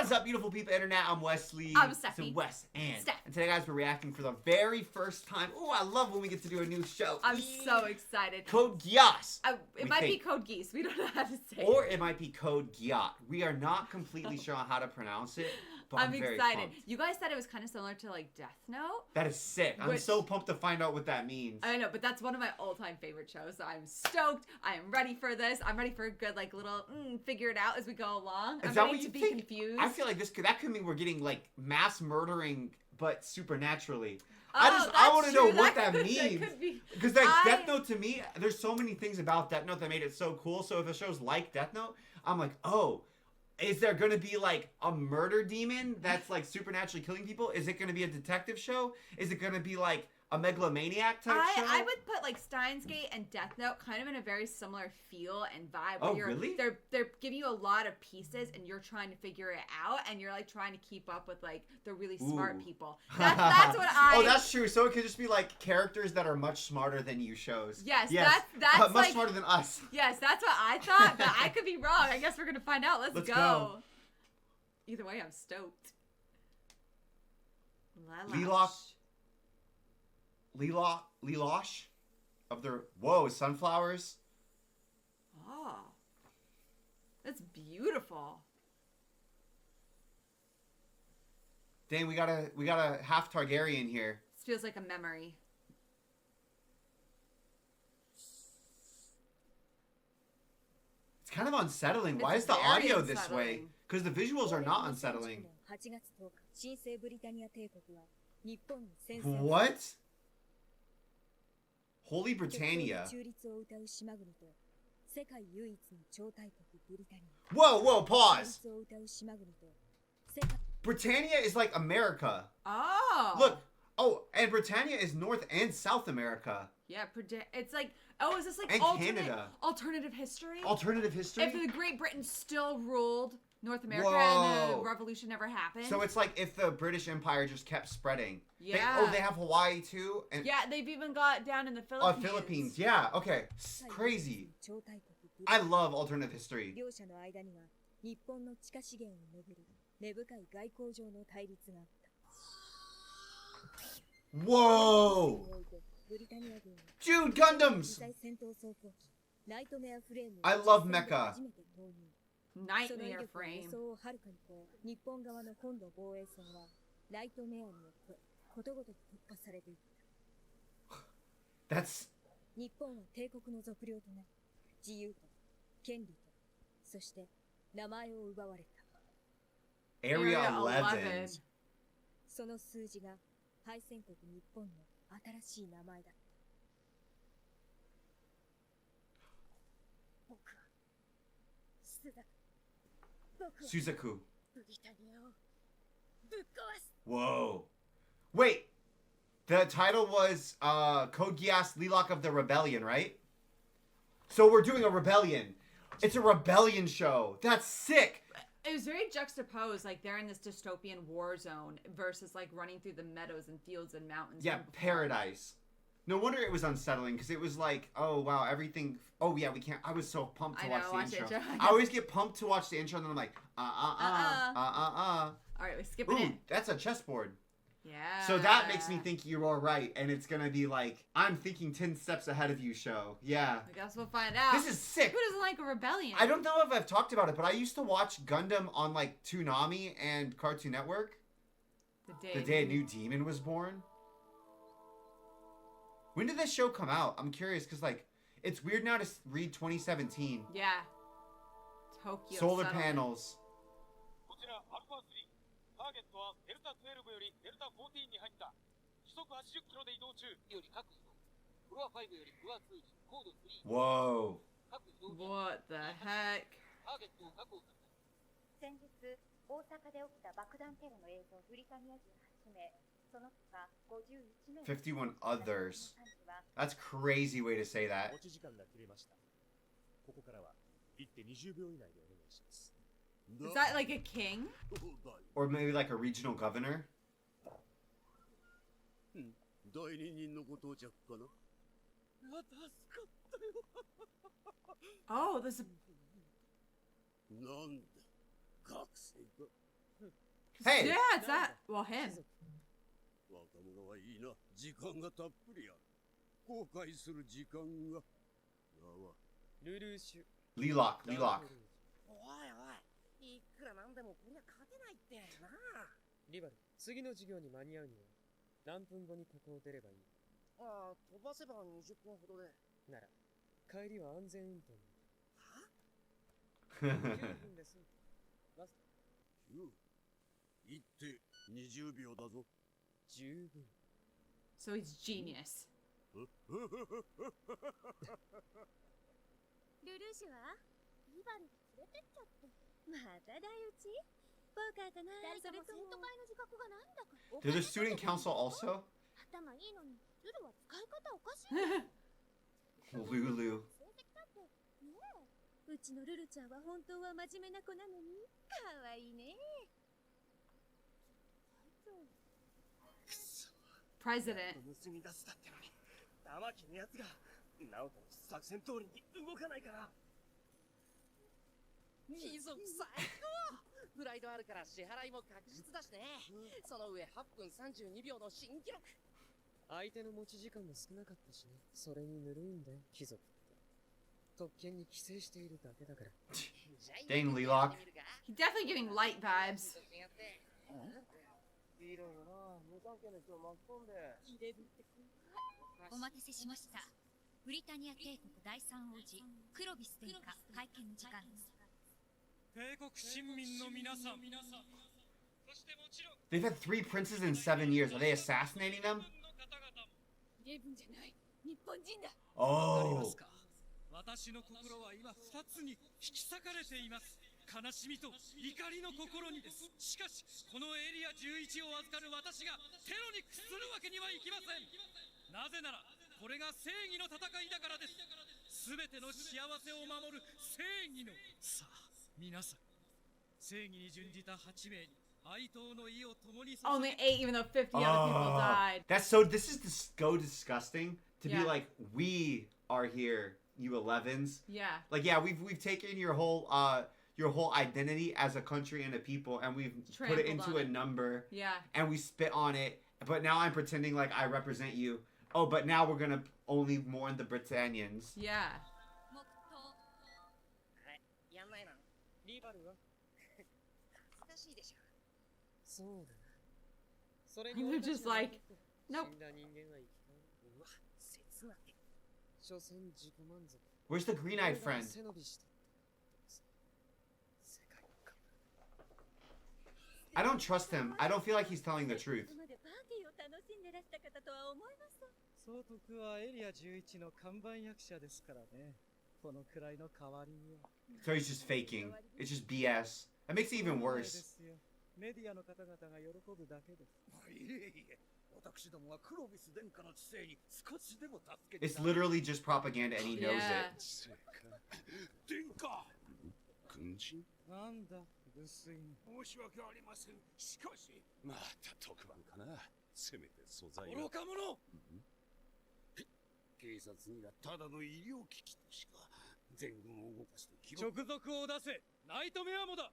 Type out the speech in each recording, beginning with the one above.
is up, beautiful people internet? I'm Wesley. I'm Stephanie. So Wes and Steph. And today, guys, we're reacting for the very first time. Oh, I love when we get to do a new show. I'm so excited. Code Geass. It might be Code Geass. We don't know how to say Or it. it might be Code Geass. We are not completely sure on how to pronounce it, but I'm very excited. pumped. You guys said it was kind of similar to like Death Note. That is sick. I'm so pumped to find out what that means. I know, but that's one of my all-time favorite shows. So I'm stoked. I am ready for this. I'm ready for a good like little figure it out as we go along. Is I'm that ready what you to be think? confused. I feel like that could mean we're getting like mass murdering, but supernaturally. Oh, I want to know what that could- means. That could be. Because like Death Note to me, there's so many things about Death Note that made it so cool. So if a show's like Death Note, I'm like, oh, is there gonna be like a murder demon that's like supernaturally killing people? Is it gonna be a detective show? Is it gonna be like a megalomaniac type show? I would put like Steins Gate and Death Note kind of in a very similar feel and vibe. Oh, really? They're giving you a lot of pieces and you're trying to figure it out and you're like trying to keep up with like the really smart people. That's what I. Oh, that's true. So it could just be like characters that are much smarter than you shows. Yes. That's much like, smarter than us. Yes, that's what I thought, but I could be wrong. I guess we're gonna find out. Let's go. Either way, I'm stoked. Lelouch of the sunflowers. Oh, that's beautiful. Dang, we got a half Targaryen here. This feels like a memory. It's kind of unsettling. Why is the audio this way? Because the visuals are not unsettling. What? Holy Britannia. Whoa, pause. Britannia is like America. Oh. Look. Oh, and Britannia is North and South America. Yeah, it's like, is this like alternative history? Alternative history? If the Great Britain still ruled North America and the revolution never happened. So it's like if the British Empire just kept spreading. Yeah. They have Hawaii too? And yeah, they've even got down in the Philippines. Philippines, yeah. Okay. Crazy. I love alternative history. Whoa! Dude, Gundams! I love mecha. Nightmare frame. That's... Area 11. Suzaku. Whoa. Wait. The title was Code Geass, Lelouch of the Rebellion, right? So we're doing a rebellion. It's a rebellion show. That's sick. It was very juxtaposed, like they're in this dystopian war zone versus like running through the meadows and fields and mountains. Yeah, paradise. No wonder it was unsettling because it was like, oh wow, everything. Oh yeah, we can't. I was so pumped to watch the intro. I always get pumped to watch the intro and then I'm like, All right, we're skipping it. That's a chessboard. Yeah. So that makes me think you are right, and it's gonna be like, I'm thinking 10 steps ahead of you show. Yeah. I guess we'll find out. This is sick. Who doesn't like a rebellion? I don't know if I've talked about it, but I used to watch Gundam on like Toonami and Cartoon Network. The day a new demon was born. When did this show come out? I'm curious, because like, it's weird now to read 2017. Yeah. Tokyo Solar panels. Whoa. What the heck? 51 others. That's a crazy way to say that. Is that like a king? Or maybe like a regional governor? Oh, there's a... Hey. Yeah, it's that. Well, him. 若者はいいな。時間がたっぷりある。後悔する時間が。ルルーシュ。 Lelouch. おいおい、いくらなんでもこりゃ勝てないってな。リバル、次の授業に間に合うには何分後にここを出ればいい？ああ、飛ばせば20分ほどで。なら、帰りは安全運転に。は9分です。ラスト。9。行って20秒だぞ。十分。So he's genius. ルルーシュはリバル連れてっちゃって。また台打ち？ポーカーかな？それとも生徒会の自覚がないんだか。 Do the student council also? 頭いいのにルルは使い方おかしいんだよ。 Lulu. 成績だってねえ。うちのルルちゃんは本当は真面目な子なのに可愛いね。 President. 盗み出すだってのに、玉木のやつがナオトの作戦通りに動かないから。貴族最高。プライドあるから支払いも確実だしね。その上8分32秒の新記録。相手の持ち時間も少なかったしね。それにぬるいんだよ、貴族って。特権に寄生しているだけだから。Dang, Lelouch. He's definitely giving light vibes. いろいろな無関係の人を巻き込んで。入れるってお待たせしました。ブリタニア帝国第三王子クロビス殿下会見の時間です。帝国臣民の皆さん。 They've had 3 princes in 7 years. Are they assassinating them? レブンじゃない。日本人だ。Oh. 私の心は今2つに引き裂かれています。悲しみと怒りの心にです。しかしこのエリア11を預かる私がテロに屈するわけにはいきません。なぜならこれが正義の戦いだからです。すべての幸せを守る正義の。さあ皆さん、正義に準じた8名に哀悼の意を共に。 Only 8, even though 50 other people died. That's so. This is so disgusting to Yeah. be like, we are here, you 11s. Yeah. Like, yeah, we've taken your whole identity as a country and a people, and we've put it Trampled into on a it. number, Yeah. and we spit on it. But now I'm pretending like I represent you. Oh, but now we're gonna only mourn the Britannians. Yeah. 黙祷。やんないな。リバルは恥ずかしいでしょ。そうだな。それ They're に俺たち just の like, 死 nope. んだ人間は生き返る。うわ、切なって。所詮自己満足。 Where's the green-eyed 俺が friend? 背伸びしたって世界の看板。 I don't trust him. I don't feel like he's telling the truth. ここまでパーティーを楽しんでらした方とは思います。総督はエリア11の看板役者ですからね。このくらいの代わりには。 So he's just faking. It's just BS. That makes it even そうで worse. すよ。メディアの方々が喜ぶだけです。いえいえ、私どもはクロビス殿下の知性に少しでも助けて。 It's literally just propaganda, and he knows Yeah. it. 知性か。殿下。軍人？なんだ、無粋に。申し訳ありません。しかし。また特番かな。せめて素材が。愚か者。警察にはただの医療機器としか全軍を動かして記直録。属を出せ。ナイトメアもだ。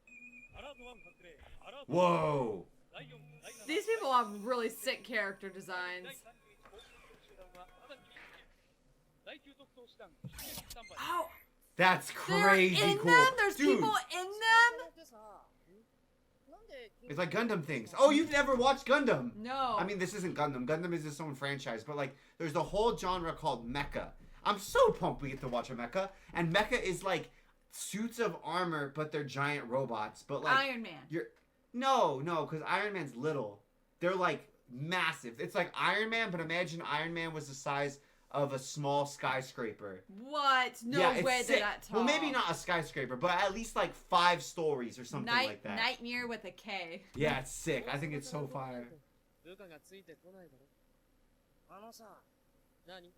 アラート1発令。アラート Whoa. 第4、第7。 These people have really sick character designs. 第9特捜師団。スタンバイ。 Oh, That's they're crazy in cool. them? There's Dude, people in them? ってさ、なんで it's like Gundam things. Oh, you've never watched Gundam. No. I mean, this isn't Gundam. Gundam is its own franchise, but like, there's a whole genre called mecha. I'm so pumped we get to watch a mecha. And mecha is like suits of armor, but they're giant robots. But like, Iron Man. you're no, because Iron Man's little. They're like massive. It's like Iron Man, but imagine Iron Man was the size of a small skyscraper. What? No yeah, it's way sick. they're that tall. Well, maybe not a skyscraper, but at least like 5 stories or something like that. Nightmare with a K. Yeah, it's sick. I think it's so fire. 部下がついてこないだろ。あのさ、何？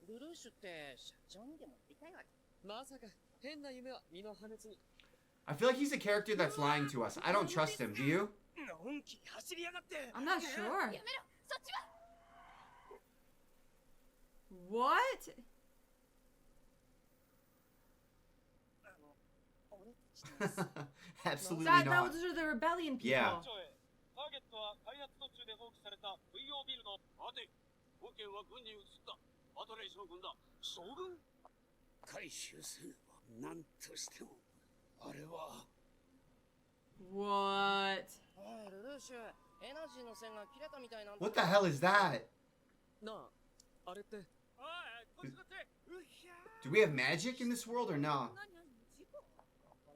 ルルーシュって社長にでもなりたいわけ。まさか変な夢は身の破滅に。 I feel like he's a character that's lying to us. I don't trust him. Do you? のんきに走りやがって。 I'm not sure. やめろ、そっちは。 What? 俺たち Absolutely That not. those are the rebellion people. Yeah. ターゲットは開発途中で放棄された VO ビルの待て保険は軍に移ったアトレイ将軍だ将軍回収せねば何としてもあれは What? ルルーシュエナジーの線が切れたみたいなんだ What the hell is that? なあ、あれっておいこっちこっちうひゃ Do we have magic in this world or no? 笑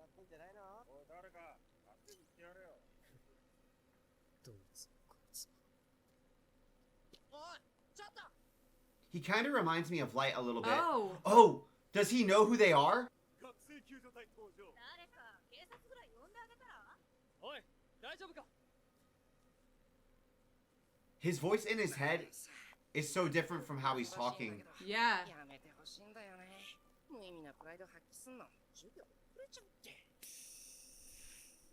ってんじゃないのおい誰か助けに来てやれよどいつこいつ。おいちょっと He kind of reminds me of Light a little bit. Oh. Oh, does he know who they are? 学生救助隊登場誰か警察ぐらい呼んであげたら。おい大丈夫か His voice in his head is so different from how he's talking. Yeah. やめてほしいんだよね無意味なプライド発揮すんの授業遅れちゃうって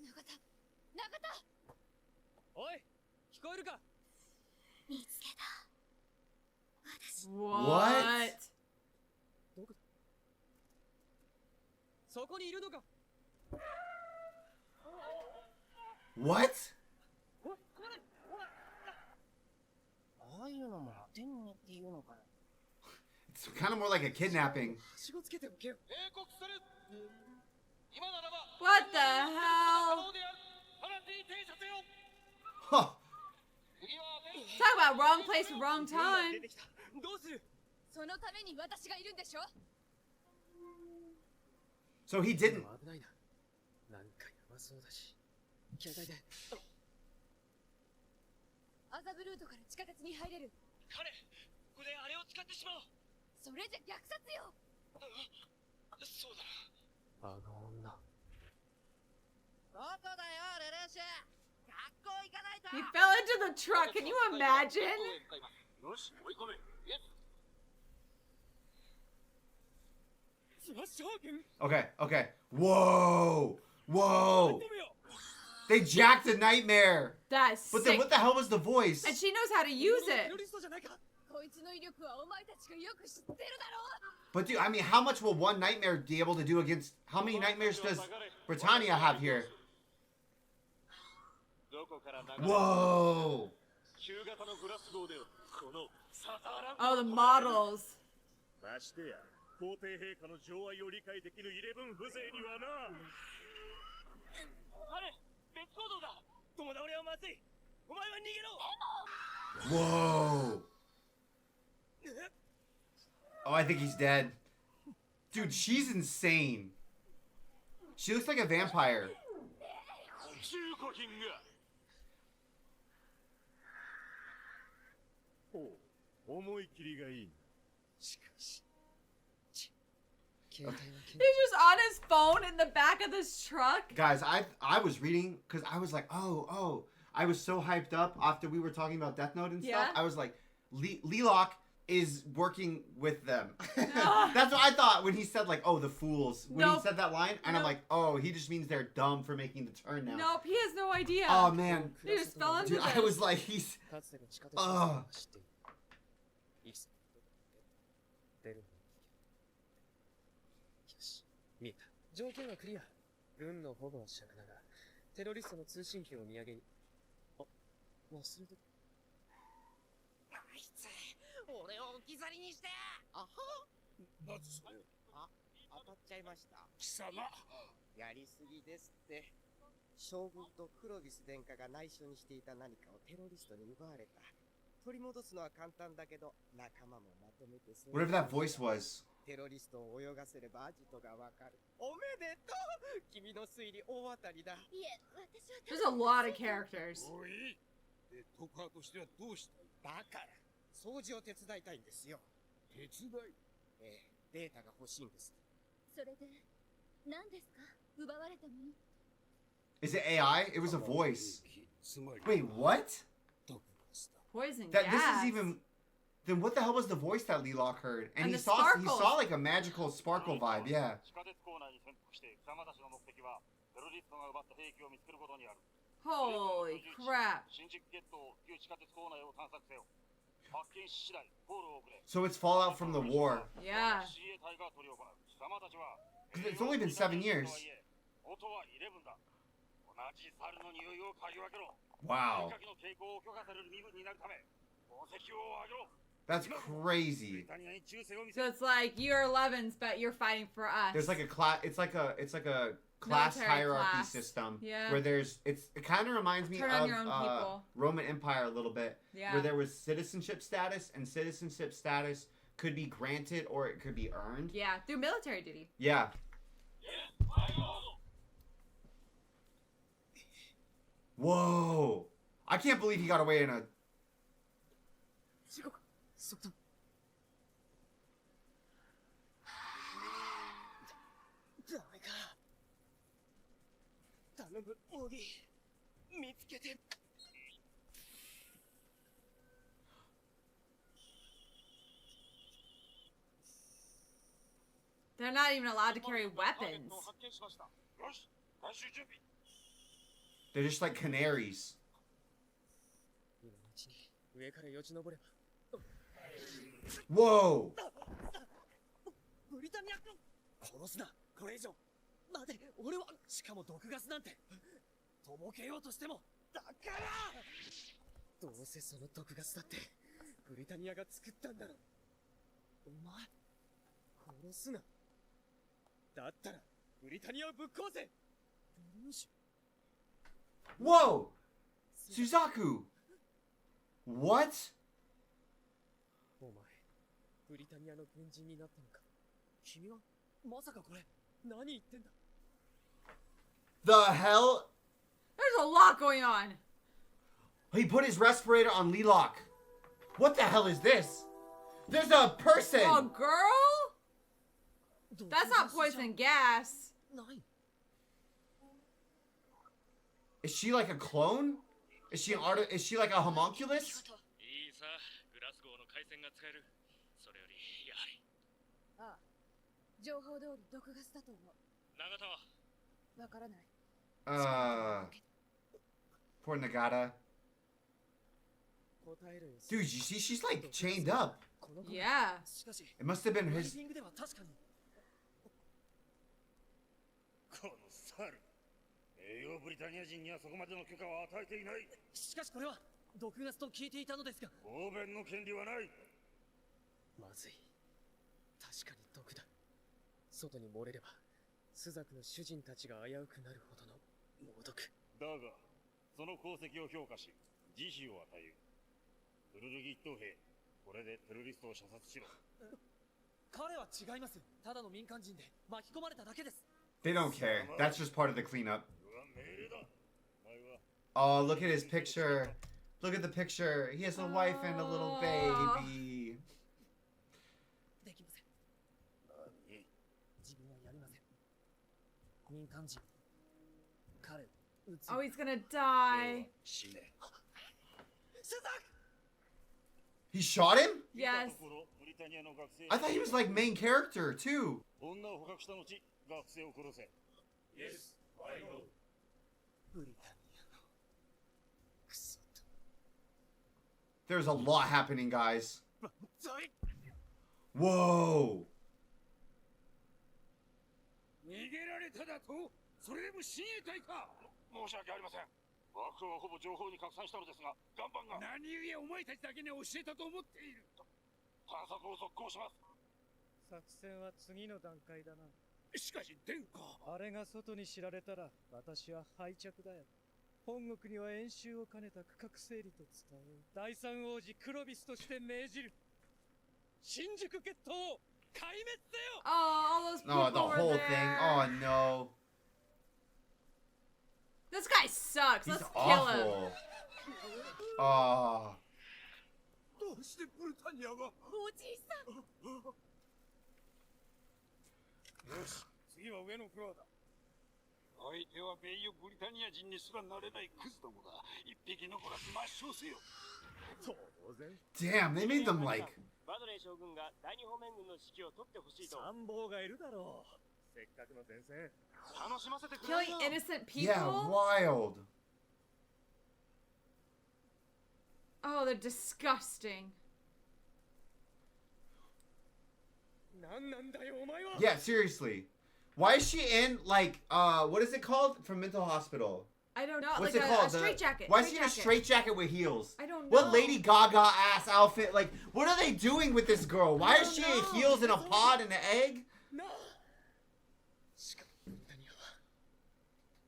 永田永田おい聞こえるか見つけた私 What? そこにいるのか What? ああいうのも天にっていうのかな It's kind of more like a kidnapping. はしごつけておけよ。警告する今ならば What the 可 hell? 能である直ちに停車せよ Huh. 次は Talk about wrong place, wrong 出 time. てきた。どうする？そのために私がいるんでしょ So he で didn't. も危ないな。なんかやばそうだし。携帯で。麻布ルートから地下鉄に入れる彼ここであれを使ってしまおうそれじゃ虐殺よそうだあの女。どこだよルルーシュ学校行かないと He fell into the truck. Can you imagine? よし追い込めイエススマッシュハーゲン Okay, okay. Whoa. Whoa. てみよ They jacked a nightmare. That's But then sick. what the hell was the voice? And she knows how to use テ it. ロリストじゃないか。こいつの威力はお前たちがよく知ってるだろ But dude, I mean, how much will one nightmare be able to do against... How many nightmares does Britannia have here? どこから流れ Whoa. 旧型のグラス号でこのサターラン Oh, the models. ましてや皇帝陛下の情愛を理解できるイレブン風情にはなあれ別行動だ友倒れはまずいお前は逃げろ Whoa. Oh, I think he's dead. Dude, she's insane. She looks like a vampire. 中古品がお思い切りがいいしかし。携帯は He's just on his phone in the back of this truck. Guys, I was reading because I was like, oh, I was so hyped up after we were talking about Death Note and stuff. Yeah. I was like, Lelouch is working with them. That's what I thought when he said like, oh, the fools. When he Nope. said that line, and I'm Nope. like, oh, he just means they're dumb for making the turn now. Nope, he has no idea. Oh man, He just fell into dude, I this. was like, he's かつての地下鉄の線を走っている。いつ出るのを聞け。よし、見えた。条件はクリア。軍の保護は尺だが、テロリストの通信機を土産に。あ、忘れて。あいつ俺を置き去りにしてあはなぜそれをあ当たっちゃいました貴様やりすぎですって将軍とクロビス殿下が内緒にしていた何かをテロリストに奪われた取り戻すのは簡単だけど仲間もまとめて whatever that voice was. テロリストを泳がせればアジトがわかるおめでとう君の推理大当たりだいえ、私は There's a lot of characters. おいでトカーとしてはどうしたいだから掃除を手伝いたいんですよ手伝いええデータが欲しいんですそれで何ですか奪われたもの Is it AI? It was a voice. つまり Wait, what? 毒ガスだ Poison That this gas. is even. Then what the hell was the voice that Lelouch heard? And, And he the saw sparkles. like a magical sparkle vibe, yeah. 地下鉄構内に潜伏している貴様たちの目的はテロリストが奪った兵器を見つけることにある Holy crap. 新宿ゲットを旧地下鉄構内を探索せよ発見し次第コールを送れ So it's fallout from the war. Yeah. CA 隊が取り行う貴様たちは 'Cause it's only been 7 years. 音は11だ。同じ猿の匂いを嗅ぎ分けろ。 Wow. 火の傾向を許可される身分になるため、宝石を上げろ。 That's crazy. So it's like you're 11s, but you're fighting for us. There's like a class. It's like a class Military hierarchy class. system. Yeah. Where there's it kind of reminds me Turn on of your own people. Roman Empire a little bit. Yeah. Where there was citizenship status, and citizenship status could be granted or it could be earned. Yeah, through military duty. Yeah. Whoa! I can't believe he got away in a. 地獄そっとダメか頼むオギ見つけて They're not even allowed to carry weapons. They're just like canaries. 今のうちに上からよじ登れば Whoa! ブリタニア殺すなこれ以上待て俺はしかも毒ガスなんてとぼけようとしてもだからどうせその毒ガスだってブリタニアが作ったんだろお前殺すなだったらブリタニアをぶっ壊せルーシュ Whoa! Suzaku! What? お前ブリタニアの軍人になったのか君はまさかこれ何言ってんだ The hell? There's a lot going on. He put his respirator on Lelouch. What the hell is this? There's a person! A girl? That's not poison gas. ない Is she like a clone? Is she like a homunculus? いいさ、グラスゴーの回線が使える。それより、やはり。ああ情報通り毒ガスだと思う永田はわからない Poor Nagata. 答えるよ Dude, you see, she's like chained up. この子 Yeah. しかし It must have been ブリー his. フィングでは確かにこの猿。栄養ブリタニア人にはそこまでの許可は与えていない。しかしこれは毒ガスと聞いていたのですが方便の権利はない。まずい確かに毒だ外に漏れればスザクの主人たちが危うくなるほどの猛毒だが、その功績を評価し、慈悲を与える。ウルルギ一等兵、これでテロリストを射殺しろ。彼は違いますただの民間人で巻き込まれただけです They don't care. That's just part of the cleanup. これは命令だ。お前は Oh, look at his picture. Look at the picture. He has a wife and a little baby. できません自分はやりません民間人彼を撃つ Oh, he's gonna die. 死ね。スザク He shot him? 見た Yes. ところブリタニアの学生 I thought he was like main character too. 女を捕獲した後、学生を殺せ。ブリタニアのクソと There's a lot happening, guys. ザイ Whoa. 逃げられただとそれでも親衛隊か。申し訳ありません。枠はほぼ情報に拡散したのですが、岩盤が何故お前たちだけに教えたと思っている。探索を続行します。作戦は次の段階だな。しかし殿下、あれが外に知られたら私は敗着だよ。本国には演習を兼ねた区画整理と伝え、第三王子クロビスとして命じる。新宿決闘を壊滅せよ。 Oh, all those people Oh, the were whole there. thing. Oh no. This guy sucks. He's Let's kill him. awful. Oh. どうしてブリタニアが。おじいさんよし、次は上のフロアだ。相手は名誉ブリタニア人にすらなれないクズどもだ。一匹残らず抹消せよ。当然 Damn, they made them like. バドレー将軍が第二方面軍の指揮を取ってほしいと。参謀がいるだろうせっかくの前線楽しませてくれ Killing よ。 innocent Yeah, people? wild. Oh, they're disgusting. 何なんだよお前は Yeah, seriously. Why is she in like what is it called from mental hospital? I don't know. What's like it called? A straight jacket. Why is she in a straight jacket with heels? I don't know. What Lady Gaga ass outfit? Like, what are they doing with this girl? Why is she in heels in a pod and an egg? No. しかも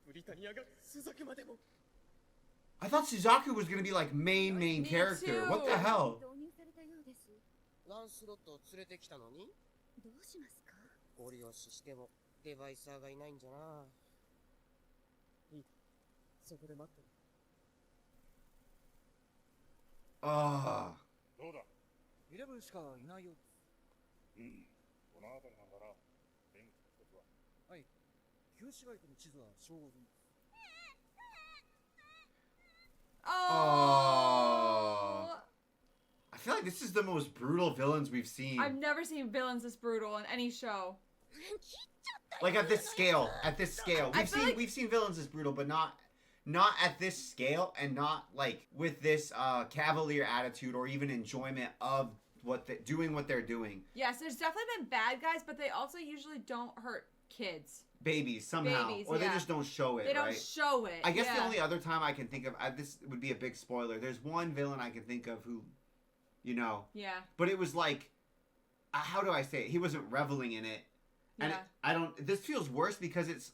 ブリタニアがスザクまでも I thought Suzaku was gonna be like main character. too. What the hell? 導入されたようです。ランスロットを連れてきたのにどうしますか？ご利用ししてもデバイサーがいないんじゃな。いい。そこで待ってる。ああ。どうだ11しかいないよ。うん。この辺りなんだな。電気一つは。はい。旧市街との地図は照合済み。Oh. I feel like this is the most brutal villains we've seen. I've never seen villains this brutal in any show. Like at this scale. At this scale. We've seen villains this brutal, but not at this scale and not like with this cavalier attitude or even enjoyment of doing what they're doing. Yes, there's definitely been bad guys, but they also usually don't hurt kids. Babies somehow, or they just don't show it. They don't show it. I guess the only other time I can think of this would be a big spoiler. There's one villain I can think of who, you know. Yeah. But it was like, how do I say it? He wasn't reveling in it, and this feels worse because it's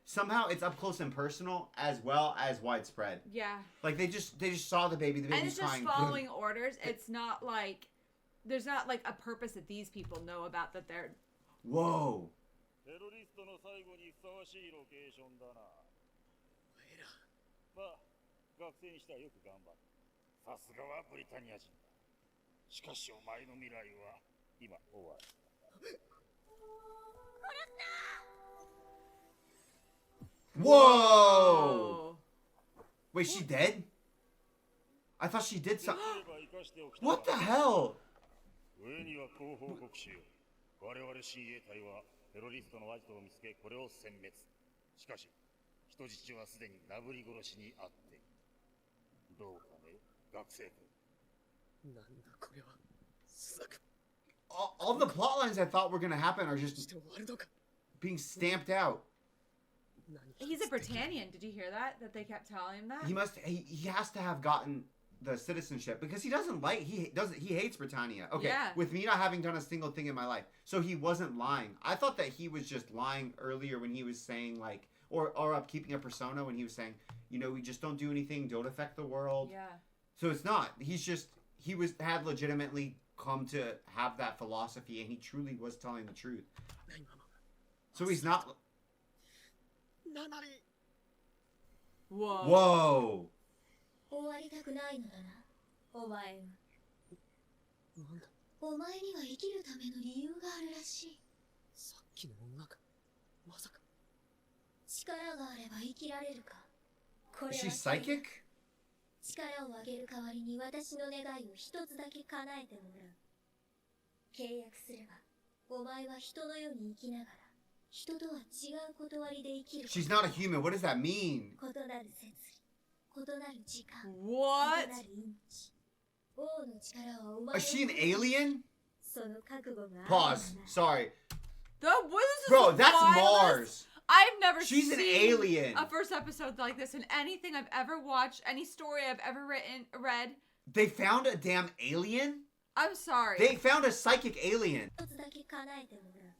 somehow it's up close and personal as well as widespread. Yeah. Like they just saw the baby's and it's just crying. following orders. It's not like there's not like a purpose that these people know about that they're. Whoa. テロリストの最後にふさわしいロケーションだな。まあ、学生にしてはよく頑張った。さすがはブリタニア人だ。しかしお前の未来は今終わりだ。 Whoa! Wait, she dead? I thought she did something. What the hell? 上にはこう報告しよう。我々親衛隊はテロリストのアジトを見つけ、これを殲滅。しかし、人質はすでになぶり殺しにあって。どうかね、学生君。なんだこれは。スザク。All the plot lines I thought were gonna happen are just being stamped out. He's a Britannian. Did you hear that? That they kept telling him that? He has to have gotten the citizenship because he hates Britannia. Okay, yeah. With me not having done a single thing in my life, so he wasn't lying. I thought that he was just lying earlier when he was saying like, or keeping a persona when he was saying, you know, we just don't do anything, don't affect the world. Yeah. So it's not. He had legitimately come to have that philosophy, and he truly was telling the truth. So he's not. Whoa. Whoa. 終わりたくないのだな、お前は。お前には生きるための理由があるらしい。さっきの女か。まさか。力があれば生きられるか。これは Is she psychic? 力をあげる代わりに私の願いを一つだけ叶えてもらう。契約すれば、お前は人のように生きながら、人とは違う断りで生きる。She's not a human. What does that mean? 異なる摂理、異なる時間、 What? 異なる命。王の力はお前 Is she an alien? その覚悟がある。 Pause. Sorry. What is this? Bro, that's violence? Mars. I've never She's seen an alien. a first episode like this in anything I've ever watched, any story I've ever read. They found a damn alien? I'm sorry. They found a psychic alien. 一つだけ叶えてもらう。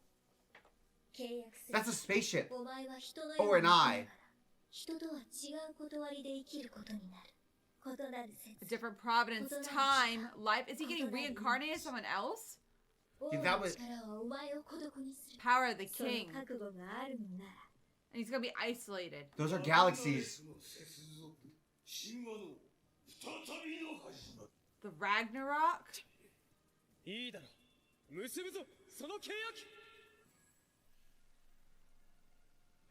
契約する。 That's a spaceship. お前は人の Or よう an に生きながら eye. 人とは違う断りで生きることになる。異なる説 A different providence, time, life. Is he getting reincarnated as someone else? 王 Dude, の that was- 力はお前を孤独にする。 Power of the その king. 覚悟があるのなら。 And he's gonna be isolated. Those are galaxies. The Ragnarok? いいだろう。結ぶぞ、その契約。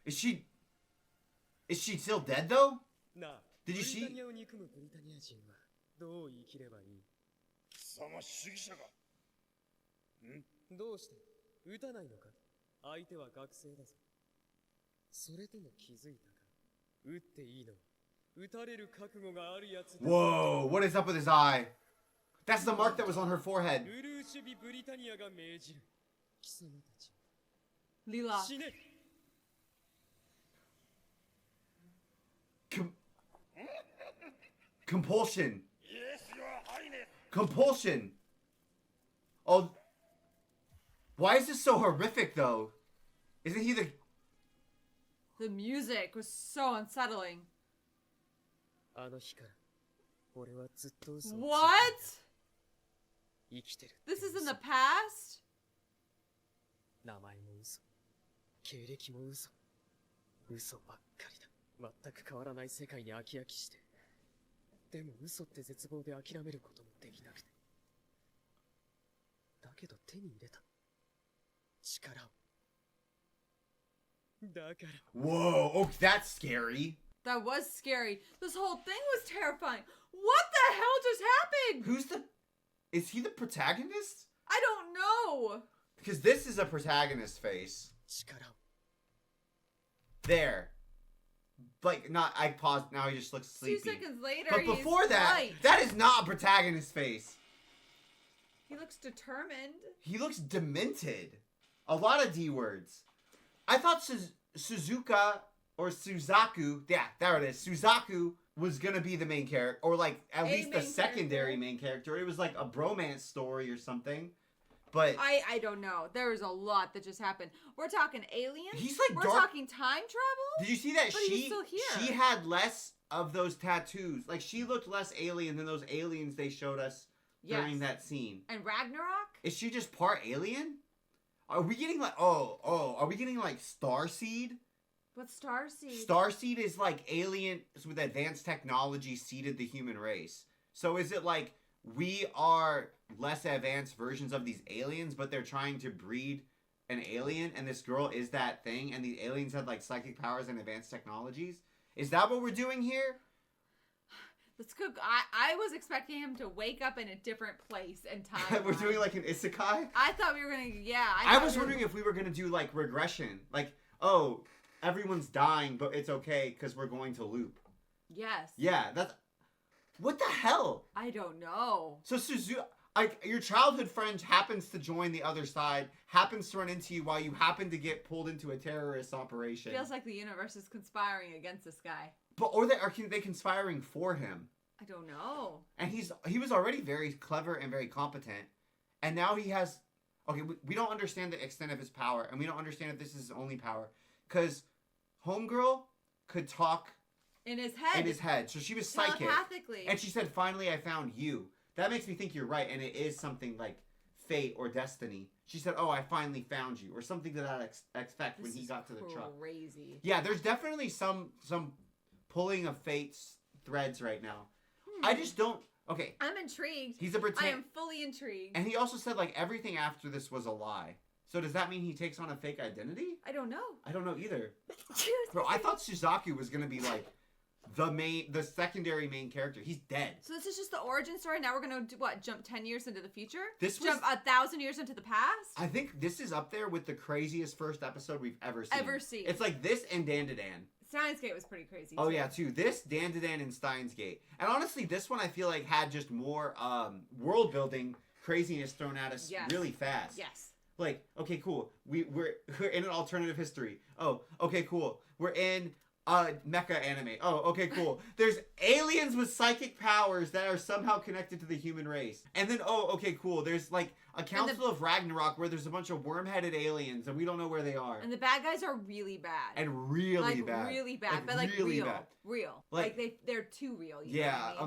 Is she still dead though? なあ、 Did you ブリ see- タニアを憎むブリタニア人はどう生きればいい？貴様主義者が。どうして撃たないのか？相手は学生だぞ。それとも気づいたか？撃っていいのは撃たれる覚悟があるやつだ。 Whoa, what is up with his eye? That's the mark that was on her forehead. ルルーシュビブリタニアが命じる。貴様たち Lelouch. 死ね。Compulsion. Yes, your highness. Compulsion. Oh. Why is this so horrific, though? Isn't he the... The music was so unsettling. あの日から俺はずっと嘘をついていた。 What? 生きてるって This is in 嘘 the past? 名前も嘘、経歴も嘘、嘘ばっかりだ。全く変わらない世界に飽き飽きして、でも嘘って絶望で諦めることもできなくて、だけど手に入れた力を。だから Whoa, oh, that's scary. That was scary. This whole thing was terrifying. What the hell just happened? Who's the... Is he the protagonist? I don't know. Because this is a protagonist face. 力を There. Like, not... I paused. Now he just looks 2 sleepy. seconds later, But he's before that, right. that is not a protagonist face. He looks determined. He looks demented. A lot of D words. I thought Suzuka or Suzaku, yeah, there it is. Suzaku was gonna be the main character, or like at least the secondary main character. It was like a bromance story or something. But I don't know. There was a lot that just happened. We're talking aliens. He's like We're talking time travel. Did you see that But he's still here. she had less of those tattoos? Like she looked less alien than those aliens they showed us during that scene. And Ragnarok? Is she just part alien? Are we getting like are we getting like Starseed? What's Starseed? Starseed is like aliens with advanced technology seeded the human race. So is it like we are less advanced versions of these aliens, but they're trying to breed an alien, and this girl is that thing, and the aliens have like psychic powers and advanced technologies? Is that what we're doing here? Let's cook. I was expecting him to wake up in a different place and time. We're doing like an isekai? I thought we were gonna, I was wondering if we were gonna do like regression. Like, oh, everyone's dying, but it's okay because we're going to loop. Yes. Yeah, that's... What the hell? I don't know. So your childhood friend happens to join the other side, happens to run into you while you happen to get pulled into a terrorist operation. Feels like the universe is conspiring against this guy. But are they conspiring for him? I don't know. And he was already very clever and very competent, and now he has... Okay, we don't understand the extent of his power, and we don't understand if this is his only power, because Homegirl could talk in his head. So she was psychic. Telepathically. And she said, "Finally, I found you." That makes me think you're right, and it is something like fate or destiny. She said, "Oh, I finally found you," or something to that effect when he got to the truck. Crazy. Yeah, there's definitely some pulling of fate's threads right now. I just don't. Okay. I'm intrigued. He's a I am fully intrigued. And he also said like everything after this was a lie. So does that mean he takes on a fake identity? I don't know. I don't know either. Bro, I thought Suzaku was gonna be like the secondary main character. He's dead. So this is just the origin story. Now we're gonna do what? Jump 10 years into the future? Jump 1,000 years into the past? I think this is up there with the craziest first episode we've ever seen. It's like this and Dandadan. Steins Gate was pretty crazy. Oh yeah, too. This, Dandadan, and Steins Gate. And honestly, this one I feel like had just more world building craziness thrown at us really fast. Yes. Like, okay, cool. We're in an alternative history. Oh, okay, cool. We're in mecha anime. Oh, okay, cool. There's aliens with psychic powers that are somehow connected to the human race. And then, oh, okay, cool. There's like a Council of Ragnarok where there's a bunch of worm-headed aliens and we don't know where they are. And the bad guys are really bad. And really bad. Really bad. But like really real. Bad. Real. Like they're too real. You yeah, know what I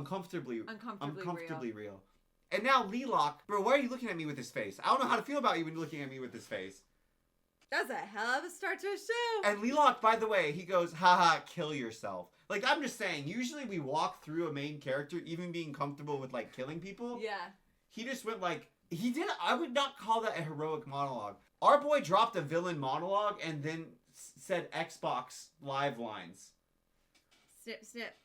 mean? uncomfortably real. And now Lelouch, bro, why are you looking at me with this face? I don't know how to feel about you when you're looking at me with this face. That's a hell of a start to a show. And Lelouch, by the way, he goes, haha, kill yourself. Like, I'm just saying, usually we walk through a main character even being comfortable with, like, killing people. Yeah. He just went, like, I would not call that a heroic monologue. Our boy dropped a villain monologue and then said Xbox Live lines. Snip, snip.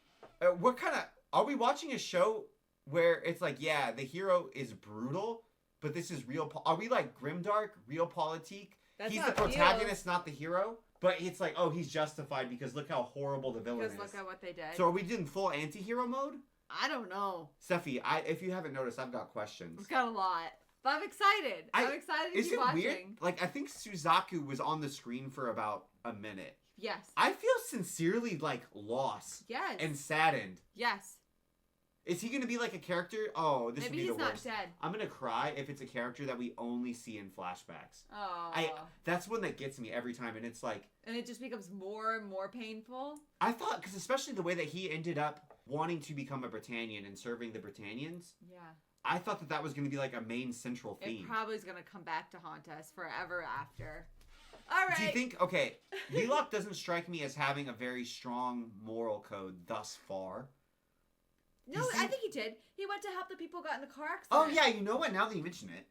What kind of... Are we watching a show where it's like, yeah, the hero is brutal, but this is real... Are we like grimdark, realpolitik? He's the protagonist, not the hero. But it's like, oh, he's justified because look how horrible the villain is. Because look at what they did. So are we doing full anti-hero mode? I don't know. Steffi, if you haven't noticed, I've got questions. We've got a lot. But I'm excited. I'm excited to keep watching. Is it weird? Like, I think Suzaku was on the screen for about a minute. Yes. I feel sincerely, like, lost. Yes. And saddened. Yes. Is he gonna be like a character? Oh, this Maybe would be the he's not worst. dead. I'm gonna cry if it's a character that we only see in flashbacks. Oh. That's one that gets me every time, and it's like. And it just becomes more and more painful. I thought, because especially the way that he ended up wanting to become a Britannian and serving the Britannians. Yeah. I thought that was gonna be like a main central theme. It probably is gonna come back to haunt us forever after. All right. Do you think? Okay, Lelouch doesn't strike me as having a very strong moral code thus far. No, I think he did. He went to help the people who got in the car accident. Oh yeah, you know what? Now that you mention it,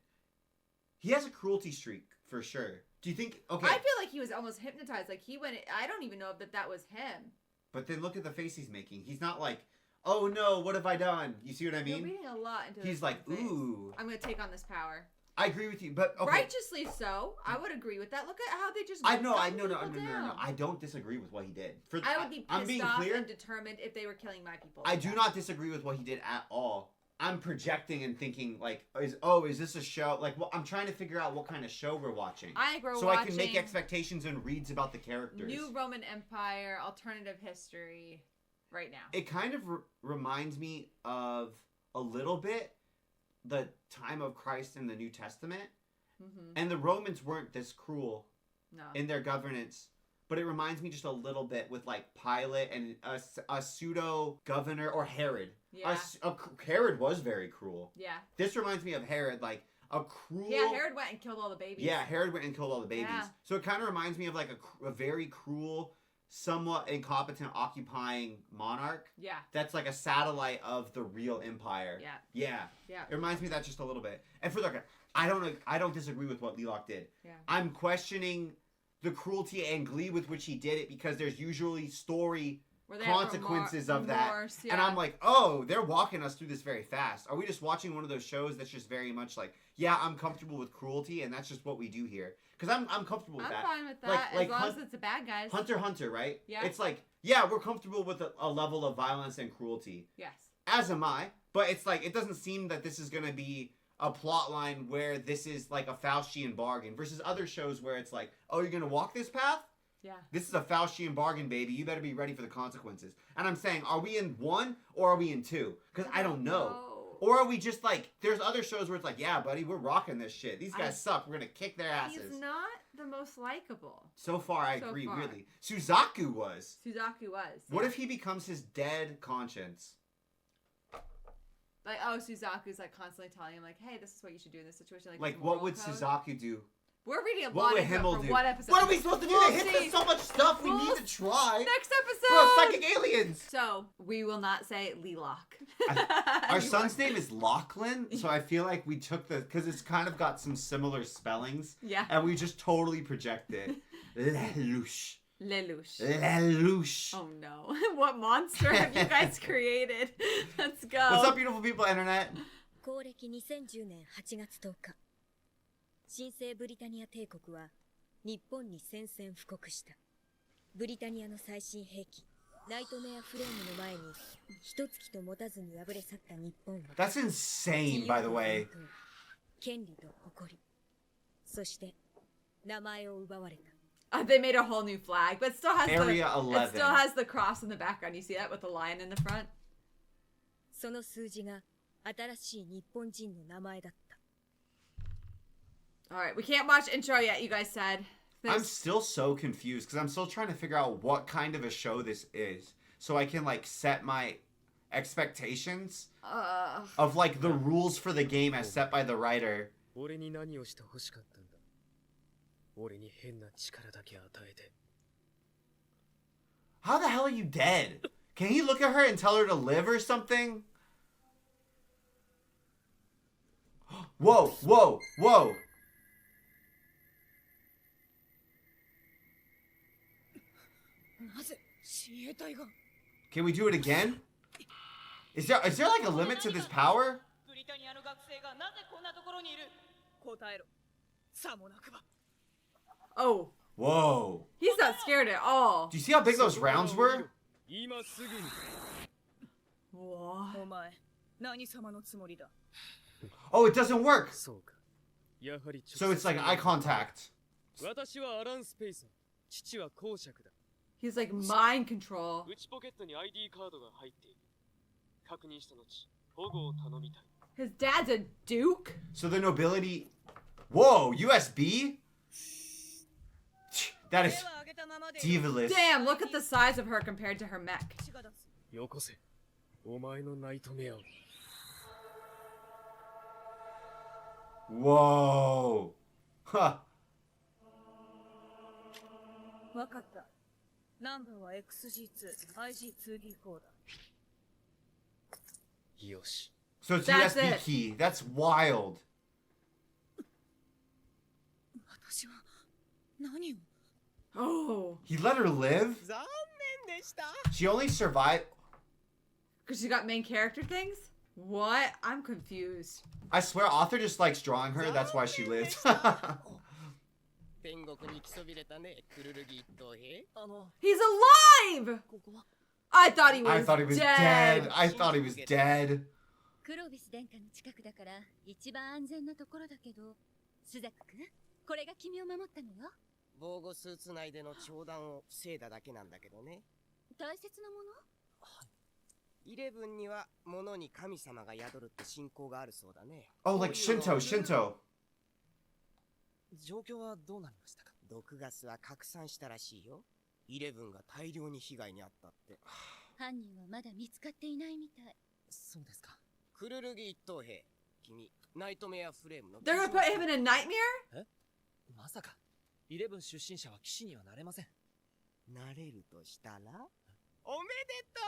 he has a cruelty streak for sure. Do you think? Okay. I feel like he was almost hypnotized. Like he went. I don't even know if that was him. But then look at the face he's making. He's not like, oh no, what have I done? You see what I mean? You're reading a lot into. He's like, ooh. I'm gonna take on this power. I agree with you, but okay. Righteously so. I would agree with that. Look at how they just. I know. No. I don't disagree with what he did. I would be I'm being pissed off clear. and determined if they were killing my people. I do not disagree with what he did at all. I'm projecting and thinking like, is this a show? Like, well, I'm trying to figure out what kind of show we're watching. I can make expectations and reads about the characters. New Roman Empire, alternative history, right now. It kind of reminds me of a little bit the time of Christ in the New Testament. Mm-hmm. And the Romans weren't this cruel in their governance. But it reminds me just a little bit with like Pilate and a pseudo governor or Herod. Yeah. Herod was very cruel. Yeah. This reminds me of Herod, like a cruel. Yeah, Herod went and killed all the babies. Yeah, Herod went and killed all the babies. Yeah. So it kind of reminds me of like a very cruel, somewhat incompetent occupying monarch. Yeah. That's like a satellite of the real empire. Yeah. Yeah. Yeah. It reminds me of that just a little bit. And for the record, I don't disagree with what Lelouch did. Yeah. I'm questioning the cruelty and glee with which he did it because there's usually story consequences of that. Yeah. And I'm like, oh, they're walking us through this very fast. Are we just watching one of those shows that's just very much like, yeah, I'm comfortable with cruelty and that's just what we do here? Because I'm comfortable with that. I'm fine with that as long as it's the bad guys. Hunter, right? Yeah. It's like, yeah, we're comfortable with a level of violence and cruelty. Yes. As am I. But it's like, it doesn't seem that this is going to be a plot line where this is like a Faustian bargain versus other shows where it's like, oh, you're going to walk this path? Yeah. This is a Faustian bargain, baby. You better be ready for the consequences. And I'm saying, are we in 1 or are we in 2? Because I don't know. Or are we just like, there's other shows where it's like, yeah, buddy, we're rocking this shit. These guys suck. We're going to kick their asses. He's not the most likable. So far, I agree, really. Suzaku was. What if he becomes his dead conscience? Like, oh, Suzaku's like constantly telling him, like, hey, this is what you should do in this situation. Like what would Suzaku do? We're reading a what lot would of Himmel for do? one episode. What are we supposed to do? They hit us so much stuff. We need to try. Next episode. Bro, psychic aliens. So we will not say Lelouch. Our son's name is Lachlan, so I feel like we took because it's kind of got some similar spellings. Yeah. And we just totally projected Lelouch. Lelouch. Oh no. What monster have you guys created? Let's go. What's up, beautiful people, internet? 公暦2010年8月10日、新生ブリタニア帝国は日本に宣戦布告した。ブリタニアの最新兵器、ナイトメアフレームの前に一月と持たずに敗れ去った日本は That's insane, by the way. 権利と誇り、そして名前を奪われた。They made a whole new flag, but it still has Area the 11. It still has the cross in the background. You see that with the lion in the front? その数字が新しい日本人の名前だった。 All right, we can't watch intro yet. You guys said. I'm still so confused because I'm still trying to figure out what kind of a show this is, so I can like set my expectations of like the rules for the game as set by the writer. 俺に何をして欲しかったんだ。俺に変な力だけ与えて。 How the hell are you dead? Can he look at her and tell her to live or something? Whoa, whoa, whoa. Can we do it again? Is there like a limit to this power? Oh. Whoa. He's not scared at all. Do you see how big those rounds were? What? Oh, it doesn't work. So it's like eye contact. He's like mind control. 確認した後保護を頼みたい。 His dad's a duke? So the nobility. Whoa, USB? That is divaless. Damn, look at the size of her compared to her mech. よこせ。お前のナイトメアを。 Whoa. Huh. わかった。ナンバーは XG2、IG2B4 だ。よし。 So it's That's USB it. key. That's wild. 私は何を Oh. He let her live? 残念でした。 She only survived. Because she got main character things? What? I'm confused. I swear, author just likes drawing her. That's why she lived. 天国に来そびれたね、クルルギ一等兵。He's alive! I thought he was I thought he was dead. dead. I thought he was dead. クロビス殿下の近くだから一番安全なところだけど、スザク君、これが君を守ったのよ。防護スーツ内での長弾を防いだだけなんだけどね。大切なもの？イレブンには物に神様が宿るって信仰があるそうだね。 Oh, like Shinto, Shinto. 状況はどうなりましたか？毒ガスは拡散したらしいよ。イレブンが大量に被害に遭ったって。犯人はまだ見つかっていないみたい。そうですか。クルルギ一等兵、君、ナイトメアフレームの。 They're gonna put him in a nightmare? え？まさか、イレブン出身者は騎士にはなれません。なれるとしたら？おめでとう！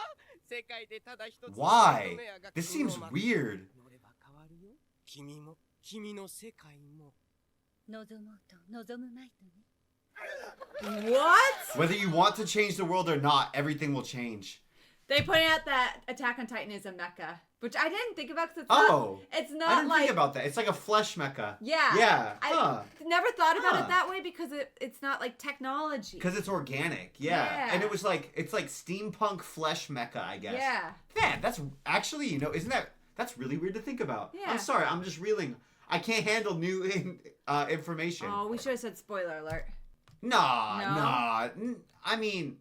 世界でただ一つ。 Why? This seems weird. 乗れば変わるよ。君も、君の世界も。望もうと望むまいとね。 What? Whether you want to change the world or not, everything will change. They pointed out that Attack on Titan is a mecha, which I didn't think about because it's I not didn't like think about that. It's like a flesh mecha. yeah, Yeah. I never thought about Huh. it that way because it's not like technology. Because it's organic. Yeah. Yeah. And it was like, it's like steampunk flesh mecha, I guess. Yeah. Man, that's actually, that's really weird to think about. Yeah. I'm sorry, I'm just reeling. I can't handle new information. Oh, we should have said spoiler alert. Nah, No? nah. I mean,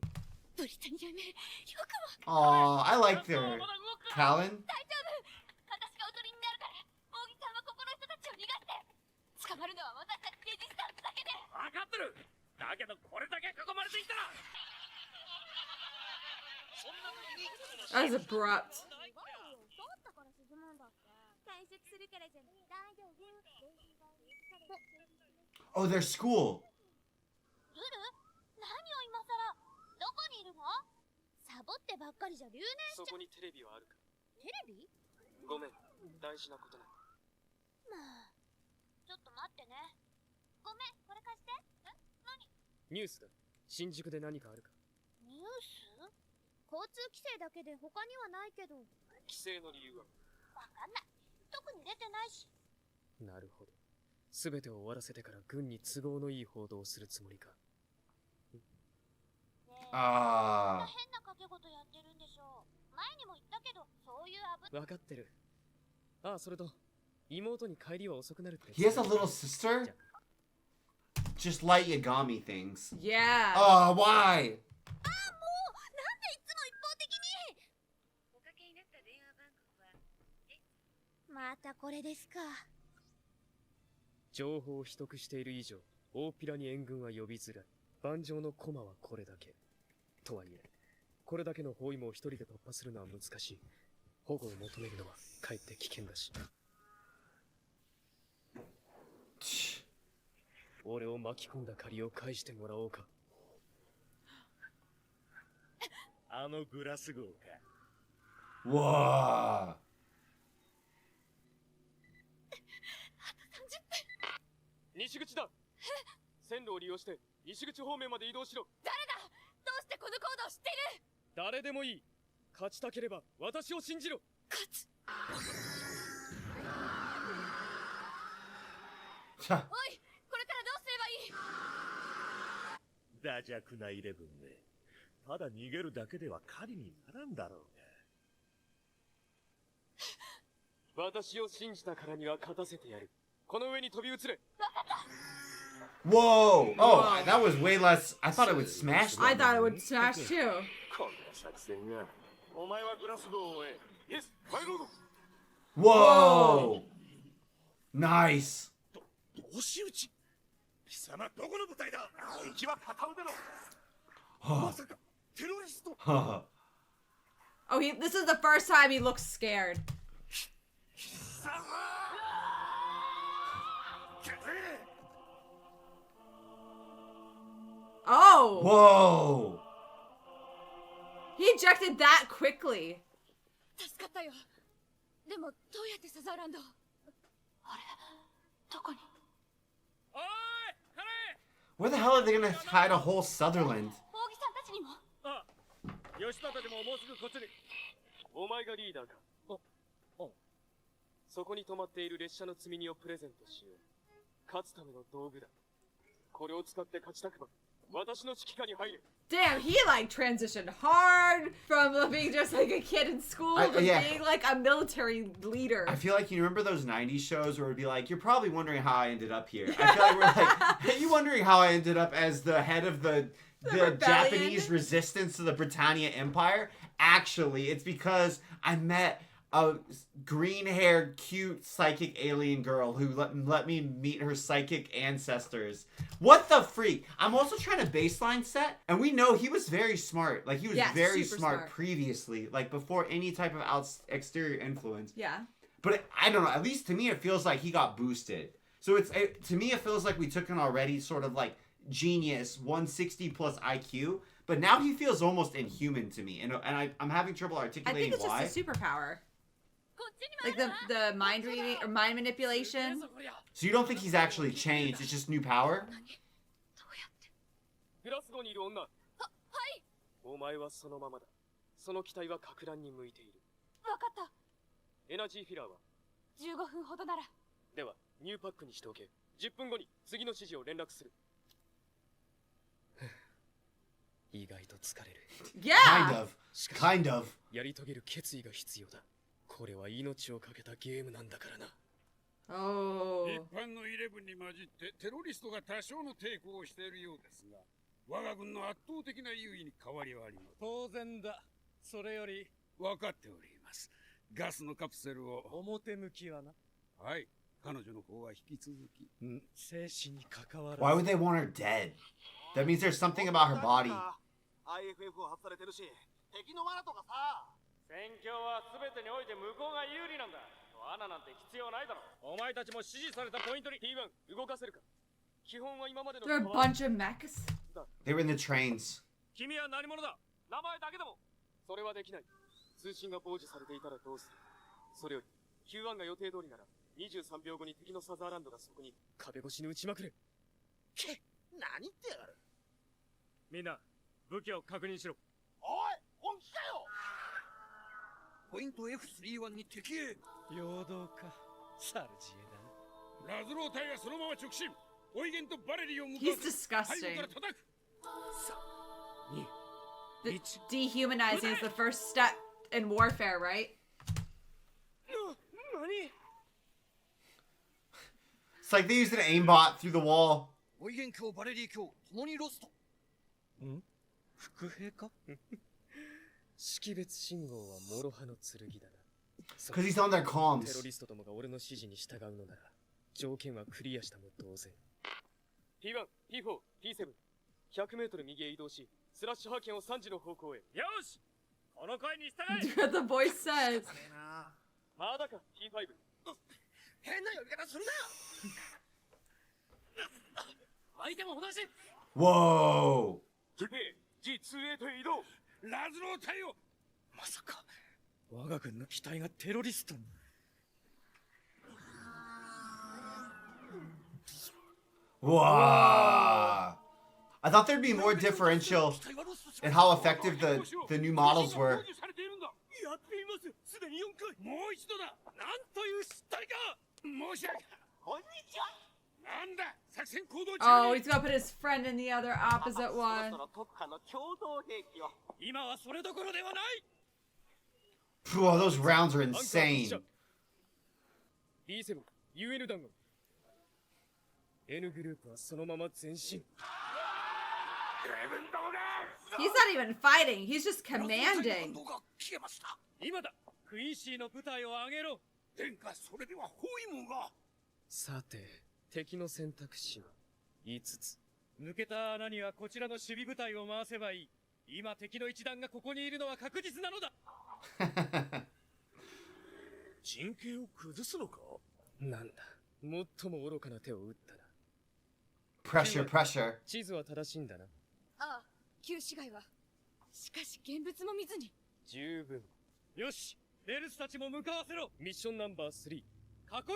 ブリタニアめ、よく aw, I liked her. Callan? 大丈夫。私がおとりになるから、大木さんはここの人たちを逃がして。捕まるのは私たちレジスタンスだけで。分かってる。だけどこれだけ囲まれていたら。そんな時に。 That was abrupt. 退職するからじゃ大丈夫。 Oh, their school. ルル？何を今さら？どこにいるの？サボってばっかりじゃ留年しちゃ。そこにテレビはあるか？テレビ？ごめん、大事なことなの。まあ、ちょっと待ってね。ごめん、これ貸して。え？何？ニュースだ。新宿で何かあるか？ニュース？交通規制だけで他にはないけど。規制の理由は？わかんない。特に出てないし。なるほど。すべてを終わらせてから軍に都合のいい報道をするつもりか。Ah. 変な掛け事やってるんでしょう。前にも言ったけど、そういうわかってる。ああ、それと妹に帰りは遅くなるって。 He has a little sister? Just light Yagami things. Yeah. Oh, why? ああ、もうなんでいつも一方的に。おかけになった電話番号は？またこれですか。情報を秘匿している以上、大っぴらに援軍は呼びづらい。盤上の駒はこれだけ。とはいえ、これだけの包囲網を一人で突破するのは難しい。保護を求めるのはかえって危険だし。俺を巻き込んだ借りを返してもらおうか。あのグラス号か。Whoa. 西口だ。線路を利用して西口方面まで移動しろ。誰だ？どうしてこのコードを知っている？誰でもいい。勝ちたければ私を信じろ。勝つ。おい、これからどうすればいい？ダ弱なイレブンめ。ただ逃げるだけでは狩りにならんだろうが。私を信じたからには勝たせてやる。この上に飛び移れ。 Whoa! Oh, that was way less. I thought it would smash them. I thought it would smash too. こんな作戦が。お前はグラス号を追え。イエス、ファイロード。 Whoa! Nice. 押し打ち。貴様どこの部隊だ。敵は片腕の。 Huh. まさかテロリスト。 Huh. Oh, this is the first time he looks scared. Oh! Whoa! He ejected that quickly. 助かったよ。でもどうやってサザーランド？あれ、どこに？ Where the hell are they gonna hide a whole Sutherland? 大木さんたちにも。あ、吉田たちももうすぐこっちに。お前がリーダーか。そこに止まっている列車の積み荷をプレゼントしよう。勝つための道具だ。これを使って勝ちたくば、私の指揮下に入れ。 Damn, he like transitioned hard from being just like a kid in school to being like a military leader. I feel like you remember those 90s shows where it'd be like, you're probably wondering how I ended up here. I feel like we're like, are you wondering how I ended up as the head of the Japanese resistance to the Britannia Empire? Actually, it's because I met a green-haired, cute, psychic alien girl who let me meet her psychic ancestors. What the freak? I'm also trying to baseline set, and we know he was very smart. Like, he was very smart previously, like, before any type of exterior influence. Yeah. But I don't know, at least to me, it feels like he got boosted. So to me, it feels like we took an already sort of, like, genius, 160 plus IQ, but now he feels almost inhuman to me, and I'm having trouble articulating why. I think it's just a superpower. Like the mind reading or mind manipulation. So you don't think he's actually changed, it's just new power? グラスゴにいる女。はい。お前はそのままだ。その機体は撹乱に向いている。わかった。エナジーフィラーは15分ほどなら。では、ニューパックにしておけ。10分後に次の指示を連絡する。意外と疲れる。Yeah! Kind of. やり遂げる決意が必要だ。これは命をかけたゲームなんだからな。 Oh. 一般のイレブンに混じってテロリストが多少の抵抗をしているようですが、我が軍の圧倒的な優位に変わりはありません。当然だ。それより分かっております。ガスのカプセルを表向きはな。はい。彼女の方は引き続き。精神に関わる。 Why would they want her dead? That means there's something about her body. IFF を外されてるし、敵の罠とかさ。戦況は全てにおいて向こうが有利なんだ。罠なんて必要ないだろ。お前たちも指示されたポイントに T1 動かせるか。基本は今までの。 There are a bunch of mechs. They were in the trains. 君は何者だ。名前だけでも。それはできない。通信が傍受されていたらどうする。それより Q1 が予定通りなら23秒後に敵のサザーランドがそこに壁越しに撃ちまくれ。け、何言ってやがる。みんな武器を確認しろ。おい、本気かよ。ポイント F31 に敵へ。陽動か。サルジエだ。ラズロー隊がそのまま直進。オイゲンとバレリーを向か He's disgusting. Dehumanizing is the first step in warfare, right? It's like they used an aimbot through the wall. オイゲン卿バレリー卿共にロスト。伏兵か。識別信号は諸刃の剣だな。 Because he's on their comms. テロリストどもが俺の指示に従うのなら条件はクリアしたも同然。P1、P4、P7、100メートル右へ移動し、スラッシュ派遣を3時の方向へ。よし、この声に従え。 The voice says. まだか P5。変な呼び方するな。相手も同じ。 Whoa. G2A と移動。ラズロー隊を。まさか我が軍の機体がテロリストに。Wow. I thought there'd be more differential in how effective the new models were. やっています。すでに4回。もう一度だ。なんという失態か。申し訳。こんにちは。なんだ。作戦行動中。 Oh, he's gonna put his friend in the other opposite one. 特化の共同兵器を。今はそれどころではない。 Whoa, those rounds are insane. B7、UN 弾。N グループはそのまま前進。He's not even fighting. He's just commanding. 今だ。クインシーの部隊を上げろ。殿下、それでは包囲網が。さて、敵の選択肢は5つ。抜けた穴にはこちらの守備部隊を回せばいい。今敵の一団がここにいるのは確実なのだ。陣形を崩すのか。なんだ、最も愚かな手を打ったな。Pressure, pressure. 地図は正しいんだな。ああ、旧市街は。しかし現物も見ずに。十分。よし、レルスたちも向かわせろ。ミッションナンバー3。囲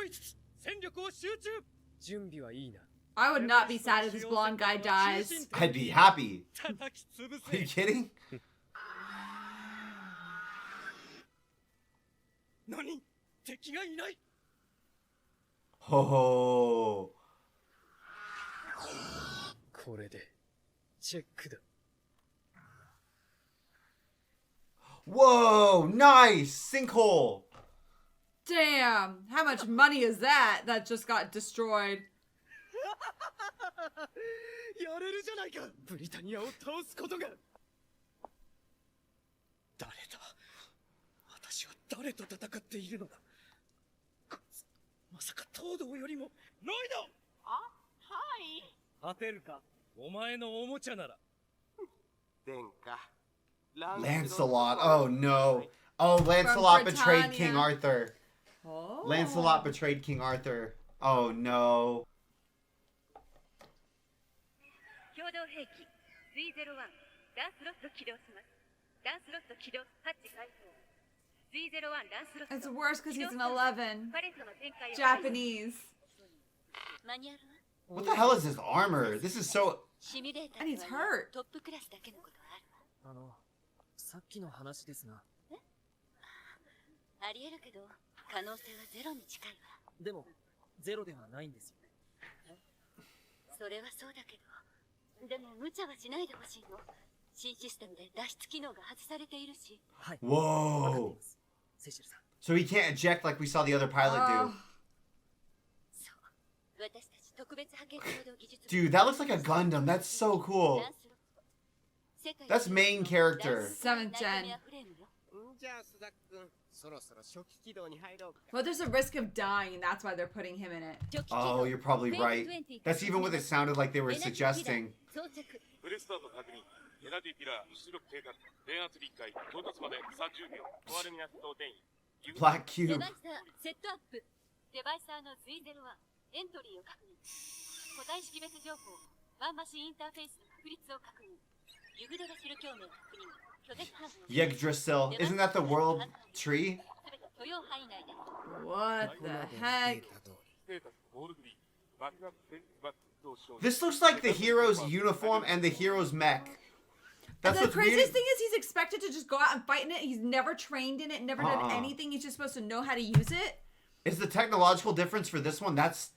いつつ戦力を集中。準備はいいな。I would not be sad if this blonde guy dies. I'd be happy. 叩き潰 Are you せ。 kidding? 何？敵がいない。 Oh. これでチェックだ。 Whoa, nice sinkhole. Damn, how much money is that just got destroyed? やれるじゃないか。ブリタニアを倒すことが。誰だ。私は誰と戦っているのだ。こいつまさか東堂よりもロイド。あ、はい。当てるか。お前のおもちゃなら。殿下。 Lancelot. Oh no. Oh, Lancelot betrayed King Britannia. Arthur. Oh. Lancelot betrayed King Arthur. Oh no. 共同兵器 Z01 ランスロット起動します。ランスロット起動ハッチ開放。Z01 ランスロット。 It's worse because he's an 11. パレスの展開を Japanese. マニュアルは What the hell is this armor? This is so. シミュレーター And he's hurt. トップクラスだけのことあるわ。さっきの話ですが。ありえるけど可能性はゼロに近いわ。でも、ゼロではないんですよ。それはそうだけど。でも無茶はしないでほしいの。新システムで脱出機能が外されているし。はい。 Whoa. セシルさん。 So he can't eject like we saw the other pilot do. そう。私たち特別派遣共同技術。 Dude, that looks like a Gundam. That's so cool. That's main character. 7th gen. じゃあ、須田君、そろそろ初期起動に入ろうか。 Well, there's a risk of dying. That's why they're putting him in it. Oh, you're probably right. That's even what it sounded like they were suggesting. プレスタート確認。エナディピラー出力計画。電圧立解。到達まで30秒。終わる港転移。 Black デ Cube. バイサーセットアップ。デバイサーの Z01 エントリーを確認。個体識別情報。ワンマシンインターフェースの確率を確認。ユグドラシル共鳴確認。拒絶反応。 Yggdrasil. Isn't that the world tree? 許容範囲内で。 What the heck? This looks like the hero's uniform and the hero's mech. And That's the what's craziest weird. thing is he's expected to just go out and fight in it. He's never trained in it, never done anything. He's just supposed to know how to use it. Is the technological difference for this one that's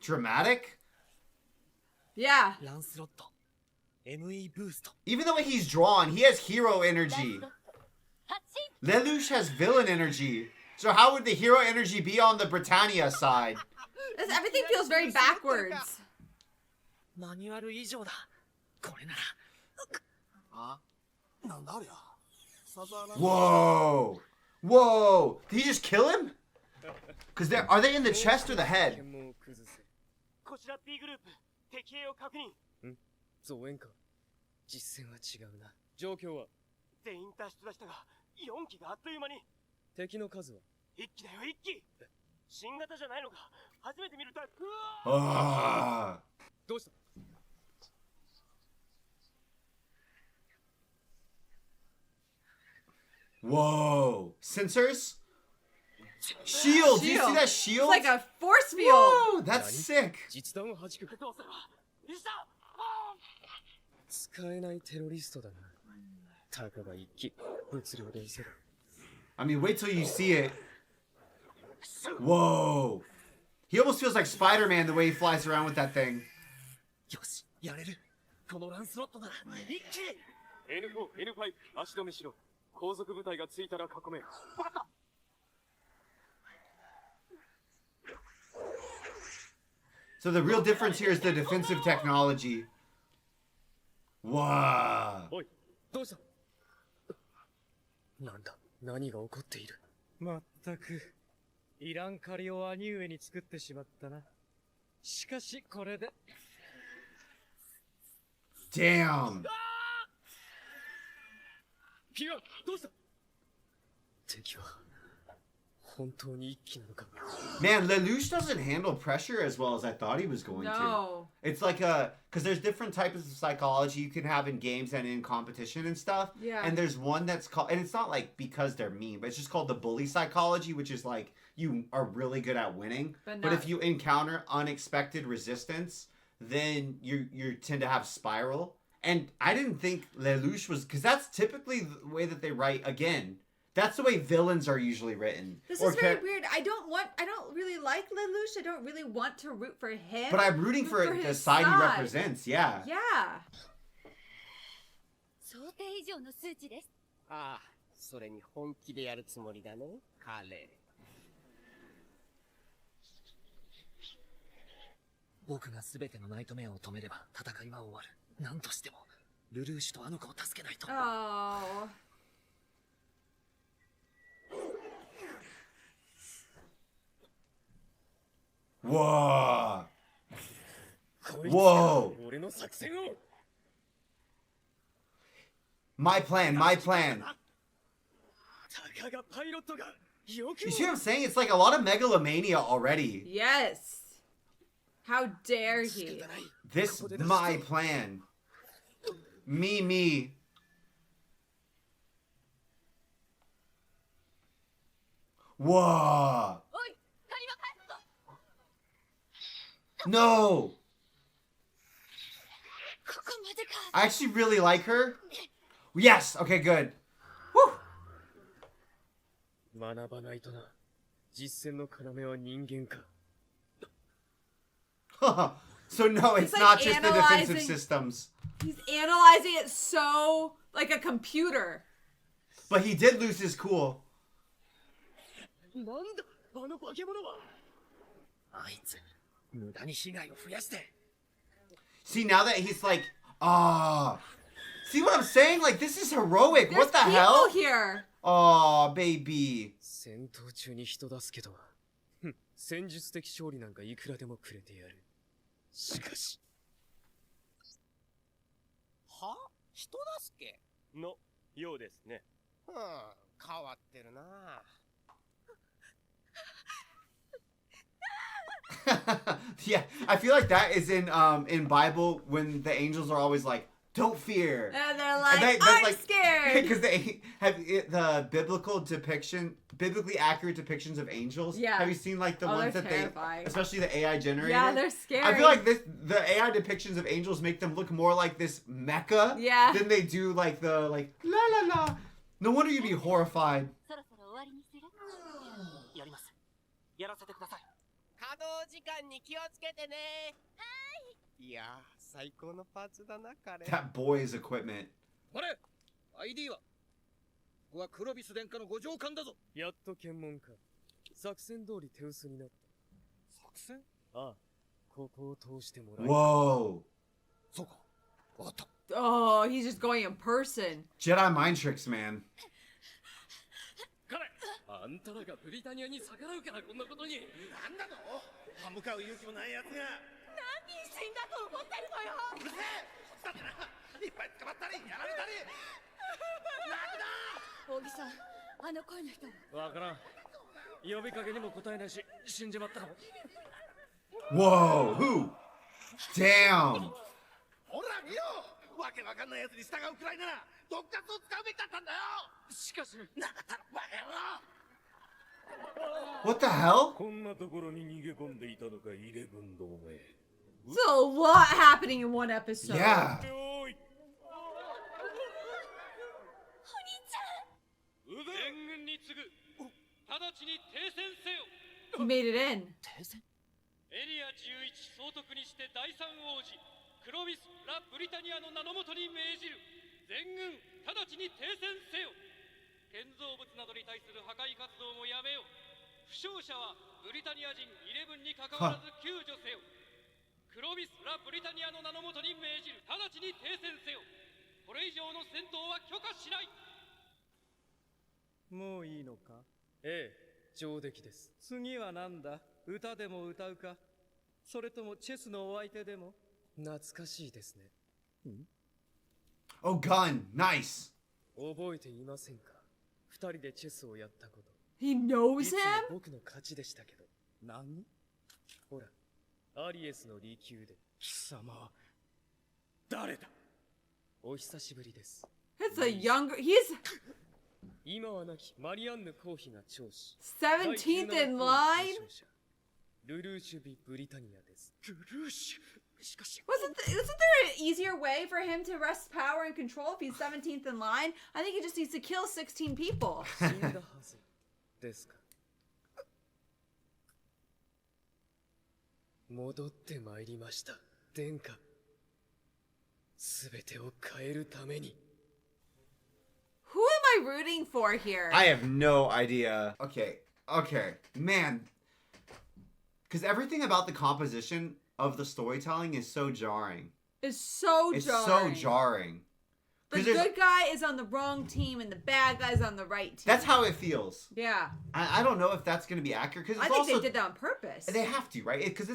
dramatic? Yeah. ランスロット。ME ブースト。 Even the way he's drawn, he has hero energy. Lelouch has villain energy. So how would the hero energy be on the Britannia side? Everything feels very backwards. マニュアル以上だ。これなら。あ、なんだありゃ。サザーランド。 Whoa! Whoa! Did he just kill him? Because are they in the chest or the head? こちら B グループ、敵兵を確認。ん？増援か。実戦は違うな。状況は全員脱出だしたが、4機があっという間に。敵の数は1機だよ、1機。新型じゃないのか。初めて見るタイプ。どうした？ Whoa! Sensors? Shield! Do you see that shield? It's like a force field. Whoa! That's sick. 実弾を弾く。どうすれば？使えないテロリストだな。たかが一機、物量で見せる。I mean, wait till you see it. Whoa! He almost feels like Spider-Man the way he flies around with that thing. よし、やれる。このランスロットなら一気に。 N4、N5、足止めしろ。後続部隊がついたら囲め。わかった。 So the real difference here is the defensive technology. Wow. おい、どうした？なんだ、何が起こっている。まったく、いらん借りを兄上に作ってしまったな。しかし、これで。Damn! ピワン、どうした？敵は本当に一気なのか。 Man, Lelouch doesn't handle pressure as well as I thought he was going No. to. It's like because there's different types of psychology you can have in games and in competition and stuff. Yeah. And there's one that's called, and it's not like because they're mean, but it's just called the bully psychology, which is like you are really good at winning, but if you encounter unexpected resistance, then you tend to have spiral. And I didn't think Lelouch was, because that's typically the way that they write. Again, that's the way villains are usually written. This is very weird. I don't really like Lelouch. I don't really want to root for him. But I'm rooting for the side he represents. Yeah. Yeah. 想定以上の数値です。ああ、それに本気でやるつもりだね、彼。僕が全てのナイトメアを止めれば戦いは終わる。何としてもルルーシュとあの子を助けないと。Oh. Whoa. Whoa. My plan. You see what I'm saying? It's like a lot of megalomania already. Yes. How dare he? This my plan. Me. Whoa. No. I actually really like her. Yes. Okay, good. Woo. 学ばないとな。実践の要は人間か。So no, it's He's not like just the defensive systems. He's analyzing it so like a computer. But he did lose his cool. なんだあの化け物は。あいつ無駄に被害を増やして。See, now that he's like, see what I'm saying? Like, this is heroic. There's What the people hell? Here. Oh, baby. 戦闘中に人助けとは。戦術的勝利なんかいくらでもくれてやる。しかし。は？人助けのようですね。変わってるな。Yeah, I feel like that is in Bible when the angels are always like, "Don't fear," and they're like, "I'm scared," because they have the biblically accurate depictions of angels. Yeah. Have you seen like the ones that terrifying. especially the AI generated? Yeah, they're scary. I feel like the AI depictions of angels make them look more like this mecha than they do like the la la la. No wonder you'd be horrified. そろそろ終わりにする？やります。やらせてください。稼働時間に気をつけてね。はい。いや、最高のパーツだな、彼。That boy's equipment. あれ ?ID はここはクロビス殿下のご上官だぞ。やっと検問か。作戦通り手薄になった。作戦？ああ、ここを通してもらえ。Whoa. そうか。わかった。Oh, he's just going in person. Jedi mind tricks, man. 彼、あんたらがブリタニアに逆らうからこんなことに。なんだと？歯向かう勇気もない奴が。何人死んだと思ってるのよ。うるせえ。こっちだってな。いっぱい捕まったりやられたり。楽だ。大木さん、あの声の人。わからん。呼びかけにも答えないし、死んじまったかも。Whoa, who? Damn. ほら見ろ。わけわかんない奴に従うくらいなら毒ガスを使うべきだったんだよ。しかし、なかったらバカ野郎。What the hell? こんなところに逃げ込んでいたのか、イレブン同盟。 There's a lot happening in one episode. Yeah. 全軍に次ぐ。直ちに停戦せよ。 He made it in. エリア11総督にして第三王子クロビス・ラ・ブリタニアの名のもとに命じる。全軍直ちに停戦せよ。建造物などに対する破壊活動もやめよ。負傷者はブリタニア人11に関わらず救助せよ。クロビス・ラ・ブリタニアの名のもとに命じる。直ちに停戦せよ。これ以上の戦闘は許可しない。もういいのか？ええ、上出来です。次はなんだ？歌でも歌うか？それともチェスのお相手でも？懐かしいですね。Oh, gun. Nice. 覚えていませんか？二人でチェスをやったこと。He knows いつも him? 僕の勝ちでしたけど。何？ほら、アリエスの利休で。貴様、誰だ？お久しぶりです。It's a younger. He's 今は亡きマリアンヌ公妃が長子。 17th in line? ルルーシュ・ビ・ブリタニアです。ルルーシュ。しかし、Wasn't there an easier way for him to wrest power and control if he's 17th in line? I think he just needs to kill 16 people. 死んだはずですか。戻ってまいりました、殿下。すべてを変えるために。Who am I rooting for here? I have no idea. Okay. Man. Because everything about the composition of the storytelling is so jarring. It's so jarring. The good guy is on the wrong team and the bad guy's on the right team. That's how it feels. Yeah. I don't know if that's going to be accurate. Cause I think they did that on purpose. They have to, right? Because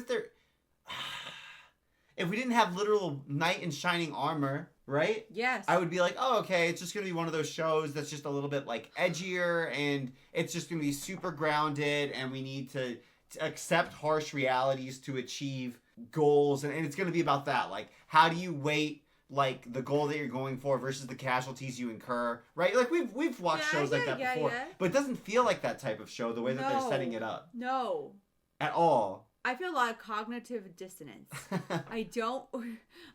if we didn't have literal knight in shining armor, right? Yes. I would be like, oh, okay, it's just going to be one of those shows that's just a little bit like edgier and it's just going to be super grounded and we need to accept harsh realities to achieve goals. And it's going to be about that. Like, how do you weight like the goal that you're going for versus the casualties you incur, right? Like we've watched shows like that before, but it doesn't feel like that type of show the way that they're setting it up. No. At all. I feel a lot of cognitive dissonance. Because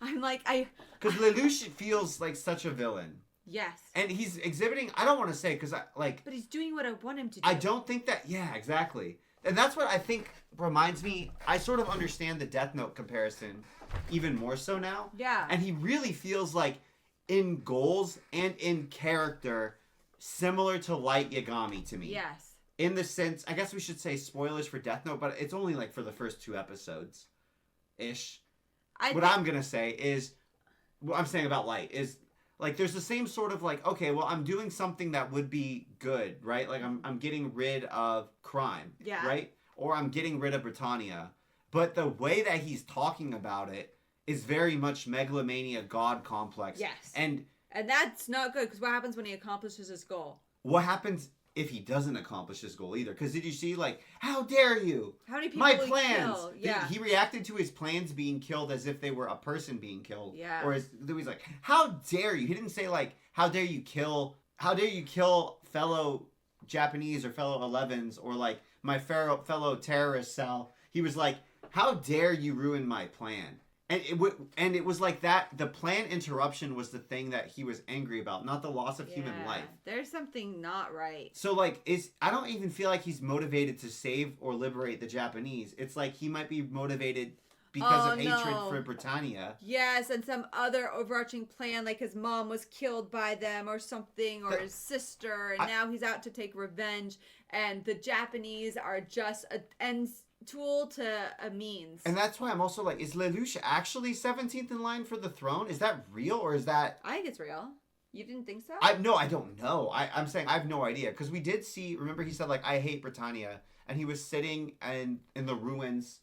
Lelouch feels like such a villain. Yes. And he's exhibiting, I don't want to say, but he's doing what I want him to do. I don't think that, yeah, exactly. And that's what I think reminds me, I sort of understand the Death Note comparison even more so now. Yeah. And he really feels like in goals and in character similar to Light Yagami to me. Yes. In the sense, I guess we should say spoilers for Death Note, but it's only like for the first 2 episodes ish. What I'm going to say is, what I'm saying about Light is like there's the same sort of like, okay, well, I'm doing something that would be good, right? Like I'm getting rid of crime, right? Or I'm getting rid of Britannia. But the way that he's talking about it is very much megalomania god complex. Yes. And that's not good because what happens when he accomplishes his goal? What happens if he doesn't accomplish his goal either? Because did you see, like, how dare you? How many people My plans. Kill? Yeah. He reacted to his plans being killed as if they were a person being killed. Yeah. Or he's like, how dare you? He didn't say like, how dare you kill fellow Japanese or fellow 11s or like my fellow terrorist cell. He was like, how dare you ruin my plan? And it was like that. The plan interruption was the thing that he was angry about, not the loss of human life. There's something not right. So like, I don't even feel like he's motivated to save or liberate the Japanese. It's like he might be motivated because of hatred for Britannia. Yes, and some other overarching plan, like his mom was killed by them or something, or his sister, and now he's out to take revenge. And the Japanese are just an end tool to a means. And that's why I'm also like, is Lelouch actually 17th in line for the throne? Is that real or is that... I think it's real. You didn't think so? No, I don't know. I'm saying I have no idea. Because we did see, remember he said like, I hate Britannia. And he was sitting in the ruins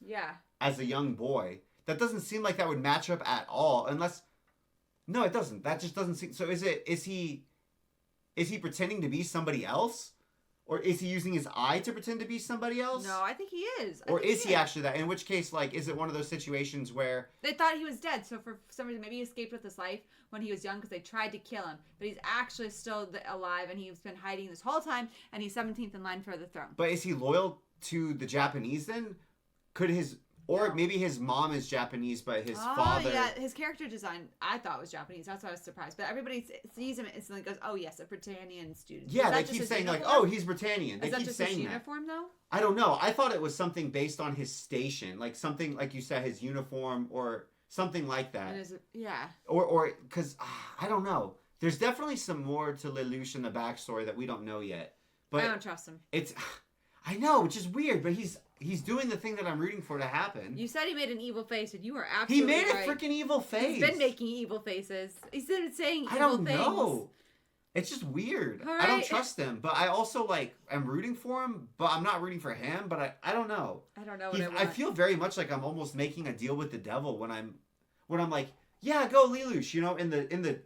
as a young boy. That doesn't seem like that would match up at all. Unless... No, it doesn't. That just doesn't seem... So is he pretending to be somebody else? Or is he using his eye to pretend to be somebody else? No, I think he is. Or is he actually that? In which case, like, is it one of those situations where... They thought he was dead, so for some reason, maybe he escaped with his life when he was young because they tried to kill him. But he's actually still alive, and he's been hiding this whole time, and he's 17th in line for the throne. But is he loyal to the Japanese then? Or maybe his mom is Japanese, but his father... yeah, his character design, I thought was Japanese. That's why I was surprised. But everybody sees him and instantly goes, oh, yes, a Britannian student. Yeah, they keep saying, like, oh, he's Britannian. They keep saying that. Is that just his uniform, though? I don't know. I thought it was something based on his station. Like, something, like you said, his uniform or something like that. Yeah. Or, because, I don't know. There's definitely some more to Lelouch in the backstory that we don't know yet. But I don't trust him. I know, which is weird, but he's doing the thing that I'm rooting for to happen. You said he made an evil face, and you were absolutely right. He made a freaking evil face. He's been making evil faces. He's been saying evil things. I don't know. It's just weird. All I don't right. trust him, but I also like am rooting for him, but I'm not rooting for him. But I don't know. I don't know what I want. I feel very much like I'm almost making a deal with the devil when I'm like, yeah, go Lelouch. You know, in the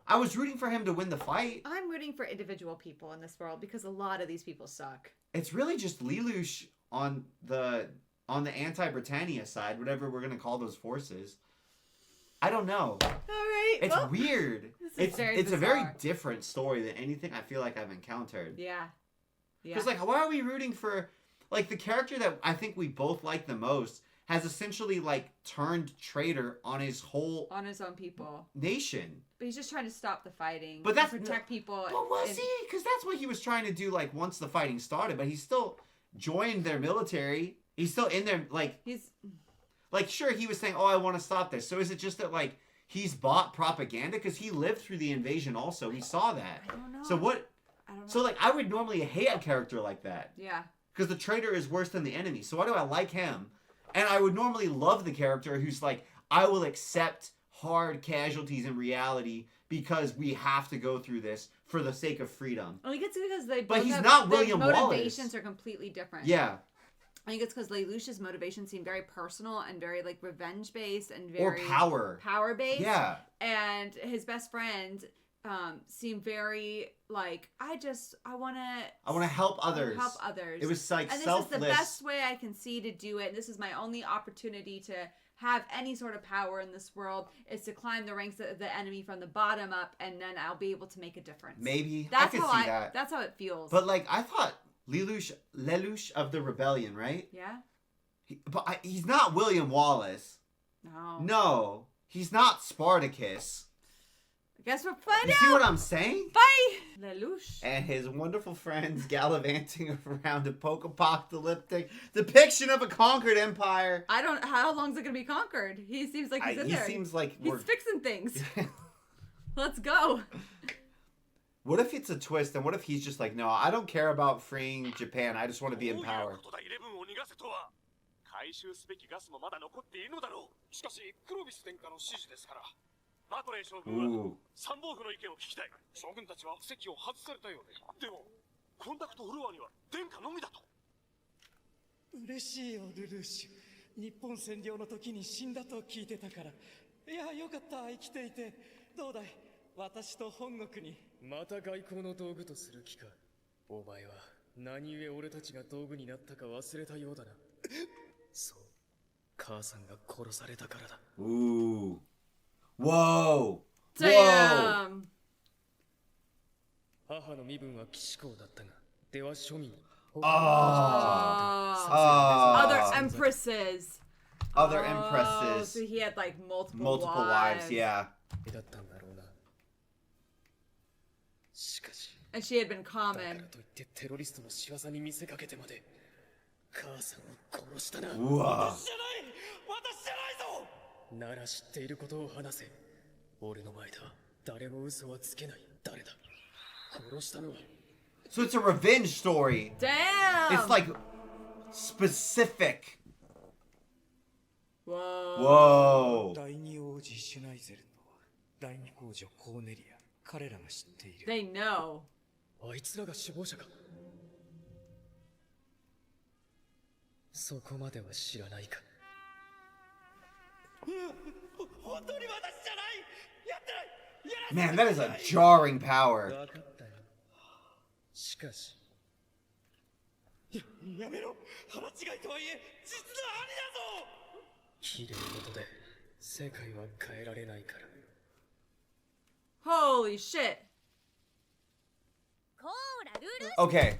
I was rooting for him to win the fight. I'm rooting for individual people in this world because a lot of these people suck. It's really just Lelouch on the anti-Britannia side, whatever we're gonna call those forces. I don't know. All right. It's well, weird. This is It's a very bizarre. different story than anything I feel like I've encountered. Yeah. Because like, why are we rooting for like the character that I think we both like the most has essentially like turned traitor on his whole on his own people. nation? But he's just trying to stop the fighting. But that's and protect people. But was he? Because that's what he was trying to do. Like once the fighting started, but he still joined their military. He's still in there. Like he's like sure he was saying, "Oh, I want to stop this." So is it just that like he's bought propaganda because he lived through the invasion? Also, we saw that. I don't know. So what? I don't know. So like I would normally hate a character like that. Yeah. Because the traitor is worse than the enemy. So why do I like him? And I would normally love the character who's like, I will accept hard casualties in reality because we have to go through this for the sake of freedom. I think it's because they But both he's have, not their William Wallace. motivations are completely different. Yeah. I think it's because Lelouch's motivations seem very personal and very like revenge based and very Or power. power based. Yeah. And his best friend seemed very like I want to help others. Help others. It was like and selfless. this is the best way I can see to do it. This is my only opportunity to have any sort of power in this world is to climb the ranks of the enemy from the bottom up, and then I'll be able to make a difference. Maybe. That's I could how see that. That's how it feels. But like I thought Lelouch of the Rebellion, right? Yeah. He's not William Wallace. No. No. He's not Spartacus. I guess we'll find You out. see what I'm saying? Bye, Lelouch. And his wonderful friends gallivanting around a post-apocalyptic depiction of a conquered empire. I don't. How long is it gonna be conquered? He seems like he's in he there. seems like he's we're fixing things. Let's go. What if it's a twist? And what if he's just like, no, I don't care about freeing Japan. I just want to be in power. 回収すべきガスもまだ残っているのだろう。しかしクロビス殿下の指示ですから。マトレー将軍は参謀府の意見を聞きたい。将軍たちは席を外されたようで。でもコンタクトフロアには殿下のみだと。嬉しいよルルーシュ。日本占領の時に死んだと聞いてたから。いやよかった生きていて。どうだい私と本国に。また外交の道具とする気か。お前は何故俺たちが道具になったか忘れたようだな。そう。母さんが殺されたからだ。Ooh. Whoa. Damn. 母の身分は騎士公だったが、では庶民。Other empresses. Other empresses. So he had like multiple wives. Yeah. だったんだろうな。しかし。 And she had been だから common. といってテロリストの仕業に見せかけてまで母さんを殺したな。うわ。私じゃないぞ。なら知っていることを話せ。俺の前だ。誰も嘘はつけない。誰だ。殺したのは。 So it's a revenge story. Damn. It's like specific. Whoa. Whoa. 第二王子シュナイゼルと第二皇女コーネリア。彼らが知っている。 They know. あいつらが首謀者か。そこまでは知らないか。本当に私じゃないやってない Man, that is a jarring power. 分かったよ。しかし。やめろ腹違いとはいえ実の兄だぞ綺麗事で世界は変えられないから。 Holy shit. Okay.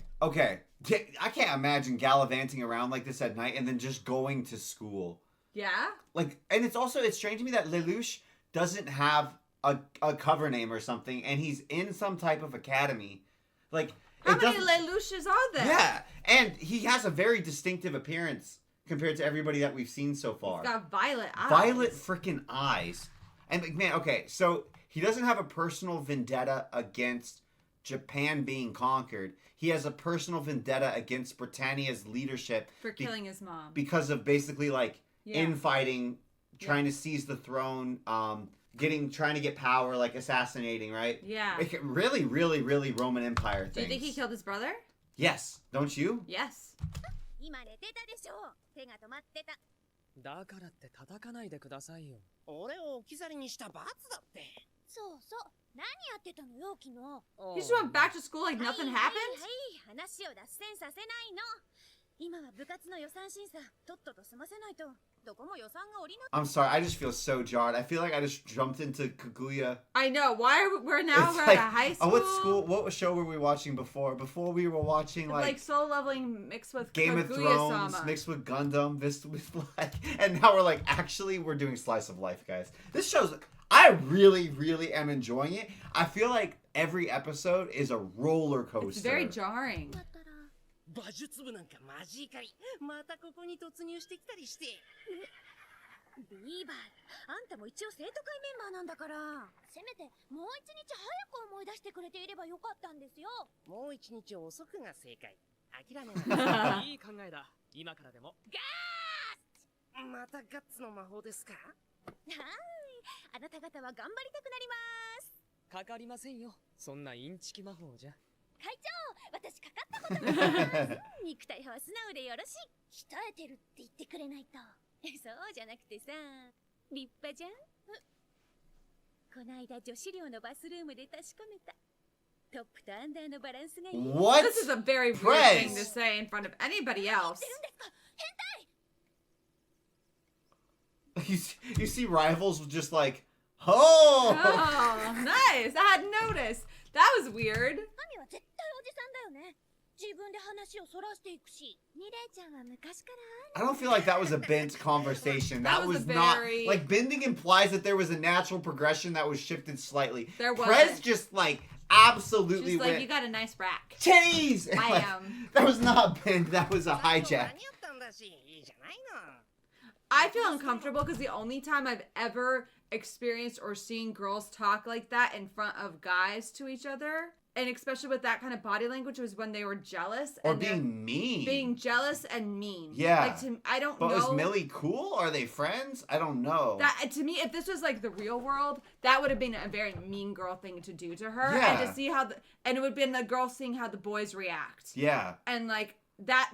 I can't imagine gallivanting around like this at night and then just going to school. Yeah? Like, and it's strange to me that Lelouch doesn't have a cover name or something, and he's in some type of academy. Like, How many Lelouches are there? Yeah, and he has a very distinctive appearance compared to everybody that we've seen so far. He's got violet eyes. Violet freaking eyes. And man, okay, so he doesn't have a personal vendetta against Japan being conquered. He has a personal vendetta against Britannia's leadership For killing his mom. because of basically like infighting trying to seize the throne, trying to get power, like assassinating, right? Yeah. Like, really, really, really Roman Empire things. Do you think he killed his brother? Yes. Don't you? Yes. 今寝てたでしょ。手が止まってた。だからって叩かないでくださいよ。俺を置き去りにした罰だって。そうそう。何やってたのよ、昨日。He just went back to school like nothing happened? はい、話を脱線させないの。今は部活の予算審査、とっとと済ませないと。どこも予算が下りな。I'm sorry, I just feel so jarred. I feel like I just jumped into Kaguya. I know. Why are we're now It's we're like, at a high school? What show were we watching before? Before we were watching like Soul Leveling mixed with Game of Thrones mixed with Gundam, this with like, and now we're like, actually, we're doing Slice of Life, guys. This show's, I really, really am enjoying it. I feel like every episode is a roller coaster. It's very jarring. 馬術部なんかマジ怒り。またここに突入してきたりして。ビーバー、あんたも一応生徒会メンバーなんだから。せめてもう一日早く思い出してくれていればよかったんですよ。もう一日遅くが正解。諦めない。いい考えだ。今からでも。ガーッ！またガッツの魔法ですか？はい。あなた方は頑張りたくなります。かかりませんよ。そんなインチキ魔法じゃ。会長、私かかったことない。肉体派は素直でよろしい。鍛えてるって言ってくれないと。そうじゃなくてさ、立派じゃん。こないだ女子寮のバスルームで確かめた。トップとアンダーのバランスがいい。What? This is a very weird thing to say in front of anybody else. You see rivals just like, oh! Oh, nice. I hadn't noticed. That was weird. マミは絶対おじさんだよね。自分で話をそらしていくし。ミレイちゃんは昔から I don't feel like that was a bent conversation. That was not like bending implies that there was a natural progression that was shifted slightly. There was. Prez just like absolutely She's like, went, you got a nice rack. Titties! I Like, am. that was not bent. That was a hijack. I feel uncomfortable because the only time I've ever experienced or seen girls talk like that in front of guys to each other, and especially with that kind of body language, was when they were jealous Or and being mean. being jealous and mean. Yeah. Like I don't but know. Was Millie cool? Are they friends? I don't know. That to me, if this was like the real world, that would have been a very mean girl thing to do to her, Yeah. and to see how and it would have been the girl seeing how the boys react. Yeah. And like that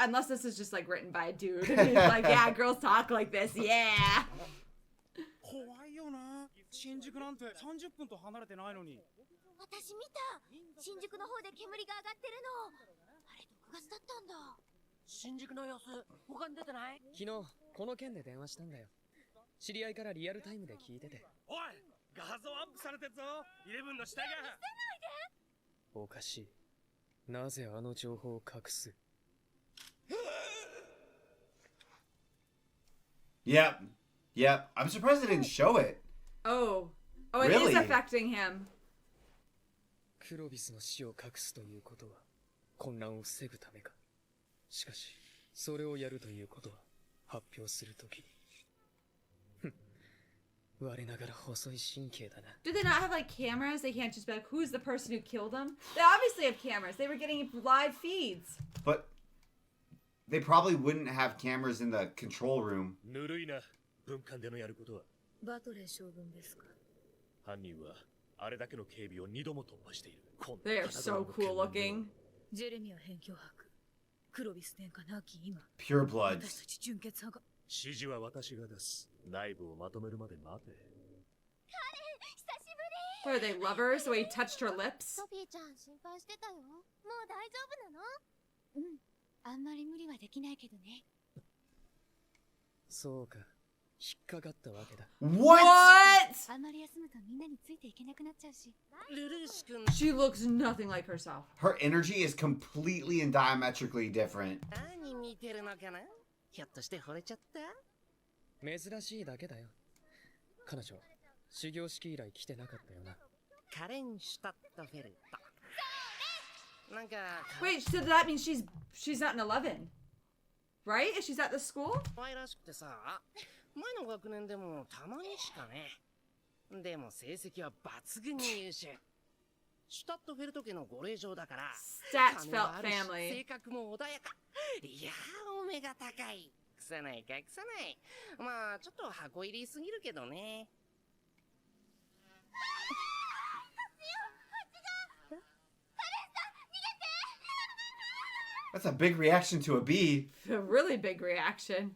unless this is just like written by a dude, and he's like, yeah, girls talk like this, yeah. 怖いよな。新宿なんて30分と離れてないのに。私見た。新宿の方で煙が上がってるの。あれ毒ガスだったんだ。新宿の様子他に出てない？昨日この件で電話したんだよ。知り合いからリアルタイムで聞いてて。おい、画像アップされてるぞ。11の下が。おかしい。なぜあの情報を隠すYep. Yep. I'm surprised they didn't show it. Oh, it Really? is affecting him. クロビスの死を隠すということは混乱を防ぐためか。しかし、それをやるということは発表するとき。我ながら細い神経だな。 Do they not have like cameras? They can't just be like, who's the person who killed him? They obviously have cameras. They were getting live feeds. But they probably wouldn't have cameras in the control room. ぬるいな。文官でのやることは。バトレー将軍ですか。犯人はあれだけの警備を2度も突破している。They are so cool looking. ジェレミア辺境伯。クロビス殿下亡き今。 Pure blood. 私たち純血派が。指示は私が出す。内部をまとめるまで待て。What are they, lovers? The way he touched her lips? ソフィーちゃん心配してたよ。もう大丈夫なの？うん。あんまり無理はできないけどね。そうか。引っかかったわけだ。What? あんまり休むとみんなについていけなくなっちゃうし。ルルーシ君。 She looks nothing like herself. Her energy is completely and diametrically different. 何見てるのかな？ひょっとして惚れちゃった？珍しいだけだよ。彼女、始業式以来来てなかったよな。カレンシュタットフェルト。なんか。Wait, so that means she's not in 11, right? If she's at the school? 可愛らしくてさ、前の学年でもたまにしかね。でも成績は抜群に優秀。シュタットフェルト家のご令嬢だから。Stats felt family. 性格も穏やか。いやー、お目が高い。さない隠さない。まあちょっと箱入りすぎるけどね。That's a big reaction to a bee. A really big reaction.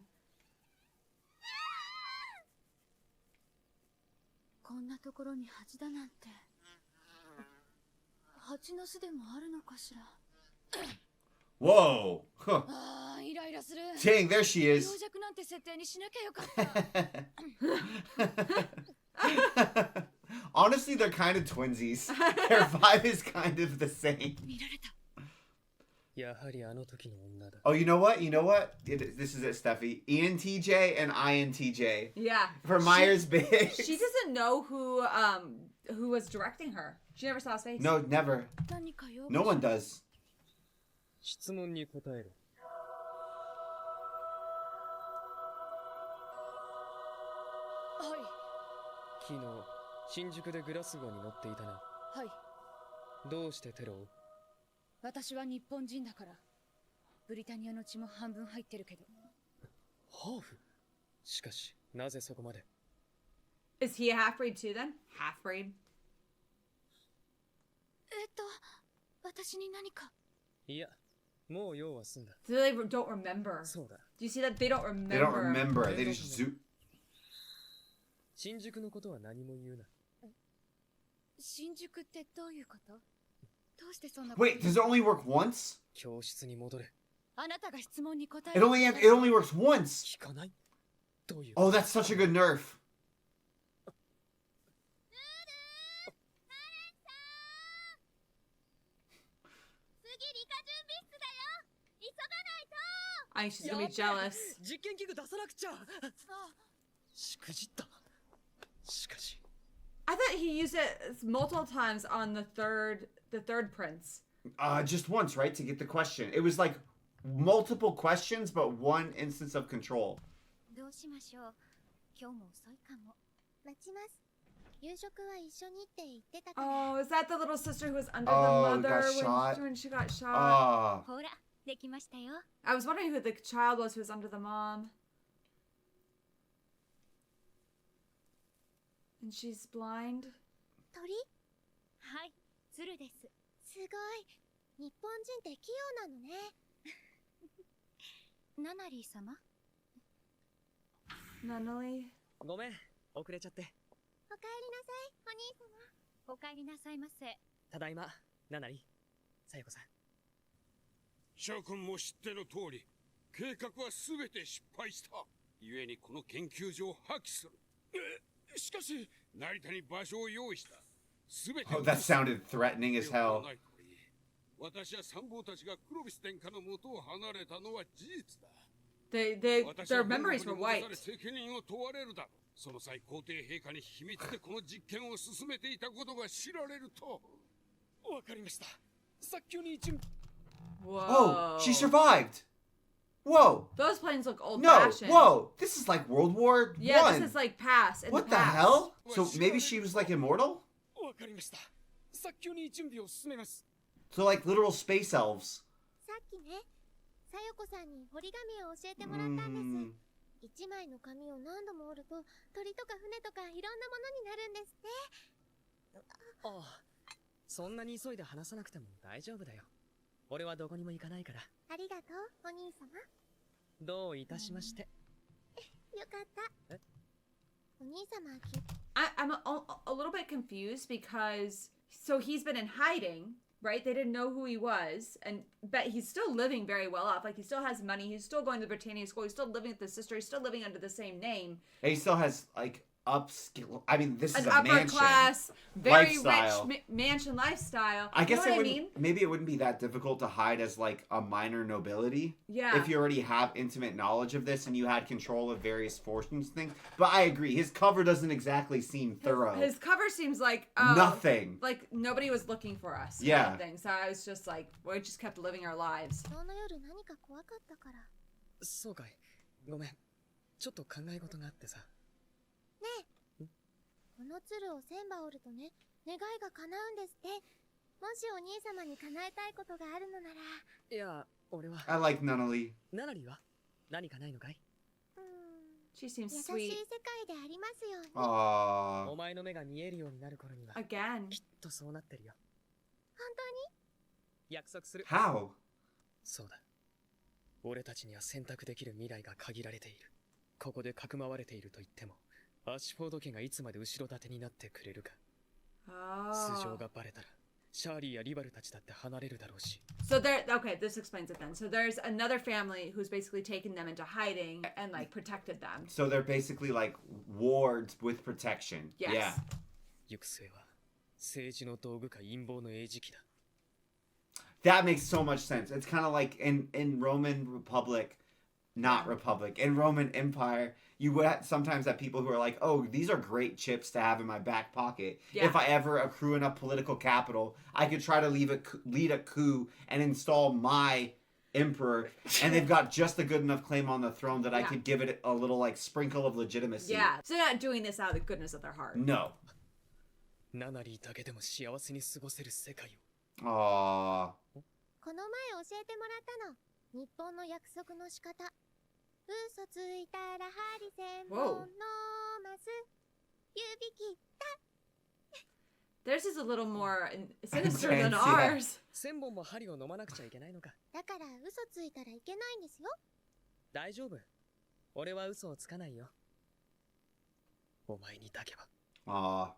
こんなところに蜂だなんて。蜂の巣でもあるのかしら。Whoa. Huh. ああ、イライラする。 Dang, there she 病 is. 弱なんて設定にしなきゃよかった。Honestly, they're kind of twinsies. Their vibe is kind of the same. 見られた。やはりあの時の女だ。 Oh, you know what? You know what? This is it, Steffi. ENTJ and INTJ. Yeah. For Myers Briggs. She doesn't know who was directing her. She never saw his face. No, never. No one does. 質問に答える。はい。昨日、新宿でグラスゴーに乗っていたな。はい。どうしてテロを？私は日本人だから。ブリタニアの血も半分入ってるけど。ハーフ？しかし、なぜそこまで？ Is he a half-breed too then? Half-breed? 私に何か。いや、もう用は済んだ。So they don't remember. そうだ。 Do you see that? They don't remember. They don't remember. They just zoot. 新宿のことは何も言うな。新宿ってどういうこと？どうしてそんなこと？ Wait, does it only work once? 教室に戻れ。あなたが質問に答え It only works once. 聞かない？どういう？ Oh, that's such a good nerf. I think she's gonna be jealous. 実験器具出さなくちゃ。しくじった。しかし。 I thought he used it multiple times on the third prince. Just once, right? To get the question. It was like multiple questions, but one instance of control. どうしましょう。今日も遅いかも。待ちます。夕食は一緒にって言ってたから。 Oh, is that the little sister who was under Oh, the mother got shot? when she got shot? Ah. ほら、できましたよ。 I was wondering who the child was who was under the mom. And she's blind. 鳥？はい、鶴です。すごい。日本人って器用なのね。ナナリー様？ Nunnally? ごめん、遅れちゃって。おかえりなさい、お兄様。おかえりなさいませ。ただいま、ナナリ、さよこさん。諸君も知っての通り、計画は全て失敗した。故にこの研究所を破棄する。しかし、成田に場所を用意した。全て Oh, that sounded threatening as hell. 私や参謀たちがクロビス殿下の元を離れたのは事実だ。Their memories were wiped. 責任を問われるだろう。その際、皇帝陛下に秘密でこの実験を進めていたことが知られると。わかりました。早急に準備。Oh, she survived. Whoa. Those planes look old No, fashioned. whoa. This is like World War Yeah, One. this is like past. What the hell? So maybe she was like immortal? わかりました。早急に準備を進めます。 So like literal space elves. さっきね、さよこさんに折り紙を教えてもらったんです。一枚の紙を何度も折ると鳥とか船とかいろんなものになるんですって。ああ、そんなに急いで話さなくても大丈夫だよ。俺はどこにも行かないから。ありがとう、お兄様。どういたしまして。よかった。お兄様はI'm a little bit confused because so he's been in hiding, right? They didn't know who he was, and but he's still living very well off. Like he still has money. He's still going to Britannia school. He's still living with his sister. He's still living under the same name. And he still has like upskill. I mean, this is An a upper mansion. class, very lifestyle. rich mansion lifestyle. I guess you know it what I wouldn't. mean? Maybe it wouldn't be that difficult to hide as like a minor nobility. Yeah. If you already have intimate knowledge of this and you had control of various fortunes things. But I agree, his cover doesn't exactly seem thorough. His cover seems like nothing. Like nobody was looking for us. Yeah. Kind of thing. So I was just like, we just kept living our lives. その夜何か怖かったから。そうかい。ごめん。ちょっと考え事があってさ。ねえ。この鶴を1000羽折るとね、願いが叶うんですって。もしお兄様に叶えたいことがあるのなら。いや、俺は。I like Nunnally. ナナリーは何かないのかい？ She seems 優しい sweet. 世界でありますように。 Aww. お前の目が見えるようになる頃には Again. きっとそうなってるよ。本当に？約束する。 How? そうだ。俺たちには選択できる未来が限られている。ここでかくまわれていると言っても、アシュフォード家がいつまで後ろ盾になってくれるか。素性 Oh. がバレたら、シャーリーやリバルたちだって離れるだろうし。 So there, okay, this explains it then. So there's another family who's basically taken them into hiding and like protected them. So they're basically like wards with protection. Yes. Yeah. 行く末は、政治の道具か陰謀の餌食だ。 That makes so much sense. It's kind of like in Roman Republic, not Republic, in Roman Empire, you would sometimes have people who are like, oh, these are great chips to have in my back pocket. Yeah. If I ever accrue enough political capital, I could try to lead a coup and install my emperor. And they've got just a good enough claim on the throne that I could give it a little like sprinkle of legitimacy. Yeah. So they're not doing this out of the goodness of their heart. No. ナナリーだけでも幸せに過ごせる世界を。 Aww. この前教えてもらったの。日本の約束の仕方。嘘ついたら針千本のまず指切った。 Theirs is a little more sinister Intense, than yeah. ours. 千本も針を飲まなくちゃいけないのか。だから嘘ついたらいけないんですよ。大丈夫。俺は嘘をつかないよ。お前にだけは。 Aw.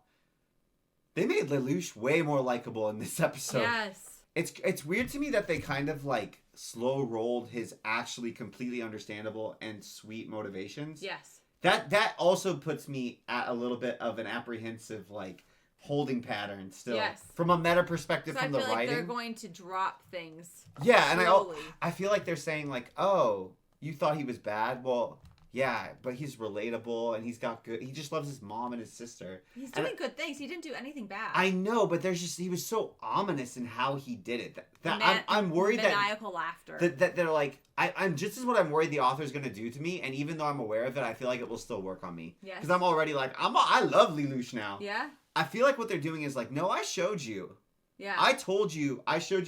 They made Lelouch way more likable in this episode. Yes. It's weird to me that they kind of like slow rolled his actually completely understandable and sweet motivations. Yes. That also puts me at a little bit of an apprehensive like holding pattern still. Yes. From a meta perspective So I from feel the like writing. they're going to drop things. Yeah, and slowly. I feel like they're saying like, "Oh, you thought he was bad? Well, yeah, but he's relatable and he's got good. He just loves his mom and his sister." He's And doing good things. He didn't do anything bad. I know, but he was so ominous in how he did it. I'm worried maniacal laughter. that they're like, I'm just as what I'm worried the author's gonna do to me, and even though I'm aware of it, I feel like it will still work on me. Yes. Because I'm already like, I love Lelouch now. Yeah. I feel like what they're doing is like, no, I showed you. Yeah. I showed you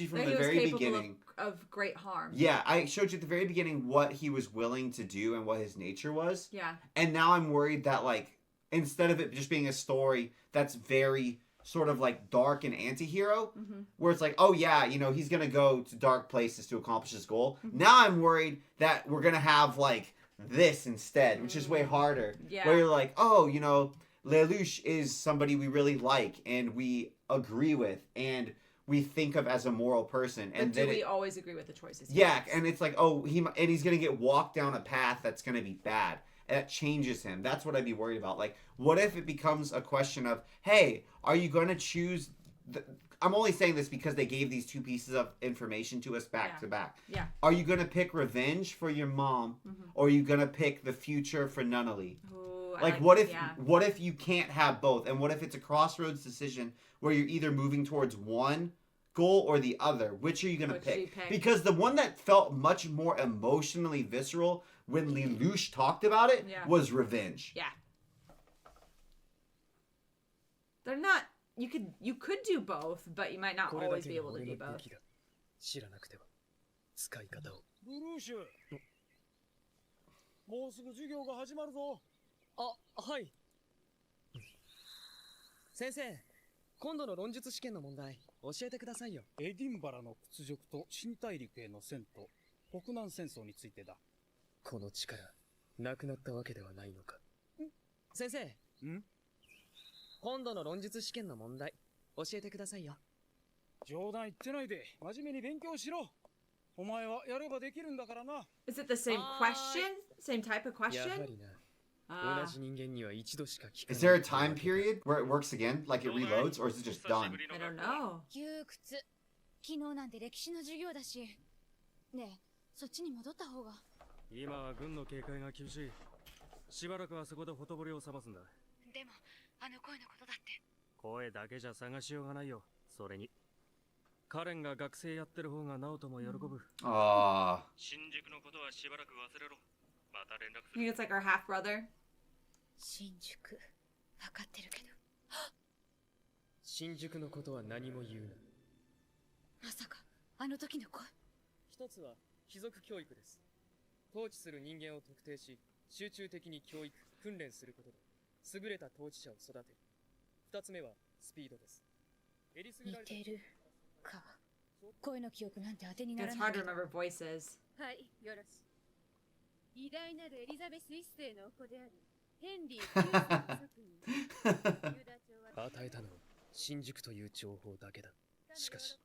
from That the he was very capable beginning. of great harm. Yeah, I showed you at the very beginning what he was willing to do and what his nature was. Yeah. And now I'm worried that, like, instead of it just being a story that's very sort of like dark and anti-hero, where it's like, oh yeah, you know, he's going to go to dark places to accomplish his goal. Now I'm worried that we're going to have, like, this instead, which is way harder. Yeah. Where you're like, oh, you know, Lelouch is somebody we really like and we agree with and we think of as a moral person. But And do then we always agree with the choices? yeah, and it's like, oh, he's gonna get walked down a path that's gonna be bad. And that changes him. That's what I'd be worried about. Like, what if it becomes a question of, hey, are you gonna choose? I'm only saying this because they gave these two pieces of information to us back to back. Yeah. Are you gonna pick revenge for your mom, or are you gonna pick the future for Nunnally? Ooh, Like, what if you can't have both, and what if it's a crossroads decision where you're either moving towards one goal or the other? Which are you gonna Which do you pick? pick? Because the one that felt much more emotionally visceral when Lelouch talked about it was revenge. Yeah. They're not. You could do both, but you might not これだ always け be が able to 俺 do の both. 武器だ。知らなくては使い方を。ブルーシュ、もうすぐ授業が始まるぞ。あ、はい。先生、今度の論術試験の問題教えてくださいよ。エディンバラの屈辱と新大陸への戦闘、北南戦争についてだ。この力、なくなったわけではないのか。先生、今度の論術試験の問題教えてくださいよ。冗談言ってないで、真面目に勉強しろ。お前はやればできるんだからな。Is it the same question? Same type of や question? はりな。 Ah. 同じ人間には一度しか聞かない。 Is there a time period where it works again, like it reloads, or is it just done? I don't know. 窮屈。昨日なんて歴史の授業だし。ねえ、そっちに戻った方が。今は軍の警戒が厳しい。しばらくはそこでほとぼりを冷ますんだ。でも、あの声のことだって。声だけじゃ探しようがないよ。それに。カレンが学生やってる方がナオトも喜ぶ。ああ。新宿のことはしばらく忘れろ。また連絡す I think it's like our half brother. 新宿。わかってるけど。新宿のことは何も言うな。まさか、あの時の声。一つは貴族教育です。統治する人間を特定し、集中的に教育訓練することで優れた統治者を育てる。2つ目はスピードです。似てるか。声の記憶なんて当てになら It's ない hard to remember voices. はい、よろしい。偉大なるエリザベス一世のお子であるヘンリー9世の即に与えたのは新宿という情報だけだ。しかし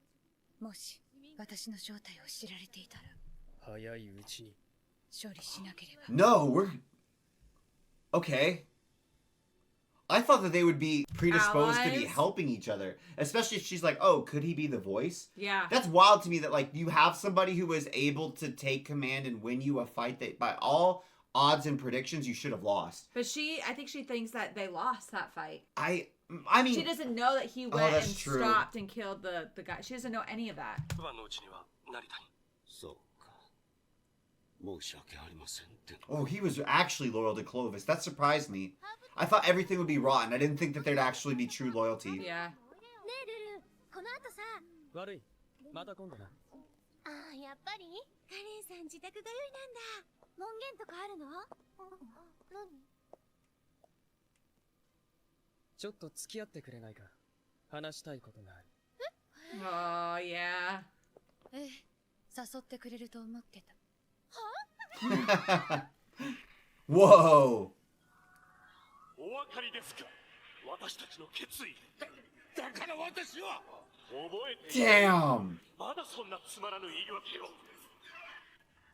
もし私の正体を知られていたら早いうちに処理しなければ。 No, we're okay. I thought that they would be predisposed to be Allies? helping each other, especially if she's like, "Oh, could he be the voice?" Yeah. That's wild to me that like you have somebody who was able to take command and win you a fight that by all odds and predictions you should have lost. But I think she thinks that they lost that fight. I mean, She doesn't know that he went and that's true. stopped and killed the guy. She doesn't know any of that. そうか。申し訳ありませんって。 oh, he was actually loyal to Clovis. That surprised me. I thought everything would be rotten. I didn't think that there'd actually be true loyalty. Yeah. ねえルル、この後さ。悪い。また今度な。ああ、やっぱりカレンさん自宅通いなんだ。門限とかあるの？何？ちょっと付き合ってくれないか。話したいことがある。Oh, yeah. ええ、誘ってくれると思ってた。Whoa. お分かりですか？私たちの決意。だから私は覚えて。 Damn. まだそんなつまらぬ言い訳を。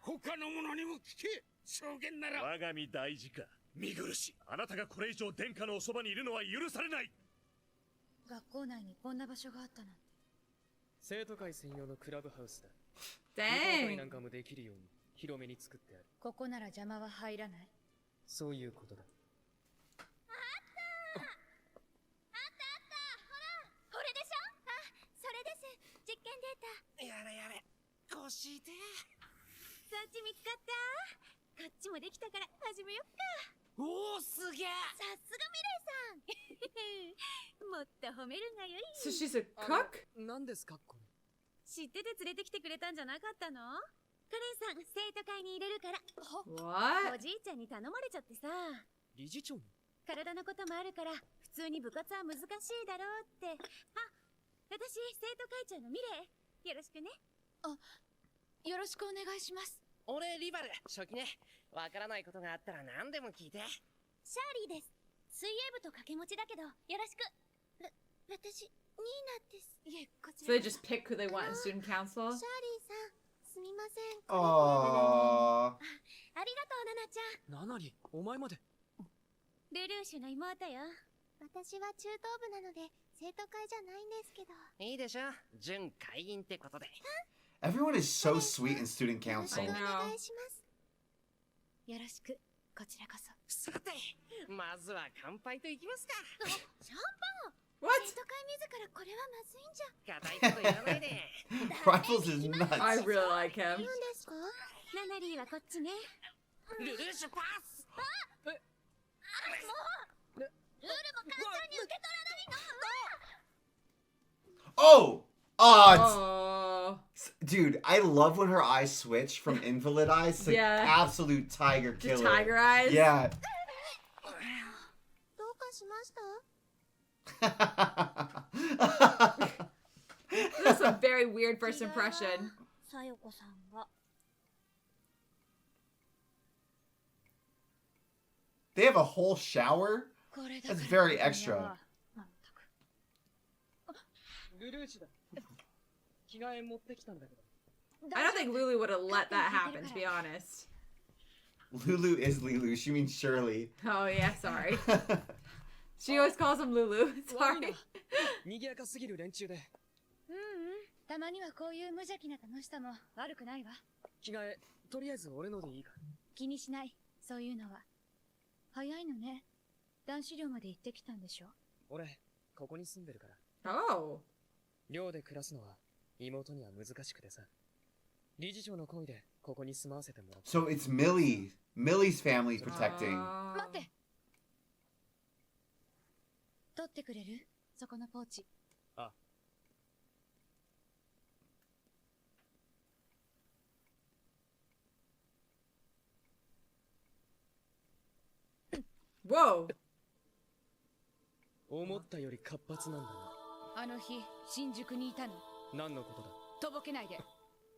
他の者にも聞け。証言なら。我が身大事か。見苦しい。あなたがこれ以上殿下のおそばにいるのは許されない。学校内にこんな場所があったなんて。生徒会専用のクラブハウスだ。 Dang. なんかもできるように広めに作ってある。ここなら邪魔は入らない。そういうことだ。これでしょ？あ、それです。実験データ。やれやれ。腰で。そっち見つかった？こっちもできたから始めよっか。おお、すげえ。さすがミレイさん。もっと褒めるがよい。 So she's a cook? 何ですかこれ。知ってて連れてきてくれたんじゃなかったの？カレンさん、生徒会に入れるから。お What? じいちゃんに頼まれちゃってさ。理事長に。体のこともあるから普通に部活は難しいだろうって。あ、私生徒会長のミレイ。よろしくね。あ、よろしくお願いします。俺リバル、初期ね。わからないことがあったら何でも聞いて。シャーリーです。水泳部と掛け持ちだけど、よろしく。私、ニーナです。いえ、こち So ら。 they just pick who they want in student council? シャーリーさん、すみません。 Aww. ありがとう、ナナちゃん。ナナリ、お前まで。ルルーシュの妹よ。私は中等部なので、生徒会じゃないんですけど。いいでしょ。準会員ってことで。 Everyone is so sweet in student よろしく council. お願いします。よろしく、こちらこそ。さて、まずは乾杯といきますか。シャンパン What? 生徒会自らこれはまずいんじゃ。硬いこと言わないで。Rivals is nuts. I really like 言 him. うんですか？ナナリーはこっちね。ルルーシュパス。もうルールも簡単に受け取らないの。 Oh! Oh. Dude, I love when her eyes switch from invalid eyes to Yeah. absolute tiger The killer. tiger eyes? Yeah. どうかしました？ This is a very weird first impression. さよこさんが。 They have a whole shower? これだから That's very extra. ルルーシュだ。着替え持ってきたんだけど。 I don't think Lulu would have let that happen, to be honest. Lulu is Lelouch. You mean Shirley. Oh, yeah, sorry. She always calls him Lulu. 悪いな Sorry. 賑やかすぎる連中で。たまにはこういう無邪気な楽しさも悪くないわ。着替え、とりあえず俺のでいいか。気にしない、そういうのは。早いのね。男子寮まで行ってきたんでしょ。俺、ここに住んでるから。 Oh. 寮で暮らすのは妹には難しくてさ。理事長の声でここに住まわせてもらった。 So it's Millie. Millie's family protecting. 待って。取ってくれる？そこのポーチ。あ。Whoa. 思ったより活発なんだな。あの日新宿にいたの。何のことだ。とぼけないで。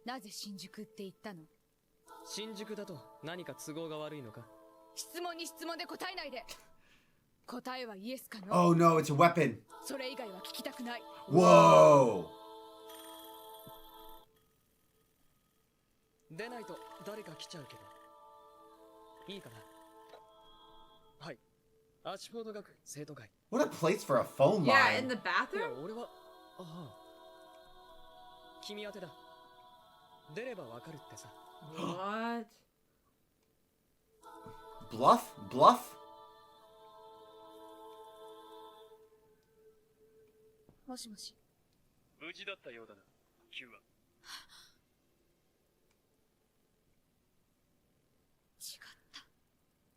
なぜ新宿って言ったの。新宿だと何か都合が悪いのか。質問に質問で答えないで。答えはイエスかノー。 Oh no, it's a weapon. それ以外は聞きたくない。 Whoa. 出ないと誰か来ちゃうけど。いいかな。はい。アシュフォード学生徒会。 What a place for a phone line. Yeah, in the いや bathroom? 俺はああ君宛てだ。出ればわかるってさ。 What? Bluff? Bluff? もしもし。無事だったようだな、Q は。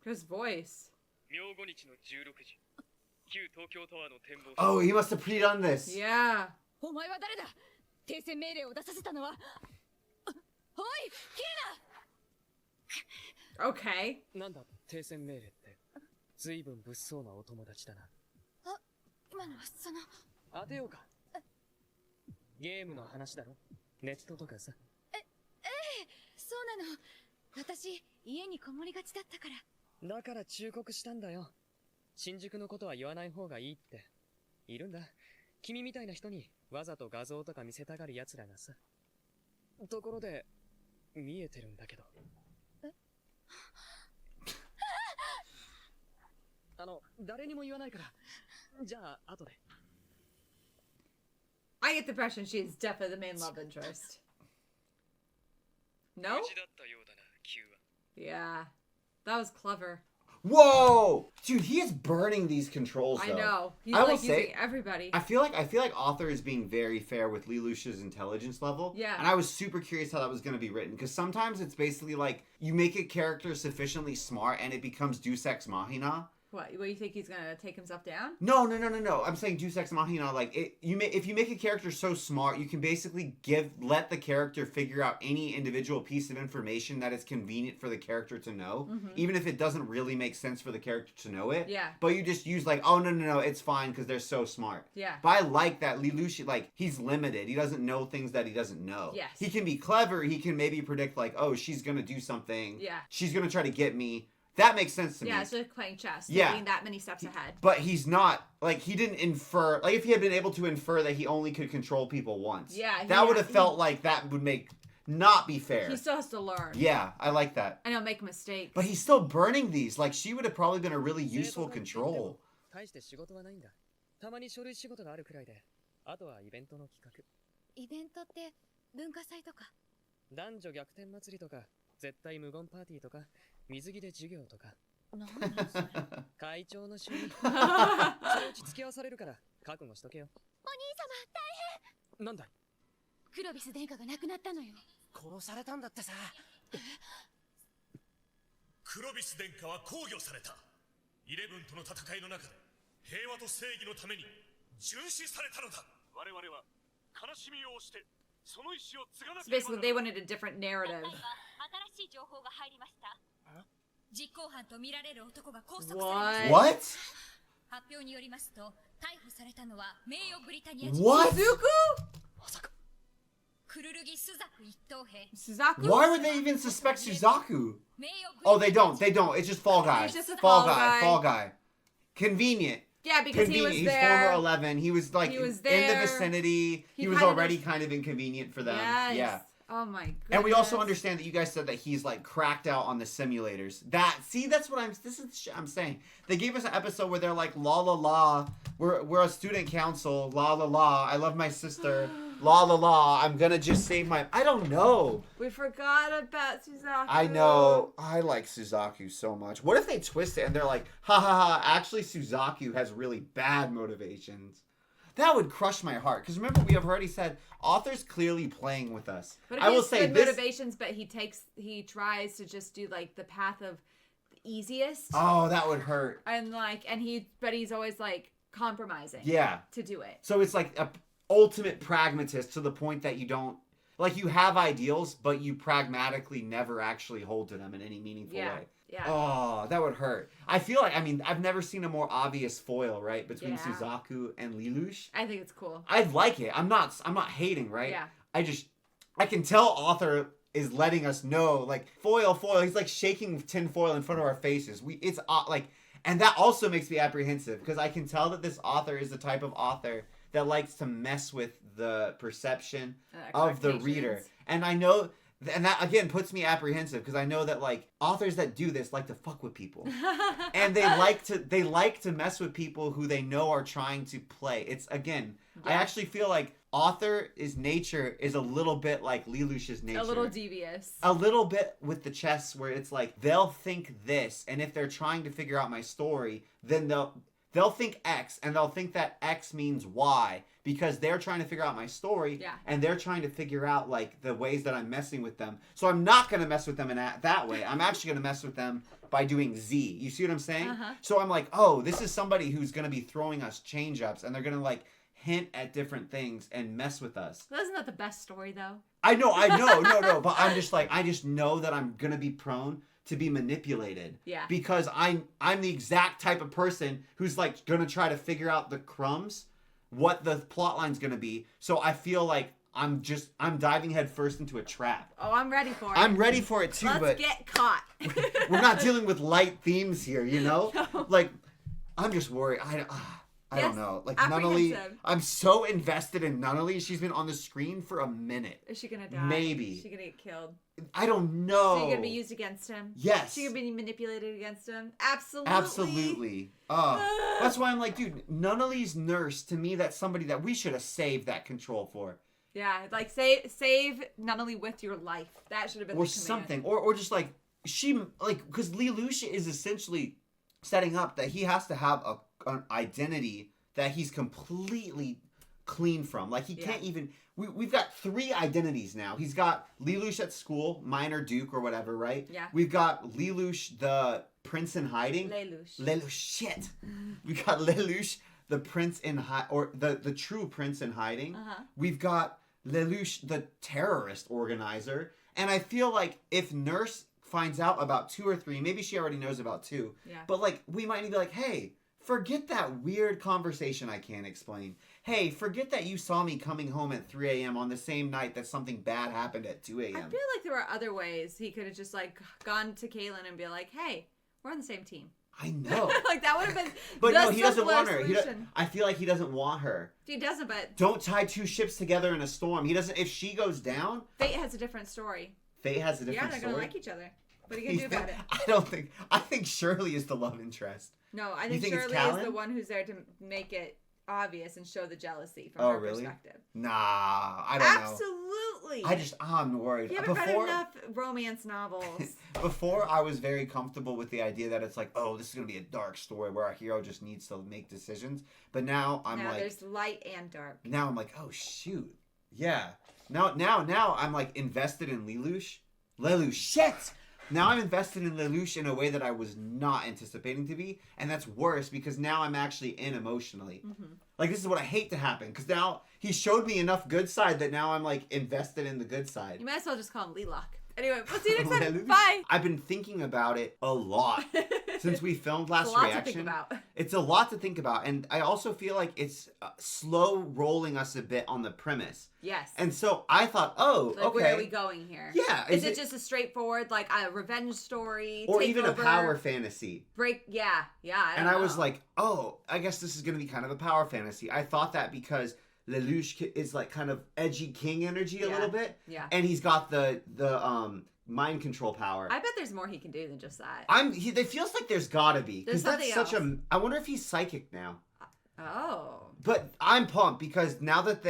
His voice. 明後日の16時。旧東京タワーの展望。 Oh, he must have pre-done this. Yeah. お前は誰だ。停戦命令を出させたのは。おい、キルナ。 Okay. なんだ停戦命令って。ずいぶん物騒なお友達だな。あ、今のはその。当てようか。ゲームの話だろ。ネットとかさ。ええ、そうなの。私家にこもりがちだったから。だから忠告したんだよ。新宿のことは言わない方がいいって。いるんだ。君みたいな人にわざと画像とか見せたがる奴らがさ。ところで、見えてるんだけど。誰にも言わないから。じゃあ、後で。I get the impression she's definitely the main love interest. No? Yeah. That was clever. Whoa! Dude, he is burning these controls, though. I know. He's I will like say, using everybody. I feel like author is being very fair with Lelouch's intelligence level. Yeah. And I was super curious how that was going to be written. Because sometimes it's basically like, you make a character sufficiently smart and it becomes Deus Ex Machina. What do you think he's gonna take himself down? No. I'm saying Deus Ex Machina. Like if you make a character so smart, you can basically let the character figure out any individual piece of information that is convenient for the character to know, even if it doesn't really make sense for the character to know it. Yeah. But you just use like, oh no, it's fine because they're so smart. Yeah. But I like that Lelouch, like he's limited. He doesn't know things that he doesn't know. Yes. He can be clever. He can maybe predict like, oh, she's gonna do something. Yeah. She's gonna try to get me. That makes sense to me. Yeah, it's like playing chess. Yeah. Being that many steps ahead. But he's not, like, he didn't infer, like, if he had been able to infer that he only could control people once. Yeah. That would have felt like that would not be fair. He still has to learn. Yeah, I like that. And he'll make mistakes. But he's still burning these. Like, she would have probably been a really useful control. 大して仕事はないんだ。たまに書類仕事があるくらいで、あとはイベントの企画。イベントって文化祭とか。男女逆転祭りとか、絶対無言パーティーとか、水着で授業とか。何それ。会長の就任。そのうち付き合わされるから覚悟しとけよ。お兄様大変。なんだい。クロビス殿下が亡くなったのよ。殺されたんだってさ。クロビス殿下は崩御された。イレブンとの戦いの中で平和と正義のために殉死されたのだ。我々は悲しみを押してその意志を継がなけ So れば basically, they wanted a different narrative. 新しい情報が入りました。実行犯と見られる男が拘束されました。 What? 発表によりますと、逮捕されたのは名誉ブリタニア人。 What? まさか。クルルギスザク一等兵。 Suzaku? Why would they even suspect Suzaku? 名誉ブリ Oh, タ they ニア don't. They don't. It's just Fall Guy. He's just a Fall fall Guy. guy. Fall Guy. Convenient. Yeah, because he was He's there. former 11. He was like He was in the there. vicinity. He He was kind of already was- kind of inconvenient for them. Yes. Yeah. Oh my goodness. And we also understand that you guys said that he's like cracked out on the simulators. That's what this is the shit I'm saying. They gave us an episode where they're like, la la la, we're a student council, la la la, I love my sister, la la la, I'm gonna just save my, I don't know. We forgot about Suzaku. I know, I like Suzaku so much. What if they twist it and they're like, ha ha ha, actually Suzaku has really bad motivations. That would crush my heart. Because remember, we have already said, author's clearly playing with us. But if I he will has say good this. motivations, but he tries to just do like the path of the easiest. Oh, that would hurt. But he's always like compromising. Yeah. To do it. So it's like a ultimate pragmatist to the point that you don't. Like, you have ideals, but you pragmatically never actually hold to them in any meaningful way. Yeah. Oh, that would hurt. I feel like, I mean, I've never seen a more obvious foil, right, between Yeah. Suzaku and Lelouch. I think it's cool. I like it. I'm not hating, right? Yeah. I can tell author is letting us know, like, foil. He's like shaking tin foil in front of our faces. And that also makes me apprehensive because I can tell that this author is the type of author that likes to mess with the perception of the reader. And I know, and that again puts me apprehensive because I know that like authors that do this like to fuck with people, and they like to mess with people who they know are trying to play. It's again, I actually feel like author's nature is a little bit like Lelouch's nature. A little devious. A little bit with the chess where it's like they'll think this, and if they're trying to figure out my story, then they'll think X, and they'll think that X means Y because they're trying to figure out my story, and they're trying to figure out like the ways that I'm messing with them. So I'm not going to mess with them in that way. I'm actually going to mess with them by doing Z. You see what I'm saying? So I'm like, oh, this is somebody who's going to be throwing us change-ups, and they're going to like hint at different things and mess with us. Well, isn't that the best story though? I know, no, but I'm just like, I just know that I'm going to be prone to be manipulated. Yeah. Because I'm the exact type of person who's like gonna try to figure out the crumbs, what the plot line's gonna be. So I feel like I'm diving head first into a trap. Oh, I'm ready for it. I'm ready for it too, Let's but get caught. we're not dealing with light themes here, you know? No. Like, I'm just worried. I don't know. Like, Nunnally, I'm so invested in Nunnally. She's been on the screen for a minute. Is she gonna die? Maybe. Is she gonna get killed? I don't know. Is she gonna be used against him? Yes. Is she gonna be manipulated against him? Absolutely. Absolutely. That's why I'm like, dude, Nunnally's nurse, to me, that's somebody that we should have saved that control for. Yeah, like save Nunnally with your life. That should have been Or the command. something. Or just like, because Lelouch is essentially setting up that he has to have an identity that he's completely clean from. Like, he can't even... We've got 3 identities now. He's got Lelouch at school, minor Duke or whatever, right? Yeah. We've got Lelouch, the prince in hiding. Lelouch, shit. We got Lelouch, the prince in or the true prince in hiding. We've got Lelouch, the terrorist organizer. And I feel like if Nurse finds out about 2 or 3, maybe she already knows about 2. Yeah. But like, we might need to be like, hey, forget that weird conversation I can't explain. Hey, forget that you saw me coming home at 3 a.m. on the same night that something bad happened at 2 a.m. I feel like there were other ways he could have just like gone to Kaylin and be like, "Hey, we're on the same team." I know. Like, that would have been. But the no, he doesn't want her. solution. I feel like he doesn't want her. He doesn't, but Don't tie 2 ships together in a storm. He doesn't. If she goes down, Fate has a different story. Fate has a different they're story. gonna like each other. What are you gonna do about it? I think Shirley is the love interest. No, I You think it's Shirley is the Callan? one who's there to make it obvious and show the jealousy from her perspective. Nah, I don't know. Absolutely. I'm worried. You haven't read enough romance novels. Before, I was very comfortable with the idea that it's like, oh, this is going to be a dark story where our hero just needs to make decisions. But now I'm like... there's light and dark. Now I'm like, oh, shoot. Yeah. Now I'm like invested in Lelouch. Lelouch, shit! Now I'm invested in Lelouch in a way that I was not anticipating to be. And that's worse because now I'm actually in emotionally. Like, this is what I hate to happen. Because now he showed me enough good side that now I'm like invested in the good side. You might as well just call him Lelouch. Anyway, we'll see you next time. Lelouch. Bye. I've been thinking about it a lot since we filmed last It's a lot reaction. to think about. It's a lot to think about, and I also feel like it's slow rolling us a bit on the premise. Yes. And so I thought, oh, Like, okay. where are we going here? Yeah. Is it just a straightforward, like, a revenge story? Or even a takeover, power fantasy? Yeah. And I was like, oh, I guess this is going to be kind of a power fantasy. I thought that because Lelouch is like kind of edgy king energy a little bit. Yeah. And he's got the mind control power. I bet there's more he can do than just that. It feels like there's gotta be. Because that's something such a... I wonder if he's psychic now. Oh. But I'm pumped because now that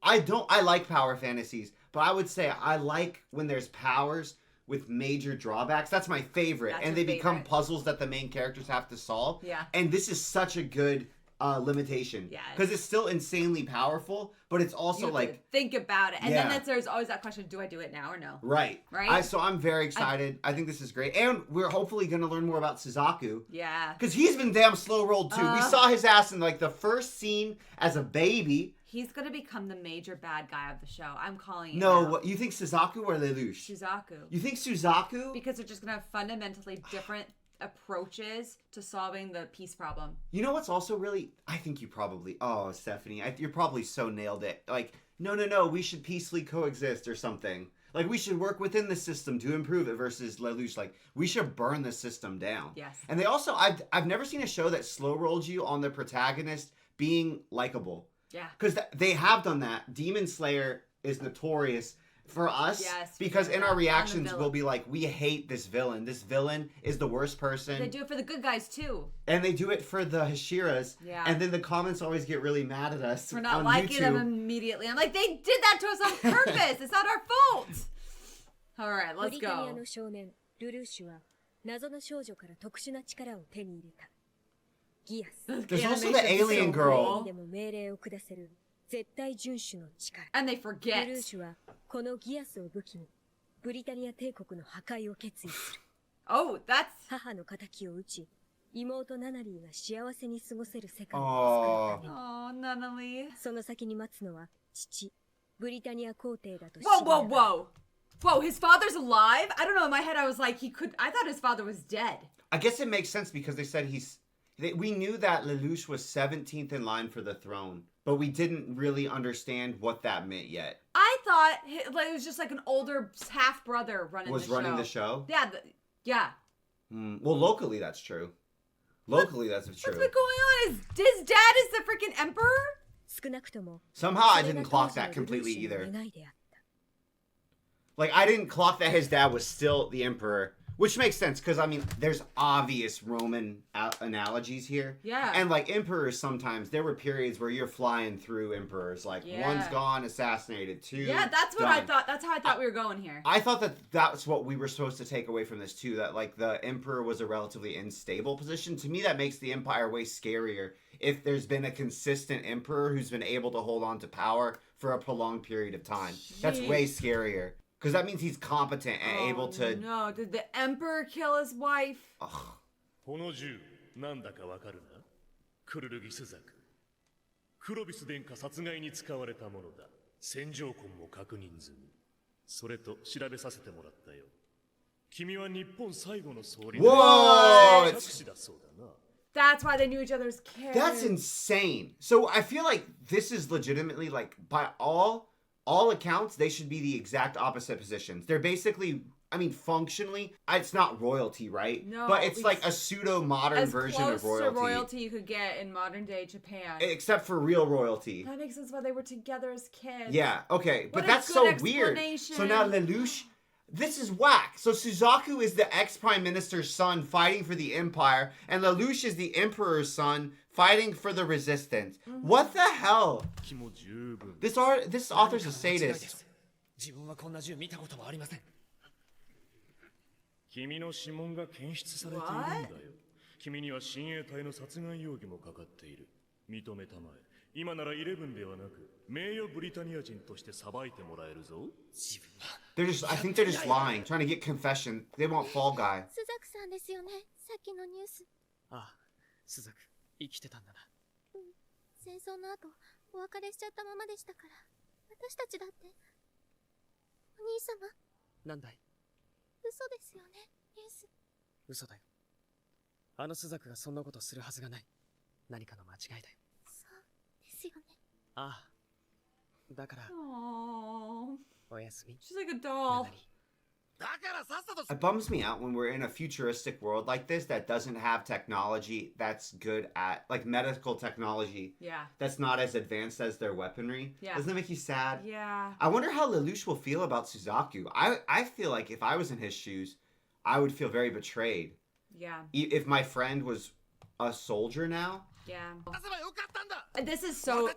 I like power fantasies, but I would say I like when there's powers with major drawbacks. That's my favorite. That's and your they become favorite. puzzles that the main characters have to solve. Yeah. And this is such a good limitation. Yes. Because it's still insanely powerful, but it's also You have like... to think about it. And Yeah. then there's always that question, do I do it now or no? Right. Right? So I'm very excited. I think this is great. And we're hopefully going to learn more about Suzaku. Yeah. Because he's been damn slow rolled too. We saw his ass in like the first scene as a baby. He's gonna become the major bad guy of the show. I'm calling it. No, now. what, you think Suzaku or Lelouch? Suzaku. You think Suzaku? Because they're just gonna have fundamentally different approaches to solving the peace problem. You know what's also really... I think you probably... Oh, Stephanie, you're probably so nailed it. Like, no, we should peacefully coexist or something. Like, we should work within the system to improve it versus Lelouch. Like, we should burn the system down. Yes. And they also... I've never seen a show that slow-rolled you on the protagonist being likable. Yeah. Because they have done that. Demon Slayer is notorious for us. Yes, because in our reactions, villain. we'll be like, we hate this villain. This villain is the worst person. They do it for the good guys too. And they do it for the Hashiras. Yeah. And then the comments always get really mad at us. We're not on liking YouTube. them immediately. I'm like, they did that to us on purpose. It's not our fault. All right, ブ let's リタニア go. の少年ルルーシュは謎の少女から特殊な力を手に入れた。ギアス。 There's also the alien 誰 girl. にでも命令を下せる絶対遵守の力。 And they forget. ルルーシュはこのギアスを武器にブリタニア帝国の破壊を決意する。Oh, that's 母の仇を討ち、妹ナナリーが幸せに過ごせる世界を作るために。 Oh, Nunnally. その先に待つのは父、ブリタニア皇帝だと知り Whoa, なが whoa, ら whoa. Whoa, his father's alive? I don't know. In my head, I was like, I thought his father was dead. I guess it makes sense because they said we knew that Lelouch was 17th in line for the throne. But we didn't really understand what that meant yet. I thought it was just like an older half brother running the show. Was running the show? Yeah, yeah. Well, locally, that's true. Locally, that's true. What's been going on? His dad is the freaking emperor? 少なくとも Somehow I didn't clock that completely either. Like, I didn't clock that his dad was still the emperor. Which makes sense, because, I mean, there's obvious Roman analogies here. Yeah. And, like, emperors sometimes, there were periods where you're flying through emperors. Like, one's gone, assassinated, two, Yeah, that's what done. I thought. That's how I thought we were going here. I thought that that's what we were supposed to take away from this, too. That, like, the emperor was a relatively unstable position. To me, that makes the empire way scarier if there's been a consistent emperor who's been able to hold on to power for a prolonged period of time. That's way scarier. Because that means he's competent and able to... No, did the emperor kill his wife? この銃、なんだかわかるな？クルルギスザク。クロビス殿下殺害に使われたものだ。戦場痕も確認済み。それと調べさせてもらったよ。君は日本最後の総理。 Whoa! 着手だそうだな。 That's why they knew each other's kids. That's insane. So I feel like this is legitimately, like, by all accounts, they should be the exact opposite positions. They're basically, I mean, functionally, it's not royalty, right? No, but it's like a pseudo-modern version of As royalty. close to royalty you could get in modern day Japan. Except for real royalty. That makes sense why they were together as kids. Yeah, okay, What but a that's good so weird. explanation. So now Lelouch, this is whack. So Suzaku is the ex-prime minister's son fighting for the empire, and Lelouch is the emperor's son fighting for the resistance. What the hell? This author's a sadist. 自分はこんな銃見たこともありません。君の指紋が検出されているんだよ。君には親衛隊の殺害容疑もかかっている。認めたまえ。今なら11ではなく、名誉ブリタニア人として裁いてもらえるぞ。I think they're just lying, trying to get confession. They want Fall Guy. スザクさんですよね。さっきのニュース。ああ、スザク、生きてたんだな。戦争の後、お別れしちゃったままでしたから。私たちだって。お兄様。なんだい？嘘ですよね、ニュース。嘘だよ。あのスザクがそんなことするはずがない。何かの間違いだよ。そうですよね。ああ。だから。おやすみ。 She's like a doll. It bums me out when we're in a futuristic world like this that doesn't have technology that's good at, like, medical technology. Yeah. That's not as advanced as their weaponry. Yeah. Doesn't that make you sad? Yeah. I wonder how Lelouch will feel about Suzaku. I feel like if I was in his shoes, I would feel very betrayed. Yeah. If my friend was a soldier now. Yeah. This is so...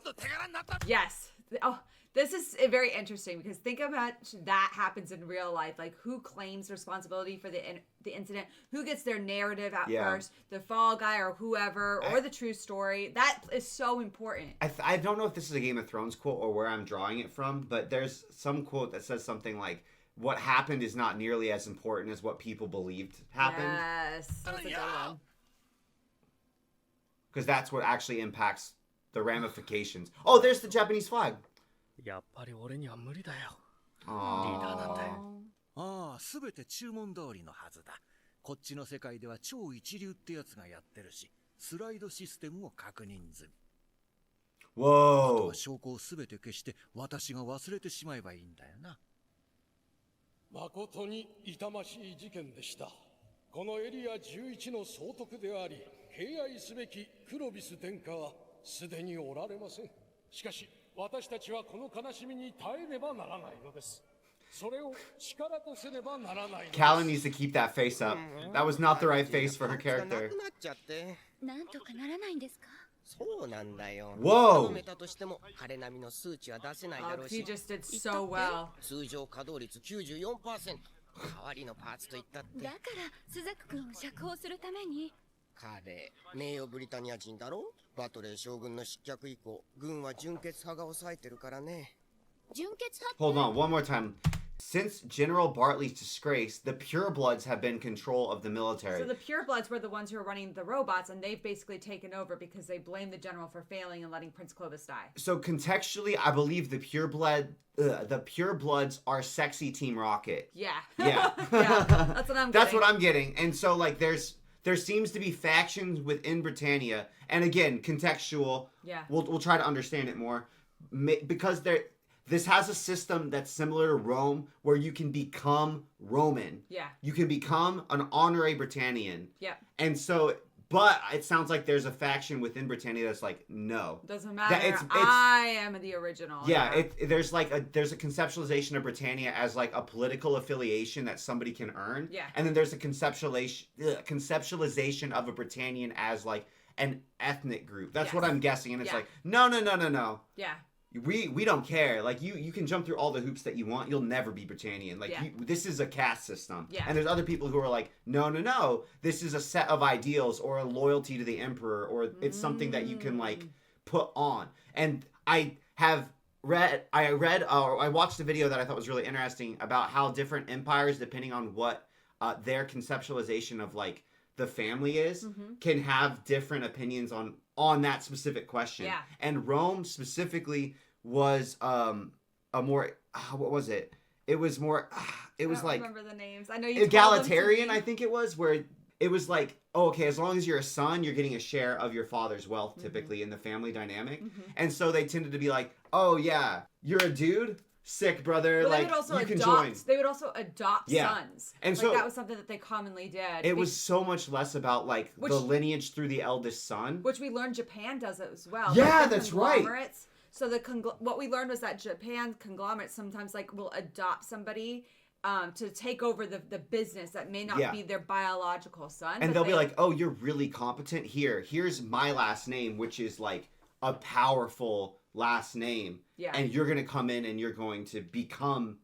Yes. Oh, this is very interesting because think about that happens in real life. Like, who claims responsibility for the incident? Who gets their narrative out first? The fall guy or whoever, or the true story. That is so important. I don't know if this is a Game of Thrones quote or where I'm drawing it from, but there's some quote that says something like, what happened is not nearly as important as what people believed happened. Yes. That's a good one. Because that's what actually impacts the ramifications. Oh, there's the Japanese flag. やっぱり俺には無理だよ。 Aww. リーダーなんて。ああ、すべて注文通りのはずだ。こっちの世界では超一流ってやつがやってるし、スライドシステムを確認済み。あと Whoa. は証拠をすべて消して私が忘れてしまえばいいんだよな。誠に痛ましい事件でした。このエリア11の総督であり、敬愛すべきクロビス殿下はすでにおられません。しかし、私たちはこの悲しみに耐えねばならないのです。それを力とせねばならないのです。Callan needs to keep that face up. That was not the right face for her character. なんとかならないんですか？そうなんだよ。 Whoa. 頼めたとしても彼並みの数値は出せないだろう Oh, し。 he just did so well. 通常稼働率 94%。代わりのパーツといったって。だからスザク君を釈放するために。彼、名誉ブリタニア人だろ？バトレー将軍の失脚以降、軍は純血派が抑えてるからね。純血派？ Hold on, one more time. Since General Bartley's disgrace, the purebloods have been control of the military. So the purebloods were the ones who were running the robots, and they've basically taken over because they blamed the general for failing and letting Prince Clovis die. So contextually, I believe the purebloods are sexy Team Rocket. Yeah. Yeah. Yeah, that's what I'm getting. That's what I'm getting. And so like there seems to be factions within Britannia, and again, contextual. Yeah. We'll try to understand it more because this has a system that's similar to Rome, where you can become Roman. Yeah. You can become an honorary Britannian. Yeah. And so, but it sounds like there's a faction within Britannia that's like, no. Doesn't matter. It's, I am the original. yeah, there's a conceptualization of Britannia as like a political affiliation that somebody can earn. Yeah. And then there's a conceptualization of a Britannian as like an ethnic group. That's what I'm guessing. And it's like, no. Yeah. We don't care. Like you can jump through all the hoops that you want. You'll never be Britannian. Like this is a caste system. Yeah. And there's other people who are like, no. This is a set of ideals or a loyalty to the emperor, or it's something that you can like put on. And I watched a video that I thought was really interesting about how different empires, depending on what their conceptualization of like the family is, can have different opinions on that specific question. Yeah. And Rome specifically was a more what was it? It was more it was like remember the names. I know you egalitarian, I think it was, where it was like, oh, okay, as long as you're a son, you're getting a share of your father's wealth typically in the family dynamic. And so they tended to be like, oh yeah, you're a dude? Sick, brother. But like you can join. They would also adopt sons. And like, so that was something that they commonly did. It was so much less about like the lineage through the eldest son. Which we learned Japan does it as well. Yeah, like that's right. So what we learned was that Japan conglomerates sometimes like will adopt somebody to take over the business that may not be their biological son. And they'll be like, oh, you're really competent. Here's my last name, which is like a powerful last name. Yeah. And you're going to come in and you're going to become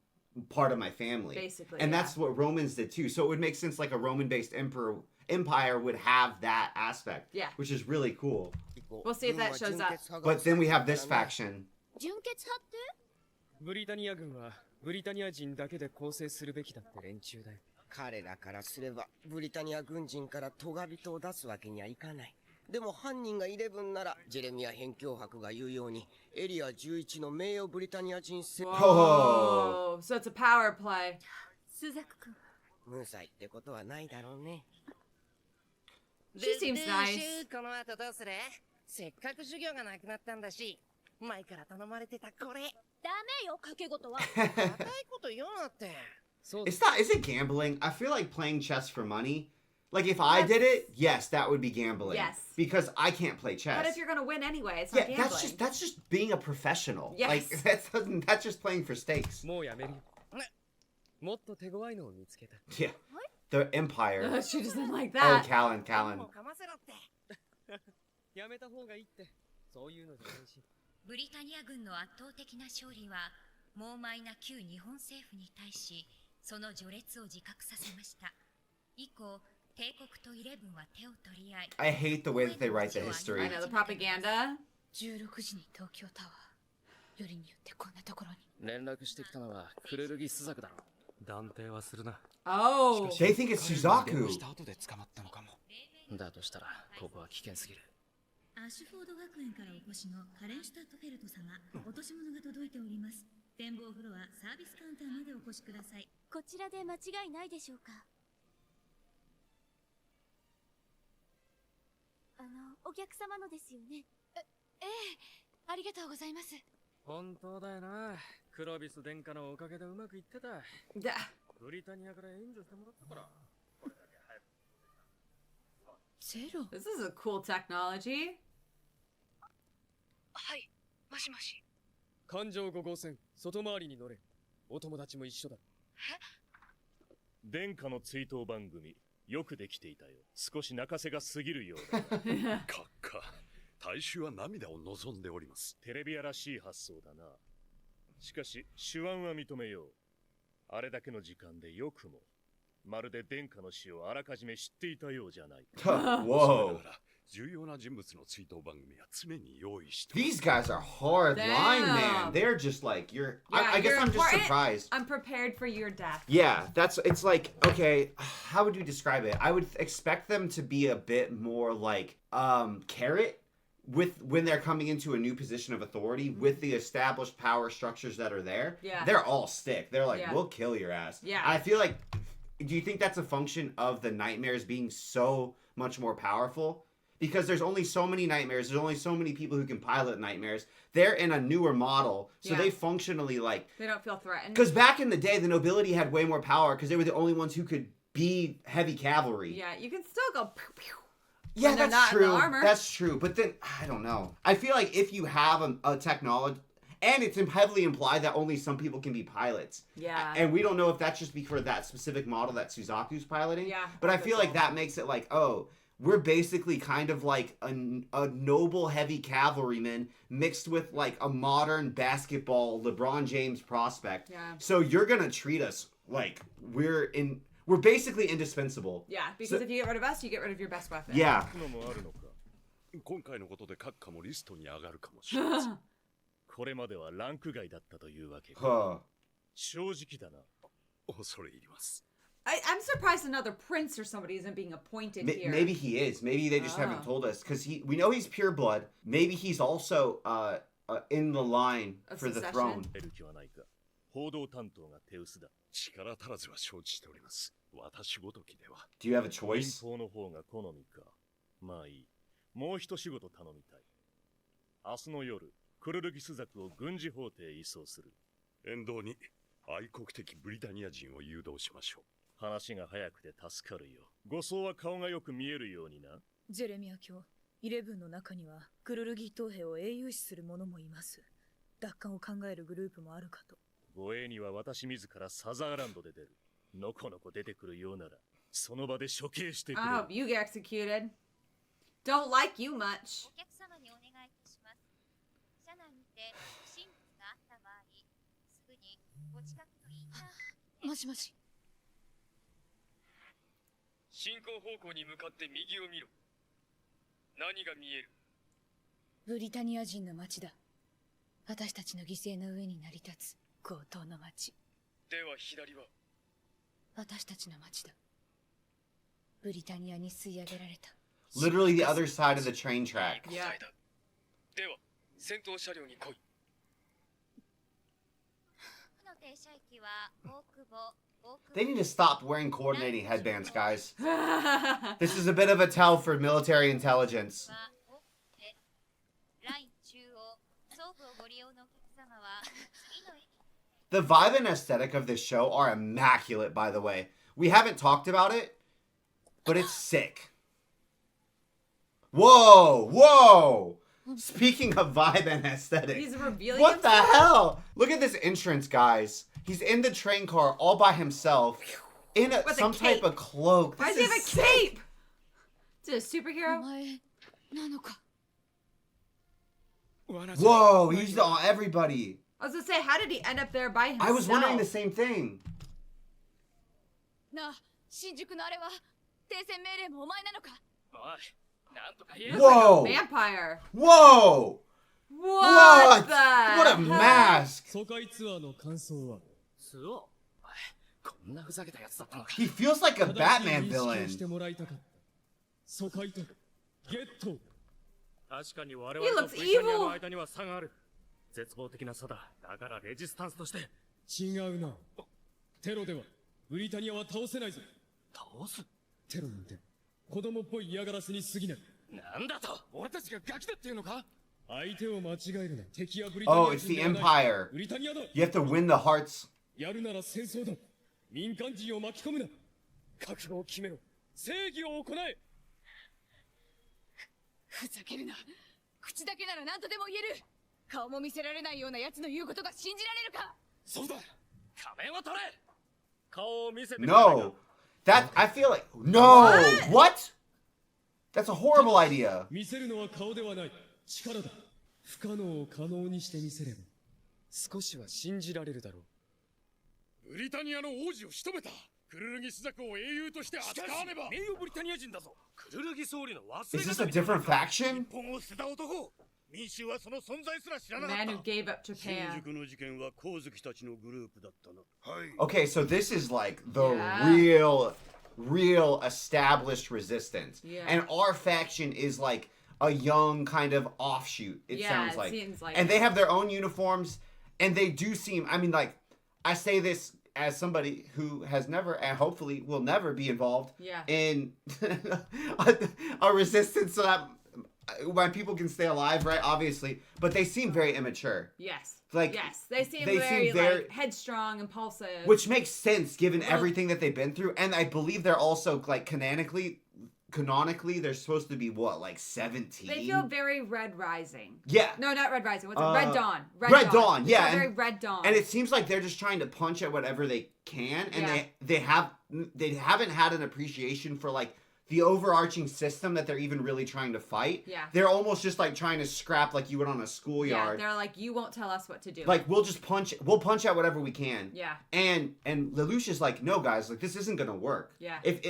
part of my family. Basically. And that's what Romans did too. So it would make sense like a Roman-based empire would have that aspect. Yeah. Which is really cool. We'll see if that shows up. But then we have this faction. 純血派って？ブリタニア軍はブリタニア人だけで構成するべきだって連中だよ。彼らからすればブリタニア軍人からトガ人を出すわけにはいかない。でも犯人が11ならジェレミア辺境伯が言うようにエリア11の名誉ブリタニア人世界。Oh, so it's a power play. スザク君。無罪ってことはないだろうね。She seems nice. この後どうする？せっかく授業がなくなったんだし、前から頼まれてたこれ。ダメよ、賭け事は。硬いこと言うなって。Is it gambling? I feel like playing chess for money. Like if I did it, yes, that would be gambling. Yes. Because I can't play chess. But if you're gonna win anyway, it's not gambling. That's just being a professional. Yes. Like that's just playing for stakes. もうやめるよ。もっと手強いのを見つけた。Yeah. The Empire. She doesn't like that. Oh, Callan. やめた方がいいって。そういうのじゃないし。ブリタニア軍の圧倒的な勝利は猛邁な旧日本政府に対しその序列を自覚させました。以降帝国とイレブンは手を取り合い I hate the way that they write the history. I know, the propaganda. 16時に東京タワー。よりによってこんなところに。連絡してきたのはクレルギスザクだろ。断定はするな。Oh. They think it's Suzaku. だとしたらここは危険すぎる。アッシュフォード学園からお越しのカレンシュタットフェルト様、落とし物が届いております。展望フロアサービスカウンターまでお越しください。こちらで間違いないでしょうか。お客様のですよね。ええ、ありがとうございます。本当だよな。クロビス殿下のおかげでうまくいってた。ブリタニアから援助してもらったから。ゼロ This is a cool technology. はい、もしもし。環状5号線、外回りに乗れ。お友達も一緒だ。殿下の追悼番組、よくできていたよ。少し泣かせが過ぎるようだ。閣下、大衆は涙を望んでおります。テレビアらしい発想だな。しかし、手腕は認めよう。あれだけの時間でよくも、まるで殿下の死をあらかじめ知っていたようじゃないか。Whoa. 重要な人物の追悼番組は常に用意して。 These guys are hard line, man. They're just like you're. I guess I'm just surprised. I'm prepared for your death. Yeah, it's like okay. How would you describe it? I would expect them to be a bit more like carrot with when they're coming into a new position of authority with the established power structures that are there. Yeah, they're all stick. They're like we'll kill your ass. Yeah, I feel like. Do you think that's a function of the nightmares being so much more powerful? Because there's only so many nightmares. There's only so many people who can pilot nightmares. They're in a newer model, so they functionally like... They don't feel threatened. Because back in the day, the nobility had way more power because they were the only ones who could be heavy cavalry. Yeah, you can still go pew pew. Yeah, that's not true. In the armor. That's true. But then, I don't know. I feel like if you have a technology... And it's heavily implied that only some people can be pilots. Yeah. And we don't know if that's just for that specific model that Suzaku's piloting. Yeah. But I feel like that makes it like, oh, we're basically kind of like a noble heavy cavalryman mixed with like a modern basketball LeBron James prospect. Yeah. So you're going to treat us like we're basically indispensable. Yeah, because if you get rid of us, you get rid of your best weapon. Yeah. 今回のことで閣下もリストに上がるかもしれません。これまではランク外だったというわけか。正直だな。恐れ入ります。I'm surprised another prince or somebody isn't being appointed here. Maybe he is. Maybe they just haven't told us because we know he's pure blood. Maybe he's also in the line for the throne. 報道担当が手薄だ。力足らずは承知しております。私ごときでは。Do you have a choice? 民放の方が好みか。まあいい。もう一仕事頼みたい。明日の夜。クルルギス族を軍事法廷移送する。沿道に愛国的ブリタニア人を誘導しましょう。話が早くて助かるよ。護送は顔がよく見えるようにな。ジェレミア卿、イレブンの中にはクルルギ島兵を英雄視する者もいます。奪還を考えるグループもあるかと。護衛には私自らサザーランドで出る。のこのこ出てくるようなら、その場で処刑してくれ。I hope you get executed. Don't like you much. お客様にお願いいたします。車内にて不審物があった場合、すぐにお近くのインター。もしもし。進行方向に向かって右を見ろ。何が見える？ブリタニア人の町だ。私たちの犠牲の上に成り立つ強盗の町。では左は？私たちの町だ。ブリタニアに吸い上げられた。Literally the other side of the train track. Yeah. では、先頭車両に来い。の停車駅は大久保。They need to stop wearing coordinating headbands, guys. This is a bit of a tell for military intelligence. The vibe and aesthetic of this show are immaculate, by the way. We haven't talked about it, but it's sick. Whoa! Whoa! Speaking of vibe and aesthetic. He's revealing What himself? the hell? Look at this entrance, guys. He's in the train car all by himself in some type of cloak. Why does he have a cape? Is it a superhero? Whoa, he's on everybody. I was gonna say, how did he end up there by himself? I was wondering the same thing. なあ、新宿のあれは停戦命令もお前なのか？おい。Whoa! Vampire. Whoa! What the What a mask! 疎開ツアーの感想は？ツアー？こんなふざけたやつだったのか。 He feels like a Batman villain. してもらいたかった。疎開とゲット。確かに我々とブリタニアの間には差がある。絶望的な差だ。だからレジスタンスとして。違うな。テロではブリタニアは倒せないぞ。倒す？テロなんて子供っぽい嫌がらせに過ぎない。なんだと？俺たちがガキだっていうのか？相手を間違えるな。敵はブリ Oh, タニア it's the 人ではない。 Empire. ブリタニアだ。 You have to win the hearts. やるなら戦争だ。民間人を巻き込むな。覚悟を決めろ。正義を行え。ふざけるな。口だけなら何とでも言える。顔も見せられないような奴の言うことが信じられるか。そうだ。仮面を取れ。顔を見せて。 No. That, I feel like, no. What? That's a horrible idea. 見せるのは顔ではない。力だ。不可能を可能にしてみせれば。少しは信じられるだろう。ブリタニアの王子を仕留めた。クルルギスザクを英雄として扱わねば。名誉ブリタニア人だぞ。クルルギ総理の忘 Is れ this a different faction? 日本を捨てた男。民衆はその存在すら知ら The なかっ man た。 who gave up 新 Japan. 宿の事件は光月たちのグループだったな。はい。 Okay, so this is like the Yeah. real established resistance. Yeah. And our faction is like a young kind of offshoot, it Yeah, sounds it like. seems like and it. they have their own uniforms, and they do seem, I mean, like, I say this as somebody who has never, and hopefully will never be involved Yeah. in a resistance so that my people can stay alive, right? Obviously. But they seem very immature. Yes. Like, yes, they seem they very seem very- like headstrong, impulsive. Which makes sense given Well- everything that they've been through. And I believe they're also, like, canonically, they're supposed to be, what, like 17? They feel very Red Rising. Yeah. No, not Red Rising. What's it? Red Dawn. Red Dawn, They yeah. feel very And, Red Dawn. and it seems like they're just trying to punch at whatever they can. And Yeah. they haven't had an appreciation for, like, the overarching system that they're even really trying to fight. Yeah. They're almost just, like, trying to scrap like you would on a yeah, schoolyard. they're like, you won't tell us what to do. Like, we'll punch out whatever we can. Yeah. And Lelouch is like, no, guys, like, this isn't gonna work. Yeah. If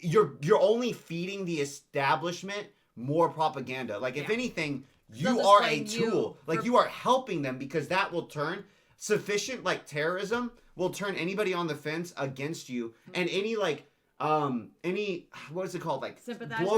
you're only feeding the establishment more propaganda. Like, if Yeah. anything, They'll you just are a blame you tool. Like, for- you are helping them because that will turn sufficient, like, terrorism will turn anybody on the fence against you. Mm-hmm. And any, like, any, what is it called? Like, Sympathizers?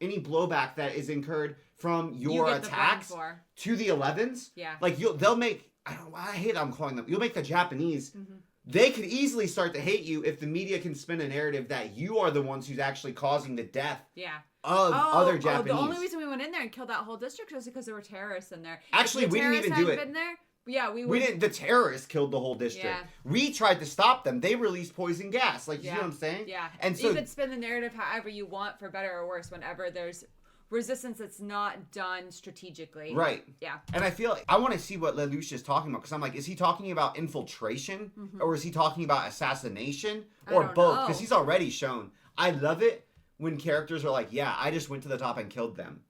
any blowback that is incurred from You your get the blame attacks for. to the 11s. Yeah. Like, they'll make, I hate I'm calling them, you'll make the Japanese, Mm-hmm. they could easily start to hate you if the media can spin a narrative that you are the ones who's actually causing the death Yeah. of other Japanese. The only reason we went in there and killed that whole district was because there were terrorists in there. Actually, If the we didn't terrorists even do hadn't it. Been there, yeah, we didn't, the terrorists killed the whole district. Yeah. We tried to stop them. They released poison gas. Like, you know what I'm saying? Yeah. And you so, could spin the narrative however you want, for better or worse, whenever there's resistance that's not done strategically. right. Yeah. And I feel like, I want to see what Lelouch is talking about, because I'm like, is he talking about infiltration? Mhm. Or is he talking about assassination? I Or don't both? know. Because he's already shown. I love it when characters are like, yeah, I just went to the top and killed them.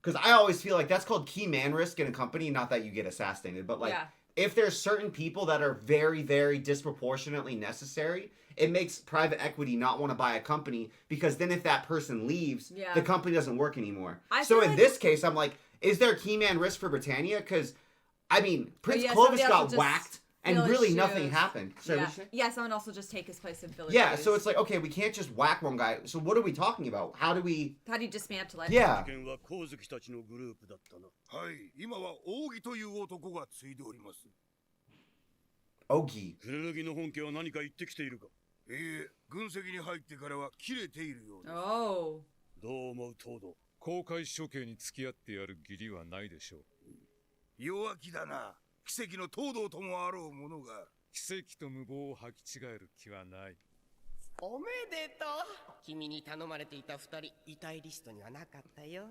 Because I always feel like that's called key man risk in a company, not that you get assassinated, but like, Yeah. if there's certain people that are very, very disproportionately necessary, it makes private equity not want to buy a company, because then if that person leaves, Yeah. the company doesn't work anymore. I So feel in like- this case, I'm like, is there key man risk for Britannia? Because, I mean, Prince yeah, Clovis somebody else got will just whacked, and fill his really nothing shoes. happened. So Yeah. Yeah, someone else will just take his place and fill his yeah, shoes. so it's like, okay, we can't just whack one guy. So what are we talking about? How do we... How do you dismantle it? Yeah. 事件は光月たちのグループだったな。はい、今は扇という男が継いでおります。 Ogi. クルルギの本家は何か言ってきているか。軍籍に入ってからは切れているようです。Oh. どう思う東堂。公開処刑に付き合ってやる義理はないでしょう。弱気だな。奇跡の東堂ともあろうものが。奇跡と無謀を履き違える気はない。おめでとう。君に頼まれていた二人、遺体リストにはなかったよ。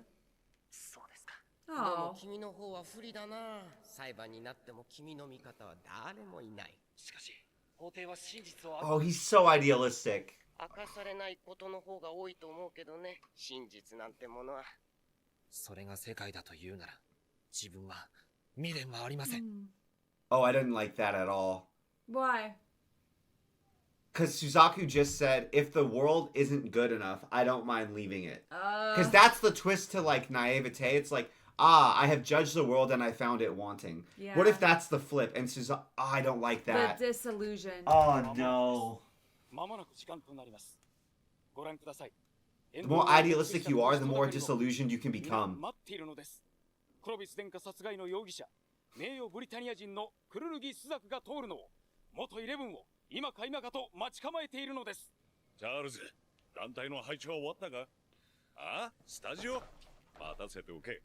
そうですか。でも君の方は不利だな。裁判になっても君の味方は誰もいない。しかし、法廷は真実を Oh, he's so idealistic. 明かされないことの方が多いと思うけどね。真実なんてものは。それが世界だというなら、自分は未練はありません。Oh, I didn't like that at all. Why? Because Suzaku just said, if the world isn't good enough, I don't mind leaving it. Uh. Because that's the twist to, like, naivete. It's like, I have judged the world and I found it wanting. Yeah. What if that's the flip? And Suzaku, I don't like that. The disillusion. Oh, no. まもなく時間となります。ご覧ください。The more idealistic you are, the more disillusioned you can become. 待っているのです。クロビス殿下殺害の容疑者、名誉ブリタニア人のクルルギ・スザクが通るのを、元イレブンを今か今かと待ち構えているのです。チャールズ、団体の配置は終わったか？ああ、スタジオ？待たせておけ。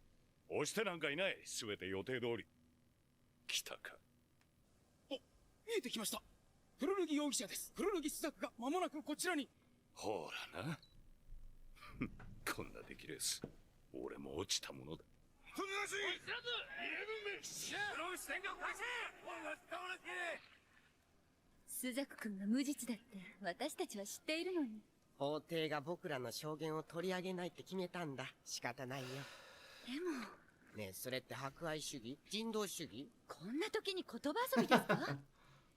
押してなんかいない。すべて予定通り。来たか。お、見えてきました。クルルギ容疑者です。クルルギ・スザクが間もなくこちらに。ほらな。こんな出来レース、俺も落ちたものだ。飛び出し！知らず！イレブンメ！クロビス天下を返せ！スザク君が無実だって私たちは知っているのに。法廷が僕らの証言を取り上げないって決めたんだ。仕方ないよ。でもねえ、それって博愛主義？人道主義？こんな時に言葉遊びですか？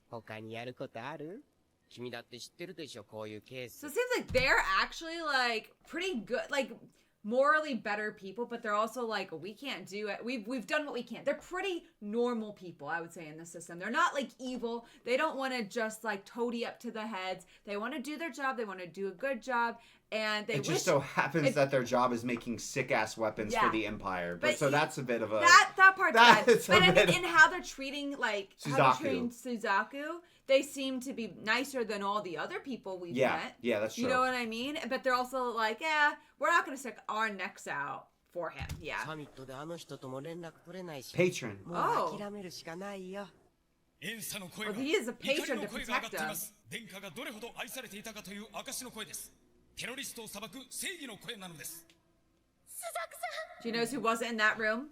他にやることある？君だって知ってるでしょ、こういうケース。 So it seems like they're actually like pretty good, like morally better people, but they're also like, we can't do it. We've done what we can. They're pretty normal people, I would say, in the system. They're not like evil. They don't want to just like toady up to the heads. They want to do their job. They want to do a good job. And they it just so happens that their job is making sick-ass weapons for the Empire. But so that's a bit of a... That part's bad. But I mean, in how they're treating, like, how they're Suzaku. treating Suzaku, they seem to be nicer than all the other people we've met. Yeah, that's true. You know what I mean? But they're also like, yeah, we're not going to stick our necks out for him. Yeah. サミットであの人とも連絡取れないし。Patron. もう諦めるしかないよ。エンサの声が、 Well, he is a 怒り patron の to 声が上がっ protect ていま us. す。殿下がどれほど愛されていたかという証の声です。テロリストを裁く正義の声なのです。 Do you notice who wasn't in that room?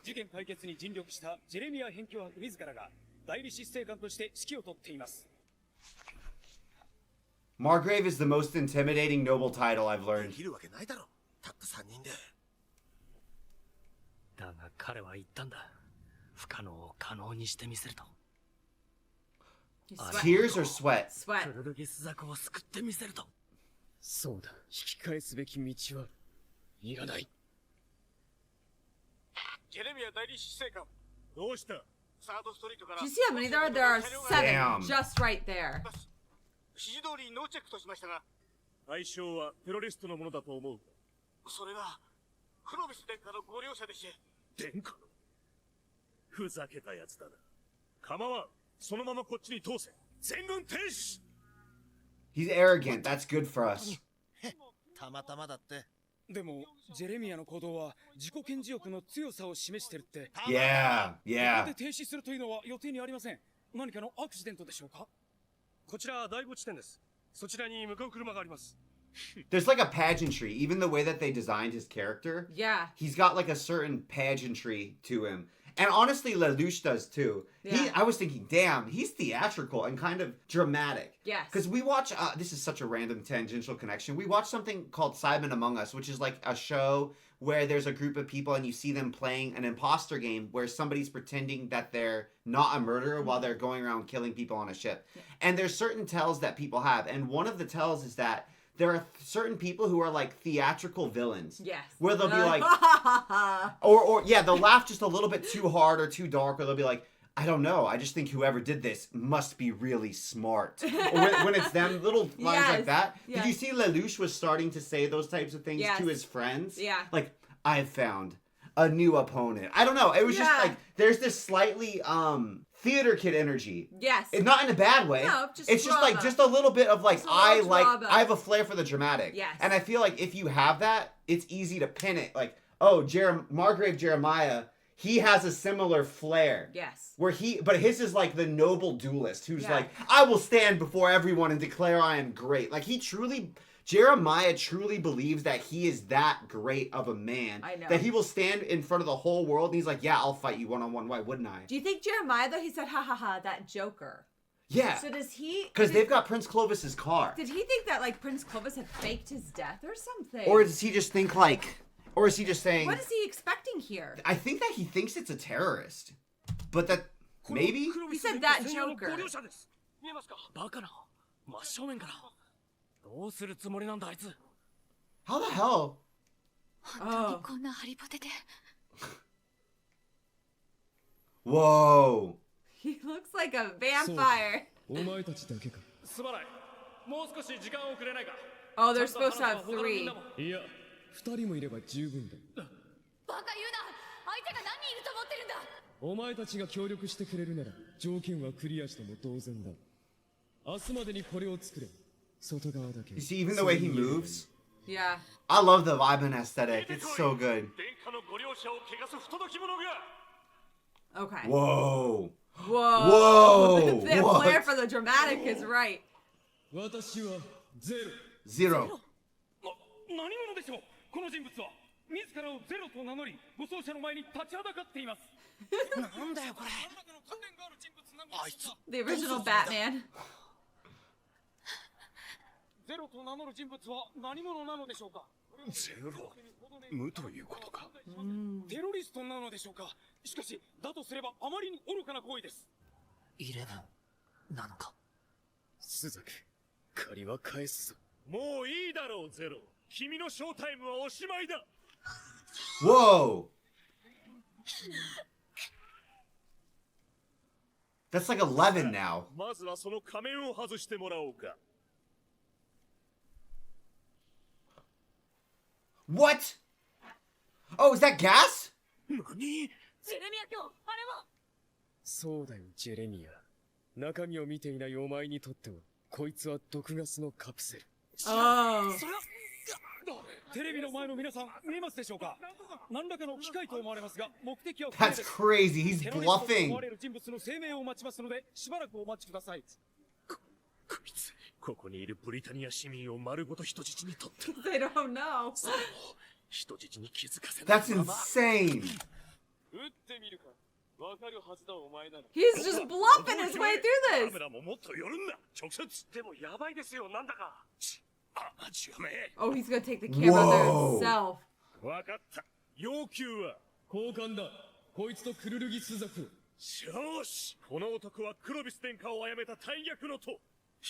事件解決に尽力したジェレミア辺境博自らが代理執政官として指揮を執っています。 Margrave is the most intimidating noble title I've learned. できるわけないだろ。たった3人で。だが彼は言ったんだ。不可能を可能にしてみせると。 Tears or sweat? クルルギスザクを救ってみせると。そうだ。引き返すべき道はいらない。ジェレミア代理執政官。どうした？サードストリートから。 Do you see how many there are? There are 7 just right there. 指示通りノーチェックとしましたが、対象はテロリストのものだと思う。それがクロビス殿下のご両者でして。殿下の？ふざけたやつだな。構わん。そのままこっちに通せ。全軍停止。 He's arrogant. That's good for us. たまたまだって。でもジェレミアの行動は自己顕示欲の強さを示してるって。Yeah, こ yeah. こで停止するというのは予定にありません。何かのアクシデントでしょうか？こちら第5地点です。そちらに向かう車があります。 There's like a pageantry. Even the way that they designed his character. Yeah. He's got like a certain pageantry to him. And honestly, Lelouch does too. Yeah. I was thinking, damn, he's theatrical and kind of dramatic. Yes. Because we watch, this is such a random tangential connection. We watch something called Simon Among Us, which is like a show where there's a group of people and you see them playing an imposter game where somebody's pretending that they're not a murderer while they're going around killing people on a ship. Yeah. And there's certain tells that people have. And one of the tells is that there are certain people who are like theatrical villains. Yes. Where they'll be like, or yeah, they'll laugh just a little bit too hard or too dark, or they'll be like, I don't know, I just think whoever did this must be really smart. Or when it's them, little lines like that. Yes. Did you see Lelouch was starting to say those types of things to his friends? Yeah. Like, I've found a new opponent. I don't know. It was just like, there's this slightly, theater kid energy. Yes. It's not in a bad way. No, just it's just like drama. just a little bit of like Just a little drama. I have a flair for the dramatic. Yes. And I feel like if you have that, it's easy to pin it. Like, oh, Margrave Jeremiah, he has a similar flair. Yes. But his is like the noble duelist who's like, I will stand before everyone and declare I am great. Like Jeremiah truly believes that he is that great of a man. I know. That he will stand in front of the whole world and he's like, yeah, I'll fight you one-on-one. Why wouldn't I? Do you think Jeremiah, though, he said, ha ha ha, that Joker? Yeah. So does he... Because they've got Prince Clovis's car. Did he think that, like, Prince Clovis had faked his death or something? Or does he just think like... Or is he just saying... What is he expecting here? I think that he thinks it's a terrorist. But that... Maybe? He said that Joker. 見えますか？バカな。真正面から。どうするつもりなんだあいつ。 How the hell? 本当にこんなハリボテで。 Whoa. He looks like a vampire. お前たちだけか。すまない。もう少し時間をくれないか。Oh, they're supposed to have 3. いや、2人もいれば十分だ。バカ言うな。相手が何人いると思ってるんだ。お前たちが協力してくれるなら条件はクリアしても同然だ。明日までにこれを作れ。外側だけ。 You see, even the way he moves. Yeah. I love the vibe and aesthetic. It's so good. Okay. Whoa. Whoa. Whoa. The What? flair for the dramatic is right. 私はゼロ。 Zero. 何者でしょう。この人物は自らをゼロと名乗り、護送車の前に立ちはだかっています。なんだよこれ。あいつ。 The original Batman. ゼロと名乗る人物は何者なのでしょうか。ゼロ無ということか。テロリストなのでしょうか。しかしだとすればあまりに愚かな行為です。イレブンなのか。スザク、借りは返すぞ。もういいだろうゼロ。君のショータイムはおしまいだ。 Whoa. That's like 11 now. まずはその仮面を外してもらおうか。 What? Oh, is that gas? 何？ジェレミア卿、あれは。そうだよ、ジェレミア。中身を見ていないお前にとっては、こいつは毒ガスのカプセル。Oh. それはテレビの前の皆さん見えますでしょうか。何らかの機械と思われますが、目的は That's crazy. He's テロリストと bluffing. 思われる人物の声明を待ちますので、しばらくお待ちください。こいつ、ここにいるブリタニア市民を丸ごと人質にとって。 They don't know. 人質に気づかせない。 That's insane. 撃ってみるか。わかるはずだお前なら。 He's just bluffing his way through カ this. メラももっと寄るんだ。直接。でもやばいですよ、なんだか。Oh, he's gonna take the camera there himself. わかった。要求は交換だ。こいつとクルルギスザク。よし。この男はクロビス殿下を殺めた大逆の徒。引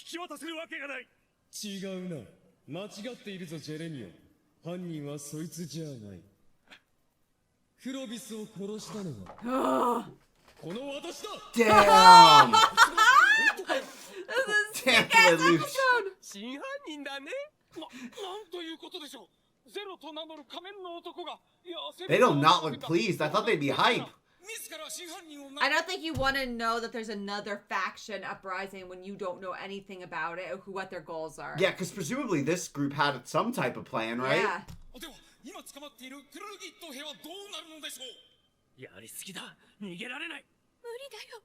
き渡せるわけがない。違うな。間違っているぞ、ジェレミア。犯人はそいつじゃない。クロビスを殺したのはこの私だ。 Damn. Damn, Lelouch. 真犯人だね。なんということでしょう。ゼロと名乗る仮面の男が。いや、 They do not look pleased. I thought they'd be hype. I don't think you want to know that there's another faction uprising when you don't know anything about it or what their goals are. Yeah, because presumably this group had some type of plan, right? Yeah. では、今捕まっているクルルギット兵はどうなるのでしょう。やりすぎだ。逃げられない。無理だよ。も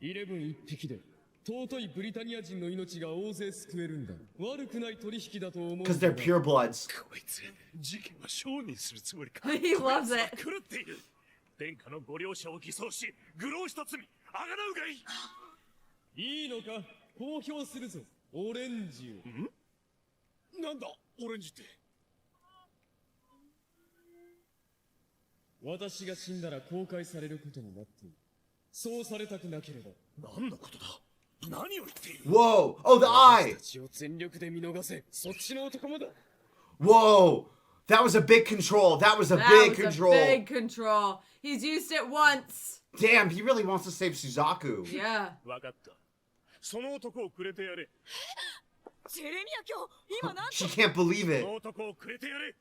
う。イレブン一匹で尊いブリタニア人の命が大勢救えるんだ。悪くない取引だと思う。 Because they're pure bloods. こいつ、事件は承認するつもりか。 He loves it. 狂っている。殿下のご両者を偽装し、愚弄した罪、あがなうがいい。いいのか、公表するぞ、オレンジを。なんだ、オレンジって。私が死んだら公開されることになっている。そうされたくなければ。何のことだ。何を言っている。 Whoa! Oh, the eye! 私たちを全力で見逃せ。そっちの男もだ。 Whoa! That was a big control. That was a big control. Big control. He's used it once. Damn, he really wants to save Suzaku. Yeah. わかった。その男をくれてやれ。ジェレミア卿、今なんと。 She can't believe そ it. の男をくれてやれ。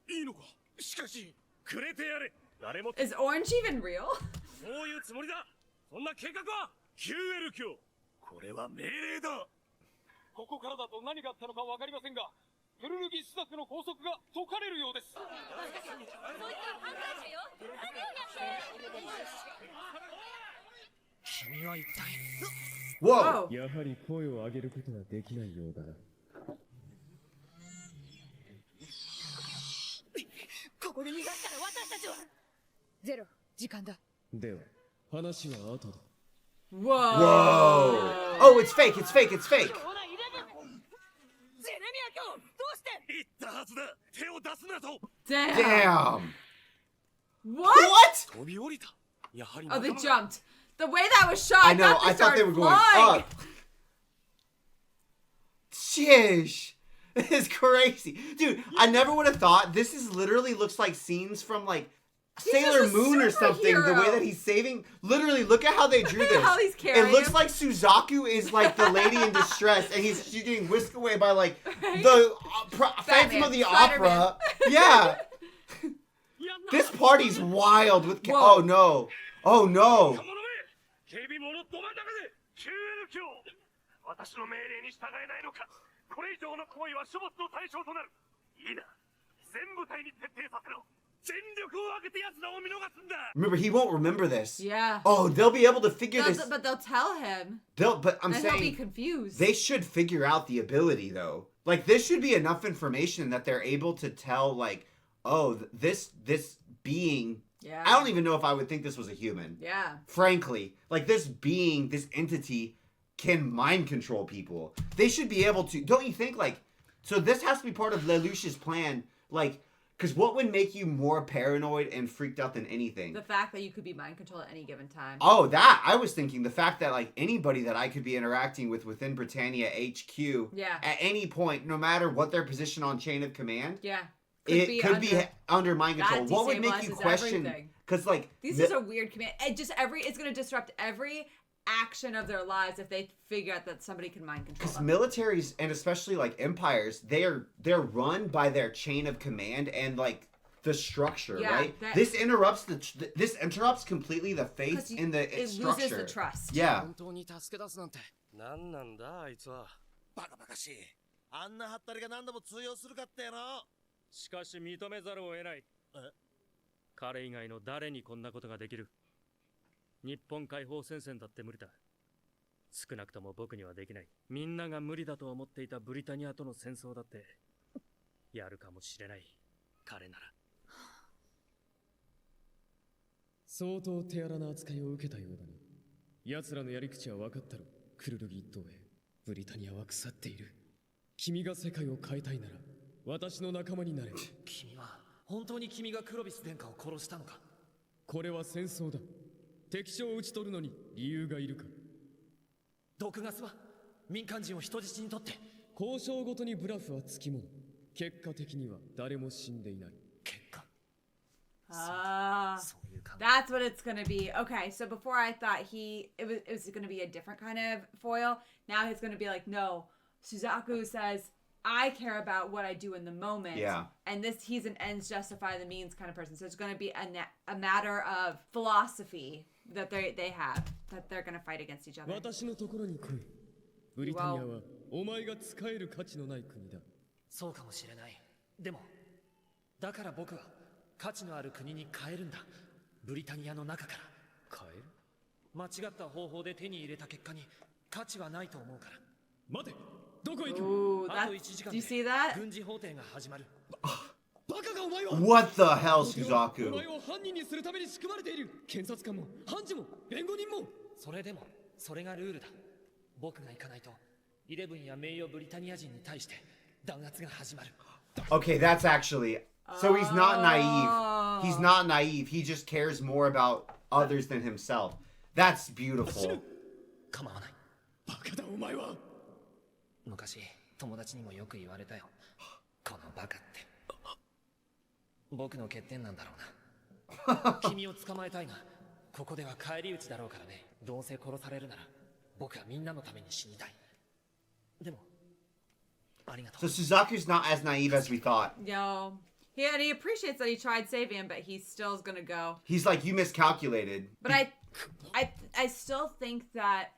いいのか。しかし、くれてやれ。誰も。 Is Orange even real? そういうつもりだ。そんな計画は QL 卿。これは命令だ。ここからだと何があったのかわかりませんが、クルルギスザクの拘束が解かれるようです。そいつは犯罪者よ。何をやって。君は一体。 Whoa! やはり声を上げることはできないようだな。ここで逃がしたら私たちは。ゼロ、時間だ。では、話は後だ。 Whoa! Oh, it's fake, it's fake, it's fake! ジェレミア卿、どうして。言ったはずだ。手を出すなと。 Damn! What? 飛び降りた。やはり。 Oh, they jumped. The way that was shot, I know, I thought they were going flying. up. Shish! This is crazy. Dude, I never would have thought this is literally looks like scenes from like Sailor just a Moon or something. The way superhero. that he's saving. Literally, look at how they drew this. How he's carrying It looks him. like Suzaku is like the lady in distress, and she's getting whisked away by like the Phantom of the Opera. Yeah. This party's wild with. Oh no! Oh no! 警備網のど真ん中で QL 強私の命令に従えないのかこれ以上の行為は処罰の対象となるいいな全部隊に徹底させろ全力を挙げて奴らを見逃すんだ Remember, he won't remember this. Yeah. Oh, they'll be able to figure this. But they'll tell him. But I'm and saying he'll be confused. they should figure out the ability though. Like this should be enough information that they're able to tell. Like, oh, this being. Yeah. I don't even know if I would think this was a human. Yeah. Frankly, like this being, this entity can mind control people. They should be able to. Don't you think? Like, so this has to be part of Lelouch's plan. Like, because what would make you more paranoid and freaked out than anything? The fact that you could be mind controlled at any given time. Oh, that I was thinking. The fact that like anybody that I could be interacting with within Britannia HQ, Yeah. at any point, no matter what their position on chain of command, Yeah. it could be under mind control. That What would make you destabilizes question? everything. Because like This is a weird command. It's going to disrupt every action of their lives if they figure out that somebody can mind control because them. militaries and especially like empires, they're run by their chain of command and like the structure, Yeah, right? that- This interrupts completely the faith in the it structure. loses the trust. Yeah. 本当に助け出すなんて何なんだあいつはバカバカしいあんなハッタリが何でも通用するかってなしかし認めざるを得ない。彼以外の誰にこんなことができる？日本解放戦線だって無理だ。少なくとも僕にはできない。みんなが無理だと思っていたブリタニアとの戦争だってやるかもしれない。彼なら。相当手荒な扱いを受けたようだな。奴らのやり口は分かったろ。クルルギ一党へ。ブリタニアは腐っている。君が世界を変えたいなら、私の仲間になれ。君は本当に君がクロビス殿下を殺したのか？これは戦争だ。敵将を討ち取るのに理由がいるか。毒ガスは民間人を人質にとって交渉ごとにブラフはつきもの。結果的には誰も死んでいない。結果。That's what it's gonna be. Okay, so before I thought it was gonna be a different kind of foil. Now he's gonna be like, no, Suzaku says I care about what I do in the moment. Yeah. And he's an ends justify the means kind of person. So it's gonna be a matter of philosophy that they have that they're gonna fight against each other. 私のところに来い。ブリタニアはお前が使える価値のない国だ。そうかもしれない。でもだから僕は価値のある国に変えるんだ。ブリタニアの中から変える？間違った方法で手に入れた結果に価値はないと思うから。待て、どこ行く？ Ooh, あと1時間 do you see that? 軍事法廷が始まる。バカがお前は What the hell, お Suzaku? 前を犯人にするために仕組まれている。検察官も判事も弁護人も。それでもそれがルールだ。僕が行かないとイレブンや名誉ブリタニア人に対して弾圧が始まる。 Okay, that's actually. So he's not naive. He's not naive. He just cares more about others than himself. That's beautiful. 構わない。バカだお前は。昔友達にもよく言われたよ。このバカって。僕の欠点なんだろうな。君を捕まえたいが、ここでは返り討ちだろうからね。どうせ殺されるなら、僕はみんなのために死にたい。でも、ありがとう。 So Suzaku's not as naive as we thought. No. And he appreciates that he tried saving him, but he still is gonna go. He's like, you miscalculated. But I still think that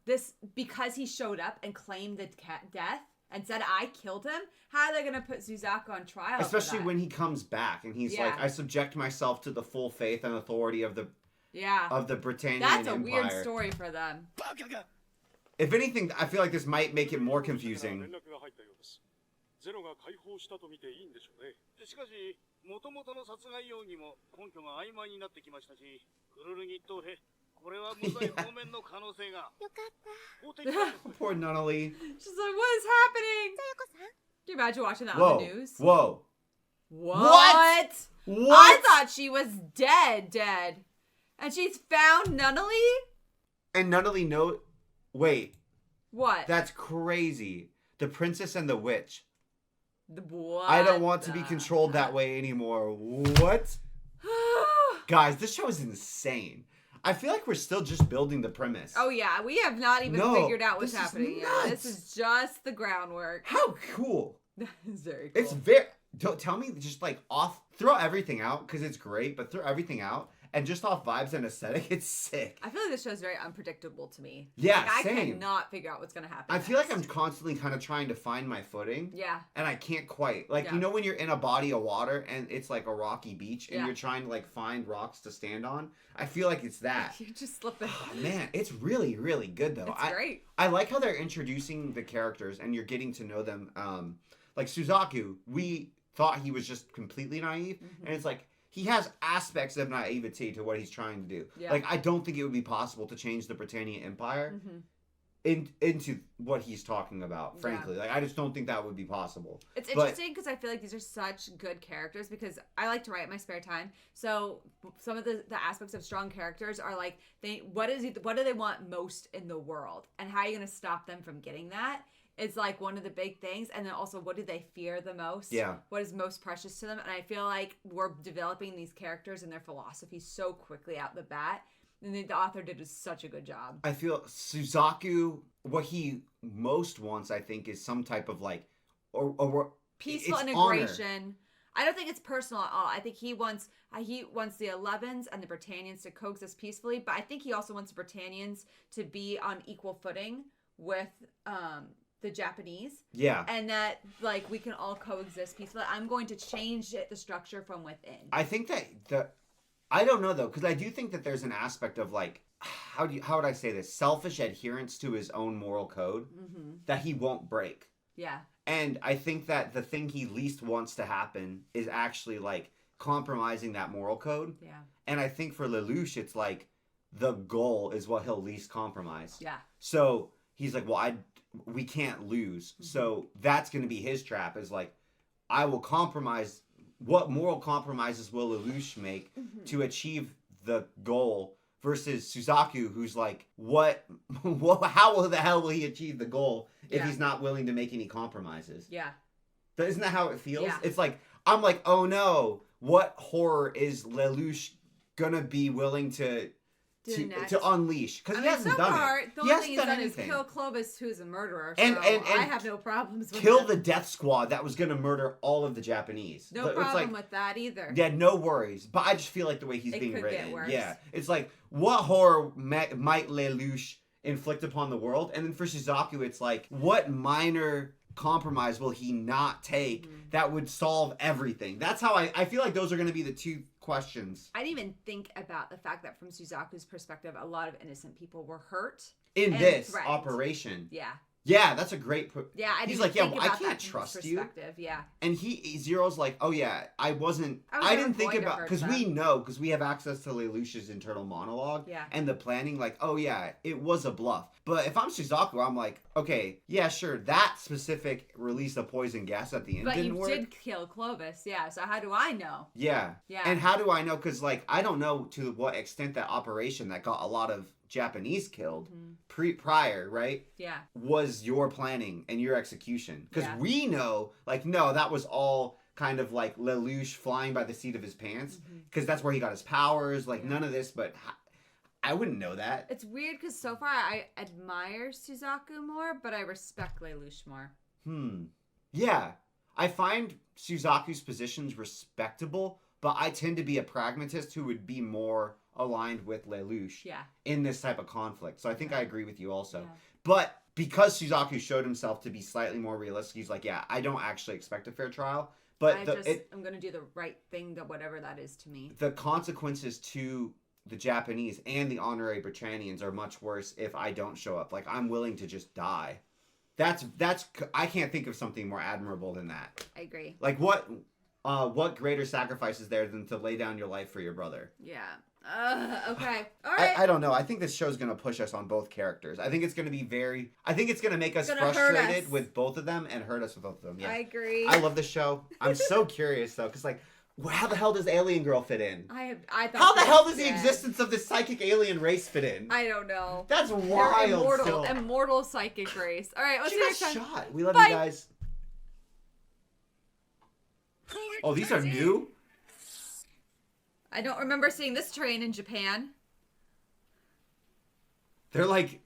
this, because he showed up and claimed the death and said I killed him, how are they gonna put Suzaku on trial? Especially when he comes back and he's like, I subject myself to the full faith and authority of the Britannian That's a Empire. weird story for them. If anything, I feel like this might make it more confusing. ゼロが解放したと見ていいんでしょうね。しかし、元々の殺害容疑も根拠が曖昧になってきましたし、クルルギット兵、これは無罪方面の可能性が。よかった。 Poor Nunnally. She's like, what is happening? Can you imagine watching that Whoa. on the news? Whoa. What? What? I thought she was dead. And she's found Nunnally? And Nunnally wait. What? That's crazy. The princess and the witch. What? I don't want to be controlled that way anymore. What? Guys, this show is insane. I feel like we're still just building the premise. Oh yeah, we have not even figured out what's happening yet. This is just the groundwork. How cool. That is very cool. It's very... Don't tell me just like off... Throw everything out because it's great, but throw everything out and just off vibes and aesthetic, it's sick. I feel like this show is very unpredictable to me. Yeah, like, same. I cannot figure out what's going to happen. I feel like I'm constantly kind of trying to find my footing. Yeah. And I can't quite. Like, you know when you're in a body of water and it's like a rocky beach and you're trying to like find rocks to stand on? I feel like it's that. You're just slipping. Oh, man, it's really, really good though. It's great. I like how they're introducing the characters and you're getting to know them. Like Suzaku, we thought he was just completely naive. And it's like, he has aspects of naivety to what he's trying to do. Yeah. Like, I don't think it would be possible to change the Britannia Empire into what he's talking about, frankly. Like, I just don't think that would be possible. It's interesting because I feel like these are such good characters because I like to write in my spare time. So some of the aspects of strong characters are like, what do they want most in the world? And how are you going to stop them from getting that? It's like one of the big things. And then also, what do they fear the most? Yeah. What is most precious to them? And I feel like we're developing these characters and their philosophy so quickly out the bat. And the author did such a good job. I feel Suzaku, what he most wants, I think, is some type of like... or peaceful it's integration. Honor. I don't think it's personal at all. I think he wants the Elevens and the Britannians to coexist peacefully. But I think he also wants the Britannians to be on equal footing with... the Japanese. Yeah. And that, like, we can all coexist peacefully. I'm going to change the structure from within. I think that I don't know, though, because I do think that there's an aspect of, like, how would I say this? Selfish adherence to his own moral code that he won't break. Yeah. And I think that the thing he least wants to happen is actually, like, compromising that moral code. Yeah. And I think for Lelouch, it's like, the goal is what he'll least compromise. Yeah. So he's like, well, we can't lose. So that's going to be his trap is like, I will compromise. What moral compromises will Lelouch make to achieve the goal versus Suzaku, who's like, how the hell will he achieve the goal if he's not willing to make any compromises? Yeah. But isn't that how it feels? Yeah. It's like, I'm like, oh no, what horror is Lelouch gonna be willing to unleash? Because he hasn't done it. The only thing he's done is kill Clovis, who's a murderer. So and I have no problems with kill that. the death squad that was going to murder all of the Japanese. No problem with that either. Yeah, no worries. But I just feel like the way he's being written. Yeah, it's like, what horror might Lelouch inflict upon the world? And then for Suzaku, it's like, what minor compromise will he not take that would solve everything? That's how I feel like those are going to be the two questions. I didn't even think about the fact that from Suzaku's perspective, a lot of innocent people were hurt in this threatened. operation. Yeah. Yeah, that's a great... He's like, I can't trust you. Yeah. And Zero's like, oh yeah, I didn't think about... Because we know, because we have access to Lelouch's internal monologue. Yeah. And the planning, like, oh yeah, it was a bluff. But if I'm Suzaku, I'm like, okay, yeah, sure, that specific release of poison gas at the end didn't work. But you did kill Clovis, yeah, so how do I know? Yeah. Yeah. And how do I know? Because, like, I don't know to what extent that operation that got a lot of Japanese killed prior, right? Yeah. Was your planning and your execution. Because we know, like, no, that was all kind of like Lelouch flying by the seat of his pants. Because that's where he got his powers. Like, none of this, but I wouldn't know that. It's weird because so far I admire Suzaku more, but I respect Lelouch more. Yeah. I find Suzaku's positions respectable, but I tend to be a pragmatist who would be more aligned with Lelouch in this type of conflict. So I think I agree with you also. Yeah. But because Suzaku showed himself to be slightly more realistic, he's like, yeah, I don't actually expect a fair trial. But I'm going to do the right thing, whatever that is to me. The consequences to the Japanese and the honorary Britannians are much worse if I don't show up. Like, I'm willing to just die. That's I can't think of something more admirable than that. I agree. Like, what greater sacrifice is there than to lay down your life for your brother? Yeah. Okay. All right. I don't know. I think this show's going to push us on both characters. I think it's going to be I think it's going to make us frustrated with both of them and hurt us with both of them. Yeah. I agree. I love this show. I'm so curious, though, because, like, how the hell does Alien Girl fit in? I thought how the hell does the existence of this psychic alien race fit in? I don't know. That's wild. Immortal psychic race. All right, let's see next time. Shot. We love you guys. Oh, these are new? I don't remember seeing this train in Japan. They're like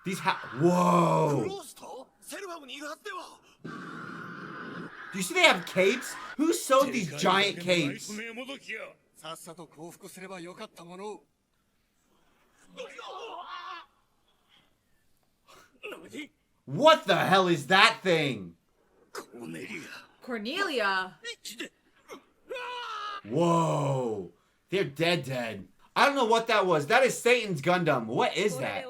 these. Whoa! Do you see they have capes? Who sewed these giant capes? What the hell is that thing? Cornelia. Whoa! They're dead. I don't know what that was. That is Satan's Gundam. What is that?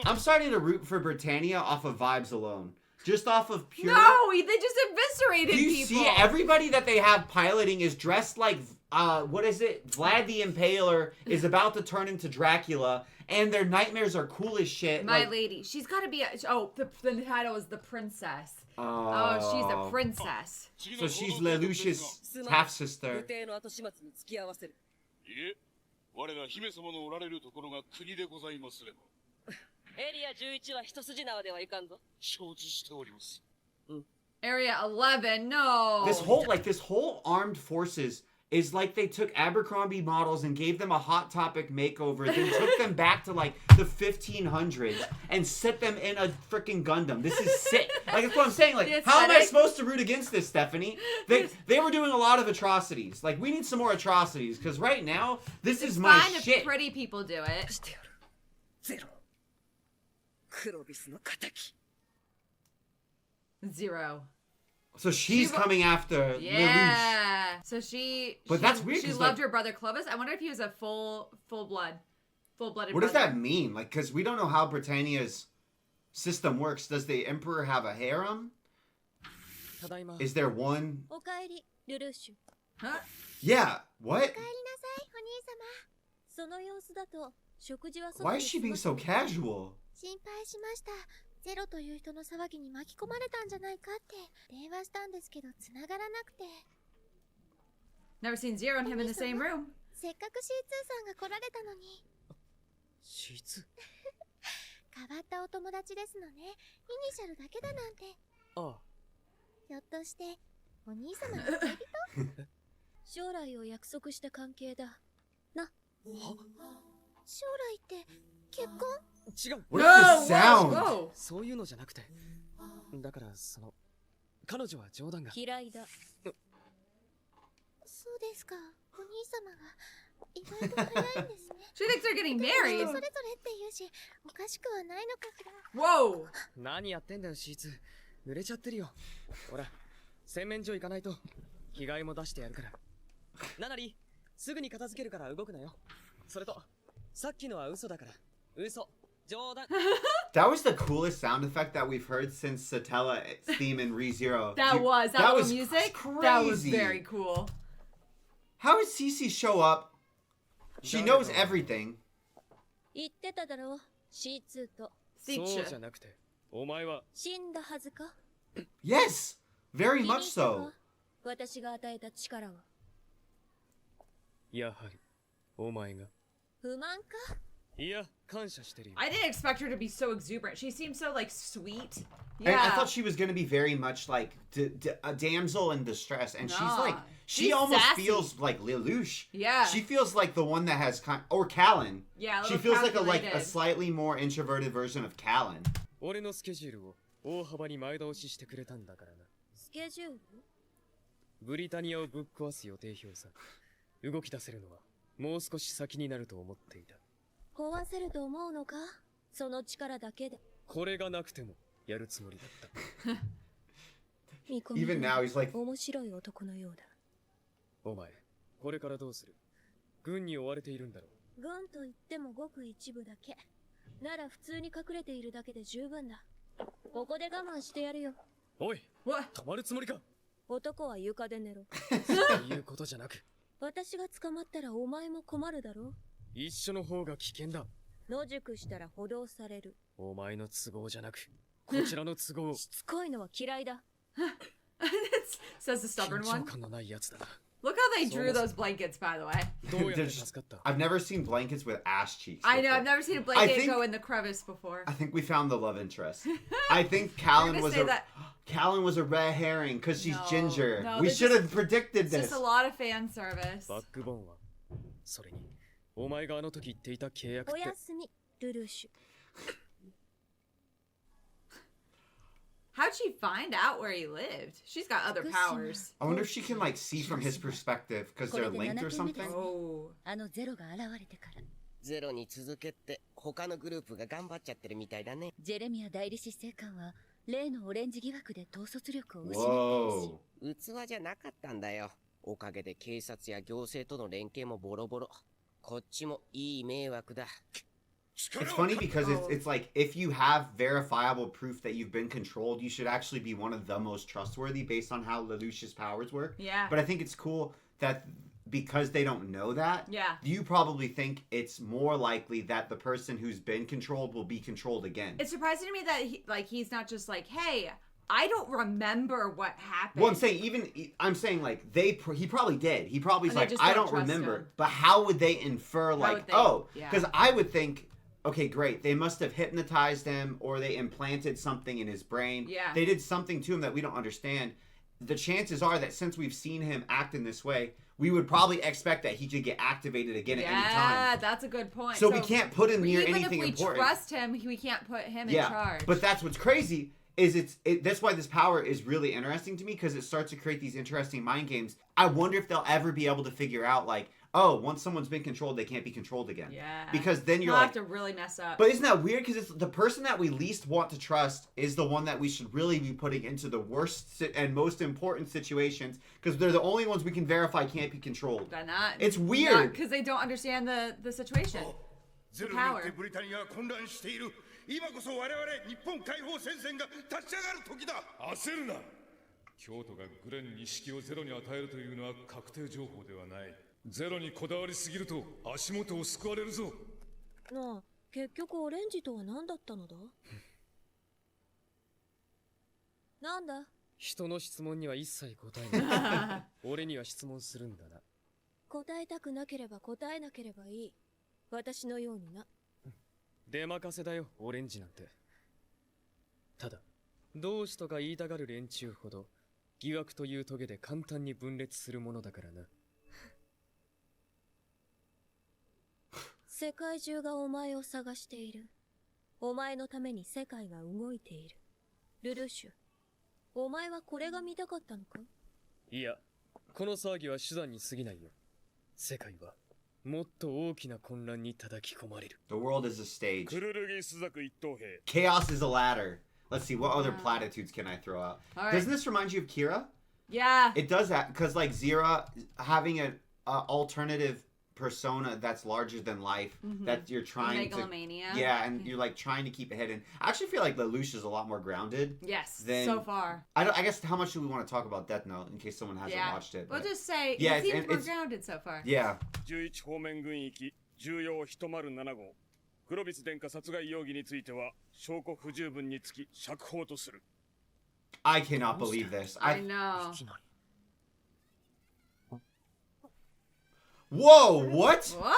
I'm starting to root for Britannia off of vibes alone. Just off of pure... No, they just eviscerated Do you people. see everybody that they have piloting is dressed like, what is it? Vlad the Impaler is about to turn into Dracula, and their nightmares are cool as shit. My lady. She's got to be... the title is the princess. Oh, she's a princess. So she's Lelouch's half-sister. いえ、我ら姫様のおられるところが国でございますれば。エリア11は一筋縄ではいかんぞ。承知しております。Area 11, no. This whole armed forces is like they took Abercrombie models and gave them a Hot Topic makeover, then took them back to like the 1500s and set them in a freaking Gundam. This is sick. Like, that's what I'm saying. Like, how am I supposed to root against this, Stephanie? They were doing a lot of atrocities. Like, we need some more atrocities because right now this is my fine shit. If pretty people do it. Zero. So she's coming after Lelouch. Yeah. So But that's weird. She loved her brother Clovis. I wonder if he was a full-blooded. What does that mean? Like, because we don't know how Britannia's system works. Does the Emperor have a harem? Is there one? おかえり、ルルーシュ。 Huh? Yeah. What? おかえりなさい、お兄様。その様子だと食事は外で Why is she being so casual? 心配しました。ゼロという人の騒ぎに巻き込まれたんじゃないかって電話したんですけど繋がらなくて。 Never seen Zero and him in the same room. せっかく C2 さんが来られたのに。 C2? 変わったお友達ですのね。イニシャルだけだなんて。ああ。ひょっとしてお兄様の恋人？将来を約束した関係だ。な。将来って結婚？違う。 What is the sound? そういうのじゃなくて。だから彼女は冗談が。嫌いだ。そうですか。お兄様が意外と早いんですね。She thinks they're getting married. それぞれって言うし、おかしくはないのかしら。Whoa! 何やってんだよ、C2。濡れちゃってるよ。ほら、洗面所行かないと着替えも出してやるから。ナナリ、すぐに片付けるから動くなよ。それと、さっきのは嘘だから。嘘。冗談。 That was the coolest sound effect that we've heard since Satella's theme in ReZero. That was music. Crazy. That was very cool. How does Cece show up? She knows everything. 言ってただろう、C2 と。そうじゃなくて、お前は死んだはずか？ Yes, very much so. 私が与えた力は。やはり、お前が。不満か？いや、感謝してるよ。 I didn't expect her to be so exuberant. She seems so like sweet. And I Yeah. thought she was going to be very much like a damsel in distress. And she's like, she She's almost sassy. feels like Lelouch. Yeah. She feels like the one that has, or Callan. Yeah, a She little feels like a calculated. slightly more introverted version of Callan. 俺のスケジュールを大幅に前倒ししてくれたんだからな。スケジュール？ブリタニアをぶっ壊す予定表さ。動き出せるのはもう少し先になると思っていた。壊せると思うのか？その力だけで。これがなくてもやるつもりだった。Even now he's like, 面白い男のようだ。お前、これからどうする？軍に追われているんだろう。軍と言ってもごく一部だけ。なら普通に隠れているだけで十分だ。ここで我慢してやるよ。おい、止まるつもりか？男は床で寝ろ。そういうことじゃなく。私が捕まったらお前も困るだろ。一緒の方が危険だ。野宿したら補導される。お前の都合じゃなく、こちらの都合。しつこいのは嫌いだ。Says the stubborn 緊張 one. 感のないやつだな。 Look how they drew those blankets, by the way. I've never seen blankets with ass cheeks. I know, before. I've never seen a blanket go in the crevice before. I think we found the love interest. I think You're Callan gonna was say a... that Callan was a red herring because she's ginger. No, We they're should have just- predicted It's this. just a lot of fan service. バックボーンはそれにお前があの時言っていた契約っおてやすみルルシュ。 How'd she find out where he lived? She's got other powers. I wonder if she can like see from his perspective because they're linked or something. あのゼロが現れてから。ゼロに続けって他のグループが頑張っちゃってるみたいだね。ジェレミア代理執政官は例のオレンジ疑惑で統率力を失ってるし。器じゃなかったんだよ。おかげで警察や行政との連携もボロボロ。こっちもいい迷惑だ。It's funny because it's like if you have verifiable proof that you've been controlled, you should actually be one of the most trustworthy based on how Lelouch's powers work. Yeah. But I think it's cool that because they don't know that, Yeah. you probably think it's more likely that the person who's been controlled will be controlled again. It's surprising to me that he's not just like, hey, I don't remember what happened. Well, I'm saying like he probably did. He probably's And they like, just I don't don't trust remember. him. But how would they infer like, would they- oh, yeah. because I would think, okay, great. They must have hypnotized him or they implanted something in his brain. Yeah. They did something to him that we don't understand. The chances are that since we've seen him act in this way, we would probably expect that he could get activated again at any time. Yeah, that's a good point. So we can't put him near even anything if we important. trust him, we can't put him in Yeah, charge. but that's what's crazy is that's why this power is really interesting to me because it starts to create these interesting mind games. I wonder if they'll ever be able to figure out like, oh, once someone's been controlled, they can't be controlled again. Yeah. Because then you're He'll like, have to really mess up. but isn't that weird? Because it's the person that we least want to trust is the one that we should really be putting into the worst and most important situations because they're the only ones we can verify can't be controlled. They're not. It's weird. Because they don't understand the situation. ゼロによってブリタニアが混乱している。今こそ我々日本解放戦線が立ち上がる時だ。焦るな。京都がグレンに指揮をゼロに与えるというのは確定情報ではない。ゼロにこだわりすぎると足元を救われるぞ。なあ、結局オレンジとは何だったのだなんだ人の質問には一切答えない。俺には質問するんだな。答えたくなければ答えなければいい。私のようにな。出任せだよ、オレンジなんて。ただ、同志とか言いたがる連中ほど、疑惑というトゲで簡単に分裂するものだからな。世界中がお前を探している。お前のために世界が動いている。ルルシュ、お前はこれが見たかったのか？いや、この騒ぎは手段に過ぎないよ。世界はもっと大きな混乱に叩き込まれる。The world is a stage. クルルギスザク一等兵。 Chaos is a ladder. Let's see, what other platitudes can I throw out? All right. Doesn't this remind you of Kira? Yeah. It does that because like Zira having an alternative persona that's larger than life that you're trying to Megalomania. yeah, and you're like trying to keep it hidden. I actually feel like Lelouch is a lot more grounded. Yes, than, so far. I guess how much do we want to talk about Death Note in case someone hasn't watched it? We'll but- just say Yeah, it seems more it's- grounded so far. Yeah. 11方面軍域重要107号クロビス殿下殺害容疑については証拠不十分につき釈放とする。 I cannot believe this. I know. Whoa, what? What?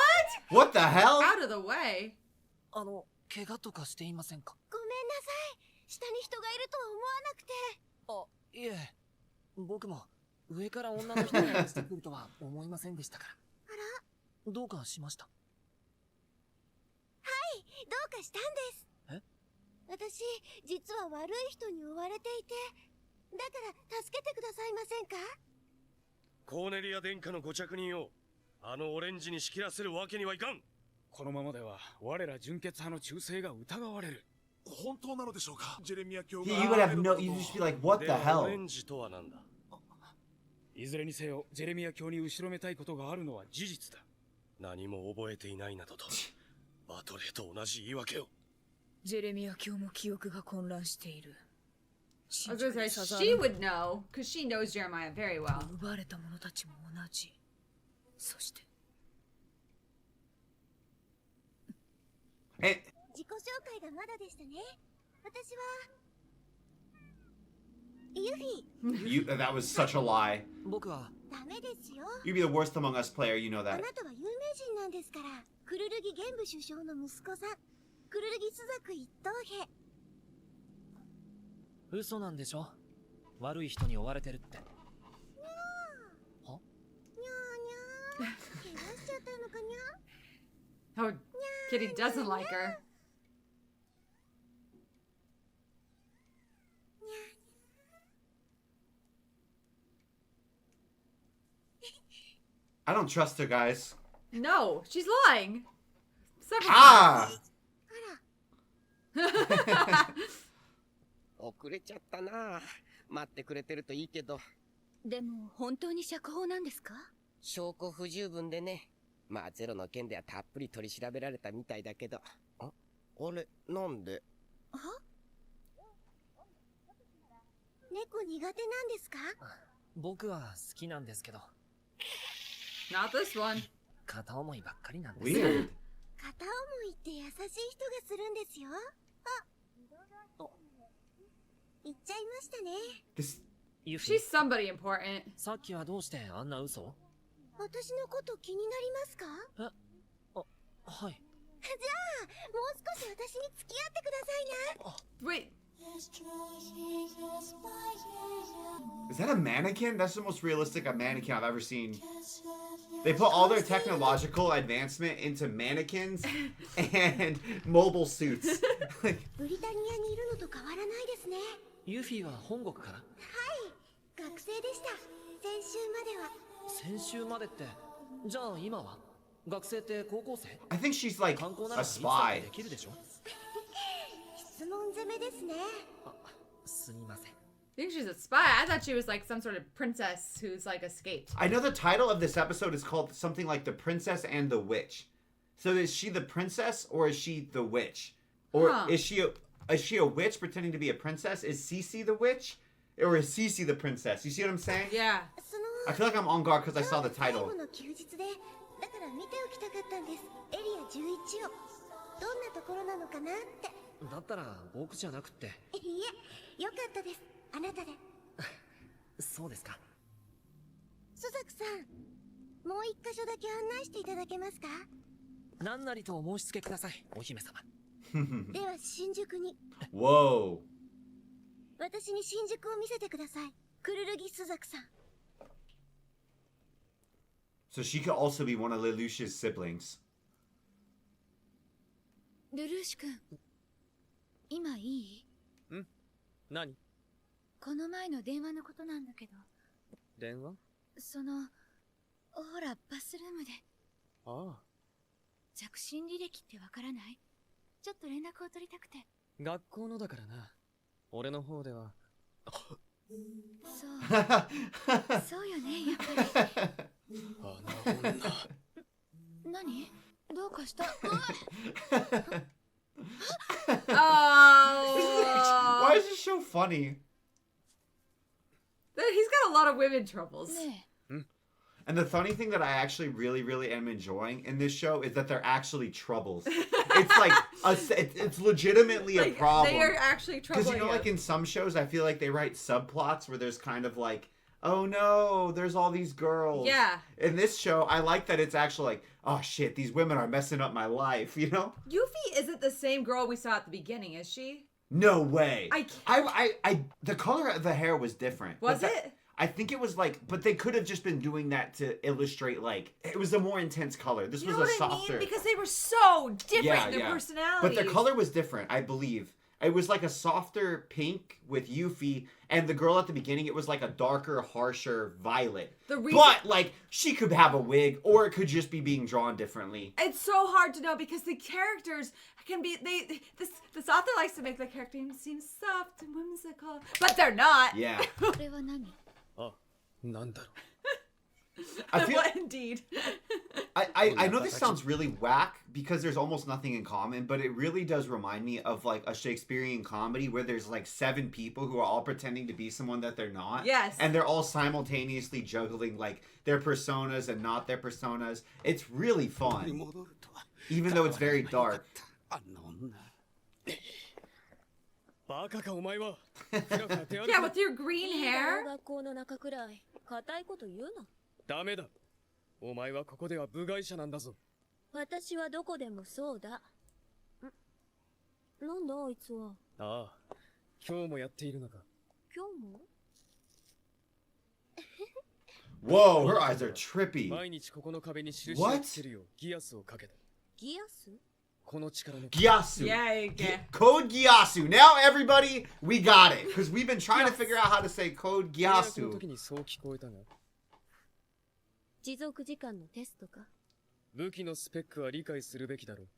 What the hell? Out of the way. 怪我とかしていませんか？ごめんなさい。下に人がいるとは思わなくて。あ、いえ。僕も上から女の人が落ちてくるとは思いませんでしたから。あら？どうかしました？はい、どうかしたんです。え？私、実は悪い人に追われていて、だから助けてくださいませんか？コーネリア殿下のご着任をあのオレンジに仕切らせるわけにはいかん。このままでは我ら純血派の忠誠が疑われる。本当なのでしょうか、ジェレミア教が。 You would have no. You just be like, what the では hell? オレンジとは何だ。いずれにせよジェレミア教に後ろめたいことがあるのは事実だ。何も覚えていないなどとバトレーと同じ言い訳を。ジェレミア教も記憶が混乱している。 I was gonna say she would know because she knows Jeremiah very well. 奪われた者たちも同じ。そして。自己紹介がまだでしたね。私はユフィ。 That was such a lie. 僕はダメですよ。 You'd be the worst among us player, you know あ that. なたは有名人なんですから。クルルギ玄武首相の息子さん。クルルギスザク一等兵。嘘なんでしょ？悪い人に追われてるって。はにゃーにゃー。怪我しちゃったのかにゃ。 Oh, Kitty doesn't like her. I don't trust her, guys. No, she's lying. Several Ah! 遅れちゃったな。待ってくれてるといいけど。でも本当に釈放なんですか？証拠不十分でね。まあゼロの件ではたっぷり取り調べられたみたいだけど。あれ、なんで？は？猫苦手なんですか？僕は好きなんですけど。 Not this one. 片思いばっかりなんです。 Weird. 片思いって優しい人がするんですよ。言っちゃいましたね。This... She's somebody important. さっきはどうしてあんな嘘？私のこと気になりますか？はい。じゃあ、もう少し私に付き合ってくださいな。Wait. Is that a mannequin? That's the most realistic mannequin I've ever seen. They put all their technological advancement into mannequins and mobile suits. ブリタニアにいるのと変わらないですね。ユフィは本国から？はい、学生でした。先週までは。先週までって、じゃあ今は？学生って高校生？ I think she's like a spy. できるでしょ？質問攻めですね。すみません。I think she's a spy. I thought she was like some sort of princess who's like escaped. I know the title of this episode is called something like The Princess and the Witch. So is she the princess or is she the witch? Or is she a witch pretending to be a princess? Is Cece the witch? Or is Cece the princess? You see what I'm saying? Yeah. I feel like I'm on guard because I saw the title. だから見ておきたかったんです。エリア11を。どんなところなのかなって。だったら僕じゃなくて。いえ、よかったです。あなたで。そうですか。朱雀さん、もう一箇所だけ案内していただけますか？何なりとお申し付けください、お姫様。では新宿に。Whoa. 私に新宿を見せてください。クルルギ朱雀さん。So she could also be one of Lelouch's siblings. ルルーシュ君、今いい？ん？何？この前の電話のことなんだけど。電話？ほら、バスルームで。ああ。着信履歴ってわからない？ちょっと連絡を取りたくて。学校のだからな。俺の方では。そう。そうよね、やっぱり。あの女。何？どうかした？ Oh. Why is this so funny? He's got a lot of women troubles. And the funny thing that I actually really am enjoying in this show is that they're actually troubles. It's like it's legitimately a problem. They are actually troubling. Because you know, like in some shows, I feel like they write subplots where there's kind of like, oh no, there's all these girls. Yeah. In this show, I like that it's actually like, oh shit, these women are messing up my life, you know? Yuffie isn't the same girl we saw at the beginning, is she? No way. I can't. The color of the hair was different. Was it? I think it was like, but they could have just been doing that to illustrate, like, it was a more intense color. This was a softer. I mean? Because they were so different in their personalities. But the color was different, I believe. It was like a softer pink with Yuffie, and the girl at the beginning, it was like a darker, harsher violet. But, like, she could have a wig, or it could just be being drawn differently. It's so hard to know because the characters can be, this author likes to make the character seem soft and whimsical, but they're not. Yeah. これは何？あ、なんだろう。I feel, indeed. I know this sounds really whack because there's almost nothing in common, but it really does remind me of like a Shakespearean comedy where there's like 7 people who are all pretending to be someone that they're not. Yes. And they're all simultaneously juggling like their personas and not their personas. It's really fun. Even though it's very dark. バカかお前は。 Yeah, with your green hair. 学校の中くらい固いこと言うな。ダメだ。お前はここでは部外者なんだぞ。私はどこでもそうだ。なんだあいつは。ああ、今日もやっているのか。今日も？ Whoa, her eyes are trippy. 毎日ここの壁に印を What? つけるようギアスをかけた。ギアスこの力の Gyasu. Yeah, yeah. Code Geass. Now everybody, we got it. Because we've been trying to figure out how to say Code 契約の Geass. 時にそう聞こえたが、持続時間のテストか。武器のスペックは理解するべきだろう。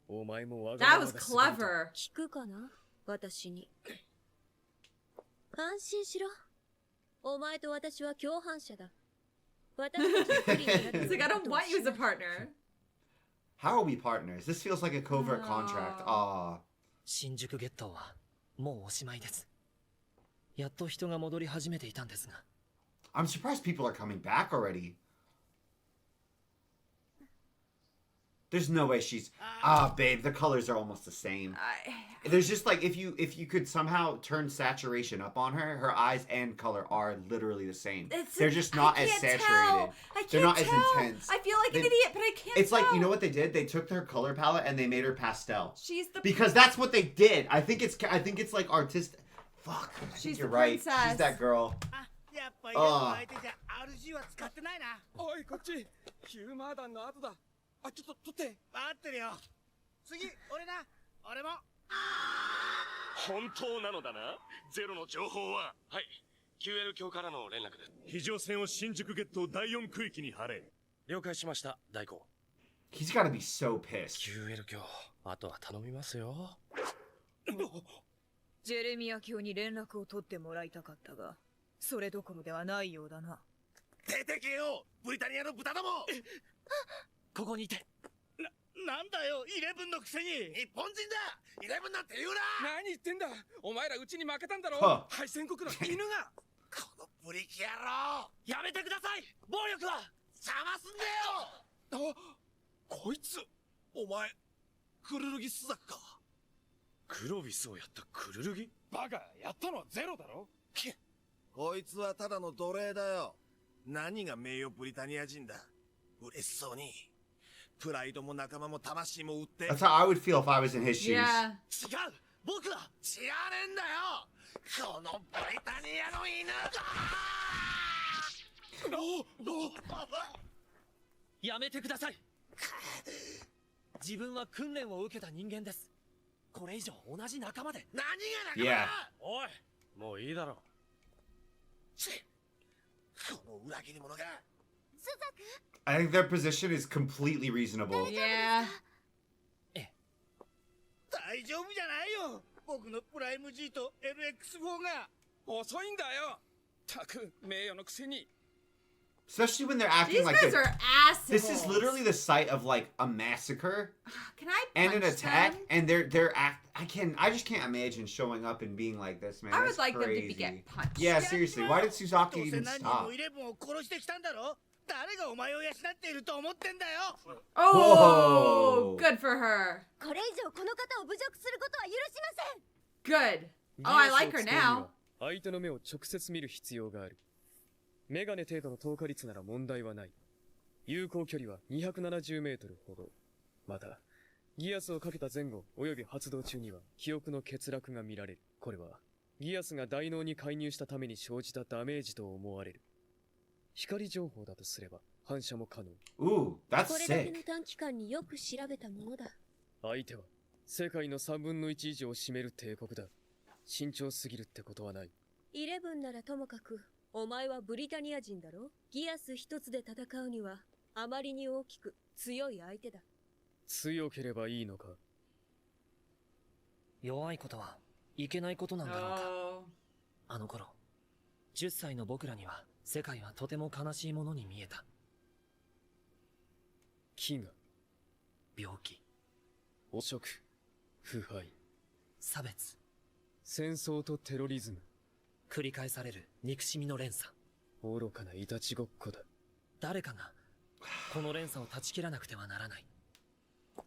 お前もわが That まま was が過ぎると clever. 聞くかな私に。安心しろ。お前と私は共犯者だ。私たち一人になって It's like, I don't want you as a partner. How are we partners? This feels like a covert contract. Aw. 新宿ゲットはもうおしまいです。やっと人が戻り始めていたんですが。I'm surprised people are coming back already. There's no way she's... Ah, babe, the colors are almost the same. There's just like, if you could somehow turn saturation up on her, her eyes and color are literally the same. They're just not as saturated. They're not as intense. I feel like an idiot, but I can't It's like, tell. you know what they did? They took their color palette and they made her pastel. She's the... Because that's what they did. I think it's like artistic. Fuck. I think She's you're the right. princess. She's that girl. やっぱり相手じゃ RG は使ってないな。おいこっちヒューマー弾の後だ。あ、ちょっと取って。待ってるよ。次俺な。俺も。本当なのだな。ゼロの情報は。はい。QL 卿からの連絡です。非常線を新宿ゲット第4区域に張れ。了解しました、大光。 He's gotta be so pissed. QL 卿、あとは頼みますよ。ジェレミア卿に連絡を取ってもらいたかったが、それどころではないようだな。出てけよブリタニアの豚ども。ここにいて。なんだよイレブンのくせに。日本人だイレブンなんて言うな。何言ってんだお前らうちに負けたんだろは敗戦国の犬がこのブリキ野郎やめてください暴力は邪魔すんでよ。あこいつお前クルルギスザクか。クロビスをやったクルルギ？バカやったのはゼロだろ。こいつはただの奴隷だよ。何が名誉ブリタニア人だ。嬉しそうにプライドも仲間も魂も売って。 That's how I would feel if I was in his shoes. Yeah. 違う僕は違わねえんだよこのブリタニアの犬が。やめてください。自分は訓練を受けた人間です。これ以上同じ仲間で。何が仲間だ。 Yeah. おい、もういいだろう。この裏切り者が。 I think their position is completely reasonable. Yeah. 大丈夫じゃないよ僕のプライム G と LX4 が。遅いんだよたく名誉のくせに。 Especially when they're acting These like guys they're- are assholes. This is literally the site of like a massacre Can I and an punch attack, them? and they're I just can't imagine showing up and being like this, man. I would That's like them to crazy. be get punched. Yeah, seriously. Why did ど Suzaki うせ even 何人 stop? もイレブンを殺してきたんだろ。誰がお前を養っていると思ってんだよ。 Oh, Whoa. good for her. これ以上この方を侮辱することは許しません。 Good. Oh, I like her ギアスを使うには now. 相手の目を直接見る必要がある。メガネ程度の透過率なら問題はない。有効距離は270メートルほど。また、ギアスをかけた前後及び発動中には記憶の欠落が見られる。これは、ギアスが大脳に介入したために生じたダメージと思われる。光情報だとすれば反射も可能。 Ooh, that's これだけ sick. の短期間によく調べたものだ。相手は世界の3分の1以上を占める帝国だ。慎重すぎるってことはない。イレブンならともかく、お前はブリタニア人だろ。ギアス一つで戦うにはあまりに大きく強い相手だ。強ければいいのか。弱いことはいけないことなんだろうか。 Oh. あの頃、10歳の僕らには世界はとても悲しいものに見えた。飢餓、病気、汚職、腐敗、差別、戦争とテロリズム。繰り返される憎しみの連鎖。愚かないたちごっこだ。誰かがこの連鎖を断ち切らなくてはならない。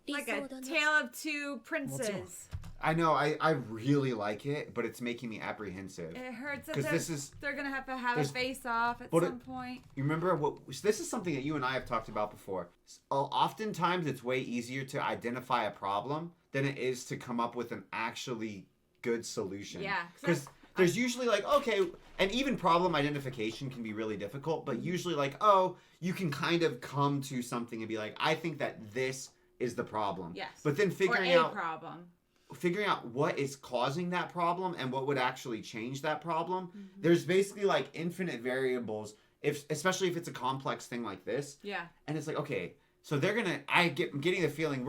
Like a tale of two princes. I know. I really like it, but it's making me apprehensive. It hurts that Because this is. they're gonna have a there's- face off at but some point. You remember what? This is something that you and I have talked about before. Oftentimes, it's way easier to identify a problem than it is to come up with an actually good solution. Yeah, Because there's usually like, okay, and even problem identification can be really difficult, but usually like, oh, you can kind of come to something and be like, I think that this is the problem. Yes. But then figuring out what is causing that problem and what would actually change that problem. There's basically like infinite variables, especially if it's a complex thing like this. Yeah. And it's like, okay, so they're gonna. I'm getting the feeling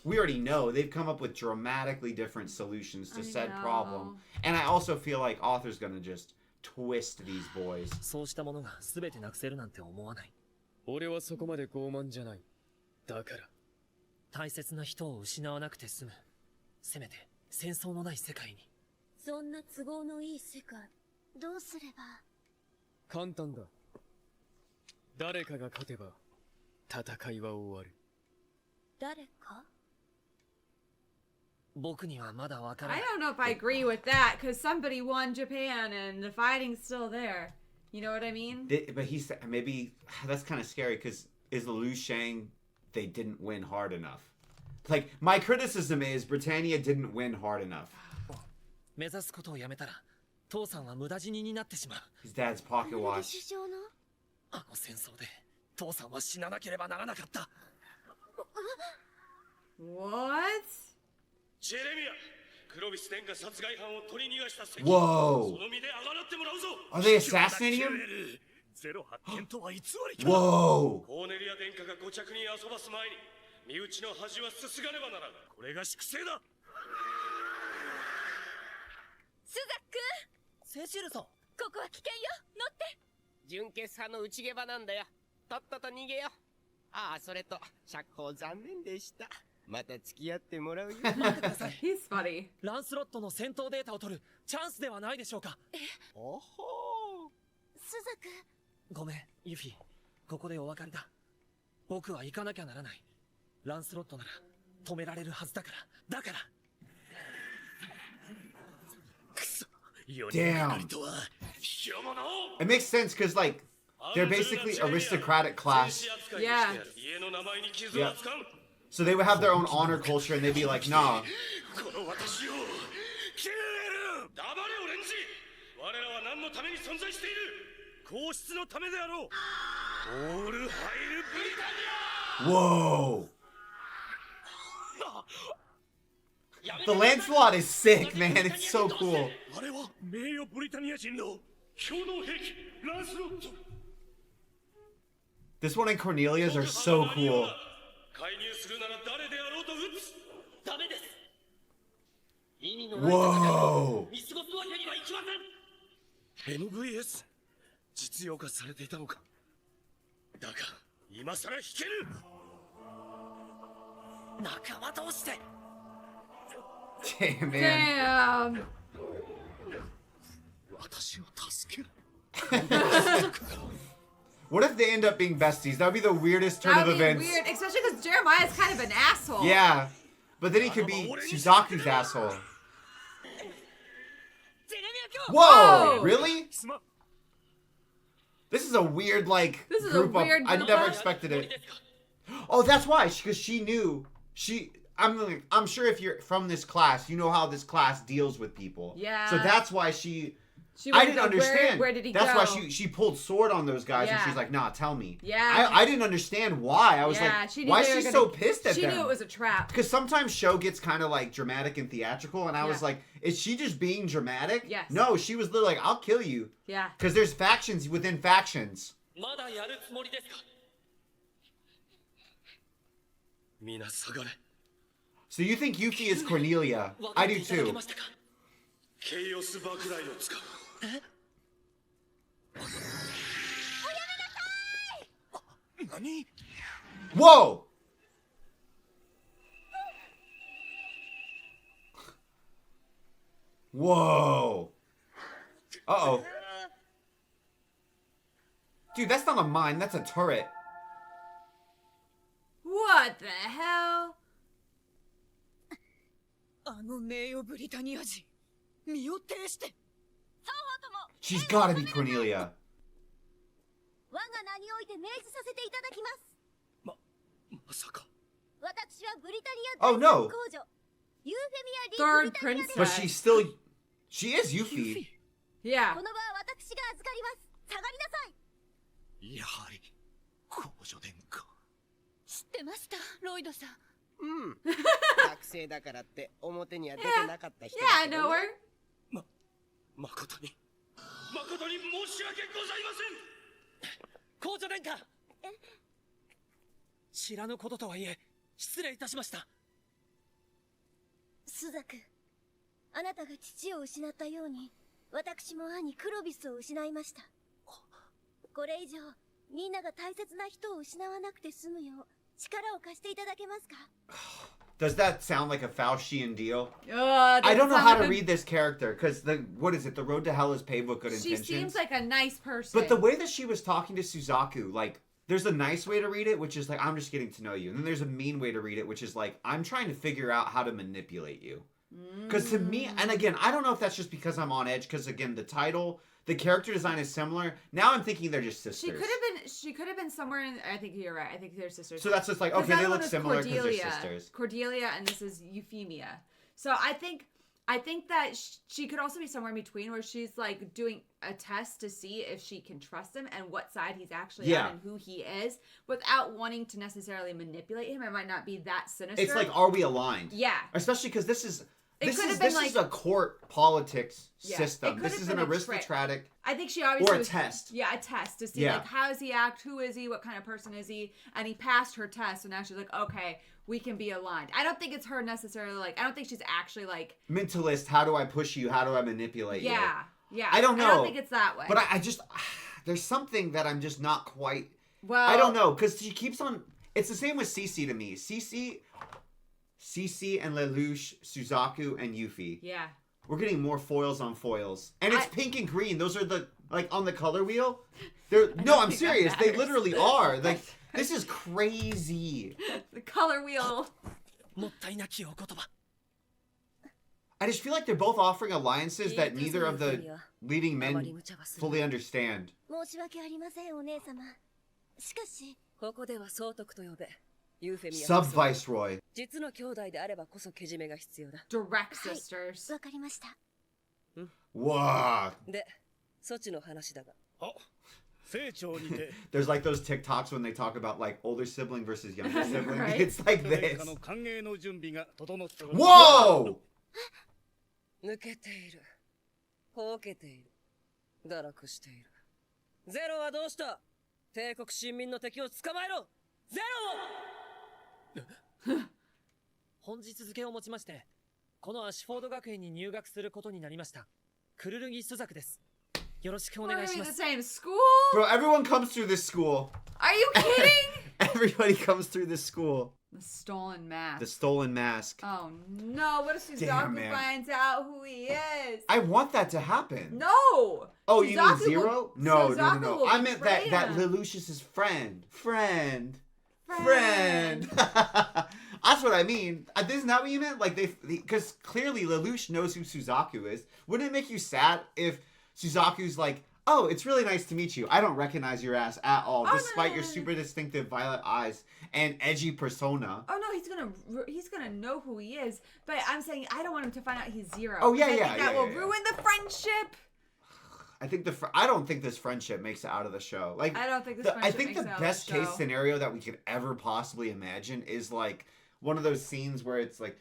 we already know they've come up with dramatically different solutions to said problem, and I also feel like author's gonna just twist these boys. そうしたものが全てなくせるなんて思わない。俺はそこまで傲慢じゃない。だから大切な人を失わなくて済む。せめて戦争のない世界に。そんな都合のいい世界、どうすれば。簡単だ。誰かが勝てば戦いは終わる。誰か？僕にはまだわからない。 I don't know if I agree with that because somebody won Japan and the fighting's still there. You know what I mean? But he said maybe that's kind of scary because is Lelouch saying they didn't win hard enough? Like my criticism is Britannia didn't win hard enough. 目指すことをやめたら父さんは無駄死にになってしまう。 His dad's pocket watch. あの戦争で父さんは死ななければならなかった。What? ジェレミア、クロビス殿下殺害犯を取り逃がした責 Whoa. その身であがらってもらうぞ。 Are they assassinating him? ゼロ発見とは偽りか。 Whoa. コーネリア殿下が5着に遊ばす前に身内の恥はすすがねばならん。これが粛清だ。スザック、セシルソン、ここは危険よ。乗って。純血派の内毛場なんだよ。とっとと逃げよ。ああ、それと釈放残念でした。また付き合ってもらうよ。待ってください。He's funny. ランスロットの戦闘データを取るチャンスではないでしょうか。おほスザク。ごめん、ユフィ。ここでお別れだ。僕は行かなきゃならない。ランスロットなら止められるはずだから。だから。Damn. It makes sense because like they're basically aristocratic class. Yeah. Yeah. So they would have their own honor culture and they'd be like, nah. 我らは何のために存在している。皇室のためであろう。オールハイルブリタニア。 Whoa. The Lancelot is sick, man. It's so cool. あれは名誉ブリタニア人の共同兵器ランスロット。 This one and Cornelia's are so cool. 介入するなら誰であろうと撃つ。ダメです。意味のない戦いを見過ごすわけにはいきません。MVS 実用化されていたのか。だが今さら引ける。仲間同士で。 Damn, man. Damn. 私を助ける。 What if they end up being besties? That would be the weirdest turn That of would be events. weird, especially because Jeremiah's kind of an asshole. Yeah. But then he could be Suzaku's asshole. Whoa! Really? This is a weird, like, This is group a weird of... I group never of- expected it. Oh, that's why. Because she knew. I'm sure if you're from this class, you know how this class deals with people. Yeah. So that's why she I wanted didn't to know understand. Where did he that's go? why she pulled sword on those guys and Yeah. she's like, nah, tell me. Yeah. I didn't understand why. I was Yeah, like, she knew why they is were she gonna- so pissed at she them? knew it was a trap. Because sometimes show gets kind of like dramatic and theatrical, and I was Yeah. like, is she just being dramatic? Yes. No, she was literally like, I'll kill you. Yeah. Because there's factions within factions. まだやるつもりですか。皆下がれ。 So you think Yuffie is Cornelia? I do too. ケイオス爆雷を使う。何？ Whoa! Whoa! Uh-oh. Dude, that's not a mine, that's a turret. What the hell? あの名誉ブリタニア人、身を挺して。 She's gotta be Cornelia. 我が名において命じさせていただきます。まさか。私はブリタニア Oh, no. 皇女ユーフェミア・リー・ブリタニア Third です。 But she's still... She is Yuffie. Yeah. この場は私が預かります。下がりなさい。やはり公女殿下。知ってました、ロイドさん。うん。学生だからって表には出てなかった人だ Yeah, I know her. 誠に誠に申し訳ございません。公女殿下。知らぬこととはいえ失礼いたしました。スザク、あなたが父を失ったように私も兄クロビスを失いました。これ以上みんなが大切な人を失わなくて済むよう力を貸していただけますか？ Does that sound like a Faustian deal? I I don't know how to read this character because what is it? The road to hell is paved with good She intentions. seems like a nice person. But the way that she was talking to Suzaku, like, there's a nice way to read it, which is like, I'm just getting to know you. And then there's a mean way to read it, which is like, I'm trying to figure out how to manipulate you. Because to me, and again, I don't know if that's just because I'm on edge, because again, the title, the character design is similar. Now I'm thinking they're just sisters. She could have been somewhere in. I think you're right. I think they're sisters. So that's just like, okay, they look similar because they're sisters. Cordelia, and this is Euphemia. So I think that she could also be somewhere in between, where she's like doing a test to see if she can trust him and what side he's actually on and who he is, without wanting to necessarily manipulate him. It might not be that sinister. It's like, are we aligned? Yeah. Especially because this is like, a court politics Yeah, system. it This could is have an been a trick. aristocratic. I think she obviously or a test. Yeah, a test to see Yeah. like how does he act, who is he, what kind of person is he, and he passed her test, so now she's like, okay, we can be aligned. I don't think it's her necessarily like. I don't think she's actually like. Mentalist. How do I push you? How do I manipulate you? Yeah, yeah. I don't know. I don't think it's that way. But I just there's something that I'm just not quite. Well, I don't know because she keeps on. It's the same with Cece to me. Cece and Lelouch, Suzaku and Yuffie. Yeah. We're getting more foils on foils, and it's pink and green. Those are the like on the color wheel. They're no, I'm serious. They literally are like. This is crazy. The color wheel. I just feel like they're both offering alliances that neither of the leading men fully understand. 申し訳ありません、お姉様。しかし、ここでは総督と呼べ。ユーフェミア Sub-Viceroy. 実の兄弟であればこそけじめが必要だ。Direct sisters. わかりました。Wow. で、措置の話だが。There's like those TikToks when they talk about like older sibling versus younger sibling. Right. It's like this. 歓迎の準備が整っており Whoa! 抜けている。ほうけている。堕落している。ゼロはどうした？帝国臣民の敵を捕まえろ！ゼロを本日付をもちまして、このアシュフォード学園に入学することになりました。クルルギスザクです。よろしくお願いします。The same school? Bro, everyone comes through this school. Are you kidding? Everybody comes through this school. The stolen mask. The stolen mask. Oh no, what if Damn, Suzaku man. finds out who he is? I want that to happen. No! Oh, you mean Suzaku Zero? will- No, no, Suzaku no, will no. I meant that betray him. Lelouch is his friend. Friend. That's what I mean. Isn't that what you meant? Like because clearly Lelouch knows who Suzaku is. Wouldn't it make you sad if Suzaku's like, oh, it's really nice to meet you. I don't recognize your ass at all, despite your super distinctive violet eyes and edgy persona. Oh no, he's gonna know who he is. But I'm saying I don't want him to find out he's Zero. Oh, yeah, I yeah, think that yeah, will yeah. ruin the friendship. I don't think this friendship makes it out of the show. Like I don't think this I friendship think makes the it out of best the case show. scenario that we could ever possibly imagine is like one of those scenes where it's like,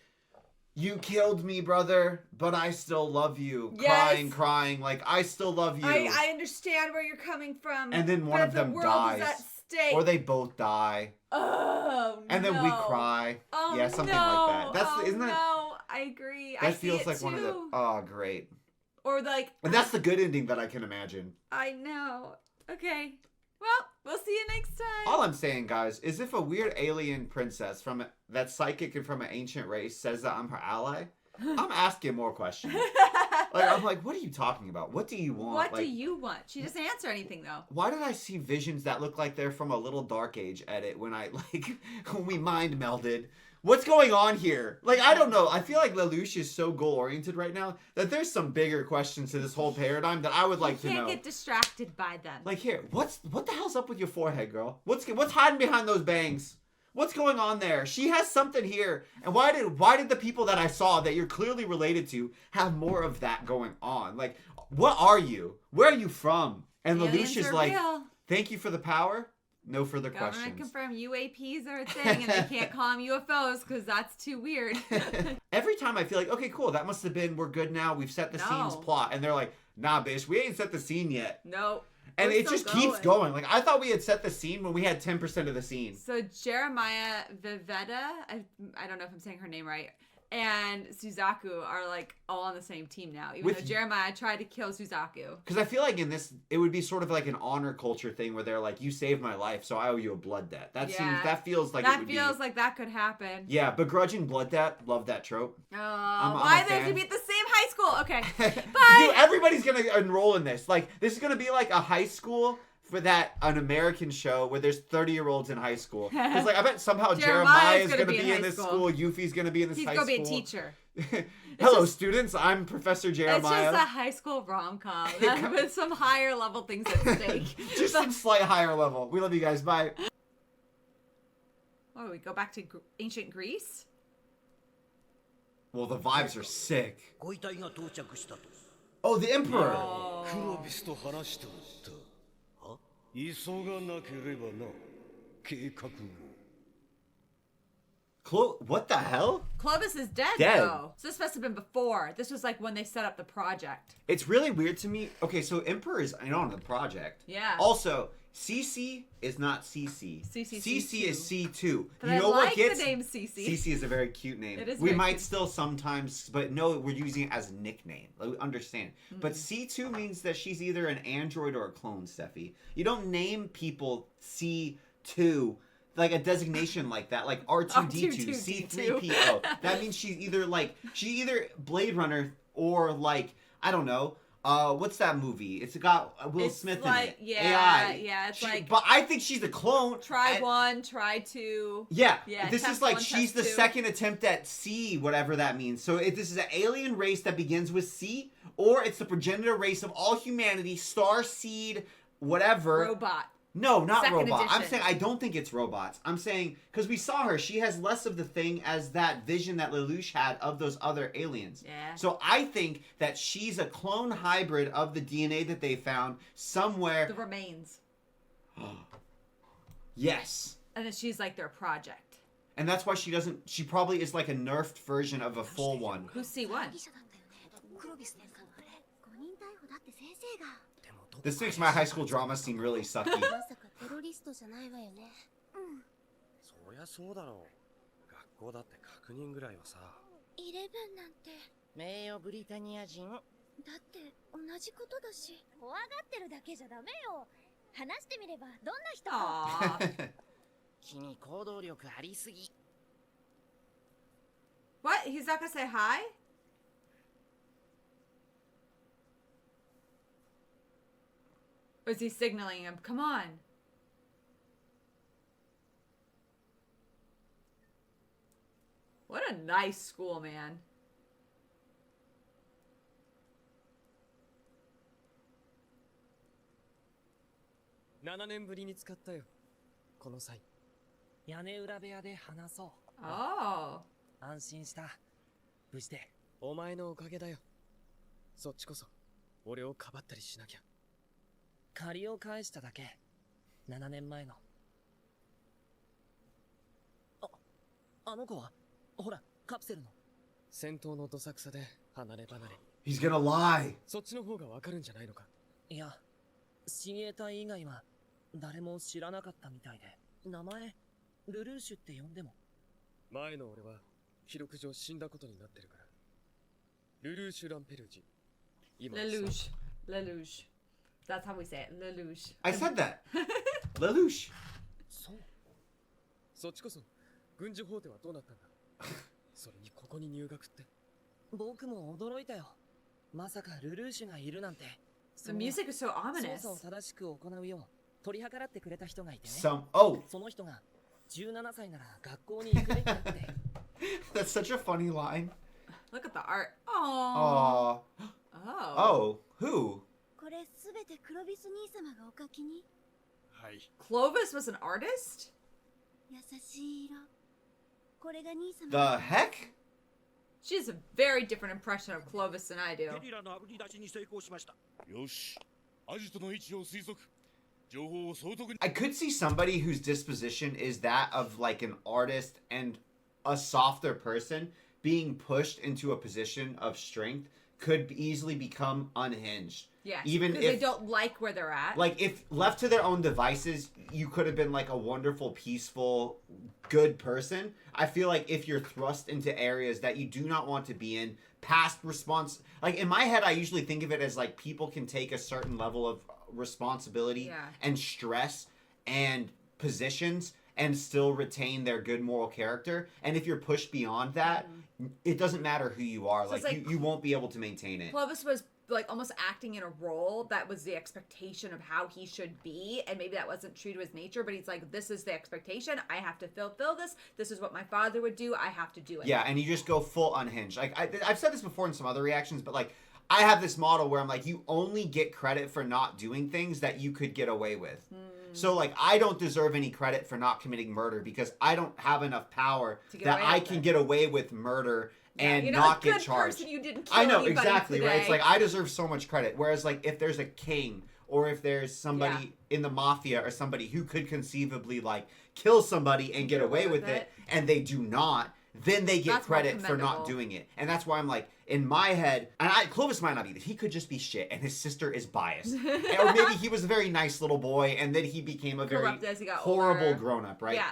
you killed me, brother, but I still love you. Yes. Crying, like, I still love you. I understand where you're coming from. And then one but of them the world dies. is at stake. Or they both die. Oh, And then we cry. Oh, yeah, something no. like that. Isn't no, I agree. That I see feels it like too. one of the... Oh, great. Or like... And that's the good ending that I can imagine. I know. Okay. Well, we'll see you next time. All I'm saying, guys, is if a weird alien princess that's psychic and from an ancient race says that I'm her ally, I'm asking more questions. I'm like, what are you talking about? What do you want? What like, do you want? She doesn't answer anything, though. Why did I see visions that look like they're from a Little Dark Age edit when when we mind melded? What's going on here? Like, I don't know. I feel like Lelouch is so goal-oriented right now that there's some bigger questions to this whole paradigm that I would like to know. You can't get distracted by them. Like, here, what the hell's up with your forehead, girl? What's hiding behind those bangs? What's going on there? She has something here. And why did the people that I saw that you're clearly related to have more of that going on? Like, what are you? Where are you from? And Lelouch is like, real. thank you for the power. No further Government questions. confirmed UAPs are a thing, and they can't call them UFOs because that's too weird. Every time I feel like, okay, cool, that must have been, we're good now, we've set the scene's plot. And they're like, nah, bitch, we ain't set the scene yet. No. And We're it still just keeps going. Like, I thought we had set the scene when we had 10% of the scene. So Jeremiah Vivetta, I don't know if I'm saying her name right, and Suzaku are like all on the same team now, even though Jeremiah tried to kill Suzaku. Because I feel like in this, it would be sort of like an honor culture thing where they're like, you saved my life, so I owe you a blood debt. That feels like it would be. That feels like that could happen. Yeah, begrudging blood debt, love that trope. Why they're gonna be at the same high school? Okay, bye. Dude, everybody's gonna enroll in this. Like, this is gonna be like a high school for an American show where there's 30-year-olds in high school. Because like I bet somehow Jeremiah is gonna be in this school. Yuffie's gonna be in this high school. He's gonna be a teacher. Hello, students. I'm Professor Jeremiah. It's just a high school rom-com with some higher level things at stake. Just some slight higher level. We love you guys. Bye. Oh, we go back to ancient Greece? Well, the vibes are sick. Oh, the Emperor. What the hell? Clovis is dead, though. So this must have been before. This was like when they set up the project. It's really weird to me. Okay, so Emperor is on the project. Yeah. Also, CC is not CC. CC is C2. But you know what gets the name CC. CC is a very cute name. It is. We might still sometimes, but no, we're using it as a nickname. Understand? Mm-hmm. But C2 means that she's either an android or a clone, Steffi. You don't name people C2. Like a designation like that, like R2D2, C3PO. That means she's either Blade Runner or like, I don't know, what's that movie? It's got Will Smith in it. Yeah, AI. Yeah, it's like. But I think she's a clone. Try one, try two. Yeah, this is like she's the second attempt at C, whatever that means. So if this is an alien race that begins with C, or it's the progenitor race of all humanity, star seed, whatever. Robot. No, not Second robot. edition. I'm saying I don't think it's robots. I'm saying because we saw her, she has less of the thing as that vision that Lelouch had of those other aliens. Yeah. So I think that she's a clone hybrid of the DNA that they found somewhere. The remains. Yes. And then she's like their project. And that's why she probably is like a nerfed version of a full one. Who's C1? This makes my high school drama seem really sucky. そりゃそうだろう。学校だって確認ぐらいはさ。イレブンなんて名誉ブリタニア人。だって同じことだし。怖がってるだけじゃダメよ。話してみればどんな人か。君行動力ありすぎ。What? He's not gonna say hi? Or is he signaling him? Come on. What a nice school, man. $7年ぶりに使ったよ。この際、屋根裏部屋で話そう。Oh. 安心した。無事で、お前のおかげだよ。そっちこそ、俺をかばったりしなきゃ。借りを返しただけ。7年前の。あの子はほら、カプセルの。戦闘のどさくさで離れ離れ。He's gonna lie. そっちの方がわかるんじゃないのか。いや、親衛隊以外は誰も知らなかったみたいで。名前、ルルーシュって呼んでも。前の俺は記録上死んだことになってるから。ルルーシュ・ランペルージ。Lelouch. Lelouch. That's how we say it. Lelouch. I said that. Lelouch. そう。そっちこそ軍事法廷はどうなったんだ。それにここに入学って。僕も驚いたよ。まさかルルーシュがいるなんて。The music is so ominous. 操作を正しく行うよう取り計らってくれた人がいてね。Oh. その人が17歳なら学校に行くべきだって。That's such a funny line. Look at the art. Oh. Oh. Who? これすべてクロビス兄様がお書きに。はい。Clovis was an artist? 優しい色。これが兄様。 The heck? She has a very different impression of Clovis than I do. ゲリラのあぶり出しに成功しました。よし、アジトの位置を推測。情報を総督に。 I could see somebody whose disposition is that of like an artist and a softer person being pushed into a position of strength could easily become unhinged. Yeah, even because if they don't like where they're at. Like, if left to their own devices, you could have been like a wonderful, peaceful, good person. I feel like if you're thrust into areas that you do not want to be in, past response, like in my head, I usually think of it as like people can take a certain level of responsibility and stress and positions and still retain their good moral character. And if you're pushed beyond that, it doesn't matter who you are. So Like, it's like you won't be able to maintain it. Clovis was like almost acting in a role that was the expectation of how he should be, and maybe that wasn't true to his nature, but he's like, this is the expectation, I have to fulfill this is what my father would do, I have to do it. Yeah, and you just go full unhinged. Like, I've said this before in some other reactions, but like, I have this model where I'm like, you only get credit for not doing things that you could get away with. So like, I don't deserve any credit for not committing murder because I don't have enough power that I can get away with murder and not get charged. You didn't kill I know, anybody exactly, today. right? It's like, I deserve so much credit. Whereas like, if there's a king or if there's somebody in the mafia or somebody who could conceivably like kill somebody and get away with it and they do not, then they get credit for not doing it. And that's why I'm like, in my head, and Clovis might not be, he could just be shit and his sister is biased. Or maybe he was a very nice little boy and then he became a very horrible grown-up, right? Yeah.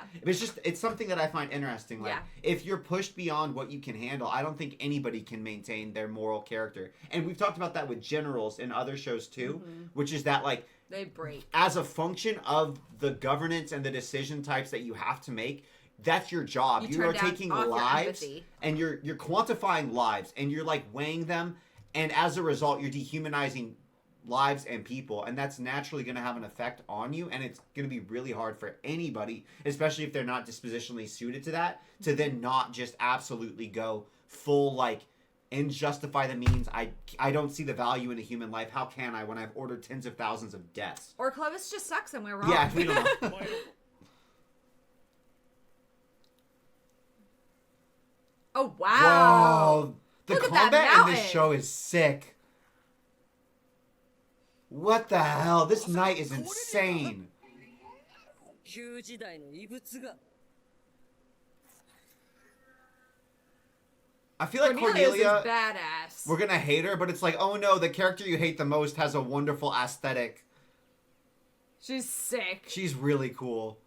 It's something that I find interesting. Like, if you're pushed beyond what you can handle, I don't think anybody can maintain their moral character. And we've talked about that with generals in other shows too, which is that like, they break. As a function of the governance and the decision types that you have to make, that's your job. You are taking lives and you're quantifying lives and you're like weighing them, and as a result you're dehumanizing lives and people, and that's naturally going to have an effect on you, and it's going to be really hard for anybody, especially if they're not dispositionally suited to that, to then not just absolutely go full like and justify the means. I don't see the value in a human life. How can I when I've ordered tens of thousands of deaths? Or Clovis just sucks and we're wrong. Yeah, we don't know. Oh, wow. Whoa. The Look at combat that in mountain. this show is sick. What the hell? This night is insane. I feel like Cornelia is badass. We're gonna hate her, but it's like, oh no, the character you hate the most has a wonderful aesthetic. She's sick. She's really cool.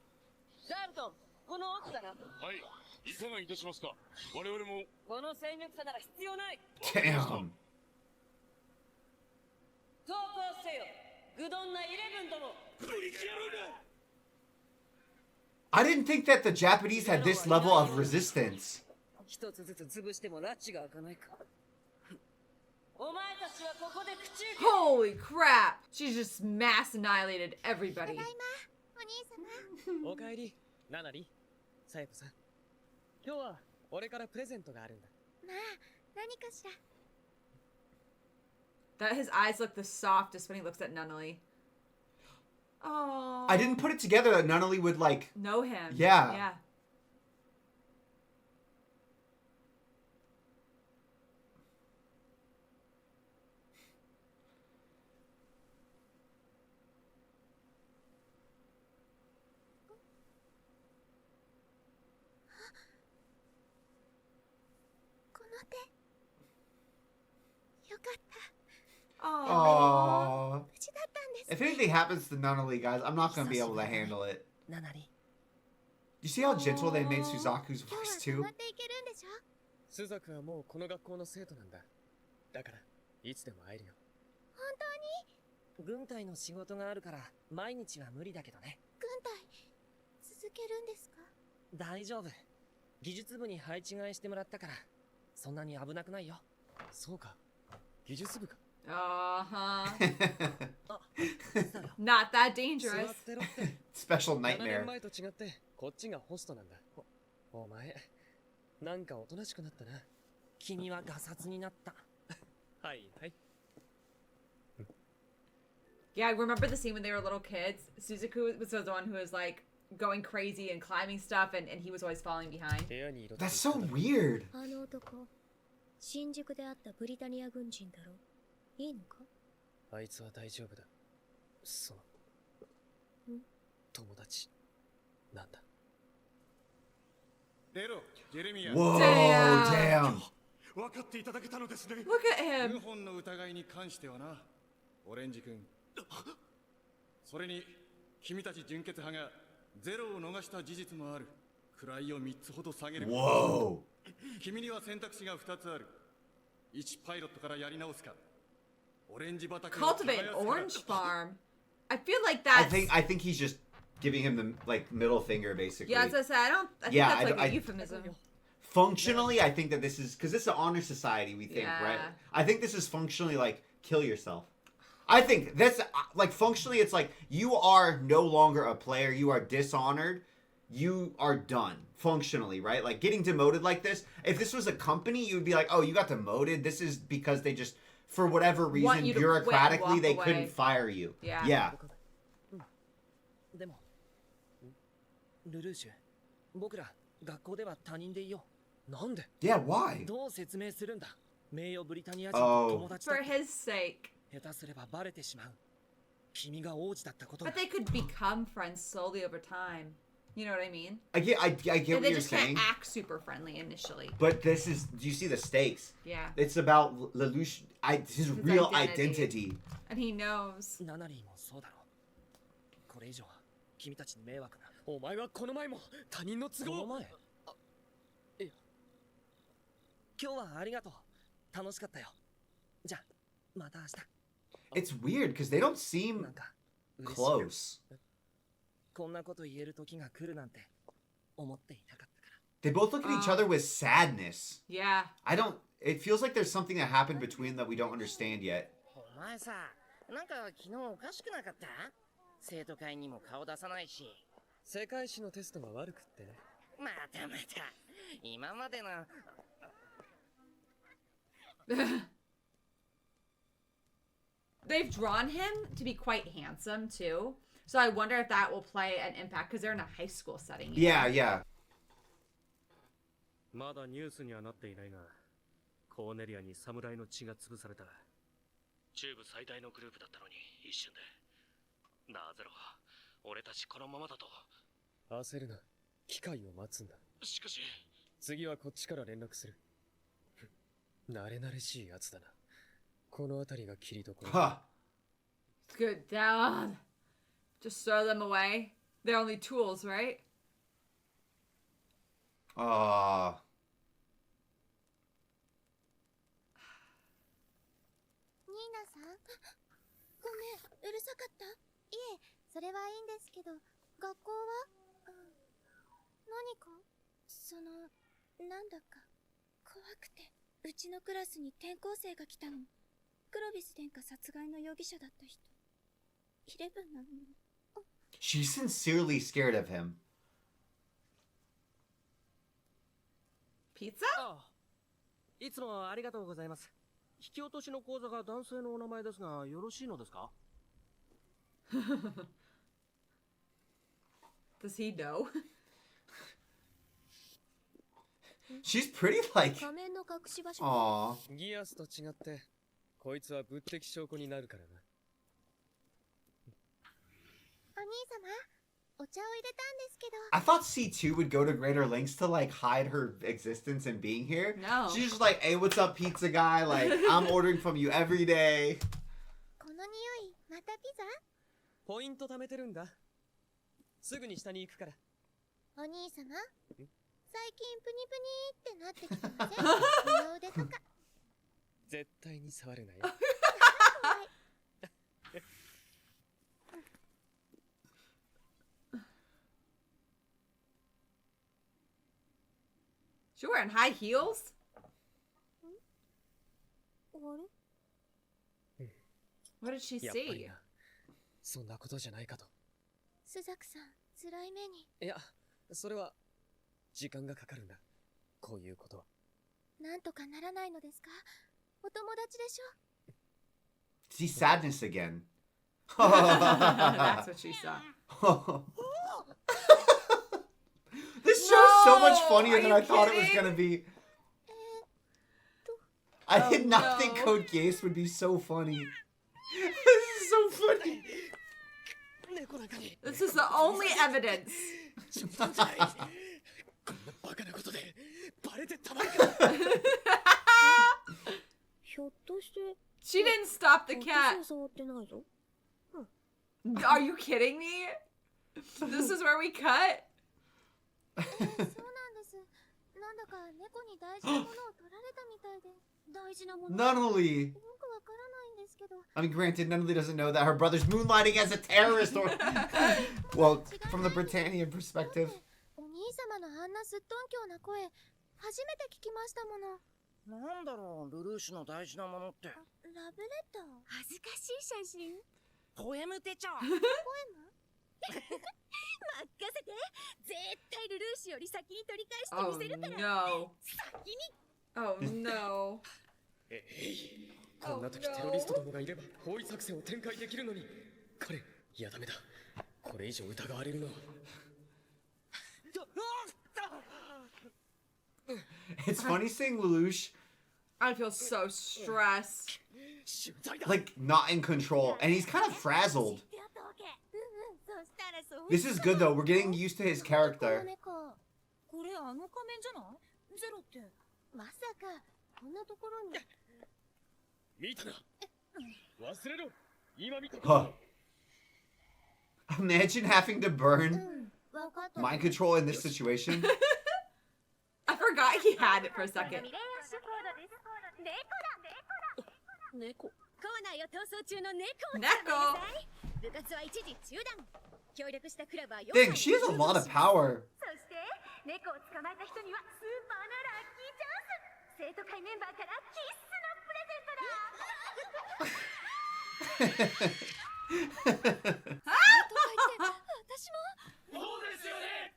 いかがいたしますか。我々もこの戦力差なら必要ない。 Damn. 投降せよ。愚鈍なイレブンども。プリキュアだ。 I didn't think that the Japanese had this level of resistance. 一つずつ潰しても拉致が開かないか。お前たちはここで口受け。 Holy crap! She's just mass annihilated everybody. おかえり、ナナリ、サエコさん。今日は俺からプレゼントがあるんだ。まあ、何かしら。 That his eyes look the softest when he looks at Nunnally. Oh. I didn't put it together that Nunnally would like know him. Yeah. Yeah. Aww. If anything happens to Nunnally, guys, I'm not gonna be able to handle it. You see how gentle they made Suzaku's voice too? スザクはもうこの学校の生徒なんだ。だからいつでも会えるよ。本当に？軍隊の仕事があるから毎日は無理だけどね。軍隊続けるんですか？大丈夫。技術部に配置換えしてもらったからそんなに危なくないよ。そうか。技術部か。Not that dangerous. Special 7年 nightmare. 前と違ってこっちがホストなんだ。お前なんかおとなしくなったな。君はガサツになった。はいはい。 Yeah, I remember the scene when they were little kids. Suzaku was the one who was like going crazy and climbing stuff, and he was always falling behind. That's so weird. あの男、新宿で会ったブリタニア軍人だろ。いいのか？あいつは大丈夫だ。その友達なんだ。レロ、ジェレミア。Whoa, damn. 分かっていただけたのですね。 Look at him. 謀反の疑いに関してはな、オレンジ君。それに君たち純血派がゼロを逃した事実もある。位を3つほど下げる。Whoa. 君には選択肢が2つある。1パイロットからやり直すか。オレンジ畑を Cultivate an orange farm. I feel like that's. I think he's just giving him the like middle finger basically. Yeah, as I said, I think Yeah, that's like I- a euphemism. Functionally, I think that this is because it's an honor society. We think, right? Yeah. I think this is functionally like kill yourself. I think that's like functionally, it's like you are no longer a player. You are dishonored. You are done functionally, right? Like getting demoted like this. If this was a company, you would be like, oh, you got demoted. This is because they just, for whatever Want reason, you to quit and bureaucratically, walk they away. couldn't fire you. Yeah. Yeah. でもルルーシュ、僕ら学校では他人でいよう。なんで？ Yeah, why? どう説明するんだ？名誉ブリタニア人 Oh. と友達だ For って。 his sake. 下手すればバレてしまう。君が王子だったこと But が。 they could become friends slowly over time. You know what I mean? I get And what they you're just saying. can't act super friendly initially. But this is, do you see the stakes? Yeah. It's about Lelouch, his real identity. And he knows. ナナリーもそうだろう。これ以上は君たちに迷惑な。お前はこの前も他人の都合。この前？いや。今日はありがとう。楽しかったよ。じゃあまた明日。 It's weird because they don't seem close. こんなこと言える時が来るなんて思っていなかったから。 They both look at each other with sadness. Yeah. I don't, it feels like there's something that happened between them that we don't understand yet. お前さ、なんか昨日おかしくなかった？生徒会にも顔出さないし。世界史のテストが悪くってね。またまた。今までの。They've drawn him to be quite handsome too. So I wonder if that will play an impact because they're in a high school setting. you Yeah, know? yeah. まだニュースにはなっていないが、コーネリアに侍の血が潰された。中部最大のグループだったのに一瞬で。なあゼロ、俺たちこのままだと。焦るな。機会を待つんだ。しかし、次はこっちから連絡する。慣れ慣れしいやつだな。この辺りが切りどころ。Huh. It's good. Down. Just throw them away. They're only tools, right? ニーナさん、ごめん、うるさかった？いえ、それはいいんですけど、学校は？何か？なんだか怖くて、うちのクラスに転校生が来たの。クロビス殿下殺害の容疑者だった人。イレブンなのよ。 She's sincerely scared of him. Pizza? ああ、いつもありがとうございます。引き落としの口座が男性のお名前ですが、よろしいのですか？ Does he know? She's pretty like. 仮面の隠し場所。 Aw. ギアスと違って、こいつは物的証拠になるからな。お兄様、お茶を入れたんですけど。 I thought C2 would go to greater lengths to like hide her existence and being here. No. She's just like, hey, what's up, pizza guy? Like, I'm ordering from you every day. この匂い、またピザ？ポイント貯めてるんだ。すぐに下に行くから。お兄様、最近プニプニってなってきてません？二の腕とか。絶対に触るなよ。She wearing high heels? あれ？ What did she やっぱり see? な。そんなことじゃないかと。スザクさん、辛い目に。いや、それは時間がかかるんだ。こういうことは。なんとかならないのですか？お友達でしょ。 See sadness again. That's what she saw. This show's so much No! funnier Are than you I thought it was kidding? gonna be. I Oh, did not think no. Code Geass would be so funny. This is so funny. This is the only evidence. She didn't stop the cat. Are you kidding me? This is where we cut? そうなんです。なんだか猫に大事なものを取られたみたいで、大事なもの。 Nunnally. よくわからないんですけど。 I mean, granted, Nunnally doesn't know that her brother's moonlighting as a terrorist or... Well, from the Britannian perspective. お兄様のあんなすっとんきょうな声、初めて聞きましたもの。なんだろう、ルルーシュの大事なものって。ラブレター。恥ずかしい写真。ポエム手帳。ポエム？任せて。絶対ルルーシュより先に取り返してみせるから。Oh, no. 先に。Oh no. こんな時テロリストどもがいれば包囲作戦を展開できるのに。彼、いやダメだ。これ以上疑われるのは。It's funny seeing Lelouch, I feel so stressed. like, not in control. And he's kind of frazzled. This is good, though. We're getting used to his character. これあの仮面じゃない？ゼロって。まさかこんなところに。見たな。忘れろ。今見た。 Huh. Imagine having to burn mind control in this situation. I forgot he had it for a second. 猫。校内を逃走中の猫を捕まえ猫。なさい。部活は一時中断。協力したクラブは4 Dang, she has a lot of power. そして猫を捕まえた人にはスーパーなラッキーチャンス。生徒会メンバーからキッスのプレゼントだ。生徒会って私も。そうですよね。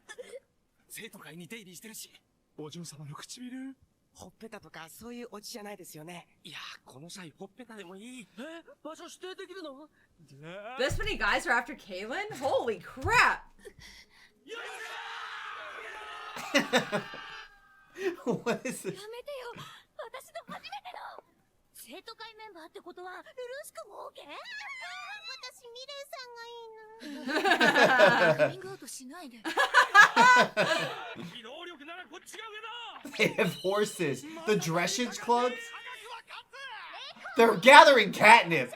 生徒会に出入りしてるし、お嬢様の唇。ほっぺたとかそういうオチじゃないですよね。いや、この際ほっぺたでもいい。場所指定できるの？ This many guys are after Kaylin? Holy crap! What is this? やめてよ。私の初めての。生徒会メンバーってことはルルーシュ君も OK？ 私ミレイさんがいいな。カミングアウトしないで。 They have horses. The dressage clubs? They're gathering catnip.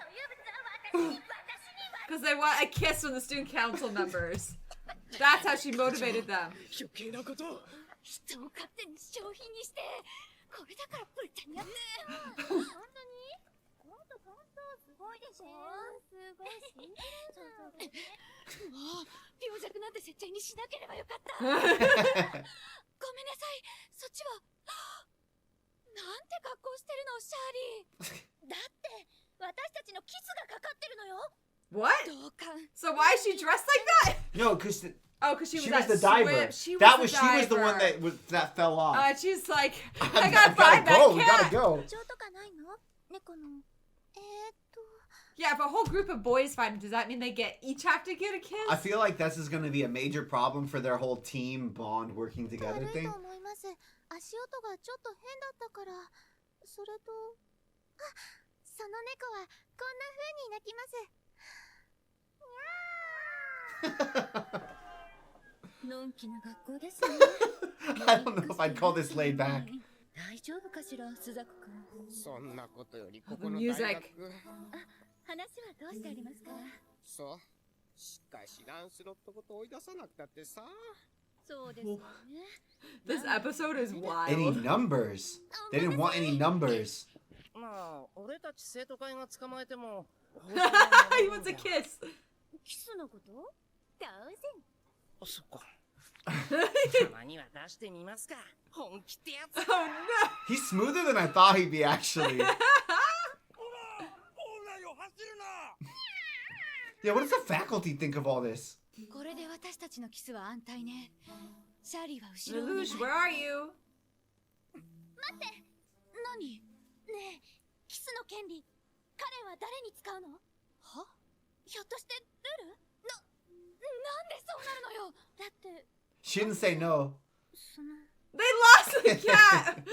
Because they want a kiss from the student council members. That's how she motivated them. 人を勝手に商品にして、これだからブリタニアって。本当に？本当すごいでしょ。すごいし。もう病弱なんて絶対にしなければよかった。ごめんなさい。そっちは。なんて格好してるの、シャーリー。だって私たちのキスがかかってるのよ。 What? So why is she dressed like that? No, because she was, she at was the diver. swim. She was the one that fell off. She's like, I gotta find that go. cat. We gotta go. Yeah, if a whole group of boys fight him, does that mean they each have to get a kiss? I feel like this is going to be a major problem for their whole team bond working together thing. 足音がちょっと変だったから、それと、あ、その猫はこんな風に鳴きます。のんきな学校ですね。I don't know if I'd call this laid back. 大丈夫かしら、スザク君。そんなことよりここの大 Music. 学。話はどうしてありますか？そう。しかしランスロットごと追い出さなくたってさ。そうですよね。This episode is wild. Any numbers? They didn't want any numbers. まあ、俺たち生徒会が捕まえても。He wants a kiss. キスのこと？当然。そっか。たまには出してみますか。本気ってやつ。Oh no! He's smoother than I thought he'd be, actually. Yeah, what does the faculty think of all this? これで私たちのキスは安泰ね。シャーリーは後ろをお願い。 Lelouch, where are you? 待って。何？ねえ、キスの権利、彼は誰に使うの？は？ひょっとしてルル？なんでそうなるのよ。だって。She didn't say no. They lost the cat.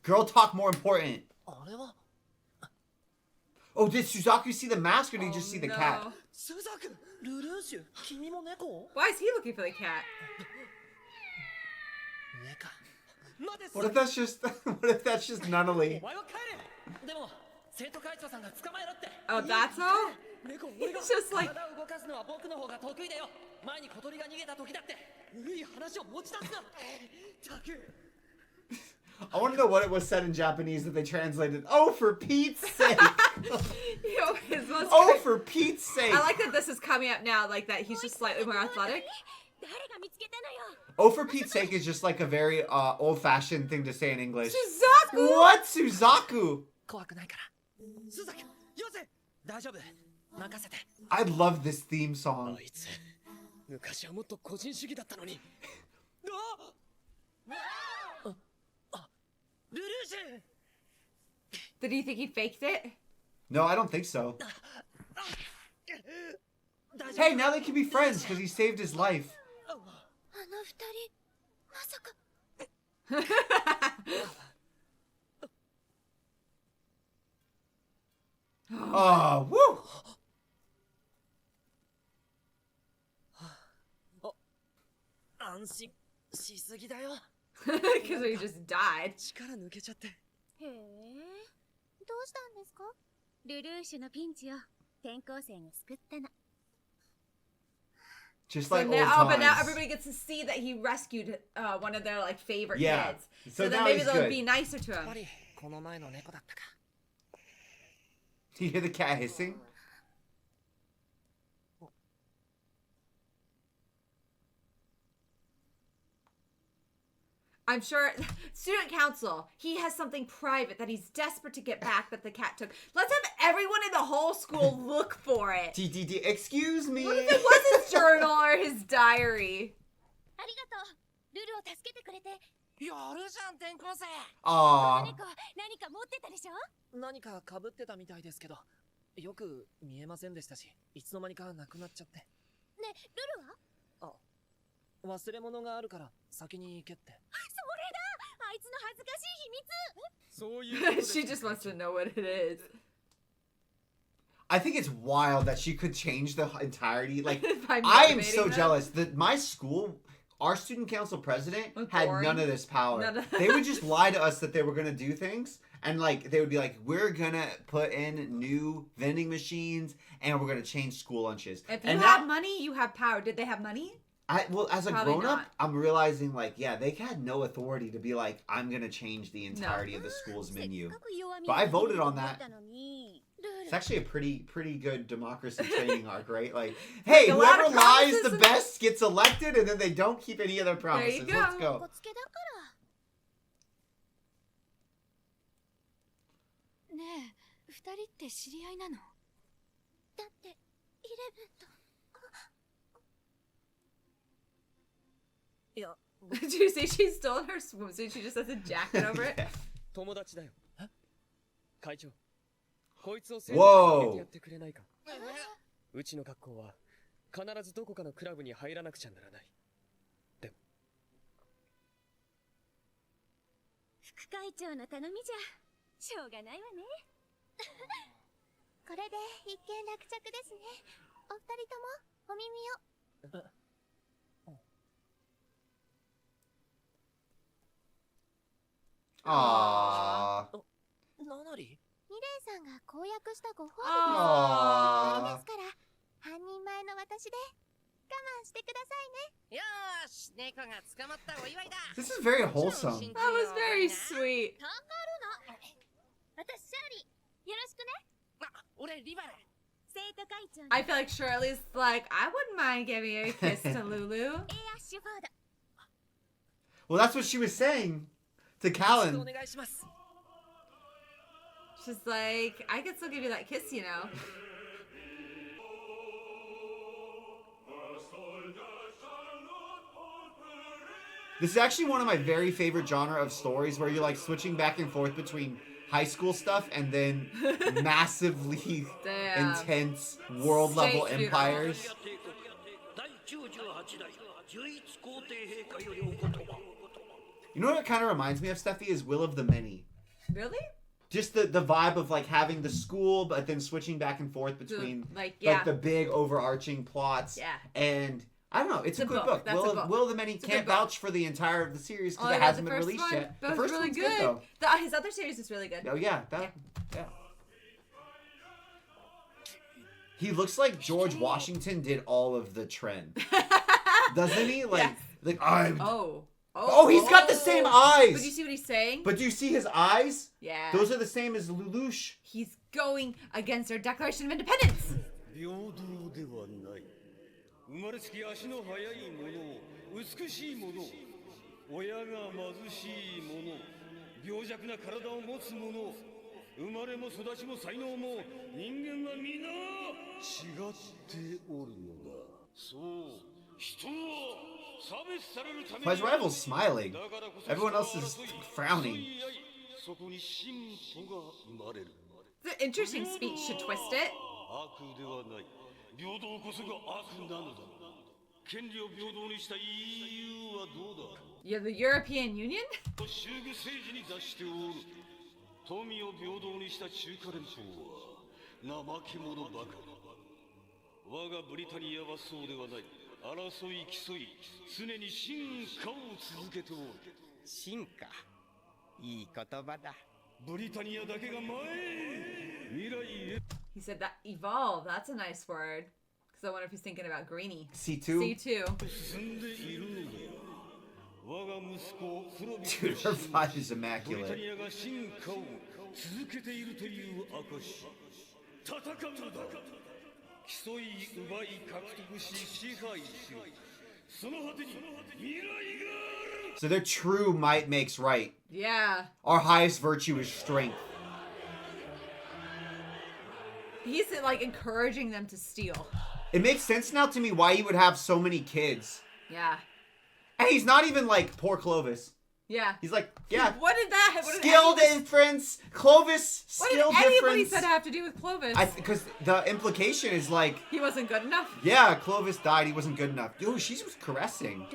Girl talk more important. あれは Oh, did Suzaku see the mask or did he just see the cat? スザクルルーシュ君も猫 Why is he looking for the cat? 上か What if that's just what if that's just Nunnally? お前は帰れでも生徒会長さんが捕まえろって Oh, that's all? 猫 He's just like 体を動かすのは僕の方が得意だよ前に小鳥が逃げた時だって古い話を持ち出すなたく I want to know what it was said in Japanese that they translated. Oh, for Pete's sake! Yo, his most Oh, for Pete's sake! I like that this is coming up now, like that he's just slightly more athletic. Oh, for Pete's sake is just like a very old-fashioned thing to say in English. Suzaku! What? Suzaku? 怖くないからスザクよせ大丈夫任せて I love this theme song. あいつ昔はもっと個人主義だったのにルルーシュ Did he think he faked it? No, I don't think so. Hey, now they can be friends because he saved his life. あの二人まさか Oh, woo! 安心しすぎだよ Because he just died. 力抜けちゃってへえどうしたんですかルルーシュのピンチを転校生が救ったの Just So like old now, but now times. everybody gets to see that he rescued one of their like favorite Yeah. kids. So So then now maybe he's they'll good. be nicer to やっ him. ぱりこの前の猫だったか Do you hear the cat hissing? I'm sure student council, he has something private that he's desperate to get back that the cat took. Let's have everyone in the whole school look for it. TTT, excuse me. What if it was his journal or his diary? ありがとうルルを助けてくれてやるじゃん転校生 Aw. 猫何か持ってたでしょ何か被ってたみたいですけどよく見えませんでしたしいつの間にかなくなっちゃってねルルは忘れ物があるから先に行けってそれだあいつの恥ずかしい秘密そういう She just wants to know what it is. I think it's wild that she could change the entirety. Like, By I am motivating so them. jealous that my school, our student council president, Was had boring. none of this power. None of- They would just lie to us that they were going to do things. And, like, they would be like, we're going to put in new vending machines and we're going to change school lunches. If you And have money, you have power. Did they have money? well, as a Probably grown-up, not. I'm realizing, like, yeah, they had no authority to be like, I'm going to change the entirety of the school's menu. But I voted on that. It's actually a pretty good democracy training arc, right? Like, hey, A lot whoever of lies promises the and- best gets elected, and then they don't keep any of their There you promises. go. Let's お go. つけだからねえ二人って知り合いなのだってイレブンと いや Did you see she stole her swimsuit? She just has a jacket over it. 友達だよ会長こいつを Whoa. 入れてやってくれないかうちの学校は必ずどこかのクラブに入らなくちゃならないでも副会長の頼みじゃしょうがないわねこれで一件落着ですねお二人ともお耳を Aww. ななりミレイさんが公約したご褒あー美ですから半人前の私で我慢してくださいねよーし猫が捕まったお祝いだ This is very wholesome. That was very sweet. たまるの私シャーリーよろしくね俺リバル生徒会長 I feel like Shirley's like, I wouldn't mind giving a kiss to Lulu. エアッシュフォード Well, that's what she was saying to お Callan. 願いします She's like, I could still give you that kiss, you know. This is actually one of my very favorite genre of stories where you're like switching back and forth between high school stuff and then massively Damn. intense world level Shakespeare. empires. 第98代 You know what it kind of reminds me of, Steffi, is Will of the Many. Really? Just the vibe of like having the school, but then switching back and forth between like the big overarching plots. Yeah. And I don't know, it's a good book. That's a book. Will of the Many can't vouch for the entire of the series because it hasn't been released yet. But The first really one's good. though. His other series is really good. Oh yeah, yeah. He looks like George Washington did all of the trend, doesn't he? Like, like I'm. Oh, he's got the same eyes. But do you see what he's saying? But do you see his eyes? Yeah. Those are the same as Lelouch. He's going against our Declaration of Independence. 平等ではない。生まれつき足の速い者、美しい者、親が貧しい者、病弱な体を持つ者、生まれも育ちも才能も人間は皆違っておるのだ。そう、人は差別されるために。 My rival's smiling. Everyone else is frowning. そこに進歩が生まれる。 It's an interesting speech to twist it. 悪ではない。平等こそが悪なのだ。権利を平等にした EU はどうだ。You're the European Union? 衆議政治に出しておる。富を平等にした中華連邦は怠け者ばかり。我がブリタニアはそうではない。争い競い、常に進化を続けておる。進化。いい言葉だ。ブリタニアだけが前へ。未来へ。 He said that evolve. That's a nice word. Because I wonder if he's thinking about Greenie. C2? C2. 進んでいるのだ。我が息子フロビ Dude, her vibe is ブリタ immaculate. ニアが進化を続けているという証。戦うのだ。競い奪い獲得し支配しろ。その果てに未来がある。 So their true might makes right. Yeah. Our highest virtue is strength. He's like encouraging them to steal. It makes sense now to me why he would have so many kids. Yeah. And he's not even like poor Clovis. Yeah. He's like, yeah. What did that have? Skill difference. Clovis, skill What did anybody difference. said have to do with Clovis? Because the implication is like, he wasn't good enough. yeah, Clovis died. He wasn't good enough. Dude, she was caressing.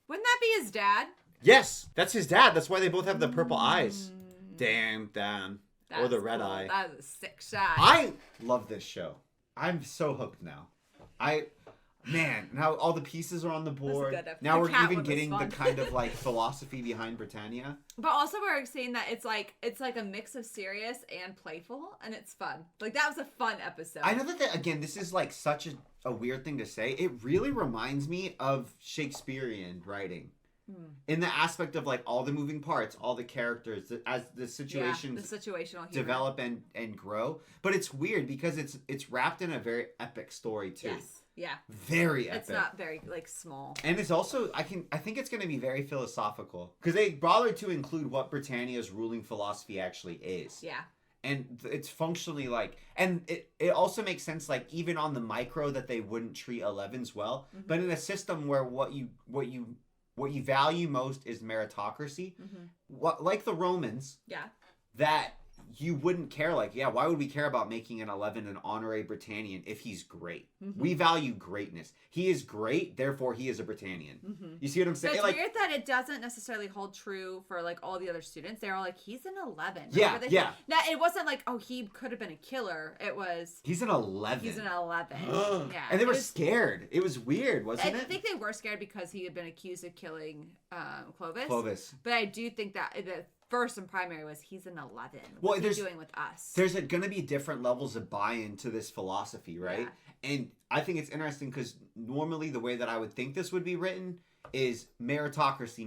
Wouldn't that be his dad? Yes, that's his dad. That's why they both have the purple eyes. Damn. Or the red eye. That was a sick shot. I love this show. I'm so hooked now. Man, now all the pieces are on the board. Good. Now The we're cat even one was getting the fun. kind of like philosophy behind Britannia. But also we're saying that it's like a mix of serious and playful, and it's fun. Like that was a fun episode. I know that again, this is like such a weird thing to say. It really reminds me of Shakespearean writing. In the aspect of like all the moving parts, all the characters, as the situations the situational humor. develop and grow. But it's weird because it's wrapped in a very epic story too. Yes. Yeah. Very epic. It's not very like small. And it's also I think it's going to be very philosophical because they bothered to include what Britannia's ruling philosophy actually is. Yeah. And it's functionally like, and it also makes sense like even on the micro that they wouldn't treat 11s well, but in a system where what you value most is meritocracy, what like the Romans, that you wouldn't care like, why would we care about making an 11 an honorary Britannian if he's great? We value greatness. He is great, therefore he is a Britannian. You see what I'm saying? It's like, weird that it doesn't necessarily hold true for like all the other students. They're all like, he's an 11. Yeah. Now it wasn't like, oh, he could have been a killer. It was he's an 11. He's an 11. Yeah. And they were scared. It was weird, wasn't it? I think they were scared because he had been accused of killing Clovis. Clovis. But I do think that the first and primary was he's an 11. Well, What's he doing with us? There's going to be different levels of buy-in to this philosophy, right? Yeah. And I think it's interesting because normally the way that I would think this would be written is meritocracy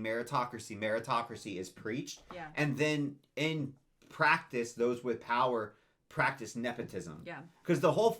is preached. Yeah. And then in practice, those with power practice nepotism. Yeah. Because the whole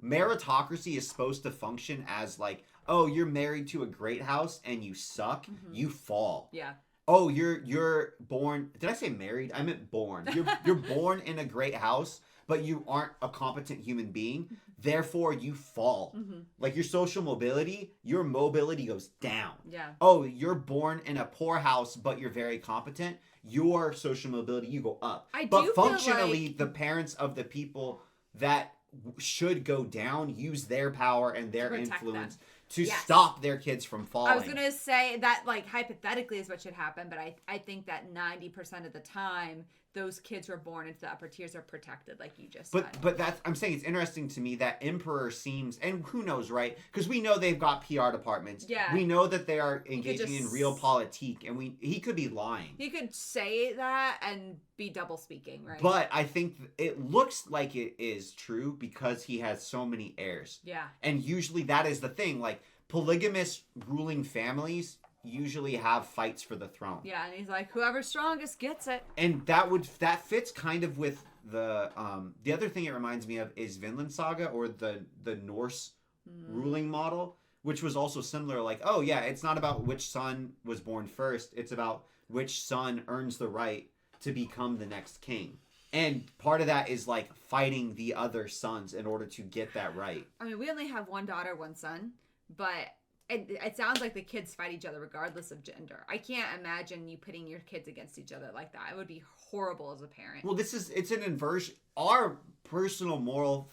meritocracy is supposed to function as like, oh, you're married to a great house and you suck, you fall. Yeah. oh, you're born. Did I say married? I meant born. You're born in a great house, but you aren't a competent human being. Therefore, you fall. Like your social mobility, your mobility goes down. Yeah. Oh, you're born in a poor house, but you're very competent. Your social mobility, you go up. But do feel functionally, like- the parents of the people that should go down use their power and their protect influence them. to Yes. stop their kids from falling. I was gonna say that, like, hypothetically is what should happen, but I think that 90% of the time those kids who are born into the upper tiers are protected, like you just said. But that's, I'm saying it's interesting to me that Emperor seems, and who knows, right? Because we know they've got PR departments. Yeah. We know that they are engaging in just- real politique, and he could be lying. He could say that and be double speaking, right? But I think it looks like it is true because he has so many heirs. Yeah. And usually that is the thing. Like, polygamous ruling families usually have fights for the throne. Yeah, and he's like, whoever's strongest gets it. And that fits kind of with the other thing it reminds me of is Vinland Saga, or the Norse ruling model, which was also similar. Like, oh yeah, it's not about which son was born first, it's about which son earns the right to become the next king. And part of that is like fighting the other sons in order to get that right. I mean, we only have one daughter, one son, but it sounds like the kids fight each other regardless of gender. I can't imagine you pitting your kids against each other like that. It would be horrible as a parent. Well, it's an inversion. Our personal moral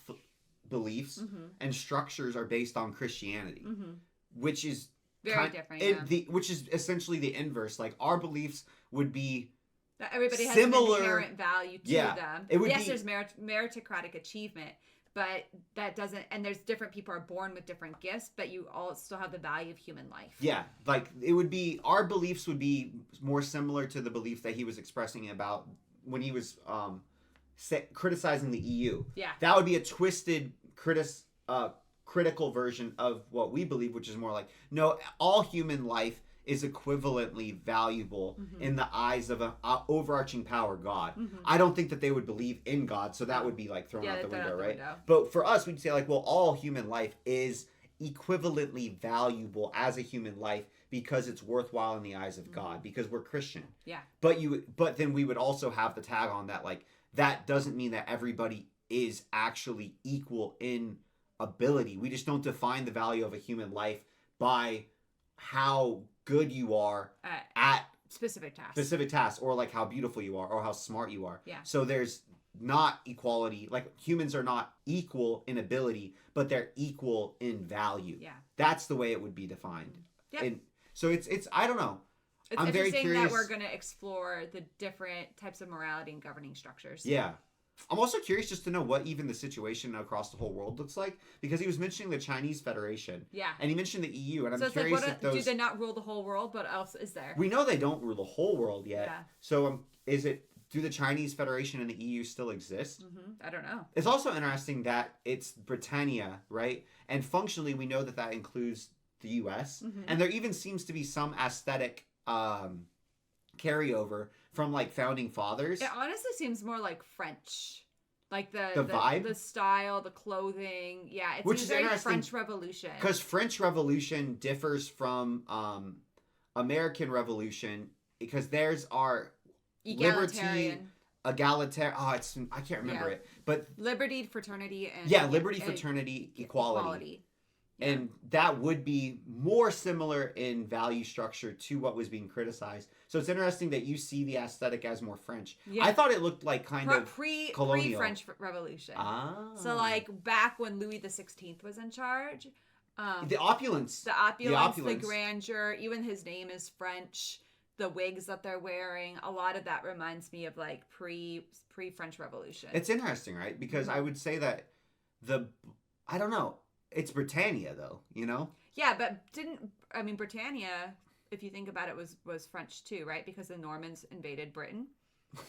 beliefs and structures are based on Christianity, which is very different. Which is essentially the inverse. Like, our beliefs would be that everybody has similar, an inherent value to them. It would yes, be, there's meritocratic achievement, but that doesn't. And there's different people are born with different gifts, but you all still have the value of human life. Yeah, like it would be, our beliefs would be more similar to the belief that he was expressing about when he was criticizing the EU. Yeah, that would be a twisted critical version of what we believe, which is more like, no, all human life is equivalently valuable in the eyes of an overarching power, God. I don't think that they would believe in God, so that would be like thrown out the window, right? But for us, we'd say like, well, all human life is equivalently valuable as a human life because it's worthwhile in the eyes of God, because we're Christian. Yeah. But then we would also have the tag on that, like, that doesn't mean that everybody is actually equal in ability. We just don't define the value of a human life by how good you are at specific tasks, or like how beautiful you are or how smart you are. Yeah. So there's not equality. Like, humans are not equal in ability, but they're equal in value. Yeah. That's the way it would be defined. Yep. And so it's I don't know. It's I'm very interesting curious that we're going to explore the different types of morality and governing structures. Yeah. I'm also curious just to know what even the situation across the whole world looks like, because he was mentioning the Chinese Federation. Yeah. And he mentioned the EU, and I'm so curious like, if those... do they not rule the whole world? What else is there? We know they don't rule the whole world yet. Yeah. So do the Chinese Federation and the EU still exist? I don't know. It's also interesting that it's Britannia, right? And functionally, we know that includes the US. And there even seems to be some aesthetic carryover from like founding fathers. It honestly seems more like French. Like the vibe? the style, the clothing. Yeah, it's Which is very interesting, French Revolution. Because French Revolution differs from American Revolution, because theirs are egalitarian. Egalitarian. Oh, I can't remember it. But liberty, fraternity, and liberty, fraternity, equality. Yeah. And that would be more similar in value structure to what was being criticized. So it's interesting that you see the aesthetic as more French. Yeah. I thought it looked like kind of colonial. Pre-French Revolution. Ah. So like back when Louis XVI was in charge. The opulence. The grandeur. Even his name is French. The wigs that they're wearing. A lot of that reminds me of like pre-French Revolution. It's interesting, right? Because I would say that I don't know. It's Britannia, though, you know? Yeah, but Britannia, if you think about it, was French too, right? Because the Normans invaded Britain.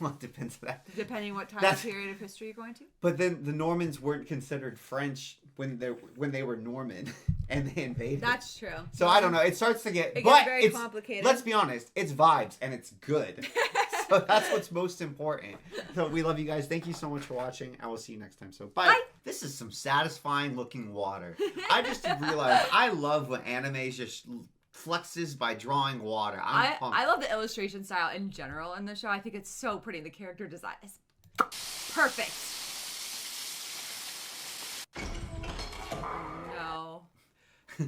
Well, it depends on that. Depending what time period of history you're going to. But then the Normans weren't considered French when they were Norman and they invaded. That's true. So I don't know. It starts to get... It gets very complicated. Let's be honest. It's vibes and it's good. So that's what's most important. So we love you guys. Thank you so much for watching. I will see you next time. So bye. This is some satisfying looking water. I just realized I love when animes just flexes by drawing water. I'm pumped. I love the illustration style in general in the show. I think it's so pretty. The character design is perfect. No. ブ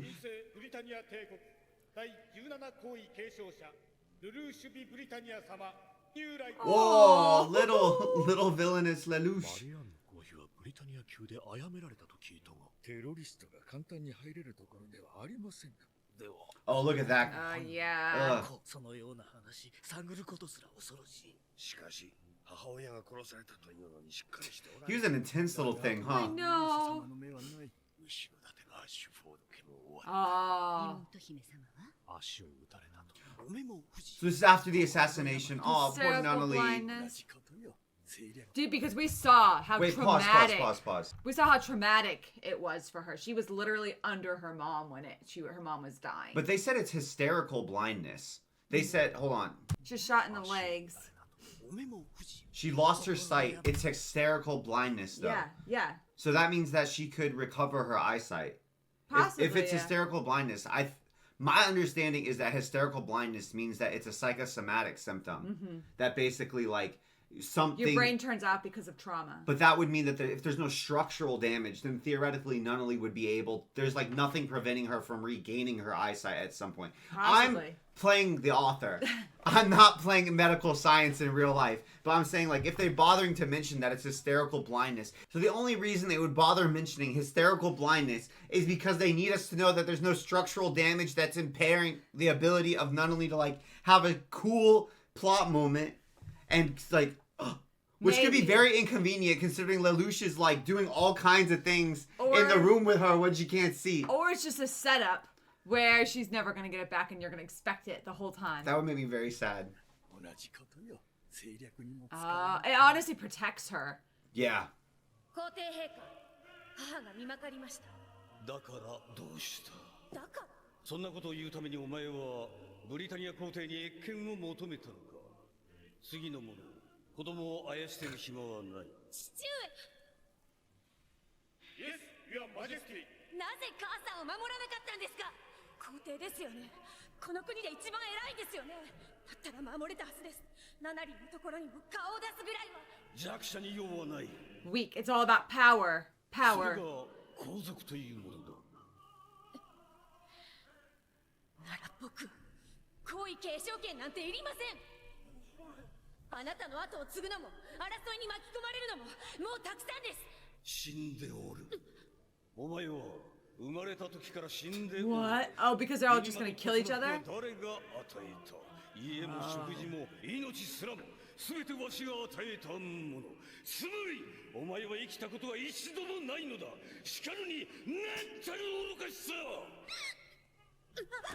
リタニア帝国第17皇位継承者ルルーシュビ・ブリタニア様入来。 Whoa, little villainous Lelouch. マリアンの合否はブリタニア宮で殺められたと聞いたが、テロリストが簡単に入れるところではありませんか。では Oh, look at that. Yeah. Ugh. そのような話探ることすら恐ろしい。しかし母親が殺されたというのにしっかりしておられ He was an intense little thing, I huh? know. 後ろ盾がシュフォード家の終わり。あ妹姫様は足を打たれなと。お目も不 So this is after the assassination. Oh, poor Hysterical Nunnally. blindness. Dude, because we saw how traumatic. Pause. We saw how traumatic it was for her. She was literally under her mom when her mom was dying. But they said it's hysterical blindness. They said, hold on. She was shot in the legs. She lost her sight. It's hysterical blindness, though. Yeah. So that means that she could recover her eyesight. Possibly, if it's yeah. hysterical blindness, my understanding is that hysterical blindness means that it's a psychosomatic symptom. That basically, like, something... Your brain turns out because of trauma. But that would mean that if there's no structural damage, then theoretically Nunnally would be able... There's, like, nothing preventing her from regaining her eyesight at some point. Possibly. I'm playing the author. I'm not playing medical science in real life. But I'm saying, like, if they're bothering to mention that it's hysterical blindness, so the only reason they would bother mentioning hysterical blindness is because they need us to know that there's no structural damage that's impairing the ability of Nunnally to, like, have a cool plot moment and, like... Which could be very inconvenient considering Lelouch is like doing all kinds of things in the room with her when she can't see. Or it's just a setup where she's never going to get it back and you're going to expect it the whole time. That would make me very sad. It honestly protects her. Yeah. 皇帝陛下、母が見まかりました。だからどうした。だからそんなことを言うためにお前はブリタニア皇帝に謁見を求めたのか。次の者、子供をあやしてる暇はない。父上。Yes, Your Majesty. なぜ母さんを守らなかったんですか。皇帝ですよね。この国で一番偉いですよね。だったら守れたはずです。ナナリのところにも顔を出すぐらいは。弱者に用はない。Weak. It's all about power. それが皇族というものだ。なら僕、皇位継承権なんていりません。あなたの後を継ぐのも争いに巻き込まれるのももうたくさんです。死んでおる。お前は生まれた時から死んでおる。 What? Oh, because they're all just gonna kill each other? 誰が与えた。家も食事も命すらも全てわしが与えたもの。つまりお前は生きたことは一度もないのだ。しかるになんたる愚かしさ。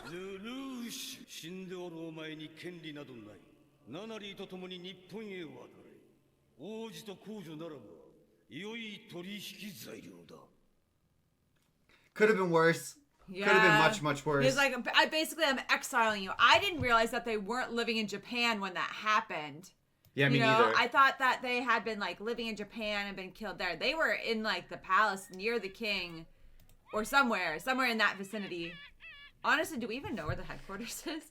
ルルーシュ、死んでおるお前に権利などない。ナナリーと共に日本へ渡れ。王子と公女ならば良い取引材料だ。 Could have been worse. Yeah. Could have been much, much worse. He's like, I'm exiling you. I didn't realize that they weren't living in Japan when that happened. Yeah, me you know, neither. I thought that they had been like living in Japan and been killed there. They were in like the palace near the king, or somewhere in that vicinity. Honestly, do we even know where the headquarters is?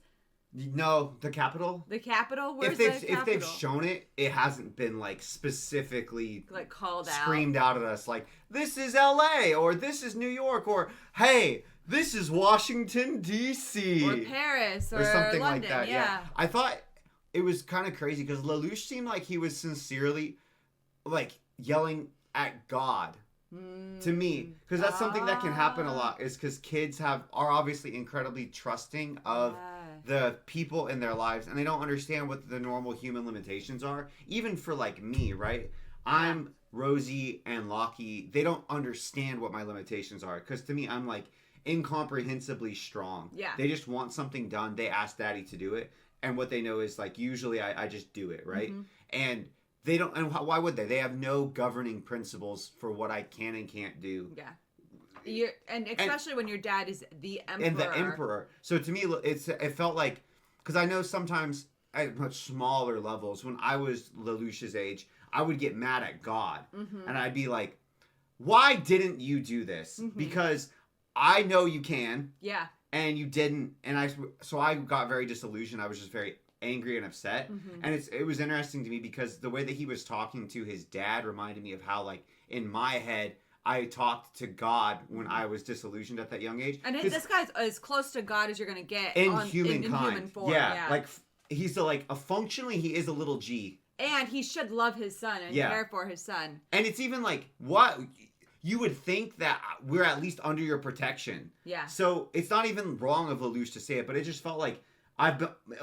No, the capital? The capital? Where's if the capital? they've shown it, it hasn't been like specifically like called out, screamed out at us like this is LA or this is New York or hey, this is Washington DC or Paris or something London, like that. Yeah. I thought it was kind of crazy because Lelouch seemed like he was sincerely like yelling at God. To me, because that's something that can happen a lot, is because kids are obviously incredibly trusting of the people in their lives, and they don't understand what the normal human limitations are. Even for like me, right? I'm Rosie and Lockie. They don't understand what my limitations are, because to me, I'm like incomprehensibly strong. Yeah. They just want something done. They ask Daddy to do it, and what they know is like usually I just do it, right? And they don't, and why would they? They have no governing principles for what I can and can't do. Yeah. And especially when your dad is the emperor. And the emperor. So to me, it felt like, because I know sometimes at much smaller levels, when I was Lelouch's age, I would get mad at God. And I'd be like, why didn't you do this? Because I know you can. Yeah. and you didn't, and I got very disillusioned. I was just very angry and upset. And it was interesting to me because the way that he was talking to his dad reminded me of how, like, in my head, I talked to God when I was disillusioned at that young age. And this guy's as close to God as you're gonna get in in human form. Yeah, like he's functionally he is a little G. And he should love his son and care for his son. And it's even like, what? You would think that we're at least under your protection. Yeah. So it's not even wrong of Lelouch to say it, but it just felt like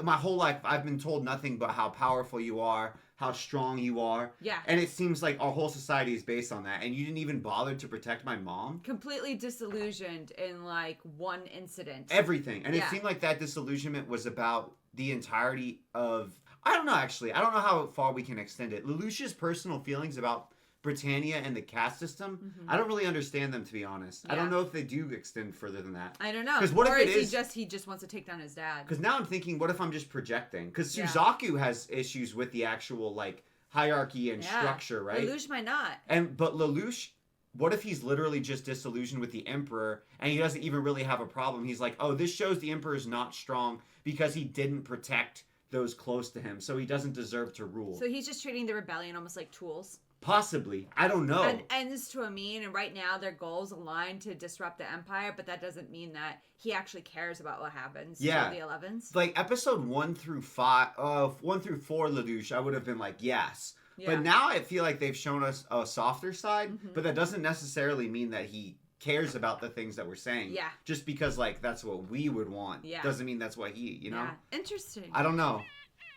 my whole life I've been told nothing but how powerful you are, how strong you are. Yeah. And it seems like our whole society is based on that. And you didn't even bother to protect my mom? Completely disillusioned in like one incident. Everything. And it seemed like that disillusionment was about the entirety of... I don't know, actually. I don't know how far we can extend it. Lelouch's personal feelings about Britannia and the caste system, I don't really understand them, to be honest. I don't know if they do extend further than that. I don't know. Because what or if it is he just wants to take down his dad? Because now I'm thinking, what if I'm just projecting? Because Suzaku has issues with the actual, like, hierarchy and structure, right? Lelouch might not. But Lelouch, what if he's literally just disillusioned with the Emperor and he doesn't even really have a problem? He's like, oh, this shows the Emperor's not strong because he didn't protect those close to him, so he doesn't deserve to rule. So he's just treating the rebellion almost like tools. Possibly. I don't know. And ends to a mean, and right now their goals align to disrupt the Empire, but that doesn't mean that he actually cares about what happens to the 11s. Like episode 1 through 4 Lelouch, I would have been like, yes. Yeah. But now I feel like they've shown us a softer side, but that doesn't necessarily mean that he cares about the things that we're saying. Yeah. Just because, like, that's what we would want. Yeah. Doesn't mean that's what he, you know? Yeah. Interesting. I don't know.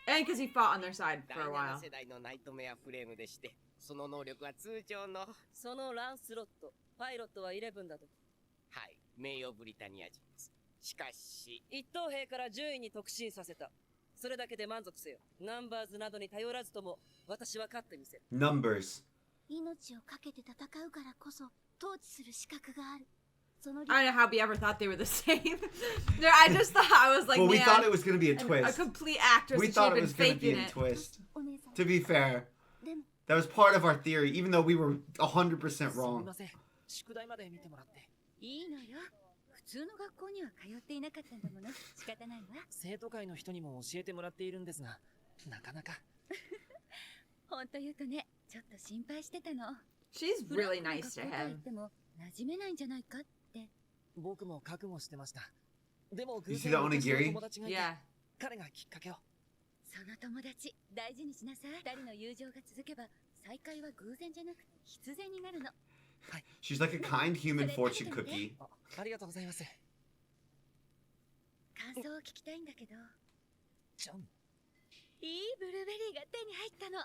And because he fought on their side for a while. 世代のナイトメアフレームでして、その能力は通常のそのランスロット、パイロットは11だと。はい、名誉ブリタニア人です。しかし、一等兵から10位に特進させた。それだけで満足せよ。ナンバーズなどに頼らずとも、私は勝ってみせる。Numbers. 命をかけて戦うからこそ統治する資格がある。 I don't know how we ever thought they were the same. I just thought, I was like, well, we man, thought it was going to be a twist. A complete actress. We thought it was going to be a twist. To be fair, that was part of our theory, even though we were 100% wrong. 宿題まで見てもらって。いいのよ。普通の学校には通っていなかったんだもの。仕方ないわ。生徒会の人にも教えてもらっているんですが、なかなか。本当言うとね、ちょっと心配してたの。She's really nice to him. でも馴染めないんじゃないかって。僕も覚悟してました。でも You see the onigiri? 彼がきっかけを。その友達大事にしなさい。二人の友情が続けば再会は偶然じゃなくて必然になるの。She's like a kind human fortune cookie. ありがとうございます。感想を聞きたいんだけど。ジョン。いいブルーベリーが手に入ったの。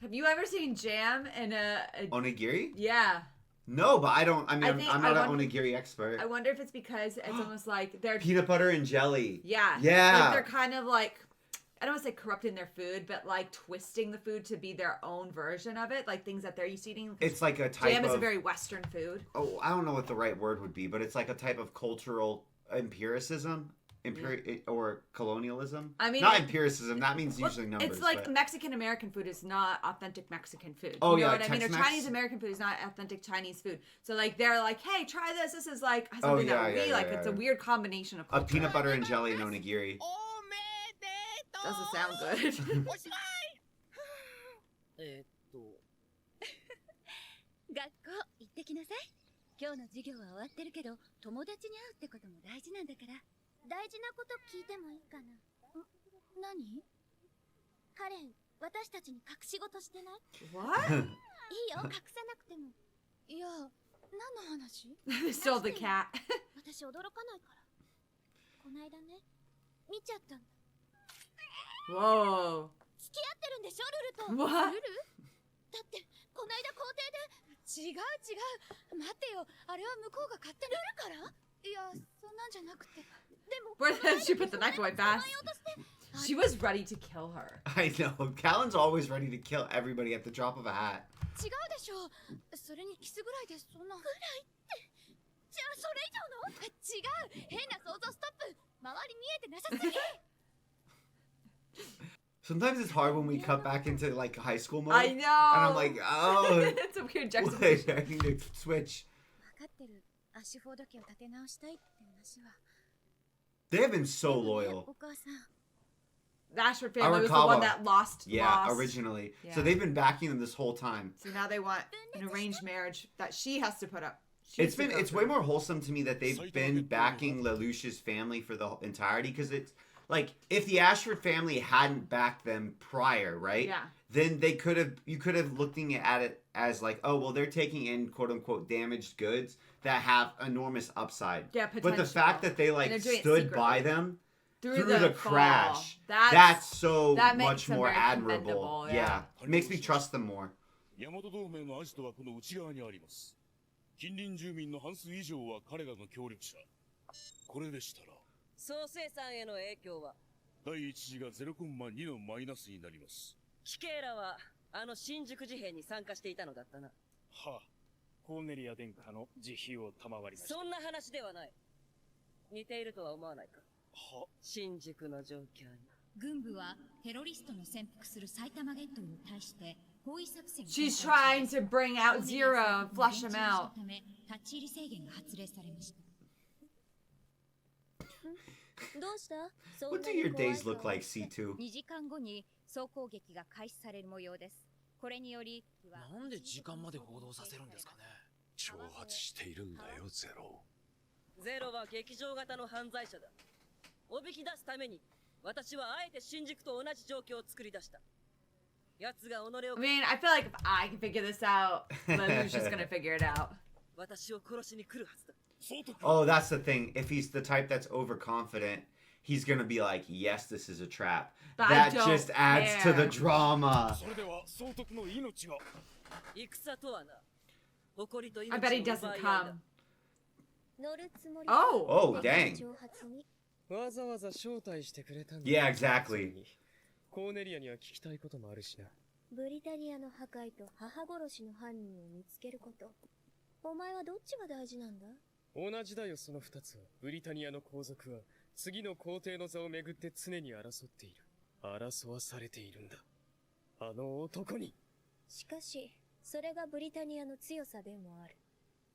Have you ever seen jam in a Onigiri? Yeah. No, but I don't. I mean, I'm not an onigiri expert. I wonder if it's because it's almost like they're peanut butter and jelly. Yeah. Yeah. Like they're kind of like, I don't want to say corrupting their food, but like twisting the food to be their own version of it, like things that they're used to eating. It's like a type jam of... is a very Western food. Oh, I don't know what the right word would be, but it's like a type of cultural empiricism. Or colonialism. I mean, not empiricism. That means usually numbers. It's like Mexican American food is not authentic Mexican food. Oh, you know yeah, what I mean? Or Chinese American food is not authentic Chinese food. So like they're like, hey, try this. This is like something that we like. It's a weird combination of culture. A peanut butter and jelly and onigiri. Doesn't sound good. 学校行ってきなさい。今日の授業は終わってるけど、友達に会うってことも大事なんだから。大事なこと聞いてもいいかな。何？彼、私たちに隠し事してない？ What? いいよ、隠さなくても。いや、何の話？ Still the cat. 私驚かないから。こないだね、見ちゃったんだ。 Whoa. 付き合ってるんでしょ、ルルと。 What? ルル？だってこないだ校庭で。違う違う。待ってよ。あれは向こうが勝手にルルから？いや、そんなんじゃなくて。でも。Where did she put the knife away fast? She was ready to kill her. I know. Callan's always ready to kill everybody at the drop of a hat. 違うでしょ。それにキスぐらいでそんな。ぐらいって。じゃあそれ以上の？違う。変な想像ストップ。周り見えてなさすぎ。 Sometimes it's hard when we cut back into like high school mode. I know. And I'm like, oh. It's a weird juxtaposition. I need to switch. 分かってる。あアッシュフォード家を立て直したいって話は。 They have been so loyal. お母さん。 The Ashford family was the one that lost. Originally. Yeah. So they've been backing them this whole time. So now they want an arranged marriage that she has to put up. It's way more wholesome to me that they've been backing Lelouch's family for the entirety, because it's like if the Ashford family hadn't backed them prior, right? Yeah. Then you could have looking at it as like, oh well, they're taking in quote unquote damaged goods that have enormous upside. Yeah, but the fact that they like stood by them through the fall. crash, that much more admirable. Yeah, it makes me trust them more. 大和同盟のアジトはこの内側にあります。近隣住民の半数以上は彼らの協力者。これでしたら総生産への影響は第一次が 0.2 のマイナスになります。キケーラはあの新宿事変に参加していたのだったな。はあ、コーネリア殿下の慈悲を賜りました。そんな話ではない。似ているとは思わないか。は、新宿の状況に。軍部はテロリストの潜伏する埼玉ゲットに対して包囲作戦を She's trying to bring out Zero and flush him out. 立ち入り制限が発令されました。どうした What do your days look like, C2? 2時間後に総攻撃が開始される模様です。これによりなんで時間まで報道させるんですかね。挑発しているんだよ、ゼロ。ゼロは劇場型の犯罪者だ。おびき出すために私はあえて新宿と同じ状況を作り出した。奴が己を I mean, I feel like if I can figure this out, Lelouch is gonna figure it out. 私を殺しに来るはずだ。Oh, that's the thing. If he's the type that's overconfident, he's gonna be like, yes, this is a trap. But that just adds to the drama. それでは総督の命は。戦とはな。誇りと I 命 bet he の doesn't 奪い合い come. だ。乗るつもり Oh, dang. 挑発にわざわざ招待してくれたんだ。Yeah, exactly. コーネリアには聞きたいこともあるしな。ブリタニアの破壊と母殺しの犯人を見つけること。お前はどっちが大事なんだ？同じだよ、その二つは。ブリタニアの皇族は次の皇帝の座をめぐって常に争っている。争わされているんだ。あの男に。しかし、それがブリタニアの強さでもある。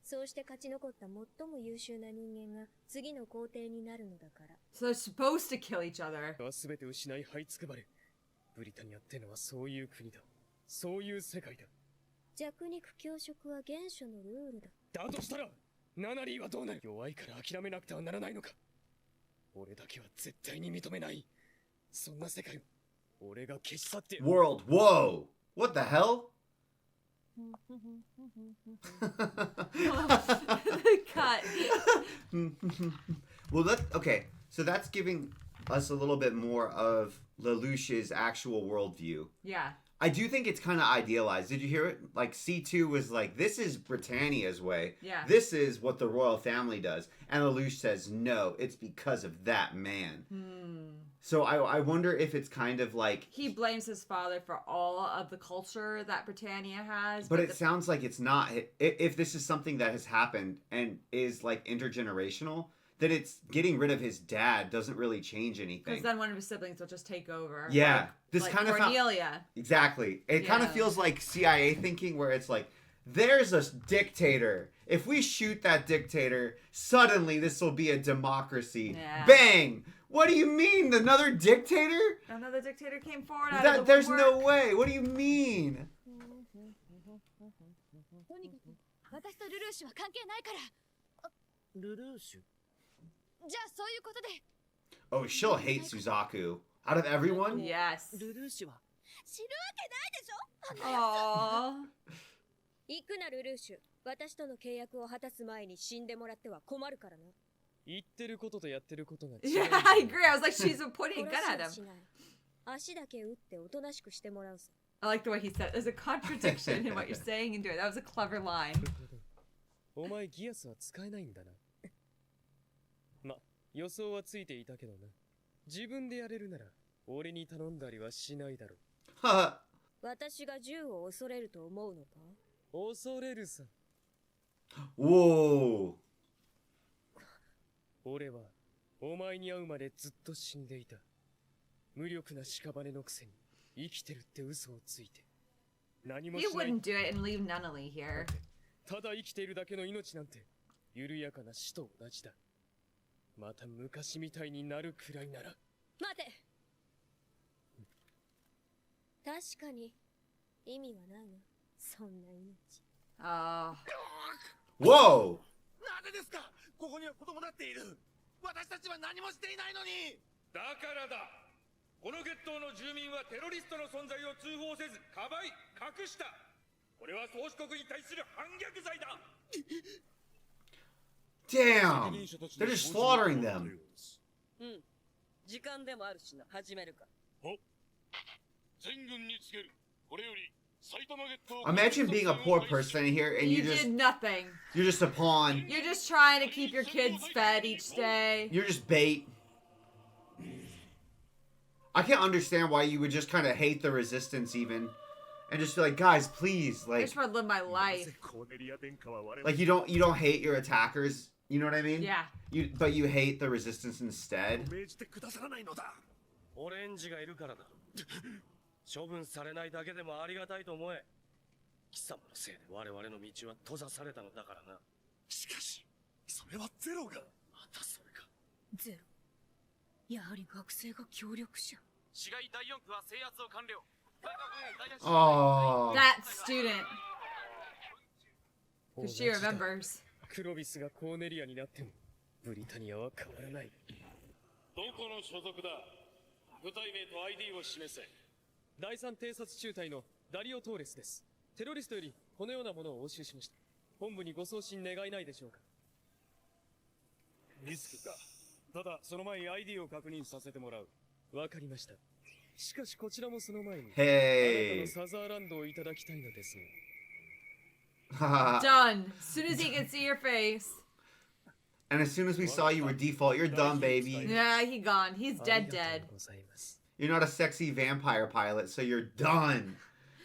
そうして勝ち残った最も優秀な人間が次の皇帝になるのだから。So they're supposed to kill each other. は全て失い這いつくばれ。ブリタニアってのはそういう国だ。そういう世界だ。弱肉強食は原初のルールだ。だとしたら、ナナリーはどうなる？弱いから諦めなくてはならないのか。俺だけは絶対に認めない。そんな世界を俺が消し去って。World, whoa! What the hell? Cut. Well, okay. So that's giving us a little bit more of Lelouch's actual worldview. Yeah. I do think it's kind of idealized. Did you hear it? Like, C2 was like, this is Britannia's way. Yeah. This is what the royal family does. And Lelouch says, no, it's because of that man. So I wonder if it's kind of like... He blames his father for all of the culture that Britannia has. But it sounds like it's not. If this is something that has happened and is like intergenerational, then it's getting rid of his dad doesn't really change anything. Because then one of his siblings will just take over. Yeah. Like, This like kind of Cornelia. Exactly. It kind of feels like CIA thinking where it's like, there's a dictator. If we shoot that dictator, suddenly this will be a democracy. Yeah. Bang! What do you mean? Another dictator? Another dictator came forward out of the There's woodwork. no way. What do you mean? とにかく私とルルーシュは関係ないから。ルルーシュ。じゃあそういうことで。 Oh, she'll hate Suzaku. Out of everyone? Yes. ルルーシュは。知るわけないでしょ。あんなやつ。行くなルルーシュ。私との契約を果たす前に死んでもらっては困るからな。言ってることとやってることが違う。Yeah, I agree. I was like, she's pointing a gun at him. 足だけ打っておとなしくしてもらうさ。I like the way he said it. There's a contradiction in what you're saying and doing. That was a clever line. お前ギアスは使えないんだな。ま、予想はついていたけどな。自分でやれるなら俺に頼んだりはしないだろう。私が銃を恐れると思うのか？恐れるさ。Whoa. 俺はお前に会うまでずっと死んでいた。無力な屍のくせに生きてるって嘘をついて。何もし You ない。 wouldn't do it and leave Nunnally here. ただ生きているだけの命なんて緩やかな死と同じだ。また昔みたいになるくらいなら。待て。確かに意味はないな、そんな命。ああ。Whoa! なんでですか。ここには子供だっている。私たちは何もしていないのに。だからだ。この決闘の住民はテロリストの存在を通報せずかばい隠した。これは宗主国に対する反逆罪だ。Damn! They're just slaughtering them. うん。時間でもあるしな。始めるか。全軍に告げる。これより埼玉ゲット。 Imagine being a poor person in here and you did nothing. You're just a pawn. You're just trying to keep your kids fed each day. You're just bait. I can't understand why you would just kind of hate the resistance even. And just be like, guys, please, I like, just want to live my life. like you don't hate your attackers, you know what I mean? Yeah. But you hate the resistance instead. オレンジがいるからだ。処分されないだけでもありがたいと思え。貴様のせいで我々の道は閉ざされたのだからな。しかし、それはゼロが。またそれか。ゼロ。やはり学生が協力者。市街第4区は制圧を完了。 Oh. That student. Because she remembers. クロビスがコーネリアになってもブリタニアは変わらない。どこの所属だ。部隊名と ID を示せ。第3偵察中隊のダリオ・トーレスです。テロリストよりこのようなものを押収しました。本部にご送信願えないでしょうか。リスクか。ただその前に ID を確認させてもらう。わかりました。しかしこちらもその前に、Hey. あなたのサザーランドをいただきたいのですが。Done. As soon as he can see your face. And as soon as we saw you were default, you're done, baby. Yeah, he gone. He's dead. You're not a sexy vampire pilot, so you're done.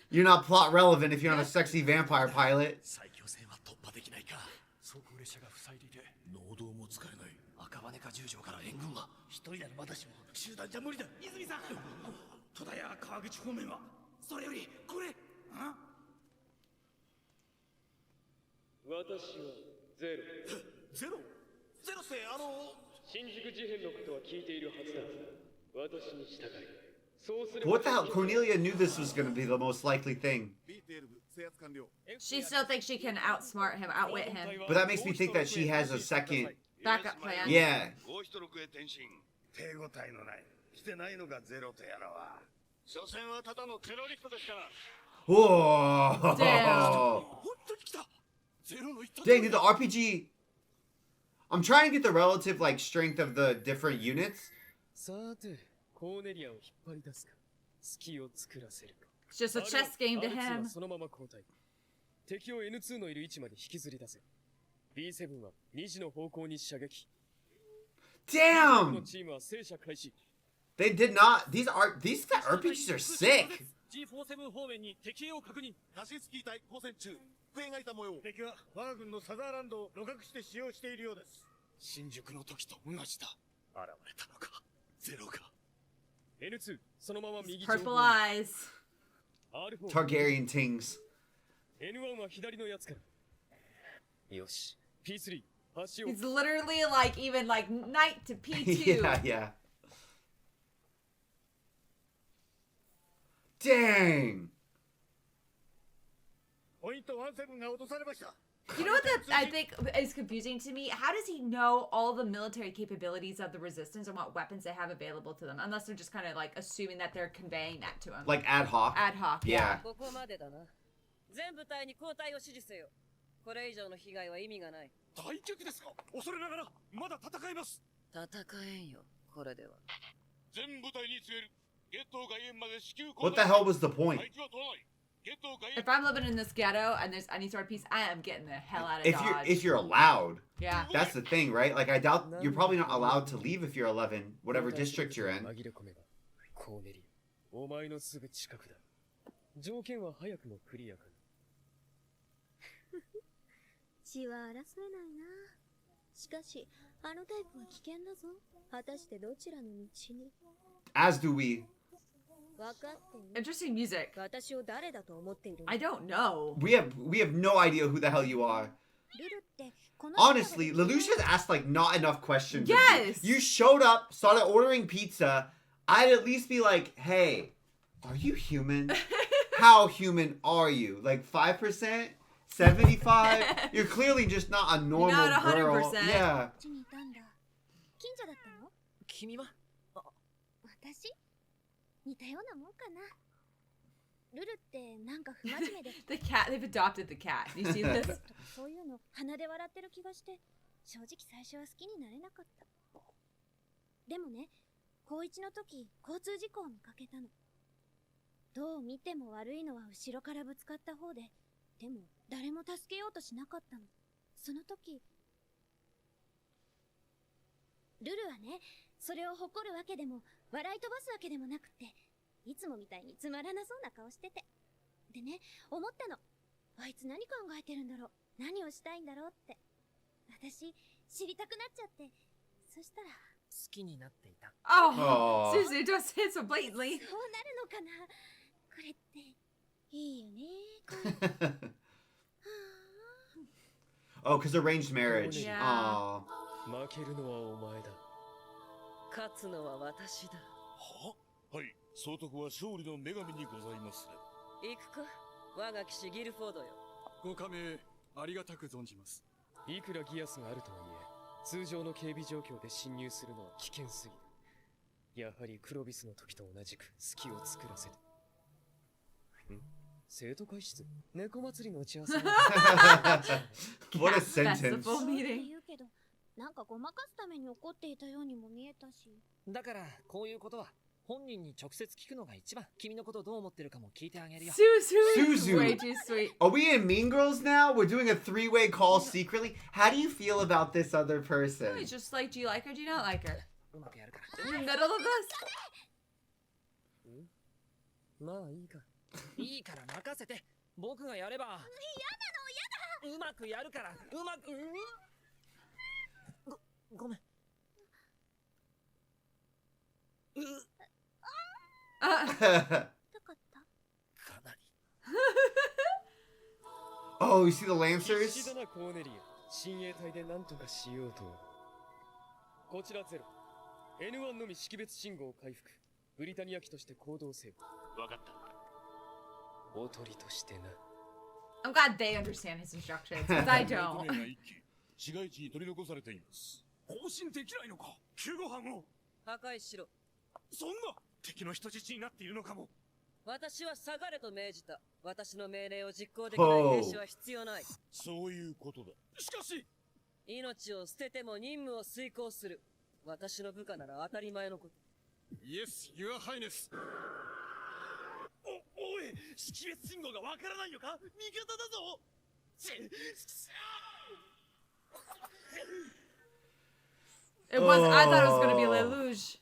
You're not plot relevant if you're not a sexy vampire pilot. 最強戦は突破できないか。走行列車が塞いでいて、農道も使えない。赤羽か十条から援軍は一人ならまだしも集団じゃ無理だ。泉さん。戸田や川口方面は。それよりこれ。私はゼロ。ゼロ？ゼロって新宿事変のことは聞いているはずだ。私に従い。そうすれば。 What the hell? Cornelia knew this was going to be the most likely thing. She still thinks she can outsmart him, outwit him. But that makes me think that she has a second backup plan. Yeah. 手応えのない。来てないのがゼロとやらは。所詮はただのテロリストですから。Whoa. Damn. Dang, the RPG. I'm trying to get the relative like strength of the different units. さて、コーネリアを引っ張り出すか。隙を作らせるか。 It's just a chess game to him. そのまま交代。敵を N2 のいる位置まで引きずり出せ。B7 は2時の方向に射撃。 Damn! のチームは制射開始。 They did not. These RPGs are sick. G47 方面に敵を確認。ナシスキー隊交戦中。復縁がいた模様。敵は我が軍のサザーランドを露獲して使用しているようです。新宿の時と同じだ。現れたのか。ゼロか。 N2 そのまま右 Purple eyes. Targaryen things. N1 は左のやつから。よし。P3 橋を。 He's literally like even like knight to P2. Yeah, yeah. Dang. ポイント17が落とされました。 You know what that I think is confusing to me? How does he know all the military capabilities of the resistance and what weapons they have available to them? Unless they're just kind of like assuming that they're conveying that to him. Like ad hoc. Ad hoc, yeah. ここまでだな。全部隊に交代を指示せよ。これ以上の被害は意味がない。大敵ですか。恐れながらまだ戦います。戦えんよ。これでは。全部隊に告げる。ゲット外縁まで至急 What the hell was the point? If I'm living in this ghetto and there's any sort of peace, I am getting the hell out of Dodge. If you're allowed. Yeah. That's the thing, right? Like I doubt you're probably not allowed to leave if you're 11, whatever district you're in. コーネリア、お前のすぐ近くだ。条件は早くもクリアかな。血は争えないな。しかし、あのタイプは危険だぞ。果たしてどちらの道に。 As do we. Interesting music. I I don't know. We have no idea who the hell you are. Honestly, Lelouch has asked like not enough questions. of you. Yes. You showed up, started ordering pizza. I'd at least be like, hey, are you human? How human are you? Like 5%? 75? You're clearly just not a normal You're not 100%. girl. Yeah. こっちにいたんだ。近所だったの？君は私？似たようなもんかな。ルルってなんか不真面目で。The cat, they've adopted the cat. You see this? そういうの鼻で笑ってる気がして、正直最初は好きになれなかった。でもね、高一の時、交通事故を見かけたの。どう見ても悪いのは後ろからぶつかった方で、でも誰も助けようとしなかったの。その時、ルルはね、それを誇るわけでも笑い飛ばすわけでもなくって、いつもみたいにつまらなそうな顔してて。でね、思ったの。あいつ何考えてるんだろう、何をしたいんだろうって。私、知りたくなっちゃって。そしたら好きになっていた。Oh, seriously, don't say it so blatantly. そうなるのかな。これっていいよね。Oh, because arranged marriage. Yeah. Aw. 負けるのはお前だ。勝つのは私だ。は？はい、総督は勝利の女神にございますね。行くか、我が騎士ギルフォードよ。ご加盟ありがたく存じます。いくらギアスがあるとはいえ、通常の警備状況で侵入するのは危険すぎる。やはりクロビスの時と同じく隙を作らせて。生徒会室、猫祭りの打ち合わせ。What a sentence. Festival meeting. 言うけど、なんかごまかすために怒っていたようにも見えたし。だからこういうことは本人に直接聞くのが一番。君のことどう思ってるかも聞いてあげるよ。 Suzu, way too sweet. Are we in Mean Girls now? We're doing a three-way call secretly? How do you feel about this other person? It's just like, do you like her? Do you not like her? うまくやるから。 In the middle of this? まあいいか。いいから任せて。僕がやれば。嫌なの、嫌だ。うまくやるから。うまく。ごめん。Oh, you see the 必 Lancers? 死だなコーネリア。親衛隊で何とかしようと。こちらゼロ。N1 のみ識別信号回復。ブリタニア機として行動せよ。わかった。おとりとしてな。I'm glad they understand his instructions, because I don't. 市街地に取り残されています。更新できないのか、救護班を。破壊しろ。そんな敵の人質になっているのかも。私は下がれと命じた。私の命令を実行できない兵士は必要ない。そういうことだ。しかし命を捨てても任務を遂行する。私の部下なら当たり前のこと。イエス、ユアハイネス。おい、識別信号がわからないのか。味方だぞ。It was, I thought it was going to be Lelouch.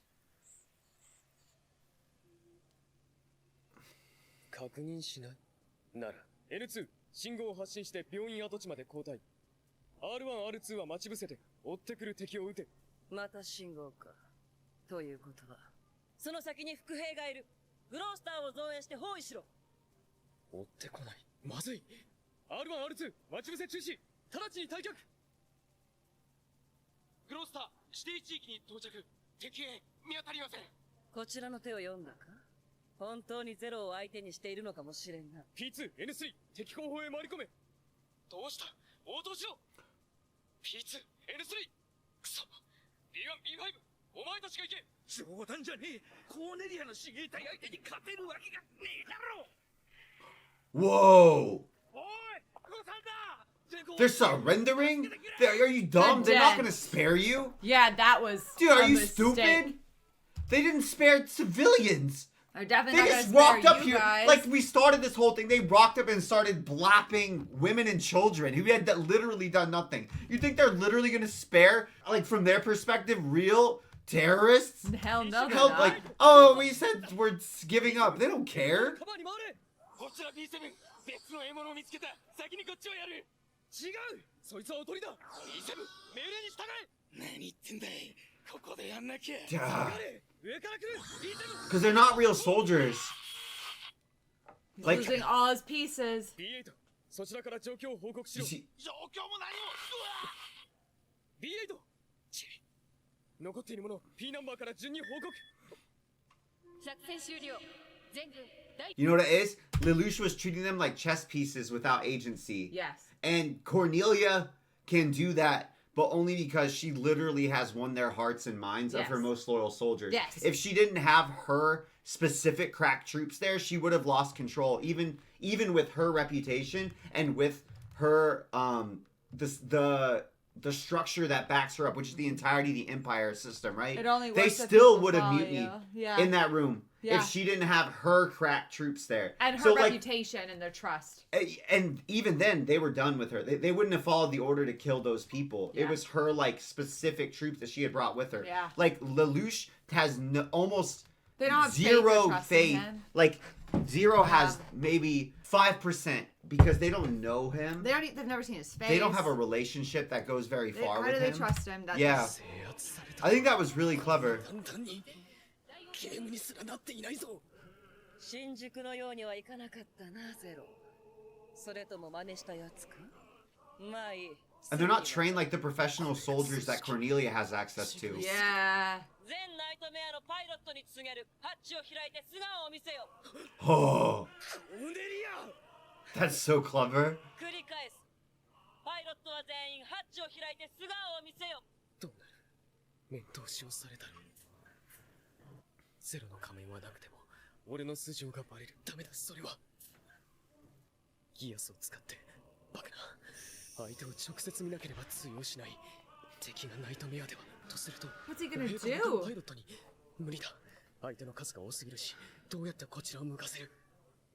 確認しない。なら N2 信号を発信して病院跡地まで交代。R1、R2 は待ち伏せて追ってくる敵を撃て。また信号か。ということはその先に伏兵がいる。グロースターを増援して包囲しろ。追ってこない。まずい。R1、R2 待ち伏せ中止。直ちに退却。グロースター指定地域に到着。敵へ見当たりません。こちらの手を読んだか。本当にゼロを相手にしているのかもしれんな。 P2、N3 敵後方へ回り込め。どうした。応答しろ。 P2、N3 クソ。 B1、B5 お前たちが行け。冗談じゃねえ。コーネリアの親衛隊相手に勝てるわけがねえだろ。 Whoa! おい、誤算だ。 They're surrendering? Are you dumb? They're not gonna spare you? Yeah, that was. Dude, are a you mistake. stupid? They didn't spare civilians. They're definitely They not just gonna spare rocked up you here. guys. Like, we started this whole thing. They rocked up and started blapping women and children who had literally done nothing. You think they're literally gonna spare, like, from their perspective, real terrorists? Hell no, they're Hell, not. like, oh, we said we're giving up. They don't care. こちら B7 別の獲物を見つけた。先にこっちをやる。違う。そいつはおとりだ。 B7 命令に従え。何言ってんだい。ここでやんなきゃ。 Duh. 上から来る。 Because they're not real soldiers. Like, Losing all his pieces. B8 そちらから状況を報告しろ。You see- 状況も何も。B8。残っているもの P ナンバーから順に報告。作戦終了。全軍第 You know what it is? Lelouch was treating them like chess pieces without agency. Yes. And Cornelia can do that, but only because she literally has won their hearts and minds of her Yes. most loyal soldiers. Yes. If she didn't have her specific crack troops there, she would have lost control. Even with her reputation and with her the structure that backs her up, which is the entirety of the Empire system, right? It only they works if still people would have follow mutinied you. Yeah. in that room Yeah. if she didn't have her crack troops there. And her So, like, reputation and their trust. and even then, they were done with her. They wouldn't have followed the order to kill those people. Yeah. It was her, like, specific troops that she had brought with her. Yeah. Like, Lelouch has almost They don't have zero faith. faith. Like, Zero has maybe 5% because they don't know him. They've never seen his face. They don't have a relationship that goes very far How with do they him. trust him? That's Yeah. I think that was really clever. ゲームにすらなっていないぞ。新宿のようにはいかなかったな、ゼロ。それとも真似したやつか。まあいい。 And they're not trained like the professional soldiers that Cornelia has access to. Yeah. 全ナイトメアのパイロットに告げる。ハッチを開いて素顔を見せよ。 Oh, コーネリア。 that's so clever. 繰り返す。パイロットは全員ハッチを開いて素顔を見せよ。どうなる？面通しをされたら。ゼロの仮面はなくても、俺の素性がバレる。ダメだ、それは。ギアスを使って、バカな。相手を直接見なければ通用しない。敵がナイトメアでは、とすると、 What's he gonna 他の do? パイロットに無理だ。相手の数が多すぎるし、どうやってこちらを向かせる？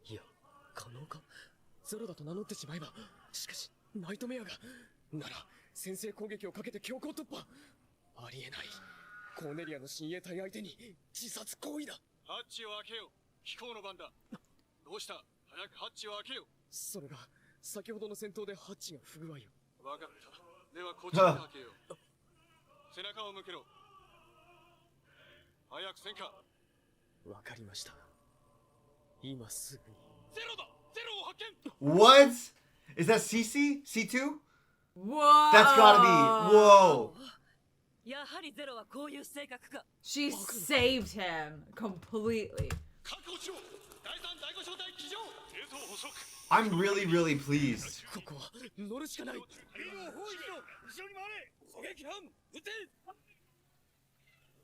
いや、可能か？ゼロだと名乗ってしまえば、しかし、ナイトメアが、なら、先制攻撃をかけて強行突破。ありえない。コーネリアの親衛隊相手に自殺行為だ。ハッチを開けよ。飛行の番だ。どうした？早くハッチを開けよ。それが、先ほどの戦闘でハッチが不具合を。わかった。ではこちらで開けよう。背中を向けろ。早くせんか。わかりました。今すぐに。ゼロだ。ゼロを発見。 What? Is that CC? C2? Whoa! That's gotta be. Whoa. やはりゼロはこういう性格か。 She saved him completely. 確保しろ。第3第5小隊機上。映像捕捉。 I'm really, really pleased. ここは乗るしかない。リードを包囲しろ。後ろに回れ。狙撃班撃て。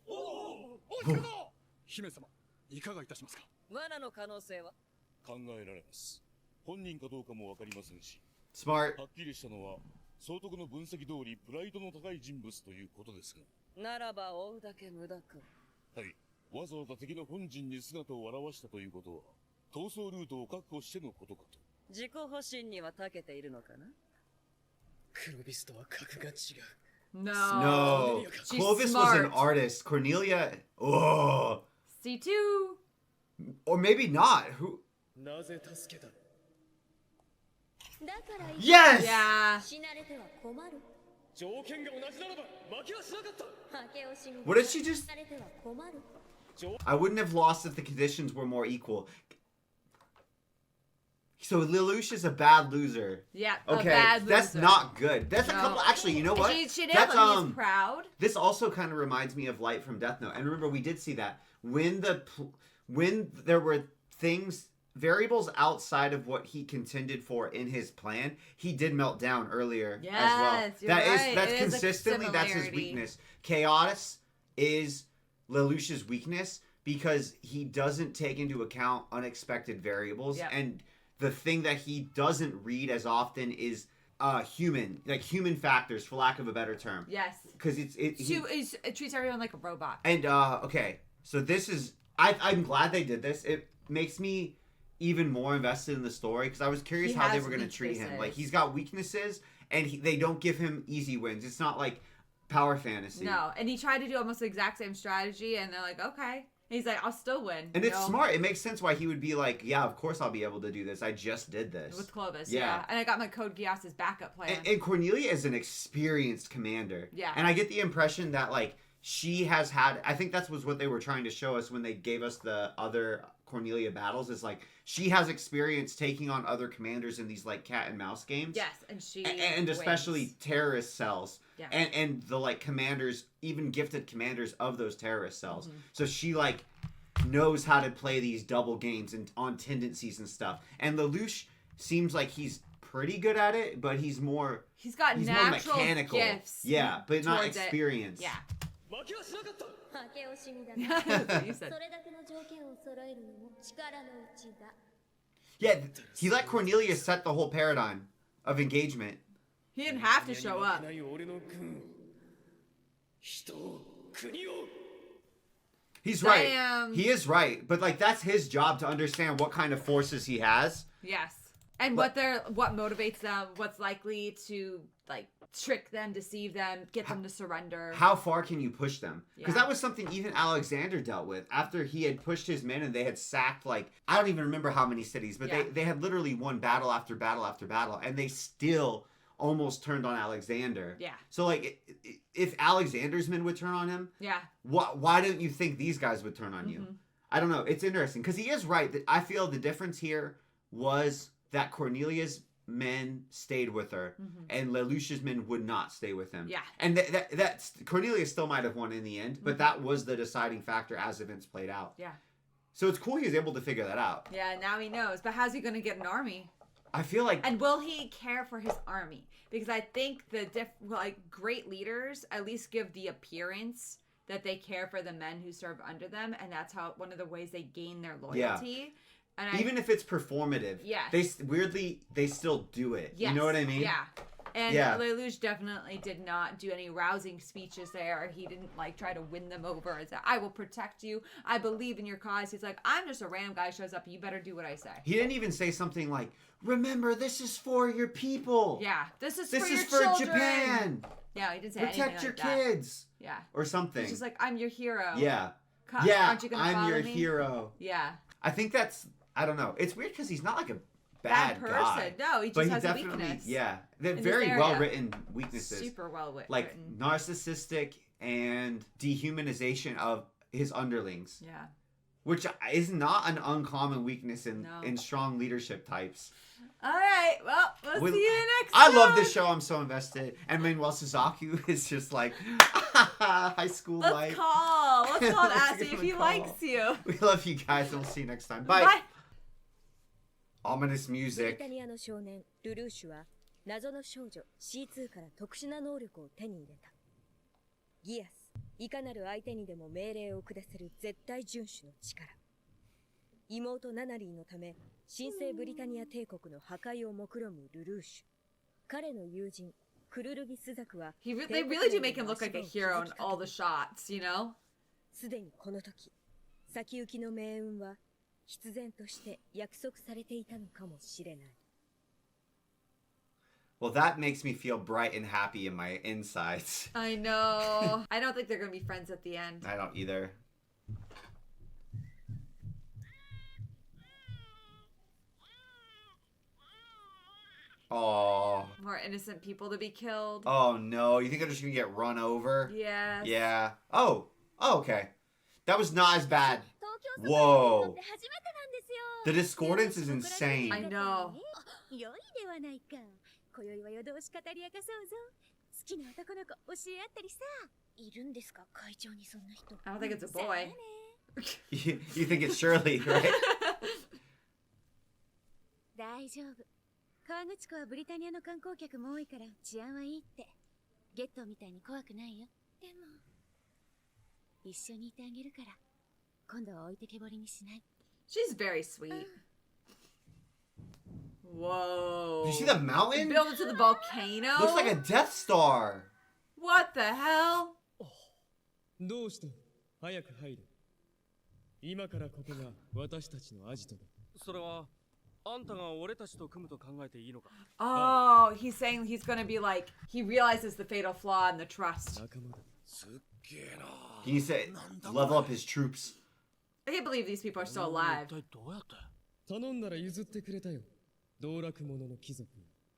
おお、落ちるぞ。姫様、いかがいたしますか？罠の可能性は？考えられます。本人かどうかもわかりませんし。 Smart. はっきりしたのは総督の分析通りプライドの高い人物ということですが。ならば追うだけ無駄か。はい。わざわざ敵の本陣に姿を現したということは、逃走ルートを確保してのことかと。自己保身には長けているのかな。クロビスとは格が違う。 No. No. She's Clovis was an smart. artist. Cornelia. Oh. C2. Or maybe not. Who? なぜ助けた？だから Yes! Yeah. 死なれては困る。条件が同じならば負けはしなかった。負け惜しみ。 What did she just- 死なれては困る。 I wouldn't have lost if the conditions were more equal. So Lelouch is a bad loser. Yeah, Okay, a bad loser. that's not good. That's a No. couple. Actually, you know what? She did, That's but he's proud. This also kind of reminds me of Light from Death Note. And remember, we did see that when there were variables outside of what he contended for in his plan, he did melt down earlier as well. Yes, you're right. That's It is a consistently that's his similarity. weakness. Chaos is Lelouch's weakness because he doesn't take into account unexpected variables. Yep. And the thing that he doesn't read as often is human factors, for lack of a better term. Yes. Because It treats everyone like a robot. And okay, so this is I'm glad they did this. It makes me even more invested in the story because I was curious He how they has were going to treat him. weaknesses. Like he's got weaknesses, and they don't give him easy wins. It's not like Power Fantasy. No, and he tried to do almost the exact same strategy, and they're like, okay. And he's like, I'll still win. And you it's know? smart. It makes sense why he would be like, yeah, of course I'll be able to do this. I just did this. With Clovis, yeah. And I got my Code Geass' backup plan. And Cornelia is an experienced commander. Yeah. And I get the impression that, like, she has had... I think that was what they were trying to show us when they gave us the other Cornelia battles is like she has experience taking on other commanders in these like cat and mouse games. Yes, and she and especially wins. terrorist cells. Yeah. And the like commanders, even gifted commanders of those terrorist cells. Mm-hmm. So she like knows how to play these double games and on tendencies and stuff. And Lelouch seems like he's pretty good at it, but he's more got natural more mechanical. gifts. Yeah, but not towards it. experienced. Yeah. 負け惜しみだ That's what you そ said. れだけの条件を揃えるのも力のうちだ Yeah, he let Cornelia set the whole paradigm of engagement. He didn't have to show up. He's Damn. right. He is right. But like that's his job to understand what kind of forces he has. Yes. And what motivates them, what's likely to like trick them, deceive them, get them to surrender. How far can you push them? Because Yeah. that was something even Alexander dealt with after he had pushed his men and they had sacked like I don't even remember how many cities, but Yeah. they had literally won battle after battle after battle, and they still almost turned on Alexander. Yeah. So like if Alexander's men would turn on him, Yeah. why don't you think these guys would turn on you? Mhm. I don't know. It's interesting because he is right. That I feel the difference here was that Cornelia's men stayed with her, and Lelouch's men would not stay with him. Yeah. And that's Cornelia still might have won in the end, but that was the deciding factor as events played out. Yeah. So it's cool he was able to figure that out. Yeah, now he knows. But how's he going to get an army? I feel like And will he care for his army? Because I think great leaders at least give the appearance that they care for the men who serve under them, and that's how one of the ways they gain their loyalty. And even if it's performative, Yes. they still do it. Yes. You know what I mean? Yeah. And Yeah. Lelouch definitely did not do any rousing speeches there. He didn't like try to win them over and say, I will protect you. I believe in your cause. He's like, I'm just a random guy shows up. You better do what I say. He didn't even say something like, remember, this is for your people. Yeah. This is This for is your for children. Japan. Yeah, he didn't say Protect anything your like that. kids. Yeah. Or something. He's just like, I'm your hero. Yeah. Yeah. Aren't you gonna I'm follow your me? hero. Yeah. I think that's, I don't know. It's weird because he's not like a Bad bad, person. guy. No, he just but has a definitely, weakness yeah. They're in this very area. well written weaknesses. Super well written. Like narcissistic and dehumanization of his underlings. Yeah. Which is not an uncommon weakness in No. strong leadership types. All right. Well, we'll see you next I time. love this show. I'm so invested. And meanwhile, Suzaku is just like high school life. Let's call and Let's ask give him if him a he call. likes you. We love you guys, and we'll see you next time. Bye. Bye. Ominous ブリ music. タニアの少年ルルーシュは謎の少女 C2 から特殊な能力を手に入れた。ギアス、いかなる相手にでも命令を下せる絶対遵守の力。妹ナナリーのため神聖ブリタニア帝国の破壊を目論むルルーシュ。彼の友人クルルギスザクは They really do make him look like a hero in all the shots, you know? すでにこの時、先行きの命運は必然として約束されていたのかもしれない。Well, that makes me feel bright and happy in my insides. I know. I don't think they're going to be friends at the end. I don't either. Oh. More innocent people to be killed. Oh no. You think they're just gonna get run over? Yes. Yeah. Oh, okay. That was not as bad. Whoa. The discordance is insane. I know. 良いではないか。今宵は夜通し語り明かそうぞ。好きな男の子教え合ったりさ。いるんですか会長にそんな人。 I don't think it's a boy. You think it's Shirley, right? 大丈夫。川口湖はブリタニアの観光客も多いから治安はいいって。ゲットーみたいに怖くないよ。でも、一緒にいてあげるから。今度は置いてけぼりにしない。 She's very sweet. Whoa. Did you see the mountain? Built into the volcano? Looks like a Death Star. What the hell? どうした早く入れ。今からここが私たちのアジトだ。それはあんたが俺たちと組むと考えていいのか Oh, he's saying he's gonna be like, he realizes the fatal flaw in the trust. Can you say level up his troops? I can't believe these people are still alive. どうやって頼んだら譲ってくれたよ。道楽者の貴族。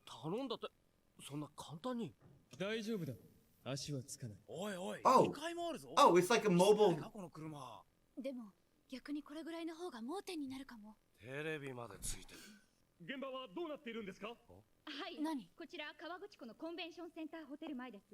頼んだってそんな簡単に大丈夫だ。足はつかない。おいおい、Oh. 2階もあるぞ。 Oh, it's like a mobile. この車。でも、逆にこれぐらいの方が盲点になるかも。テレビまでついてる。現場はどうなっているんですか？はい、こちら川口湖のコンベンションセンターホテル前です。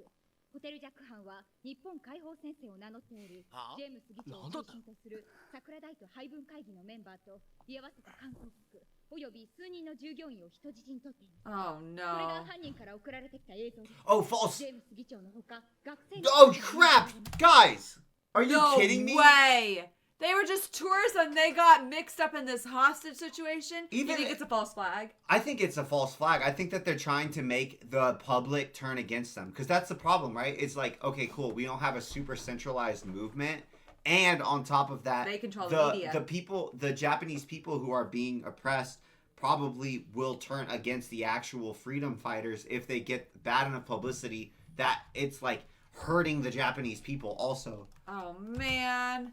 ホテルジャック班は日本解放戦線を名乗っており、ジェームス議長を中心とする桜大と配分会議のメンバーと居合わせた観光客および数人の従業員を人質にとっています。Oh これ no. が犯人から送られてきた映像です。 Oh, false. ジェームス議長のほか学生 Oh crap, guys! Are you No kidding me? way! They were just tourists and they got mixed up in this hostage situation. You Even- think it's a false flag? I think it's a false flag. I think that they're trying to make the public turn against them. Because that's the problem, right? It's like, okay, cool. We don't have a super centralized movement. And on top of that, They control the media. the people, the Japanese people who are being oppressed probably will turn against the actual freedom fighters if they get bad enough publicity that it's like hurting the Japanese people also. Oh man.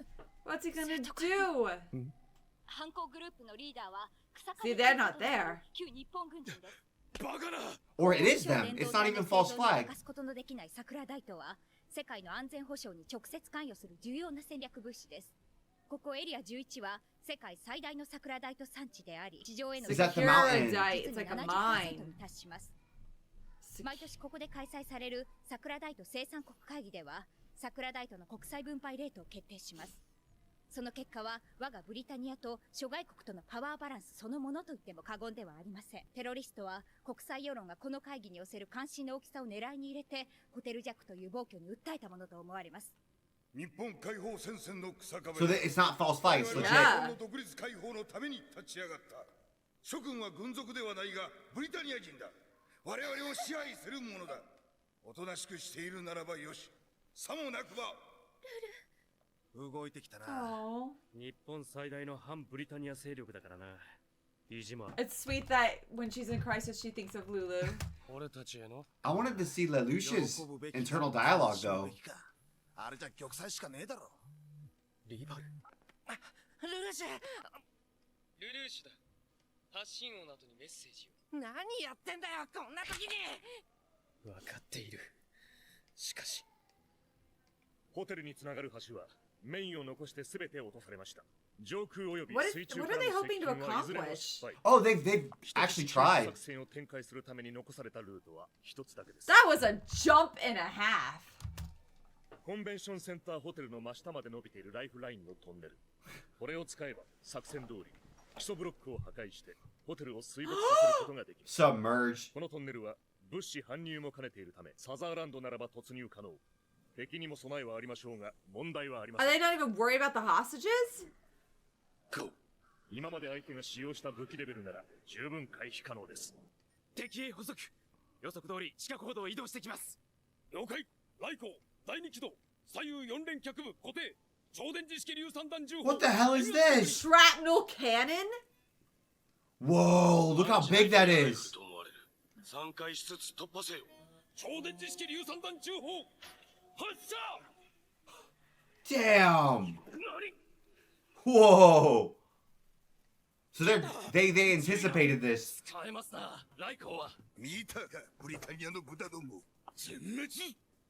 What's he gonna do? 犯行グループのリーダーは草 See, they're not there. 旧日本軍人です。 Or it is them. It's not even false flag. すことのできない桜大東は世界の安全保障に直接関与する重要な戦略物資です。ここエリア11は世界最大の桜大東産地であり、地上への Is that the mountain? 実 It's に like a 70% mine. に達します。毎年ここで開催される桜大東生産国会議では桜大東の国際分配レートを決定します。その結果は我がブリタニアと諸外国とのパワーバランスそのものと言っても過言ではありません。テロリストは国際世論がこの会議に寄せる関心の大きさを狙いに入れてホテルジャックという暴挙に訴えたものと思われます。日本解放戦線の草壁 So it's not false flag. It's legit. 日本の独立解放のために立ち上がった。諸君は軍属ではないがブリタニア人だ。我々を支配する者だ。おとなしくしているならばよし。さもなくば。動いてきたな。 Oh. 日本最大の反ブリタニア勢力だからな。意地も。 It's sweet that when she's in crisis, she thinks of Lulu.俺たちへの I wanted to see Lelouch's internal dialogue, though. あれじゃ玉砕しかねえだろ。リバル。ルルーシュ。ルルーシュだ。発信音の後にメッセージ何やってんだよ、こんな時に。を。分かっている。しかし。ホテルにつながる橋はメインを残して全て落とされました。上空および What 水 is, 中 what か are ら they の hoping 接 to 近はいずれも accomplish? 失敗。 Oh, they've actually tried. 作戦を展開するために残されたルートは一つだけです。 That was a jump and a half. コンベンションセンターホテルの真下まで伸びているライフラインのトンネル。これを使えば作戦通り基礎ブロックを破壊してホテルを水没させることができます。 Submerge. このトンネルは物資搬入も兼ねているためサザーランドならば突入可能。敵にも備えはありましょうが問題はありませ Are ん。 they not even worried about the hostages? 今まで相手が使用した武器レベルなら十分回避可能です。敵へ補足。予測通り地下行動を移動してきます。了解。来航第2軌道左右4連脚部固定超電磁式硫酸弾銃砲 What the hell is this? Shrapnel cannon? Whoa, look how big that is. 3回しつつ突破せよ。超電磁式硫酸弾銃砲発射 Damn. Whoa. So they anticipated this. 使えますな。来航は見たかブリタニアの豚ども。全滅。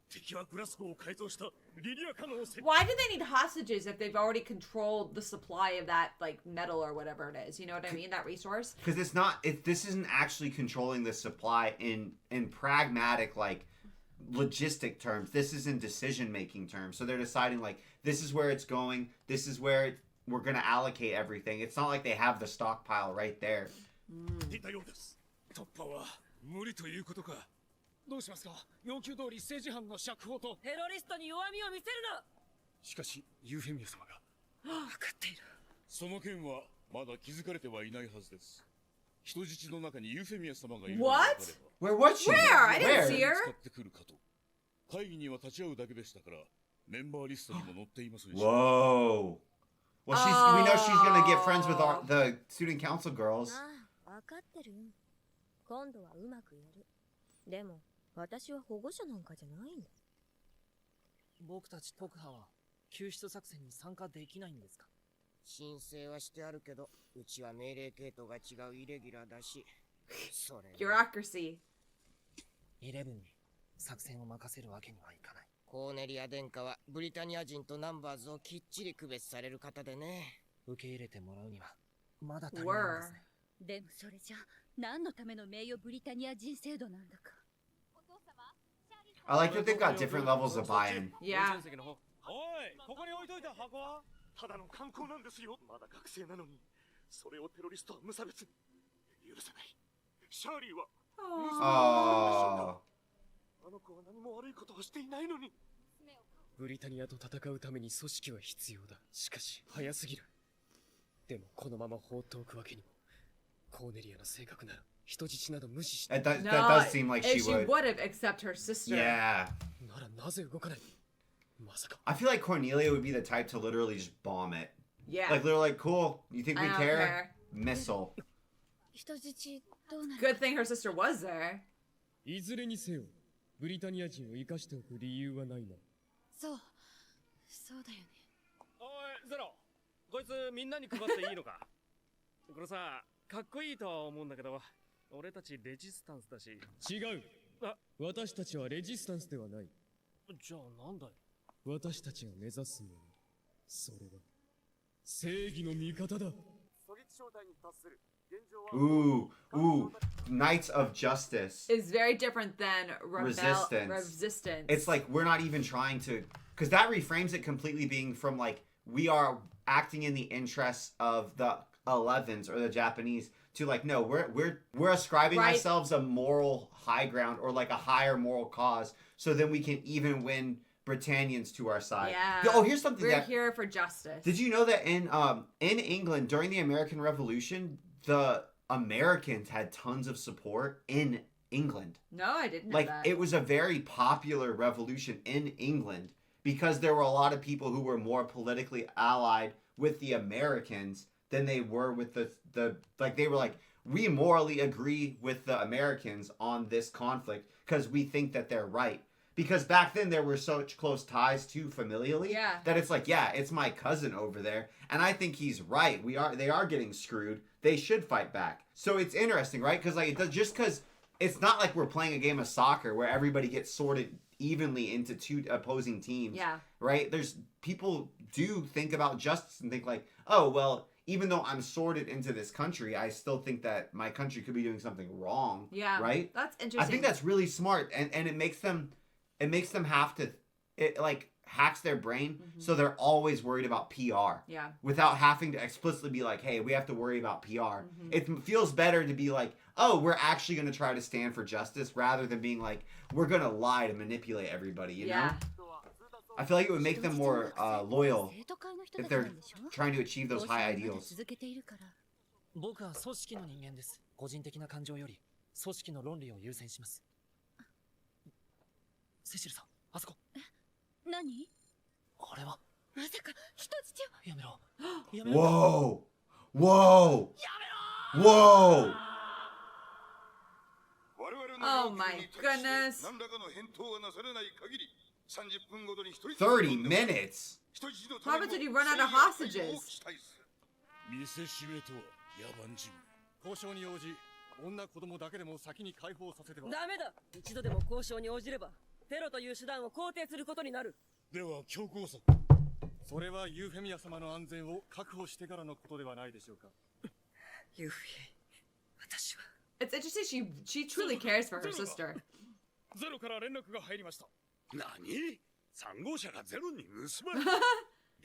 敵はグラスゴーを改造したリリアカノを Why do they need hostages if they've already controlled the supply of that like metal or whatever it is? You know what I mean? That resource? Because it's not. This isn't actually controlling the supply in pragmatic like logistic terms. This is in decision making terms. So they're deciding like this is where it's going. This is where we're gonna allocate everything. It's not like they have the stockpile right there. 出たようです。突破は無理ということか。どうしますか。要求通り政治犯の釈放と。テロリストに弱みを見せるな。しかしユーフェミア様が。分かっている。その件はまだ気づかれてはいないはずです。人質の中にユーフェミア様がいる。 What? Where was she? Where? I didn't Where? see her. 使ってくるかと。会議には立ち会うだけでしたからメンバーリストにも載っていますでしょう。 Whoa. Well, we know she's gonna get friends with the student council girls. ああ、分かってる。今度はうまくやる。でも私は保護者なんかじゃないんだ。僕たち特派は救出作戦に参加できないんですか。申請はしてあるけど、うちは命令系統が違うイレギュラーだし、それ。Bureaucracy. イレブンに作戦を任せるわけにはいかない。コーネリア殿下はブリタニア人とナンバーズをきっちり区別される方でね。受け入れてもらうにはまだ足りないんです Were. ね。でもそれじゃ何のための名誉ブリタニア人制度なんだか。 I like that they've got different levels of buy-in. Yeah. おい、ここに置いといた箱はただの観光なんですよ。まだ学生なのに、それをテロリストは無差別に許せない。シャーリーはああの子は何も悪いことをしていないのに。ブリタニアと戦うために組織は必要だ。しかし早すぎる。でもこのまま放っておくわけにも。コーネリアの性格なら人質など無視して。 that No, does seem like if she she would. would have accept her sister. Yeah. ならなぜ動かない。まさか。 I feel like Cornelia would be the type to literally just bomb it. Yeah. Like literally, like, cool. You think we I don't care? care. Missile. 人質どうなる Good thing her sister was there. いずれにせよ、ブリタニア人を生かしておく理由はないな。そうそうだよね。おい、ゼロこいつみんなに配っていいのかこれさ、かっこいいとは思うんだけど、俺たちレジスタンスだし。違う。私たちはレジスタンスではない。じゃあなんだよ。私たちが目指すもの、それは正義の味方だ。 Ooh, ooh. Knights of Justice. Is very different than Resistance. resistance. It's like we're not even trying to, because that reframes it completely being from like we are acting in the interests of the 11s or the Japanese to like no, we're ascribing Right. ourselves a moral high ground or like a higher moral cause, so then we can even win Britannians to our side. Yeah. Oh, here's something We're that here for justice. did you know that in England during the American Revolution, the Americans had tons of support in England. No, I didn't know Like that. it was a very popular revolution in England because there were a lot of people who were more politically allied with the Americans than they were with the like they were like we morally agree with the Americans on this conflict because we think that they're right. Because back then there were such close ties too familially that it's like, yeah, it's my cousin over there, and I think he's right. They are getting screwed. They should fight back. So it's interesting, right? Because like it does, just because it's not like we're playing a game of soccer where everybody gets sorted evenly into two opposing teams. Yeah. Right? There's people do think about justice and think like, oh well, even though I'm sorted into this country, I still think that my country could be doing something wrong. Yeah. Right? That's interesting. I think that's really smart, and it makes them have to, it like hacks their brain, so they're always worried about PR. Yeah. Without having to explicitly be like, hey, we have to worry about PR. It feels better to be like, oh, we're actually going to try to stand for justice rather than being like, we're going to lie to manipulate everybody, you know? I feel like it would make them more loyal if they're trying to achieve those high ideals. 僕は組織の人間です。個人的な感情より組織の論理を優先します。セシルさん、あそこ。何？あれは。まさか人質を。やめろ。 Whoa! Whoa! Whoa! Oh my goodness. 30 minutes? What happens when you run out of hostages? 見せしめとは野蛮人。交渉に応じ、女子供だけでも先に解放させては。ダメだ。一度でも交渉に応じればテロという手段を肯定することになる。では強行策。それはユーフェミア様の安全を確保してからのことではないでしょうか。ユーフィエ、私は。It's interesting. She truly cares for her sister. ゼロから連絡が入りました。何 ?3 号車がゼロに盗まれた。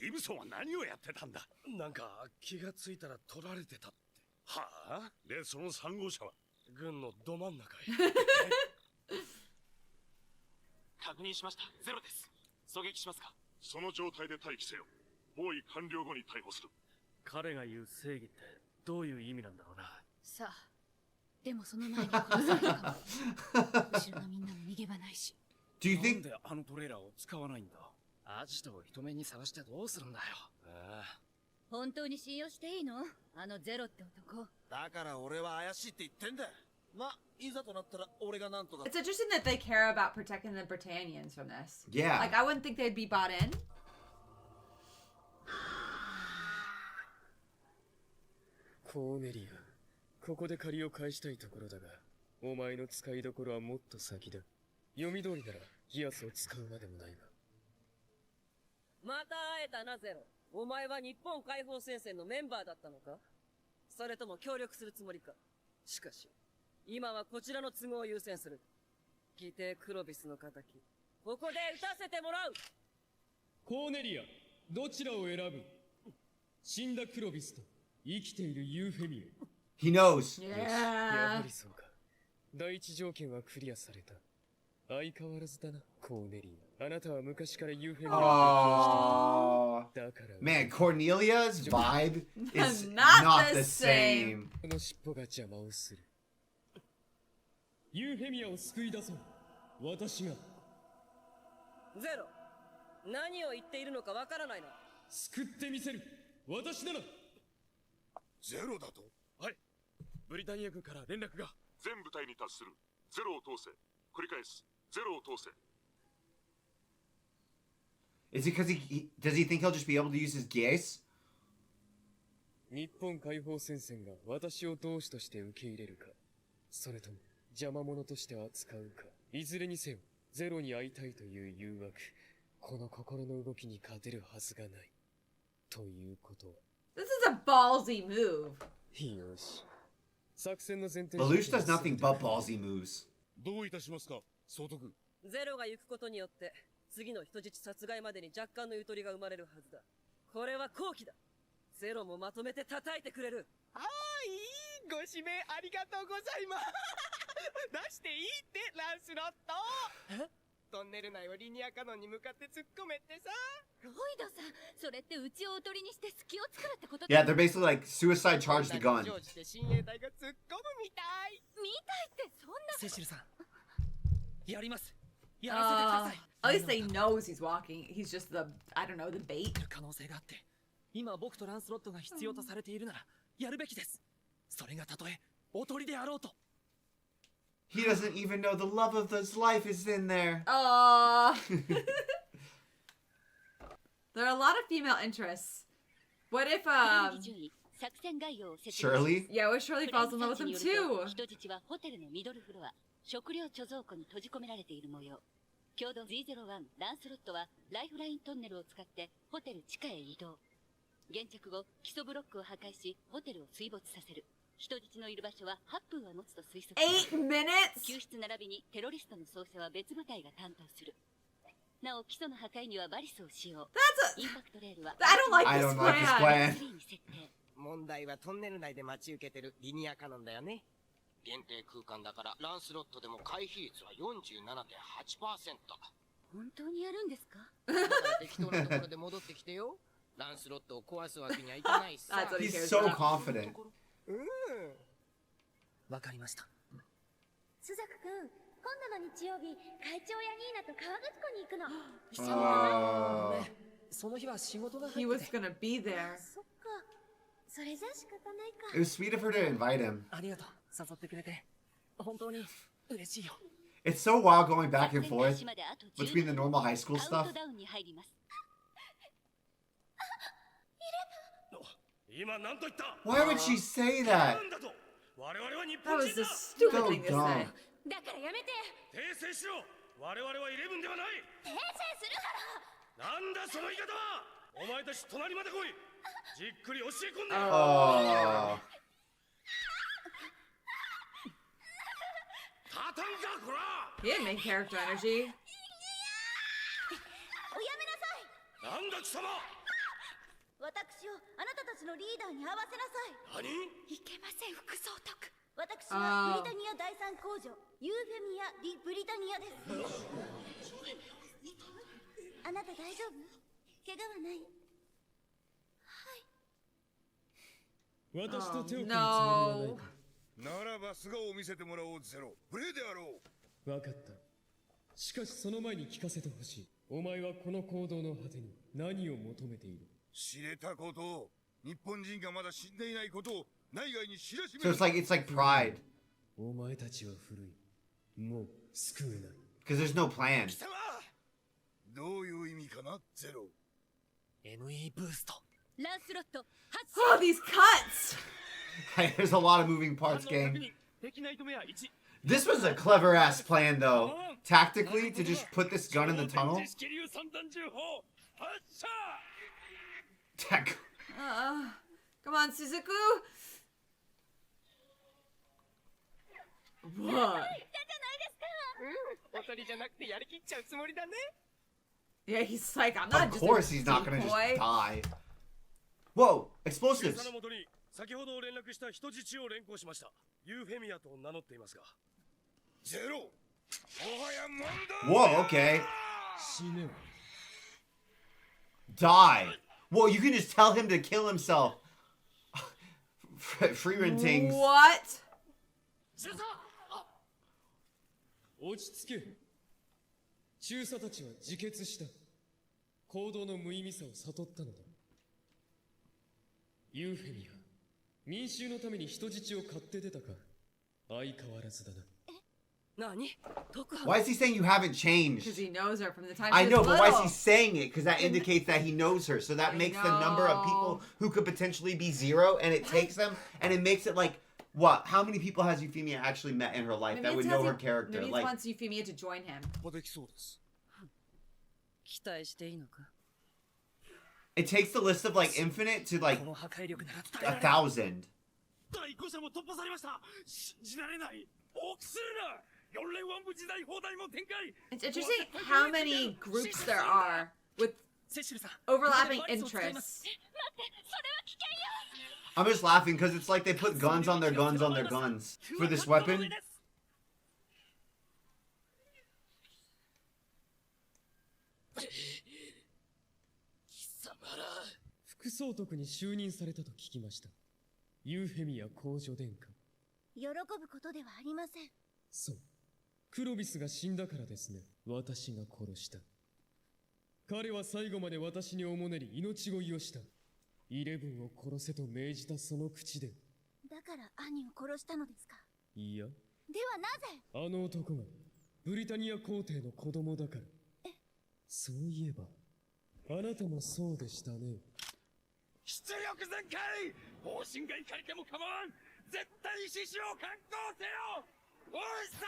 ギブソンは何をやってたんだ。なんか気がついたら取られてたって。はあ？で、その3号車は軍のど真ん中へ。確認しました。ゼロです。狙撃しますか？その状態で待機せよ。包囲完了後に逮捕する。彼が言う正義ってどういう意味なんだろうな。さあ、でもその前に殺されるかも。後ろのみんなも逃げ場ないし。Do you think なんであのトレーラーを使わないんだ？アジトを人目に探してどうするんだよ。本当に信用していいの？あのゼロって男。だから俺は怪しいって言ってんだ。ま、いざとなったら俺がなんとか。It's interesting that they care about protecting the Britannians from this. Yeah. Like, I wouldn't think they'd be bought in. コーネリア、ここで借りを返したいところだが、お前の使いどころはもっと先だ。読み通りならギアスを使うまでもないが。また会えたなゼロ。お前は日本解放戦線のメンバーだったのか？それとも協力するつもりか？しかし、今はこちらの都合を優先する。義弟クロビスの仇、ここで撃たせてもらう。コーネリア、どちらを選ぶ？死んだクロビスと生きているユーフェミア。He knows. やはりそうか。第一条件はクリアされた。相変わらずだな、コーネリア。あなたは昔からユーフェミアを経験していた。だから。Man, Cornelia's vibe is Not not the the same. この尻尾が邪魔をする。ユーフェミアを救い出そう。私が。ゼロ。何を言っているのかわからないな。救ってみせる。私なら。ゼロだと？はい。ブリタニア軍から連絡が。全部隊に達する。ゼロを通せ。繰り返す。ゼロを通せ。Is it because does he think he'll just be able to use his Geass? 日本解放戦線が私を同志として受け入れるか、それとも邪魔者として扱うか、いずれにせよゼロに会いたいという誘惑、この心の動きに勝てるはずがない。ということは。This is a ballsy move. よし。作戦の前提。Lelouch does nothing but ballsy moves. どういたしますか、総督。ゼロが行くことによって、次の人質殺害までに若干のゆとりが生まれるはずだ。これは好機だ。ゼロもまとめて叩いてくれる。はい、ご指名ありがとうございます。出していいってランスロット。トンネル内をリニアカノンに向かって突っ込めってさ。ロイドさん、それってうちをおとりにして隙を作るってこと？ Yeah, they're basically like suicide charge the gun. 上して親衛隊が突っ込むみたい。みたいってそんな。セシルさん、やります。 At least they knows he's walking. He's just the, I don't know, the bait. 可能性があって、今僕とランスロットが必要とされているならやるべきです。それがたとえおとりであろうと。He doesn't even know the love of his life is in there. There are a lot of female interests. What if Shirley? Yeah, what if Shirley falls in love with him too? 人質はホテルのミドルフロア、食料貯蔵庫に閉じ込められている模様。共同 Z01 ランスロットはライフライントンネルを使ってホテル地下へ移動。現着後、基礎ブロックを破壊し、ホテルを水没させる。人質のいる場所は8分は持つと推測。8 minutes? 救出並びにテロリストの操作は別部隊が担当する。なお、基礎の破壊にはバリスを使用。インパクトレールは I don't like this plan. 問題はトンネル内で待ち受けてるリニアカノンだよね。限定空間だからランスロットでも回避率は 47.8%。 本当にやるんですか？だから適当なところで戻ってきてよ。ランスロットを壊すわけにはいかないしさ。He's so confident. わかりました。スザク君、今度の日曜日、会長やニーナと河口湖に行くの。一緒に行かない。その日は仕事が入 He ってて。 was gonna be there. そっか。それじゃ仕方ないか。 It was sweet of her to invite him. ありがとう。誘ってくれて。本当に嬉しいよ。 It's so wild going back and forth between the normal high school stuff. 今何と言った？ Why would she say that? 我々は日 That 本 was 人 the だ。 stupid thing to say. だからやめて。訂正しろ。我々はイレブンではない。訂正するから。なんだその言い方は。お前たち隣まで来い。じっくり教え込んで。タタンかこら。 He had main character energy. おやめなさい。なんだ貴様。私をあなたたちのリーダーに会わせなさい。何？いけません、副総督。私はブリタニア第三工場ユーフェミア・ディ・ブリタニアです。あなた大丈夫？怪我はない？はい。私と手を組むつもりはないか。ならば素顔を見せてもらおうゼロ。無礼であろう。わかった。しかしその前に聞かせてほしい。お前はこの行動の果てに何を求めている？知れたことを、日本人がまだ死んでいないことを内外に知らしめ So る。 it's like pride. お前たちは古い。もう救えない。 Because there's no plan. 貴様どういう意味かな、ゼロ。 ME ブースト。ランスロット、発 Oh, these cuts! There's a lot of moving parts, gang. This was a clever ass plan, though. Tactically, to just put this gun in the tunnel. Come on, Suzuku. What? Yeah, he's like, I'm not Of just course a he's not gonna just decoy. die. Whoa, explosives. 警察のもとに先ほど連絡した人質を連行しました。ユーフェミアと名乗っていますが。ゼロ。もはや問題。 Whoa, okay. Die. Whoa, you can just tell him to kill himself. Free rentings. What? 落ち着け。中佐たちは自決した。行動の無意味さを悟ったのだ。ユーフェミア、民衆のために人質を買って出たか。相変わらずだな。Why is he saying you haven't changed? Because he knows her from the time I she know, was but why is little. he saying it? Because that indicates that he knows her. So that makes the number of people who could potentially be 0, and it takes them, and it makes it like, what? How many people has Euphemia actually met in her life Maybe that would it know tells her you- character? Maybe he Like, wants Euphemia to join him. できそうです。期待していいのか it takes the list of like infinite to like この破壊力なら伝えられる 1,000. 第5射も突破されました。信じられない。大きするな。4連ワン部時代砲台も展開。 It's interesting how many groups there are with overlapping interests. I'm just laughing because it's like they put guns on their guns on their guns for this weapon. 副総督に就任されたと聞きました。ユーフェミア公女殿下。喜ぶことではありません。そう。クロビスが死んだからですね。私が殺した。彼は最後まで私におもねり命乞いをした。イレブンを殺せと命じたその口で。だから兄を殺したのですか。いや、ではなぜあの男がブリタニア皇帝の子供だから。そういえば、あなたもそうでしたね。出力全開。方針外書いても構わん。絶対獅子を敢行せよ。おいさ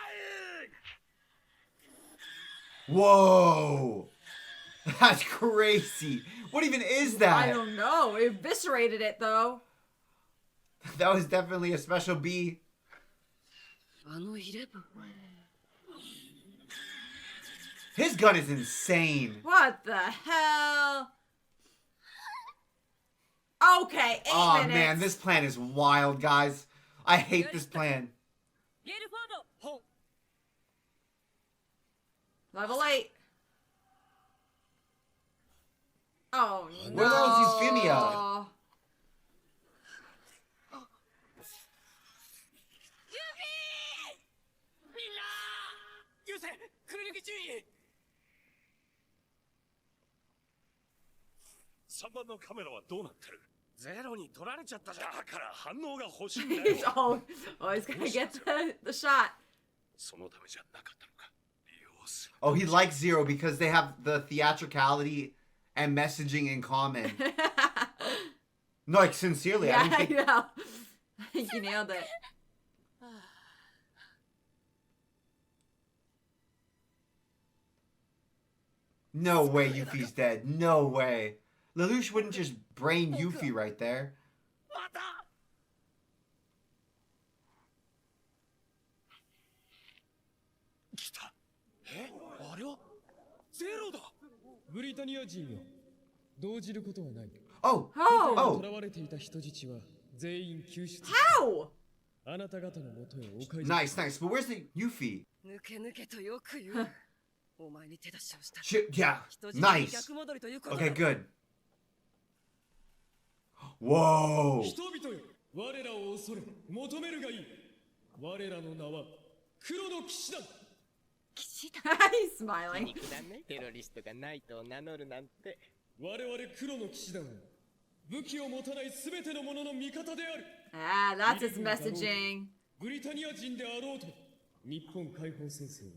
い。 Whoa! That's crazy. What even is that? I don't know. It eviscerated it though. That was definitely a special B. あのイレブン His gun is insane. What the hell? Okay, 8 Oh minutes. man, this plan is wild, guys. I hate this plan. ゲルフォードほ Level 8. Oh no. Where the hell is Euphemia? 優勢空力注意。3番のカメラはどうなってる？ゼロに取られちゃったじゃん。だから反応が欲しいんだよ。 oh, he's gonna get the shot. そのためじゃなかったのか。利用する。 Oh, he likes 0 because they have the theatricality and messaging in common. No, like sincerely, Yeah, I don't think. I know. I think you nailed it. No way Yuffie's dead. No way. Lelouch wouldn't just brain Yuffie right there. 来た。あれはゼロだ。ブリタニア人よ。動じることはない。 Oh! 囚われていた人質は全員救出。 How? あなた方のもとへお返し。 Nice, nice. But where's the Yuffie? 抜け抜けとよく言う。お前に手出しをした。 Yeah, 人質に nice. 逆戻りということだ。 Okay, good. Whoa! 人々よ、我らを恐れ、求めるがいい。我らの名は黒の騎士団。騎士団 He's smiling. 肉だね。テロリストがナイトを名乗るなんて。我々黒の騎士団は武器を持たないすべての者の味方である。 Ah, that's his messaging. ブリタニア人であろうと、日本解放戦争は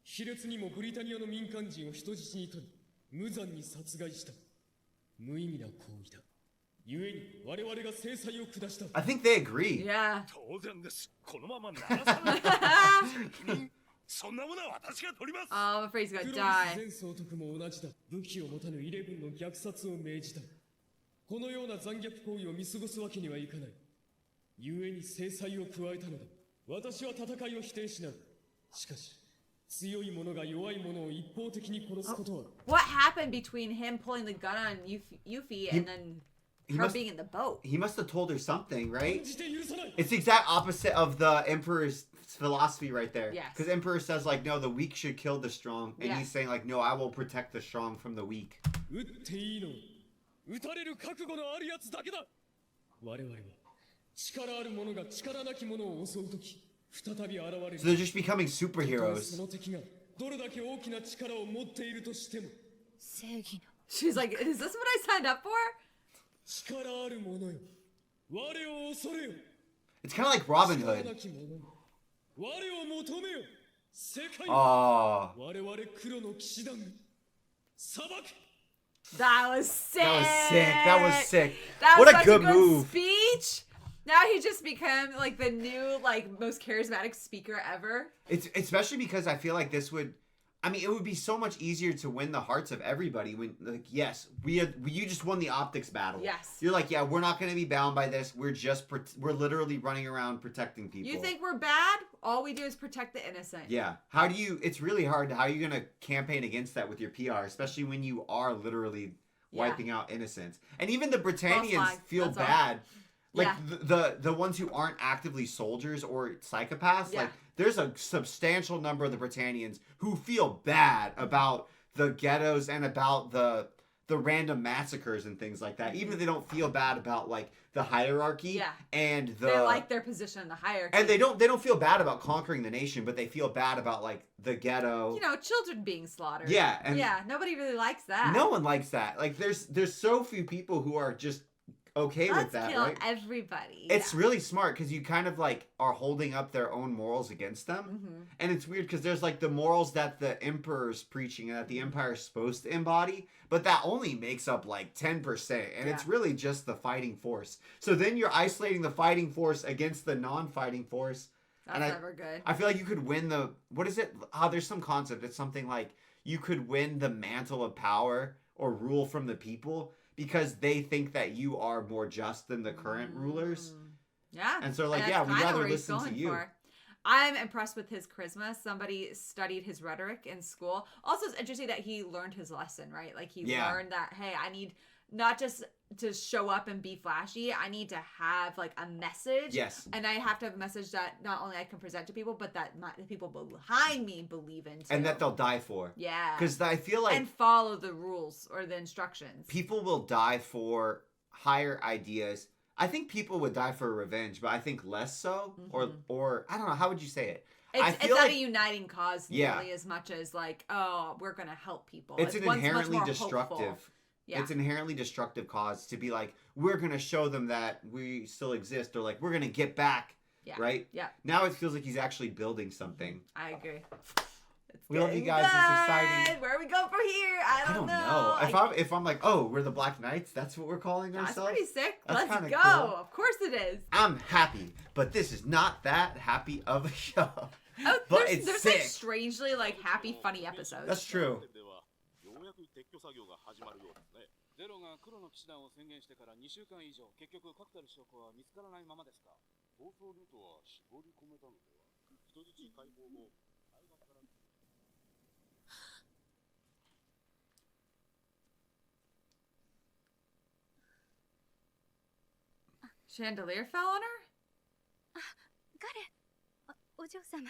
卑劣にもブリタニアの民間人を人質に取り、無残に殺害した。無意味な行為だ。故に我々が制裁を下した。 I think they agree. Yeah. 当然です。このまま鳴らさない。そんなものは私が取ります。 Oh, I'm afraid he's クロ gonna リス die. 前総督も同じだ。武器を持たぬイレブンの虐殺を命じた。このような残虐行為を見過ごすわけにはいかない。故に制裁を加えたのだ。私は戦いを否定しない。しかし、強い者が弱い者を一方的に殺すことは。What happened between him pulling the gun on Yuffie and then her being in the boat? He must have told her something, right? It's the exact opposite of the Emperor's philosophy right there. Yes. Because Emperor says, like, no, the weak should kill the strong. And Yes. he's saying, like, no, I will protect the strong from the weak. 撃っていいのは撃たれる覚悟のあるやつだけだ。我々は力ある者が力なき者を襲うとき再び現れる。 So they're just becoming superheroes. その敵がどれだけ大きな力を持っているとしても。正義の。She's like, is this what I signed up for? 力ある者よ。我を恐れよ。 It's kind of like Robin 力 Hood. なき者我を求めよ。世界 Oh. 我々黒の騎士団裁く。 That was sick. That was sick. That was sick. That What was a such good a good move. speech. Now he just became like the new, like, most charismatic speaker ever. It's especially because I feel like this would, I mean, it would be so much easier to win the hearts of everybody when, like, yes, you just won the optics battle. Yes. You're like, yeah, we're not going to be bound by this. We're literally running around protecting people. You think we're bad? All we do is protect the innocent. Yeah. How do you, it's really hard. How are you going to campaign against that with your PR, especially when you are literally wiping out innocents? And even the Britannians feel That's all. bad. Like Yeah. the ones who aren't actively soldiers or psychopaths, Yeah. like there's a substantial number of the Britannians who feel bad about the ghettos and about the random massacres and things like that. Even if they don't feel bad about like the hierarchy Yeah. and the They like their position in the hierarchy. and they don't feel bad about conquering the nation, but they feel bad about like the ghetto. You know, children being slaughtered. Yeah, and- yeah, nobody really likes that. No one likes that. Like there's so few people who are just okay Let's with that, kill right? everybody. It's really smart because you kind of like are holding up their own morals against them. Mm-hmm. And it's weird because there's like the morals that the emperor's preaching and that the empire's supposed to embody, but that only makes up like 10%. And it's really just the fighting force. So then you're isolating the fighting force against the non-fighting force. That's and never good. I feel like you could win the, what is it? There's some concept. It's something like you could win the mantle of power or rule from the people because they think that you are more just than the current rulers. Yeah. And so like, that's yeah, we'd kinda rather where he's listen to going you. for. I'm impressed with his charisma. Somebody studied his rhetoric in school. Also, it's interesting that he learned his lesson, right? Like he learned that, hey, I need not just to show up and be flashy. I need to have like a message. Yes. And I have to have a message that not only I can present to people, but that the people behind me believe in too. And that they'll die for. Yeah. Because I feel like and follow the rules or the instructions. people will die for higher ideas. I think people would die for revenge, but I think less so. Or I don't know, how would you say it? It's not a uniting cause Yeah. nearly as much as like, oh, we're gonna help people. It's an much inherently more destructive. hopeful. Yeah. It's an inherently destructive cause to be like, we're gonna show them that we still exist, or like we're gonna get back. Yeah. Right? Yeah. Now it feels like he's actually building something. I agree. We love you guys. It's exciting. Where are we going from here? I don't know. If I'm like, oh, we're the Black Knights, that's what we're calling That's ourselves. pretty sick. That's Let's kinda go. cool. Of course it is. I'm happy, but this is not that happy of a show. Oh, but there's it's like sick. strangely like happy, funny episodes. That's true. ようやく撤去作業が始まるようですね。ゼロが黒の騎士団を宣言してから2週間以上、結局確たる証拠は見つからないままですか。逃走ルートは絞り込めたのでは。人質解放後、大学から。 Chandelier fell on her? お嬢様、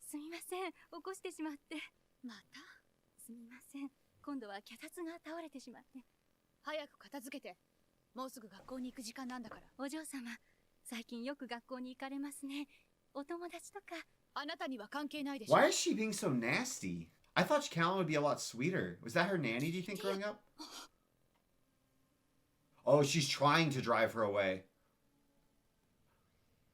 すみません、起こしてしまって。またすみません、今度は脚立が倒れてしまって。早く片付けて。もうすぐ学校に行く時間なんだから。お嬢様、最近よく学校に行かれますね。お友達とか。あなたには関係ないでしょ。 Why is she being so nasty? I thought Callan would be a lot sweeter. Was that her nanny, do you think, growing up? Oh, she's trying to drive her away.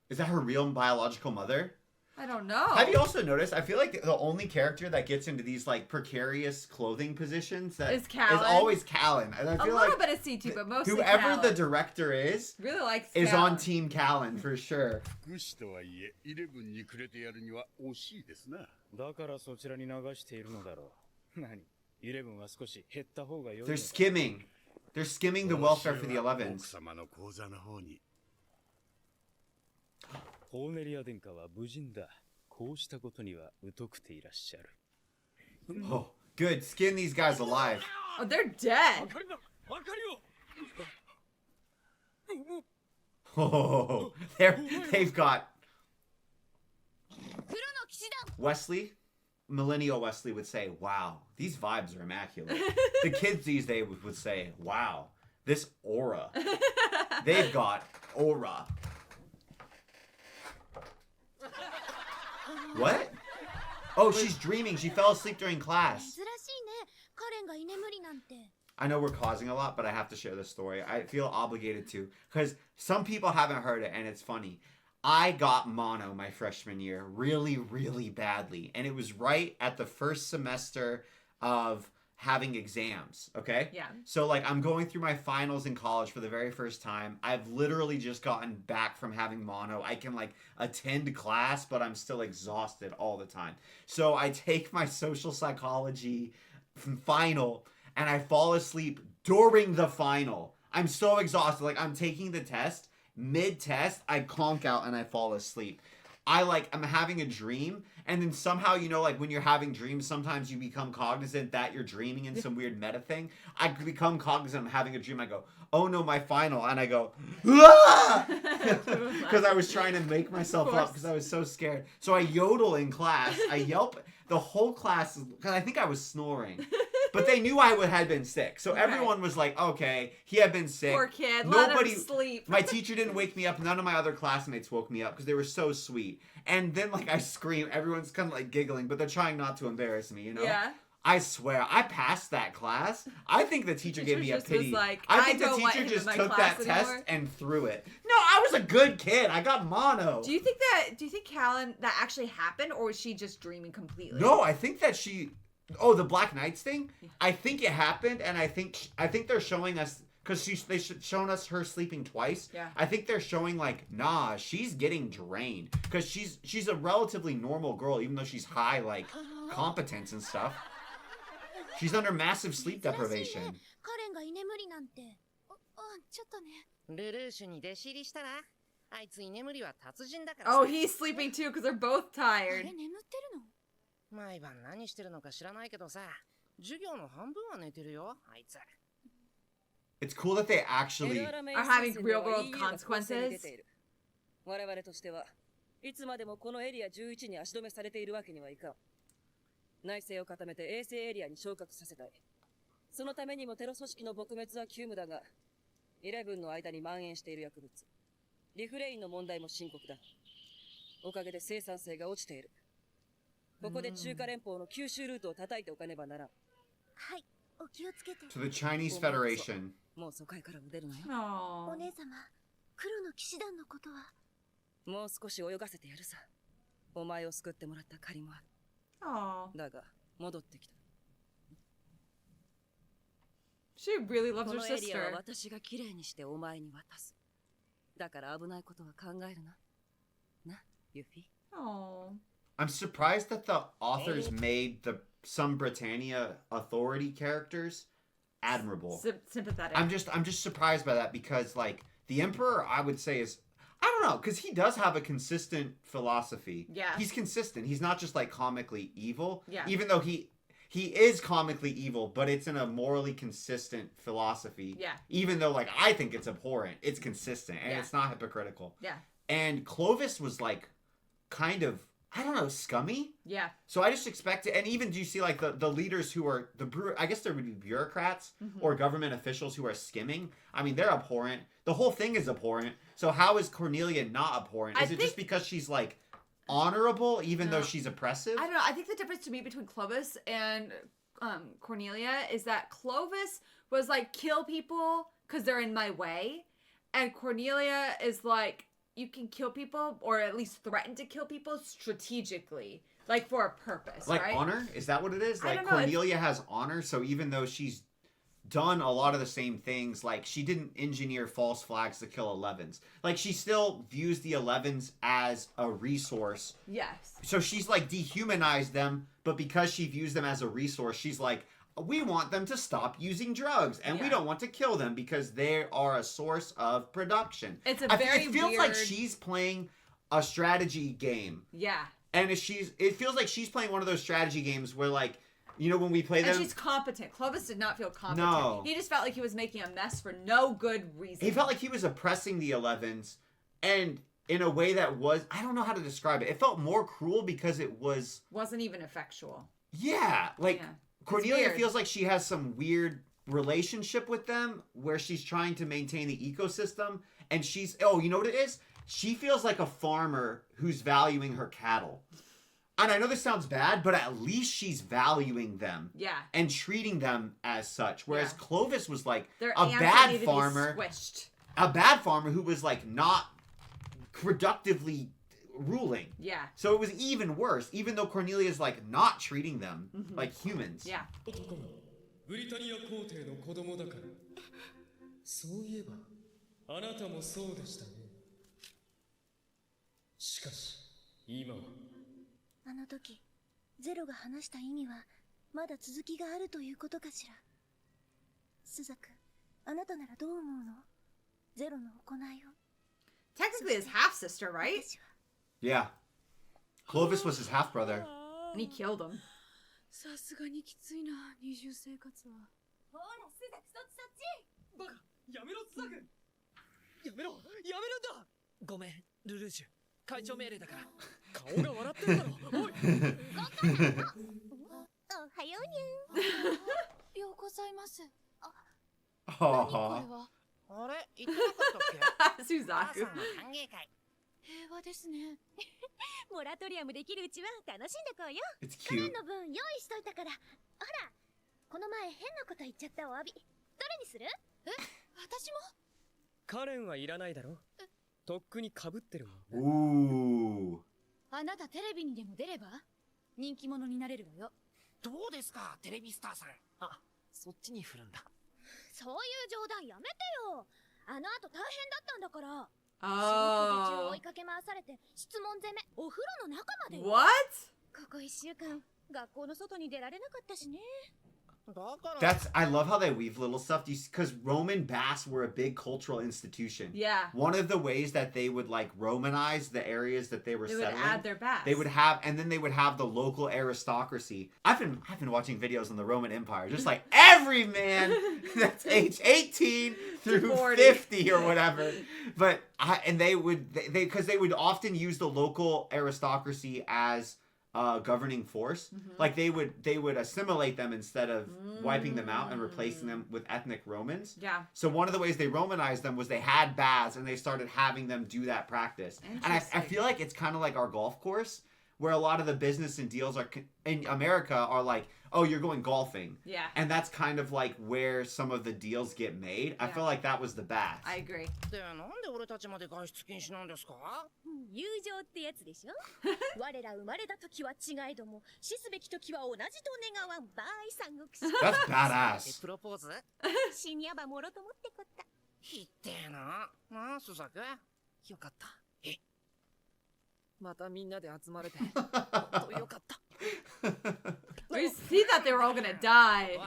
Is that her real biological mother? I don't know. Have you also noticed? I feel like the only character that gets into these like precarious clothing positions that Is Callan. always Callan, and I feel a little like bit of C2, but mostly whoever Callan. the director is really likes is Callan. on Team Callan for sure. 福祉とはいえ、イレブンにくれてやるには惜しいですな。だからそちらに流しているのだろう。何？イレブンは少し減った方が良い。 They're skimming. They're skimming the welfare for the 11s. 様の口座の方に。コーネリア殿下は無人だ。こうしたことには疎くていらっしゃる。Oh, good. Skin these guys alive. Oh, they're dead. Oh, they've got Wesley. Millennial Wesley would say, "Wow, these vibes are immaculate." The kids these days would say, "Wow, this aura." They've got aura. What? Oh, she's dreaming. She fell asleep during class. I know we're causing a lot, but I have to share this story. I feel obligated to, because some people haven't heard it, and it's funny. I got mono my freshman year really, really badly. And it was right at the first semester of having exams, okay? Yeah. So, like, I'm going through my finals in college for the very first time. I've literally just gotten back from having mono. I can, like, attend class, but I'm still exhausted all the time. So I take my social psychology final, and I fall asleep during the final. I'm so exhausted. Like, I'm taking the test. Mid-test, I conk out and I fall asleep. I'm having a dream, and then somehow, you know, like when you're having dreams, sometimes you become cognizant that you're dreaming in some weird meta thing. I become cognizant I'm having a dream. I go, oh no, my final. And I go, because I was trying to make myself up because I was so scared. So I yodel in class. I yelp. The whole class, because I think I was snoring. But they knew I had been sick. So everyone was like, okay, he had been sick. Poor kid. Nobody, let him sleep. My teacher didn't wake me up. None of my other classmates woke me up because they were so sweet. And then, like, I scream. Everyone's kind of, like, giggling, but they're trying not to embarrass me, you know? Yeah. I swear, I passed that class. I think the teacher gave me a just was pity. like, I I think the don't want teacher him in just my took class that test anymore. and threw it. No, I was a good kid. I got mono. Do you think Callan, that actually happened, or was she just dreaming completely? No, I think that she... Oh, the Black Knights thing? I think it happened, and I think they're showing us... Because they've shown us her sleeping twice. Yeah. I think they're showing, like, nah, she's getting drained. Because she's a relatively normal girl, even though she's high, like, competence and stuff. She's under massive sleep deprivation. カレンが居眠りなんて。ちょっとね。ルルーシュに弟子入りしたらあいつ居眠りは達人だからさ。 Oh, he's sleeping too because they're both あ tired. れ眠ってるの？毎晩何してるのか知らないけどさ、授業の半分は寝てるよ、あいつ。 It's cool that they actually... are having real world consequences. 我々としてはいつまでもこのエリア11に足止めされているわけにはいかん。内政を固めて衛星エリアに昇格させたい。そのためにもテロ組織の撲滅は急務だが、11の間に蔓延している薬物、リフレインの問題も深刻だ。おかげで生産性が落ちている。ここで中華連邦の吸収ルートを叩いておかねばならん。はい、お気をつけて。 To the Chinese Federation. もう疎開からも出るなよ。お姉様、黒の騎士団のことは。もう少し泳がせてやるさ。お前を救ってもらった借りもある。 Aww. だが戻ってきた。 She really loves こ her のエリアは sister. 私がきれいにしてお前に渡す。だから危ないことは考えるな。な、ユフィ。 Oh. I'm surprised that the authors made some Britannia authority characters admirable. Sympathetic. I'm just surprised by that because, like, the Emperor, I would say, is... I don't know, because he does have a consistent philosophy. Yeah. He's consistent. He's not just, like, comically evil. Yeah. Even though he is comically evil, but it's in a morally consistent philosophy. Yeah. Even though, like, I think it's abhorrent. It's consistent, and it's not hypocritical. Yeah. And Clovis was, like, kind of, I don't know, scummy? Yeah. So I just expected, and even do you see, like, the leaders who are, I guess there would be bureaucrats or government officials who are skimming. I mean, they're abhorrent. The whole thing is abhorrent. So how is Cornelia not abhorrent? Is it just because she's, like, honorable even though she's oppressive? I don't know. I think the difference to me between Clovis and Cornelia is that Clovis was like, kill people because they're in my way. And Cornelia is like, you can kill people or at least threaten to kill people strategically. Like for a purpose, Like right? honor? Is that what it is? I Like don't know, Cornelia has honor, so even though she's done a lot of the same things, like she didn't engineer false flags to kill 11s. Like she still views the 11s as a resource. Yes. So she's like dehumanized them, but because she views them as a resource, she's like, we want them to stop using drugs, and we don't want to kill them because they are a source of production. It's It feels like she's playing a strategy game. Yeah. And it feels like she's playing one of those strategy games where, like, you know, when we play them... And she's competent. Clovis did not feel competent. No. He just felt like he was making a mess for no good reason. He felt like he was oppressing the 11s, and in a way that was... I don't know how to describe it. It felt more cruel because it was... Wasn't even effectual. Yeah. Like, Cornelia weird. feels like she has some weird relationship with them where she's trying to maintain the ecosystem, and she's... Oh, you know what it is? She feels like a farmer who's valuing her cattle. And I know this sounds bad, but at least she's valuing them. Yeah. And treating them as such. Whereas Clovis was like Their a ants bad need to be farmer. squished. A bad farmer who was like not productively ruling. Yeah. So it was even worse, even though Cornelia's like not treating them like humans. Yeah. ブリタニア皇帝の子供だから。そういえば、あなたもそうでしたね。しかし、今は。あの時、ゼロが話した意味は、まだ続きがあるということかしら。スザ君、あなたならどう思うの？ゼロの行いを。Technically his half sister, right? Yeah. Clovis was his half brother. And he killed him. さすがにきついな、二重生活は。ほら、スザクそっち。バカ、やめろスザク。やめろんだ。ごめん、ルルーシュ。会長命令だから。顔が笑ってるだろ。おい。おはようにゅん。ようございます。あ、何これは。あれ、言ってなかったっけ？スザク。歓迎会。平和ですね。モラトリアムできるうちは楽しんでこうよ。 It's 去年 cute. の分用意しといたから。ほら、この前変なこと言っちゃったお詫び。どれにする？私も？カレンはいらないだろ。とっくに被ってるもん。Ooh. あなたテレビにでも出れば人気者になれるわよ。どうですか、テレビスターさん。あ、そっちに振るんだ。そういう冗談やめてよ。あの後大変だったんだから。仕事Oh. 中追いかけ回されて質問攻め、お風呂の中まで。 What? ここ1週間、学校の外に出られなかったしね。I love how they weave little stuff because Roman baths were a big cultural institution. Yeah. One of the ways that they would like Romanize the areas that they were They would settling. add their baths. They would have, and then they would have the local aristocracy. I've been watching videos on the Roman Empire, just like every man that's age 18 through 40. 50 or whatever. But they would often use the local aristocracy as governing force. Like they would assimilate them instead of wiping them out and replacing them with ethnic Romans. Yeah. So one of the ways they Romanized them was they had baths and they started having them do that practice. And I feel like it's kind of like our golf course where a lot of the business and deals are in America are like, oh, you're going golfing. Yeah. And that's kind of like where some of the deals get made. I feel like that was the bath. I agree. で、なんで俺たちまで外出禁止なんですか？友情ってやつでしょ。我ら生まれた時は違えども、死すべき時は同じと願わんバイ三国志。 That's badass. プロポーズ？死にゃばもろともってこった。ひってえな。なあ、スザク。よかった。またみんなで集まれて、本当よかった。We see that they were all gonna die.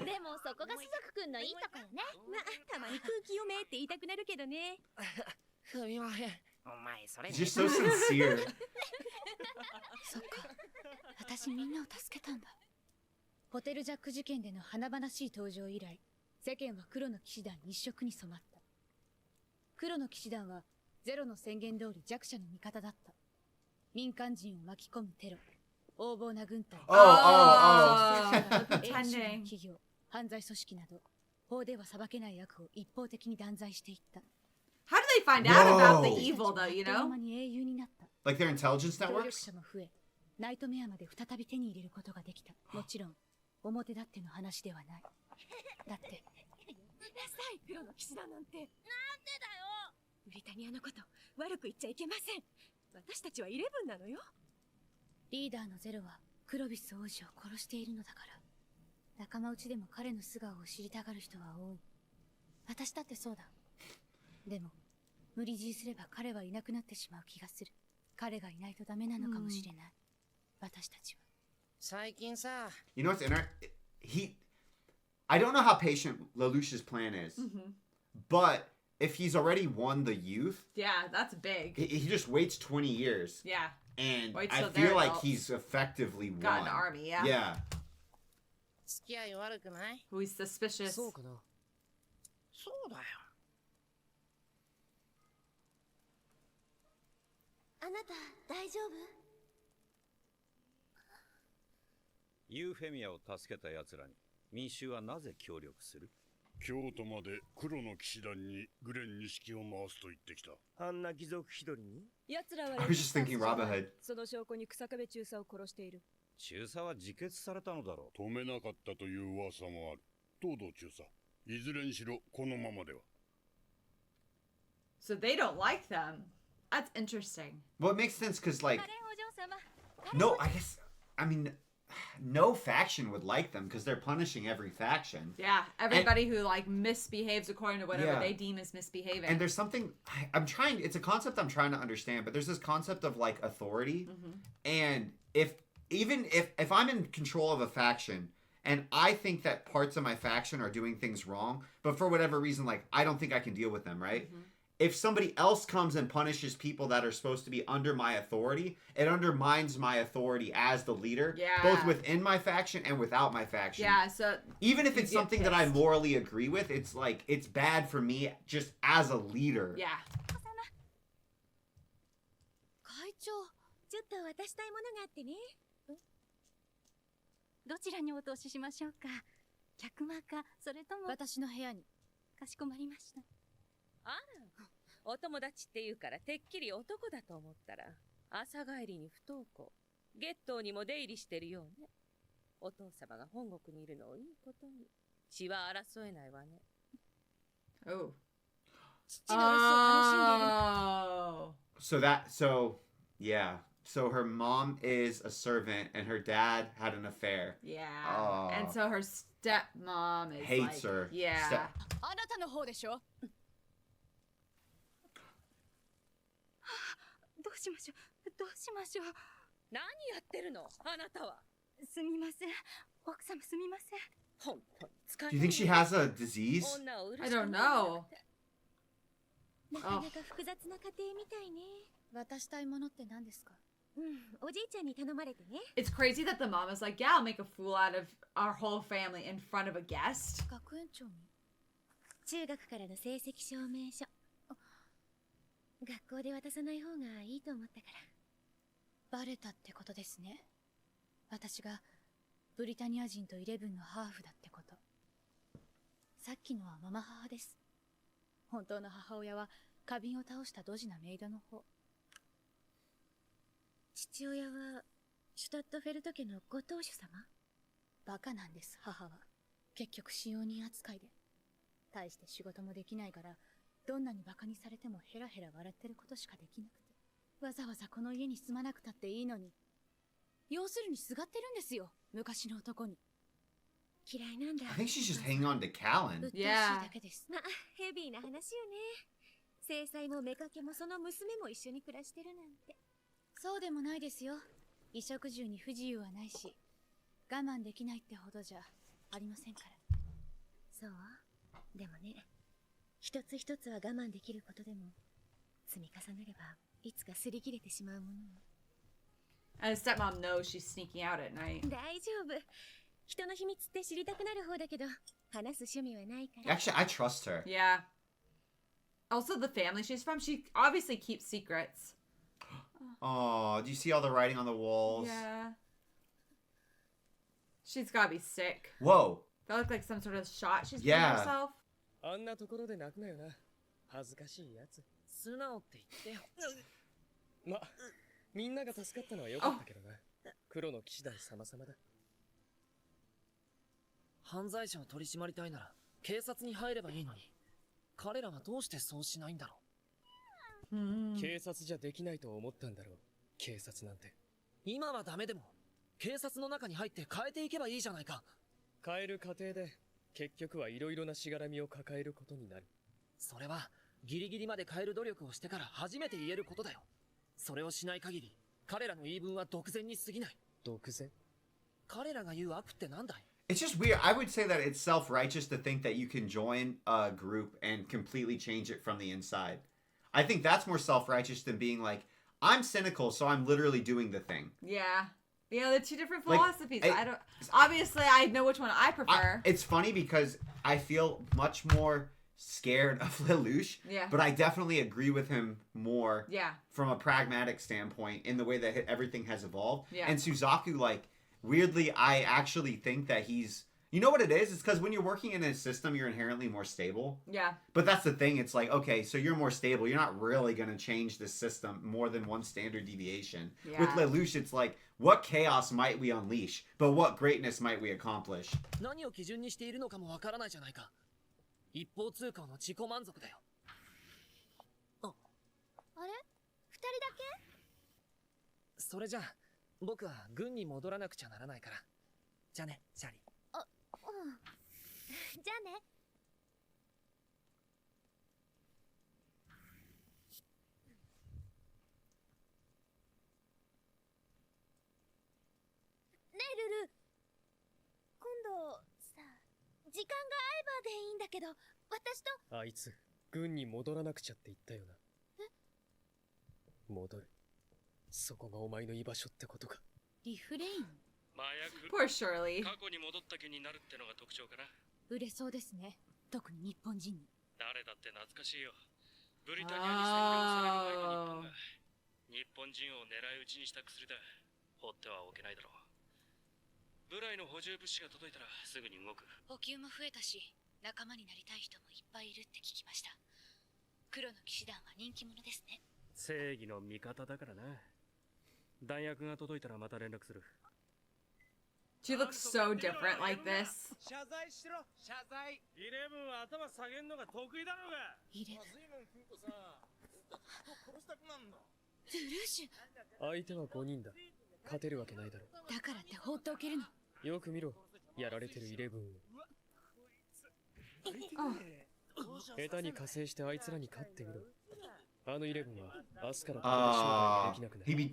でもそこがスザクくんのいいとこよね。まあ、たまに空気読めって言いたくなるけどね。すみません。お前それ。 Just so sincere. そっか。私みんなを助けたんだ。ホテルジャック事件での華々しい登場以来、世間は黒の騎士団一色に染まった。黒の騎士団はゼロの宣言通り弱者の味方だった。民間人を巻き込むテロ、横暴な軍隊、企業、犯罪組織など、法では裁けない悪を一方的に断罪していった。How do they find out about the evil though, you know? Like their intelligence 協力 networks? 者も増え、ナイトメアまで再び手に入れることができた。もちろん、表立っての話ではない。だって、なさい、黒の騎士団なんて。なんでだよ。ブリタニアのこと悪く言っちゃいけません。私たちはイレブンなのよ。リーダーのゼロはクロビス王子を殺しているのだから。仲間内でも彼の素顔を知りたがる人は多い。私だってそうだ。でも、無理強いすれば彼はいなくなってしまう気がする。彼がいないとダメなのかもしれない。私たちは。最近さ、 You know what's I don't know how patient Lelouch's plan is, but if he's already won the youth, Yeah, that's big. he just waits 20 years. Yeah. And Waits I till feel they're like adults. he's effectively won. Got an army, yeah. Yeah. 付き合い悪くない Who is suspicious? そうかな。そうだよ。あなた大丈夫？ユーフェミアを助けた奴らに民衆はなぜ協力する？京都まで黒の騎士団にグレン錦を回すと言ってきた。あんな貴族気取りに奴らは I was just thinking Robin Hood. その証拠に草壁中佐を殺している。中佐は自決されたのだろう。止めなかったという噂もある。東堂中佐、いずれにしろこのままでは。So they don't like them. That's interesting. Well, it makes sense because, like, no, I mean, no faction would like them because they're punishing every faction. Yeah, everybody who like misbehaves according to whatever Yeah. they deem as misbehaving. And there's something it's a concept I'm trying to understand, but there's this concept of like authority. And if I'm in control of a faction and I think that parts of my faction are doing things wrong, but for whatever reason, like, I don't think I can deal with them, right? If somebody else comes and punishes people that are supposed to be under my authority, it undermines my authority as the leader, both within my faction and without my faction. Yeah, so even if you it's get something that I pissed. morally agree with, it's like it's bad for me just as a leader. Yeah. 会長、ちょっと渡したいものがあってね。どちらにお通ししましょうか。客間か、それとも私の部屋に。かしこまりました。あら、お友達っていうからてっきり男だと思ったら、朝帰りに不登校、月頭にも出入りしてるようね。お父様が本国にいるのをいいことに、血は争えないわね。Oh. 父の嘘を楽しんでいる。Yeah. So her mom is a servant and her dad had an affair. Yeah. Oh. And so her stepmom is Hates like, her. Yeah. あなたの方でしょ。どうしましょう。どうしましょう。何やってるのあなたは。すみません。奥様すみません。本当に使え Do you think she has a disease? I don't know. なかなか複雑な家庭みたいね。渡したいものって何ですか？おじいちゃんに頼まれてね。It's crazy that the mom is like, yeah, I'll make a fool out of our whole family in front of a guest. 学園長に。中学からの成績証明書。学校で渡さない方がいいと思ったから。バレたってことですね。私がブリタニア人とイレブンのハーフだってこと。さっきのはママ母です。本当の母親は花瓶を倒したドジなメイドの方。父親はシュタットフェルト家のご当主様？バカなんです母は。結局使用人扱いで。大して仕事もできないから、どんなにバカにされてもヘラヘラ笑ってることしかできなくて。わざわざこの家に住まなくたっていいのに。要するにすがってるんですよ、昔の男に。嫌いなんだ。 I think she's just hanging on to Callan. 鬱陶しいだけです。まあ、ヘビーな話よね。制裁も妾もその娘も一緒に暮らしてるなんて。そうでもないですよ。衣食住に不自由はないし、我慢できないってほどじゃありませんから。そう。でもね、一つ一つは我慢できることでも、積み重ねればいつか擦り切れてしまうもの。And the stepmom knows she's sneaking out at night. 大丈夫。人の秘密って知りたくなる方だけど、話す趣味はないから。Actually, I trust her. Yeah. Also, the family she's from, she obviously keeps secrets. Oh, do you see all the writing on the walls? Yeah. She's gotta be sick. Whoa. That looked like some sort of shot she's Yeah. putting herself. あんなところで泣くなよな。恥ずかしいやつ。素直って言ってよ。ま、みんなが助かったのは良かったけどな。黒の騎士団様々だ。犯罪者を取り締まりたいなら警察に入ればいいのに、彼らはどうしてそうしないんだろう。警察じゃできないと思ったんだろう、警察なんて。今はダメでも警察の中に入って変えていけばいいじゃないか。変える過程で結局はいろいろなしがらみを抱えることになる。それはギリギリまで変える努力をしてから初めて言えることだよ。それをしない限り彼らの言い分は独善に過ぎない。独善？彼らが言う悪ってなんだい？ It's just weird. I would say that it's self-righteous to think that you can join a group and completely change it from the inside. I think that's more self-righteous than being like, I'm cynical, so I'm literally doing the thing. Yeah. Yeah, they're two different Like, philosophies. I don't. Obviously, I know which one I prefer. It's funny because I feel much more scared of Lelouch. Yeah. But I definitely agree with him more. Yeah. From a pragmatic standpoint in the way that everything has evolved. Yeah. And Suzaku, like, weirdly, I actually think that he's... You know what it is? It's because when you're working in a system, you're inherently more stable. Yeah. But that's the thing. It's like, okay, so you're more stable. You're not really going to change the system more than one standard deviation. Yeah. With Lelouch, it's like, what chaos might we unleash? But what greatness might we accomplish? 何を基準にしているのかもわからないじゃないか。一方通行の自己満足だよ。あれ？二人だけ？それじゃあ、僕は軍に戻らなくちゃならないから。じゃあね、シャーリー。うん。じゃあね。ねえルル。今度さ、時間が合えばでいいんだけど、私と。あいつ、軍に戻らなくちゃって言ったよな。え？戻る。そこがお前の居場所ってことか。リフレイン。Poor Shirley. 過去に戻った気になるってのが特徴かな。売れそうですね。特に日本人に。誰だって懐かしいよ。ブリタニアに占領される前の日本が日本人を狙い撃ちにした薬だ。放ってはおけないだろう。部来の補充物資が届いたらすぐに動く。補給も増えたし、仲間になりたい人もいっぱいいるって聞きました。黒の騎士団は人気者ですね。正義の味方だからな。弾薬が届いたらまた連絡する。She looks so different like this. 謝罪しろ、謝罪。イレブンは頭下げんのが得意だろうが。イレブン。随分食うとさ、殺したくなんだ。ルルーシュ。相手は5人だ。勝てるわけないだろ。だからって放っておけるの。よく見ろ。やられてるイレブンを。下手に加勢してあいつらに勝ってみろ。あのイレブンは明日からここで商売ができなくなる。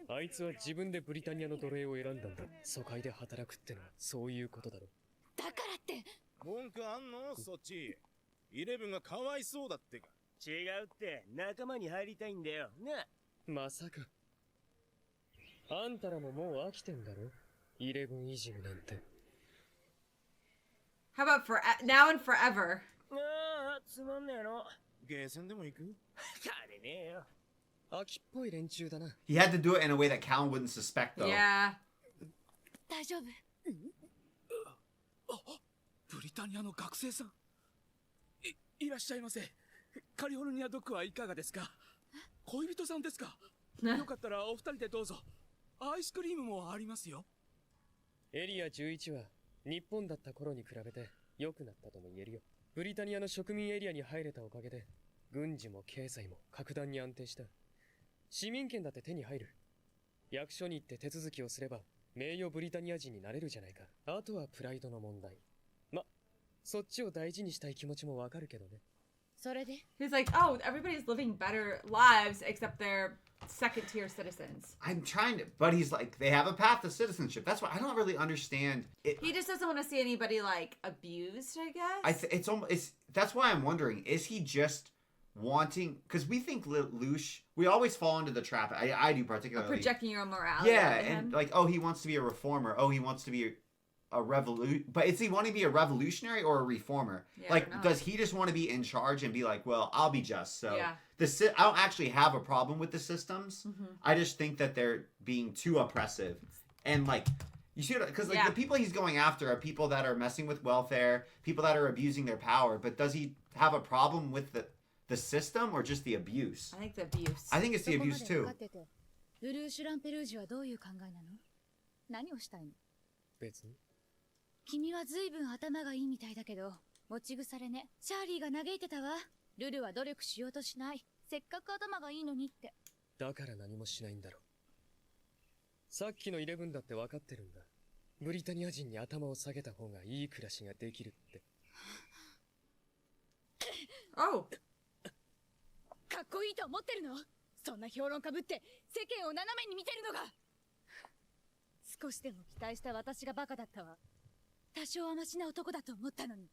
あいつは自分でブリタニアの奴隷を選んだんだ。疎開で働くってのはそういうことだろ。だからって。文句あんのそっち。イレブンがかわいそうだってか。違うって仲間に入りたいんだよ。な。まさか。あんたらももう飽きてんだろ。イレブンイジムなんて。How about for now and forever? ああ、つまんねえの。ゲーセンでも行く？金ねえよ。秋っぽい連中だな。He had to do it in a way that Callan wouldn't suspect, though. Yeah. 大丈夫？ブリタニアの学生さん。いらっしゃいませ。カリフォルニアドッグはいかがですか？恋人さんですか？よかったらお二人でどうぞ。アイスクリームもありますよ。エリア11は日本だった頃に比べて良くなったとも言えるよ。ブリタニアの植民エリアに入れたおかげで軍事も経済も格段に安定した。市民権だって手に入る。役所に行って手続きをすれば名誉ブリタニア人になれるじゃないか。あとはプライドの問題。ま、そっちを大事にしたい気持ちもわかるけどね。それで He's like, oh, everybody's living better lives except they're second-tier citizens. I'm trying to, but he's like, they have a path to citizenship. That's why I don't really understand it. He just doesn't want to see anybody like abused, I guess. It's almost, that's why I'm wondering, is he just wanting, because we think Lelouch, we always fall into the trap. I do particularly. Projecting your own morality. Yeah, and like, oh, he wants to be a reformer. Oh, he wants to be a but is he wanting to be a revolutionary or a reformer? Yeah, like, does he just want to be in charge and be like, well, I'll be just. So yeah. I don't actually have a problem with the systems. Mm-hmm. I just think that they're being too oppressive. And like, you see, because like the people he's going after are people that are messing with welfare, people that are abusing their power. But does he have a problem with the system or just the abuse? I think the abuse. I think it's the abuse too. ルルーシュ・ランペルージュはどういう考えなの？何をしたいの？別に。君は随分頭がいいみたいだけど、持ち腐れね。シャーリーが嘆いてたわ。ルルは努力しようとしない。せっかく頭がいいのにって。だから何もしないんだろう。さっきのイレブンだって分かってるんだ。ブリタニア人に頭を下げた方がいい暮らしができるって。Oh. かっこいいと思ってるの？そんな評論家ぶって世間を斜めに見てるのが。少しでも期待した私がバカだったわ。多少はマシな男だと思ったのに。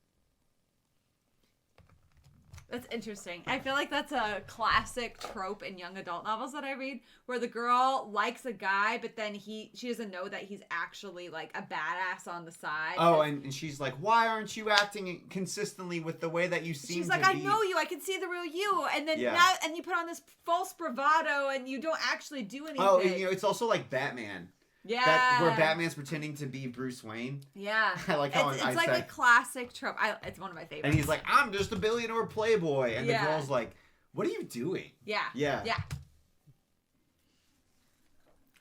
That's interesting. I feel like that's a classic trope in young adult novels that I read, where the girl likes a guy, but then she doesn't know that he's actually like a badass on the side. Oh, and she's like, why aren't you acting consistently with the way that you seem she's to like, be? I know you. I can see the real you. And then Yeah. now, and you put on this false bravado, and you don't actually do anything. Oh, and, you know, it's also like Batman. Yeah. Where Batman's pretending to be Bruce Wayne. Yeah. I like how it's I like say. a classic trope. It's one of my favorites. And he's like, I'm just a billionaire playboy. And Yeah. the girl's like, what are you doing? Yeah. Yeah. Yeah.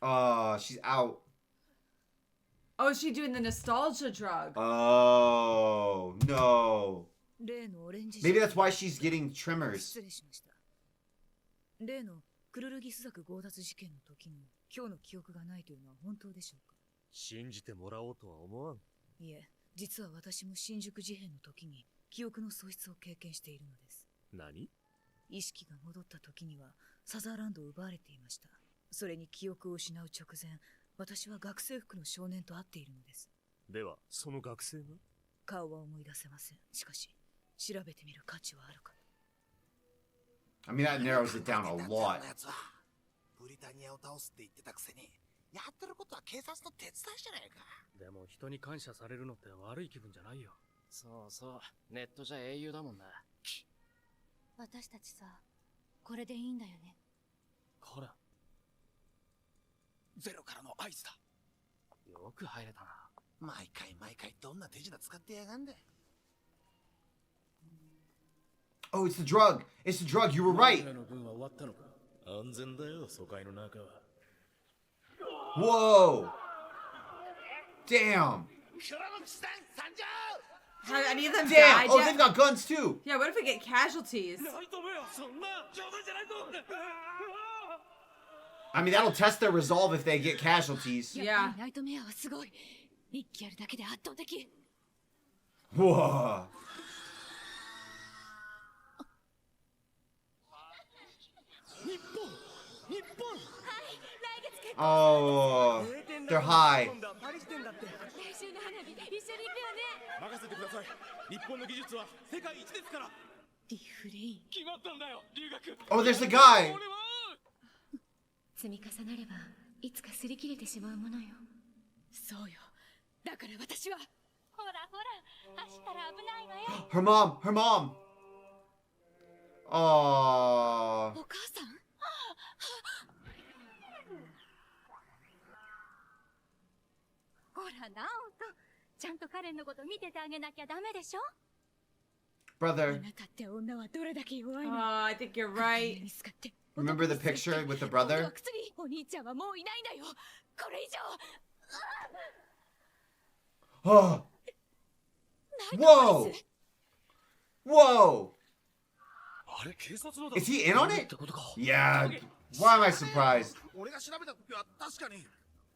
Oh, she's out. Oh, is she doing the nostalgia drug? Oh, no. 例のオレンジ Maybe that's why she's getting tremors. 失礼しました。例のクルルギスザク強奪事件の時に今日の記憶がないというのは本当でしょうか。信じてもらおうとは思わん。いえ、実は私も新宿事変の時に記憶の喪失を経験しているのです。何？意識が戻った時にはサザーランドを奪われていました。それに記憶を失う直前、私は学生服の少年と会っているのです。では、その学生が？顔は思い出せません。しかし、調べてみる価値はあるかと。I mean, that narrows it down a lot. ブリタニアを倒すって言ってたくせに、やってることは警察の手伝いじゃないか。でも人に感謝されるのって悪い気分じゃないよ。そうそう、ネットじゃ英雄だもんな。私たちさ、これでいいんだよね。ほら。ゼロからの合図だ。よく入れたな。毎回どんな手品使ってやがんだ。Oh, it's the drug. It's the drug. You were right. 安全だよ、疎開の中は。Whoa. Damn. Have any of them Damn. died Oh, yet? they've got guns too. Yeah, what if we get casualties? I mean, that'll test their resolve if they get casualties. やっぱりナイトメアはすごい。一気あるだけで圧倒的。 Whoa. Oh, they're high. 任せてください。日本の技術は世界一ですから。リフレイン。決まったんだよ、留学。Oh, there's the guy. 積み重なればいつか擦り切れてしまうものよ。そうよ。だから私は。ほらほら、走ったら危ないわよ。Her mom. Her mom. Oh. お母さん？ほら、ナオト。ちゃんとカレンのこと見ててあげなきゃダメでしょ？ Brother. あなたって女はどれだけ弱いの？ Oh, I think you're right. Remember the picture with the brother? お兄ちゃんはもういないんだよ。これ以上。 Oh. Whoa. Whoa. Is he in on it? Yeah. Why am I surprised? 俺が調べた時は確かに。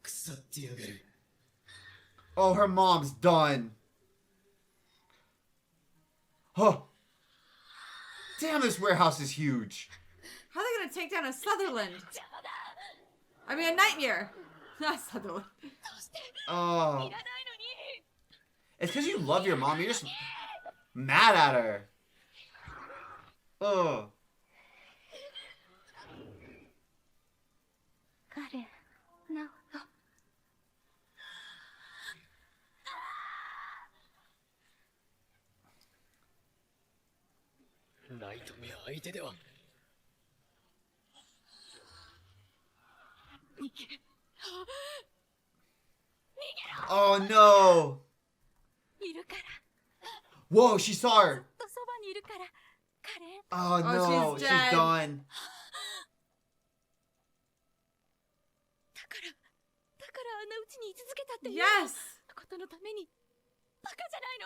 腐ってやがる。 Oh, her mom's done. Oh. Damn, this warehouse is huge. How are they gonna take down a Sutherland? I mean, a Nightmare. Not Sutherland. Oh. It's because you love your mom. You're just mad at her. Oh. カレン、ナオト。 ナイトメア相手では。逃げる。逃げろ。 Oh no. いるから Whoa, she saw her. ずっとそばにいるからカレン Oh no, she's done. だからあんなうちに居続けたっていう Yes. ことのためにバカじゃない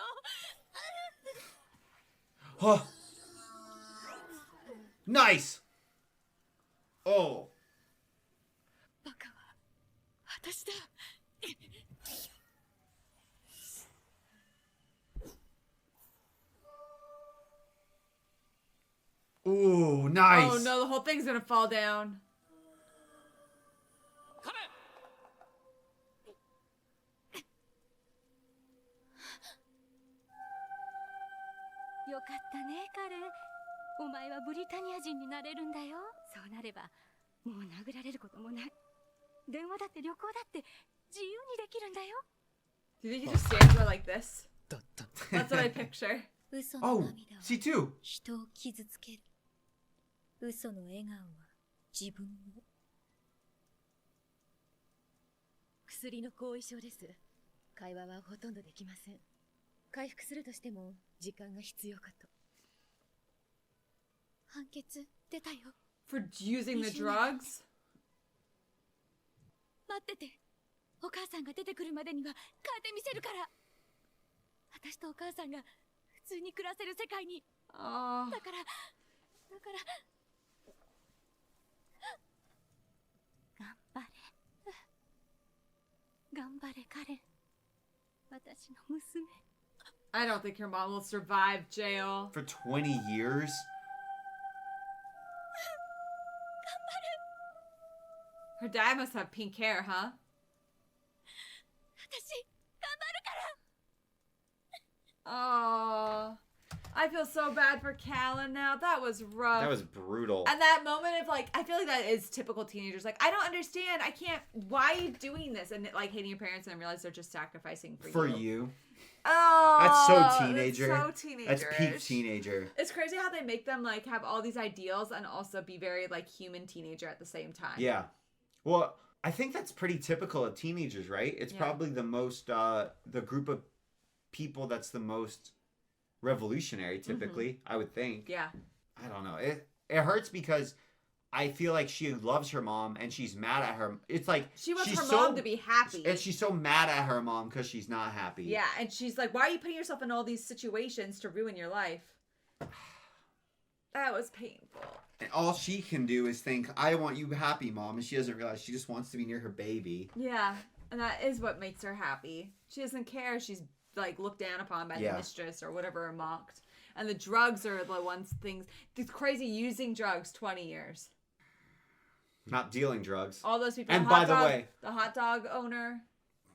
の Huh. Nice. Oh. バカは私だ Ooh, nice. Oh no, the whole thing's gonna fall down. よかったね、カレン。お前はブリタニア人になれるんだよ。そうなれば、もう殴られることもない。電話だって旅行だって自由にできるんだよ。Do you think he just stands there like this? That's what I picture. 嘘の Oh, 涙は see too. 人を傷つける。嘘の笑顔は自分を。薬の後遺症です。会話はほとんどできません。回復するとしても時間が必要かと。判決出たよ。 For using the drugs? 待ってて。お母さんが出てくるまでには変えてみせるから。私とお母さんが普通に暮らせる世界に。だから頑張れ。頑張れ、カレン。私の娘。 I don't think your mom will survive jail. For 20 years? Her dad must have pink hair, huh? 私頑張るから。 Oh, I feel so bad for Callan now. That was rough. That was brutal. And that moment of like, I feel like that is typical teenagers. Like, I don't understand. I can't. Why are you doing this? And like hating your parents and then realize they're just sacrificing for you. Oh, That's so teenager. That's so teenager. That's peak teenager. It's crazy how they make them like have all these ideals and also be very like human teenager at the same time. Yeah. Well, I think that's pretty typical of teenagers, right? It's probably the most, the group of people that's the most revolutionary, typically, I would think. Yeah. I don't know. It hurts because I feel like she loves her mom and she's mad at her. It's like she wants she's her mom to be happy. And she's so mad at her mom because she's not happy. Yeah, and she's like, why are you putting yourself in all these situations to ruin your life? That was painful. And all she can do is think, I want you happy, Mom. And she doesn't realize she just wants to be near her baby. Yeah, and that is what makes her happy. She doesn't care. She's like looked down upon by the mistress or whatever, or mocked. And the drugs are the ones things. It's crazy using drugs 20 years. Not dealing drugs. All those people. And by the way, the hot dog owner.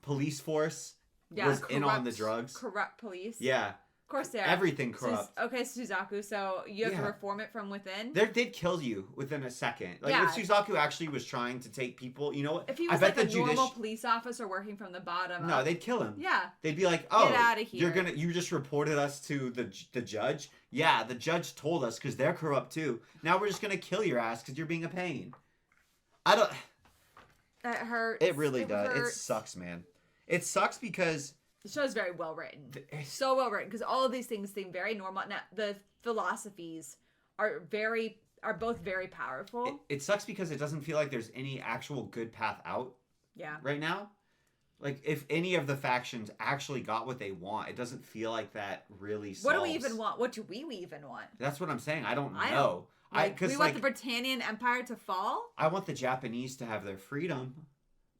Police force was in on the drugs. Corrupt police. Yeah. Of course they are. Everything corrupt. Okay, Suzaku, so you have to reform it from within? They'd kill you within a second. Like, if Suzaku actually was trying to take people, you know what? If he was like a normal police officer working from the bottom No, they'd kill him. Yeah. They'd be like, oh, get out of here. You just reported us to the judge? Yeah, the judge told us because they're corrupt too. Now we're just going to kill your ass because you're being a pain. I don't... That hurts. It really does. Hurts. It sucks, man. It sucks because... The show is very well written. So well written because all of these things seem very normal. Now, the philosophies are both very powerful. It sucks because it doesn't feel like there's any actual good path out. Yeah. Right now, like if any of the factions actually got what they want, it doesn't feel like that really solves. What do we even want? What do we even want? That's what I'm saying. I don't know. We want the Britannian Empire to fall? I want the Japanese to have their freedom,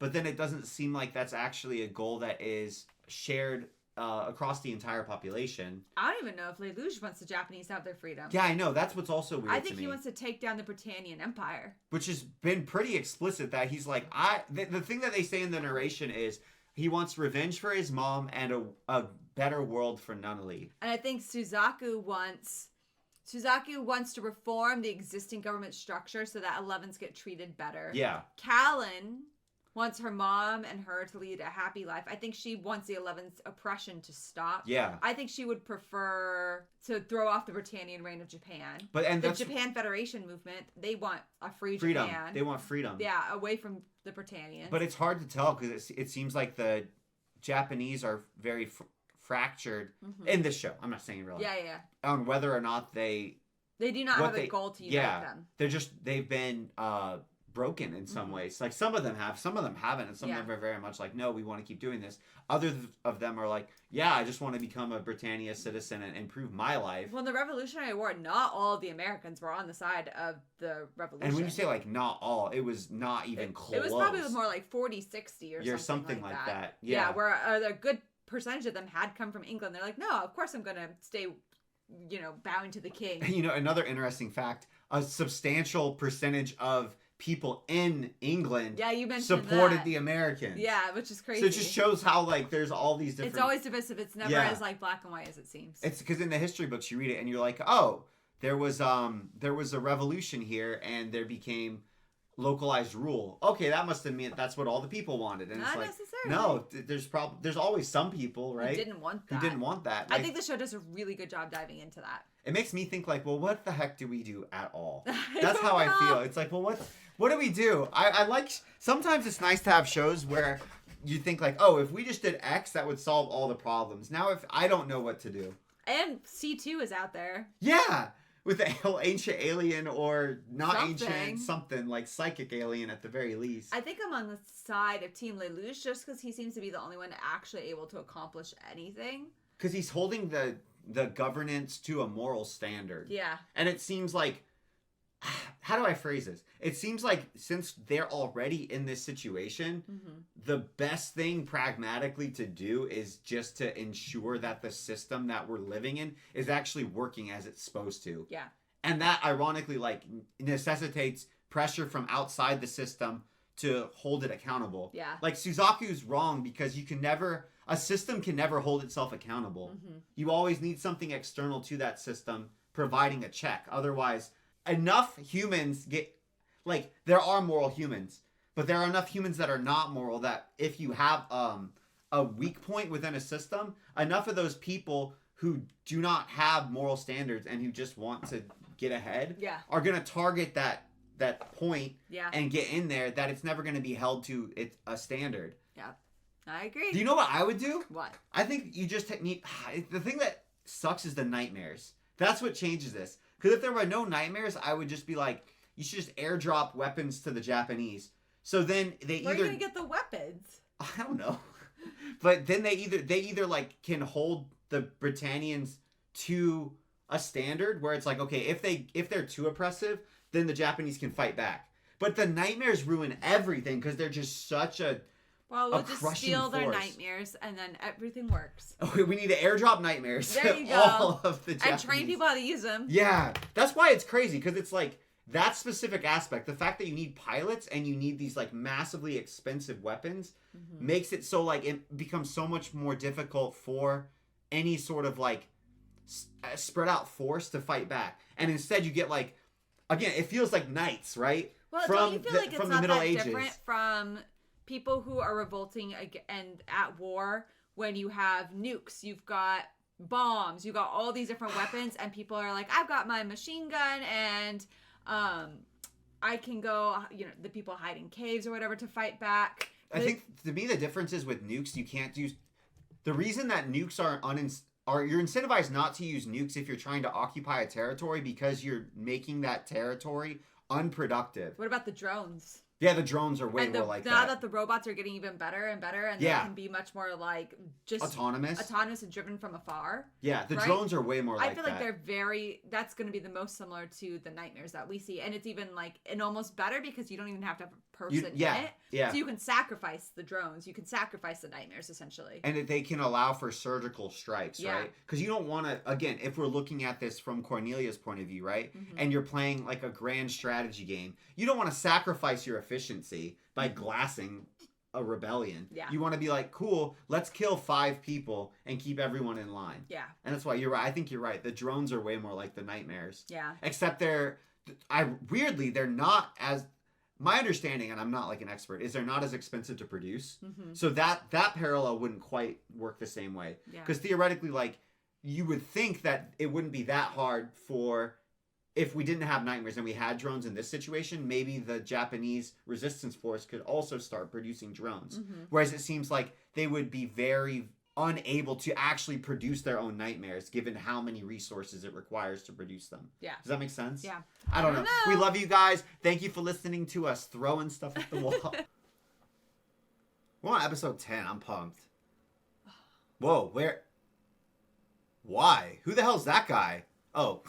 but then it doesn't seem like that's actually a goal that is shared across the entire population. I don't even know if Lelouch wants the Japanese to have their freedom. Yeah, I know. That's what's also weird to me. I think he wants to take down the Britannian Empire. Which has been pretty explicit that he's like, the thing that they say in the narration is he wants revenge for his mom and a better world for Nunnally. And I think Suzaku wants to reform the existing government structure so that 11s get treated better. Yeah. Callan wants her mom and her to lead a happy life. I think she wants the 11th oppression to stop. Yeah. I think she would prefer to throw off the Britannian reign of Japan. But the Japan Federation movement, they want a freedom. Japan. They want freedom. Yeah, away from the Britannians. But it's hard to tell because it seems like the Japanese are very fractured in this show. I'm not saying really. Yeah. On whether or not they do not have a goal to unite them. They've been broken in some ways. Like some of them have, some of them haven't, and some of them are very much like, no, we want to keep doing this. Others of them are like, yeah, I just want to become a Britannia citizen and improve my life. Well, in the Revolutionary War, not all of the Americans were on the side of the revolution. And when you say like not all, it was not even close. It was probably more like 40-60 or something like that. Yeah, where a good percentage of them had come from England. They're like, no, of course I'm going to stay, bowing to the king. Another interesting fact, a substantial percentage of people in England Yeah, you mentioned supported that. the Americans. Yeah, which is crazy. So it just shows how like there's all these different. It's always divisive. It's never as like black and white as it seems. It's because in the history books you read it and you're like, oh, there was a revolution here and there became localized rule. Okay, that must have meant that's what all the people wanted. And Not it's like, necessarily. no, there's always some people, right? Who didn't want that. Who didn't want that. I Like, think the show does a really good job diving into that. it makes me think like, well, what the heck do we do at all? I That's how don't I feel. know. It's like, well, what do we do? I like, sometimes it's nice to have shows where you think like, oh, if we just did X, that would solve all the problems. Now, if I don't know what to do. And C2 is out there. Yeah. With the ancient alien or not Something. ancient, something like psychic alien at the very least. I think I'm on the side of Team Lelouch just because he seems to be the only one actually able to accomplish anything. Because he's holding the governance to a moral standard. Yeah. And it seems like, how do I phrase this? It seems like since they're already in this situation, the best thing pragmatically to do is just to ensure that the system that we're living in is actually working as it's supposed to. Yeah. And that ironically like necessitates pressure from outside the system to hold it accountable. Yeah. Like Suzaku's wrong because a system can never hold itself accountable. You always need something external to that system providing a check. Otherwise, enough humans get, like, there are moral humans, but there are enough humans that are not moral that if you have a weak point within a system, enough of those people who do not have moral standards and who just want to get ahead are going to target that point and get in there that it's never going to be held to a standard. Yeah, I agree. Do you know what I would do? What? I think you just need, the thing that sucks is the nightmares. That's what changes this. Because if there were no nightmares, I would just be like, you should just airdrop weapons to the Japanese. So then they Where either... are you going to get the weapons? I don't know. But then they either like can hold the Britannians to a standard where it's like, okay, if they're too oppressive, then the Japanese can fight back. But the nightmares ruin everything because they're just such a... Well, we'll just crushing steal their force. nightmares and then everything works. Okay, we need to airdrop nightmares. There you go. All of the Japanese. And train people how to use them. Yeah, that's why it's crazy because it's like that specific aspect, the fact that you need pilots and you need these like massively expensive weapons makes it so like it becomes so much more difficult for any sort of like spread out force to fight back. And instead you get like, again, it feels like knights, right? Well, don't you feel like it's not that Ages. different from people who are revolting and at war when you have nukes, you've got bombs, you've got all these different weapons, and people are like, I've got my machine gun and I can go, the people hide in caves or whatever to fight back. I think to me the difference is with nukes you can't use. The reason that nukes are you're incentivized not to use nukes if you're trying to occupy a territory because you're making that territory unproductive. What about the drones? Yeah, the drones are way more like now that. that the robots are getting even better and better, and Yeah. they can be much more like just Autonomous and driven from afar. Yeah, the right? drones are way more like I feel like that's going to be the most similar to the nightmares that we see, and it's even like and almost better because you don't even have to have a person in it. Yeah. So you can sacrifice the drones, you can sacrifice the nightmares essentially. And they can allow for surgical strikes, Yeah. right? Because you don't want to, again, if we're looking at this from Cornelia's point of view, right? And you're playing like a grand strategy game, you don't want to sacrifice your efficiency by glassing a rebellion. Yeah. You want to be like, cool, let's kill 5 people and keep everyone in line. Yeah. And that's why you're right. I think you're right. The drones are way more like the nightmares. Yeah. Except they're not as... My understanding, and I'm not like an expert, is they're not as expensive to produce. So that parallel wouldn't quite work the same way. Yeah. Because theoretically, like, you would think that it wouldn't be that hard for... If we didn't have nightmares and we had drones in this situation, maybe the Japanese resistance force could also start producing drones. Whereas it seems like they would be very unable to actually produce their own nightmares given how many resources it requires to produce them. Yeah. Does that make sense? Yeah. I don't know. We love you guys. Thank you for listening to us throwing stuff at the wall. We're on episode 10. I'm pumped. Whoa, where? Why? Who the hell's that guy? Oh.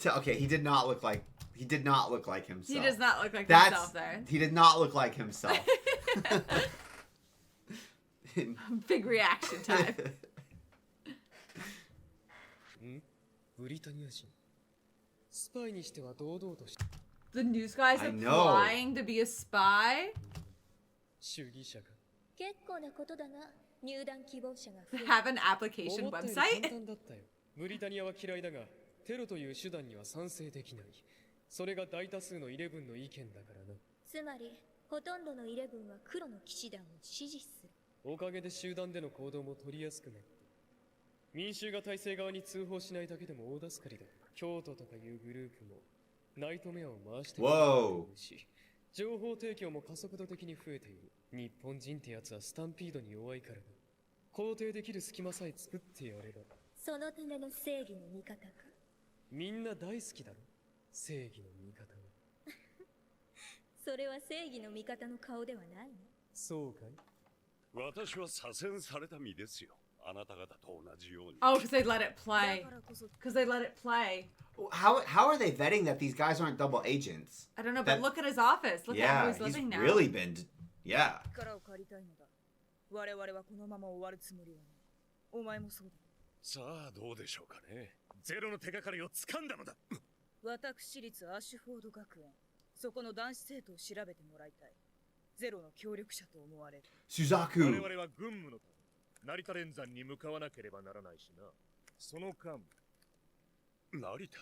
Okay, he did not look like himself. He does not look like himself there. He did not look like himself. Big reaction time. ブリタニア人スパイにしては堂々とし The news guy's I know. applying to be a spy? 主義者が結構なことだな。入団希望者が増え They る have an application 思ったより website? 簡単だったよ。ブリタニアは嫌いだが、テロという手段には賛成できない。それが大多数のイレブンの意見だからな。つまりほとんどのイレブンは黒の騎士団を支持する。おかげで集団での行動も取りやすくなった。民衆が体制側に通報しないだけでも大助かりだ。京都とかいうグループもナイトメアを回してくれるし、情報提供も加速度的に増えている。日本人ってやつはスタンピードに弱いからな。肯定できる隙間さえ作ってやれば。そのための正義の味方か。みんな大好きだろ、正義の味方は。それは正義の味方の顔ではないね。そうかい？私は左遷された身ですよ。あなた方と同じように。 Oh, because they let it play. Because they let it play. How are they vetting that these guys aren't double agents? I don't know, That- but look at his office. Look at yeah, how he's he's living now. really been. Yeah. 力を借りたいのだ。我々はこのまま終わるつもりはない。お前もそうだ。さあどうでしょうかね。ゼロの手がかりを掴んだのだ。私立アッシュフォード学園、そこの男子生徒を調べてもらいたい。ゼロの協力者と思われる。Suzaku 我々は軍務のため成田連山に向かわなければならないしな。その間、成田。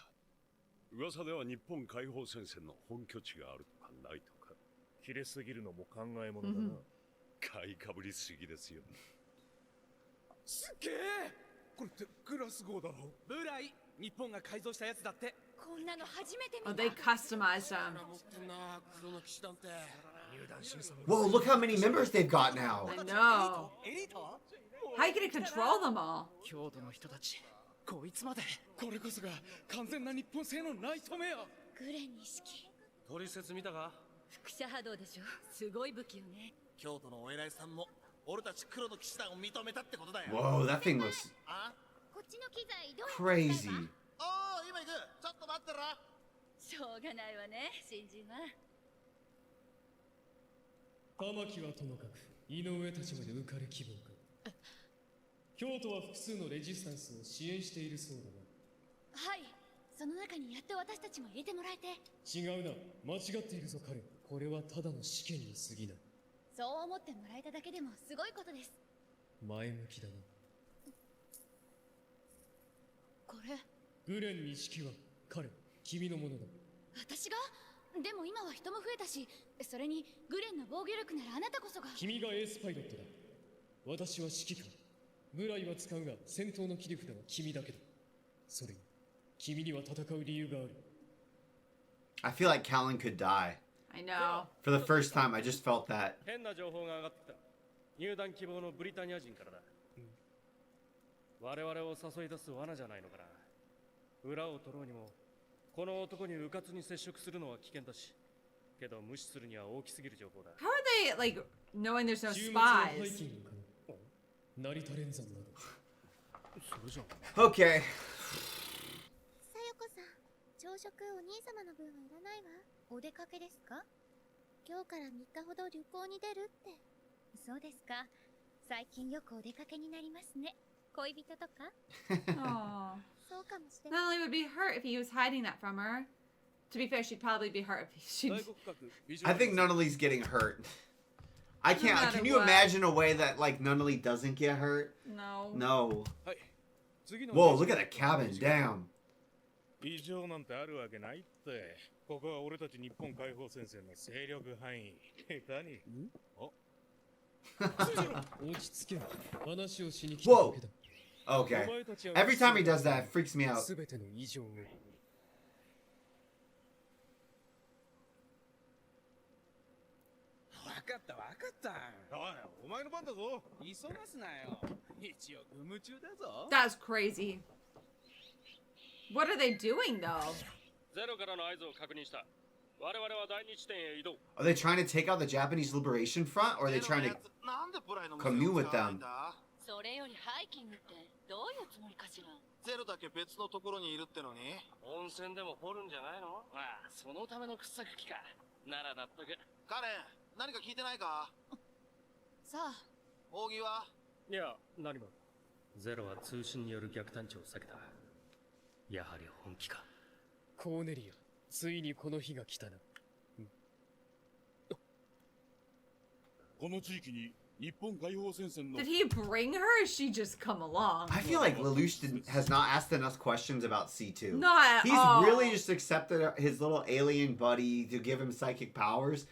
噂では日本解放戦線の本拠地があるとかないとか。切れすぎるのも考えものだな。買いかぶりすぎですよ。すっげえ。これってグラスゴーだろ。ブライ、日本が改造したやつだって。こんなの初めて Oh, 見た。 they customized him. 持ってんな、黒の騎士団って。 Whoa, look how many members they've got now. I know. エリート？ How are you gonna control them all? 京都の人たち、こいつまで。これこそが完全な日本製のナイトメア。グレン錦。取説見たか？輻射波動でしょ。すごい武器よね。京都のお偉いさんも俺たち黒の騎士団を認めたってことだよ。 Whoa, that thing looks あ？こっちの機材どう crazy. おー、今行く。ちょっと待ってろ。しょうがないわね、新人は。玉木はともかく、井上たちまで浮かれ希望か。京都は複数のレジスタンスを支援しているそうだな。はい。その中にやっと私たちも入れてもらえて。違うな、間違っているぞ彼。これはただの試験に過ぎない。そう思ってもらえただけでもすごいことです。前向きだな。これ、グレン錦は彼、君のものだ。私が？でも今は人も増えたし、それにグレンの防御力ならあなたこそが。君がエースパイロットだ。私は指揮官。ブライは使うが戦闘の切り札は君だけだ。それに君には戦う理由がある。 I feel like Callan could die. I know. For the first time, I just felt that. 変な情報が上がってきた。入団希望のブリタニア人からだ。我々を誘い出す罠じゃないのかな。裏を取ろうにも、この男に迂滑に接触するのは危険だし。けど無視するには大きすぎる情報だ。How are they like knowing there's no 週末のハイ spies? キングかな。成田連山など。それじゃん。 Okay. さよこさん、朝食お兄様の分はいらないわ。お出かけですか？今日から3日ほど旅行に出るって。そうですか。最近よくお出かけになりますね。恋人とか？ Aw. そうかもしれない。 Natalie would be hurt if he was hiding that from her. To be fair, she'd probably be hurt if she. I think Nunnally's getting hurt. I No can't. matter Can you what. imagine a way that like Nunnally doesn't get hurt? No. No. はい。次の Whoa, look at that cabin. Damn. 異常なんてあるわけないって。ここは俺たち日本解放戦線の勢力範囲。下手に。お。落ち着け。話をしに来ただ Whoa. けだ。 Okay. Every time he does that, it freaks me out. すべての異常を。わかったわかった。おい、お前の番だぞ。急がすなよ。一応軍務中だぞ。 That's crazy. What are they doing though? ゼロからの合図を確認した。我々は第二地点へ移動。 Are they trying to take out the Japanese Liberation Front, or are they trying to なんでブライの commune with them? それよりハイキングってどういうつもりかしら。ゼロだけ別のところにいるってのに。温泉でも掘るんじゃないの？ああ、そのための掘削機か。なら納得。カレン、何か聞いてないか？さあ、扇はいや、何も。ゼロは通信による逆探知を避けた。やはり本気か。コーネリア、ついにこの日が来たな。この地域に日本解放戦線の Did he bring her, or she just come along? I feel like Lelouch has not asked enough questions about C2. Not at He's all. really just accepted his little alien buddy to give him psychic powers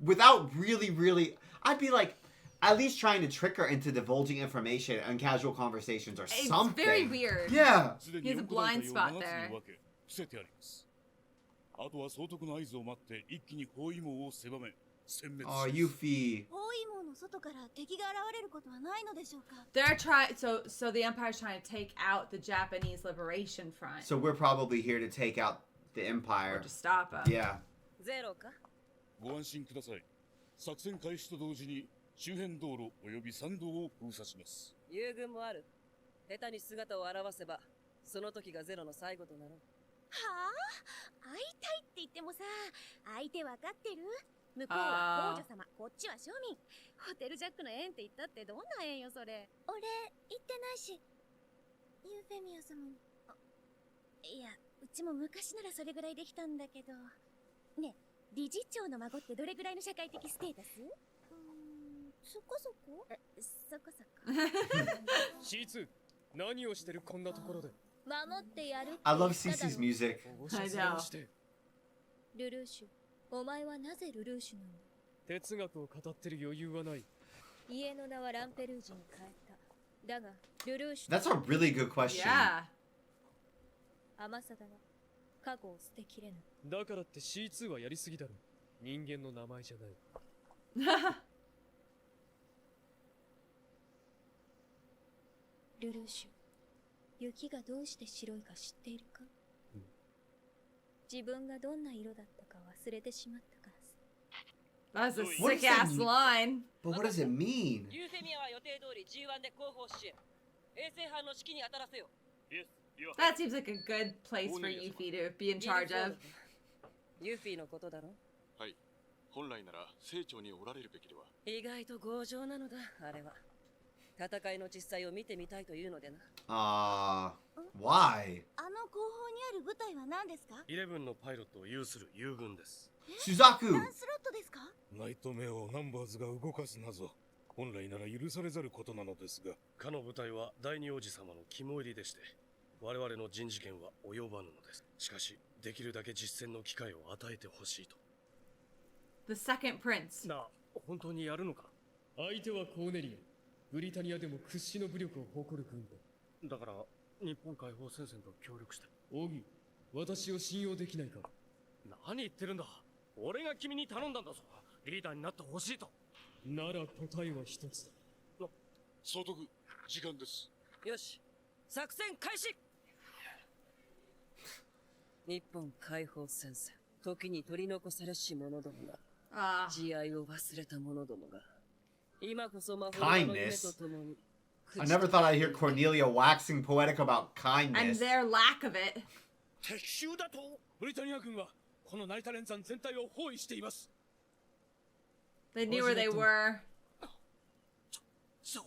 without really... I'd be like, at least trying to trick her into divulging information in casual conversations or It's something. very weird. Yeah. He has a blind spot there. 伏せてあります。あとは総督の合図を待って一気に包囲網を狭め殲滅します。Oh, Yuffie. 包囲網の外から敵が現れることはないのでしょうか。 They're trying. So the Empire's trying to take out the Japanese Liberation Front. So we're probably here to take out the Empire. Or to stop them. Yeah. ゼロか。ご安心ください。作戦開始と同時に周辺道路および山道を封鎖します。友軍もある。下手に姿を現せば、その時がゼロの最後となろう。はあ、会いたいって言ってもさ、相手わかってる？向こうは王女様、こっちは庶民。ホテルジャックの縁って言ったってどんな縁よそれ。俺言ってないし、ユーフェミア様に。いや、うちも昔ならそれぐらいできたんだけど。ね、理事長の孫ってどれぐらいの社会的ステータス？そこそこ？そこそこ。C2、何をしてるこんなところで。守ってやるって。 I love CC's music. I know. ルルーシュ、お前はなぜルルーシュなんだ？哲学を語ってる余裕はない。家の名はランペルージに変えた。だが、ルルーシュ。 That's a really good question. Yeah. アマサダは過去を捨てきれない。だからって C2 はやりすぎだろ。人間の名前じゃない。ルルーシュ、雪がどうして白いか知っているか？自分がどんな色だったか忘れてしまったからさ。 That's a sick ass line. But what does it mean? ユーフェミアは予定通り G1 で後方支援。衛星班の指揮に当たらせよ。That seems like a good place for Yuffie to be in charge of. ユーフィのことだろ？はい。本来なら成長におられるべきでは。意外と強情なのだ、あれは。戦いの実際を見てみたいというのでな。Why? あの後方にある部隊は何ですか？11のパイロットを有する友軍です。Suzaku! ランスロットですか？ナイトメアをナンバーズが動かすなぞ。本来なら許されざることなのですが。かの部隊は第二王子様の肝入りでして、我々の人事権は及ばぬのです。しかし、できるだけ実戦の機会を与えてほしいと。The second prince. 本当にやるのか？相手はコーネリア。ブリタニアでも屈指の武力を誇る軍だ。だから、日本解放戦線と協力して。オギ、私を信用できないか？何言ってるんだ。俺が君に頼んだんだぞ。リーダーになってほしいと。なら答えは一つだ。総督、時間です。よし、作戦開始。日本解放戦線、時に取り残されし者どもが、慈愛を忘れた者どもが、今こそ魔法の夢とともに。I never thought I'd hear Cornelia waxing poetic about kindness. And their lack of it. 敵襲だと？ブリタニア軍はこの成田連山全体を包囲しています。 They knew where they were. 冗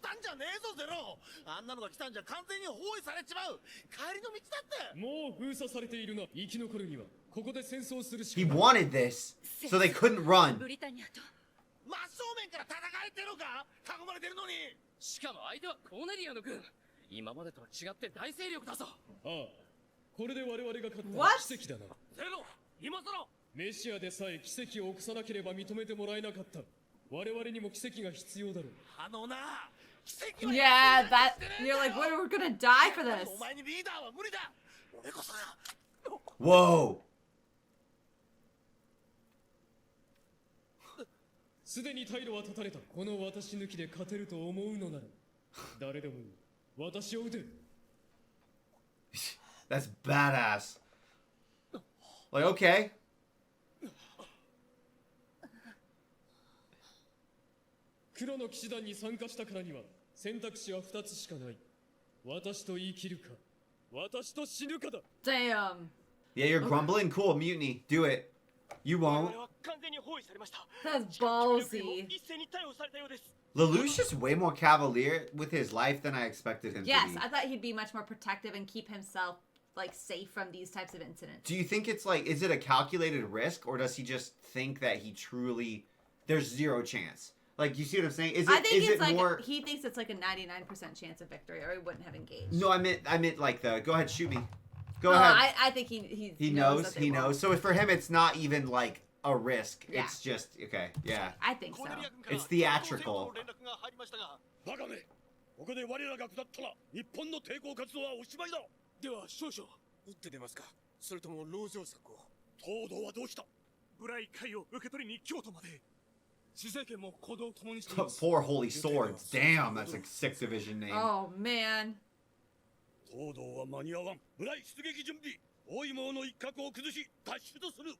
談じゃねえぞゼロ。あんなのが来たんじゃ完全に包囲されちまう。帰りの道だって。もう封鎖されているな。生き残るにはここで戦争するしか He wanted this, so they couldn't run. ブリタニアと真正面から戦えてるのか？囲まれてるのに。しかも相手はコーネリアの軍。今までとは違って大勢力だぞ。ああ、これで我々が勝ったら奇跡だな。ゼロ、今さら。メシアでさえ奇跡を起こさなければ認めてもらえなかった。我々にも奇跡が必要だろう。あのな、奇跡は。Yeah, that you're like, what? We're gonna die for this. お前にリーダーは無理だ。俺こそや。Whoa. すでに退路は断たれた。この私抜きで勝てると思うのなら、誰でもいい。私を撃て。That's badass. Like, okay. 黒の騎士団に参加したからには選択肢は2つしかない。私と生きるか、私と死ぬかだ。Damn. Yeah, you're grumbling? Cool, mutiny. Do it. You won't. That's ballsy. Lelouch is way more cavalier with his life than I expected him Yes, to be. I thought he'd be much more protective and keep himself like safe from these types of incidents. Do you think it's like, is it a calculated risk, or does he just think that he truly, there's zero chance? Like, you see what I'm saying? Is it, I think is it's it like more... he thinks it's like a 99% chance of victory, or he wouldn't have engaged. No, I meant like the, go ahead, shoot me. Go ahead. I think he knows. That He knows. So for him, it's not even like a risk. Yeah. It's just, okay, yeah. I think so. It's theatrical. バカめここで我らが下ったら日本の抵抗活動はおしまいだでは少々撃って出ますかそれとも籠城策を東堂はどうしたブライ会を受け取りに京都まで施政権も行動を共にしています Four holy swords. Damn, that's a 6th division name. Oh, man. 東堂は間に合わんブライ出撃準備大芋の一角を崩し脱出する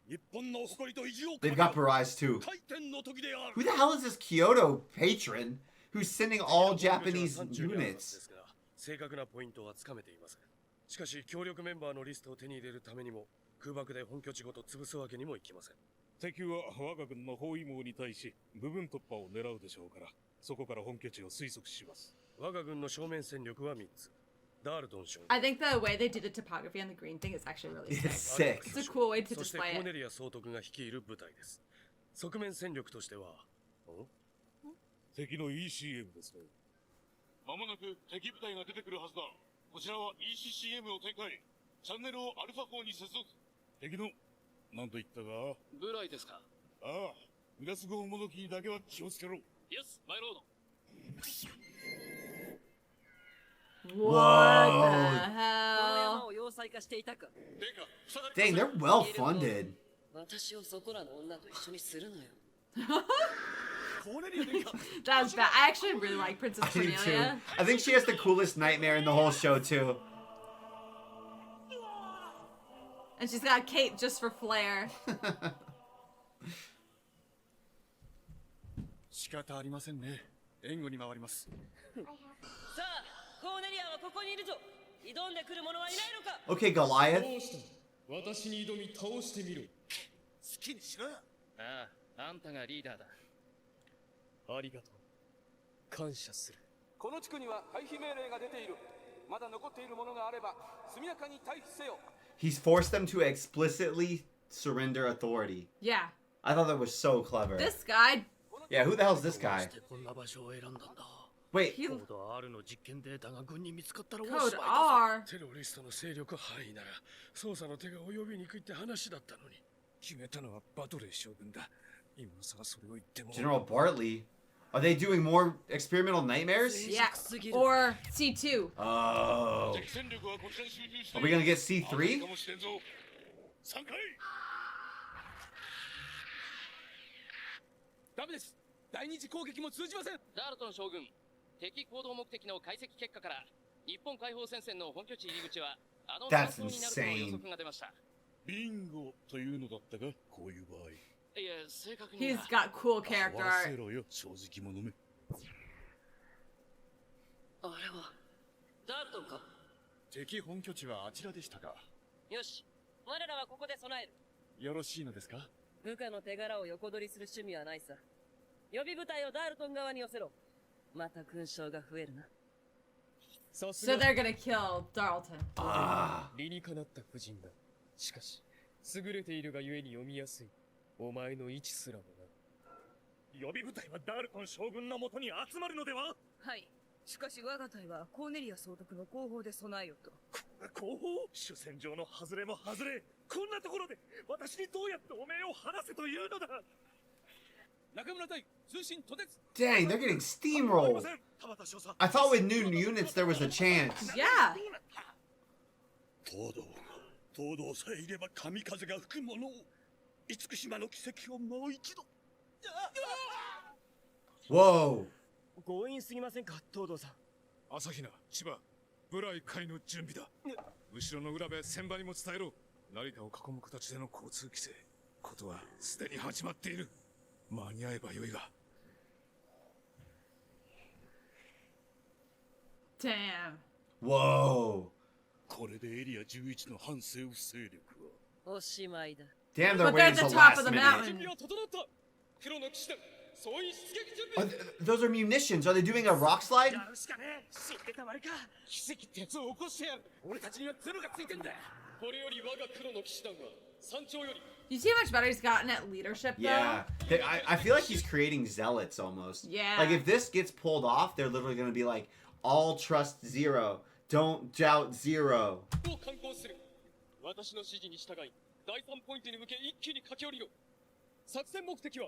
日本の誇りと意地を They've got Barais too. 回転の時である Who the hell is this Kyoto patron who's sending all Japanese units? 正確なポイントはつかめていません。しかし協力メンバーのリストを手に入れるためにも空爆で本拠地ごと潰すわけにもいきません。敵は我が軍の包囲網に対し部分突破を狙うでしょうから、そこから本拠地を推測します。我が軍の正面戦力は3つ。ダールトン将軍。I think the way they do the topography on the green thing is actually really sick. It's sick. It's a cool way to そしてコ display ーネ it. リア総督が率いる部隊です。側面戦力としては、敵の ECM ですね。まもなく敵部隊が出てくるはずだ。こちらは ECCM を展開。チャンネルをアルファ4に接続。敵の、なんと言ったかブライですか。ああ、ガス号もどきにだけは気をつけろ。イエス、マイロード。What the この hell? 山を要塞化していたか Dang, they're well funded. 私をそこらの女と一緒にするのよ That was bad. I actually really like Princess I do too. Cornelia. I think she has the coolest nightmare in the whole show too. And she's got a cape just for flair. 仕方ありませんね援護に回りますさあコーネリアはここにいるぞ挑んでくる者はいないのか Okay, Goliath. 私に挑み倒してみろ好きにしろよああ、あんたがリーダーだ。ありがとう感謝するこの地区には退避命令が出ているまだ残っているものがあれば速やかに退避せよ He's forced them to explicitly surrender authority. Yeah. I thought that was so clever. This guy. Yeah, who the hell's this guy? こんな場所を選んだんだ Wait. コード R の実験データが軍に見つかったら Code R? テロリストの勢力範囲なら捜査の手が及びにくいって話だったのに決めたのはバトレー将軍だ今さらそれを言っても General Bartley. Are they doing more experimental nightmares? Yeah. Or C2. Oh. Are we gonna get C3? ダメです第二次攻撃も通じませんダールトン将軍、敵行動目的の解析結果から日本解放戦線の本拠地入り口はあの That's になるとの予測が出ました。ビンゴというのだったかこういう場合。いや、正確に He's got cool character 合わせ art. ろよ正直者め。あれはダールトンか敵本拠地はあちらでしたかよし我らはここで備えるよろしいのですか部下の手柄を横取りする趣味はないさ予備部隊をダールトン側に寄せろまた勲章が増えるな So they're gonna kill Darlton. 理にかなった夫人だしかし優れているがゆえに読みやすいお前の位置すらもな予備部隊はダールトン将軍のもとに集まるのでははいしかし我が隊はコーネリア総督の後方で備えよと後方主戦場の外れも外れこんなところで私にどうやっておめえを離せというのだ中村隊通信途絶 Dang, they're getting steamrolled. I thought with new units there was a chance. Yeah. 東堂さえいれば神風が吹くものを厳島の奇跡をもう一度 Whoa. 強引すぎませんか東堂さん朝比奈千葉ブライ会の準備だ後ろの浦部千場にも伝えろ成田を囲む形での交通規制ことはすでに始まっている間に合えばよいが Damn. Whoa. これでエリア11の反政府勢力はおしまいだ Damn, they're But they're waiting at the till top last of the minute. mountain. 準備は整った黒の騎士団 Those are munitions. Are they doing a rock slide? You see how much better he's gotten at leadership, though? Yeah. I feel like he's creating zealots almost. Yeah. Like, if this gets pulled off, they're literally going to be like, all trust zero. Don't doubt zero. 私の指示に従い、第3ポイントに向け一気に駆け下りろ。作戦目的は、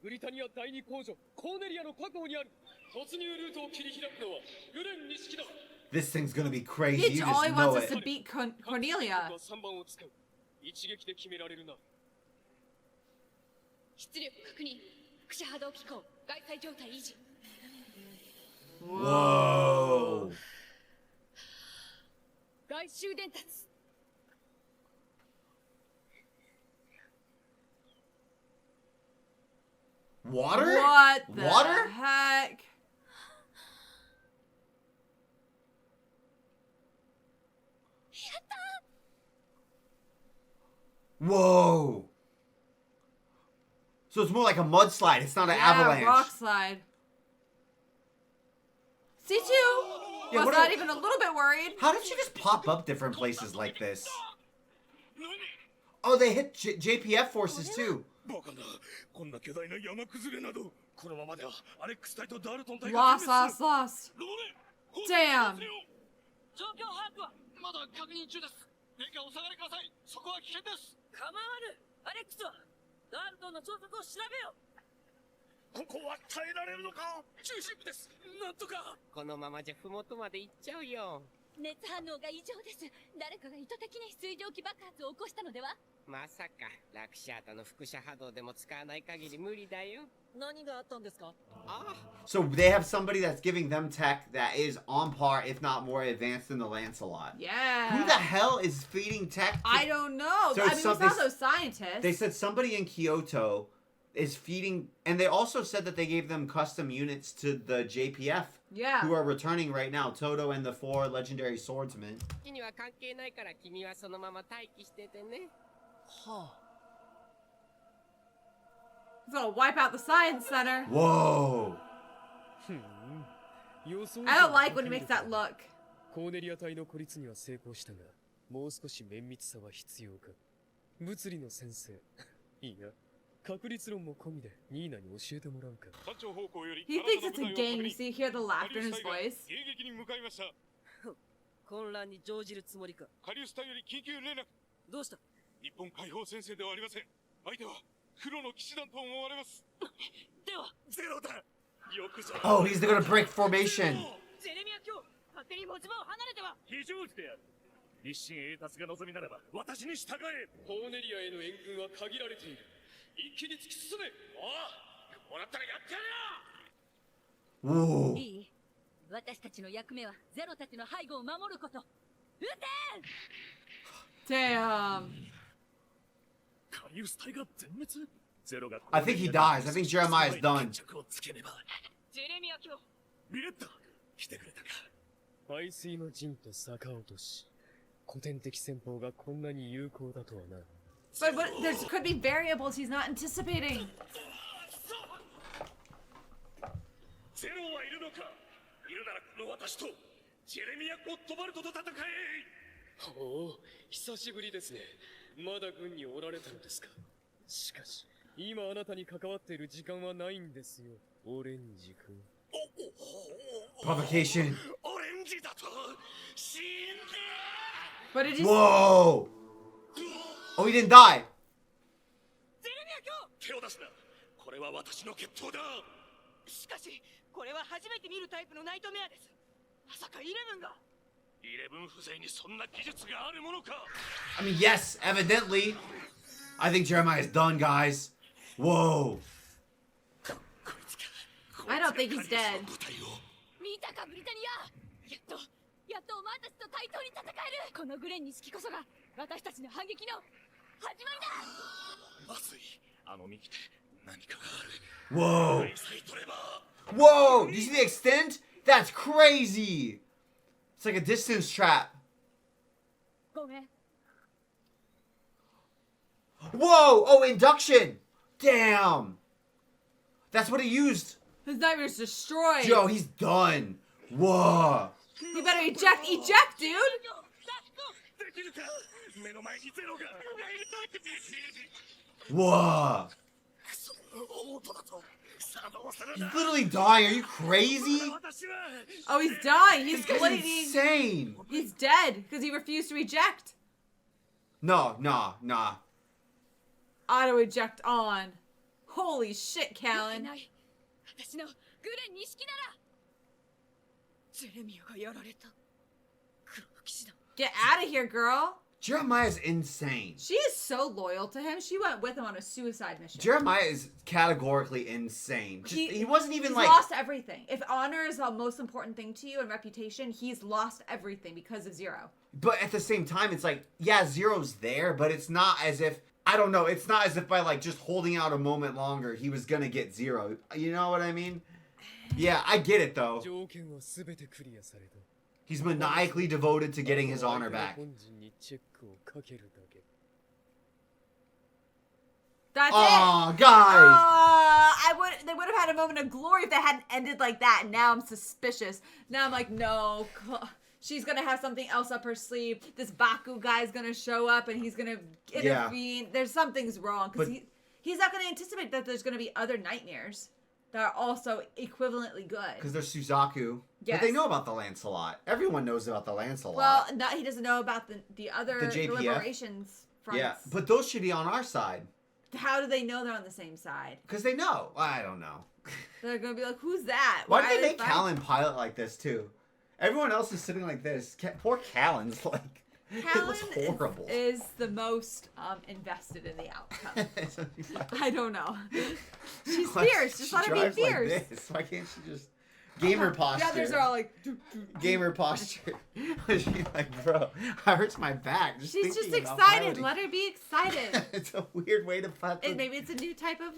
ブリタニア第2工場、コーネリアの確保にある。突入ルートを切り開くのは、グレン錦だ。This thing's gonna be crazy. He You all he just know wants is it. to beat Cornelia. 3番を使う。一撃で決められるな。出力確認。輻射波動機構、外界状態維持。Whoa. 外周伝達。Water? What the Water? heck? Whoa. So it's more like a mudslide. It's not an avalanche. Rock slide. C2 was what not are- even a little bit worried. How did you just pop up different places like this? Oh, they hit JPF forces too. バカな、こんな巨大な山崩れなど、このままではアレックス隊とダルトン隊が Lost, lost, lost. Damn. 状況把握はまだ確認中です。殿下お下がりください。そこは危険です。構わぬ。アレックスはダルトンの捜索を調べよう。ここは耐えられるのか。中心部です。なんとか。このままじゃ麓まで行っちゃうよ。熱反応が異常です。誰かが意図的に水蒸気爆発を起こしたのでは？まさかラクシャータの輻射波動でも使わない限り無理だよ。何があったんですか？ああ。 So they have somebody that's giving them tech that is on par, if not more advanced than the Lancelot. Yeah. Who the hell is feeding tech? I don't know. So I mean, it's some- we saw they- those scientists. They said somebody in Kyoto is feeding, and they also said that they gave them custom units to the JPF. Yeah. Who are returning right now, Toto and the 4 legendary swordsmen. 君には関係ないから君はそのまま待機しててね。はあ。 He's gonna wipe out the science center. Whoa. I don't like when he makes that look. コーネリア隊の孤立には成功したが、もう少し綿密さは必要か。物理の先生。いいや、確率論も込みでニーナに教えてもらうか。 He thinks it's a game. You see, hear the laughter in his voice. 迎撃に向かいました。混乱に乗じるつもりか。カリウス隊より緊急連絡。どうした？日本解放戦線ではありません。相手は黒の騎士団と思われます。ではゼロだ。よくぞ。 Oh, he's gonna break formation. ジェレミア卿、勝手に持ち場を離れては。非常時である。立身栄達が望みならば私に従え。コーネリアへの援軍は限られている。一気に突き進め。おう、こうなったらやってやるよ。 Whoa. いい？私たちの役目はゼロたちの背後を守ること。撃て！ Damn. カリウス隊が全滅。ゼロが I think he dies. I think Jeremiah's done. 着をつけねば。ジェレミア卿。ミレッタ、来てくれたか。排水の陣と逆落とし。古典的戦法がこんなに有効だとはな。But there could be variables he's not anticipating. ゼロはいるのか。いるならこの私とジェレミア・ゴットバルトと戦え。おお、久しぶりですね。まだ軍におられたのですか。しかし、今あなたに関わっている時間はないんですよ、オレンジ君。 Provocation. オレンジだと死んで。 What did you Whoa. Oh, he didn't die. ジェレミア卿。手を出すな。これは私の決闘だ。しかし、これは初めて見るタイプのナイトメアです。まさかイレブンが。イレブン風情にそんな技術があるものか。 I mean, yes, evidently. I think Jeremiah's done, guys. Whoa. I don't think he's dead. 見たかブリタニア。やっとお前たちと対等に戦える。このグレン錦こそが私たちの反撃の始まりだ。まずい。あの右手何かがある。 Whoa. さえ取れば。 Whoa. Do you see the extent? That's crazy. It's like a distance trap. ごめん。 Whoa. Oh, induction. Damn. That's what he used. His nightmare's destroyed. Joe, he's done. Whoa. You better eject, dude. Whoa. He's literally dying. Are you crazy? Oh, he's dying. He's This guy's bleeding. insane. He's dead because he refused to eject. No. Auto eject on. Holy shit, Callan. Get out of here, girl. Jeremiah's insane. She is so loyal to him. She went with him on a suicide mission. Jeremiah is categorically insane. He wasn't even he's like... lost everything. If honor is the most important thing to you and reputation, he's lost everything because of Zero. But at the same time, it's like, yeah, Zero's there, but it's not as if... I don't know. It's not as if by like just holding out a moment longer, he was gonna get Zero. You know what I mean? Yeah, I get it though. He's maniacally devoted to getting his honor back. That's Aw, it. guys. They would have had a moment of glory if they hadn't ended like that. And now I'm suspicious. Now I'm like, no, she's gonna have something else up her sleeve. This Baku guy's gonna show up and he's gonna intervene. There's something's wrong because he's not gonna anticipate that there's gonna be other nightmares that are also equivalently good. Because they're Suzaku. Yes. But they know about the Lancelot. Everyone knows about the Lancelot. Well, he doesn't know about the other The JPF? deliberations fronts. Yeah, but those should be on our side. How do they know they're on the same side? Because they know. I don't know. They're gonna be like, who's that? Why are did they make fighting? Callan pilot like this, too? Everyone else is sitting like this. Poor Callan's like... Callan it was horrible. is the most invested in the outcome. I don't know. She's fierce. Just let her be drives fierce. Like this. Why can't she just... Gamer posture. The others are all like... Gamer posture. She's like, bro, it hurts my back. She's just thinking about excited. piloting. Let her be excited. It's a weird way to put the... Maybe it's a new type of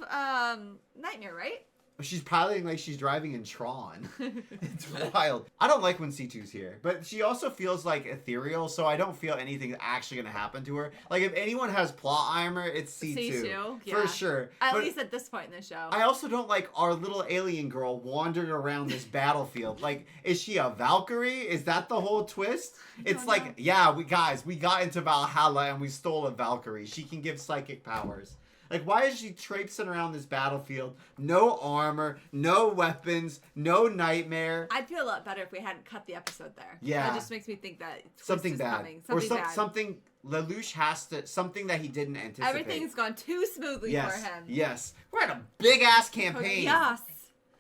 nightmare, right? She's piloting like she's driving in Tron. It's wild. I don't like when C2's here, but she also feels like ethereal, so I don't feel anything's actually going to happen to her. Like, if anyone has plot armor, it's C2. Yeah. For sure. At least at this point in the show. I also don't like our little alien girl wandering around this battlefield. Like, is she a Valkyrie? Is that the whole twist? It's like, yeah, we got into Valhalla and we stole a Valkyrie. She can give psychic powers. Like, why is she traipsing around this battlefield? No armor, no weapons, no nightmare. I'd feel a lot better if we hadn't cut the episode there. Yeah. That just makes me think that Something is bad. coming. Or Something bad. something Lelouch has to... Something that he didn't anticipate. Everything's gone too smoothly for him. Yes. We're at a big-ass campaign. Yes.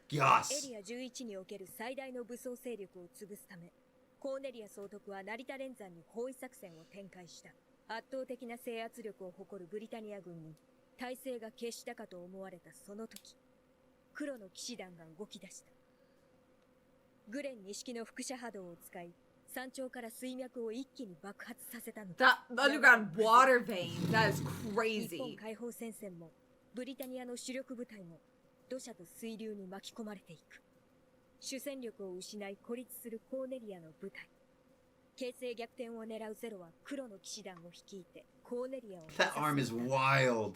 Yes. エリア11における最大の武装勢力を潰すため、コーネリア総督は成田連山に包囲作戦を展開した。圧倒的な制圧力を誇るブリタニア軍に体制が決したかと思われたその時、黒の騎士団が動き出した。グレン錦の輻射波動を使い、山頂から水脈を一気に爆発させたのだ。That underground water vein, that is 日本 crazy. 解放戦線もブリタニアの主力部隊も土砂と水流に巻き込まれていく。主戦力を失い孤立するコーネリアの部隊。形勢逆転を狙うゼロは黒の騎士団を率いてコーネリアを目指す。 That arm is wild.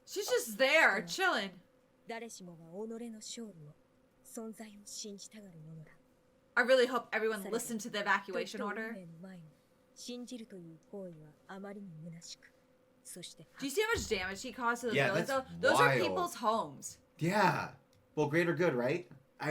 She's just there, chilling. 誰しもが己の勝利を、存在を信じたがるものだ。 I really hope everyone listened to the evacuation order. 信じるという行為はあまりに虚しく。そして、 Do you see how much damage he caused to the Yeah, village? that's Those are wild. people's homes. Yeah. Well, greater good, right?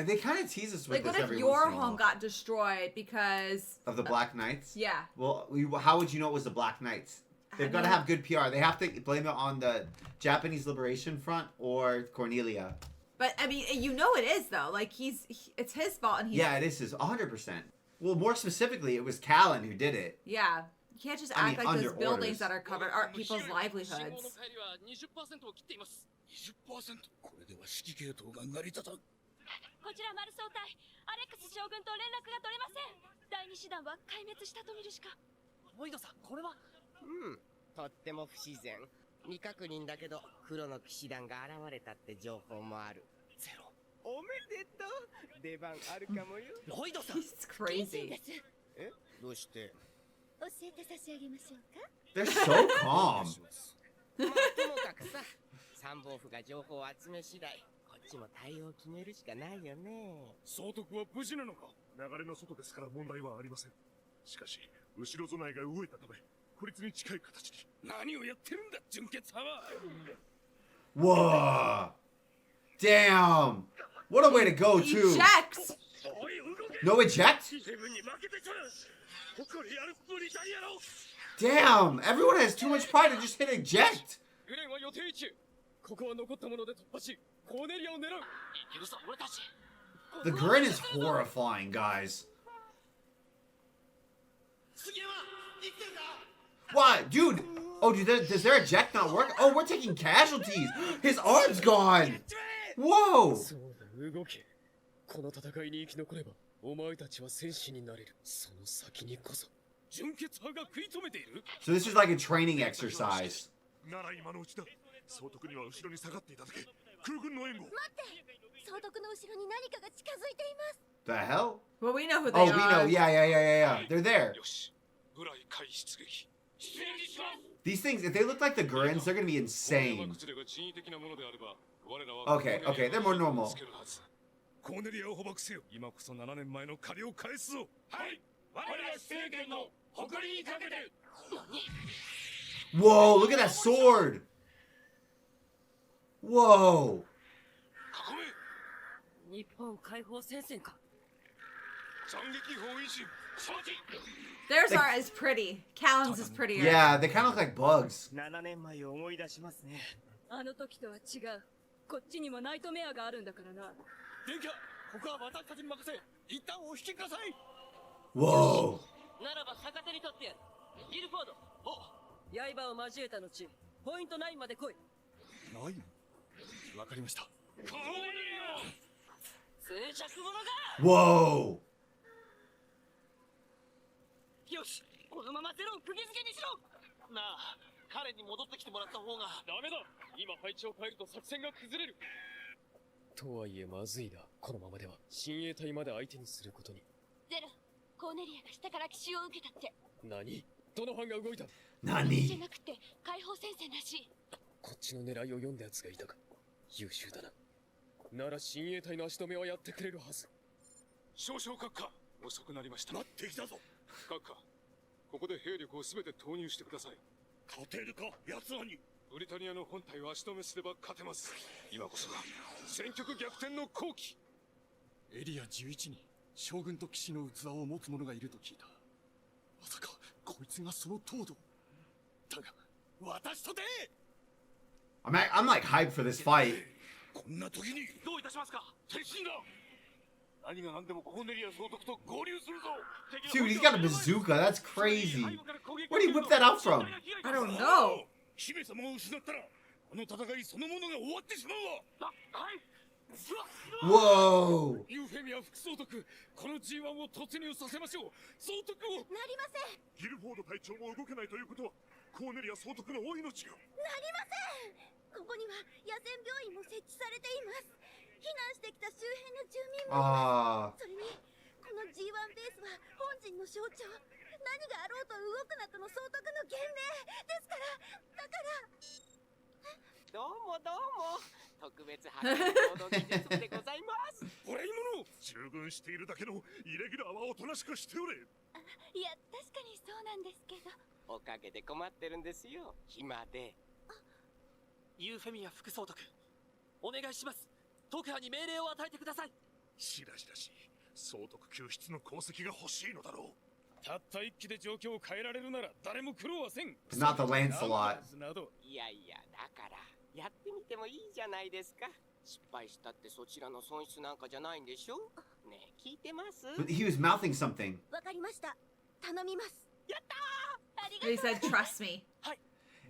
They kind of tease us with Like, what this if every your once in a home while. got destroyed because Of the Black Knights? Yeah. Well, how would you know it was the Black Knights? They've got to have good PR. They have to blame it on the Japanese Liberation Front or Cornelia. But I mean, you know it is though. Like it's his fault, and he's Yeah, it is 100%. Well, more specifically, it was Callan who did it. Yeah, you can't just I act mean, like those under buildings orders. that are covered aren't people's livelihoods. 20%これでは指揮系統が成り立たん。こちらマル総隊、アレックス将軍と連絡が取れません。第二師団は壊滅したと見るしか。ロイドさん、これはとっても不自然。未確認だけど黒の騎士団が現れたって情報もある。ゼロ。おめでとう。出番あるかもよ。ロイドさん He's crazy. え、どうして？教えて差し上げましょうか。 They're so calm. まあともかくさ、参謀府が情報を集め次第こっちも対応を決めるしかないよね。総督は無事なのか？流れの外ですから問題はありません。しかし後ろ備えが動いたため孤立に近い形に。何をやってるんだ純血派は。Whoa! Damn! What a way to go, too! Eject! No eject? Damn! Everyone has too much pride to just hit eject! グレンは予定位置。ここは残ったもので突破し、コーネリアを狙う。いけるぞ、俺たち。 The grin is horrifying, guys. What? Dude! Oh, does their eject not work? Oh, we're taking casualties! His arm's gone! Whoa! そうだ、動け。この戦いに生き残れば、お前たちは戦士になれる。その先にこそ。純血派が食い止めている。 So this is like a training exercise. なら今のうちだ。総督には後ろに下がっていただけ。空軍の援護。待って、総督の後ろに何かが近づいています。 The hell? Well, we know who they Oh, are. we know. Yeah. They're there. よし。部来開出撃。 These things, if they look like the Gurins, they're gonna be insane. Okay, they're more normal. コーネリアを捕獲せよ。今こそ7年前の借りを返すぞ。はい。我ら政権の誇りにかけて。 Whoa, look at that sword! Whoa! 日本解放戦線か。 Theirs aren't as pretty. Callan's is prettier. Yeah, they kind of look like bugs. 7年前を思い出しますね。あの時とは違う。こっちにもナイトメアがあるんだからな。殿下、ここは私たちに任せ、一旦お引きください。 Whoa! ならば逆手に取ってやる。ギルフォード。刃を交えた後、ポイント9まで来い。ない。わかりました。静寂者が。 Whoa! よし、このままゼロを釘付けにしろ。なあ、彼に戻ってきてもらった方が。ダメだ。今配置を変えると作戦が崩れる。とはいえまずいな。このままでは親衛隊まで相手にすることに。ゼロ、コーネリアが下から奇襲を受けたって。何？どの班が動いた？何？じゃなくて解放戦線らしい。こっちの狙いを読んだ奴がいたか。優秀だな。なら親衛隊の足止めはやってくれるはず。少々閣下、遅くなりました。待ってきたぞ。閣下、ここで兵力を全て投入してください。勝てるか、奴らに。ブリタニアの本体を足止めすれば勝てます。今こそが戦局逆転の好機。エリア11に将軍と騎士の器を持つ者がいると聞いた。まさかこいつがその東堂。だが私とて。I'm like hyped for this fight. こんな時にどういたしますか。鉄心だ。何が何でもコーネリア総督と合流するぞ。 Dude, he's got a bazooka. That's crazy. Where did he whip that out from? I don't know. 姫様を失ったらこの戦いそのものが終わってしまうわ。はい。 Whoa! ユーフェミア副総督、この G1 を突入させましょう。総督を。なりません。ギルフォード隊長も動けないということは、コーネリア総督の大命が。なりません。ここには野戦病院も設置されています。避難してきた周辺の住民もいます。それにこの G1 ベースは本陣の象徴。何があろうと動くなとの総督の言命ですから。だからどうもどうも。特別発行の技術でございます。これいもの。従軍しているだけのイレギュラーはおとなしくしておれ。いや確かにそうなんですけど。おかげで困ってるんですよ。暇で。ユーフェミア副総督、お願いします。特派に命令を与えてください。しらし、総督救出の功績が欲しいのだろう。たった一機で状況を変えられるなら誰も苦労はせん。 It's not the Lancelot. いやいや、だからやってみてもいいじゃないですか。失敗したってそちらの損失なんかじゃないんでしょ。ねえ、聞いてます？ He was mouthing something. わかりました。頼みます。やったー。ありがと He う。 said, "Trust me." はい、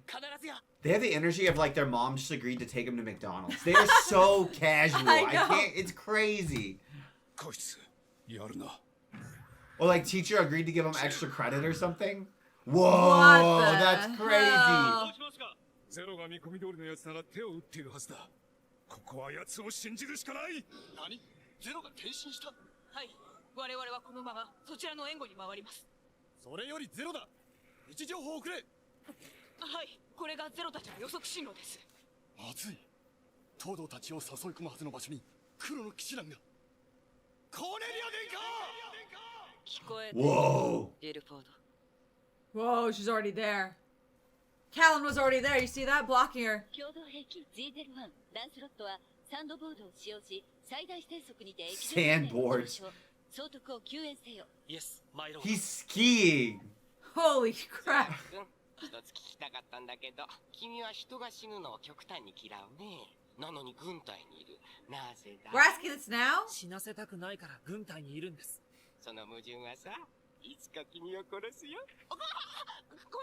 必ずや。 They have the energy of like their mom just agreed to take him to McDonald's. They are so casual. I can't. It's crazy. こいつやるな。 Or like teacher agreed to give him extra credit or something. Whoa, What the that's crazy. hell? ゼロが見込み通りのやつなら手を打っているはずだ。ここは奴を信じるしかない。何？ゼロが転身した？はい、我々はこのままそちらの援護に回ります。それよりゼロだ。位置情報をくれ。はい、これがゼロたちの予測進路です。まずい。東堂たちを誘い込むはずの場所に黒の騎士団が。コーネリア殿下。聞こえて Whoa. ギルフォード。 Whoa, she's already there. Callan was already there. You see that? Blocking her. 共同兵器 Z01 ランスロットはサンドボードを使用し最大低速にて液状 Sandboards. 総督を救援せよ。 Yes, my lord. He's skiing. Holy crap. 一つ聞きたかったんだけど、君は人が死ぬのを極端に嫌うね。なのに軍隊にいる。なぜだ？ We're asking this now? 死なせたくないから軍隊にいるんです。その矛盾はさ、いつか君を殺すよ。ご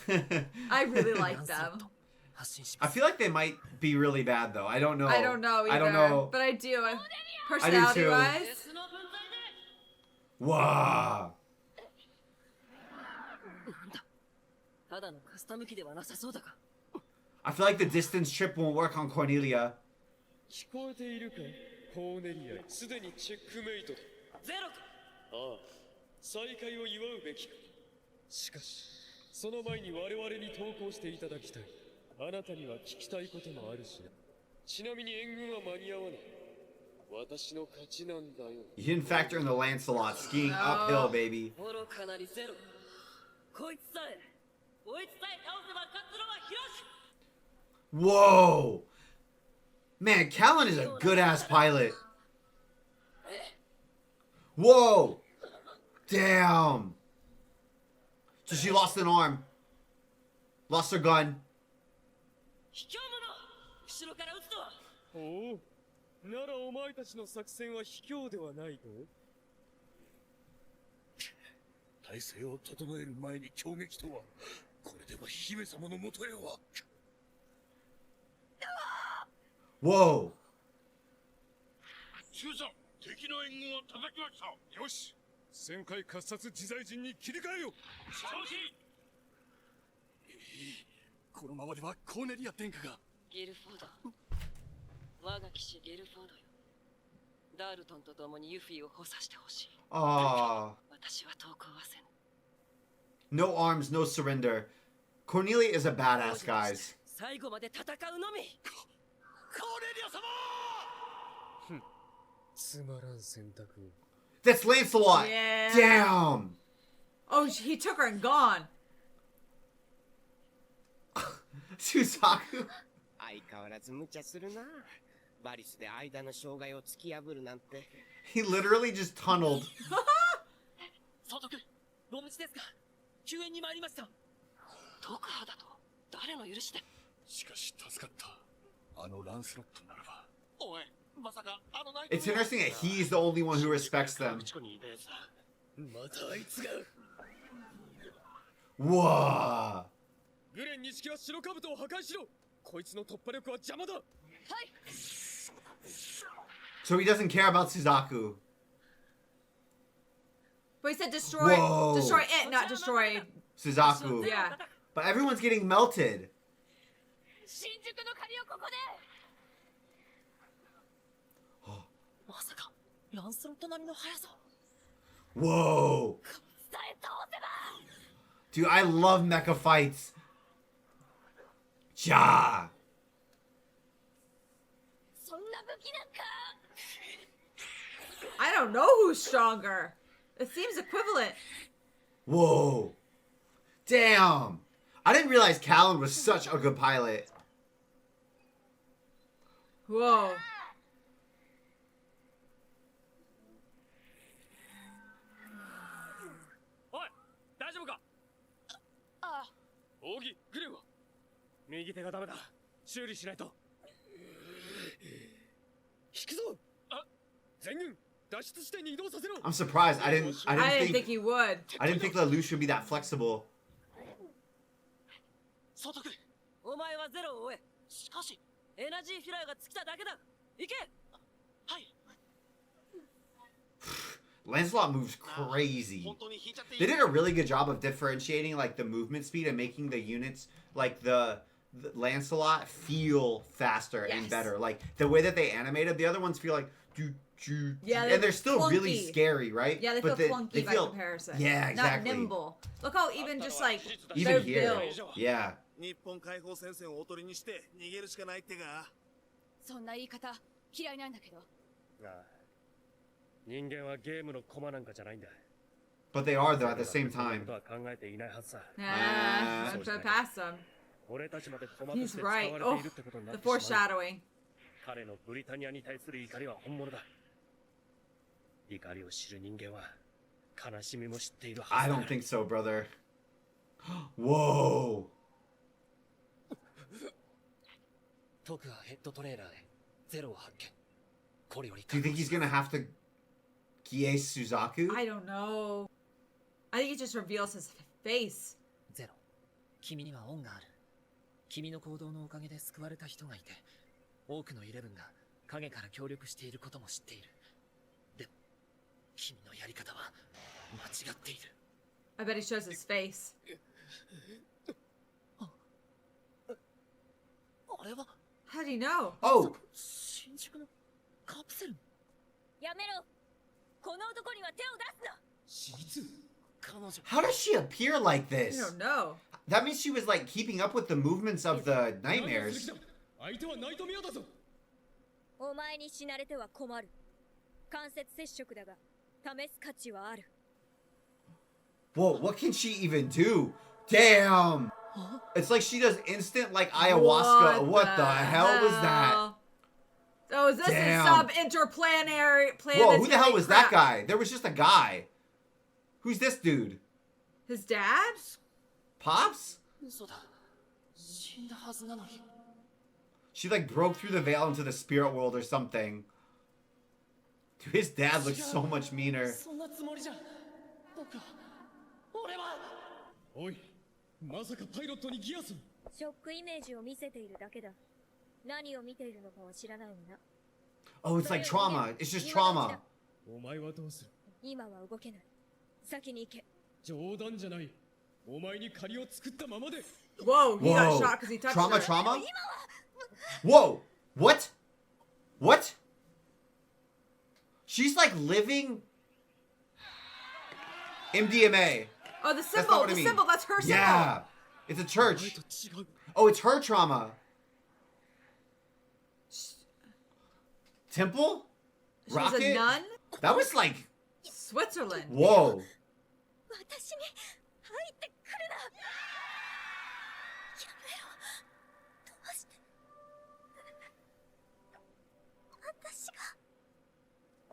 めんなさい。 I really like them. I feel like they might be really bad though. I don't know. I don't know either. I don't know. But I do. Personality wise. Wow. ただのカスタム機ではなさそうだが。 I feel like the distance trip won't work on Cornelia. 聞こえているかコーネリア、すでにチェックメイトだ。ゼロか。ああ、再会を祝うべきか。しかし、その前に我々に投稿していただきたい。あなたには聞きたいこともあるしな。ちなみに援軍は間に合わない。私の勝ちなんだよ。 You didn't factor in the Lancelot skiing uphill, baby. 愚かなりゼロ。こいつさえ倒せば勝つのは広し。 Whoa. Man, Callan is a good-ass pilot. Whoa. Damn. So she lost an arm. Lost her gun. 卑怯者、後ろから撃つとは。おお、ならお前たちの作戦は卑怯ではないと。体勢を整える前に攻撃とは、これでは姫様のもとへは。Whoa. 中さん、敵の援軍を叩きました。よし、旋回喝殺自在陣に切り替えよ。承知。このままではコーネリア殿下が。ギルフォード。我が騎士ギルフォードよ。ダールトンと共にユフィを補佐してほしい。Aww. 私は投降はせぬ。 No arms, no surrender. Cornelia is a badass, guys. 最後まで戦うのみ。コーネリア様。つまらん選択。 That's Lancelot. Yeah. Damn. Oh, he took her and gone. Suzaku. 相変わらず無茶するな。バリスで間の障害を突き破るなんて。 He literally just tunneled. 総督、ご無事ですか。救援に参りました。特派だと誰の許しで。しかし助かった。あのランスロットならば。おい、まさかあのナイト。 It's interesting that he's the only one who respects them. またあいつが。Whoa. グレン錦は白兜を破壊しろ。こいつの突破力は邪魔だ。はい。 So he doesn't care about Suzaku. But he said destroy, Whoa. destroy it, not destroy Suzaku. Yeah. But everyone's getting melted. 新宿の借りをここで。まさかランスロット並みの速さ。 Whoa. 伝え倒せば。 Dude, I love mecha fights. Ja. そんな武器なんか。 I don't know who's stronger. It seems equivalent. Whoa. Damn. I didn't realize Callan was such a good pilot. Whoa. おい、大丈夫か。ああ。扇、グレンは。右手がダメだ。修理しないと。引くぞ。あ、全軍脱出地点に移動させろ。 I'm surprised. I didn't think he would. I didn't think Lelouch would be that flexible. 総督、お前はゼロを終え。しかしエナジーフィラーが尽きただけだ。行け。はい。 Lancelot moves crazy. They did a really good job of differentiating like the movement speed and making the units like the Lancelot feel faster and better. Like the way that they animated, the other ones feel like yeah, and they're still clunky. really scary, right? Yeah, they but feel clunky by comparison. Yeah, exactly. Not nimble. Look how even just like Even their here, build. yeah. 日本解放戦線をおとりにして逃げるしかないってか。そんな言い方嫌いなんだけど。ああ、人間はゲームの駒なんかじゃないんだ。 But they are though at the same time. 考えていないはずさ。Yeah, don't go past him. 俺たちまで駒とし He's て使わ right. れて Oh, いるってことにな the ってしまう。 foreshadowing. 彼のブリタニアに対する怒りは本物だ。怒りを知る人間は悲しみも知っているはず I だ。 don't think so, brother. Whoa. 徳はヘッドトレーラーでゼロを発見。これより Do you think he's gonna have to Geass Suzaku? I don't know. I think he just reveals his face. ゼロ。君には恩がある。君の行動のおかげで救われた人がいて、多くのイレブンが影から協力していることも知っている。でも、君のやり方は間違っている。I bet he shows his face. あれは How do you know? Oh! 新宿のカプセル。やめろ。この男には手を出すな。実彼女。 How does she appear like I this? don't know. That means she was like keeping up with the movements of the nightmares. 相手はナイトメアだぞ。お前に死なれては困る。間接接触だが試す価値はある。 Whoa, what can she even do? Damn! It's like she does instant like ayahuasca. What the hell was that? Oh, this Damn. is some interplanetary Whoa, who the hell was that crap. guy? There was just a guy. Who's this dude? His dad? Pops? 嘘だ。死んだはずなのに。 She like broke through the veil into the spirit world or something. Dude, his dad looks so much meaner. そんなつもりじゃ。僕は。俺は。おい、まさかパイロットにギアス。ショックイメージを見せているだけだ。何を見ているのかは知らないんだ。 Oh, it's like trauma. It's just trauma. お前はどうする？今は動けない。先に行け。冗談じゃない。お前に借りを作ったままで。 Whoa, he got Whoa. shot because he touched Trauma, her. trauma? Whoa! What? What? She's like living MDMA. Oh, the That's symbol, not what I the mean. symbol, that's her symbol. Yeah. It's a church. Oh, it's her trauma. Temple? She was a Rocket? nun? That was like... Switzerland. Whoa. 私に入ってくるな。やめろ。どうして私が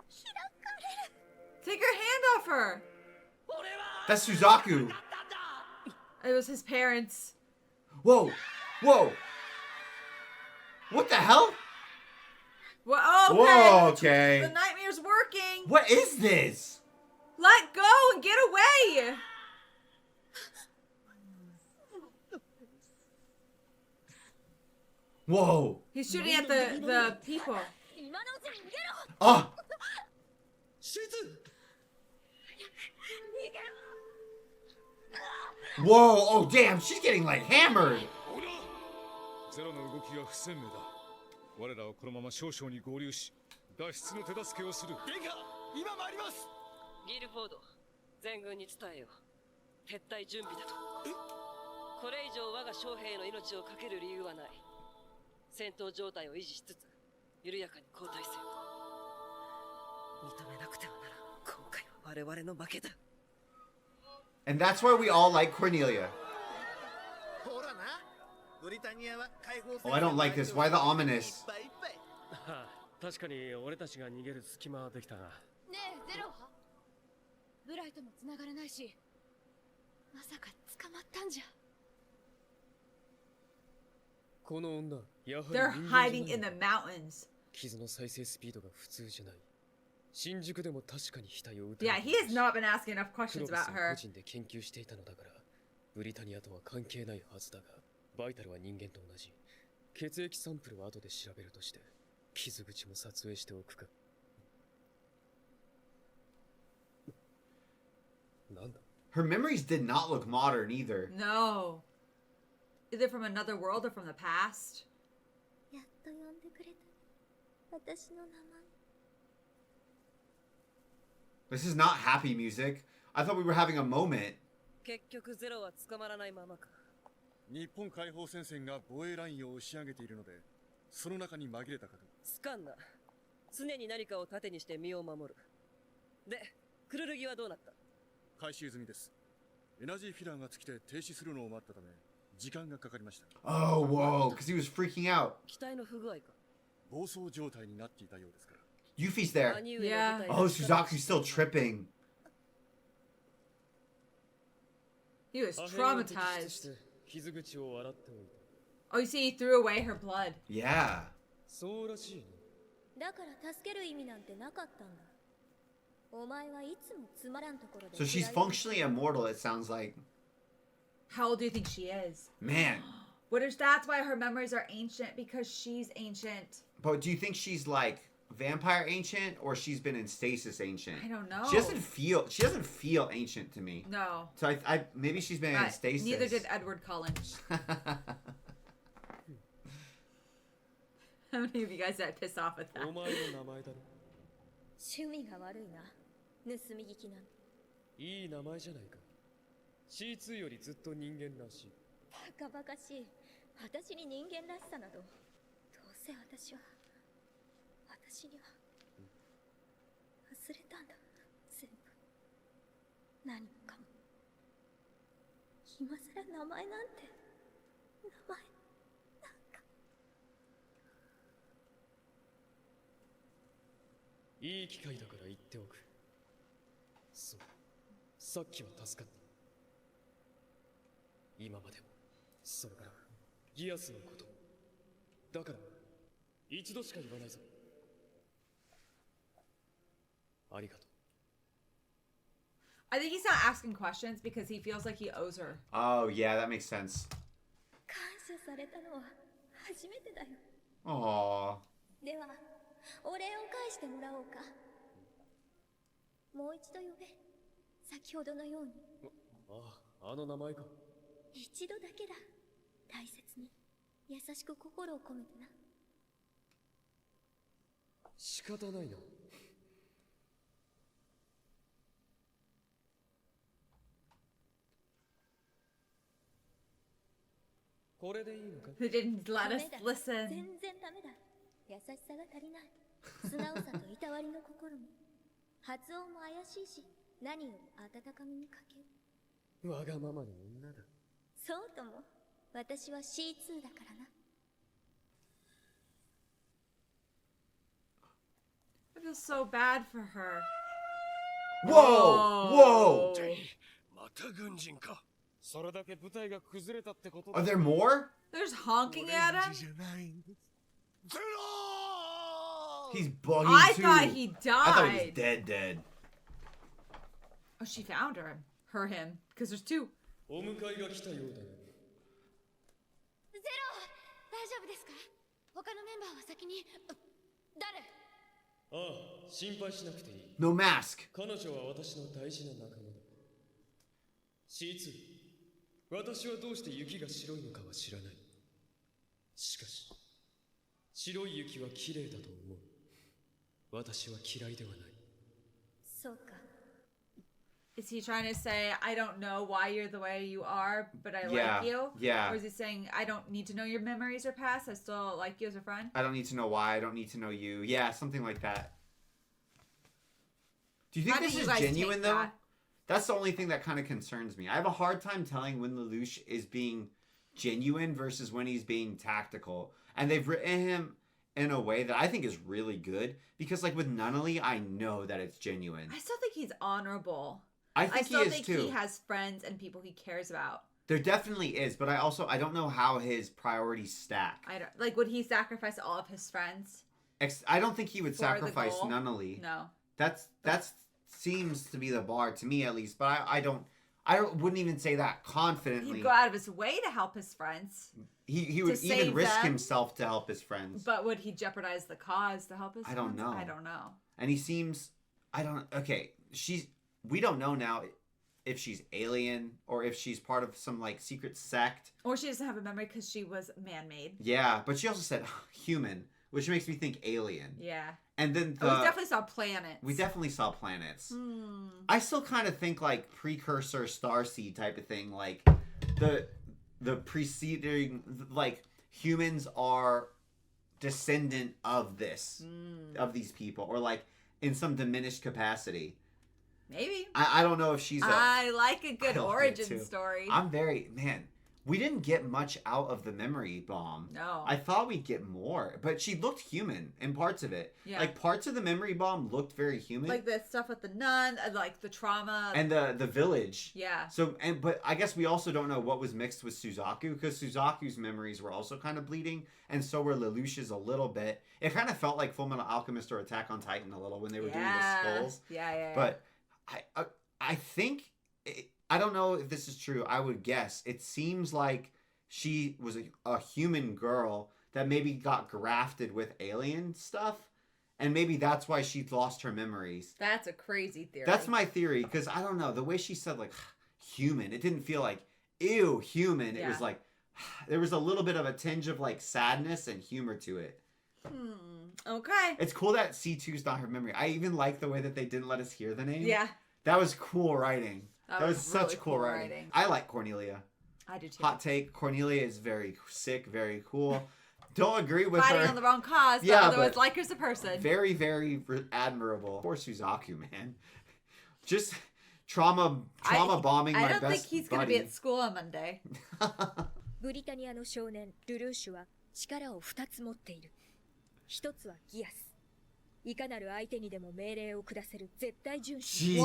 開かれる。 Take your hand off her. That's Suzaku. It was his parents. Whoa. Whoa. What the hell? Well, oh, Whoa, okay. okay. The nightmare's working. What is this? Let go and get away. Whoa. He's shooting at the people. 今のうちに逃げろ。 Ah. シーズ。 逃げろ。 Whoa. Oh, damn. She's getting like hammered. ゼロの動きが不鮮明だ。我らはこのまま少々に合流し、脱出の手助けをする。殿下、今参ります。ギルフォード、全軍に伝えよ。撤退準備だと。これ以上我が将兵の命を懸ける理由はない。戦闘状態を維持しつつ、緩やかに後退せよ。認めなくてはならん。今回は我々の負けだ。 And that's why we all like Cornelia. ほらな。ブリタニアは解放戦 Oh, I don't like this. Why the ominous? 確かに俺たちが逃げる隙間はできたが。ねえ、ゼロはブライとも繋がれないし、まさか捕まったんじゃ。この女、やはり They're 人間じ hiding ゃ in ない the mountains. 傷の再生スピードが普通じゃない。新宿でも確かに額を打た Yeah, れ he has not been asking enough ク questions ロビス about は her. 個人で研究していたのだから、ブリタニアとは関係ないはずだが、バイタルは人間と同じ。血液サンプルは後で調べるとして、傷口も撮影しておくか。なんだ Her memories did not look modern either. No. Either from another world or from the past. やっと呼んでくれた。私の名前。 This is not happy music. I thought we were having a moment. 結局ゼロは捕まらないままか。日本解放戦線が防衛ラインを押し上げているので、その中に紛れたかと。つかんな。常に何かを盾にして身を守る。で、クルルギはどうなった？回収済みです。エナジーフィラーが尽きて停止するのを待ったため、時間がかかりました。Oh, whoa, because he was freaking out. 機体の不具合か。暴走状態になっていたようですから。Yuffie's there. Yeah. Oh, Suzaku's still tripping. He was traumatized. 傷口を洗っておいた。 Oh, you see, he threw away her blood. Yeah. そうらしいね。だから助ける意味なんてなかったんだ。お前はいつもつまらんところで。 So she's functionally immortal, it sounds like. How old do you think she is? Man. What is that's why her memories are ancient, because she's ancient. But do you think she's like vampire ancient or she's been in stasis ancient? I don't know. She doesn't feel ancient to me. No. So I maybe she's been in stasis. Neither did Edward Cullen. How many of you guys got pissed off at that? 趣味が悪いな。盗み聞きなんて。いい名前じゃないか。C2 よりずっと人間らしい。バカバカしい。私に人間らしさなど。どうせ私には忘れたんだ。全部。何もかも。今さら名前なんて。名前。いい機会だから言っておく。そう、さっきは助かった。今までも、それからギアスのことも。だから一度しか言わないぞ。ありがとう。I think he's not asking questions because he feels like he owes her. Oh, yeah, that makes sense. 感謝されたのは初めてだよ。 Aww. では、お礼を返してもらおうか。もう一度呼べ。先ほどのように。あの名前か。一度だけだ。大切に。優しく心を込めてな。仕方ないな。これでいいのか？ Who didn't let us ダメだ。 listen? 全然ダメだ。優しさが足りない。素直さといたわりの心も。発音も怪しいし、何より温かみに欠ける。わがままな女だ。そうとも。私は C2 だからな。I feel so bad for her. Whoa! Whoa! また軍人か。それだけ部隊が崩れたってこと Are there more? There's honking at him? He's bugging I too. thought he died. I thought he was dead. Oh, she found him. Because there's two. お迎えが来たようだね。ゼロ、大丈夫ですか？他のメンバーは先に。誰？ああ、心配しなくていい。 No mask. 彼女は私の大事な仲間だ。C2、私はどうして雪が白いのかは知らない。しかし、白い雪は綺麗だと思う。私は嫌いではない。そうか。Is he trying to say, I don't know why you're the way you are, but I Yeah, like you? yeah. Or is he saying, I don't need to know your memories or past, I still like you as a friend? I don't need to know why. I don't need to know you. Yeah, something like that. Do you think How do this you is guys genuine, take though? that? That's the only thing that kind of concerns me. I have a hard time telling when Lelouch is being genuine versus when he's being tactical. And they've written him in a way that I think is really good. Because, like, with Nunnally, I know that it's genuine. I still think he's honorable. I think still he is, think too. he has friends and people he cares about. There definitely is, but I don't know how his priorities stack. Would he sacrifice all of his friends? I don't think he would for the sacrifice goal? Nunnally. No. That's seems to be the bar to me, at least. But I wouldn't even say that confidently. He'd go out of his way to help his friends. He would even save risk them. himself to help his friends. But would he jeopardize the cause to help his I friends? don't know. I don't know. And he seems we don't know now if she's alien or if she's part of some like secret sect. Or she doesn't have a memory because she was man-made. Yeah, but she also said human, which makes me think alien. Yeah. And then we definitely saw planets. We definitely saw planets. I still kind of think like precursor starseed type of thing, like the preceding, like, humans are descendant of this, of these people, or like in some diminished capacity. Maybe. I don't know if she's I like a good I like it origin too. story. We didn't get much out of the memory bomb. No. I thought we'd get more, but she looked human in parts of it. Yeah. Like, parts of the memory bomb looked very human. Like the stuff with the nun, and like the trauma. And the village. Yeah. So, but I guess we also don't know what was mixed with Suzaku, because Suzaku's memories were also kind of bleeding, and so were Lelouch's a little bit. It kind of felt like Fullmetal Alchemist or Attack on Titan a little when they were doing the skulls. Yeah. But I think, I don't know if this is true, I would guess, it seems like she was a human girl that maybe got grafted with alien stuff, and maybe that's why she lost her memories. That's a crazy theory. That's my theory, because I don't know, the way she said, like, human, it didn't feel like, ew, human. It was like, there was a little bit of a tinge of, like, sadness and humor to it. Okay. It's cool that C2's not her memory. I even like the way that they didn't let us hear the name. Yeah. That was cool writing. That was really such cool writing. I like Cornelia. I do too. Hot take, Cornelia is very sick, very cool. Don't agree with Fighting her. on the wrong cause, Yeah, but otherwise but like her as a person. Very, very admirable. Poor Suzaku, man. Just trauma bombing my best buddy. I don't think he's going to be at school on Monday. ブリタニアの少年ルルーシュは力を2つ持っている。一つはギアス。いかなる相手にでも命令を下せる絶対遵守。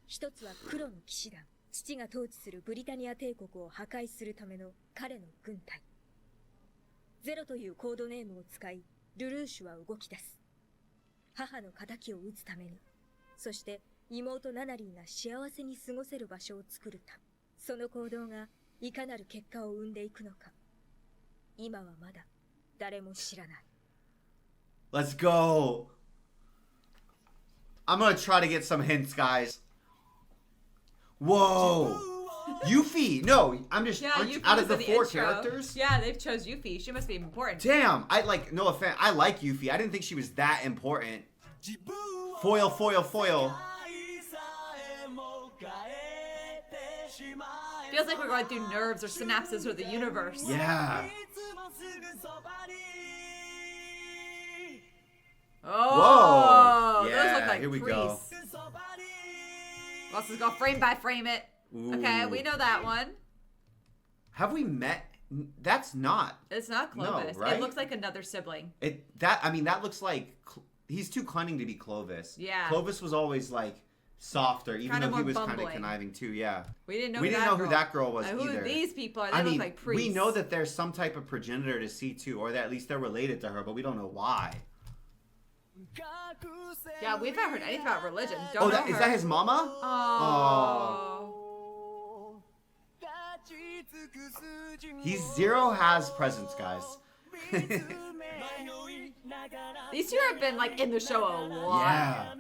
一つは黒の騎士団。父が統治するブリタニア帝国を破壊するための彼の軍隊。ゼロというコードネームを使い、ルルーシュは動き出す。母の仇を討つために、そして妹ナナリンが幸せに過ごせる場所を作るため、その行動がいかなる結果を生んでいくのか、今はまだ誰も知らない。Let's go. I'm going to try to get some hints, guys. Whoa. Yuffie. No, I'm just out of the four characters. Yeah, they've chose Yuffie. She must be important. Damn. No offense. I like Yuffie. I didn't think she was that important. Foil. Feels like we're going through nerves or synapses or the universe. Yeah. Oh, whoa. those Yeah, look like here we priests. go. Let's just go frame by frame it. Ooh. Okay, we know that one. Have we met? That's not. It's not Clovis. No, right? It looks like another sibling. That looks like he's too cunning to be Clovis. Yeah. Clovis was always like softer, even though he was kind of bumbling. conniving too. Yeah. We didn't know. Who that girl was who either. These people are. They look like priests. We know that there's some type of progenitor to C2, or that at least they're related to her, but we don't know why. Yeah, we've not heard anything about religion. Is that his mama? Oh. Zero has presence, guys. These two have been like in the show a lot. Yeah.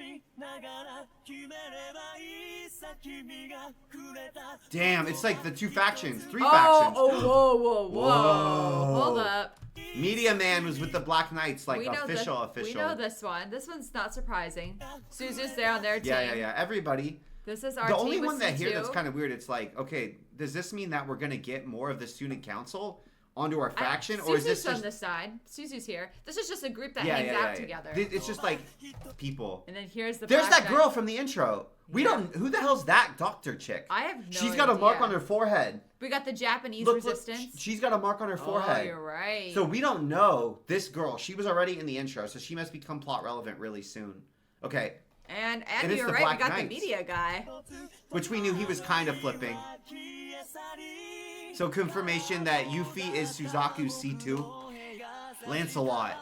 Damn, it's like the two factions, three factions. Whoa. Hold up. Media Man was with the Black Knights, like official. We know this one. This one's not surprising. Suzu's there on their team. Yeah. Everybody. This is our the team only with one that C2. here that's kind of weird. It's like, okay, does this mean that we're gonna get more of the student council onto our faction, or is this on just this side? Suzu's here. This is just a group that hangs out together. It's just like people. And then here's the. There's black that guy. girl from the intro. We don't. Who the hell's that doctor chick? I have no She's got a mark idea. on her forehead. We got the Japanese Look, resistance. She's got a mark on her forehead. Oh, you're right. So we don't know this girl. She was already in the intro, so she must become plot relevant really soon. Okay. And it's you're the right. Black We got Knights, the media guy. which we knew he was kind of flipping. So confirmation that Yuffie is Suzaku's C2. Lancelot.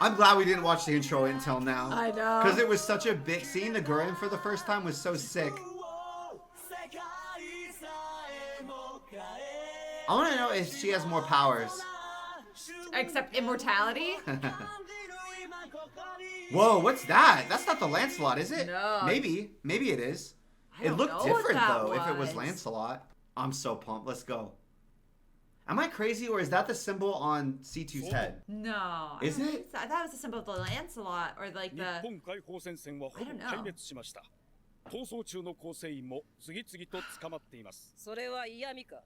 I'm glad we didn't watch the intro until now. I know. Because it was such a big scene. The girl in for the first time was so sick. I want to know if she has more powers. Except immortality? Whoa, what's that? That's not the Lancelot, is it? No. Maybe it is. I It don't looked know what different that though if it was was. Lancelot. I'm so pumped. Let's go. Am I crazy, or is that the symbol on C2's head? No. Is it? I thought it was a symbol of the Lancelot, or like 日 the... 本解放戦線はほぼ壊滅しました。逃走中の構成員も次々と捕まっています。それは嫌味か。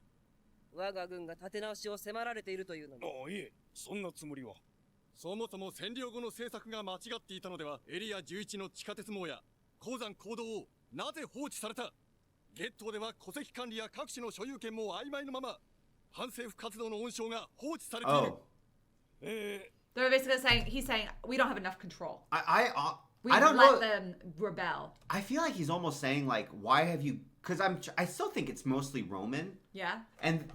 我が軍が立て直しを迫られているというのに。ああ、いえ、そんなつもりは。そもそも占領後の政策が間違っていたのでは、エリア11の地下鉄網や鉱山坑道をなぜ放置された？ゲットーでは戸籍管理や各地の所有権も曖昧のまま、反政府活動の温床が放置されている。They're basically saying, he's saying, we don't have enough control. We I don't let know. them rebel. I feel like he's almost saying like, why have you? Because I still think it's mostly Roman. Yeah. And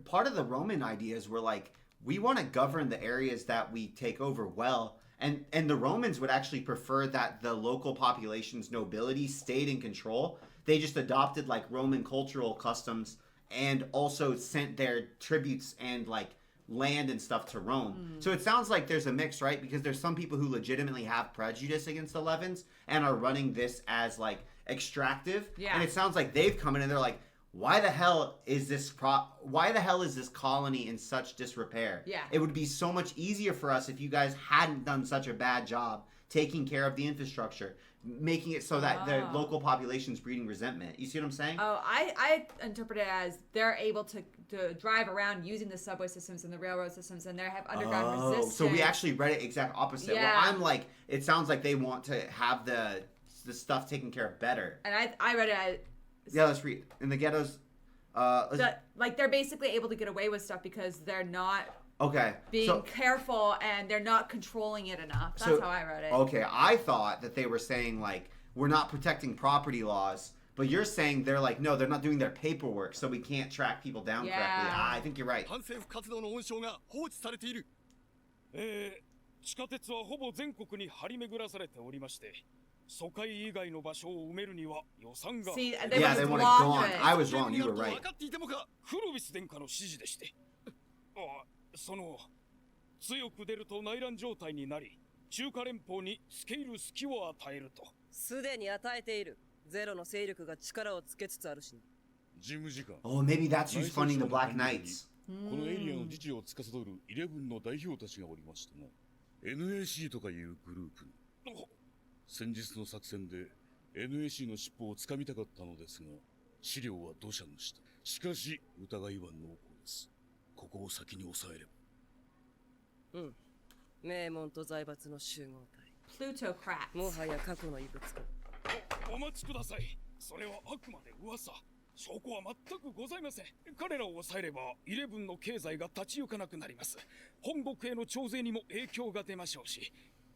part of the Roman ideas were like, we want to govern the areas that we take over well. And the Romans would actually prefer that the local population's nobility stayed in control. They just adopted like Roman cultural customs and also sent their tributes and like land and stuff to Rome. So it sounds like there's a mix, right? Because there's some people who legitimately have prejudice against the Levins and are running this as like extractive. Yeah. And it sounds like they've come in and they're like, why the hell is this colony in such disrepair? Yeah. It would be so much easier for us if you guys hadn't done such a bad job taking care of the infrastructure, making it so that the local population's breeding resentment. You see what I'm saying? Oh, I interpret it as they're able to drive around using the subway systems and the railroad systems, and they have underground resistance. So we actually read it exact opposite. Yeah. Well, I'm like, it sounds like they want to have the stuff taken care of better. And I read it as... Yeah, let's read. In the ghettos, like they're basically able to get away with stuff because they're not being so, careful and they're not controlling it enough. That's how I read it. Okay, I thought that they were saying like, we're not protecting property laws, but you're saying they're like, no, they're not doing their paperwork, so we can't track people down correctly. I think you're right. 地下鉄はほぼ全国に張り巡らされておりまして、疎開以外の場所を埋めるには予算が。Yeah, they want it gone. I was wrong. You were right. クロビス殿下の指示でして。強く出ると内乱状態になり、中華連邦に付け入る隙を与えると。すでに与えている。ゼロの勢力が力をつけつつあるし。事務次官。Oh, maybe that's who's funding the Black Knights. このエリアの自治を司る11の代表たちがおりましてな。NAC とかいうグループ。先日の作戦で NAC の尻尾をつかみたかったのですが、資料は土砂の下。しかし疑いは濃厚です。ここを先に抑えれば。名門と財閥の集合体。Plutocrats。もはや過去の遺物か。お待ちください。それはあくまで噂。証拠は全くございません。彼らを抑えれば11の経済が立ち行かなくなります。本国への徴税にも影響が出ましょうし、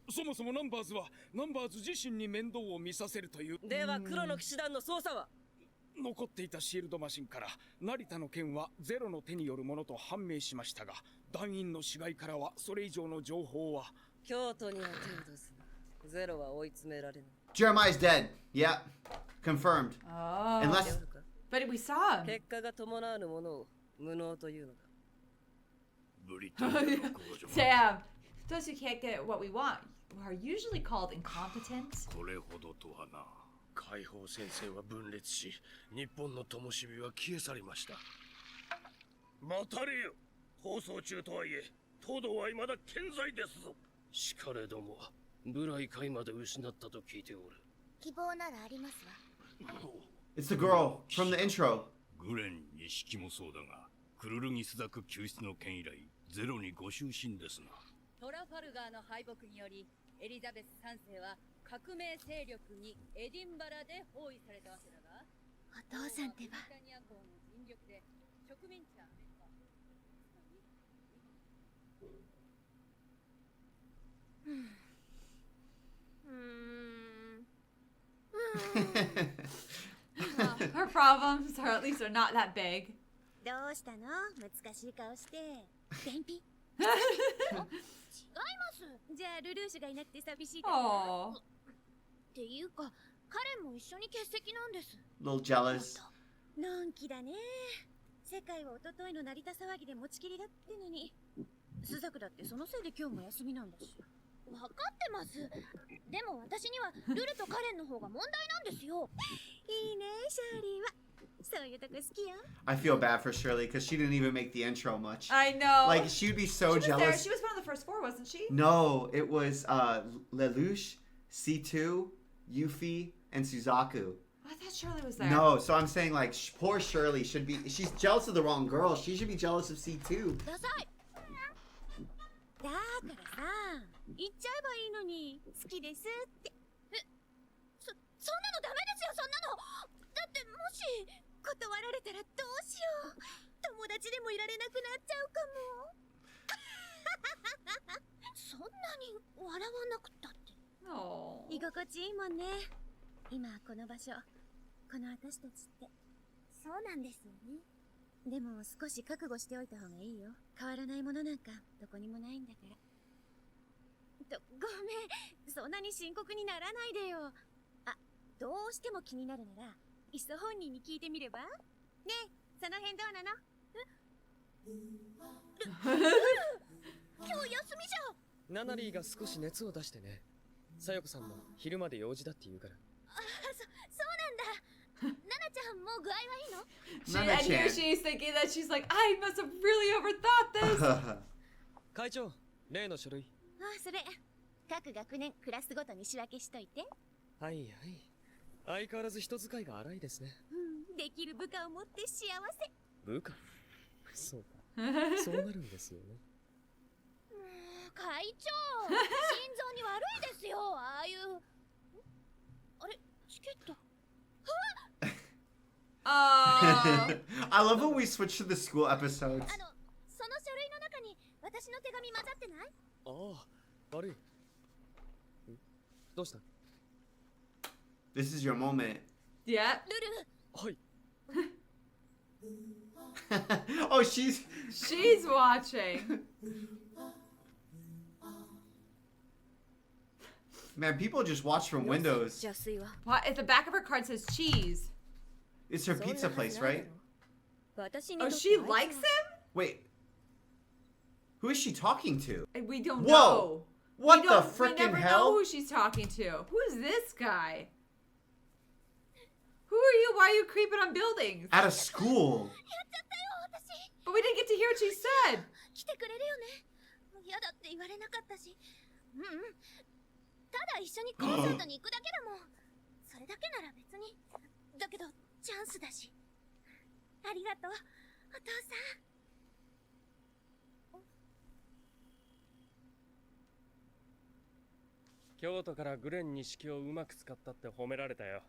そもそもナンバーズはナンバーズ自身に面倒を見させるという。では黒の騎士団の捜査は？残っていたシールドマシンから成田の件はゼロの手によるものと判明しましたが、団員の死骸からはそれ以上の情報は。京都には手を出す。ゼロは追い詰められない。Jeremiah's dead. Yeah, confirmed. Oh. Unless. But we saw him. 結果が伴わぬものを無能というのか。Sam, those who can't get what we want are usually called incompetent. これほどとはな。解放戦線は分裂し、日本の灯火は消え去りました。待たれよ。放送中とはいえ、東堂は未だ健在ですぞ。しかれども、部来会まで失ったと聞いておる。希望ならありますわ。It's the girl from the intro. グレン錦もそうだが、クルルギスダク救出の件以来、ゼロにご就寝ですな。トラファルガーの敗北により、エリザベス3世は革命勢力にエディンバラで包囲されたわけだが、お父さんってば。ブリタニア公の尽力で植民地アメリカ。Her problems, or at least they're not that big. どうしたの？難しい顔して。便秘？違います。じゃあルルーシュがいなくて寂しいから。っていうか、カレンも一緒に欠席なんです。Little jealous. のんきだね。世界は一昨日の成田騒ぎで持ちきりだってのに。スザクだってそのせいで今日も休みなんだし。分かってます。でも私にはルルとカレンの方が問題なんですよ。いいね、シャーリーは。そういうとこ好きよ。 I feel bad for Shirley because she didn't even make the intro much. I know. Like, she'd be so she was jealous. There. She was one of the first four, wasn't she? No, it was Lelouch, C2, Yuffie, and Suzaku. I thought Shirley was there. No, so I'm saying, like, poor Shirley should be... She's jealous of the wrong girl. She should be jealous of C2. ダサい。だからさ、言っちゃえばいいのに、好きですって。そんなのダメですよ、そんなの。だってもし断られたらどうしよう。友達でもいられなくなっちゃうかも。そんなに笑わなくたって。居心地いいもんね。今この場所、この私たちって。そうなんですよね。でも少し覚悟しておいた方がいいよ。変わらないものなんかどこにもないんだから。ごめん、そんなに深刻にならないでよ。あ、どうしても気になるならいっそ本人に聞いてみれば。ねえ、その辺どうなの？今日休みじゃん。ナナリーが少し熱を出してね。さよこさんも昼まで用事だって言うから。そうなんだ。ナナちゃんもう具合はいいの？ And here she's thinking that she's like, I must have really overthought this. 会長、例の書類。あ、それ各学年クラスごとに仕分けしといて。はいはい。相変わらず人使いが荒いですね。うん、できる部下を持って幸せ。部下？そうか。そうなるんですよね。会長、心臓に悪いですよ、ああいう。あれ、チケット。I love when we switch to the school episodes. その書類の中に私の手紙混ざってない？ああ、悪い。どうした？ This is your moment. Yeah. はい。Oh, she's watching. Man, people just watch from windows. What? At the back of her card says cheese. It's her pizza place, right? Oh, she likes him? Wait. Who is she talking to? We don't Whoa! know. What we the don't- frickin' We never hell? know who she's talking to. Who's this guy? Who are you? Why are you creeping on buildings? At a school. But we didn't get to hear what she said. 来てくれるよね。嫌だって言われなかったし。うんうん。ただ一緒にコンサートに行くだけだもん。それだけなら別に。だけどチャンスだし。ありがとう、お父さん。京都からグレン錦をうまく使ったって褒められたよ。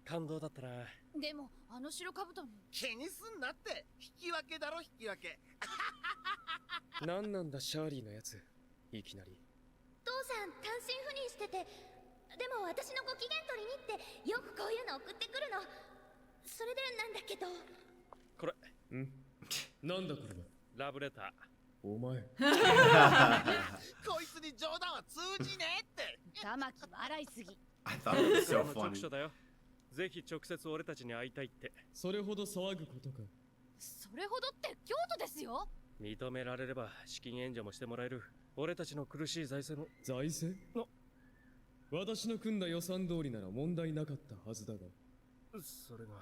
感動だったな。でもあの白兜に気にすんなって。引き分けだろ、引き分け。なんなんだシャーリーのやつ。いきなり。父さん単身赴任してて、でも私のご機嫌取りにってよくこういうの送ってくるの。それでなんだけど。これ。ん？なんだこれは。ラブレター。お前。こいつに冗談は通じねえって。玉木笑いすぎ。I thought it was so 直 funny. 書だよ。ぜひ直接俺たちに会いたいって。それほど騒ぐことか。それほどって京都ですよ。認められれば資金援助もしてもらえる。俺たちの苦しい財政の。財政？私の組んだ予算通りなら問題なかったはずだが。それが。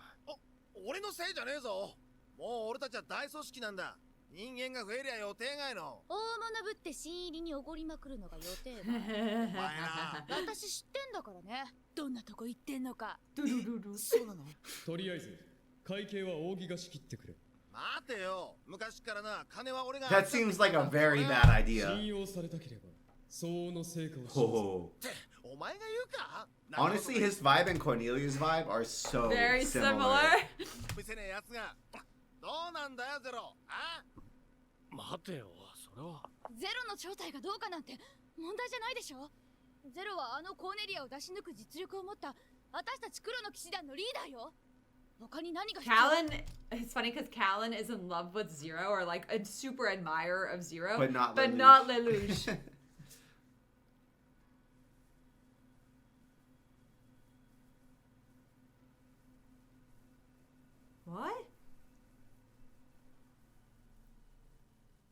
俺のせいじゃねえぞ。もう俺たちは大組織なんだ。人間が増えりゃ予定外の。大物ぶって新入りにおごりまくるのが予定だ。お前な。私知ってんだからね。どんなとこ行ってんのか。そうなの？とりあえず会計は扇が仕切ってくれ。待てよ。昔からな、金は俺が。 That seems like a very bad idea. 信用されたければ相応の成果を示す。 Oh. お前が言うか？ Honestly, his vibe and Cornelia's vibe are so Very similar. 見せねえやつが。どうなんだよゼロ。あ？待てよ、それは。ゼロの正体がどうかなんて問題じゃないでしょ。ゼロはあのコーネリアを出し抜く実力を持った私たち黒の騎士団のリーダーよ。他に何が必要？ Callan, it's funny because Callan is in love with Zero, or like a super admirer of Zero, But not Lelouch. What?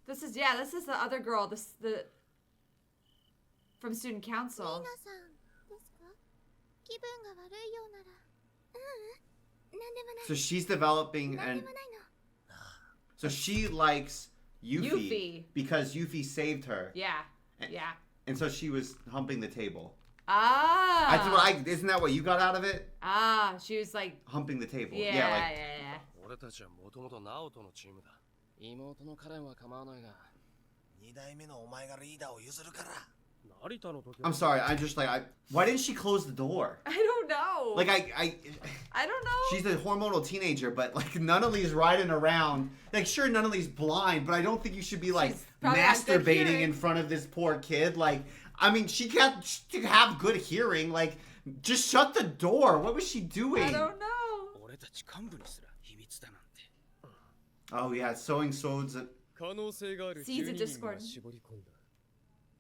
This is the other girl. The from student council. 皆さんですか？気分が悪いようなら。So she's developing and so she likes Yuffie because Yuffie saved her. Yeah. Yeah. And so she was humping the table. Ah. Isn't that what you got out of it? Ah, she was like humping the table. Yeah, yeah, like, yeah. 俺たちはもともとナオトのチームだ。妹のカレンは構わないが。2代目のお前がリーダーを譲るから。 I'm sorry. I'm just like, why didn't she close the door? I don't know. Like I don't know. She's a hormonal teenager, but like Nunnally's riding around. Like sure, Nunnally's blind, but I don't think you should be like masturbating in front of this poor kid. Like, I mean, she can't have good hearing. Like, just shut the door. What was she doing? I don't know. Oh yeah, sowing swords. Seeds of discord.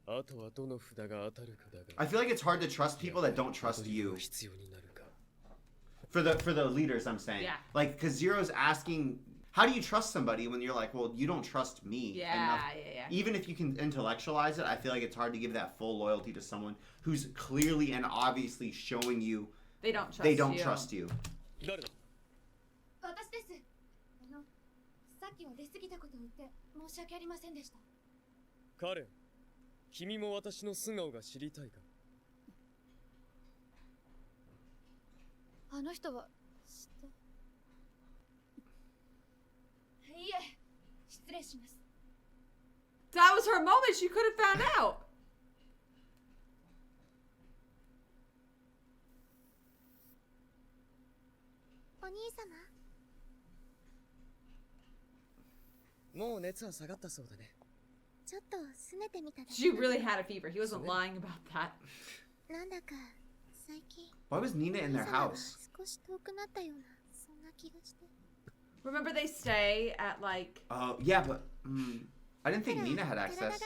I feel like it's hard to trust people that don't trust you. For the leaders, I'm saying. Yeah. Like, because Zero's asking, how do you trust somebody when you're like, well, you don't trust me enough. Yeah. Even if you can intellectualize it, I feel like it's hard to give that full loyalty to someone who's clearly and obviously showing you they don't trust you. 私です。さっきは出過ぎたことを言って申し訳ありませんでした。カレン、君も私の素顔が知りたいか？あの人は知った。いえ、失礼します。That was her moment. She could have found out. お兄様。もう熱は下がったそうだね。ちょっと拗ねてみただけ。 She really had a fever. He wasn't lying about that. なんだか最近。 Why was Nina in their house? 少し遠くなったようなそんな気がして。 Remember they stay at like. Oh yeah, but I didn't think Nina had access.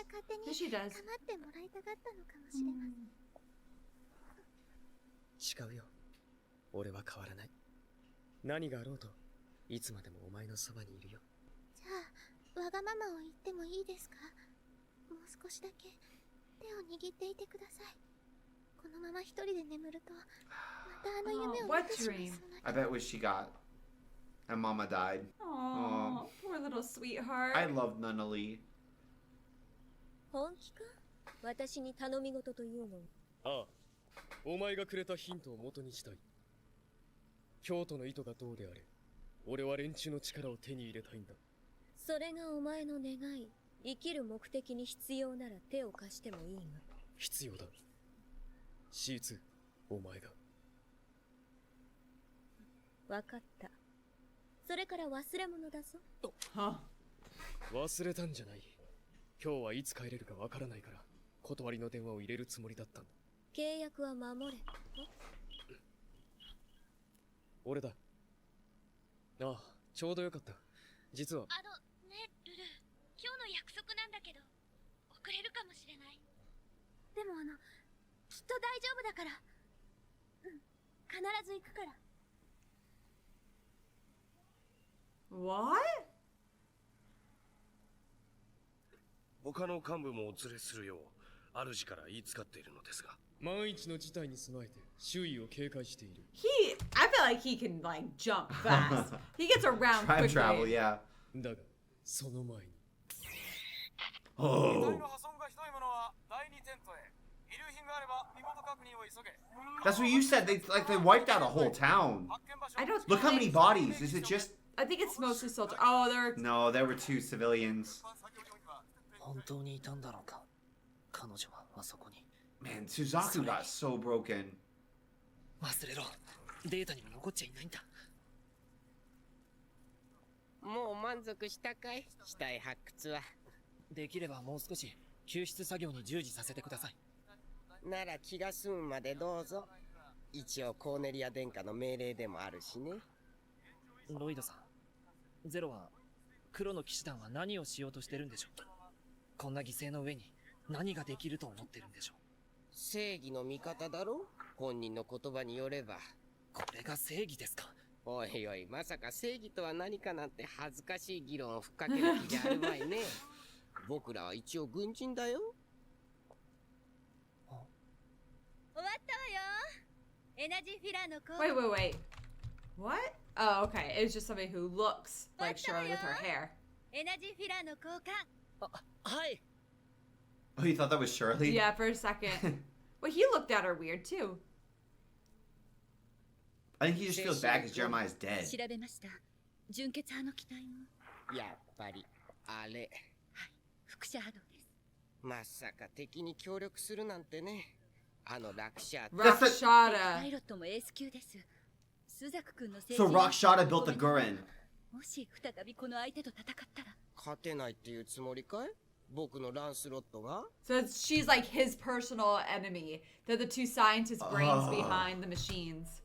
Yes, she does. 構ってもらいたかったのかもしれません。違うよ。俺は変わらない。何があろうといつまでもお前のそばにいるよ。じゃあわがままを言ってもいいですか？もう少しだけ手を握っていてください。このまま一人で眠るとまたあの夢を見てしまいそうな。 I bet what she got. And Mama died. Oh, poor little sweetheart. I love Nunnally. 本気か？私に頼み事というの？ああ、お前がくれたヒントを元にしたい。京都の意図がどうであれ、俺は連中の力を手に入れたいんだ。それがお前の願い。生きる目的に必要なら手を貸してもいいが。必要だ。C2、お前が。わかった。それから忘れ物だぞ。忘れたんじゃない。今日はいつ帰れるかわからないから、断りの電話を入れるつもりだったんだ。契約は守れ。俺だ。ああ、ちょうどよかった。実は。ね、ルル。今日の約束なんだけど、遅れるかもしれない。でもきっと大丈夫だから。必ず行くから。What? 他の幹部もお連れするよう主から言いつかっているのですが。万一の事態に備えて周囲を警戒している。I feel like he can like jump fast. He gets around Time quickly. travel, yeah. だがその前に。Oh. That's what you said. They wiped out a whole town. I don't. Look how many bodies. Is it just? I think it's mostly soldiers. Oh, there. No, there were 2 civilians. 本当にいたんだろうか。彼女はあそこに。Man, Suzaku got so broken. 忘れろ。データにも残っちゃいないんだ。もう満足したかい？死体発掘は。できればもう少し救出作業に従事させてください。なら気が済むまでどうぞ。一応コーネリア殿下の命令でもあるしね。ロイドさん、ゼロは黒の騎士団は何をしようとしてるんでしょう。こんな犠牲の上に何ができると思ってるんでしょう。正義の味方だろ？本人の言葉によれば。これが正義ですか？おいおい、まさか正義とは何かなんて恥ずかしい議論をふっかける気じゃあるまいね。僕らは一応軍人だよ。終わったわよ。エナジーフィラーのコード。 Wait. What? Oh, okay. It was just somebody who looks like Shirley with her hair. エナジーフィラーの交換。はい。 Oh, you thought that was Shirley? Yeah, for a second. Well, he looked at her weird too. I think he just feels bad because Jeremiah's dead. 調べました。純血派の機体も。やっぱりあれ。副シャドウです。まさか敵に協力するなんてね。あのラクシャー。Rakshada. パイロットもエース級です。スザク君の So Rakshada built the Gurren. もし再びこの相手と戦ったら。勝てないっていうつもりかい？僕のランスロットが？ So she's like his personal enemy. They're the two scientist brains behind the machines.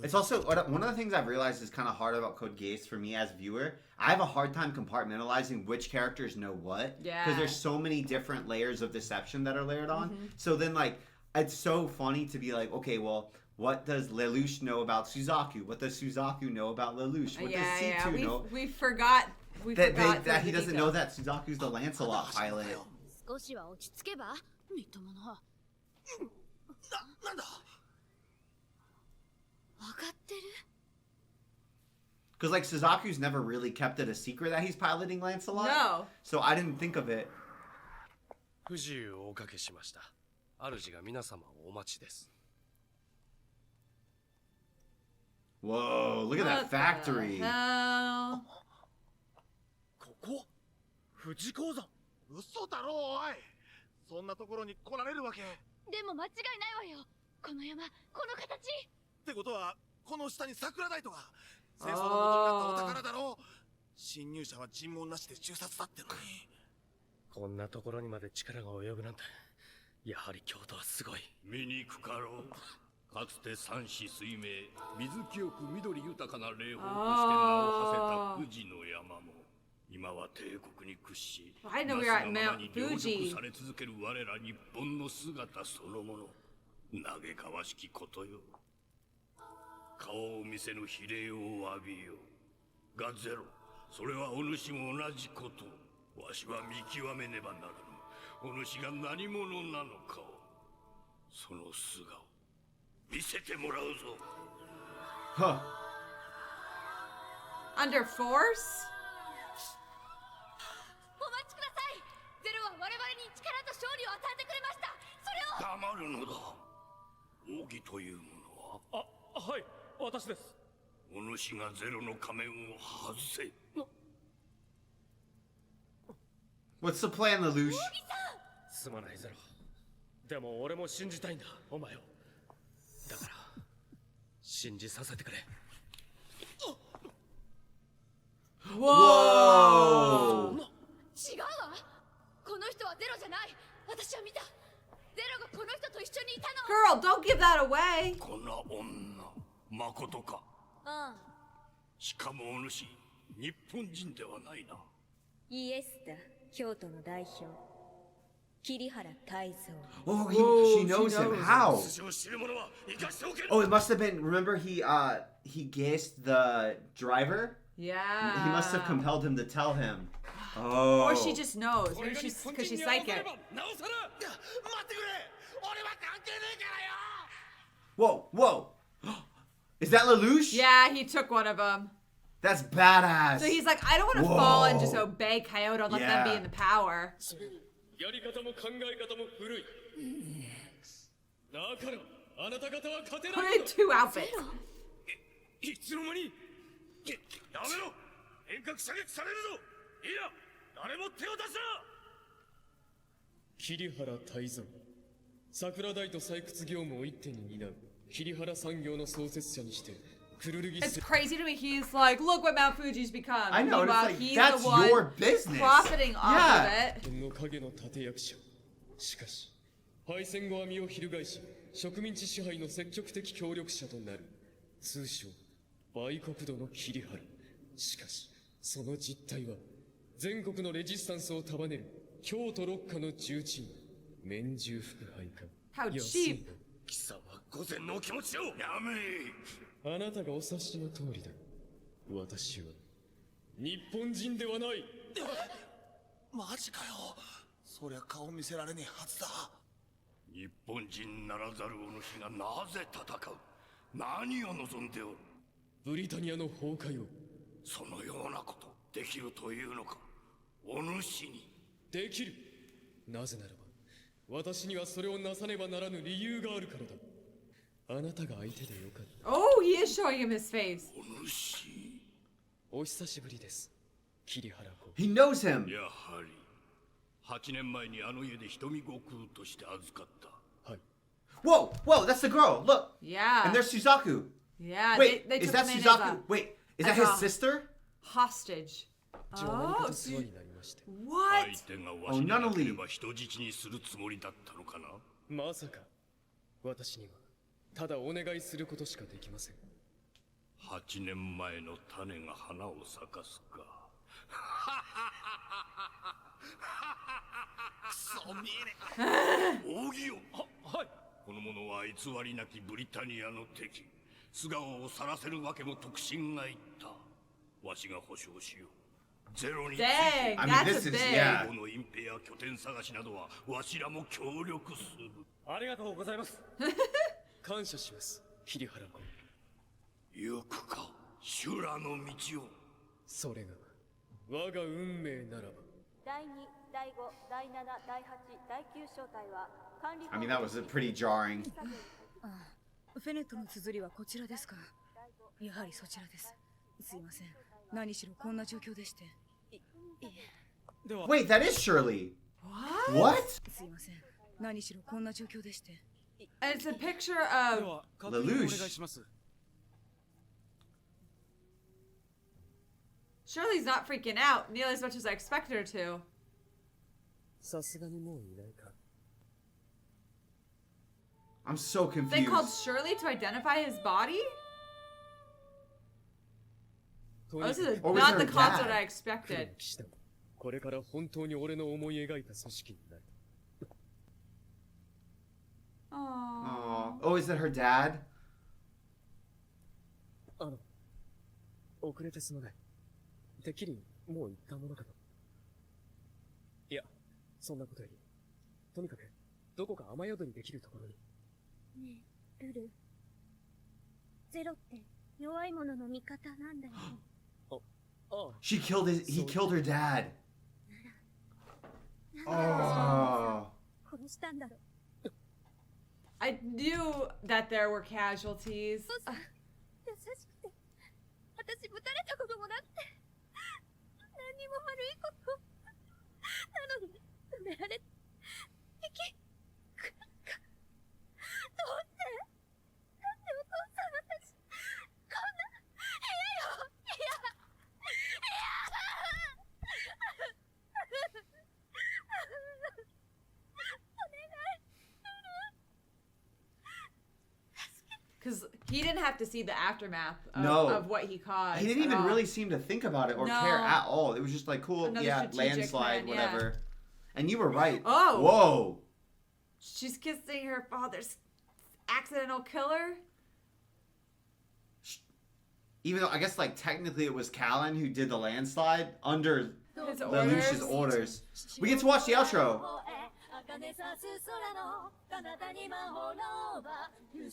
It's also one of the things I've realized is kind of hard about Code Geass for me as a viewer. I have a hard time compartmentalizing which characters know what. Yeah. Because there's so many different layers of deception that are layered on. So then, like, it's so funny to be like, okay, well, what does Lelouch know about Suzaku? What does Suzaku know about Lelouch? What does C2 know? We forgot. We forgot that he doesn't know that Suzaku's the Lancelot pilot. 少しは落ち着けば。みっともな。なんだ。分かってる。Because, like, Suzaku's never really kept it a secret that he's piloting Lancelot. No. So I didn't think of it. 不自由をおかけしました。主が皆様をお待ちです。Whoa, look at that factory. ここ富士鉱山。嘘だろおい。そんなところに来られるわけ。でも間違いないわよ。この山、この形。ってことはこの下に桜大都が戦争の元になったお宝だろう。侵入者は尋問なしで銃殺だってのに。こんなところにまで力が及ぶなんて、やはり京都はすごい。見に行くかろう。かつて山紫水明、水清く緑豊かな霊峰として名を馳せた富士の山も、今は帝国に屈し、 I know we're at Mount Fuji. され続ける我ら日本の姿そのもの、嘆かわしきことよ。顔を見せぬ比例を浴びよ。がゼロ、それはお主も同じこと。わしは見極めねばならぬ。お主が何者なのかを、その素顔、見せてもらうぞ。Huh. Under force? お待ちください。ゼロは我々に力と勝利を与えてくれました。それを。黙るのだ。奥義というものは。はい、私です。お主がゼロの仮面を外せ。What's the plan, Lelouch? すまないゼロ。でも俺も信じたいんだ、お前を。だから信じさせてくれ。Whoa! 違うわ。この人はゼロじゃない。私は見た。ゼロがこの人と一緒にいたの。 Girl, don't give that away. この女、まことか。ああ。しかもお主、日本人ではないな。イエスだ。京都の代表。桐原泰造。 Oh, she knows him. How? Oh, it must have been. Remember, he gassed the driver. Yeah. He must have compelled him to tell him. Oh. Or she just knows. Maybe she's because she's psychic. Whoa, whoa. Is that Lelouch? Yeah, he took one of them. That's badass. So he's like, I don't want to fall and just obey Kyoto and let them be in the power. やり方も考え方も古い。だからあなた方は勝てない。 Put in two outfits. いつの間に。やめろ。遠隔射撃されるぞ。いや、誰も手を出すな。桐原泰造。桜大と採掘業務を一手に担う桐原産業の創設者にして。It's crazy to me. He's like, look what Mount Fuji's become. I know. It's Meanwhile, like, he's that's the one your business. profiting off of it. の影の立役者。しかし、敗戦後は身を翻し、植民地支配の積極的協力者となる。通称、売国土の桐原。しかし、その実態は、全国のレジスタンスを束ねる京都六家の重鎮、免獣副配下。How cheap. 貴様、午前のお気持ちをやめ。あなたがお察しの通りだ。私は日本人ではない。マジかよ。そりゃ顔見せられねえはずだ。日本人ならざるお主がなぜ戦う。何を望んでおる？ブリタニアの崩壊を。そのようなことできるというのか？お主に。できる。なぜならば私にはそれをなさねばならぬ理由があるからだ。あなたが相手でよかった。Oh, he is showing him his face. お主。お久しぶりです。桐原子。 He knows him. やはり8年前にあの家で瞳悟空として預かった。はい。Whoa, whoa, that's the girl. Look. Yeah. And there's Suzaku. Yeah. Wait, they is took that him in Suzaku? Wait, is that as his a sister? hostage. 一応何かと世話になりまして。 What? 相手がわしになければ人質にするつもりだったのかな？まさか私にはただお願いすることしかできません。8年前の種が花を咲かすか。くそ見えねえ。扇よ。はい。この者は偽りなきブリタニアの敵。素顔を晒せるわけも特進が言った。わしが保証しよう。ゼロについて。Dang, that's a big. この隠蔽や拠点探しなどはわしらも協力する。ありがとうございます。感謝します、桐原子。行くか、修羅の道を。それが我が運命ならば。第2、第5、第7、第8、第9招待は管理。 I mean, that was pretty jarring. フェネットの綴りはこちらですか。やはりそちらです。すいません。何しろこんな状況でして。Wait, that is Shirley. What? すいません。何しろこんな状況でして。 And it's a picture of Lelouch. Shirley's not freaking out nearly as much as I expected her to. さすがにもういないか。 I'm so confused. They called Shirley to identify his body? Oh, this is Or was not her the concert dad? I expected. これから本当に俺の思い描いた組織になる。 Aww. Oh, is that her dad? 遅れてすまない。てっきりもう行ったものかと。いや、そんなことより、とにかくどこか雨宿りできるところに。ねえ、ルル。ゼロって弱い者の味方なんだよね。He killed her dad. Oh. 殺したんだろ。 I knew that there were casualties. 優しくて、私ぶたれたこともなくて、何にも悪いこと。なのに、埋められて、どうしてなんでお父さん私、こんな、嫌よ、嫌。Because he didn't have to see the aftermath of what he caused. He didn't even really seem to think about it or care at all. It was just like, cool, Another yeah, strategic landslide, plan, whatever. yeah. And you were right. Oh. Whoa. She's kissing her father's accidental killer? Even though I guess like technically it was Callan who did the landslide under His Lelouch's orders. We get to watch the outro.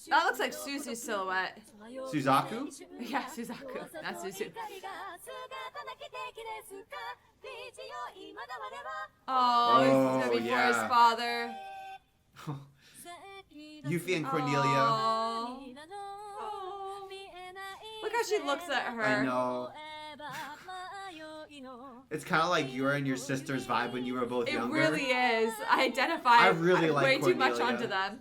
That looks like Suzu's silhouette. Suzaku? Yeah, Suzaku, not Suzu. Oh, this is gonna be for his father. Yuffie and Cornelia. Oh. Look how she looks at her. I know. It's kind of like you and your sister's vibe when you were both It younger. really is. I identify really like way too much Cornelia. onto them.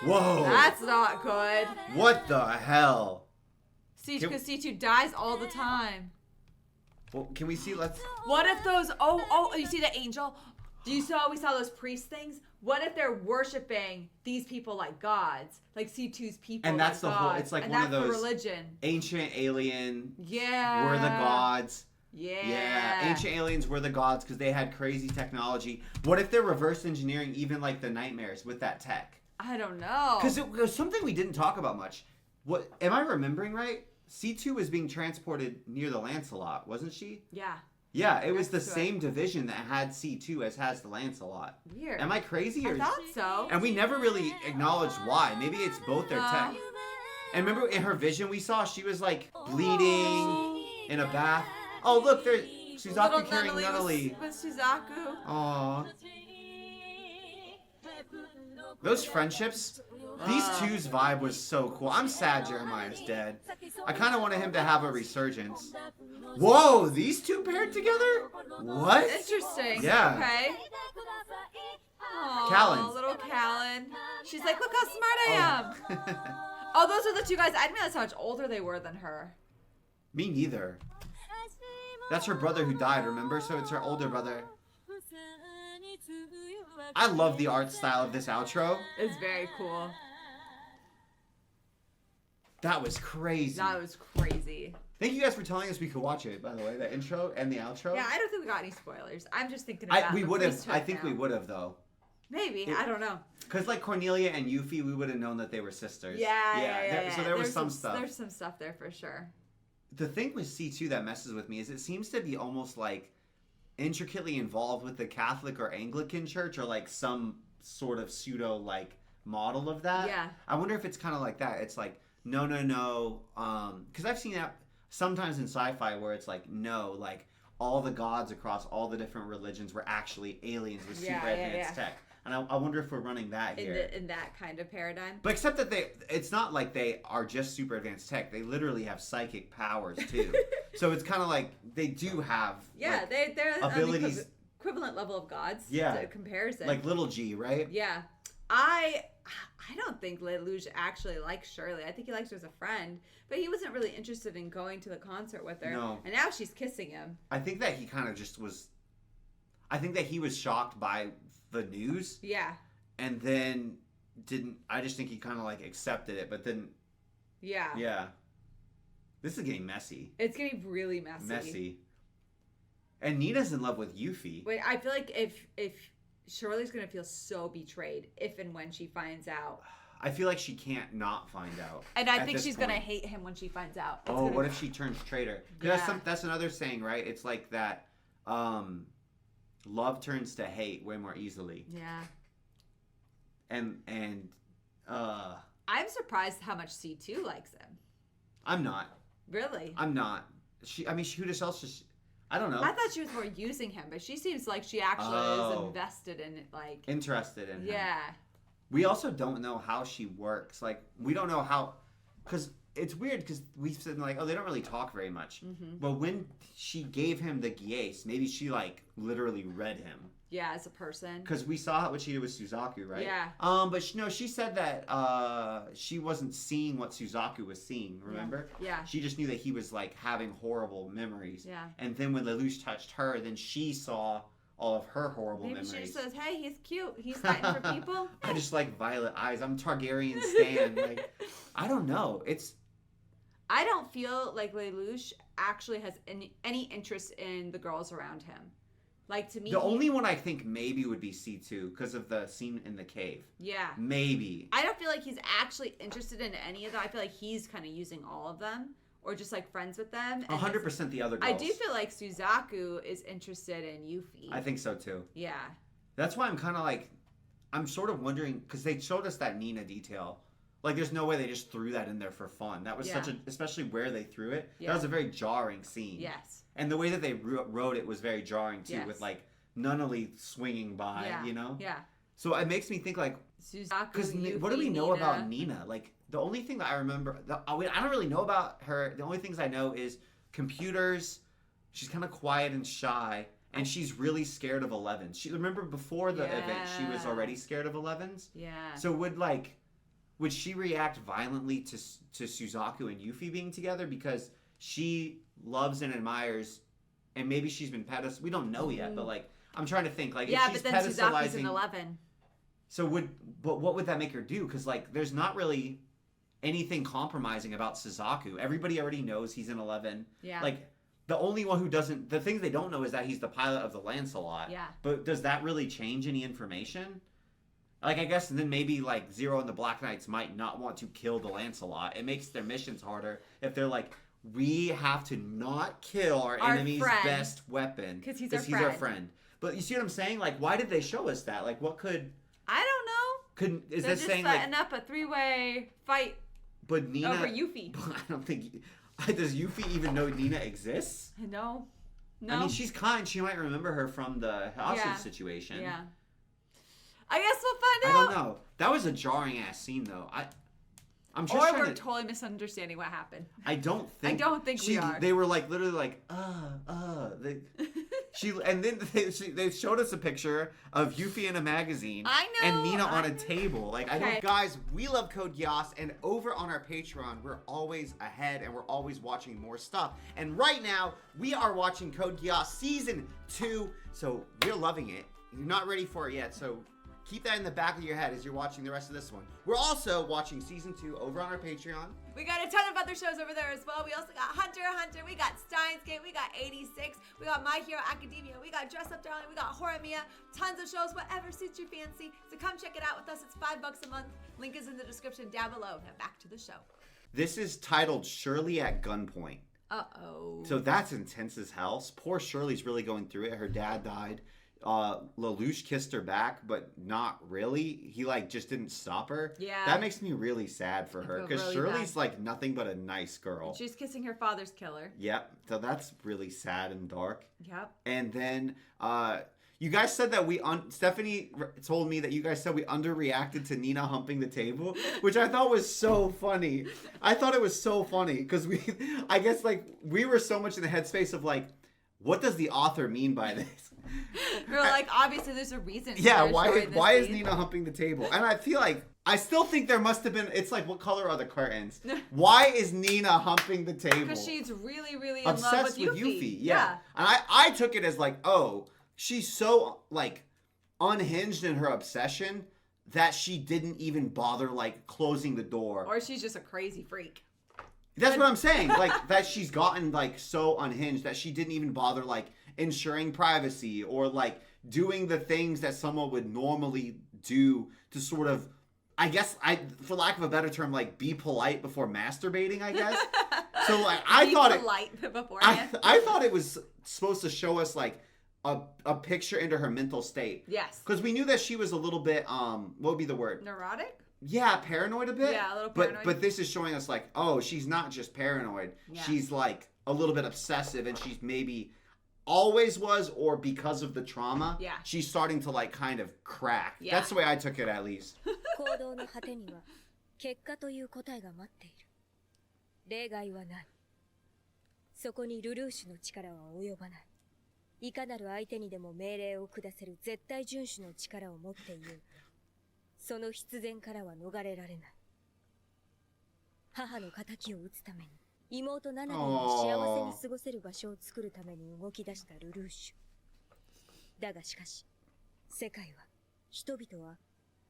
Whoa. That's not good. What the hell? C2, because C2 dies all the time. Well, can we see? Let's. What if those? Oh! You see the angel? We saw those priest things. What if they're worshiping these people like gods, like C2's people? And that's like the whole. gods, It's like and one of that's the those religion. ancient alien. Yeah. We're the gods. Yeah. Yeah. Ancient aliens were the gods because they had crazy technology. What if they're reverse engineering even like the nightmares with that tech? I don't know. Because it was something we didn't talk about much. What am I remembering right? C2 was being transported near the Lancelot, wasn't she? Yeah. Yeah, it was the Next to same division that had C2 as has the Lancelot. Weird. Am I crazy? Or... I thought so. And we never really acknowledged why. Maybe it's both their tech. And remember in her vision we saw she was like bleeding in a bath. Oh look, there's Suzaku Little carrying Nunnally. with Suzaku. Aww. Those friendships, these two's vibe was so cool. I'm sad Jeremiah's dead. I kind of wanted him to have a resurgence. Whoa, these two paired together? What? Interesting. Yeah. Okay. Aww, Callan. little Callan. She's like, look how smart I am. Oh, those are the two guys. I didn't realize how much older they were than her. Me neither. That's her brother who died, remember? So it's her older brother. I love the art style of this outro. It's very cool. That was crazy. That was crazy. Thank you guys for telling us we could watch it, by the way. The intro and the outro. Yeah, I don't think we got any spoilers. I'm just thinking about we the would have. priesthood I think now. we would have, though. Maybe. I don't know. Because, like, Cornelia and Yuffie, we would have known that they were sisters. Yeah. So there was There's some stuff. There's some stuff there for sure. The thing with C2 that messes with me is it seems to be almost, like, intricately involved with the Catholic or Anglican church or, like, some sort of pseudo, like, model of that. Yeah. I wonder if it's kind of like that. It's like, no. Because I've seen that sometimes in sci-fi where it's like, no, like, all the gods across all the different religions were actually aliens with super advanced tech. And I wonder if we're running that here. In that kind of paradigm. But except that it's not like they are just super advanced tech. They literally have psychic powers too. So it's kind of like they do have they're abilities. Equivalent level of gods. Yeah. To comparison. Like little G, right? Yeah. I don't think Lelouch actually likes Shirley. I think he likes her as a friend, but he wasn't really interested in going to the concert with her. No. And now she's kissing him. I think that he kind of just was. I think that he was shocked by the news. Yeah. And then didn't. I just think he kind of like accepted it, but then. Yeah. Yeah. This is getting messy. It's getting really messy. Messy. And Nina's in love with Yuffie. Wait, I feel like if Shirley's gonna feel so betrayed if and when she finds out. I feel like she can't not find out. And I think she's gonna hate him when she finds out. What if she turns traitor? Yeah. That's another saying, right? It's like that. Love turns to hate way more easily. Yeah. And I'm surprised how much C2 likes him. I'm not. Really? I'm not. Who else just? I don't know. I thought she was more using him, but she seems like she actually is invested in it, like interested in him. Yeah. We also don't know how she works. Like, we don't know how, because it's weird because we've said like, oh, they don't really talk very much. Mm-hmm. But when she gave him the Geass, maybe she like literally read him. Yeah, as a person. Because we saw what she did with Suzaku, right? Yeah. But she said that she wasn't seeing what Suzaku was seeing. Remember? Yeah. She just knew that he was like having horrible memories. Yeah. And then when Lelouch touched her, then she saw all of her horrible Maybe memories. she just says, "Hey, he's cute. He's fighting for people." I just like violet eyes. I'm Targaryen stan. Like, I don't know. I don't feel like Lelouch actually has any interest in the girls around him. Like, to me, the only one I think maybe would be C2 because of the scene in the cave. Yeah. Maybe. I don't feel like he's actually interested in any of them. I feel like he's kind of using all of them or just like friends with them. 100% the other girls. I do feel like Suzaku is interested in Yuffie. I think so too. Yeah. That's why I'm kind of like, I'm sort of wondering because they showed us that Nina detail. Like, there's no way they just threw that in there for fun. That was especially where they threw it. Yeah. That was a very jarring scene. Yes. And the way that they wrote it was very jarring too, with like Nunnally swinging by, you know? Yeah. So it makes me think like, Suzaku, because what do we know about Nina? Like, the only thing that I remember, I don't really know about her. The only things I know is computers. She's kind of quiet and shy, and she's really scared of 11s. She remember before the event, she was already scared of 11s. Yeah. So would she react violently to Suzaku and Yuffie being together because she loves and admires, and maybe she's been pedestal. We don't know yet, but like I'm trying to think. Like, yeah, if she's but then Suzaku's an pedestalizing 11. So what would that make her do? Because like there's not really anything compromising about Suzaku. Everybody already knows he's an 11. Yeah. Like the only one who doesn't. The thing they don't know is that he's the pilot of the Lancelot. Yeah. But does that really change any information? Like, I guess then maybe, like, Zero and the Black Knights might not want to kill the Lancelot. It makes their missions harder if they're like, we have to not kill our enemy's friend. best weapon. Because he's our friend. But you see what I'm saying? Like, why did they show us that? Like, what could... I don't know. Is They're this just saying, setting up a 3-way fight but Nina... over Yuffie. I don't think... Does Yuffie even know Nina exists? No. I mean, she's kind. She might remember her from the hostage situation. Yeah. I guess we'll find out. I don't know. That was a jarring ass scene, though. I'm just or we're totally misunderstanding what happened. I don't think we are. They were like literally like and then they showed us a picture of Yuffie in a magazine. I know. And Nina on a table. Like, I Okay. don't. Guys, we love Code Geass, and over on our Patreon, we're always ahead and we're always watching more stuff. And right now, we are watching Code Geass Season 2, so we're loving it. You're not ready for it yet, so keep that in the back of your head as you're watching the rest of this one. We're also watching Season 2 over on our Patreon. We got a ton of other shows over there as well. We also got Hunter x Hunter, we got Steins Gate, we got 86, we got My Hero Academia, we got Dress Up Darling, we got Horimiya, tons of shows, whatever suits your fancy. So come check it out with us. It's $5 a month. Link is in the description down below. Now back to the show. This is titled Shirley at Gunpoint. Uh-oh. So that's intense as hell. Poor Shirley's really going through it. Her dad died. Lelouch kissed her back, but not really. He like just didn't stop her. Yeah. That makes me really sad for her because really Shirley's bad. like nothing but a nice girl. She's kissing her father's killer. Yep. So that's really sad and dark. Yep. And then you guys said that Stephanie told me that you guys said we underreacted to Nina humping the table, which I thought was so funny. I thought it was so funny because I guess like we were so much in the headspace of like, what does the author mean by this? We're like, obviously there's a reason. Yeah, why is Nina humping the table? And I feel like I still think there must have been. It's like, what color are the curtains? Why is Nina humping the table? Because she's really, really in love Obsessed with with Yuffie. Yeah. And I took it as like, oh, she's so like unhinged in her obsession that she didn't even bother like closing the door. Or she's just a crazy freak. That's what I'm saying. Like, that she's gotten like so unhinged that she didn't even bother like ensuring privacy or like doing the things that someone would normally do to sort of, I guess, for lack of a better term, like be polite before masturbating, I guess. So like I thought it was supposed to show us like a picture into her mental state. Yes. Because we knew that she was a little bit what would be the word? Neurotic? Yeah, paranoid a bit. Yeah, a little paranoid. But this is showing us like, oh, she's not just paranoid. Yeah. She's like a little bit obsessive, and she's maybe always was, or because of the trauma, yeah, she's starting to like kind of crack. Yeah. That's the way I took it, at least. 行動の果てには結果という答えが待っている。例外はない。そこにルルーシュの力は及ばない。いかなる相手にでも命令を下せる絶対遵守の力を持っている。その必然からは逃れられない。母の仇を討つために、妹ナナリンが幸せに過ごせる場所を作るために動き出したルルーシュ。だがしかし、世界は、人々は、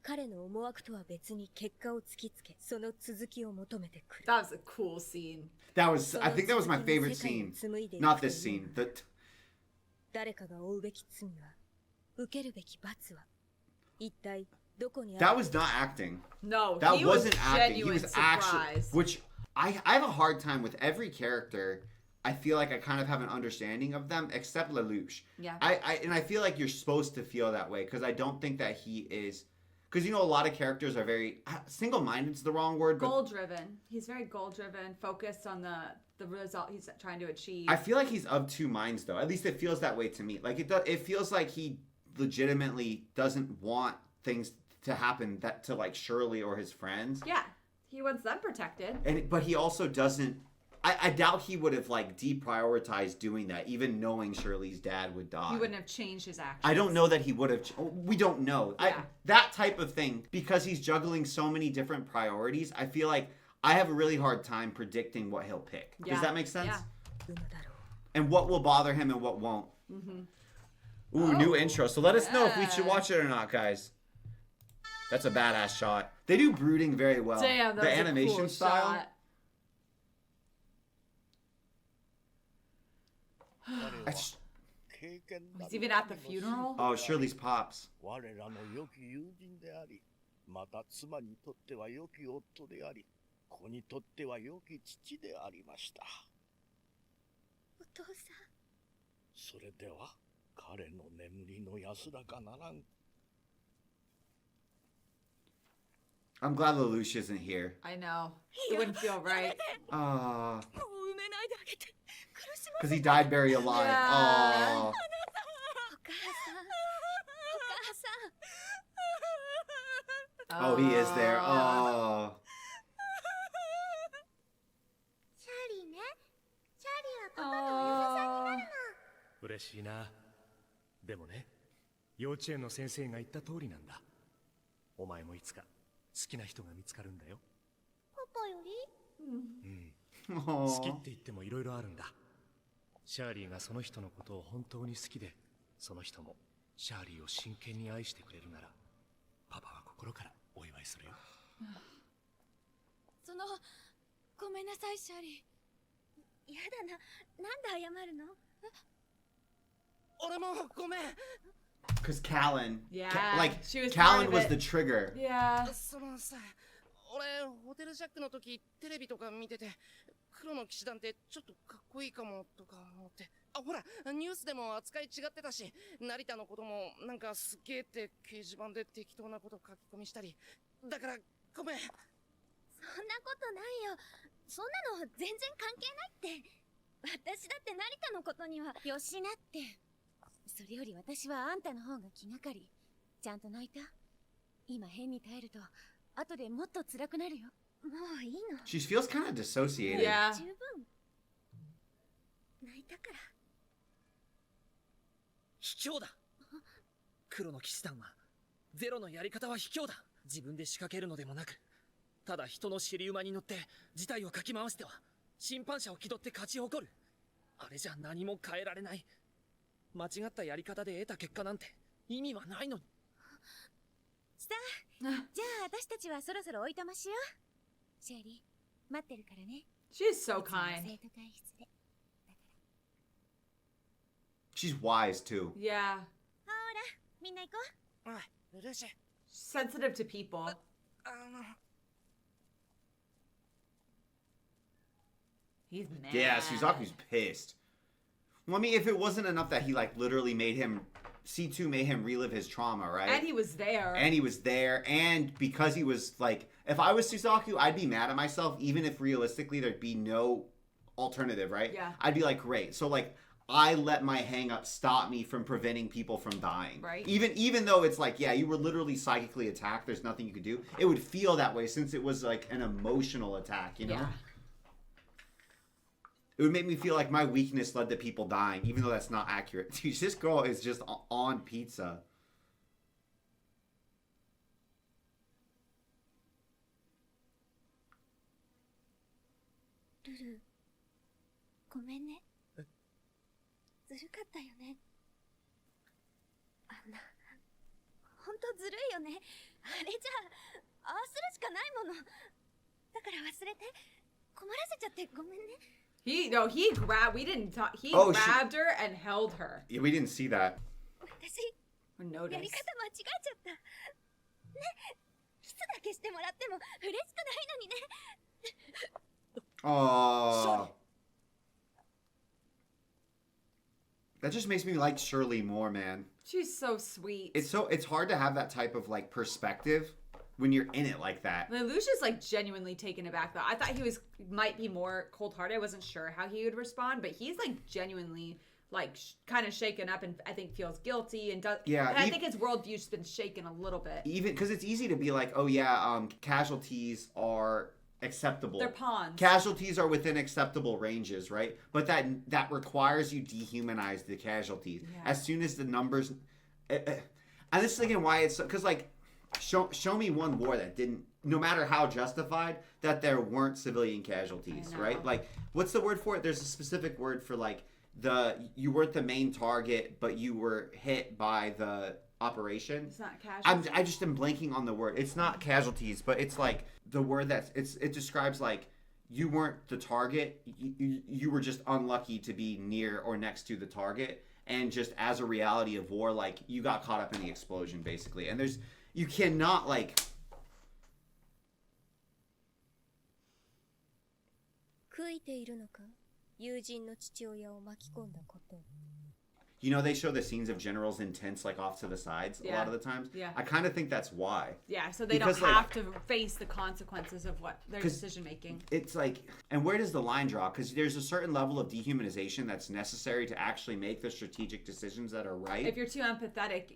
彼の思惑とは別に結果を突きつけ、その続きを求めてくる。That was a cool scene. I think that was my favorite scene. Not this scene. 誰かが負うべき罪は、受けるべき罰は、一体、That was not acting. No, that he wasn't was acting. He was surprise. actually, which I have a hard time with every character. I feel like I kind of have an understanding of them, except Lelouch. Yeah. I feel like you're supposed to feel that way because I don't think that he is. Because you know, a lot of characters are very single-minded. Is the wrong word. Goal-driven. He's very goal-driven, focused on the result he's trying to achieve. I feel like he's of two minds, though. At least it feels that way to me. Like it feels like he legitimately doesn't want things to happen that to like Shirley or his friends. Yeah, he wants them protected. But he also doesn't. I doubt he would have like deprioritized doing that, even knowing Shirley's dad would die. He wouldn't have changed his actions. I don't know that he would have. We don't know. Yeah. That type of thing, because he's juggling so many different priorities. I feel like I have a really hard time predicting what he'll pick. Yeah. Does that make sense? Yeah. And what will bother him and what won't. Mm-hmm. Ooh, new intro. So let us know if we should watch it or not, guys. That's a badass shot. They do brooding very well. Damn, that the was animation a cool style. Shot. He's even at the funeral. Oh, Shirley's pops. 我らの良き友人であり、また妻にとっては良き夫であり、子にとっては良き父でありました。お父さん。それでは彼の眠りの安らかならん。 I'm glad Lelouch isn't here. I know. It wouldn't feel right. Because he died very alive. Yeah. Aww. Oh, he is there. Oh. チャーリーね。チャーリーはパパのお嫁さんになるの。嬉しいな。でもね、幼稚園の先生が言った通りなんだ。お前もいつか好きな人が見つかるんだよ。パパより？うん。好きって言ってもいろいろあるんだ。シャーリーがその人のことを本当に好きで、その人もシャーリーを真剣に愛してくれるなら、パパは心からお祝いするよ。ごめんなさい、シャーリー。やだな。なんで謝るの？俺もごめん。 Because Callan. Yeah, Like, she was Callan part of was it. the trigger. Yeah. そのさ、俺ホテルジャックの時テレビとか見てて、黒の騎士団ってちょっとかっこいいかもとか思って。あ、ほらニュースでも扱い違ってたし、成田のこともなんかすげえって掲示板で適当なこと書き込みしたり。だからごめん。そんなことないよ。そんなの全然関係ないって。私だって成田のことにはよしなって。それより私はあんたの方が気がかり。ちゃんと泣いた？今変に耐えると後でもっと辛くなるよ。もういいの。 She feels kind of dissociated. Yeah. 十分泣いたから。卑怯だ。黒の騎士団はゼロのやり方は卑怯だ。自分で仕掛けるのでもなく、ただ人の尻馬に乗って事態をかき回しては審判者を気取って勝ち誇る。あれじゃ何も変えられない。間違ったやり方で得た結果なんて意味はないのに。さあ、じゃあ私たちはそろそろおいとましよう。シェリー、待ってるからね。 She's so いつも kind. 生徒会室で。 She's wise too. Yeah. ほら、みんな行こう。おい、ルルーシュ。 Sensitive to people. あの。 He's mad. Yeah, Suzaku's pissed. Well, I mean, if it wasn't enough that he, like, literally made him... C2 made him relive his trauma, right? And he was there. And he was there. And because he was, like... If I was Suzaku, I'd be mad at myself, even if realistically there'd be no alternative, right? Yeah. I'd be like, great. So, like, I let my hang-up stop me from preventing people from dying. Right. Even though it's like, yeah, you were literally psychically attacked. There's nothing you could do. It would feel that way since it was, like, an emotional attack, you know? Yeah. It would make me feel like my weakness led to people dying, even though that's not accurate. Dude, this girl is just on pizza. ルル、ごめんね。ずるかったよね。あんな、ほんとずるいよね。あれじゃあ、ああするしかないもの。だから忘れて、困らせちゃってごめんね。He grabbed. We didn't talk. He Oh, grabbed her and held her. Yeah, we didn't see that. 私、 Notice. やり方間違えちゃった。ね、キスだけしてもらっても嬉しくないのにね。 Oh. That just makes me like Shirley more, man. She's so sweet. It's hard to have that type of like perspective when you're in it like that. Lelouch is like genuinely taken aback though. I thought he might be more cold-hearted. I wasn't sure how he would respond, but he's like genuinely like kind of shaken up and I think feels guilty and does. Yeah, And I think his worldview's been shaken a little bit. Even because it's easy to be like, oh yeah, casualties are acceptable. They're pawns. Casualties are within acceptable ranges, right? But that requires you dehumanize the casualties. Yeah. As soon as the numbers, and this is again why it's because like, show me one war that didn't, no matter how justified, that there weren't civilian casualties, right? Like, what's the word for it? There's a specific word for like you weren't the main target, but you were hit by the operation. It's not casualties. I just am blanking on the word. It's not casualties, but it's like the word it describes like you weren't the target. You were just unlucky to be near or next to the target, and just as a reality of war, like you got caught up in the explosion, basically. And you cannot like. 悔いているのか、友人の父親を巻き込んだことを。You know, they show the scenes of generals in tents like off to the sides a lot of the times. Yeah. I kind of think that's why. Yeah, so they Because, don't have like, to face the consequences of what their 'cause decision making. It's like, and where does the line draw? Because there's a certain level of dehumanization that's necessary to actually make the strategic decisions that are right. If you're too empathetic,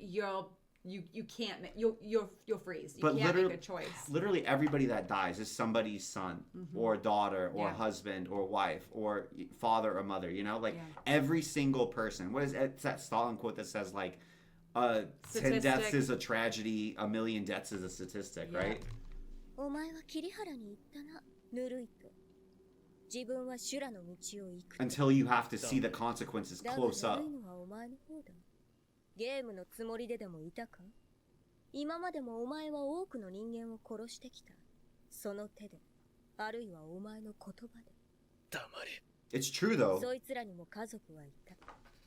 you can't you'll freeze. You But can't make a choice. literally everybody that dies is somebody's son or daughter or husband or wife or father or mother, you know? Like every single person. What is it? It's that Stalin quote that says like 10 deaths is a tragedy, a million deaths is a statistic, right? お前は桐原に言ったな、ぬるいと。自分は修羅の道を行く。 Until you have to see the consequences だが close ぬ up. るいのはお前の方だ。ゲームのつもりででもいたか？今までもお前は多くの人間を殺してきた。その手で、あるいはお前の言葉で。黙れ。 It's true though. そいつらにも家族はいた。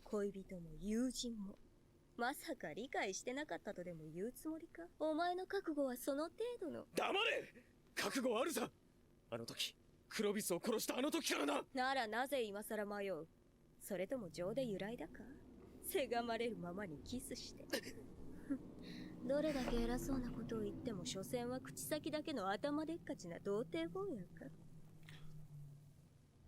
恋人も友人も。まさか理解してなかったとでも言うつもりか？お前の覚悟はその程度の。黙れ。覚悟あるさ。あの時クロビスを殺したあの時からな。ならなぜ今さら迷う？それとも情で由来だか？せがまれるままにキスして。どれだけ偉そうなことを言っても所詮は口先だけの頭でっかちな童貞坊やか。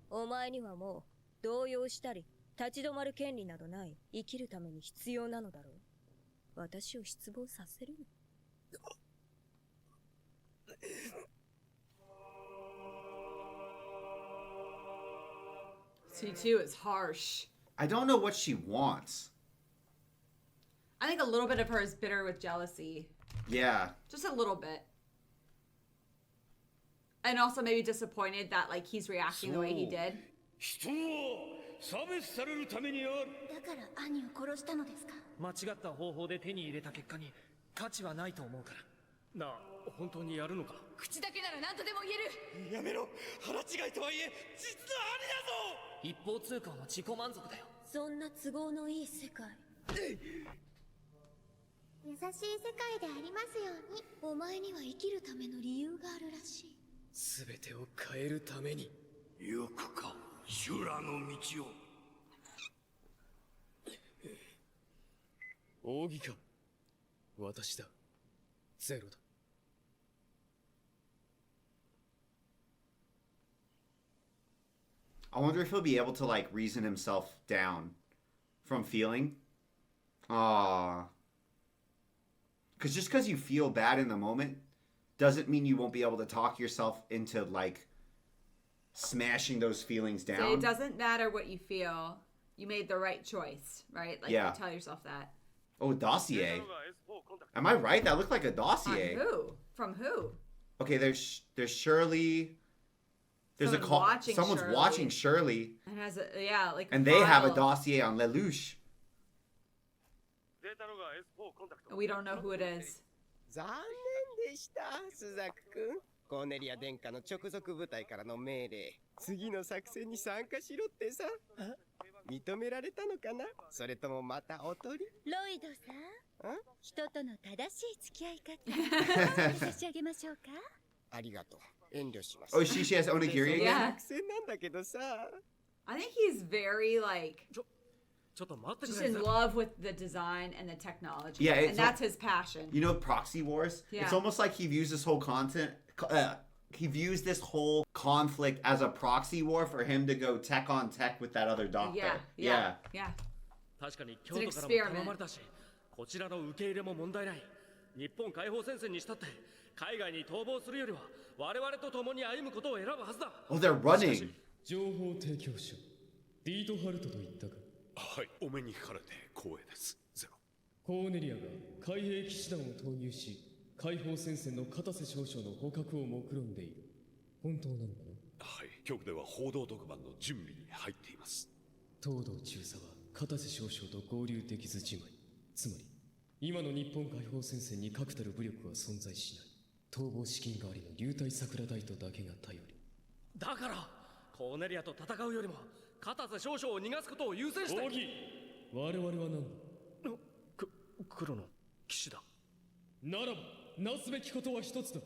お前にはもう動揺したり立ち止まる権利などない。生きるために必要なのだろう。私を失望させるの。C2 is harsh. I don't know what she wants. I think a little bit of her is bitter with jealousy. Yeah. Just a little bit. And also maybe disappointed that like he's reacting the way he did. 人を差別されるためにある。だから兄を殺したのですか？間違った方法で手に入れた結果に価値はないと思うから。なあ、本当にやるのか？口だけなら何とでも言える。やめろ。腹違いとはいえ実は兄だぞ。一方通行の自己満足だよ。そんな都合のいい世界。優しい世界でありますように。お前には生きるための理由があるらしい。すべてを変えるために。よくか、修羅の道を。奥義か。私だ。ゼロだ。I wonder if he'll be able to like reason himself down from feeling. Because just because you feel bad in the moment doesn't mean you won't be able to talk yourself into like smashing those feelings down. So it doesn't matter what you feel. You made the right choice, right? Like you tell yourself that. Oh, dossier. Am I right? That looked like a dossier. On who? From who? Okay, there's Shirley. There's Someone's a call. watching Someone's Shirley. watching Shirley. And has a like. And they have a file. dossier on Lelouch. We don't know who it is. 残念でした、スザク君。コーネリア殿下の直属部隊からの命令。次の作戦に参加しろってさ。認められたのかな？それともまたおとり？ロイドさん、人との正しい付き合い方差し上げましょうか？ありがとう。遠慮します。Oh, she has onigiri again? Yeah. 作戦なんだけどさ。I think he's very like just in love with the design and the technology. Yeah, and that's his passion. You know, proxy wars. Yeah. It's almost like he views this whole he views this whole conflict as a proxy war for him to go tech on tech with that other doctor. Yeah. 確かに京都からも頼まれたし、こちらの受け入れも問題ない。日本解放戦線にしたって海外に逃亡するよりは我々と共に歩むことを選ぶはずだ。Oh, they're running. 情報提供者ディートハルトと言ったか？はい、お目にかかれて光栄です。ゼロ。コーネリアが海兵騎士団を投入し、解放戦線の片瀬少将の捕獲を目論んでいる。本当なのか？はい、局では報道特番の準備に入っています。東堂中佐は片瀬少将と合流できずじまい。つまり今の日本解放戦線に確たる武力は存在しない。逃亡資金代わりの流体桜大都だけが頼り。だからコーネリアと戦うよりも片瀬少将を逃がすことを優先して。奥義、我々は何だ？黒の騎士だ。ならばなすべきことは一つだ。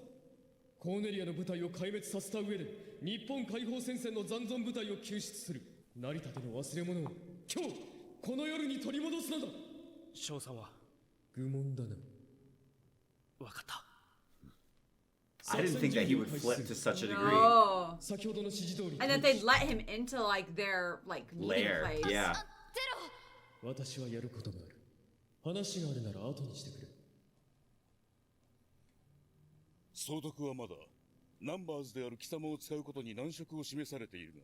コーネリアの部隊を壊滅させた上で日本解放戦線の残存部隊を救出する。成田での忘れ物を今日この夜に取り戻すのだ。翔さんは愚問だな。分かった。 I didn't think that he would flip to such a degree. No. And that they'd let him into like their like meeting Lair, place. yeah. 私はやることがある。話があるなら後にしてくれ。総督はまだナンバーズである貴様を使うことに難色を示されているが、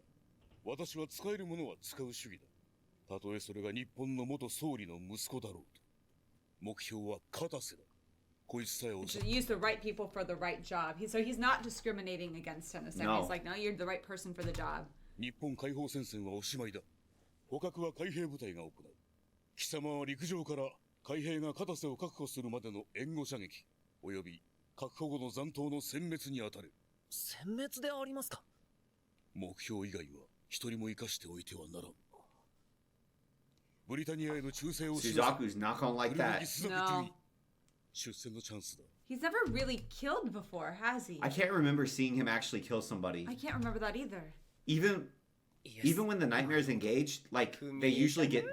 私は使えるものは使う主義だ。たとえそれが日本の元総理の息子だろうと。目標は片瀬だ。こいつさえ To use the right people for the right job. So he's not discriminating against Tennyson. No. He's like, no, you're the right person for the job. 日本解放戦線はおしまいだ。捕獲は海兵部隊が行う。貴様は陸上から海兵が片瀬を確保するまでの援護射撃、および確保後の残党の殲滅に当たる。殲滅でありますか。目標以外は一人も生かしておいてはならん。ブリタニアへの忠誠を示す。 Suzaku's not gonna like that. No. 出戦のチャンスだ。 He's never really killed before, has he? I can't remember seeing him actually kill somebody. I can't remember that either. Even when the nightmares engaged, like they usually get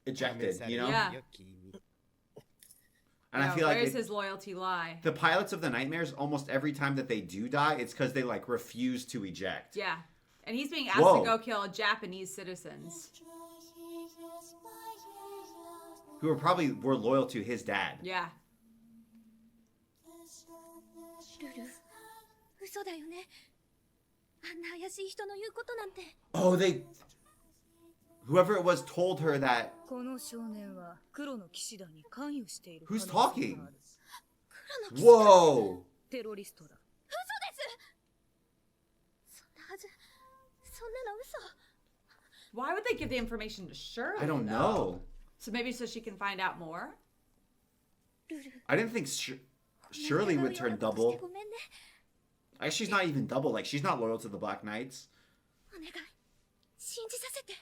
ejected, you know? Yeah. And I Yeah, feel like where's his loyalty lie? the pilots of the nightmares, almost every time that they do die, it's because they like refuse to eject. Yeah. And he's being asked Whoa. to go kill Japanese citizens. Who were loyal to his dad. Yeah. ルル、嘘だよね。あんな怪しい人の言うことなんて。Oh, whoever it was told her that. この少年は黒の騎士団に関与している。 Who's talking? 黒の騎士団。 Whoa! テロリストだ。嘘です。そんなはず。そんなの嘘。 Why would they give the information to Shirley? I don't though? know. So maybe so she can find out more? ルル。 I didn't think Shirley would turn double. Actually, she's not even double. Like, she's not loyal to the Black Knights. お願い。信じさせて。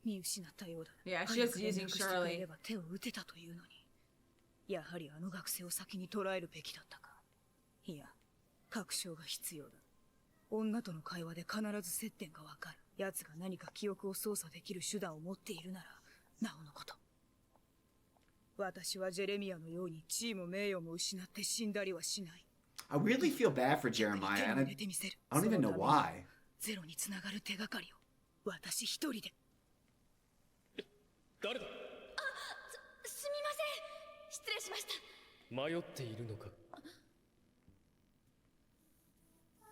見失ったようだ。 Yeah, she's just using Shirley. 手を打てたというのに。やはりあの学生を先に捕らえるべきだったか。いや、確証が必要だ。女との会話で必ず接点がわかる。奴が何か記憶を操作できる手段を持っているなら、なおのこと。私はジェレミアのように地位も名誉も失って死んだりはしない。I really feel bad for Jeremiah, and I don't even know why. ゼロにつながる手がかりを私一人で。誰だ。すみません。失礼しました。迷っているのか。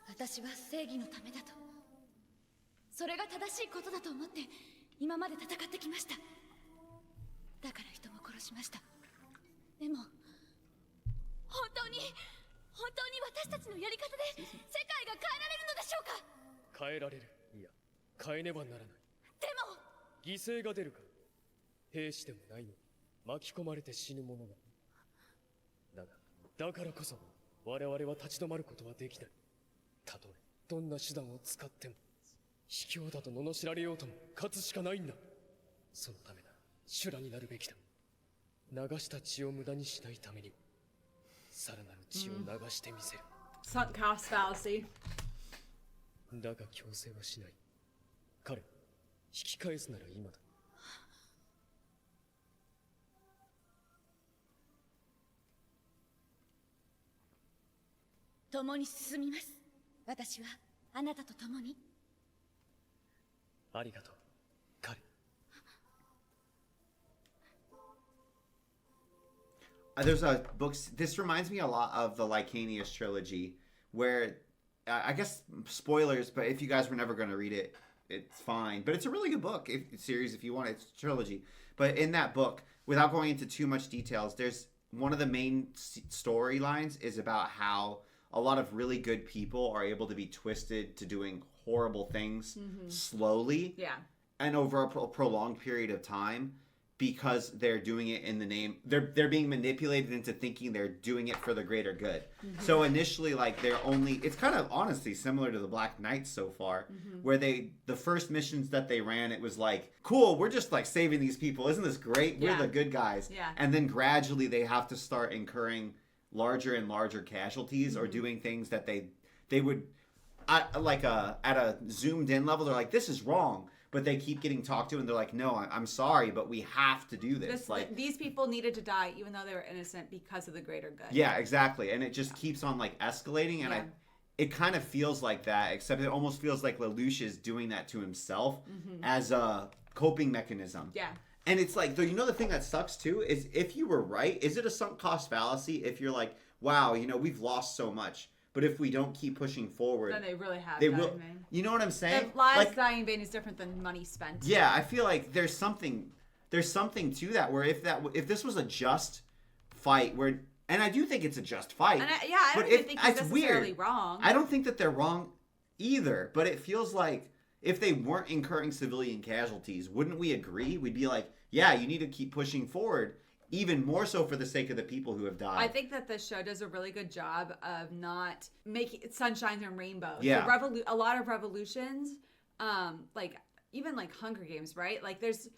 私は正義のためだと。それが正しいことだと思って今まで戦ってきました。だから人も殺しました。でも本当に私たちのやり方で世界が変えられるのでしょうか。変えられる。いや、変えねばならない。でも犠牲が出るか。兵士でもないのに巻き込まれて死ぬ者が。だからこそ我々は立ち止まることはできない。たとえどんな手段を使っても卑怯だと罵られようとも勝つしかないんだ。そのためなら修羅になるべきだ。流した血を無駄にしないためにもさらなる血を流してみせる。Sunk cost fallacy. だが強制はしない。彼引き返すなら今だ。共に進みます。私はあなたと共に。ありがとう、彼。There's a book. This reminds me a lot of the Lycanius trilogy, where I guess spoilers, but if you guys were never going to read it, it's fine. But it's a really good book series if you want it. It's a trilogy. But in that book, without going into too much details, there's one of the main storylines is about how a lot of really good people are able to be twisted to doing horrible things slowly and over a prolonged period of time because they're doing it in the name they're being manipulated into thinking they're doing it for the greater good. So initially, like, it's kind of honestly similar to the Black Knights so far, where the first missions that they ran, it was like, cool, we're just like saving these people, isn't this great, we're the good guys, and then gradually they have to start incurring larger and larger casualties or doing things that they would at a zoomed in level, they're like, this is wrong. But they keep getting talked to, and they're like, no, I'm sorry, but we have to do this. These people needed to die, even though they were innocent, because of the greater good. Yeah, exactly. And it just keeps on like escalating, and it kind of feels like that, except it almost feels like Lelouch is doing that to himself as a coping mechanism. Yeah. And it's like, the thing that sucks too is if you were right, is it a sunk cost fallacy if you're like, wow, we've lost so much, but if we don't keep pushing forward, then they really have. They will. You know what I'm saying? Lives dying in vain is different than money spent. Yeah, I feel like there's something to that where if this was a just fight where. And I do think it's a just fight. And I don't even think he's necessarily wrong. I don't think that they're wrong either. But it feels like if they weren't incurring civilian casualties, wouldn't we agree? We'd be like, yeah, you need to keep pushing forward, even more so for the sake of the people who have died. I think that the show does a really good job of not making sunshines and rainbows. Yeah. A lot of revolutions, even like Hunger Games, right? Like there's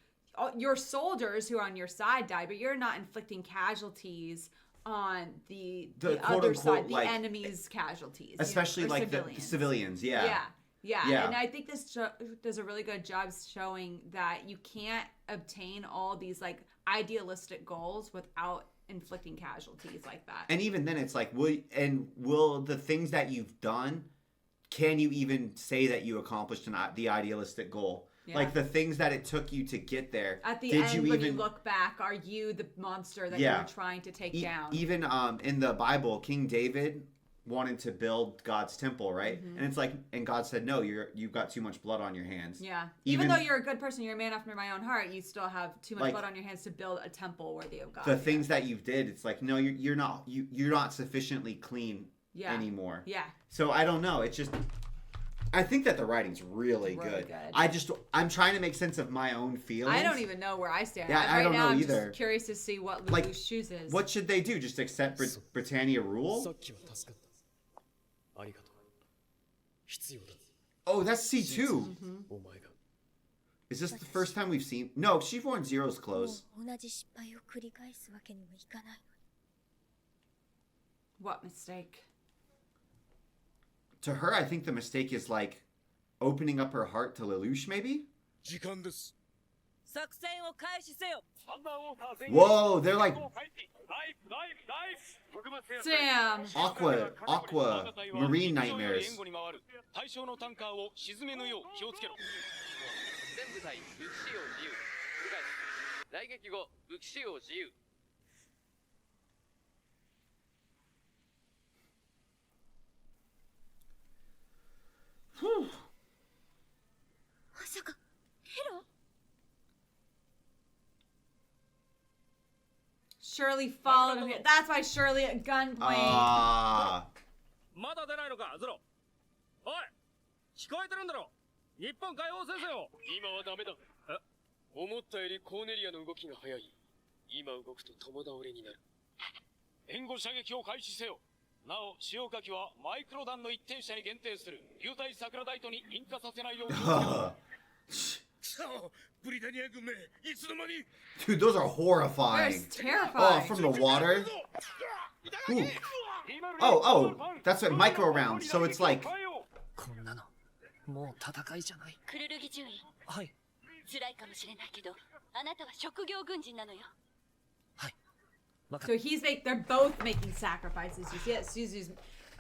your soldiers who are on your side die, but you're not inflicting casualties on the other side, the enemy's casualties, especially like the civilians. Yeah. And I think this show does a really good job showing that you can't obtain all these like idealistic goals without inflicting casualties like that. And even then, it's like, will the things that you've done, can you even say that you accomplished the idealistic goal? Yeah. Like the things that it took you to get there. At the end, when you look back, are you the monster that you were trying to take down? Even in the Bible, King David wanted to build God's temple, right? And it's like, and God said, no, you've got too much blood on your hands. Yeah. Even though you're a good person, you're a man after my own heart, you still have too much blood on your hands to build a temple worthy of God. The things that you've did, it's like, no, you're not sufficiently clean anymore. Yeah. So I don't know. It's just. I think that the writing's really good. I'm trying to make sense of my own feelings. I don't even know where I stand. Yeah, I don't know either. I'm just curious to see what Lelouch chooses. What should they do? Just accept Britannia rule? Oh, that's C2. Is this the first time we've seen? No, she's worn Zero's clothes. What mistake? To her, I think the mistake is like opening up her heart to Lelouch, maybe? Whoa, they're like Damn. Aqua marine nightmares. Whew. Shirley followed him here. That's why Shirley at gunpoint. まだ出ないのか、ゾロ。おい、聞こえてるんだろ。日本解放戦線よ。今はダメだ。思ったよりコーネリアの動きが早い。今動くと共倒れになる。援護射撃を開始せよ。なお、使用火器はマイクロ弾の一点射に限定する。流体桜大都に引火させないように。そう、ブリタニア軍名、いつの間に。 Dude, those are horrifying. That's terrifying. Oh, from the water. Ooh. Oh, that's what micro rounds. So it's like. こんなのもう戦いじゃない。クルルギ中尉。はい。辛いかもしれないけど、あなたは職業軍人なのよ。はい。So they're both making sacrifices. You see it, Suzu's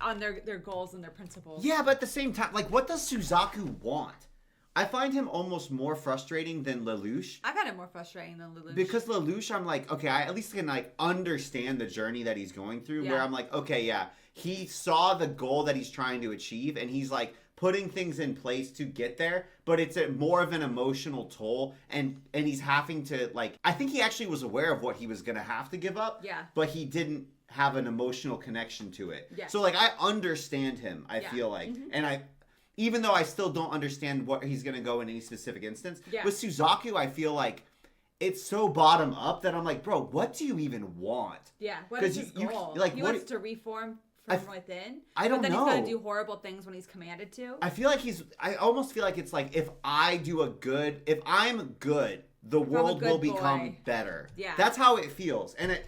on their goals and their principles. Yeah, but at the same time, like, what does Suzaku want? I find him almost more frustrating than Lelouch. I find him more frustrating than Lelouch. Because Lelouch, I'm like, okay, I at least can, like, understand the journey that he's going through. Yeah. Where I'm like, okay, yeah, he saw the goal that he's trying to achieve, and he's, like, putting things in place to get there, but it's more of an emotional toll, and he's having to, like, I think he actually was aware of what he was going to have to give up, but he didn't have an emotional connection to it. Yeah. So, like, I understand him, I feel like, and even though I still don't understand what he's going to go in any specific instance, with Suzaku, I feel like it's so bottom up that I'm like, bro, what do you even want? Yeah, what is his goal? He wants to reform from within. I don't know. But then he's got to do horrible things when he's commanded to. I almost feel like it's like, if I'm good, the world will become better. Yeah. That's how it feels. And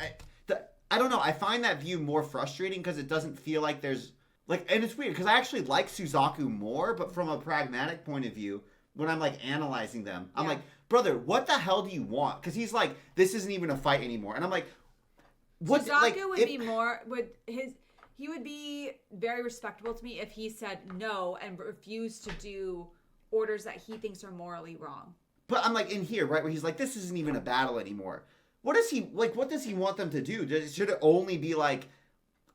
I don't know. I find that view more frustrating because it doesn't feel like there's like, and it's weird because I actually like Suzaku more, but from a pragmatic point of view, when I'm like analyzing them, I'm like, brother, what the hell do you want? Because he's like, this isn't even a fight anymore, and I'm like, what? Suzaku like, would be more he would be very respectable to me if he said no and refused to do orders that he thinks are morally wrong. But I'm like in here, right, where he's like, this isn't even a battle anymore. What does he like? What does he want them to do? Should it only be like,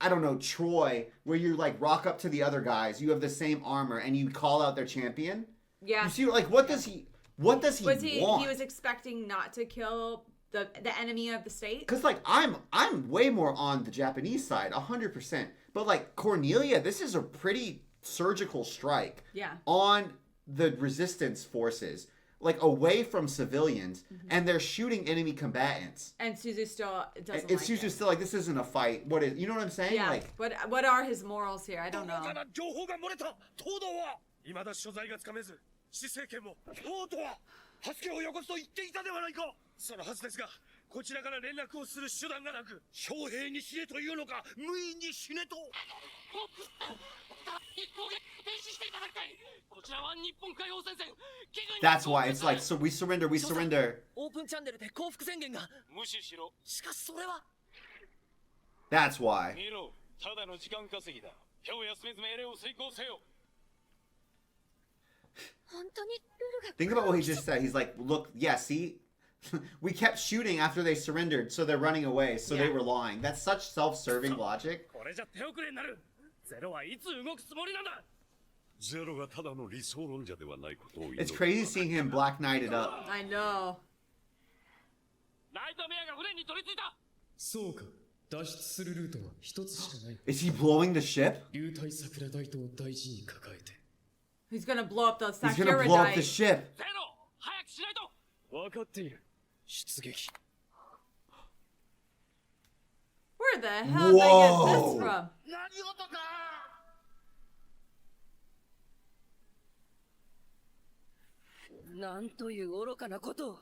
I don't know, Troy, where you like rock up to the other guys, you have the same armor, and you call out their champion? Yeah. You see, like, what does he want? He was expecting not to kill the enemy of the state. Because like I'm way more on the Japanese side, 100%. But like Cornelia, this is a pretty surgical strike. Yeah. On the resistance forces, like away from civilians, and they're shooting enemy combatants. And Suzu still doesn't And like Suzu's still like, this isn't a fight. What is? You know what I'm saying? Yeah. Like, what are his morals here? I don't know. 情報が漏れた東堂は未だ所在がつかめず施政権も王とは助けをよこすと言っていたではないかそのはずですがこちらから連絡をする手段がなく将兵に死ねというのか無意に死ねとthat's why it's like, so we surrender. オープンチャンネルで降伏宣言が無視しろしかしそれは That's why. 見ろただの時間稼ぎだ今日休めず命令を遂行せよ Think about what he just said. He's like, look, yeah, see? We kept shooting after they surrendered, so they're running away, so they were lying. That's such self-serving logic. これじゃ手遅れになるゼロはいつ動くつもりなんだゼロがただの理想論者ではないことを祈る It's crazy seeing him Black Knighted up. I know. ナイトメアが船に取り付いたそうか脱出するルートは一つしかない Is he blowing the ship? 流体桜大島を大事に抱えて He's gonna blow up the He's gonna blow up the Sakuradite. ship. ゼロ早くしないと分かっている出撃 Where the hell did I get this from? 何事かなんという愚かなことを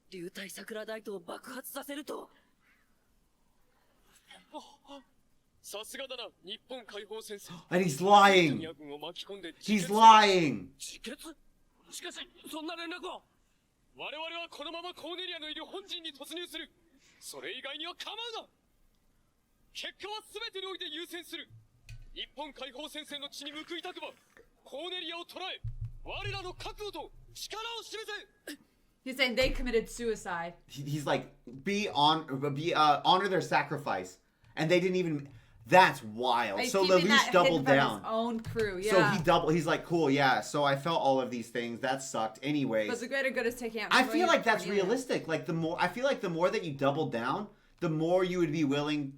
流体桜大島を爆発させるとさすがだな日本解放戦線 And he's lying. He's lying. 自決しかしそんな連絡は我々はこのままコーネリアのいる本陣に突入するそれ以外には構うな結果は全てにおいて優先する日本解放戦線の地に報いたくばコーネリアを捉え我らの覚悟と力を示せ He's saying they committed suicide. He's like, honor their sacrifice. And they didn't even... That's wild. He's So keeping Lelouch that doubled hidden from down. His own crew, So yeah. he's like, cool, yeah. So I felt all of these things. That sucked. Anyways. But the greater good is taking out. I feel like that's realistic. Like I feel like the more that you double down, the more you would be willing.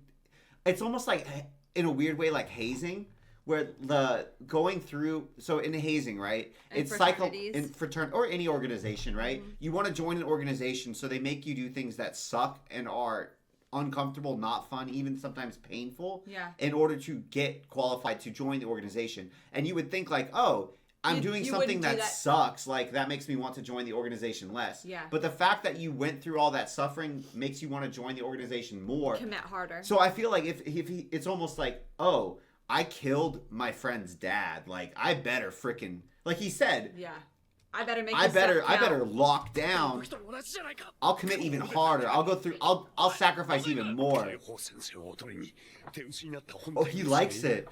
It's almost like, in a weird way, like hazing, where the going through. So in hazing, right? And it's cycle fraternities. in fraternity or any organization, right? You want to join an organization, so they make you do things that suck and are uncomfortable, not fun, even sometimes painful. Yeah. In order to get qualified to join the organization, and you would think like, oh. I'm doing something that sucks. Like, that makes me want to join the organization less. Yeah. But the fact that you went through all that suffering makes you want to join the organization more. Commit harder. So I feel like if he, it's almost like, oh, I killed my friend's dad. Like, I better freaking, like he said. Yeah. I better make. I better lock down. I'll commit even harder. I'll go through. I'll sacrifice even more. Oh, he likes it.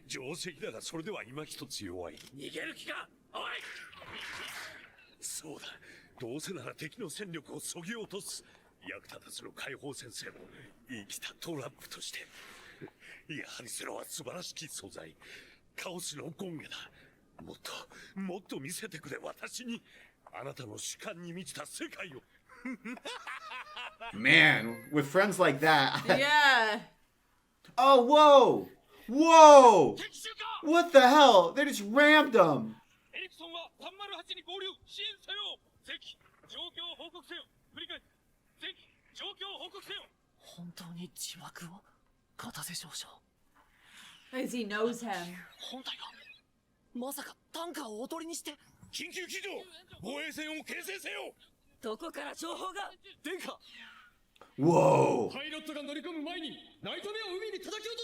定石だがそれでは今一つ弱い逃げる気かおいそうだどうせなら敵の戦力を削ぎ落とす役立たずの解放戦線を生きたトラップとしてやはりそれは素晴らしき素材カオスの権下だもっと見せてくれ私にあなたの主観に満ちた世界を Man, with friends like that. Yeah. Oh, whoa! Whoa! What the hell? They just rammed him. エリクソンは308に合流支援せよ関状況を報告せよ振り返関状況を報告せよ本当に自爆を片瀬少将 As he knows him. 本体がまさかタンカーをおとりにして緊急起動防衛線を形成せよどこから情報が殿下 Whoa! パイロットが乗り込む前にナイトメアを海に叩き落と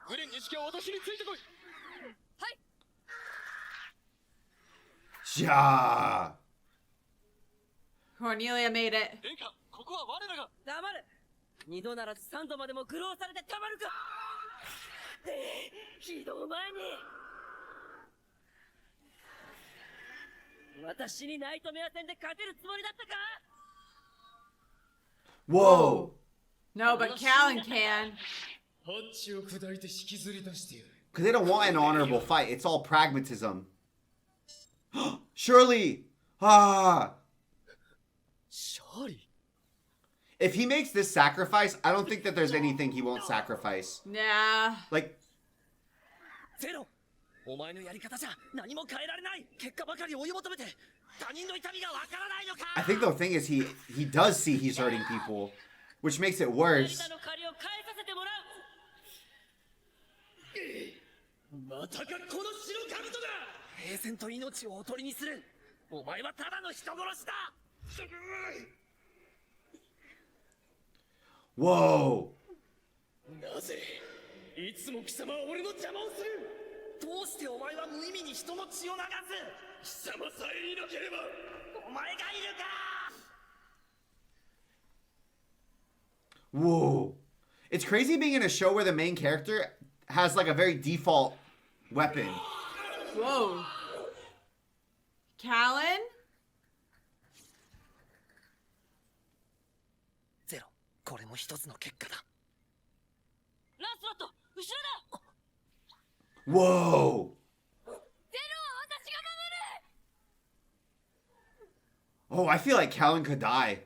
せグレン錦は私についてこい。 Ja. Cornelia made it. 殿下、ここは我らが。黙れ。二度ならず三度までも愚弄されてたまるか。非道前に。私にナイトメア戦で勝てるつもりだったか。 Whoa. No, but Callan can. ハッチを砕いて引きずり出してやる。 Because they don't want an honorable fight. It's all pragmatism. Shirley! Ah! Shirley? If he makes this sacrifice, I don't think that there's anything he won't sacrifice. Nah. Like... ゼロ。お前のやり方じゃ何も変えられない。結果ばかり追い求めて他人の痛みがわからないのか。 I think the thing is he does see he's hurting people, which makes it worse. またかこの白兜だ。平然と命をおとりにする。お前はただの人殺しだ。 Whoa. なぜいつも貴様は俺の邪魔をする。どうしてお前は無意味に人の血を流す。貴様さえいなければお前がいるか。 Whoa. It's crazy being in a show where the main character has like a very default weapon. Whoa. Callan? ゼロ。これも一つの結果だ。ランスロット、後ろだ。 Whoa. ゼロは私が守る。 Oh, I feel like Callan could die.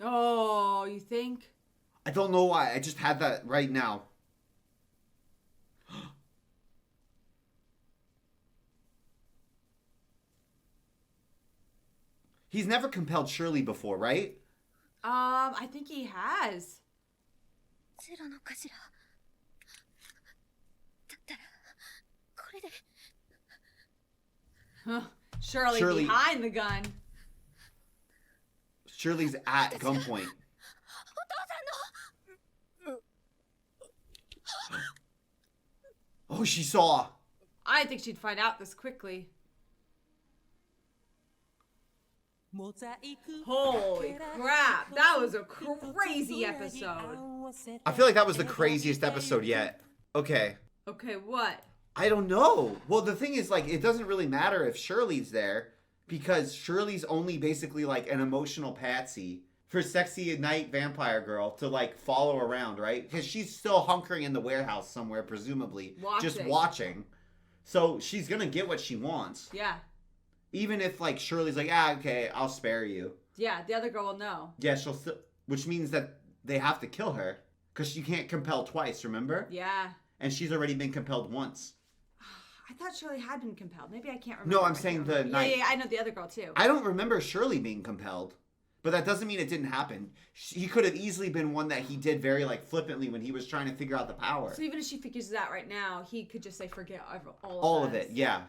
Oh, you think? I don't know why. I just had that right now. He's never compelled Shirley before, right? I think he has. ゼロの頭。だったらこれで。 Huh. Shirley Shirley. behind the gun. Shirley's at gunpoint. Oh, she saw. I didn't think she'd find out this quickly. Holy crap, that was a crazy episode. I feel like that was the craziest episode yet. Okay. Okay, what? I don't know. Well, the thing is, like, it doesn't really matter if Shirley's there because Shirley's only basically like an emotional patsy for sexy night vampire girl to like follow around, right? Because she's still hunkering in the warehouse somewhere, presumably, just watching. So she's gonna get what she wants. Yeah. Even if like Shirley's like, ah, okay, I'll spare you. Yeah, the other girl will know. Yeah, she'll still, which means that they have to kill her because you can't compel twice. Remember? Yeah. And she's already been compelled once. I thought Shirley had been compelled. Maybe I can't remember. No, I'm saying the night. Yeah, I know the other girl too. I don't remember Shirley being compelled, but that doesn't mean it didn't happen. He could have easily been one that he did very like flippantly when he was trying to figure out the power. So even if she figures it out right now, he could just say forget all of it, yeah,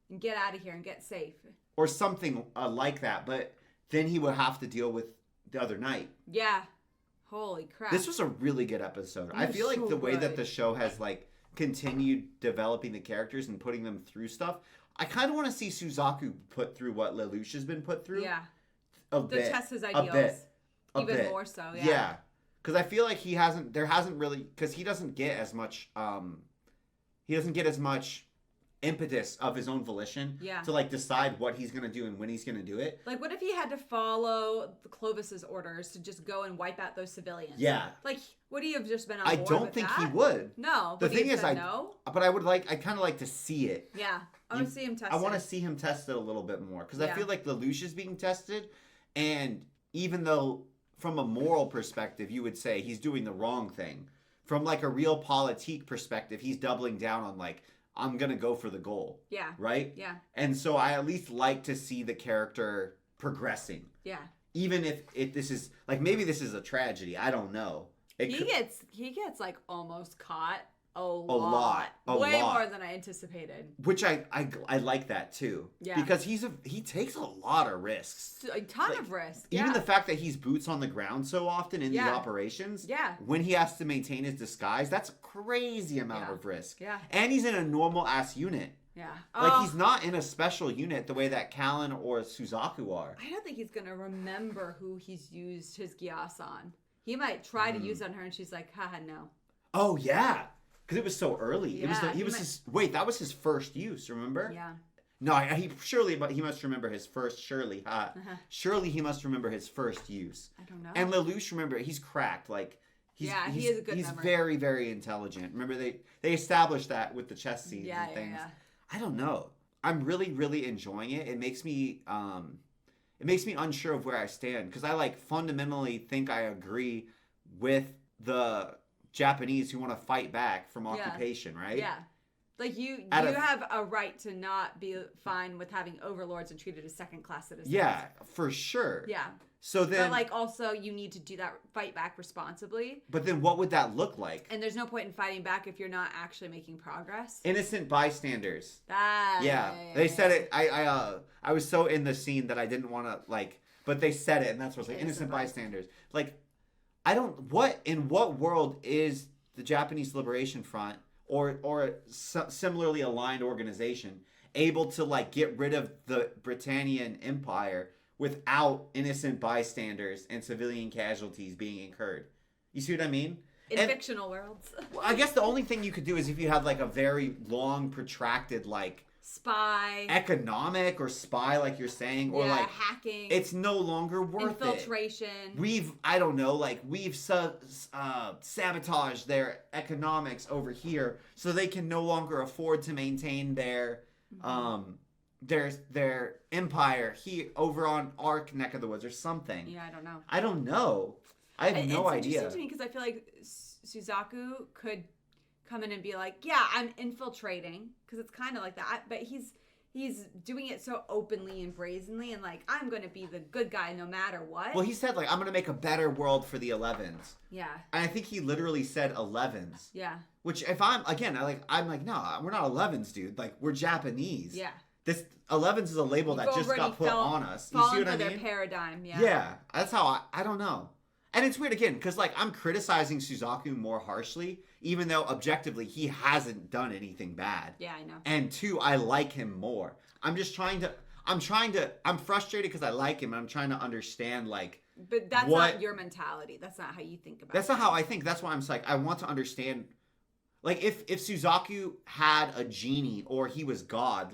and get out of here and get safe. Or something like that. But then he would have to deal with the other night. Yeah. Holy crap. This was a really good episode. I feel like so the way that good. the show has like continued developing the characters and putting them through stuff. I kind of want to see Suzaku put through what Lelouch has been put through. Yeah. To test his ideals. Even more so, yeah. Yeah. Because I feel like he hasn't really, because he doesn't get as much impetus of his own volition to like decide what he's gonna do and when he's gonna do it. Like, what if he had to follow the Clovis's orders to just go and wipe out those civilians? Yeah. Like, would he have just been on I board don't with think that? he would. No. The Would he thing have is, said no? but I kind of like to see it. Yeah. I want to see him test I want to see him test it a little bit more because I feel like Lelouch is being tested, and even though from a moral perspective you would say he's doing the wrong thing, from like a real politique perspective he's doubling down on like, I'm gonna go for the goal. Yeah. Right? Yeah. And so I at least like to see the character progressing. Yeah. Even if this is like, maybe this is a tragedy, I don't know. He gets like almost caught a lot. Way lot. more than I anticipated. Which I like that too. Yeah. Because he takes a lot of risks. A ton of risks. Even the fact that he's boots on the ground so often in these operations. Yeah. When he has to maintain his disguise, that's a crazy amount of risk. Yeah. And he's in a normal ass unit. Yeah. Like he's not in a special unit the way that Callan or Suzaku are. I don't think he's gonna remember who he's used his Geass on. He might try to use it on her, and she's like, haha, no. Oh yeah. Because it was so early. Yeah, That was his first use, remember? Yeah. No, he must remember his first, surely. Surely he must remember his first use. I don't know. And Lelouch, remember, he's cracked. Like, he has a good memory. He's very, very intelligent. Remember, they established that with the chess scenes and things. Yeah. I don't know. I'm really, really enjoying it. It makes me unsure of where I stand. Because I, fundamentally think I agree with the Japanese who want to fight back from occupation, right? Yeah. Like, you have a right to not be fine with having overlords and treated as second-class citizens. Yeah, for sure. Yeah. So then... But, also, you need to do that, fight back responsibly. But then what would that look like? And there's no point in fighting back if you're not actually making progress. Innocent bystanders. Yeah. They said it. I was so in the scene that I didn't want to, but they said it, and that's what's like, innocent bystanders. In what world is the Japanese Liberation Front or similarly aligned organization able to get rid of the Britannian Empire without innocent bystanders and civilian casualties being incurred? You see what I mean? In fictional worlds. I guess the only thing you could do is if you have a very long, protracted spy, economic or spy, like you're saying, or hacking. It's no longer worth infiltration. We've sabotaged their economics over here, so they can no longer afford to maintain their their empire here over on our neck of the woods or something. Yeah, I don't know. I don't know. I have no idea. It's interesting to me because I feel like Suzaku could come in and be like, yeah, I'm infiltrating, because it's kind of like that, but he's doing it so openly and brazenly, and I'm going to be the good guy no matter what. Well, he said I'm going to make a better world for the 11s. Yeah. And I think he literally said 11s. Yeah. Which if I'm like, no, we're not 11s, dude. We're Japanese. Yeah. This 11s is a label that just got put on us. You see what I mean? Their paradigm, yeah. Yeah. That's how I don't know. And it's weird again, because I'm criticizing Suzaku more harshly, even though objectively he hasn't done anything bad. Yeah, I know. And two, I like him more. I'm frustrated because I like him, and I'm trying to understand But that's not your mentality. That's not how you think about it. That's not how I think. That's why I'm I want to understand. If Suzaku had a genie or he was God,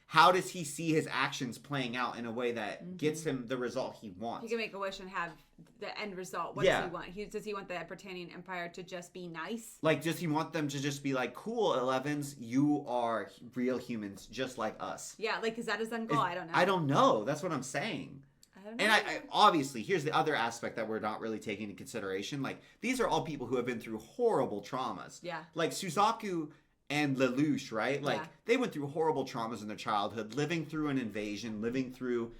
how does he see his actions playing out in a way that gets him the result he wants? He can make a wish and have the end result. What does he want? Does he want the Britannian Empire to just be nice? Does he want them to just be cool, 11s, you are real humans just like us? Yeah, is that his end goal? I don't know. I don't know. That's what I'm saying. I don't know. And I obviously, here's the other aspect that we're not really taking into consideration. These are all people who have been through horrible traumas. Yeah. Suzaku and Lelouch, right? They went through horrible traumas in their childhood, living through an invasion, living through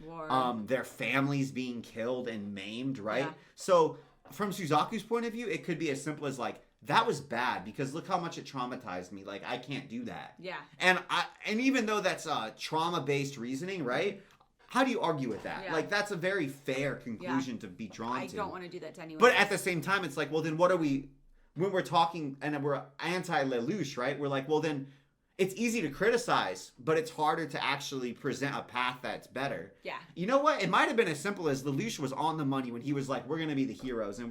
their families being killed and maimed, right? Yeah. So from Suzaku's point of view, it could be as simple as that was bad because look how much it traumatized me. I can't do that. Yeah. And even though that's trauma-based reasoning, right? How do you argue with that? Yeah. That's a very fair conclusion to be drawn to. I don't want to do that to anyone. But at the same time, it's well, then what are we... When we're talking and we're anti-Lelouch, right? We're well, then it's easy to criticize, but it's harder to actually present a path that's better. Yeah. You know what? It might have been as simple as Lelouch was on the money when he was we're going to be the heroes and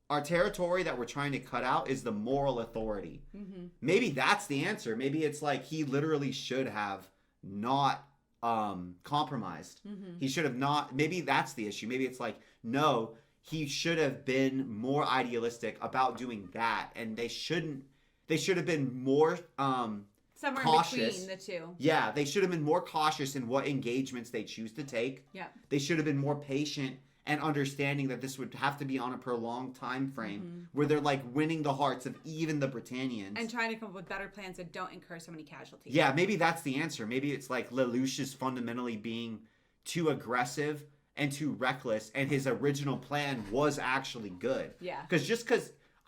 our territory that we're trying to cut out is the moral authority. Mm-hmm. Maybe that's the answer. Maybe it's he literally should have not compromised. Mm-hmm. He should have not. Maybe that's the issue. Maybe it's no, he should have been more idealistic about doing that, and they should have been more somewhere cautious. In between the two. Yeah, they should have been more cautious in what engagements they choose to take. Yeah. They should have been more patient and understanding that this would have to be on a prolonged time frame where they're winning the hearts of even the Britannians. And trying to come up with better plans that don't incur so many casualties. Yeah, maybe that's the answer. Maybe it's Lelouch is fundamentally being too aggressive and too reckless, and his original plan was actually good. Yeah. Because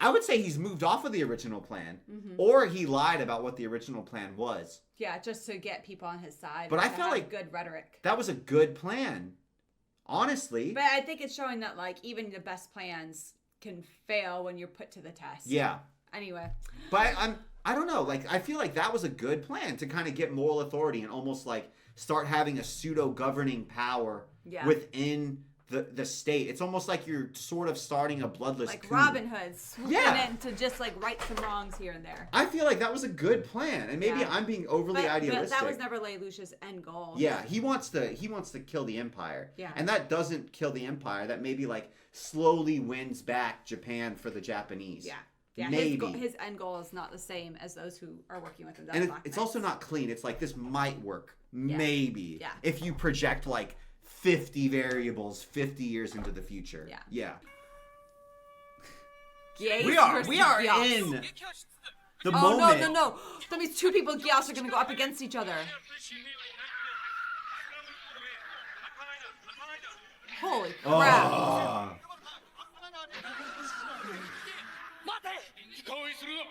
I would say he's moved off of the original plan, Mhm. or he lied about what the original plan was. Yeah, just to get people on his side. But and I to feel have like good rhetoric. That was a good plan, honestly. But I think it's showing that like even the best plans can fail when you're put to the test. Yeah. Anyway. But I don't know. Like I feel like that was a good plan to kind of get moral authority and almost like start having a pseudo governing power within the state. It's almost like you're sort of starting a bloodless Like coup. Robin Hood swooping in to just like right some wrongs here and there. I feel like that was a good plan, and maybe I'm being overly idealistic. But that was never Lelouch's end goal. Yeah, he wants to kill the empire. Yeah. And that doesn't kill the empire. That maybe like slowly wins back Japan for the Japanese. Yeah. Yeah, maybe. His end goal is not the same as those who are working with him. And it's also not clean. It's like this might work. Maybe. Yeah. If you project like 50 variables 50 years into the future. Yeah. Geass We are versus in Geass. the oh, moment. No. That means two people Geass are going to go up against each other. Holy crap. Oh. 深追いするな。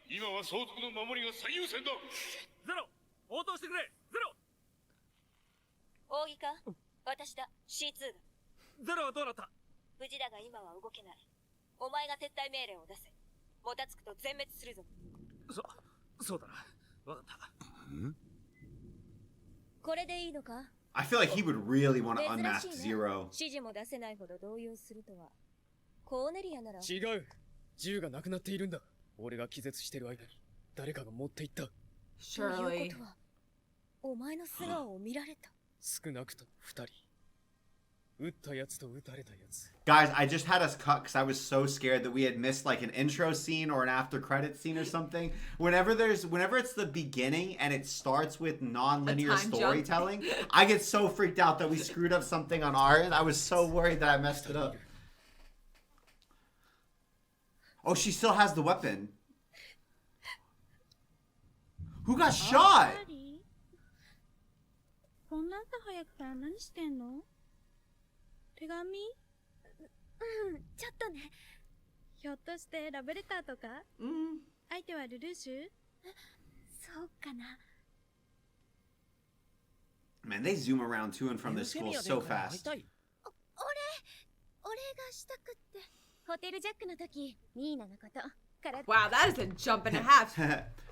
今は総督の守りが最優先だ。ゼロ応答してくれゼロ扇か私だ C2 だ。ゼロはどうなった？無事だが今は動けない。お前が撤退命令を出せ。もたつくと全滅するぞ。そうだな。わかった。これでいいのか？ I feel like he would really want to 珍 unmask しいな。 Zero. 指示も出せないほど動揺するとは。コーネリアなら。違う。銃がなくなっているんだ。俺が気絶してる間に誰かが持っていった。ということは、お前の素顔を見られた。少なくとも2人。撃ったやつと撃たれたやつ。 Guys, I just had us cut because I was so scared that we had missed like an intro scene or an after credit scene or something. Whenever it's the beginning and it starts with non-linear storytelling, I get so freaked out that we screwed up something on our end. I was so worried that I messed it up. Oh, she still has the weapon. Who got shot? こんな朝早くから何してんの？手紙？ちょっとね。ひょっとしてラブレターとか？相手はルルーシュ？そうかな。 Man, they zoom around to and from this school so fast. お礼がしたくって。ホテルジャックの時、ニーナのことから。 Wow, that is a jump and a half.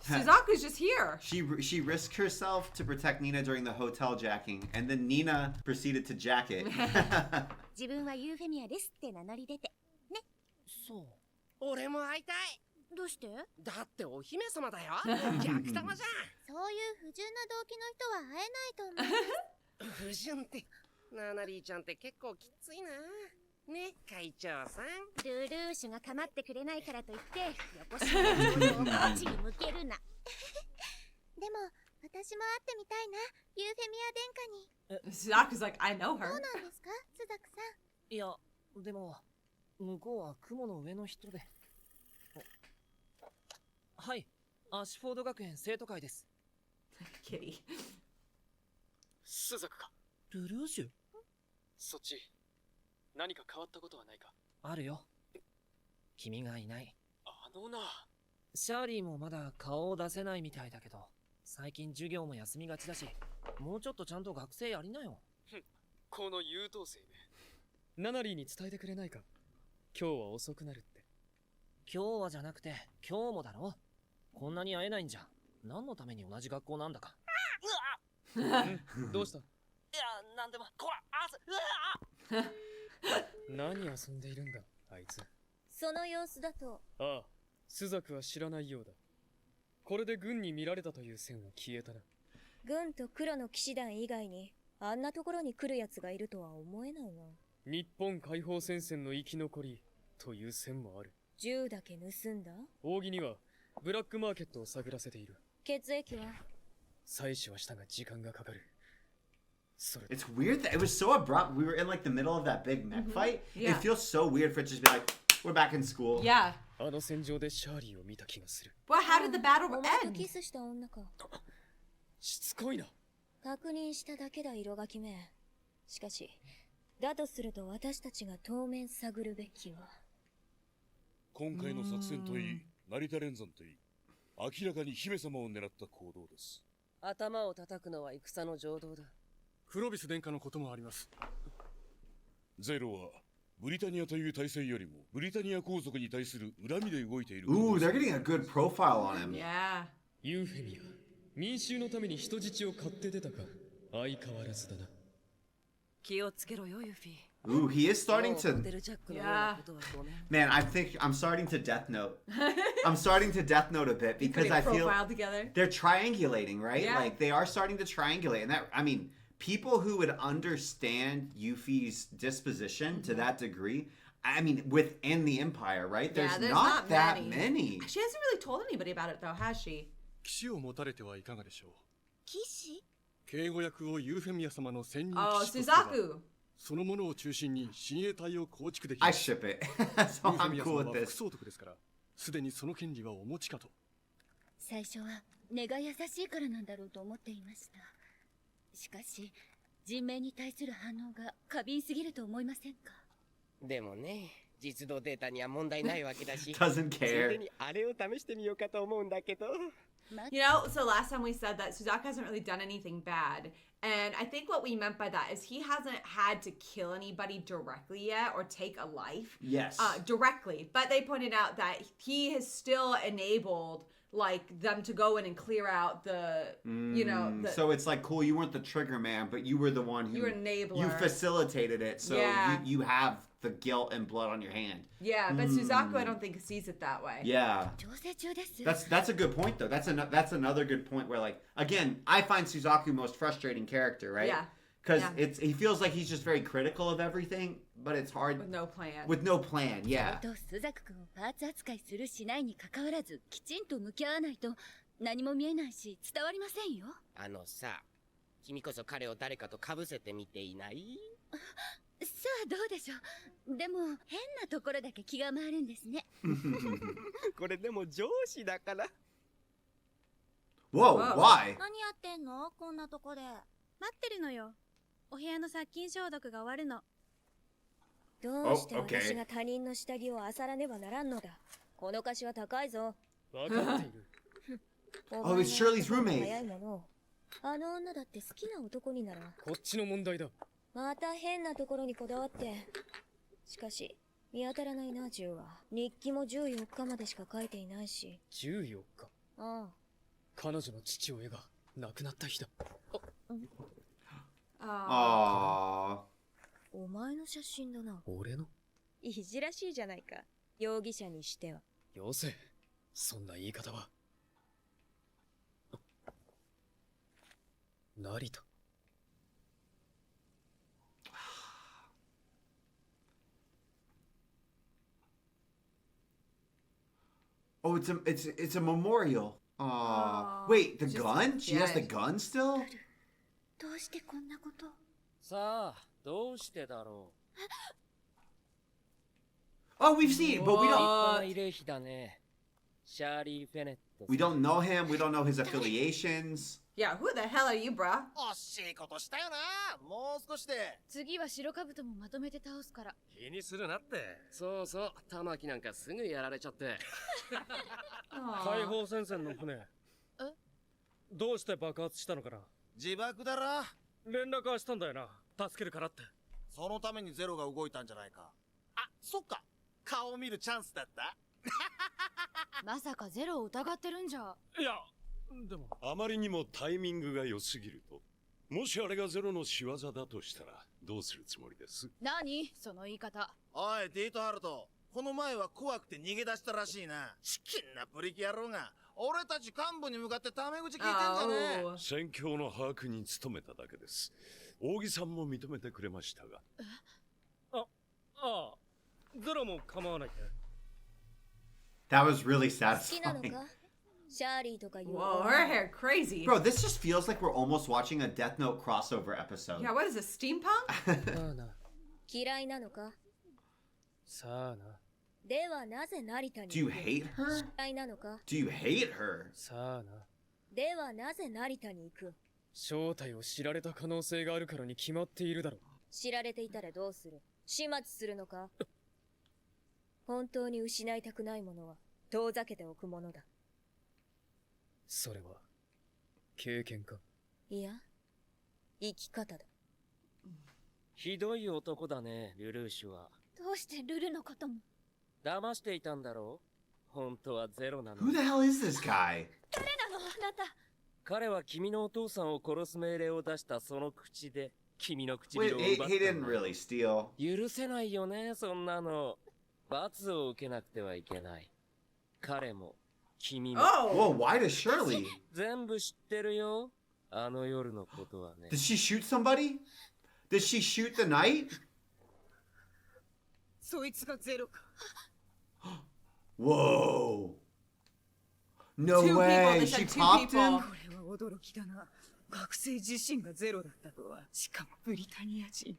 Suzaku's just here. She risked herself to protect Nina during the hotel jacking, and then Nina proceeded to jack it. 自分はユーフェミアですって名乗り出て。ね。そう。俺も会いたい。どうしてだってお姫様だよ。逆玉じゃん。そういう不純な動機の人は会えないと思う。不純って。ナナリーちゃんって結構きついな。ね、会長さん。ルルーシュが構ってくれないからといって、よこしの情報をこっちに向けるな。でも、私も会ってみたいな、ユーフェミア殿下に。Suzaku's like, I know ど her. うなんですか、スザクさん。いや、でも、向こうは雲の上の人で。はい、アシュフォード学園生徒会です。Kitty. スザクか。ルルーシュ？そっち。何か変わったことはないか？あるよ。君がいない。あのな。シャーリーもまだ顔を出せないみたいだけど、最近授業も休みがちだし、もうちょっとちゃんと学生やりなよ。この優等生ね。ナナリーに伝えてくれないか？今日は遅くなるって。今日はじゃなくて、今日もだろ？こんなに会えないんじゃ。何のために同じ学校なんだか。どうした？いや、なんでも。こら、何遊んでいるんだ、あいつ。その様子だと。ああ、スザクは知らないようだ。これで軍に見られたという線は消えたな。軍と黒の騎士団以外に、あんなところに来る奴がいるとは思えないな。日本解放戦線の生き残りという線もある。銃だけ盗んだ？扇にはブラックマーケットを探らせている。血液は？採取はしたが時間がかかる。It's weird that it was so abrupt. We were in like the middle of that big mech fight. Yeah. It feels so weird for it to just be like, we're back in school. Yeah. あの戦場でシャーリーを見た気がする。Well, how did the battle お前と end? キスした女か。しつこいな。確認しただけだ、色垣め。しかし、だとすると私たちが当面探るべきは。今回の作戦といい、成田連山といい、明らかに姫様を狙った行動です。頭を叩くのは戦の常道だ。クロビス殿下のこともあります。ゼロはブリタニアという体制よりもブリタニア皇族に対する恨みで動いている。Ooh, they're getting a good profile on him. Yeah. ユーフェミア、民衆のために人質を買って出たか。相変わらずだな。気をつけろよ、ユフィ。Ooh, he is starting to. Yeah. Man, I think I'm starting to Death Note. I'm starting to Death Note a bit because I feel together. they're triangulating, right? Yeah. Like they are starting to triangulate, and that I mean, people who would understand Yuffie's disposition to that degree. I mean, within the Empire, right? There's not that many. She hasn't really told anybody about it though, has she? 騎士を持たれてはいかがでしょう。騎士？警護役をユーフェミア様の専任 Oh, 騎士とすれば Suzaku. そのものを中心に親衛隊を構築でき I ます。 ship it. So ユーフェ I'm ミア cool 様 with は副 this. 総督ですから、すでにその権利はお持ちかと。最初は根が優しいからなんだろうと思っていました。しかし人命に対する反応が過敏すぎると思いませんか？でもね、実動データには問題ないわけだし Doesn't つい care. でにあれを試してみようかと思うんだけど。 You know, so last time we said that Suzaku hasn't really done anything bad. And I think what we meant by that is he hasn't had to kill anybody directly yet or take a life. Yes. Directly. But they pointed out that he has still enabled like them to go in and clear out the, you know, the, So it's like, cool, you weren't the trigger man, but you were the one who You were an enabler. you facilitated it, so Yeah. you have the guilt and blood on your hand. yeah, but Suzaku I don't think sees it that way. Yeah. 調整中です。 That's a good point though. That's another good point where like again, I find Suzaku most frustrating character, right? Yeah. Because Yeah. he feels like he's just very critical of everything, but it's hard With no plan. with no plan. Yeah. とスザク君をパーツ扱いするしないに関わらずきちんと向き合わないと何も見えないし伝わりませんよ。あのさ、君こそ彼を誰かと被せてみていない？さあどうでしょう。でも変なところだけ気が回るんですね。これでも上司だから。 Whoa, why? 何やってんのこんなとこで。待ってるのよ。お部屋の殺菌消毒が終わるの。どうして Oh, okay. 私が他人の下着を漁らねばならんのだ。この貸しは高いぞ。わかっている。Oh, it's Shirley's roommate. 早いもの。あの女だって好きな男になら。こっちの問題だ。また変なところにこだわって。しかし、見当たらないな、銃は。日記も14日までしか書いていないし。14日。ああ。彼女の父親が亡くなった日だ。Aww. お前の写真だな。俺の？いじらしいじゃないか。容疑者にしては。よせ。そんな言い方は。成田。Oh, it's a memorial. Wait, the gun? She has the gun still? どうしてこんなこと？さあ、どうしてだろう。Oh, we've seen it, but we 立 don't. 派な慰霊碑だね。シャーリー・フェネット。 We don't know him. We don't know his affiliations. Yeah, who the hell are you, bruh? 惜しいことしたよな。もう少しで。次は白兜もまとめて倒すから。気にするなって。そうそう、玉木なんかすぐやられちゃって。解放戦線の船。どうして爆発したのかな？自爆だろ。連絡はしたんだよな。助けるからって。そのためにゼロが動いたんじゃないか。あ、そっか。顔を見るチャンスだった。まさかゼロを疑ってるんじゃ。いや、でも。あまりにもタイミングが良すぎると。もしあれがゼロの仕業だとしたらどうするつもりです？何その言い方。おい、ディートハルト。この前は怖くて逃げ出したらしいな。チキンなプリキ野郎が。俺たち幹部に向かってタメ口聞いてんじゃねえ。戦況の把握に努めただけです。扇さんも認めてくれましたが。ああ、ゼロも構わないって。That was really 好きなの satisfying. か？シャーリーとかいう。 Whoa, her hair crazy. Bro, this just feels like we're almost watching a Death Note crossover episode. Yeah, what is this, steampunk? さあな。嫌いなのか？さあな。ではなぜ成田に Do you hate her? 嫌いなのか？ Do you hate her? さあな。ではなぜ成田に行く？正体を知られた可能性があるからに決まっているだろう。知られていたらどうする？始末するのか？本当に失いたくないものは遠ざけておくものだ。それは経験か？いや、生き方だ。ひどい男だね、ルルーシュは。どうしてルルのことも？騙していたんだろう？本当はゼロなの。 Who the hell is this guy? 誰なのあなた？彼は君のお父さんを殺す命令を出したその口で君の Wait, 唇を he 奪った didn't んだ。 really steal. 許せないよね、そんなの。罰を受けなくてはいけない。彼も君も。Whoa, why does Shirley? 全部知ってるよ。あの夜のことはね。 Did she shoot somebody? Did she shoot the knight? そいつがゼロか。 Whoa. No Two people, way. they She said two popped people. him? これは驚きだな。学生自身がゼロだったとは。しかもブリタニア人。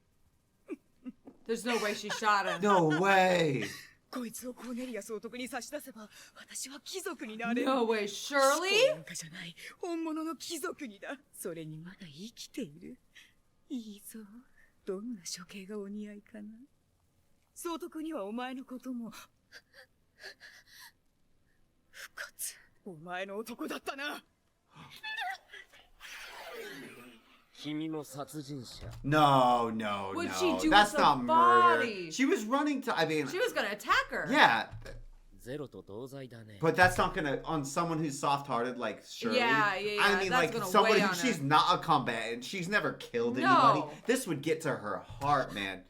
There's no way she shot him. No way. こいつをコーネリア総督に差し出せば、私は貴族になれる。 No way, Shirley? なんかじゃない。本物の貴族にだ。それにまだ生きている。いいぞ。どんな処刑がお似合いかな。総督にはお前のことも。不活。お前の男だったな。君も殺人者。 No, no, What'd no. she do That's with the not murder. body? She was running to. I mean, She was gonna attack her. yeah, ゼロと同罪だね。 but that's not gonna on someone who's soft-hearted like Shirley. Yeah, yeah, I yeah, mean, that's like gonna someone weigh who on she's her. not a combatant. She's never killed No. anybody. This would get to her heart, man.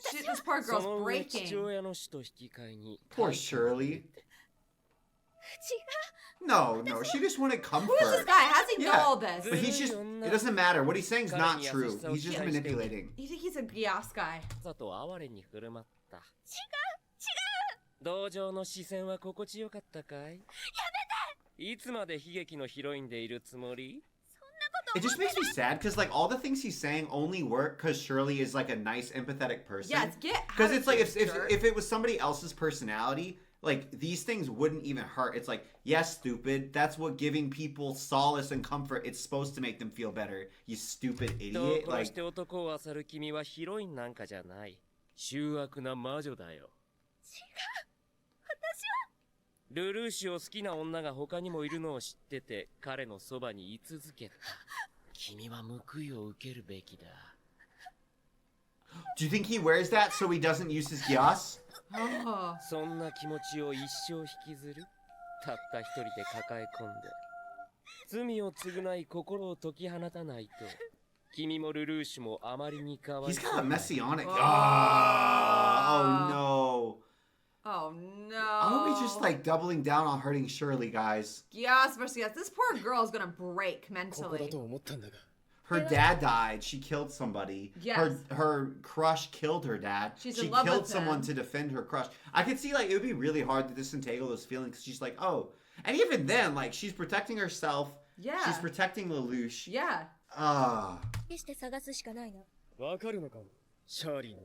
Shit, this poor そ girl's の上父 breaking. 親の死と引き換えに。 Poor Shirley. No, no, she just wanted comfort. Who is this guy? How does he know Yeah. all this? But he's just, it doesn't matter. What he's saying is not true. He's just manipulating. You think he's a Geass guy? さと哀れに振る舞った。同情の視線は心地よかったかい？やめて！いつまで悲劇のヒロインでいるつもり？ It just makes me sad because like all the things he's saying only work because Shirley is like a nice, empathetic person. Yes, get Because out it's of like here, if jerk. if it was somebody else's personality, like these things wouldn't even hurt. It's like, yes, stupid. That's what giving people solace and comfort. It's supposed to make them feel better. You stupid 人を idiot. 殺 Like して男を漁る君はヒロインなんかじゃない。醜悪な魔女だよ。ルルーシュを好きな女が他にもいるのを知ってて彼のそばに居続けた。君は報いを受けるべきだ。 do you think he wears that so he doesn't use his Geass? Oh. そんな気持ちを一生引きずる。たった一人で抱え込んで。罪を償い心を解き放たないと。君もルルーシュもあまりにかわい He's そう got a だ。 messianic. Oh. Oh no. Oh I hope he's no. just like doubling down on hurting Shirley, guys. Geass versus Geass. This poor girl is gonna break ここだ mentally. と思ったんだが Her dad died. She killed somebody. Yes. Her crush killed her dad. She's she in love killed with someone him. to defend her crush. I could see like it would be really hard to disentangle those feelings. 'Cause she's like, oh, and even then, like she's protecting herself. Yeah. She's protecting Lelouch. Yeah. Ah. して探すしかないな。わかるのかシャーリーの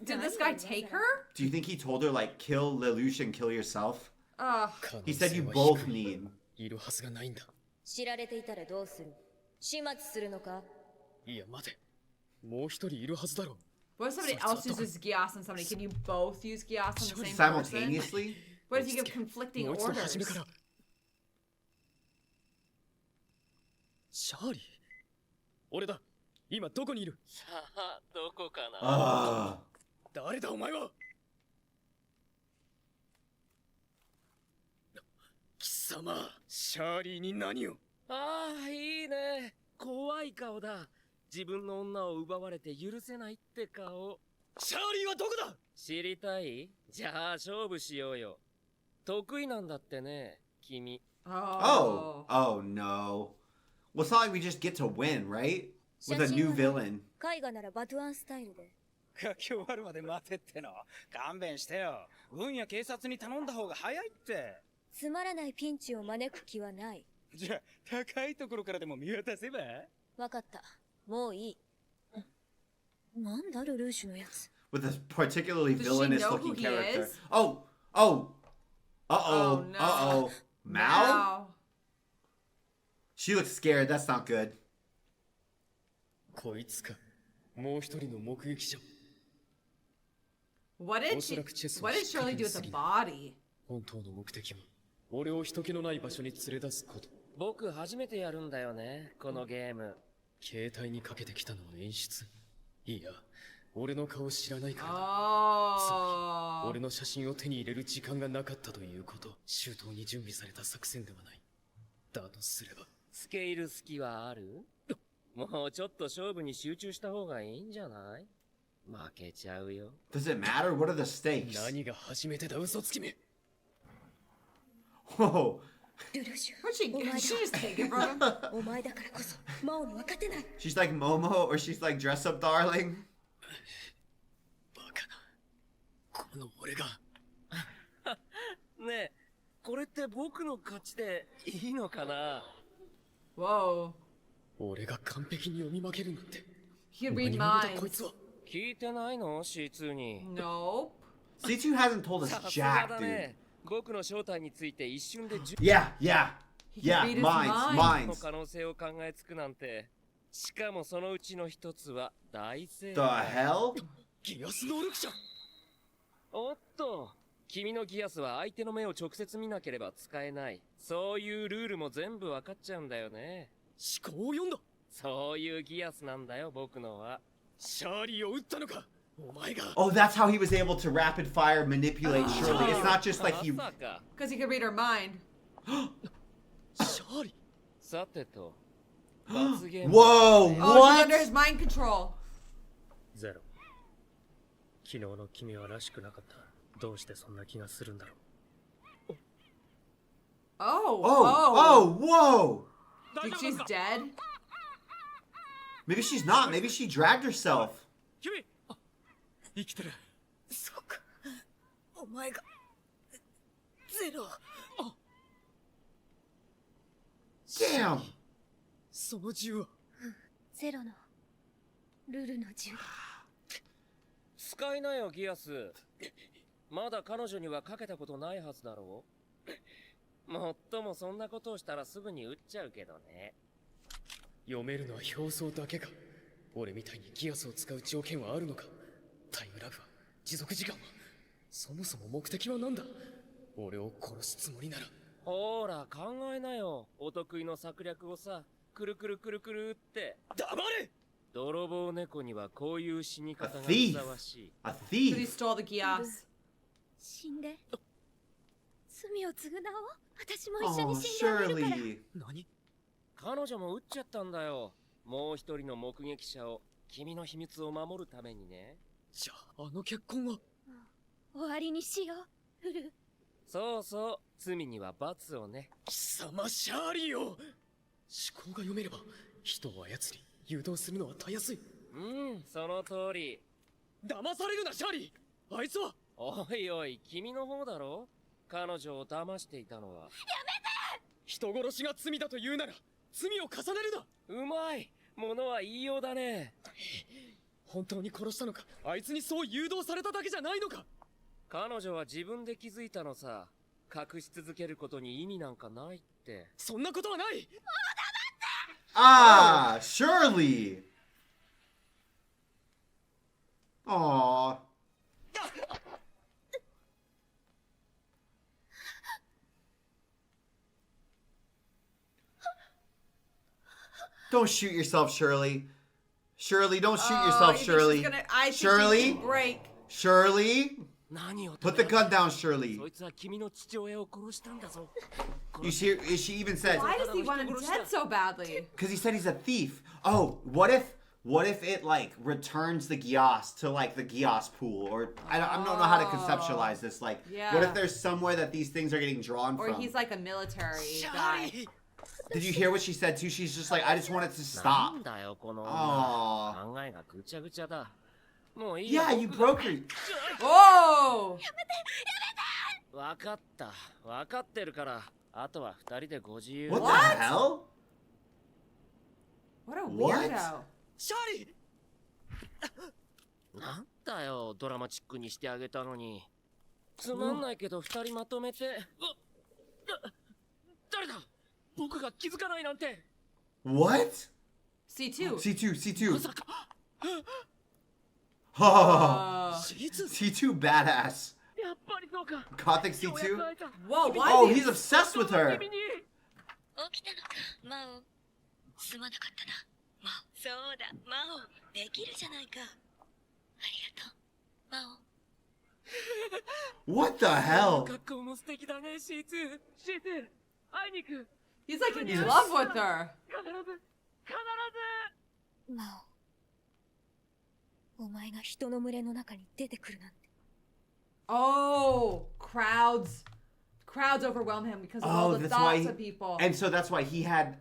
Did this guy take her? Do you think he told her like kill Lelouch and kill yourself? Ugh. He said you both need. いるはずがないんだ知られていたらどうする？始末するのか？いや待てもう一人いるはずだろ What if somebody else uses Geass on somebody? Can you both use Geass on the same person? Simultaneously? What if you give conflicting もう一度初め orders? からシャーリー俺だ今どこにいるさあ、どこかな。 Ah. 誰だお前は貴様シャーリーに何をああ、いいね。怖い顔だ。自分の女を奪われて許せないって顔。シャーリーはどこだ知りたい？じゃあ勝負しようよ。得意なんだってね、君。 Oh. Oh no. Well, it's not like we just get to win, right? With a new villain. 絵画ならバトゥアンスタイルで。書き終わるまで待てっての。勘弁してよ。軍や警察に頼んだ方が早いって。つまらないピンチを招く気はない。じゃあ、高いところからでも見渡せば？わかった。もういい。なんだルルーシュのやつ。With a particularly Does she villainous know looking who he character. is? Oh. Oh. Uh-oh. Oh, no. Uh-oh. Mao? She looks scared. That's not good. こいつかもう一人の目撃者 What did Shirley do with the body? 本当の目的も俺を人気のない場所に連れ出すこと。僕初めてやるんだよね、このゲーム。携帯にかけてきたのは演出。いや、俺の顔知らないからだ。つまり俺の写真を手に入れる時間がなかったということ。周到に準備された作戦ではない。だとすれば。スケール好きはある？もうちょっと勝負に集中した方がいいんじゃない？負けちゃうよ。Does it matter? What are the stakes? 何が初めてだ、嘘つきめ。Whoa. She just take it from him. お前だからこそ魔王に分かってない。 She's like Momo, or she's like dress up darling. この俺が。ねえ、これって僕の勝ちでいいのかな？ Whoa. 俺が完璧に読み負けるなんて。He read こいつ minds. は。聞いてないの C2 に。Nope. C2 hasn't told us さす jack, がだ dude. ね。僕の正体について一瞬で Yeah, yeah, yeah. read his Minds, mind. の minds. 可能性を考えつくなんて。しかもそのうちの一つは大正 The 解。 hell? ギアス能力者。おっと、君のギアスは相手の目を直接見なければ使えない。そういうルールも全部わかっちゃうんだよね。思考を読んだ。そういうギアスなんだよ、僕のは。シャーリーを撃ったのか。お前が。 Oh, that's how he was able to rapid fire manipulate Shirley. It's not just like he. まさか。 Because he could read her mind. シャーリー。さてと。罰ゲーム。 Whoa, Oh, she's what? under his mind control. ゼロ。昨日の君はらしくなかった。どうしてそんな気がするんだろう。 Oh. Oh, whoa. Think she's dead? Maybe she's not. Maybe she dragged herself. 君。生きてる。そうか。お前がゼロ。 Damn. その銃は。ゼロのルルの銃だ。使いなよ、ギアス。まだ彼女にはかけたことないはずだろう。もっともそんなことをしたらすぐに撃っちゃうけどね。読めるのは表層だけか。俺みたいにギアスを使う条件はあるのか。タイムラグは、持続時間は。そもそも目的は何だ。俺を殺すつもりなら。ほら、考えなよ。お得意の策略をさ。くるくるくるくるって。黙れ。泥棒猫にはこういう死に方がふさわしい。A But he thief. stole the Geass. 死んで罪を償おう。私も一緒 Oh, に死んであげるから。 Shirley. 何。彼女も撃っちゃったんだよ。もう一人の目撃者を君の秘密を守るためにね。じゃあ、あの結婚は。終わりにしよう、ルル。そうそう、罪には罰をね。貴様シャーリーを。思考が読めれば人を操り誘導するのはたやすい。うん、その通り。騙されるなシャーリー。あいつは。おいおい、君の方だろ。彼女を騙していたのは。やめて。人殺しが罪だと言うなら罪を重ねるな。うまい。ものは言いようだね。本当に殺したのか。あいつにそう誘導されただけじゃないのか。彼女は自分で気づいたのさ。隠し続けることに意味なんかないって。そんなことはない。 Ah, Shirley. Aww. Don't shoot yourself, Shirley. Shirley, don't shoot yourself, Shirley. Shirley? Break. Shirley? 何を Put the gun down, Shirley. そいつは君の父親を殺したんだぞ。 You see, she even said, Why does he want him dead so badly? because he said he's a thief. Oh, what if it like returns the Geass to like the Geass pool, or I don't know how to conceptualize this. Like, what if there's somewhere that these things are getting drawn Or from? he's like a military guy. Did you hear what she said too? She's just like, I just want it to stop. なんだよこの Aww. 考えがぐちゃぐちゃだ。もういいよ。 Yeah, you broke her. Oh! わかった。わかってるから。あとは二人でご自由。 What the hell? What a What? weirdo. シャーリー。なんだよ、ドラマチックにしてあげたのに。つまんないけど二人まとめて。誰だ？僕が気づかないなんて。 What? C2. C2, C2. Oh, C2 badass. やっぱりそうか Gothic C2? Whoa, why Oh, is he he's obsessed with her. 起きたのか魔王すまなかったな魔王そうだ魔王できるじゃないかありがとう魔王 What the hell? 格好も素敵だね C2 会いに行く He's like in love with her. 必ず魔王お前が人の群れの中に出てくるなんて Oh, crowds overwhelm him because of all the that's why thoughts of people. And so that's why he had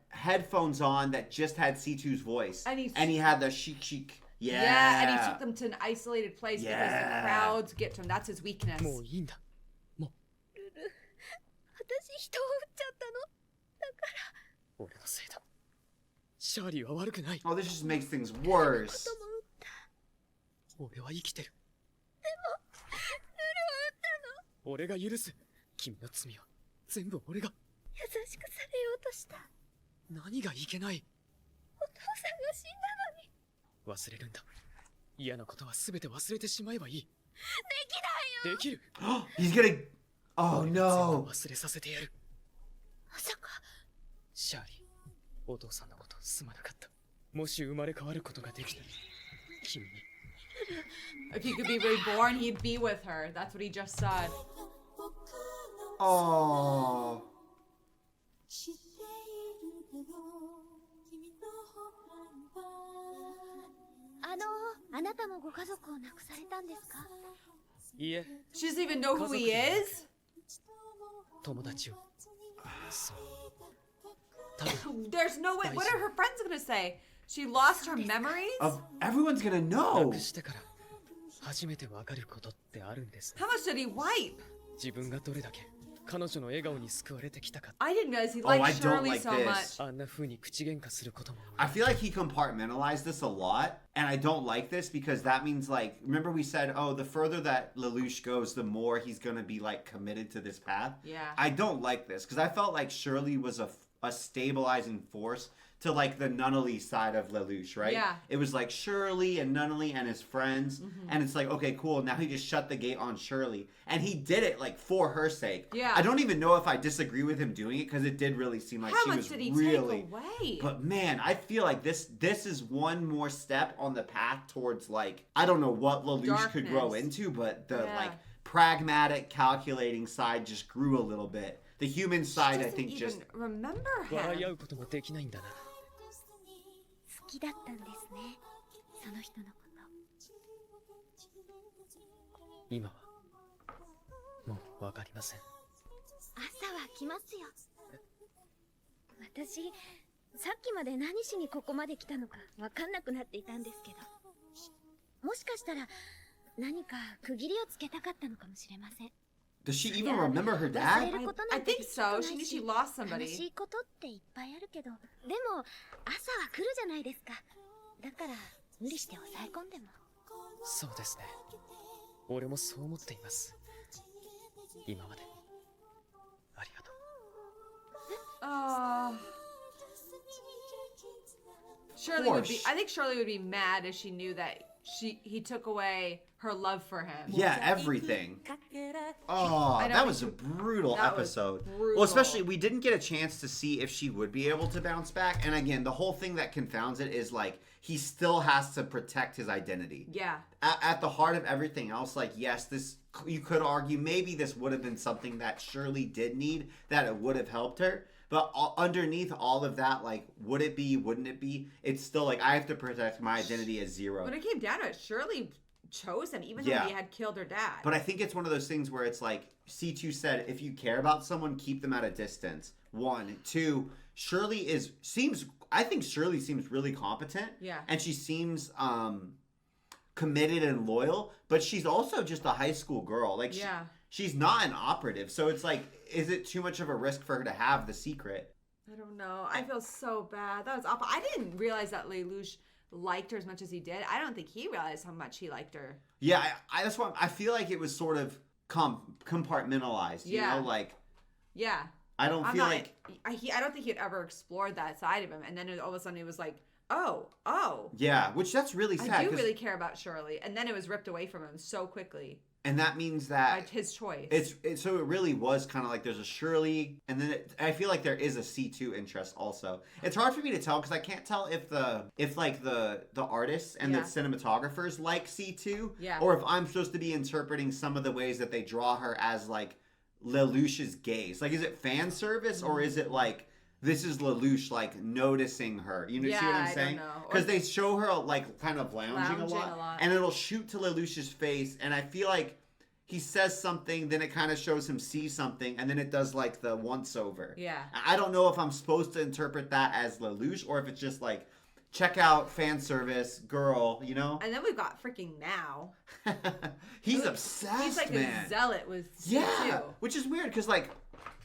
headphones on that just had C2's voice. And he had the chic. Yeah. Yeah, and he took them to an isolated place because Yeah. the crowds get to him. That's his weakness. もういいんだ私人を撃っちゃったのだから俺のせいだシャーリーは悪くない Oh, this just makes things worse. 俺は生きてるでもルルを撃ったの俺が許す君の罪は全部俺が優しくされようとした何がいけないお父さんが死んだのに忘れるんだ嫌なことは全て忘れてしまえばいいできないよできる He's gonna. Oh no. 忘れさせてやるまさかシャーリーお父さんのことすまなかったもし生まれ変わることができたら君に If he could be reborn, he'd be with her. That's what he just said. Oh. あなたもご家族を亡くされたんですかいいえ She doesn't even know who he is? 友達をそう There's no way. What are her friends gonna say? She lost her memories? Everyone's gonna know. なくしてから初めてわかることってあるんです How much did he wipe? 自分がどれだけ彼女の笑顔に救われてきたか I didn't realize he Oh, liked I don't Shirley like so this. much. あんな風に口喧嘩することも I feel like he compartmentalized this a lot, and I don't like this because that means like remember we said, oh, the further that Lelouch goes, the more he's gonna be like committed to this path. Yeah. I don't like this because I felt like Shirley was a stabilizing force to like the Nunnally side of Lelouch, right? Yeah. It was like Shirley and Nunnally and his friends, Mhm. and it's like, okay, cool. Now he just shut the gate on Shirley, and he did it like for her sake. Yeah. I don't even know if I disagree with him doing it because it did really seem like How she much was did he really. take away? But man, I feel like this is one more step on the path towards like I don't know what Lelouch could grow Darkness. into, but the Yeah. like pragmatic, calculating side just grew a little bit. The human She side, I doesn't think, even just remember 笑い合 him. うこともできないんだな好きだったんですねその人のこと今はもうわかりません朝は来ますよ私さっきまで何しにここまで来たのかわかんなくなっていたんですけどもしかしたら何か区切りをつけたかったのかもしれません does she even remember her 忘 dad? れることな I んて think so. She knew she lost 悲 somebody. しいことっていっぱいあるけどでも朝は来るじゃないですかだから無理して抑え込んでもそうですね俺もそう思っています今までありがとう Shirley would be. I think Shirley would be mad if she knew that he took away her love for him. Yeah, everything. Oh, I know, that was a brutal that was episode. brutal. Well, especially we didn't get a chance to see if she would be able to bounce back. And again, the whole thing that confounds it is like he still has to protect his identity. Yeah. At the heart of everything else, like yes, this you could argue maybe this would have been something that Shirley did need, that it would have helped her. But underneath all of that, like, would it be, wouldn't it be? It's still like, I have to protect my identity as zero. When it came down to it, Shirley chose him, even Yeah. though he had killed her dad. But I think it's one of those things where it's like, C2 said, if you care about someone, keep them at a distance. 1. 2, I think Shirley seems really competent. Yeah. And she seems committed and loyal, but she's also just a high school girl. Like, Yeah. she's not an operative. So it's like, is it too much of a risk for her to have the secret? I don't know. I feel so bad. That was awful. I didn't realize that Lelouch liked her as much as he did. I don't think he realized how much he liked her. Yeah, that's why I feel like it was sort of compartmentalized. You know, like Yeah. I don't feel like I don't think he'd ever explored that side of him. And then all of a sudden it was like Oh. Yeah, which that's really sad. I do 'cause- really care about Shirley, and then it was ripped away from him so quickly. And that means that By his choice. So it really was kind of like there's a Shirley, and then I feel like there is a C2 interest also. It's hard for me to tell because I can't tell if the artists and the cinematographers like C2, or if I'm supposed to be interpreting some of the ways that they draw her as like Lelouch's gaze. Like, is it fan service or is it like this is Lelouch like noticing her? You know, see what I'm saying? Because they show her like kind of lounging a lot, and it'll shoot to Lelouch's face, and I feel like he says something, then it kind of shows him see something, and then it does like the once over. Yeah. I don't know if I'm supposed to interpret that as Lelouch or if it's just like check out fan service girl, you know? And then we've got freaking Mao. He's obsessed, He's like man. a zealot with C2. Yeah, which is weird because like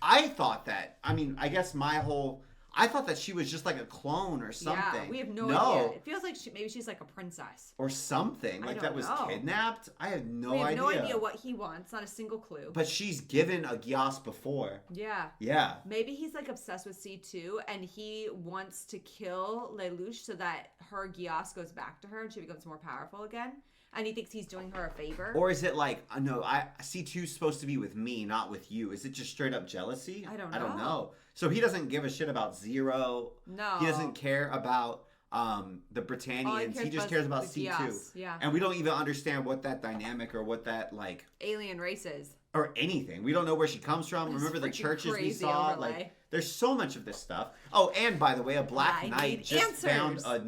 I thought that. I mean, I guess I thought that she was just like a clone or something. Yeah, we have no idea. It feels like maybe she's like a princess. Or something. Like that was kidnapped. I have no idea. We have no idea what he wants. Not a single clue. But she's given a Geass before. Yeah. Yeah. Maybe he's like obsessed with C2 and he wants to kill Lelouch so that her Geass goes back to her and she becomes more powerful again. And he thinks he's doing her a favor. Or is it like, no, C2's supposed to be with me, not with you. Is it just straight up jealousy? I don't know. So he doesn't give a shit about Zero. No. He doesn't care about the Britannians. He just cares about C2. Geass. Yeah. And we don't even understand what that dynamic or what that like alien races. Or anything. We don't know where she comes from. Remember the churches we saw? Overlay. Like, there's so much of this stuff. Oh, and by the way, a Black Knight just found a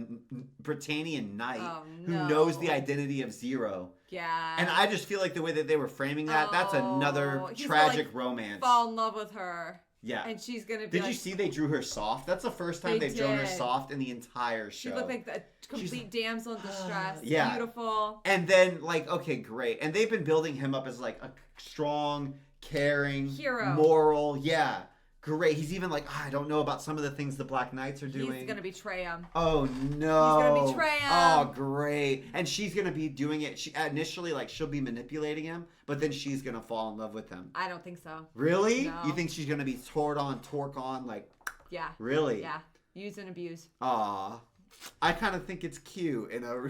Britannian knight who knows the identity of Zero. Yeah. And I just feel like the way that they were framing that, that's another tragic romance. Fall in love with her. Yeah. And she's going to be Did you see they drew her soft? That's the first time they've drawn her soft in the entire show. She looked like a complete damsel in distress. Yeah. Beautiful. And then, like, okay, great. And they've been building him up as, like, a strong, caring, hero, moral. Yeah. Great. He's even like, I don't know about some of the things the Black Knights are doing. He's going to betray him. Oh, no. He's going to betray him. Oh, great. And she's going to be doing it. She initially, like, she'll be manipulating him, but then she's going to fall in love with him. I don't think so. Really? No. You think she's going to be torque on, like... Yeah. Really? Yeah. Use and abuse. Aw. I kind of think it's cute. In a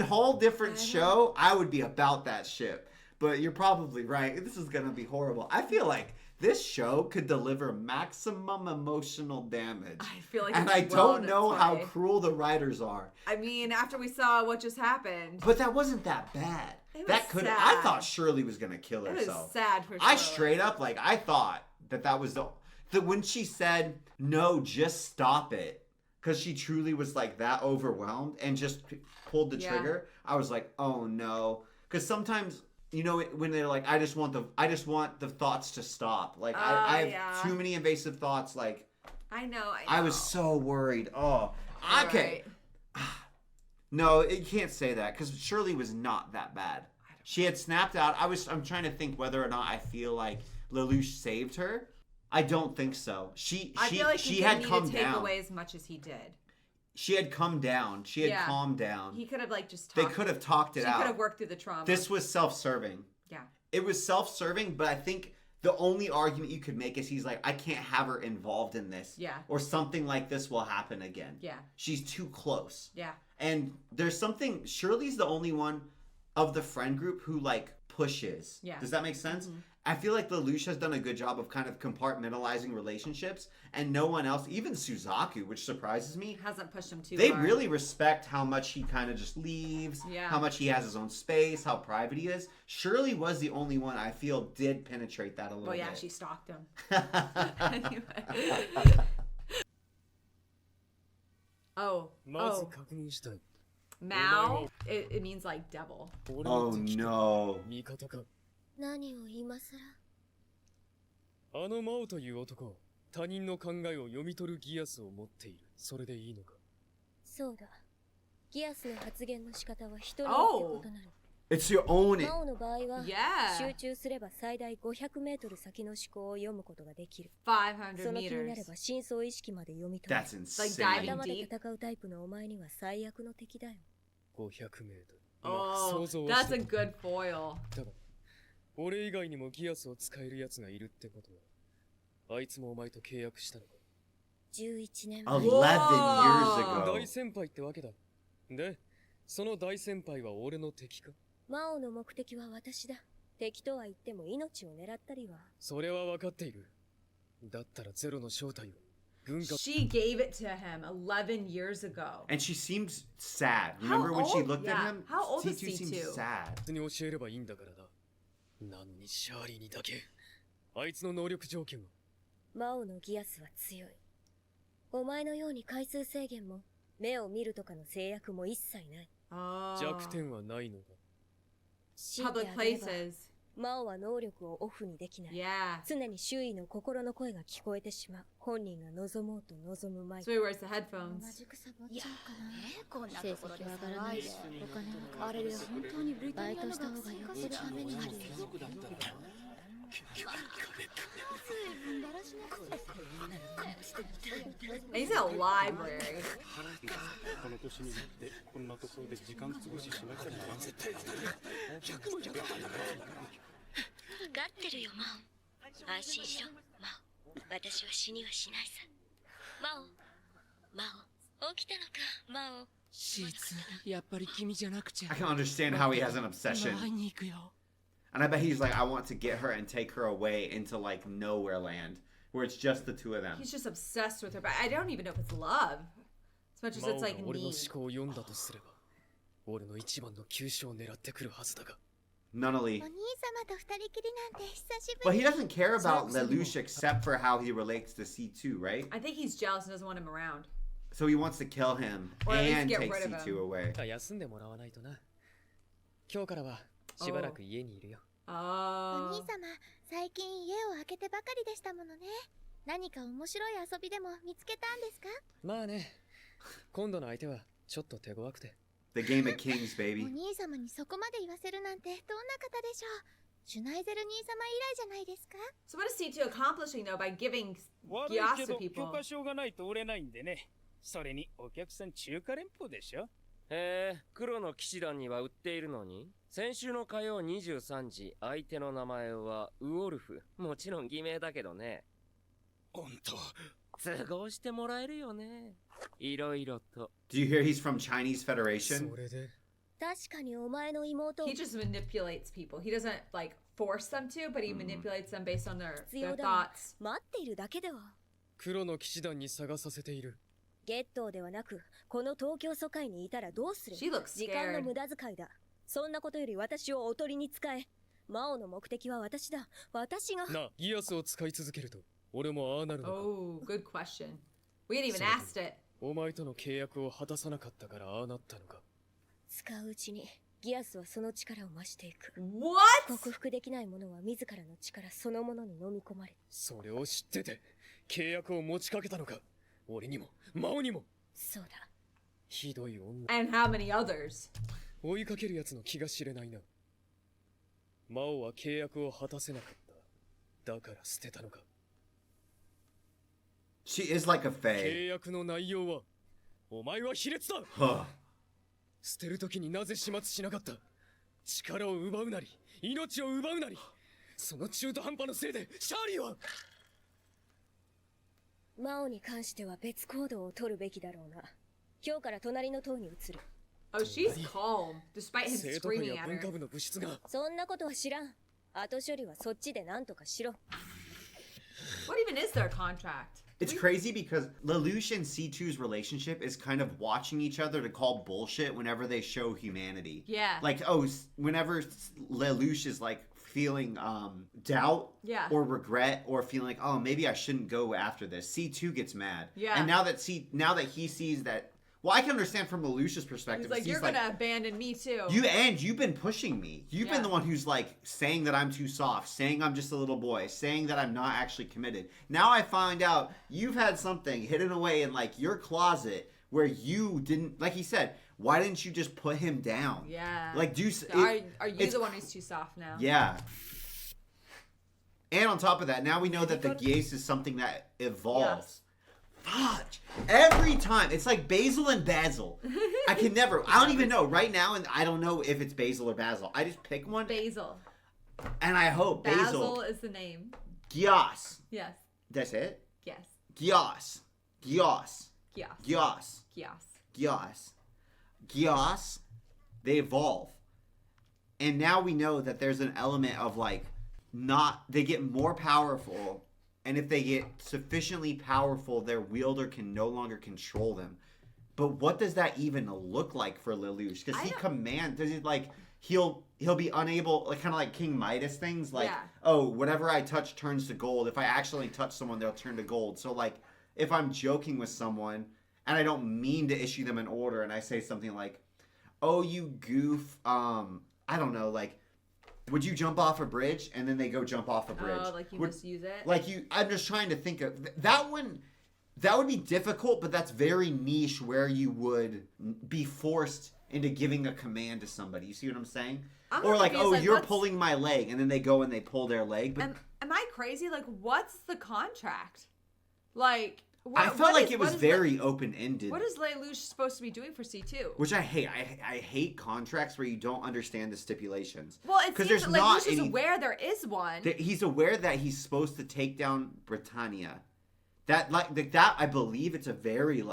whole different show, I would be about that ship. But you're probably right. This is going to be horrible. I feel like this show could deliver maximum emotional damage. I feel like and I don't know how cruel the writers are. I mean, after we saw what just happened. But that wasn't that bad. It that was could sad. I thought Shirley was going to kill It herself. was sad for Shirley. I straight up, like, I thought that was the when she said, no, just stop it. Because she truly was, like, that overwhelmed and just pulled the trigger. I was like, oh, no. Because sometimes... You know, when they're like, I just want the thoughts to stop. Like, I have too many invasive thoughts. Like, I know. I was so worried. Oh, okay. Right. No, you can't say that because Shirley was not that bad. She had snapped out. I'm trying to think whether or not I feel like Lelouch saved her. I don't think so. I feel like she he had didn't come need to take down. away as much as he did. She had come down. She had calmed down. He could have like just talked. They could have talked it out. She could have worked through the trauma. This was self-serving. Yeah. It was self-serving, but I think the only argument you could make is he's like, I can't have her involved in this. Yeah. Or something like this will happen again. Yeah. She's too close. Yeah. And there's something, Shirley's the only one of the friend group who like pushes. Yeah. Does that make sense? Mm-hmm. I feel like Lelouch has done a good job of kind of compartmentalizing relationships, and no one else, even Suzaku, which surprises me, hasn't pushed him too They hard. really respect how much he kind of just leaves, how much he has his own space, how private he is. Shirley was the only one I feel did penetrate that a little bit. Well, yeah, she stalked him. Anyway. Oh. Mao, it means like devil. Oh no. 何を今さらあのマオという男、他人の考えを読み取るギアスを持っている。それでいいのか？そうだ。ギアスの発言の仕方は人によって異なる。It's your own. マオの場合は、 Yeah. 集中すれば最大500メートル先の思考を読むことができる。 500その気になれ meters. ば真相意識まで読み取る。 That's insane. Like diving 頭で deep. 戦うタイプのお前には最悪の敵だよ。500メートル。 Oh, 想像は that's して a た。 good foil. だが、俺以外にもギアスを使える奴がいるってことは、あいつもお前と契約したのか？ 11年11 years ago. 大先輩ってわけだ。で、その大先輩は俺の敵か？魔王の目的は私だ。敵とは言っても命を狙ったりは。それは分かっている。だったらゼロの正体を軍が。 She gave it to him 11 years ago. And she seems sad. Remember when she looked at him? How old is C2 seems C2? sad. に教えればいいんだからな。なのにシャーリーにだけ。あいつの能力条件は。魔王のギアスは強い。お前のように回数制限も目を見るとかの制約も一切ない。弱点はないのか。Public places. 魔王は能力をオフにできない。Yeah. 常に周囲の心の声が聞こえてしまう。本人が望もうと望む前。So he wears the headphones. いや、こんなところで成績は上がらないし、お金もあれで本当にブリタニアの学生化するためにあるよ。He's in a library. この年になってこんなところで時間潰ししなきゃならん。絶対100も100だ。分かってるよ、マオ。安心しろ、マオ。私は死にはしないさ。マオ、起きたのか、マオ。シーツ、やっぱり君じゃなくちゃ。 I can understand how he has an obsession. 会いに行くよ。 And I bet he's like, I want to get her and take her away into like nowhere land, where it's just the two of them. He's just obsessed with her, but I don't even know if it's love. As much as it's like 俺の need. 思考を読んだとすれば、俺の一番の急所を狙ってくるはずだが。 Nunnally. お兄様と二人きりなんて久しぶ But り。 he doesn't care about Lelouch except for how he relates to C2, right? I think he's jealous and doesn't want him around. So he wants to kill him Or at least and get take rid of C2 away. 休んでもらわないとな。今日からはしばらく家にいるよ。お兄様、最近家を開けてばかりでしたものね。何か面白い遊びでも見つけたんですか？まあね、今度の相手はちょっと手強くて。 The game of kings, お baby. 兄様にそこまで言わせるなんてどんな方でしょう？シュナイゼル兄様以来じゃないですか？ So what is C2 accomplishing though by giving 悪い Geass け to ど people? 許可証がないと売れないんでね。それにお客さん中華連邦でしょ。へえ、黒の騎士団には売っているのに。先週の火曜23時、相手の名前はウオルフ。もちろん偽名だけどね。本当。都合してもらえるよね。いろいろと。 Do you hear he's from Chinese Federation? それで。確かにお前の妹。 He just manipulates people. He doesn't like force them to, but he manipulates them based on their 必要だ thoughts. 待っているだけでは。黒の騎士団に探させている。ゲットーではなく、この東京疎開にいたらどうする？ She looks 時間の scared. 無駄遣いだ。そんなことより私をおとりに使え。魔王の目的は私だ。私が。な、ギアスを使い続けると、俺もああなるのか。 Oh, good question. We hadn't even asked it. お前との契約を果たさなかったからああなったのか。使ううちに、ギアスはその力を増していく。 What? 克服できないものは自らの力そのものに飲み込まれる。それを知ってて、契約を持ちかけたのか。俺にも、魔王にも。そうだ。ひどい女。 And how many others? 追いかける奴の気が知れないな。魔王は契約を果たせなかった。だから捨てたのか。She is like a 契 fae. 約の内容は、お前は卑劣だ。 Huh. 捨てるときになぜ始末しなかった。力を奪うなり、命を奪うなり。その中途半端のせいで、シャーリーは。魔王に関しては別行動を取るべきだろうな。今日から隣の塔に移る。Oh, she's calm, despite him 生徒会 screaming や at 文 her. 化部の物質が。そんなことは知らん。後処理はそっちで何とかしろ。What even is their contract? It's crazy because Lelouch and C2's relationship is kind of watching each other to call bullshit whenever they show humanity. Yeah. Like, oh, whenever Lelouch is like feeling doubt Yeah. or regret or feeling like, oh, maybe I shouldn't go after this, C2 gets mad. Yeah. And now that he sees that, well, I can understand from Lelouch's perspective. He's like, you're gonna abandon me too. You've been pushing me. You've Yeah. been the one who's like saying that I'm too soft, saying I'm just a little boy, saying that I'm not actually committed. Now I find out you've had something hidden away in like your closet where you didn't, like he said, why didn't you just put him down? Yeah. Like do So are you the one who's too soft now? Yeah. And on top of that, now we know that the Geass is something that evolves. Fudge. Every time. It's like Basil and Basil. I can never. I don't even know. Right now, and I don't know if it's Basil or Basil. I just pick one. Basil. And I hope Basil. Basil is the name. Geass. Yes. That's it? Yes. Geass. Geass. Geass. Geass, they evolve. And now we know that there's an element of like, they get more powerful, and if they get sufficiently powerful, their wielder can no longer control them. But what does that even look like for Lelouch? Because does it like, he'll be unable, like kind of like King Midas things, like, oh, whatever I touch turns to gold. If I actually touch someone, they'll turn to gold. So like, if I'm joking with someone, and I don't mean to issue them an order, and I say something like, oh, you goof, I don't know, like, would you jump off a bridge? And then they go jump off a bridge. Oh, like you misuse it? Like I'm just trying to think of, that one, that would be difficult, but that's very niche where you would be forced into giving a command to somebody. You see what I'm saying? Or like, oh, you're pulling my leg, and then they go and they pull their leg. But am I crazy? Like, what's the contract? Like... I felt like it was very open-ended. What is Lelouch supposed to be doing for C2? Which I hate. I hate contracts where you don't understand the stipulations. Well, it seems that Lelouch is aware there is one. He's aware that he's supposed to take down Britannia. That I believe it's a very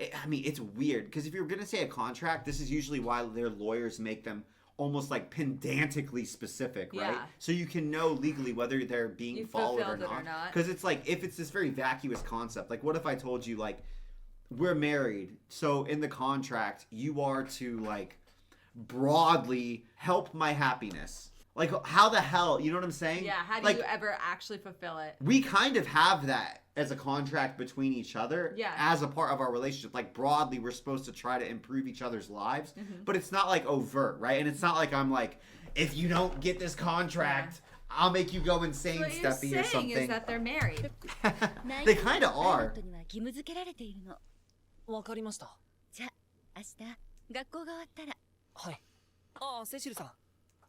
it's weird because if you're gonna say a contract, this is usually why their lawyers make them almost like pedantically specific, right? Yeah. So you can know legally whether they're being followed or not. Because it's like, if it's this very vacuous concept, like what if I told you like, we're married, so in the contract you are to like broadly help my happiness. Like, how the hell, you know what I'm saying? Yeah, how do like, you ever actually fulfill it? We kind of have that as a contract between each other, as a part of our relationship. Like, broadly, we're supposed to try to improve each other's lives, but it's not like overt, right? And it's not like I'm like, if you don't get this contract, I'll make you go insane, so Steffi, or something. Is that they're married. They kind of are. わかりました。じゃあ、明日、学校が終わったら。はい。ああ、セシルさん。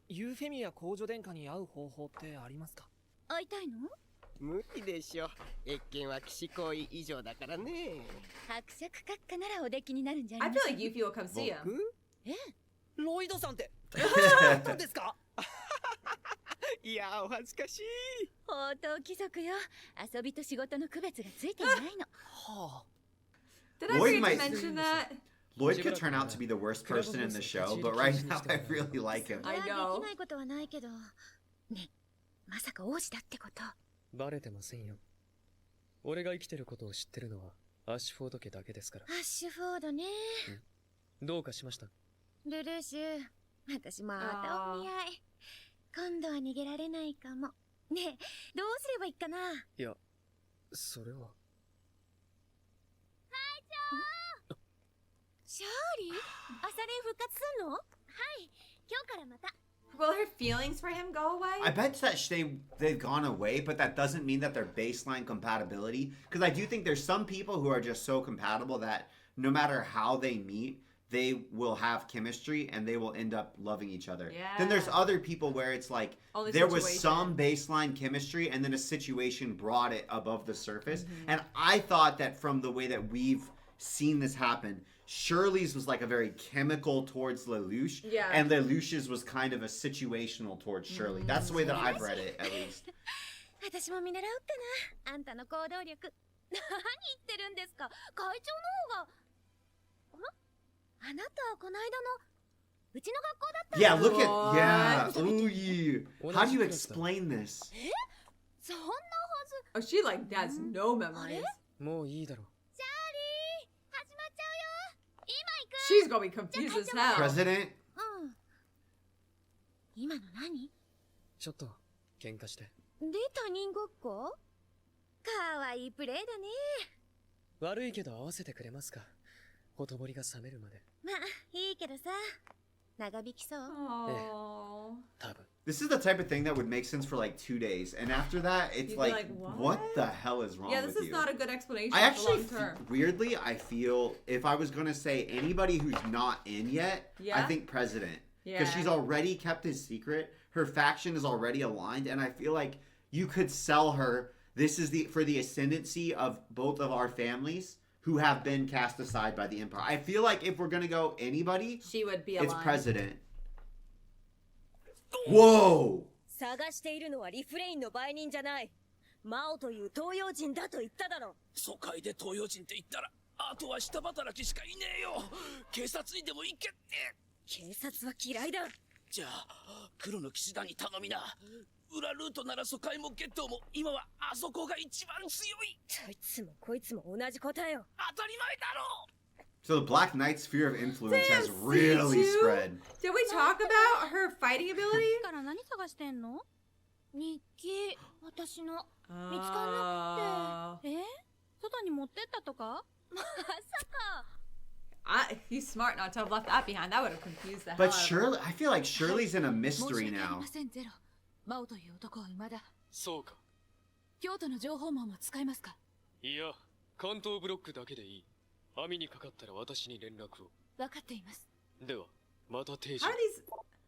ユーフェミア公女殿下に会う方法ってありますか？会いたいの？無理でしょ。謁見は騎士行為以上だからね。伯爵閣下ならおできになるんじゃあり I ま feel せん like Yuffie will come see him. ええ。ロイドさんって本当ですか？いや、お恥ずかしい。宝刀貴族よ。遊びと仕事の区別がついていないの。はあ。Did I forget to mention that? Lloyd could turn out to be the worst person in the show, but right now I really like him. I know. できないことはないけど。ね、まさか王子だってこと？バレてませんよ。俺が生きてることを知ってるのはアッシュフォード家だけですから。アッシュフォードね。どうかしました？ルルーシュ、私またお見合い。今度は逃げられないかも。ねえ、どうすればいいかな？いや、それは。シャーリー、朝練復活すんの？はい、今日からまた。Will her feelings for him go away? I bet that they've gone away, but that doesn't mean that their baseline compatibility. Because I do think there's some people who are just so compatible that no matter how they meet, they will have chemistry and they will end up loving each other. Yeah. Then there's other people where it's like there was some baseline chemistry and then a situation brought it above the surface. And I thought that from the way that we've seen this happen, Shirley's was like a very chemical towards Lelouch, and Lelouch's was kind of a situational towards Shirley. That's the way that I've read it, at least. 私も見習おうかな。あんたの行動力。何言ってるんですか。会長の方が。あなたはこの間のうちの学校だったの？ Yeah, look at ooh, you. How do you explain this? え？そんなはず。 Oh, she like has no memories. もういいだろう。 She's gonna be confused as hell. President? うん。今の何？ちょっと喧嘩して。で、他人ごっこ？かわいいプレーだね。悪いけど合わせてくれますか。ほとぼりが冷めるまで。まあ、いいけどさ。長引きそう。多分。This is the type of thing that would make sense for like 2 days, and after that, it's You'd like, be like, what the hell is wrong with you? Yeah, this is not a good explanation I for actually, long term. weirdly, I feel if I was gonna say anybody who's not in yet, I think President, because she's already kept his secret. Her faction is already aligned, and I feel like you could sell her. This is for the ascendancy of both of our families who have been cast aside by the Empire. I feel like if we're gonna go anybody, she would be aligned. It's President. Whoa! 探しているのはリフレインの売人じゃない。マオという東洋人だと言っただろ。疎開で東洋人って言ったら、あとは下働きしかいねえよ。警察にでも行けって。警察は嫌いだ。じゃあ、黒の騎士団に頼みな。裏ルートなら疎開もゲットも、今はあそこが一番強い。どいつもこいつも同じ答えよ。当たり前だろ。So the Black Knight's sphere of influence has really spread. Did we talk about her fighting ability? から何探してんの？日記、私の。見つかんなくて。外に持ってったとか？まさか。He's smart not to have left that behind. That would have confused the hell But out of Shirley, I feel like Shirley's in a mystery 申し訳あり now. ませんゼロ。マオという男は未だ。そうか。京都の情報網も使いますか？いや、関東ブロックだけでいい。網にかかったら私に連絡を。分かっています。では、また定時。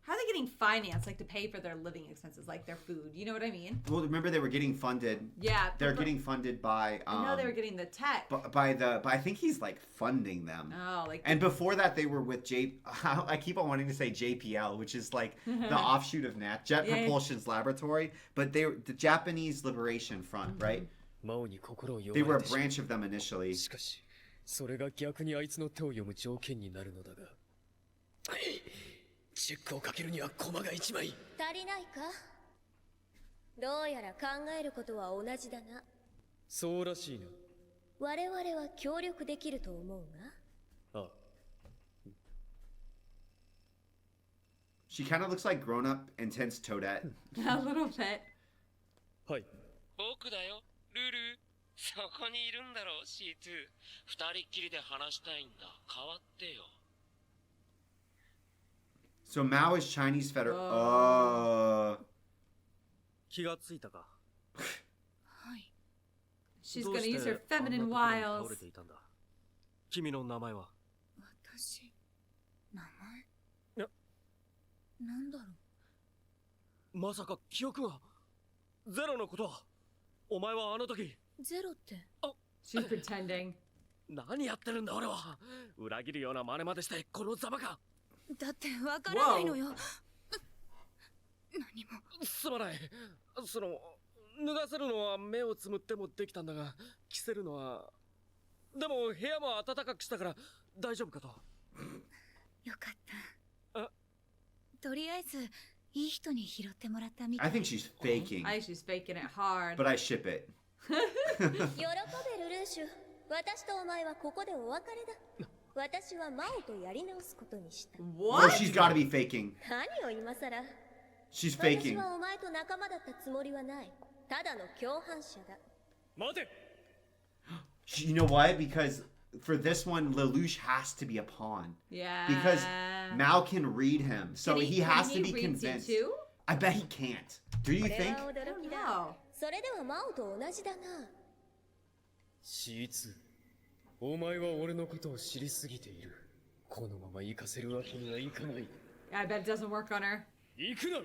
How are they getting finance, like to pay for their living expenses, like their food? You know what I mean? Well, remember they were getting funded. Yeah, They're getting funded by. I know they were getting the tech. But I think he's like funding them. Oh, like. And before that, they were with I keep on wanting to say JPL, which is like the offshoot of Jet Propulsion's laboratory. But they were the Japanese Liberation Front, right? They were a branch of them initially. しかし、それが逆にあいつの手を読む条件になるのだが。チェックをかけるにはコマが1枚。足りないか？どうやら考えることは同じだな。そうらしいな。我々は協力できると思うが。あ。She kind of looks like grown-up, intense Toadette. A little bit. はい。僕だよ、ルル。そこにいるんだろ、C2。二人っきりで話したいんだ。変わってよ。So Mao is Chinese Federal. 気がついたか。はい。 She's gonna use her feminine wiles. 倒れていたんだ。君の名前は？私、名前？なんだろう。まさか記憶がゼロのことは。お前はあの時。ゼロって。She's pretending. 何やってるんだ俺は。裏切るような真似までしてこのざまか。だってわからないのよ。何も。すまない。脱がせるのは目をつむってもできたんだが、着せるのは。でも部屋も暖かくしたから大丈夫かと。よかった。とりあえずいい人に拾ってもらったみたい。I think she's faking. I think she's faking it hard. But I ship it. 喜べルルーシュ。私とお前はここでお別れだ。私はマオとやり直すことにした。What? No, she's got to be faking. 何を今さら。She's faking. 私はお前と仲間だったつもりはない。ただの共犯者だ。待て。You know why? Because for this one, Lelouch has to be a pawn. Yeah. Because Mao can read him, so he has to be read convinced. C2? I bet he can't. Do you think? それではマオと同じだな。C2。お前は俺のことを知りすぎている。このまま行かせるわけにはいかない。I bet it doesn't work on her. 行くな。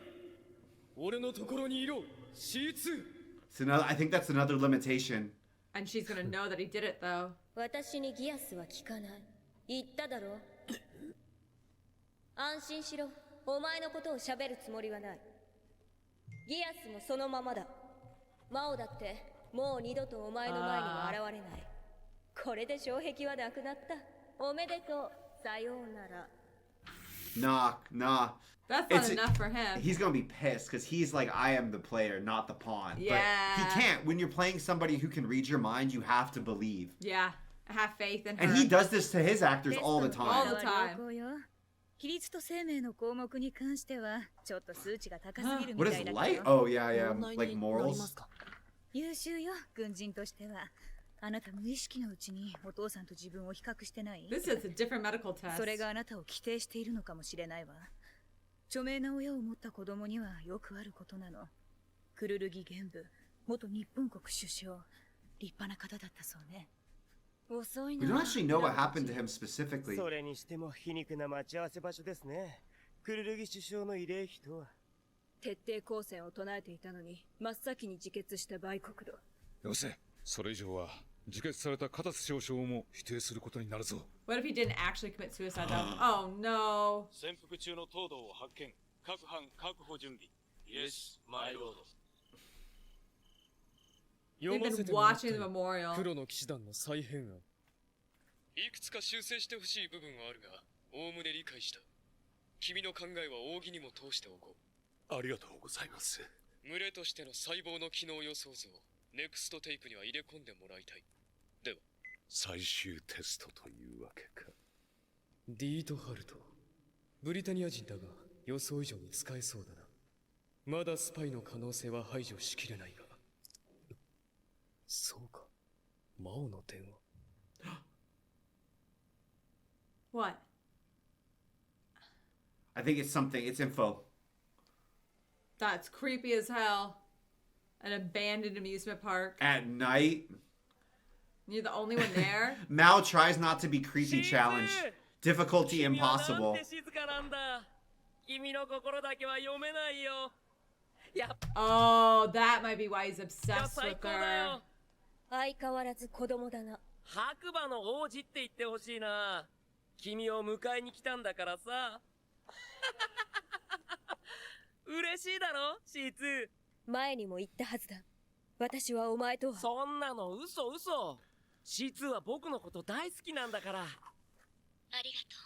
俺のところにいろ。C2。So now I think that's another limitation. And she's gonna know that he did it though. 私にギアスは聞かない。言っただろ。安心しろ。お前のことを喋るつもりはない。ギアスもそのままだ。マオだってもう二度とお前の前には現れない。これで障壁はなくなった。おめでとう。さようなら。Nah. That's not enough for him. He's gonna be pissed because he's like, I am the player, not the pawn. Yeah. But he can't. When you're playing somebody who can read your mind, you have to believe. Yeah. Have faith in her. And he does this to his actors all the time. All the time. 規律と生命の項目に関してはちょっと数値が高すぎるみ What た is いだけど。 light? Oh yeah. Like morals. 優秀よ、軍人としては。あなた無意識のうちにお父さんと自分を比較してない？ This is a different medical test. それがあなたを規定しているのかもしれないわ。著名な親を持った子供にはよくあることなの。クルルギ玄武、元日本国首相、立派な方だったそうね。遅い We な。 don't actually know what happened to him specifically. それにしても皮肉な待ち合わせ場所ですね。クルルギ首相の慰霊碑とは。徹底抗戦を唱えていたのに真っ先に自決した売国土。よせ、それ以上は自決された片瀬少将も否定することになるぞ。What if he didn't actually commit suicide though? Oh no. 潜伏中の東堂を発見。各班確保準備。Yes, my lord. They've 読ませ been てもらった watching the よ memorial. 黒の騎士団の再編案。いくつか修正してほしい部分はあるが、おおむね理解した。君の考えは扇にも通しておこう。ありがとうございます。群れとしての細胞の機能予想図をネクストテイプには入れ込んでもらいたい。では最終テストというわけか。ディートハルト。ブリタニア人だが予想以上に使えそうだな。まだスパイの可能性は排除しきれないが。そうか。魔王の電話。What? I think it's something. It's info. That's creepy as hell. An abandoned amusement park. At night, You're the only one there? Mal tries not to be creepy challenge. Difficulty 君はなん impossible. て静かなんだ。君の心だけは読めないよ。やっ Oh, that might be why he's ぱ obsessed 最 with 高だ her. よ。相変わらず子供だな。白馬の王子って言ってほしいな。君を迎えに来たんだからさ。嬉しいだろ C2。前にも言ったはずだ。私はお前とは。そんなの嘘嘘。C2 は僕のこと大好きなんだから。ありがと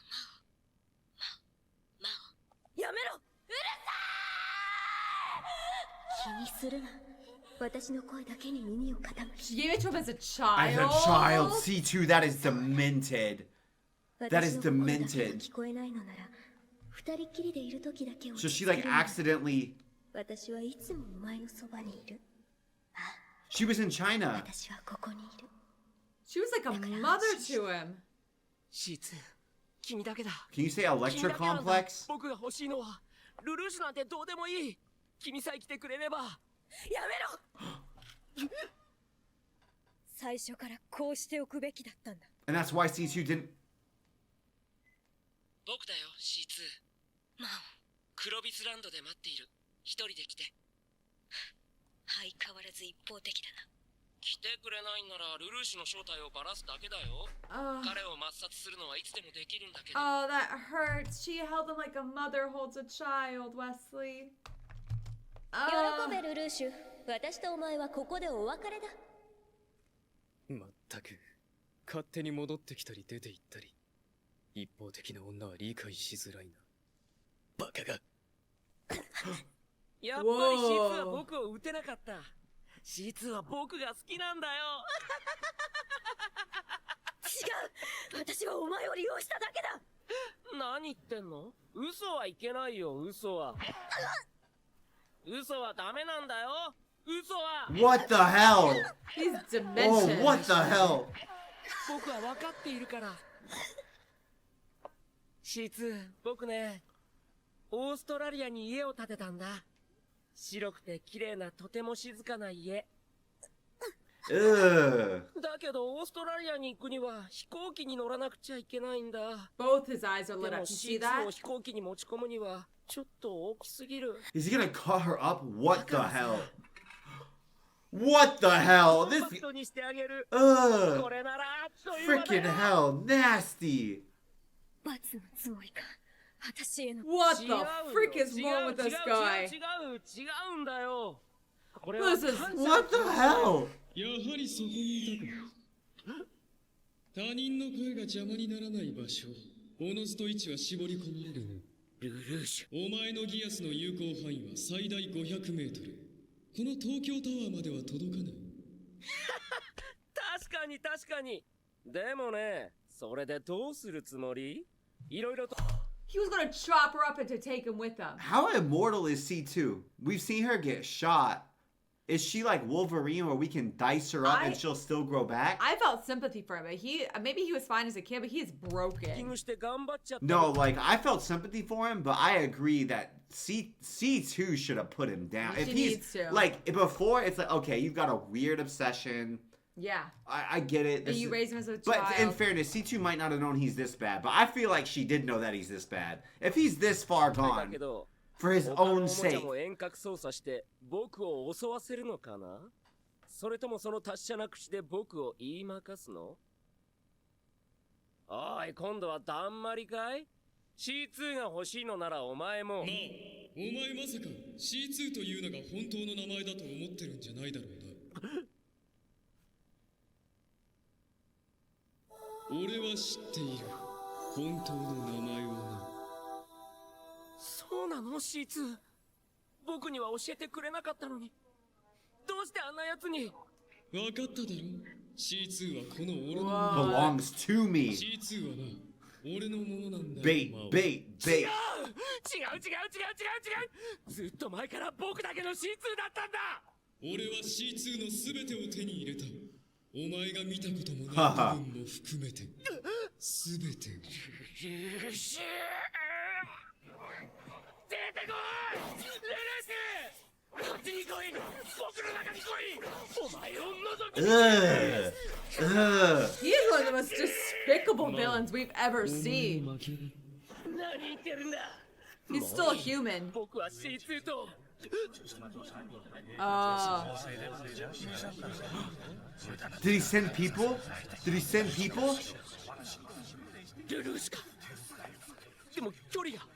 う、マオ。やめろ。うるさーい。気にするな。私の声だけに耳を傾け。 She gave it to him as a As child. a child, C2, that is demented. That is 私の声だけが demented. 聞こえないのなら、二人きりでいる時だけを。 So she like accidentally. 私はいつもお前のそばにいる。 She was in China. 私はここにいる。 She was like a mother to him. C2、君だけだ。 Can you say 君 Electra だけなんだ。 Complex? 僕が欲しいのは、ルルーシュなんてどうでもいい。君さえ来てくれれば。やめろ最初からこうしておくべきだったんだ。 And that's why C2 didn't. 僕だよ C2。マオ、クロビスランドで待っている。一人で来て。相変わらず一方的だな。来てくれないんならルルーシュの正体をバラすだけだよ。彼を抹殺するのはいつでもできるんだけど。Oh, that hurts. She held him like a mother holds a child, Wesley. 喜べルルーシュ。私とお前はここでお別れだ。まったく。勝手に戻ってきたり出て行ったり。一方的な女は理解しづらいな。バカが。やっぱり C2 は僕を撃てなかった。C2 は僕が好きなんだよ。違う、私はお前を利用しただけだ。何言ってんの？嘘はいけないよ、嘘は。嘘はダメなんだよ。嘘は。 What the hell? He's Oh, demented. what the hell? 僕は分かっているから。C2、僕ね、オーストラリアに家を建てたんだ。白くて綺麗なとても静かな家。Ugh. だけどオーストラリアに行くには飛行機に乗らなくちゃいけないんだ。 Both his eyes are で lit も up. You see C2 を that? 飛行機に持ち込むにはちょっと大きすぎる。 Is he gonna cut her up? What the hell? What the hell? This. コンパクトにしてあげる。 Ugh. これならというわけ Freaking だ。 hell. Nasty. 罰のつもりか。私への。 What the 違うよ frick is 違う wrong with this 違う guy? 違うんだよ。これは This is 感謝 What the hell? やはりそこにいたか。他人の声が邪魔にならない場所。おのずと位置は絞り込まれるな。ルルーシュ。お前のギアスの有効範囲は最大500メートル。この東京タワーまでは届かない。確かに確かに。でもね、それでどうするつもり？いろいろと。 He was gonna chop her up and to take him with him. How immortal is C2? We've seen her get shot. Is she like Wolverine where we can dice her up and she'll still grow back? I felt sympathy for him. Maybe he was fine as a kid, but he is broken. No, like I felt sympathy for him, but I agree that C2 should have put him down. She If he's needs to. like before, it's like okay, you've got a weird obsession. Yeah. I get it. And you raise him as a but child. in fairness, C2 might not have known he's this bad, but I feel like she did know that he's this bad. If he's this far gone, for his own sake. 他のおもちゃも遠隔操作して僕を襲わせるのかな？それともその達者な口で僕を言いまかすの？おい、今度はだんまりかい？ C2 が欲しいのならお前も。お前まさか C2 というのが本当の名前だと思ってるんじゃないだろうな。俺は知っている。本当の名前をな。そうなの C2。僕には教えてくれなかったのに。どうしてあんな奴に。分かっただろ。C2 はこの俺のもの。 belongs to me. C2 はな、俺のものなんだよ。 Bait, bait, bait. 違うずっと前から僕だけの C2 だったんだ。俺は C2 の全てを手に入れた。お前が見たこともない部分も含めて全てを。出てこいレレス、こっちに来い、僕の中に来い、お前を覗きに。 He is one of the most despicable villains we've ever seen. 何言ってるんだ。 He's still a human. 僕は C2 と。Did he send people? Did he send people? ルルーシュか。でも距離が。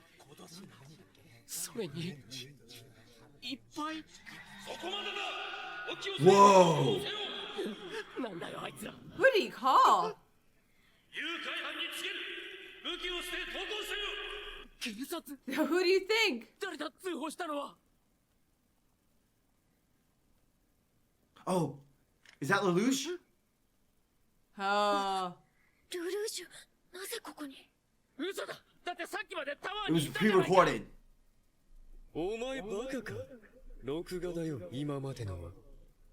それにいっぱい。そこまでだ。お気をつけ。 Whoa. なんだよあいつら。 Who did he call? 誘拐犯につける。武器を捨て投降せよ。警察。 Who do you think? 誰だ通報したのは。 Oh, is that Lelouch? Oh. ルルーシュ、なぜここに。嘘だ。だってさっきまでタワ It ーに was いたじゃないか。 pre-recorded. お前バカか。録画だよ、今までのは。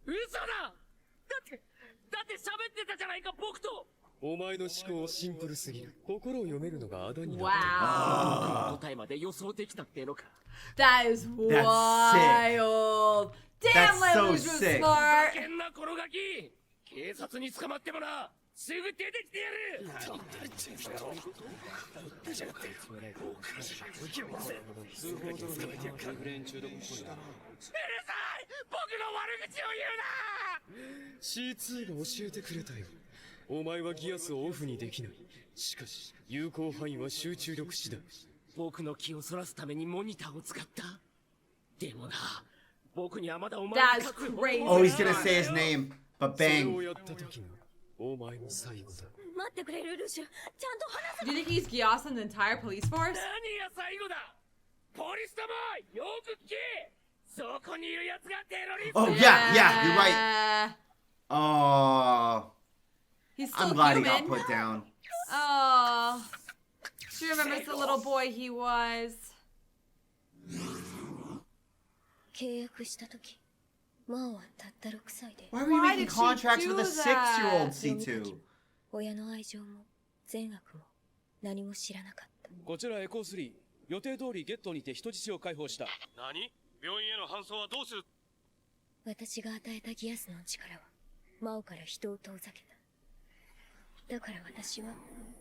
嘘だ。だって喋ってたじゃないか僕と。お前の思考はシンプルすぎる。心を読めるのがあだになってる。Wow. 答えまで予想できたってのか。 That is That's wild. Damn, That's so Lelouch was sick. smart. 危険な転がき。警察に捕まってもな。すぐ出てきてやる。うるさい。僕の悪口を言うな。 C2 が教えてくれたよ。お前はギアスをオフにできない。しかし有効範囲は集中力次第。僕の気をそらすためにモニターを使った。でもな、僕にはまだお前に That's 勝つ crazy. Oh, he's gonna say his name, but それ bang. をやった時がお前の最後だ。待ってくれルルーシュ、ちゃんと話せ。 Do you think he's Geass and the entire police force? 何が最後だ。ポリスども、よく聞け。そこにいる奴がテロリスト。 Oh yeah, yeah, you're right. Oh, He's still I'm glad he human. got put down. Oh. She remembers the little boy he was. 契約した時、マオはたった6歳で。 Why were you Why making did she contracts do with a that? 6-year-old C2? 親の愛情も善悪も何も知らなかった。こちらエコー3、予定通りゲットにて人質を解放した。何？病院への搬送はどうする？私が与えたギアスの力はマオから人を遠ざけた。だから私は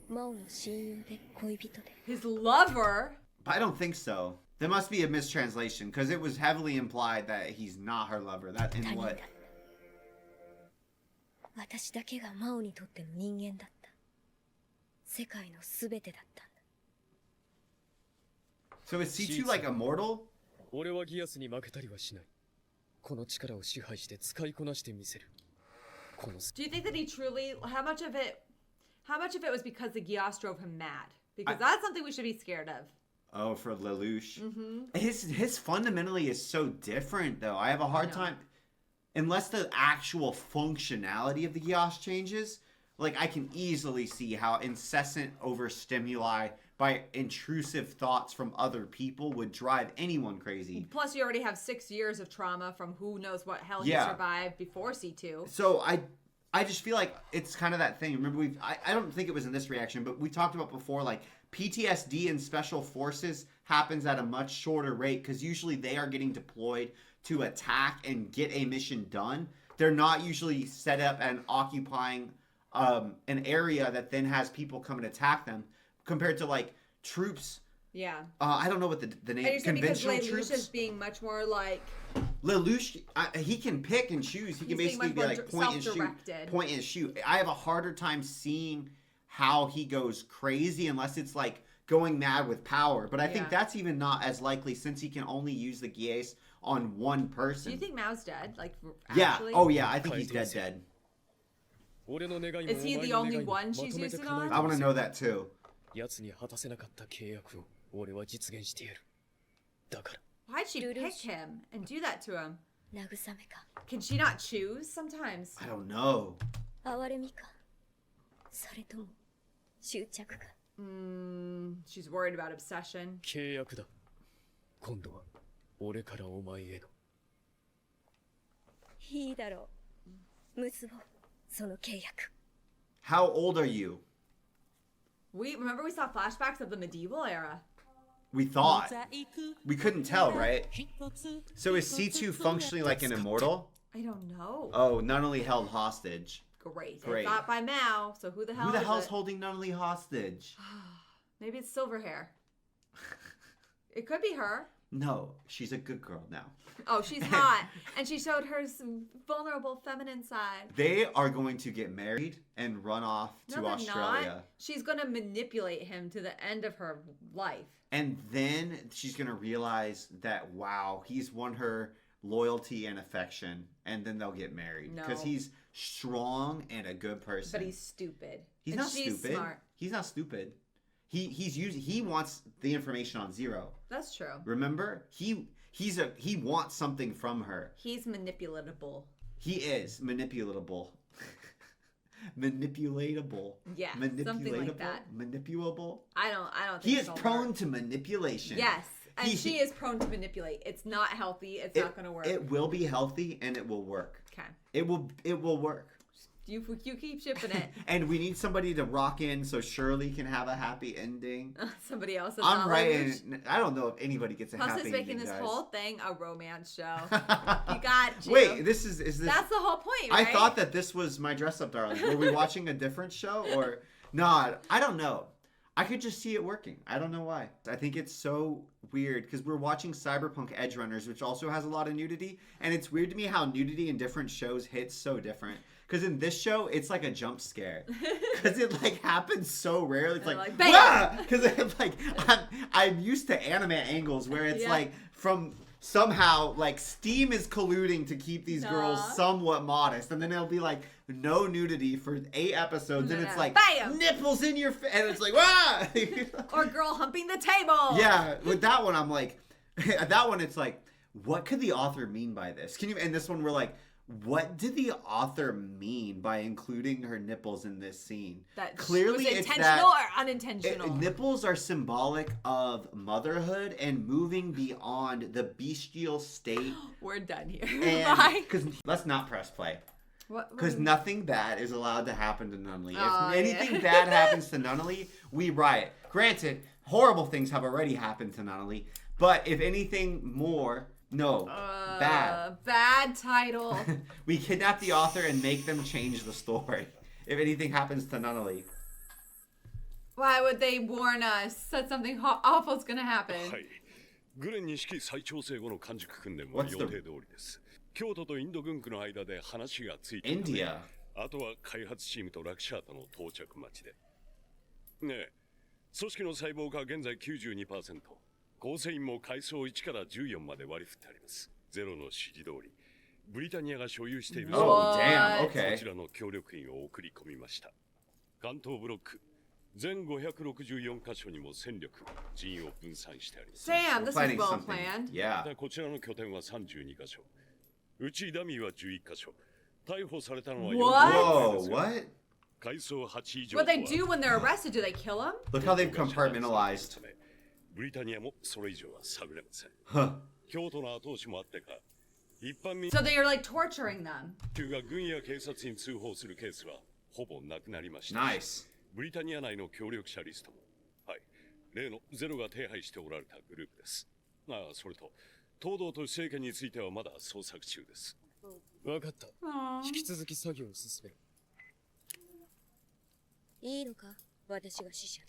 マオの親友で恋人で。 His lover? I don't think so. There must be a mistranslation because it was heavily implied that he's not her lover. That in what? 私だけがマオにとっての人間だった。世界のすべてだったんだ。 So is C2 like immortal? 俺はギアスに負けたりはしない。この力を支配して使いこなしてみせる。この Do you think that he truly how much of it was because the Geass drove him mad? Because that's something we should be scared of. Oh, for Lelouch. Mm-hmm. His fundamentally is so different though. I have a hard time unless the actual functionality of the Geass changes. Like I can easily see how incessant overstimuli by intrusive thoughts from other people would drive anyone crazy. Plus, you already have 6 years of trauma from who knows what hell Yeah. he survived before C2. So I just feel like it's kind of that thing. Remember, I don't think it was in this reaction, but we talked about before, like PTSD in special forces happens at a much shorter rate because usually they are getting deployed to attack and get a mission done. They're not usually set up and occupying an area that then has people come and attack them compared to like troops. Yeah. I don't know what the name, And you're saying because conventional Lelouch troops. is being much more like Lelouch, he can pick and choose. He can He's being basically much be more like point and shoot, self-directed. point and shoot. I have a harder time seeing how he goes crazy unless it's like going mad with power. But I think Yeah. that's even not as likely since he can only use the Geass on one person. Do you think Mao's dead? Like Yeah. actually? Oh yeah. I think he's dead. Is he the only one she's using on? I want to know that too. 奴に果たせなかった契約を俺は実現してやる。だから。 Why'd she pick him and do that to him? 慰めか。 Can she not choose sometimes? I don't know. 哀れみか。それとも執着か。She's worried about obsession. 契約だ。今度は俺からお前への。いいだろう。結ぼう。その契約。 How old are you? We saw flashbacks of the medieval era. We thought. We couldn't tell, right? So is C2 functionally like an immortal? I don't know. Oh, Nunnally held hostage. Great. Great. Thought by Mao, so who the hell Who the is hell's it? holding Nunnally hostage? Maybe it's Silverhair. It could be her. No, she's a good girl now. Oh, she's hot. And she showed her vulnerable feminine side. They are going to get married and run off to Australia. Not. She's going to manipulate him to the end of her life. And then she's going to realize that, wow, he's won her loyalty and affection. And then they'll get married. Because he's strong and a good person. But he's stupid. He's not stupid. Smart. He's not stupid. He wants the information on Zero. That's true. Remember? He wants something from her. He's manipulatable. He is manipulatable. Manipulatable. Yeah, something like that. Manipulable. I don't think he is prone to manipulation. Yes. And she is prone to manipulate. It's not healthy. It's not going to work. It will be healthy and it will work. Okay. It will work. You keep shipping it. And we need somebody to rock in so Shirley can have a happy ending. Somebody else. I'm writing. I don't know if anybody gets a happy ending. Plus, is making this whole thing a romance show. You got you. Wait, is this? That's the whole point, right? I thought that this was My Dress Up Darling. Were we watching a different show or not? I don't know. I could just see it working. I don't know why. I think it's so weird because we're watching Cyberpunk Edge Runners, which also has a lot of nudity, and it's weird to me how nudity in different shows hits so different. Because in this show, it's like a jump scare. Because it like happens so rarely. It's like bam! Because I'm used to anime angles where it's like from somehow like Steam is colluding to keep these girls somewhat modest, and then it'll be like no nudity for 8 episodes, and it's like bam! Nipples in your face, and it's like wah! Or girl humping the table. Yeah, with that one, I'm like, that one, it's like, what could the author mean by this? Can you? And this one, we're like, what did the author mean by including her nipples in this scene? That clearly was it's intentional or unintentional. Nipples are symbolic of motherhood and moving beyond the bestial state. We're done here. Because let's not press play. Because nothing bad is allowed to happen to Nunnally. If anything bad happens to Nunnally, we riot. Granted, horrible things have already happened to Nunnally, but if anything more. No, bad. Bad title. We kidnap the author and make them change the story. If anything happens to Nunnally. Why would they warn us that something awful's gonna happen? グレンに式再調整後の完熟訓練は予定通りです。京都とインド軍区の間で話がついているので、あとは開発チームとラクシャートの到着待ちで。ねえ、組織の細胞化は現在 92%。構成員も階層1から14まで割り振ってあります。ゼロの指示通り、ブリタニアが所有しているこちらの協力員を送り込みました。関東ブロック全564カ所にも戦力、人員を分散してあります。Damn, this is well planned. こちらの拠点は32カ所。うちダミーは11カ所。逮捕されたのは4カ所。階層8以上。What they do when they're arrested? Do they kill them? Look how they've compartmentalized. ブリタニアもそれ以上は探れません。京都の後押しもあってか、一般民 So they are like torturing them. が軍や警察に通報するケースはほぼなくなりました。Nice. ブリタニア内の協力者リストも、はい、例のゼロが手配しておられたグループです。それと東堂と政権についてはまだ捜索中です。わかった。引き続き作業を進める。いいのか、私が死者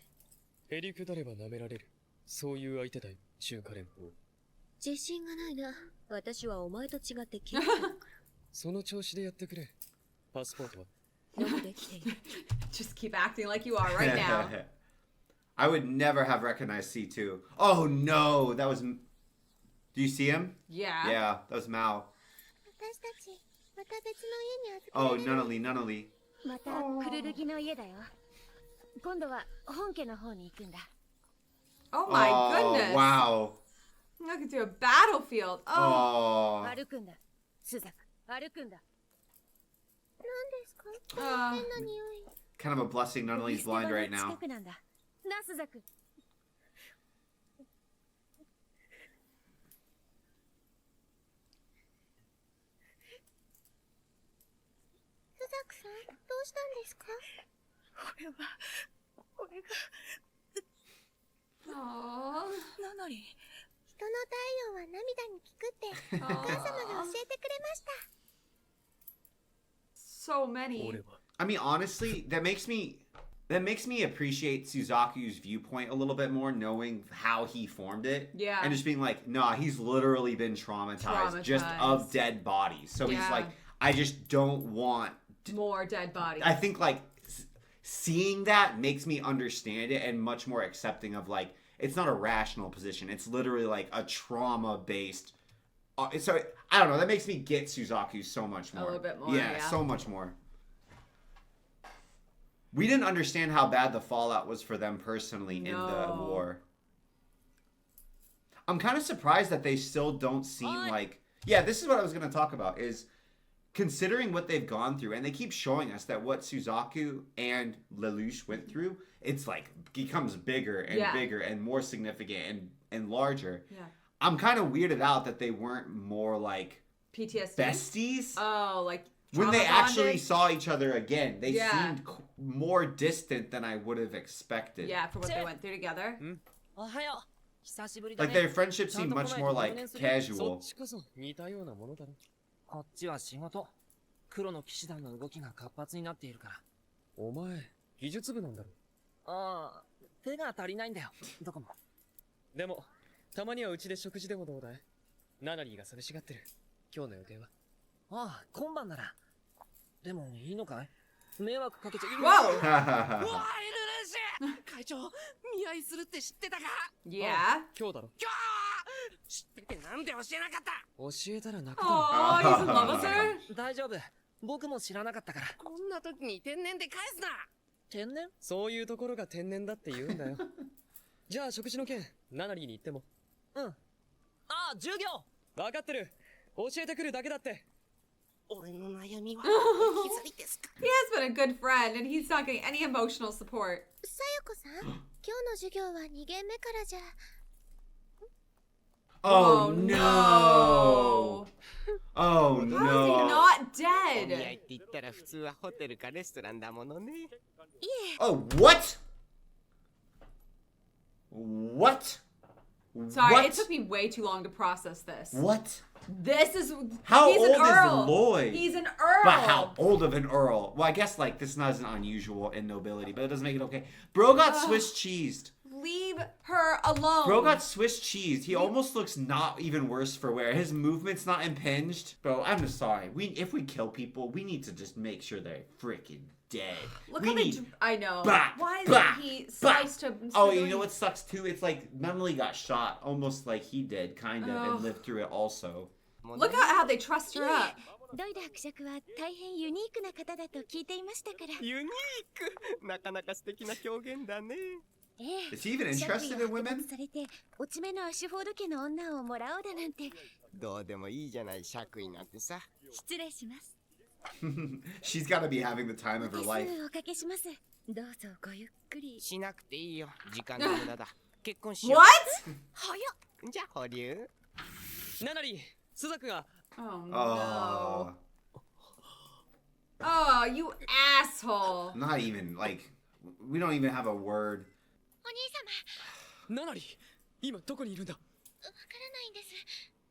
で。へりくだれば舐められる。そういう相手だよ、中華連邦。自信がないな。私はお前と違って謙虚だから。その調子でやってくれ。パスポートはできている。Just keep acting like you are right now. I would never have recognized C2. Oh no, that was. Do you see him? Yeah. Yeah, that was Mao. Oh, Nunnally. またクルルギの家だよ。今度は本家の方に行くんだ。 Oh my goodness. Wow. Look into a battlefield. Oh. 歩くんだ。スザク、歩くんだ。何ですか？ Uh. 変な匂い。 Kind of a blessing Nunnally's blind right now. 近くなんだ。な、スザク。スザクさん、どうしたんですか？俺がななり。人の太陽は涙に効くってお母様が教えてくれました。 So many. I mean, honestly, that makes me appreciate Suzaku's viewpoint a little bit more, knowing how he formed it. Yeah. And just being like, nah, he's literally been traumatized. Just of dead bodies. So he's like, I just don't want more dead bodies. I think like seeing that makes me understand it and much more accepting of like, it's not a rational position. It's literally like a trauma-based. So I don't know. That makes me get Suzaku so much more. A little bit more. Yeah, so much more. We didn't understand how bad the fallout was for them personally in the war. I'm kind of surprised that they still don't seem like... Yeah, this is what I was going to talk about, is considering what they've gone through, and they keep showing us that what Suzaku and Lelouch went through, it's like, becomes bigger and bigger and more significant and larger. Yeah. I'm kind of weirded out that they weren't more like... PTSD? Besties? Oh, like... When they trauma actually bonded? saw each other again, they seemed more distant than I would have expected. Yeah, for what they went through together. おはよう。久しぶりだ Like ね。 their friendship seemed much more like そ casual. っちこそ似たようなものだろ。こっちは仕事。黒の騎士団の動きが活発になっているから。お前、技術部なんだろ。ああ、手が足りないんだよ。どこも。でも、たまにはうちで食事でもどうだい？ナナリーが寂しがってる。今日の予定は？ああ、今晩なら。でもいいのかい？迷惑かけちゃいい。わおうわ、エルレシ会長、見合いするって知ってたか？ Yeah. 今日だろ。知っててなんで教えなかった？教えたら泣くだろ。Oh, he's in love with her? 大丈夫。僕も知らなかったから。こんな時に天然で返すな。天然？そういうところが天然だって言うんだよ。じゃあ食事の件、ナナリーに言っても。うん。ああ、授業。分かってる。教えてくるだけだって。俺の悩みは He has been a good friend, and he's not getting any emotional support. さよこさん、今日の授業は2限目からじゃ。Oh no! Oh How is he no! not お見合い dead? って言ったら普通はホテルかレストランだものね。いえ。 Oh, what? What? Sorry, What? it took me way too long to process this. What? This is... How he's old an Earl. is Lloyd? He's an Earl. But how old of an Earl? Well, I guess like this not unusual in nobility, but it doesn't make it okay. Bro got Swiss cheesed. Leave her alone. Bro got Swiss cheesed. He almost looks not even worse for wear. His movement's not impinged. Bro, I'm just sorry. If we kill people, we need to just make sure they're freaking dead. Look how they... I know. Bah, Why bah, isn't he sliced to... Oh, you know what sucks too? It's like Nunnally got shot almost like he did, kind of, Ugh. and lived through it also. Look at how they trussed her up. ロイド伯爵は大変ユニークな方だと聞いていましたから。ユニークなかなか素敵な表現だね。ええ。 Is he even interested in women? されて落ち目のアシュフォード家の女をもらおうだなんて。どうでもいいじゃない、爵位なんてさ。失礼します。She's got to be having the time of her 手 life. 数おかけします。どうぞごゆっくり。しなくていいよ。時間の無駄だ。結婚しよう。 What? 早っ。じゃあ保留。ナナリー、スザクが。Oh Oh. no. Oh, you asshole. Not even, like, we don't even have a word. お兄様。ナナリー、今どこにいるんだ？わからないんです。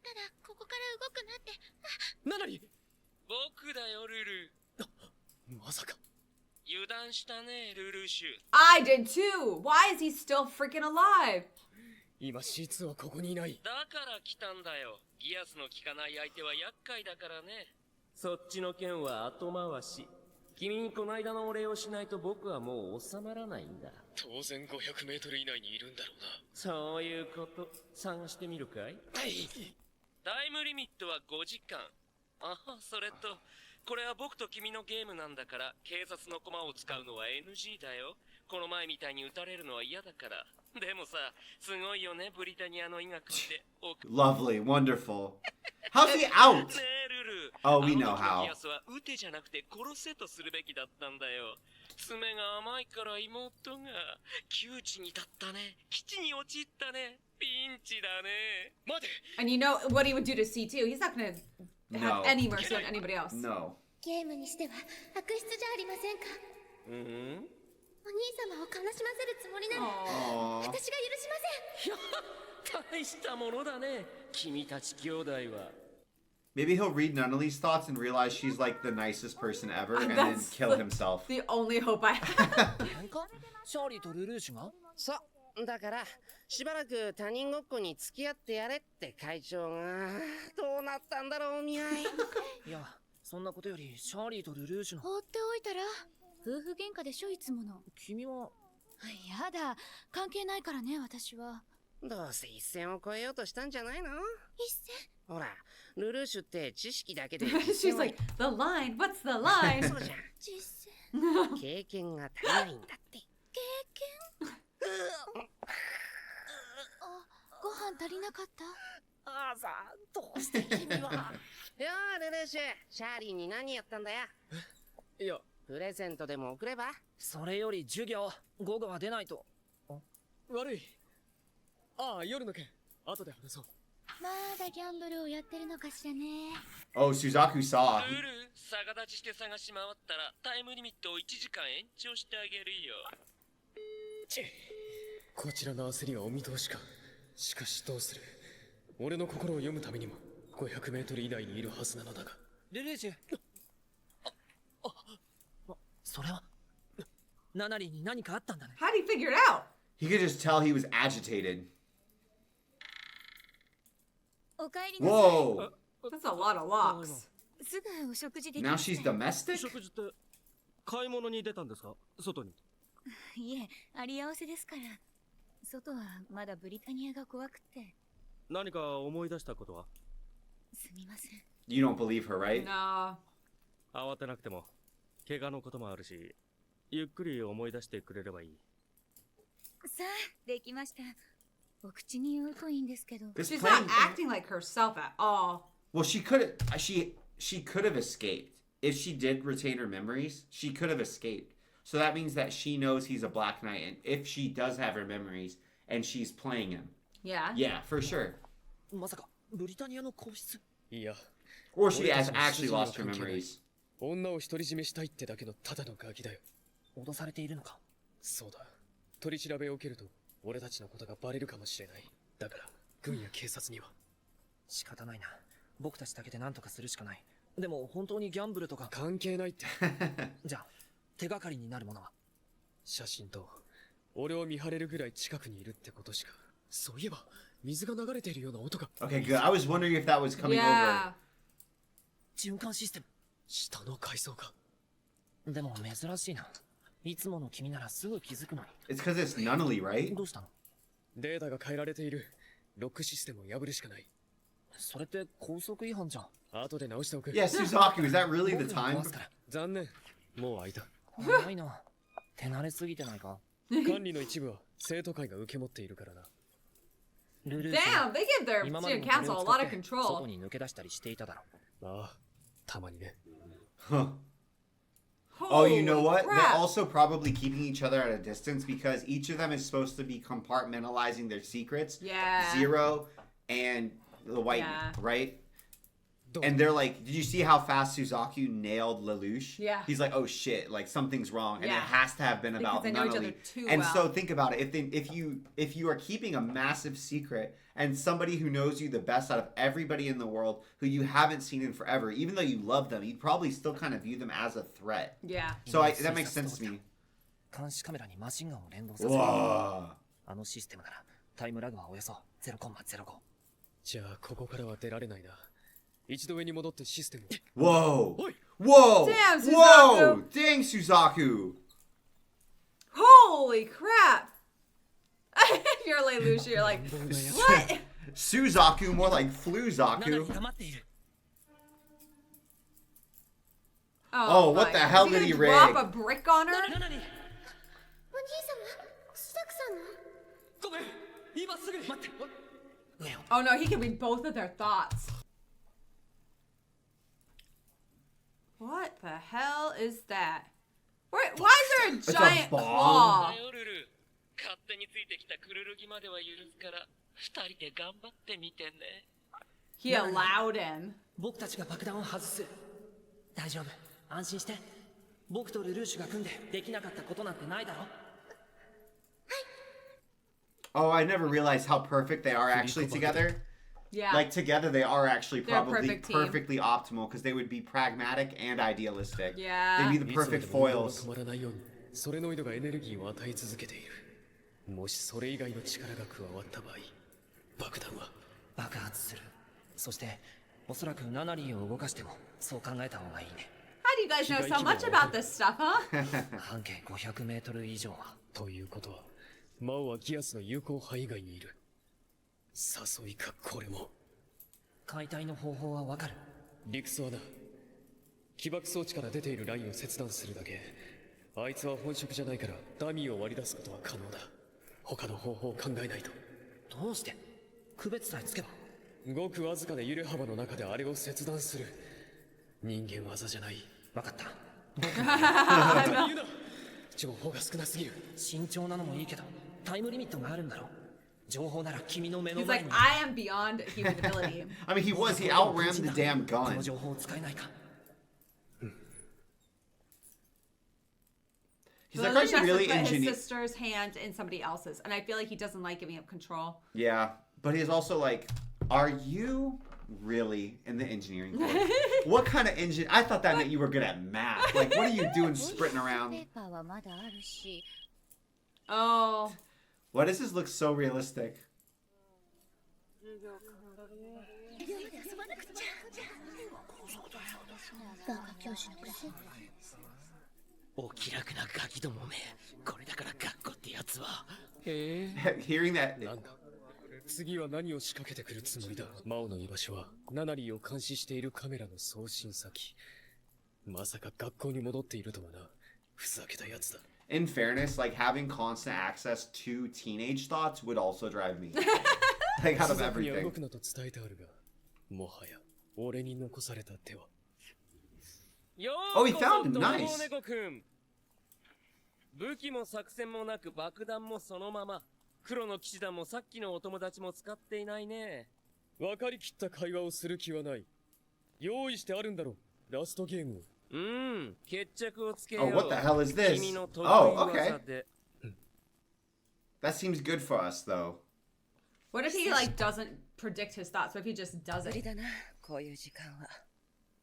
ただここから動くなって。ナナリー。僕だよ、ルル。まさか。油断したね、ルルシュ。I did too. Why is he still freaking alive? 今 C2 はここにいない。だから来たんだよ。ギアスの効かない相手は厄介だからね。そっちの件は後回し。君にこの間のお礼をしないと僕はもう収まらないんだ。当然500メートル以内にいるんだろうな。そういうこと。探してみるかい？タイムリミットは5時間。あ、それと、これは僕と君のゲームなんだから、警察の駒を使うのは NG だよ。この前みたいに撃たれるのは嫌だから。でもさ、すごいよね、ブリタニアの医学って。Lovely, wonderful. How's he out? ねえ、ルル。Oh, we know how. あの時のギアスは撃てじゃなくて殺せとするべきだったんだよ。爪が甘いから妹が窮地に立ったね。基地に陥ったね。ピンチだね。待て。 And you know what he would do to C2? He's not gonna have No. any mercy on anybody else. No. ゲームにしては悪質じゃありませんか。お兄様を悲しませるつもりなら私が許しません。大したものだね。君たち兄弟は。Maybe he'll read Nunnally's thoughts and realize she's like the nicest person ever and then kill himself. The only hope I have. シャーリーとルルーシュがそうだからしばらく他人ごっこに付き合ってやれって会長がどうなったんだろうお見合い。いや、そんなことよりシャーリーとルルーシュの放っておいたら夫婦喧嘩でしょいつもの。君はやだ、関係ないからね私は。どうせ一線を越えようとしたんじゃないの。一線。ほらルルーシュって知識だけで She's like, the line, what's the line? そうじゃん。実践。経験が足りないんだって。経験ご飯足りなかった。ああさ、どうして君は。よールルーシュ、シャーリーに何やったんだよ。いや、プレゼントでも送れば。それより授業午後は出ないと。悪い。ああ、夜の件後で話そう。まだギャンブルをやってるのかしらね。Oh, Suzaku saw. ルル、逆立ちして探し回ったらタイムリミットを1時間延長してあげるよ。こちらの焦りはお見通しか。しかしどうする。俺の心を読むためにも500メートル以内にいるはずなのだが。ルルーシュ。それはナナリに何かあったんだね。How do you figure it out? He could just tell he was agitated. お帰りなさい。 Whoa! That's a lot of locks. すぐお食事でき Now ます。 she's domestic? 食事って買い物に出たんですか、外に。いえ、あり合わせですから。外はまだブリタニアが怖くて。何か思い出したことは。すみません。 You don't believe her, right? No. 慌てなくても怪我のこともあるし、ゆっくり思い出してくれればいい。さあ、できました。お口に言うといいんですけど。 This She's plane- not acting like herself at all. Well, she could have escaped. If she did retain her memories, she could have escaped. So that means that she knows he's a Black Knight, and if she does have her memories and she's playing him. Yeah. Yeah, for sure. まさかブリタニアの皇室。いや。 Or she has actually lost her memories. 女を独り占めしたいってだけのただのガキだよ。脅されているのか。そうだ。取り調べを受けると俺たちのことがバレるかもしれない。だから軍や警察には仕方ないな。僕たちだけで何とかするしかない。でも本当にギャンブルとか関係ないって。じゃあ手がかりになるものは。写真と俺を見張れるぐらい近くにいるってことしか。そういえば水が流れているような音が。 Okay, good. I was wondering if that was coming Yeah. over. 循環システム。下の階層か。でも珍しいな。いつもの君ならすぐ気づくのに。 It's because it's Nunnally, right? どうしたの？データが変えられている。ロックシステムを破るしかない。それって高速違反じゃん。後で直しておく。 Yeah, Suzaku, is that really the time? 残念。もう開いた。早いな。手慣れすぎてないか。管理の一部は生徒会が受け持っているからな。ルルー Damn, they give their 今まで student のこれ council を a 使っ lot of て control. 外に抜け出したりしていただろう。ああ、たまにね。 Huh. Oh, you know Holy what? They're crap. also probably keeping each other at a distance because each of them is supposed to be compartmentalizing their secrets. Yeah. Zero and the white, Yeah. right? And they're like, did you see how fast Suzaku nailed Lelouch? Yeah. He's like, oh shit, like something's wrong, and Yeah. it has to have been Because about they know each Nunnally. other too And well. so think about it: if you are keeping a massive secret, and somebody who knows you the best out of everybody in the world, who you haven't seen in forever, even though you love them, you'd probably still kind of view them as a threat. Yeah. So that makes sense to me. 監視カメラにマシンガンを連動させる。Whoa. あのシステムならタイムラグはおよそ 0.05。じゃあここからは出られないな。一度上に戻ってシステム。 Whoa! Whoa! Damn, Suzaku! Whoa! Dang, Suzaku! Holy crap! You're like Lucia, you're like, what? Suzaku, more like Fluzaku. ナナリが待っている。Oh, what the hell did he rig? Drop a brick on her? お兄様、シダクさんの ごめん、今すぐに。待って。 Oh no, he can read both of their thoughts. What the hell is that? Why is there a giant claw? 勝手についてきたクルルギまでは許すから二人で頑張ってみてね。 He allowed him. 僕たちが爆弾を外す。大丈夫、安心して。僕とルルーシュが組んでできなかったことなんてないだろ。 Oh, I never realized how perfect they are actually together. Yeah. Like together they are actually They're a probably perfect team. perfectly optimal because they would be pragmatic and idealistic. Yeah. They'd be the perfect foils. ソレノイドがエネルギーを与え続けている。もしそれ以外の力が加わった場合、爆弾は爆発する。そしておそらくナナリーを動かしてもそう考えた方がいいね。 How do you guys know so much about this stuff, huh? 半径500メートル以上は。ということは、マオはギアスの有効範囲外にいる。誘いかこれも。解体の方法はわかる？理屈はな。起爆装置から出ているラインを切断するだけ。あいつは本職じゃないからダミーを割り出すことは可能だ。他の方法を考えないと。どうして？区別さえつけば。ごくわずかな揺れ幅の中であれを切断する。人間技じゃない。わかった。言うな。情報が少なすぎる。慎重なのもいいけど、タイムリミットがあるんだろう。情報なら君の目の He's 前 like, に。 I am beyond human ability. I mean, he outran the damn こ gun. の情報を使えないか。 He's So like, are Lelouch you has to really put his engineer? sister's hand in somebody else's, and I feel like he doesn't like giving up control. Yeah, but he's also like, are you really in the engineering course? What kind of engine? I thought that meant you were good at math. Like, what are you doing sprinting around? Oh. Why does this look so realistic? お気楽なガキどもめ。これだから学校ってやつは。へえ。Hearing that. なんだ。次は何を仕掛けてくるつもりだ。マオの居場所はナナリーを監視しているカメラの送信先。まさか学校に戻っているとはな。ふざけたやつだ。In fairness, like having constant access to teenage thoughts would also drive me. Like out of everything. 動くなと伝えてあるが、もはや俺に残された手は。Oh, he found him. ようこそ Nice. 泥棒猫くん。武器も作戦もなく爆弾もそのまま。黒の騎士団もさっきのお友達も使っていないね。分かりきった会話をする気はない。用意してあるんだろう、ラストゲームを。決着をつけよう。 Oh, what the hell is this? 君の得意 Oh, 技 okay. で。That seems good for us, though. What if he like doesn't predict his thoughts? What if he just does 無理 it? だな、こういう時間は。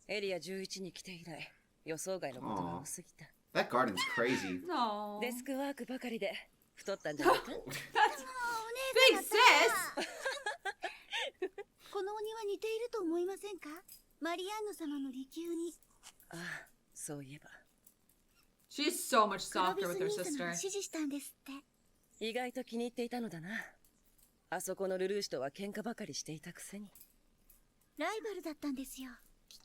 エリア11に来て以来、予想外のことが多すぎた。 That garden's crazy. No. デスクワークばかりで太ったんじゃないか？ Big sis. このお庭似ていると思いませんか？マリアンヌ様の離宮に。ああ、そういえば。 She's so much クロ softer ビ with ス her 兄様 sister. が指示したんですって。意外と気に入っていたのだな。あそこのルルーシュとは喧嘩ばかりしていたくせに。ライバルだったんですよ。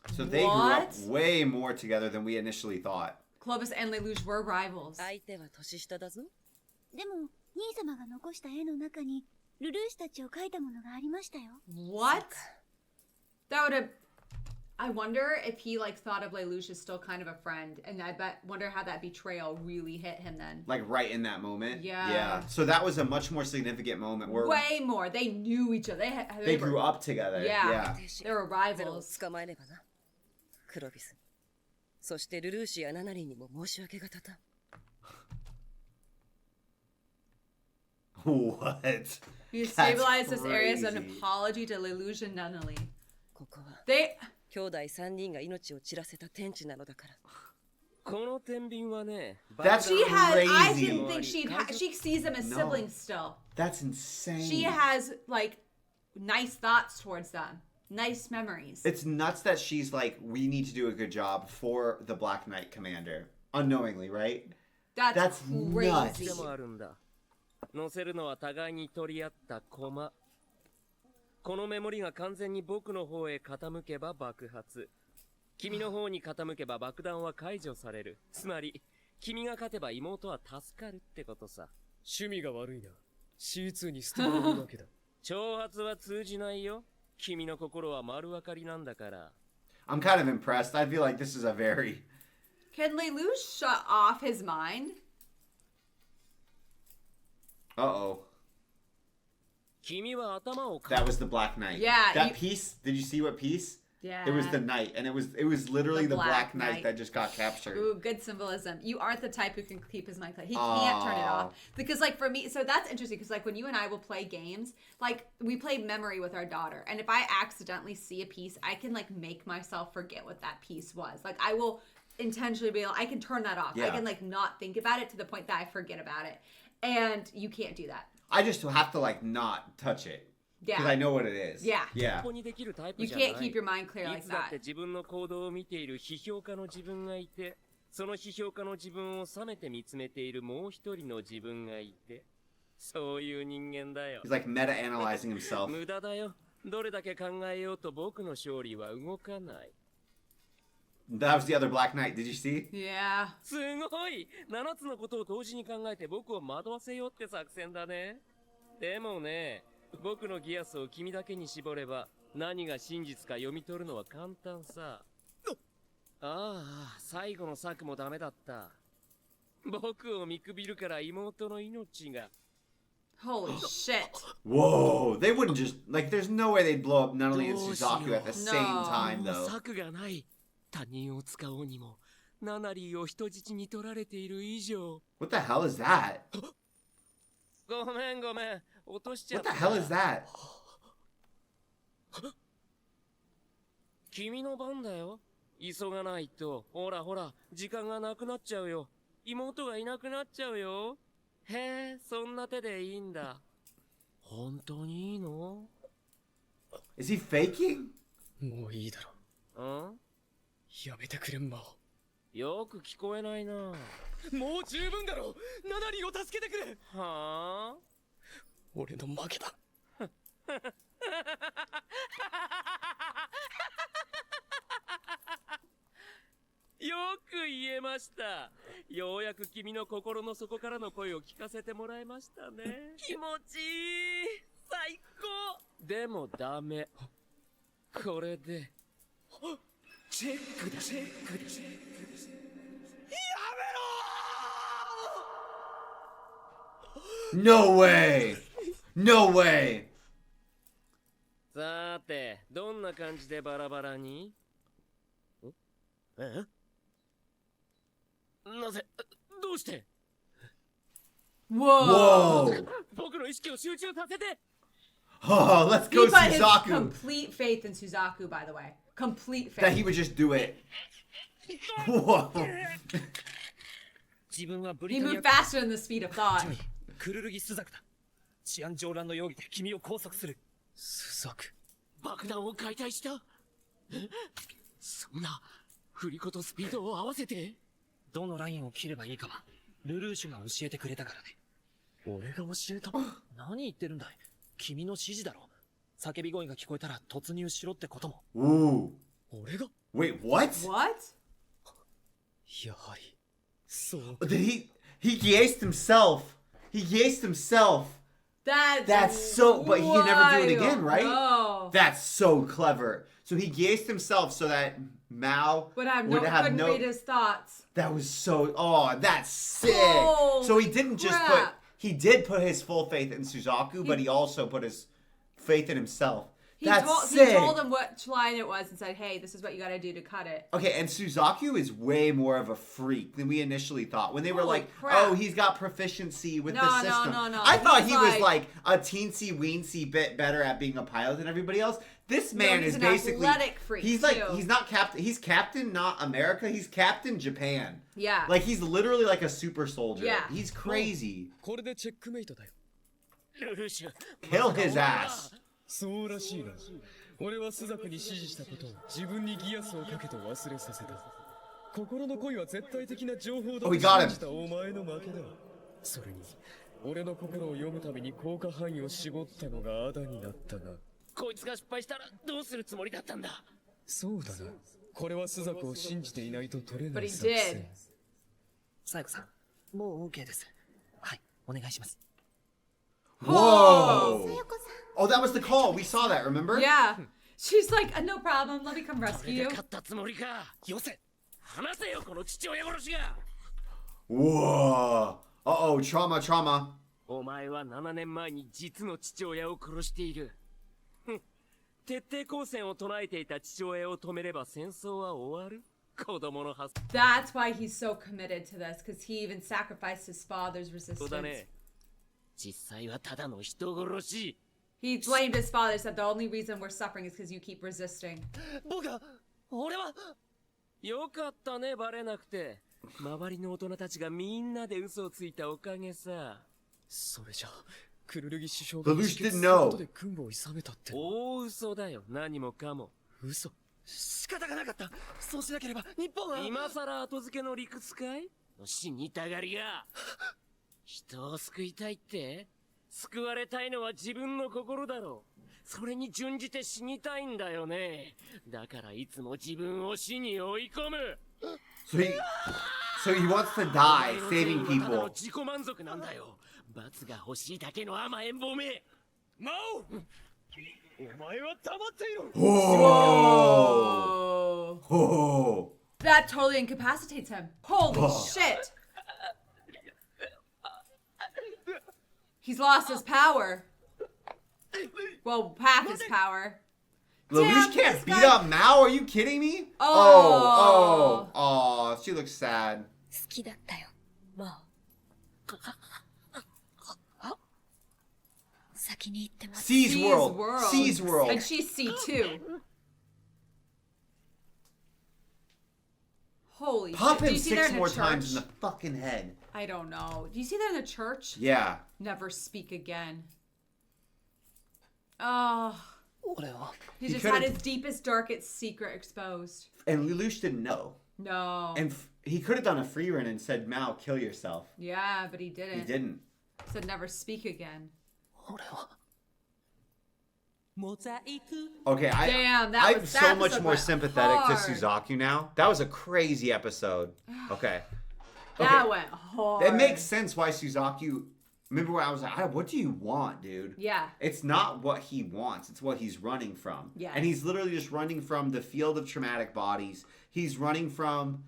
So they grew up way more together than we initially thought. Clovis and Lelouch were rivals. 相手は年下だぞ。でも、兄様が残した絵の中に、ルルーシュたちを描いたものがありましたよ。What? That would have. I wonder if he like thought of Lelouch as still kind of a friend, and I wonder how that betrayal really hit him then. Like right in that moment. Yeah. Yeah. So that was a much more significant moment where Way more. They knew each other. they grew up together. Yeah. Yeah. They were ゼロを rivals. 捕まえねばな。クロビス。そしてルルーシュやナナリーにも申し訳が立たん。What? He That's stabilized this area as an crazy. apology to Lelouch and Nunnally. ここは They. 兄弟3人が命を散らせた天地なのだから。この天秤はね、 That's She has. I crazy. didn't think she sees them as No. siblings still. That's insane. She has like nice thoughts towards them, nice memories. It's nuts that she's like, we need to do a good job for the Black Knight Commander. Unknowingly, right? That's nuts. crazy. でもあるんだ。乗せるのは互いに取り合った駒。このメモリが完全に僕の方へ傾けば爆発。君の方に傾けば爆弾は解除される。つまり、君が勝てば妹は助かるってことさ。趣味が悪いな。C2 に捨てられるわけだ。挑発は通じないよ。君の心は丸分かりなんだから。I'm kind of impressed. I feel like this is a very... Can Lelouch shut off his mind? Uh-oh. 君は頭を That was the Black Knight. Yeah, That you- piece, did you see what piece? Yeah. It was the knight, and it was literally the Black Knight Knight. that just got captured. Ooh, good symbolism. You aren't the type who can keep his mind clear. He can't turn it off. Because, like, for me, so that's interesting because, like, when you and I will play games, like, we play memory with our daughter. And if I accidentally see a piece, I can, like, make myself forget what that piece was. Like, I will intentionally be able, I can turn that off. I Yeah. can, like, not think about it to the point that I forget about it. And you can't do that. I just have to, like, not touch it. Yeah. Because I know what it is. Yeah. Yeah. ここにできるタイプ You じゃない。 can't keep your mind clear い like つだって that. 自分の行動を見ている批評家の自分がいて、その批評家の自分を冷めて見つめているもう一人の自分がいて、そういう人間だよ。 He's like meta-analyzing himself. 無駄だよ。どれだけ考えようと僕の勝利は動かない。That was the other Black Knight. Did you see? Yeah. すごい !7 つのことを同時に考えて僕を惑わせようって作戦だね。でもね、僕のギアスを君だけに絞れば、何が真実か読み取るのは簡単さ。ああ、最後の策もダメだった。僕を見くびるから妹の命が。Holy shit. Whoa. They wouldn't just... Like, there's no way they'd blow up Nunnally and Suzaku at the same time, もう though. 策がない。他人を使おうにも、ナナリーを人質に取られている以上。 What the hell is that? ごめんごめん。落としちゃっ What た。 the hell is that? 君の番だよ。急がないと。ほらほら、時間がなくなっちゃうよ。妹がいなくなっちゃうよ。へえ、そんな手でいいんだ。本当にいいの？ Is he faking? もういいだろ。ん？やめてくれんまお。よく聞こえないな。もう十分だろ。ナナリーを助けてくれ。はあ？俺の負けだ。よく言えました。ようやく君の心の底からの声を聞かせてもらいましたね。気持ちいい。最高。でもダメ。これで。チェックだ。チェックだ。チェックだ。No way! No way! さて、どんな感じでバラバラに？え？なぜ？どうして？ Whoa! 僕の意識を集中させて。 Oh, let's go He put his Suzaku! complete faith in Suzaku, by the way. Complete faith. That he would just do it. Whoa. 自分はブ He リタニ moved ア faster than the speed of thought. クルルギスザクだ。治安上乱の容疑で君を拘束する。スザク。爆弾を解体した？そんな振り子とスピードを合わせて？どのラインを切ればいいかはルルーシュが教えてくれたからね。俺が教えた？何言ってるんだい。君の指示だろ。叫び声が聞こえたら突入しろってことも。 Ooh. 俺が？ Wait, what? What? やはり。そう。 Did he geased himself. He geased himself. That's so, but he can never do it again, right? No. That's so clever. So he geased himself so that Mao Would have couldn't read his thoughts. That was so, that's sick. Holy So he didn't just crap. he did put his full faith in Suzaku, but he also put his faith in himself. He That's told, sick. he told him which line it was and said, hey, this is what you gotta do to cut it. Okay, and Suzaku is way more of a freak than we initially thought. When they were Holy like, crap. oh, he's got proficiency with the No, system. no. I thought He's he was like- like a teensy-weensy bit better at being a pilot than everybody else. This man he's is an basically... athletic freak, he's like, too. he's not captain... He's captain, not America. He's captain Japan. Yeah. Like, he's literally like a super soldier. Yeah. He's crazy. これでチェックメイトだよ。ルルーシュ。 Kill his ass. そうらしいが、俺はスザクに指示したことを自分にギアスをかけて忘れさせた。心の恋は絶対的な情報だ Oh, と he got him. 信じたお前の負けだ。それに、俺の心を読むために効果範囲を絞ったのがアダになったな。こいつが失敗したらどうするつもりだったんだ？そうだな。これはスザクを信じていないと取れな But い he 作 did. 戦。サイコさん、もう OK です。はい、お願いします。 Whoa! Oh, that was the call. We saw that, remember? Yeah. She's like, no problem. Let me come rescue you. 勝ったつもりか。よせ。話せよこの父親殺しが。 Whoa. Uh-oh, trauma, trauma. お前は7年前に実の父親を殺している。徹底抗戦を唱えていた父親を止めれば戦争は終わる。子供の発 That's why he's so committed to this, because he even sacrificed his father's 想だ resistance. ね。実際はただの人殺し。 He blamed his father, said the only reason we're suffering is because you keep resisting. 僕は、俺は。よかったね、バレなくて。周りの大人たちがみんなで嘘をついたおかげさ。それじゃ、クルルギ首相 The が Lelouch 自決 didn't すること know. で軍部を諌めたって。大嘘だよ、何もかも。嘘。仕方がなかった。そうしなければ日本は。今さら後付けの理屈かい？死にたがりが。人を救いたいって？救われたいのは自分の心だろう。それに準じて死にたいんだよね。だからいつも自分を死に追い込む。So he wants to die, saving ただの people. 自己満足なんだよ。罰が欲しいだけの甘えん坊め。マオ、お前は黙っていろ。 Whoa. Whoa. That totally incapacitates him. Holy Oh. shit. He's lost his power. Well, half his power. Lelouch Damn, can't this beat guy- up Mao. Are you kidding me? Oh. Oh. She looks sad. 好きだったよ、マオ。先に行ってます。 C's world. C's world. And she's C too. Holy Pop shit. Do him you see that 6 in a more church? times in the fucking head. I don't know. Do you see that in the church? Yeah. Never speak again. Oh. He He just had could've- his deepest, darkest secret exposed. And Lelouch didn't know. No. And he could have done a free run and said, Mao, kill yourself. Yeah, but he didn't. He didn't. Said never speak again. Okay, Damn, that I'm was- so that much episode more went sympathetic hard. to Suzaku now. That was a crazy episode. Okay. That went hard. It makes sense why Suzaku. Remember when I was like, what do you want, dude? Yeah. It's not what he wants, it's what he's running from. Yes. And he's literally just running from the field of traumatic bodies. He's running from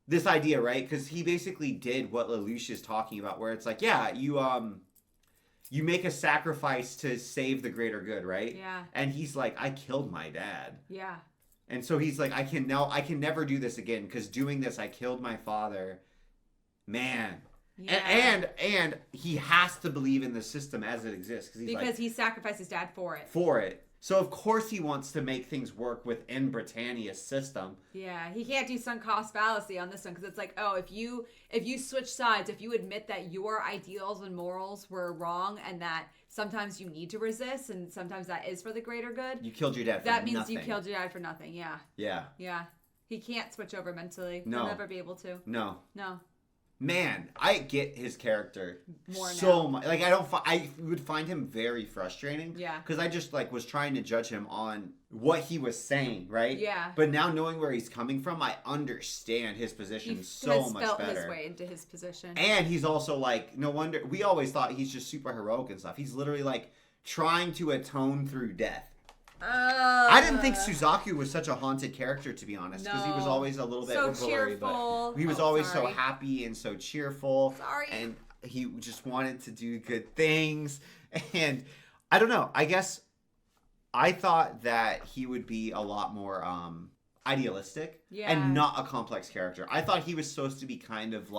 this idea, right? Because he basically did what Lelouch is talking about, where it's like, yeah, you make a sacrifice to save the greater good, right? Yeah. And he's like, I killed my dad. Yeah. And so he's like, I can never do this again, because doing this, I killed my father. Man. Yeah. And he has to believe in the system as it exists, Because he sacrificed his dad for it. for it. So of course he wants to make things work within Britannia's system. Yeah, he can't do sunk cost fallacy on this one because it's like, oh, if you switch sides, if you admit that your ideals and morals were wrong and that sometimes you need to resist and sometimes that is for the greater good. You killed your dad for That means nothing. you killed your dad for nothing. Yeah. Yeah. Yeah. He can't switch over mentally. No. He'll never be able to. No. No. Man, I get his character More so now. much. Like I would find him very frustrating. Yeah. Because I just was trying to judge him on what he was saying, right? Yeah. But now knowing where he's coming from, I understand his position He so has much felt better. his way into his position. And he's also no wonder we always thought he's just super heroic and stuff. He's literally trying to atone through death. I didn't think Suzaku was such a haunted character, to be honest, because he was No. always a little bit So blurry, cheerful. but he was Oh, always so sorry. happy and so cheerful. Sorry. And he just wanted to do good things. And I don't know. I guess I thought that he would be a lot more idealistic Yeah. and not a complex character. I thought he was supposed to be kind of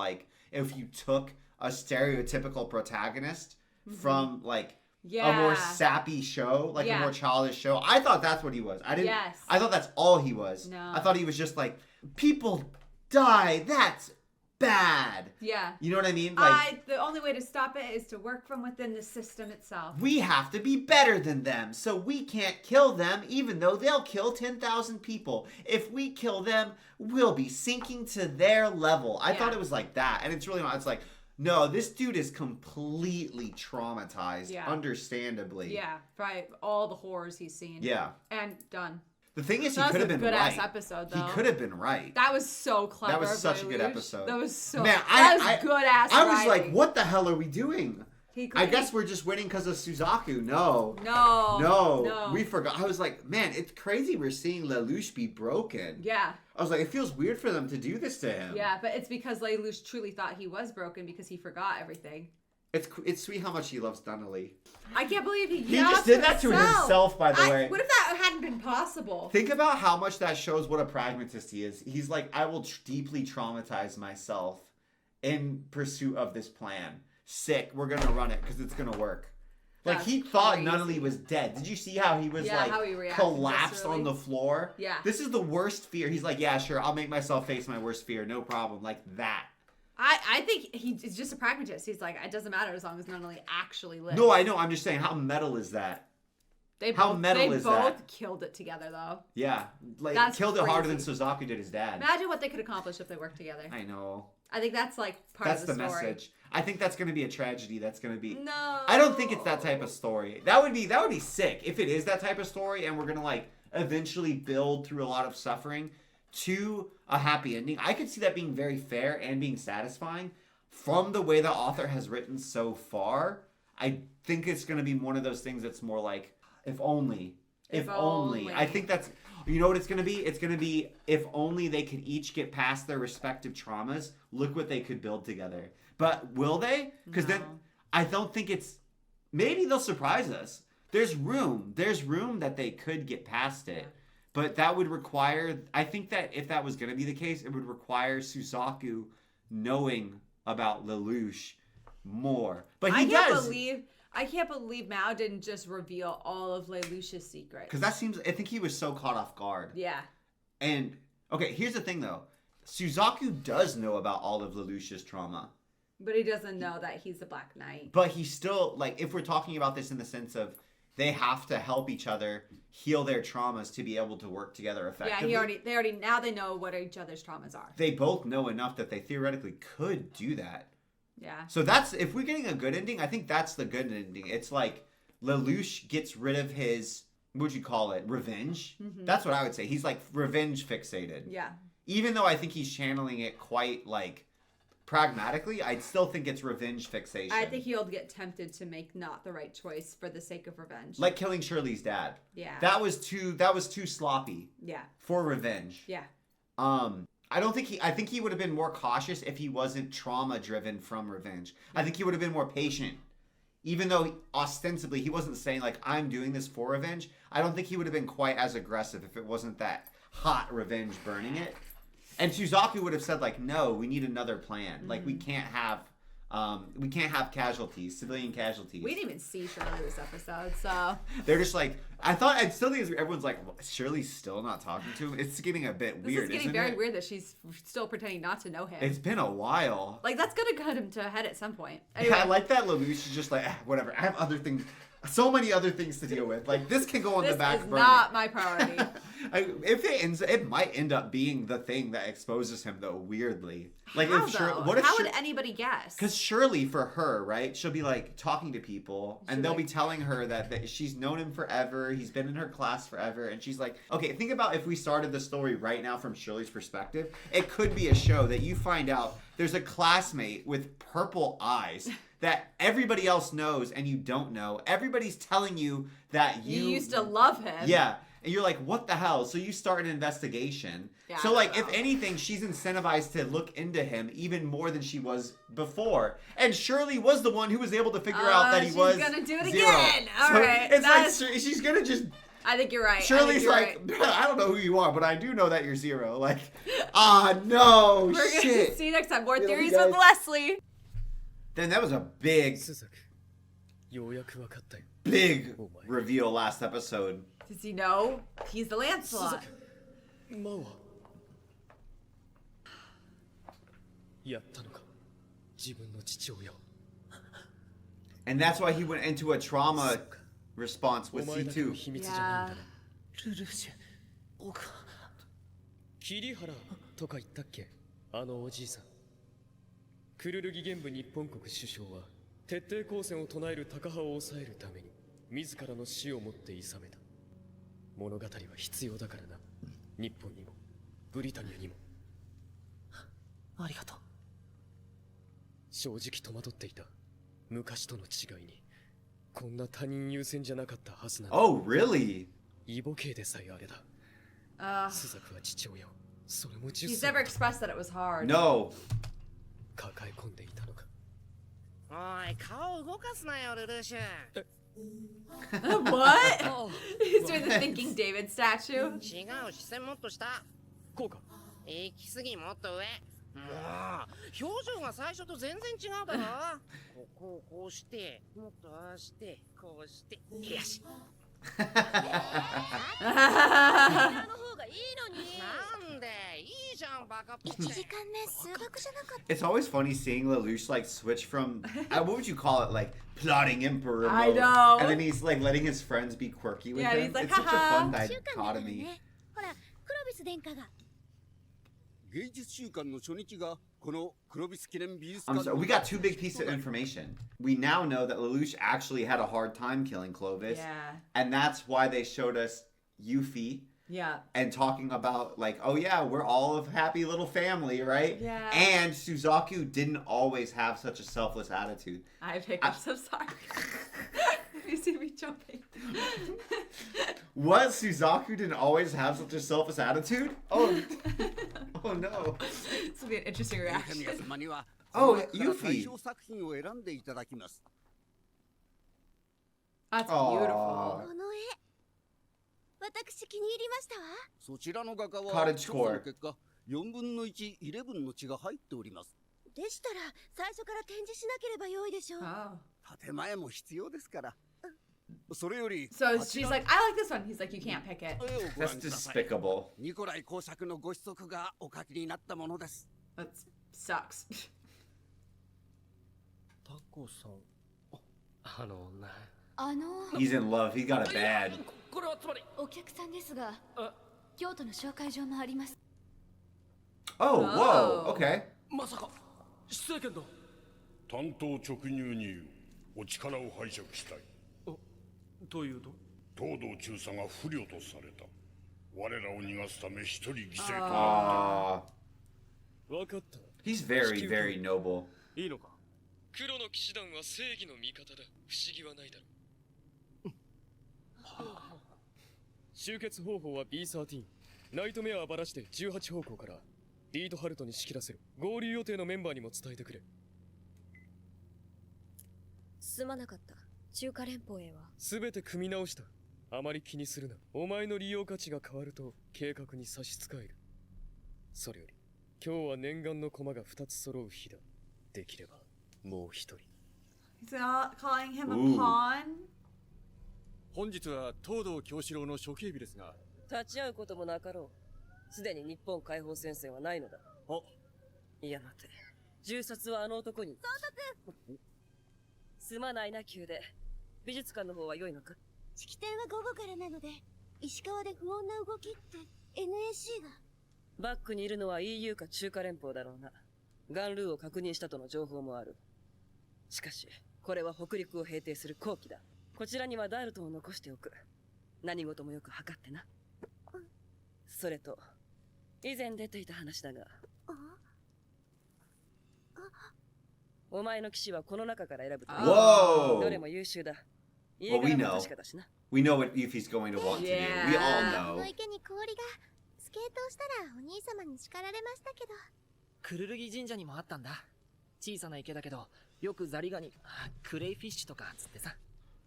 if you took a stereotypical protagonist from a more sappy show, a Yeah. more childish show. I thought that's what he was. I didn't. Yes. I thought that's all he was. No. I thought he was just people die. That's bad. Yeah. You know what I mean? The only way to stop it is to work from within the system itself. We have to be better than them, so we can't kill them, even though they'll kill 10,000 people. If we kill them, we'll be sinking to their level. I thought it was like that, and it's really not. It's no, this dude is completely traumatized, Yeah. understandably. Yeah, right. All the horrors he's seen. Yeah. And done. The thing is, he That could was have a been right. good-ass episode, though. He could have been right. That was so clever. That was such a good Lelouch. episode. That was so. Man, that was good ass. I was like, what the hell are we doing? I could've- guess we're just winning because of Suzaku. No. No. We forgot. I was like, man, it's crazy we're seeing Lelouch be broken. Yeah. I was like, it feels weird for them to do this to him. Yeah, but it's because Lelouch truly thought he was broken because he forgot everything. It's sweet how much he loves Donnelly. I can't believe he just did that to himself, by the way. What if that hadn't been possible? Think about how much that shows what a pragmatist he is. He's like, I will deeply traumatize myself in pursuit of this plan. Sick, we're gonna run it because it's gonna work. Like, he thought Nunnally was dead. Did you see how he was how he reacted collapsed viscerally. on the floor? Yeah. This is the worst fear. He's like, yeah, sure, I'll make myself face my worst fear, no problem. Like that. I think he's just a pragmatist. He's like, it doesn't matter as long as Nunnally actually lives. No, I know. I'm just saying, how metal is that? They how both, metal they is both that? killed it together, though. Yeah, like That's killed it harder than crazy. Suzaku did his dad. Imagine what they could accomplish if they worked together. I know. I think that's like part That's of the the story. message. I think that's going to be a tragedy. That's going to be. No. I don't think it's that type of story. That would be sick if it is that type of story, and we're going to like eventually build through a lot of suffering to a happy ending. I could see that being very fair and being satisfying. From the way the author has written so far, I think it's going to be one of those things that's more like, if only. If only. I think that's, you know what it's going to be? It's going to be, if only they could each get past their respective traumas, look what they could build together. But will they? Because then, I don't think it's, maybe they'll surprise us. There's room that they could get past it. But that would require, I think that if that was going to be the case, it would require Suzaku knowing about Lelouch more. But he does. I can't believe Mao didn't just reveal all of Lelouch's secrets. Because that seems, I think he was so caught off guard. Yeah. And, okay, here's the thing though. Suzaku does know about all of Lelouch's trauma. But he doesn't know that he's the Black Knight. But he's still, like, if we're talking about this in the sense of they have to help each other heal their traumas to be able to work together effectively. Yeah, now they know what each other's traumas are. They both know enough that they theoretically could do that. Yeah. So that's, if we're getting a good ending, I think that's the good ending. It's like Lelouch gets rid of his, what'd you call it, revenge? Mhm. That's what I would say. He's like revenge fixated. Yeah. Even though I think he's channeling it quite like pragmatically, I still think it's revenge fixation. I think he'll get tempted to make not the right choice for the sake of revenge. Like killing Shirley's dad. Yeah. That was too sloppy. Yeah. For revenge. Yeah. I think he would have been more cautious if he wasn't trauma driven from revenge. I think he would have been more patient. Even though ostensibly he wasn't saying like, I'm doing this for revenge, I don't think he would have been quite as aggressive if it wasn't that hot revenge burning it. And Suzaku would have said like, no, we need another plan. Like we can't have casualties, civilian casualties. We didn't even see Shirley this episode, so They're just like, I still think everyone's like, well, Shirley's still not talking to him. It's getting a bit weird, This is getting very weird that she's still pretending not to know him. It's been a while. Like, that's gonna cut him to a head at some point. Yeah, Anyway. I like that Lelouch is just like, whatever. I have other things, so many other things to deal with. Like, this can go on the back burner. This is not my priority. It might end up being the thing that exposes him, though, weirdly. Like, How, if though? what if How would anybody guess? Because Shirley, for her, right, she'll be like talking to people, and they'll like- be telling her that she's known him forever, he's been in her class forever, and she's like, okay, think about if we started the story right now from Shirley's perspective. It could be a show that you find out there's a classmate with purple eyes that everybody else knows and you don't know. Everybody's telling you that You used to love him. Yeah. And you're like, what the hell? So you start an investigation. Yeah, So, I like, don't if anything, she's incentivized to look into him even more than she was before. And Shirley was the one who was able to figure out that he was She's gonna do it zero. again. All So right. It's That's- like, she's gonna just... I think you're right. Shirley's like, I don't know who you are, but I do know that you're zero. Like, no, We're gonna shit. see you next time. More Yeah, theories guys. with Leslie. Then that was a big, ようやく分かったよ big reveal last episode. Does he know he's the Lancelot? マオはやったのか自分の父親を And that's why he went into a trauma response お with 前だけの C2. 秘密じゃないんだなルルシェおか桐原とか言ったっけあのおじいさんクルルギ原部日本国首相は徹底抗戦を唱えるタカ派を抑えるために自らの死をもって諌めた物語は必要だからな。日本にもブリタニアにも。ありがとう。正直戸惑っていた。昔との違いにこんな他人優先じゃなかったはずなの。 Oh, really? イボ系でさえあれだ。スザクは父親を、それも10 He's 歳 never expressed that it was hard. No. 抱え込んでいたのか。おい、顔動かすなよ、ルルーシュ。What? He's doing the thinking David statue. 違う、視線もっと下。こうか。行き過ぎもっと上。もう、表情が最初と全然違うだろ。ここをこうして、もっとああして、こうして、よし。の方がいいのに。なんでいいじゃん、バカっぽくて。1時間目数学じゃなかった。 It's always funny seeing Lelouch like switch from what would you call it, like plotting emperor I mode, know. and then he's like letting his friends be quirky with Yeah, him. he's like, it's such a fun "Haha." 週間だから dichotomy. ね。ほら、クロビス殿下が。芸術週間の初日がこのクロビス記念美術 I'm 館 sorry, we got two big pieces of information. We now know that Lelouch actually had a hard time killing Clovis, Yeah. and that's why they showed us Yuffie. Yeah. And talking about like, oh yeah, we're all a happy little family, right? Yeah. And Suzaku didn't always have such a selfless attitude. I have hiccups, I'm sorry. You see me jumping. What? Suzaku didn't always have such a selfless attitude? Oh, oh no. This will be an interesting 神 reaction. 様には Oh, この中から Yuffie. 代表作品を選んでいただきます。 That's Aw. beautiful. この絵。私気に入りましたわ。そちらの画家は Cottage 調査の結果4分の1、11の血が入っております。でしたら最初から展示しなければよいでしょう。建前も必要ですから。それより So she's like, I like this one. He's like, you can't pick it. 絵をご That's 覧ください。 despicable. ニコライ公爵のご子息がお書きになったものです。 That sucks. タコさん。He's in love. He got it bad. これはつまり。お客さんですが、京都の紹介状もあります。 Oh, whoa. Okay. まさか出演権だ。担当直入に言う。お力を拝借したい。というと。東堂中佐が不慮とされた。我らを逃がすため一人犠牲となっ Aww. わかった。 He's very, very noble. いいのか。黒の騎士団は正義の味方だ。不思議はないだろう。集結方法は B13。ナイトメアはばらして18方向からリードハルトに仕切らせる。合流予定のメンバーにも伝えてくれ。すまなかった。中華連邦へは。すべて組み直した。あまり気にするな。お前の利用価値が変わると計画に差し支える。それより今日は念願の駒が2つ揃う日だ。できればもう一人。 He's not calling him a Ooh. pawn. 本日は東堂京四郎の処刑日ですが、立ち会うこともなかろう。すでに日本解放戦線はないのだ。いや待て。銃殺はあの男に。すまないな、急で。美術館の方は良いのか？式典は午後からなので、石川で不穏な動きって NAC が。バックにいるのは EU か中華連邦だろうな。ガンルーを確認したとの情報もある。しかし、これは北陸を平定する好機だ。こちらにはダールトンを残しておく。何事もよく測ってな。それと、以前出ていた話だが、お前の騎士はこの中から選ぶといい。 Whoa! どれも優秀だ。 Well, we 家柄 know. も確かだしな。 We know what Yuffie's going to want to do. We all この know. 池に氷が。スケートをしたらお兄様に叱られましたけど。クルルギ神社にもあったんだ。小さな池だけど、よくザリガニ、クレイフィッシュとかつってさ。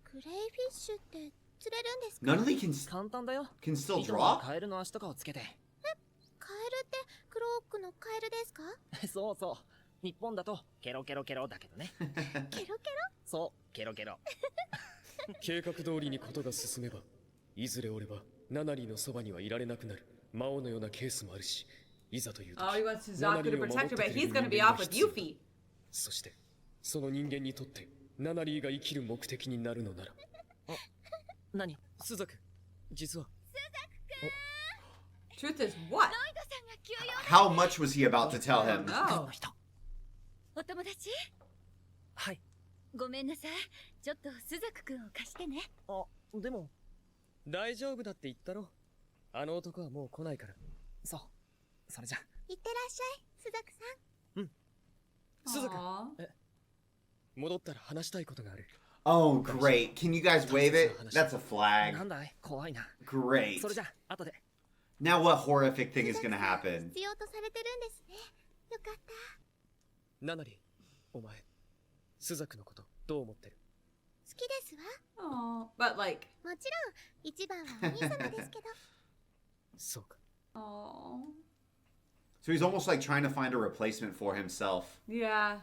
クレイフィッシュって釣れるんですか？ None of these 簡単だよ。 can still 糸に draw? カエルの足とかをつけて。カエルってクロークのカエルですか？そうそう。日本だとケロケロケロだけどね。ケロケロ？そう、ケロケロ。計画通りにことが進めば、いずれ俺はナナリーのそばにはいられなくなる。魔王のようなケースもあるし、いざという時、 Oh, he wants ナナ Suzaku リ to ーを守 protect って her, く but れる he's 人 gonna be 間 off が with 必要。 Yuffie. そして、その人間にとってナナリーが生きる目的になるのなら。何？スザク、実は。Truth is what? How much was he about to tell him? No. お友達？はい。ごめんなさい。ちょっとスザクくんを貸してね。あ、でも。大丈夫だって言ったろ。あの男はもう来ないから。そう。それじゃ。いってらっしゃい、スザクさん。鈴鹿。戻ったら話したいことがある。Oh, great. Can you guys wave it? That's a flag. なんだい怖いな。 Great. それじゃ、後で。 Now what horrific thing is gonna happen? 必要とされてるんですね。よかった。ナナリ、お前、スザクのことどう思ってる？好きですわ。 Oh, but like. もちろん、一番はお兄様ですけど。そうか。 Oh. So he's almost like trying to find a replacement for himself. Yeah.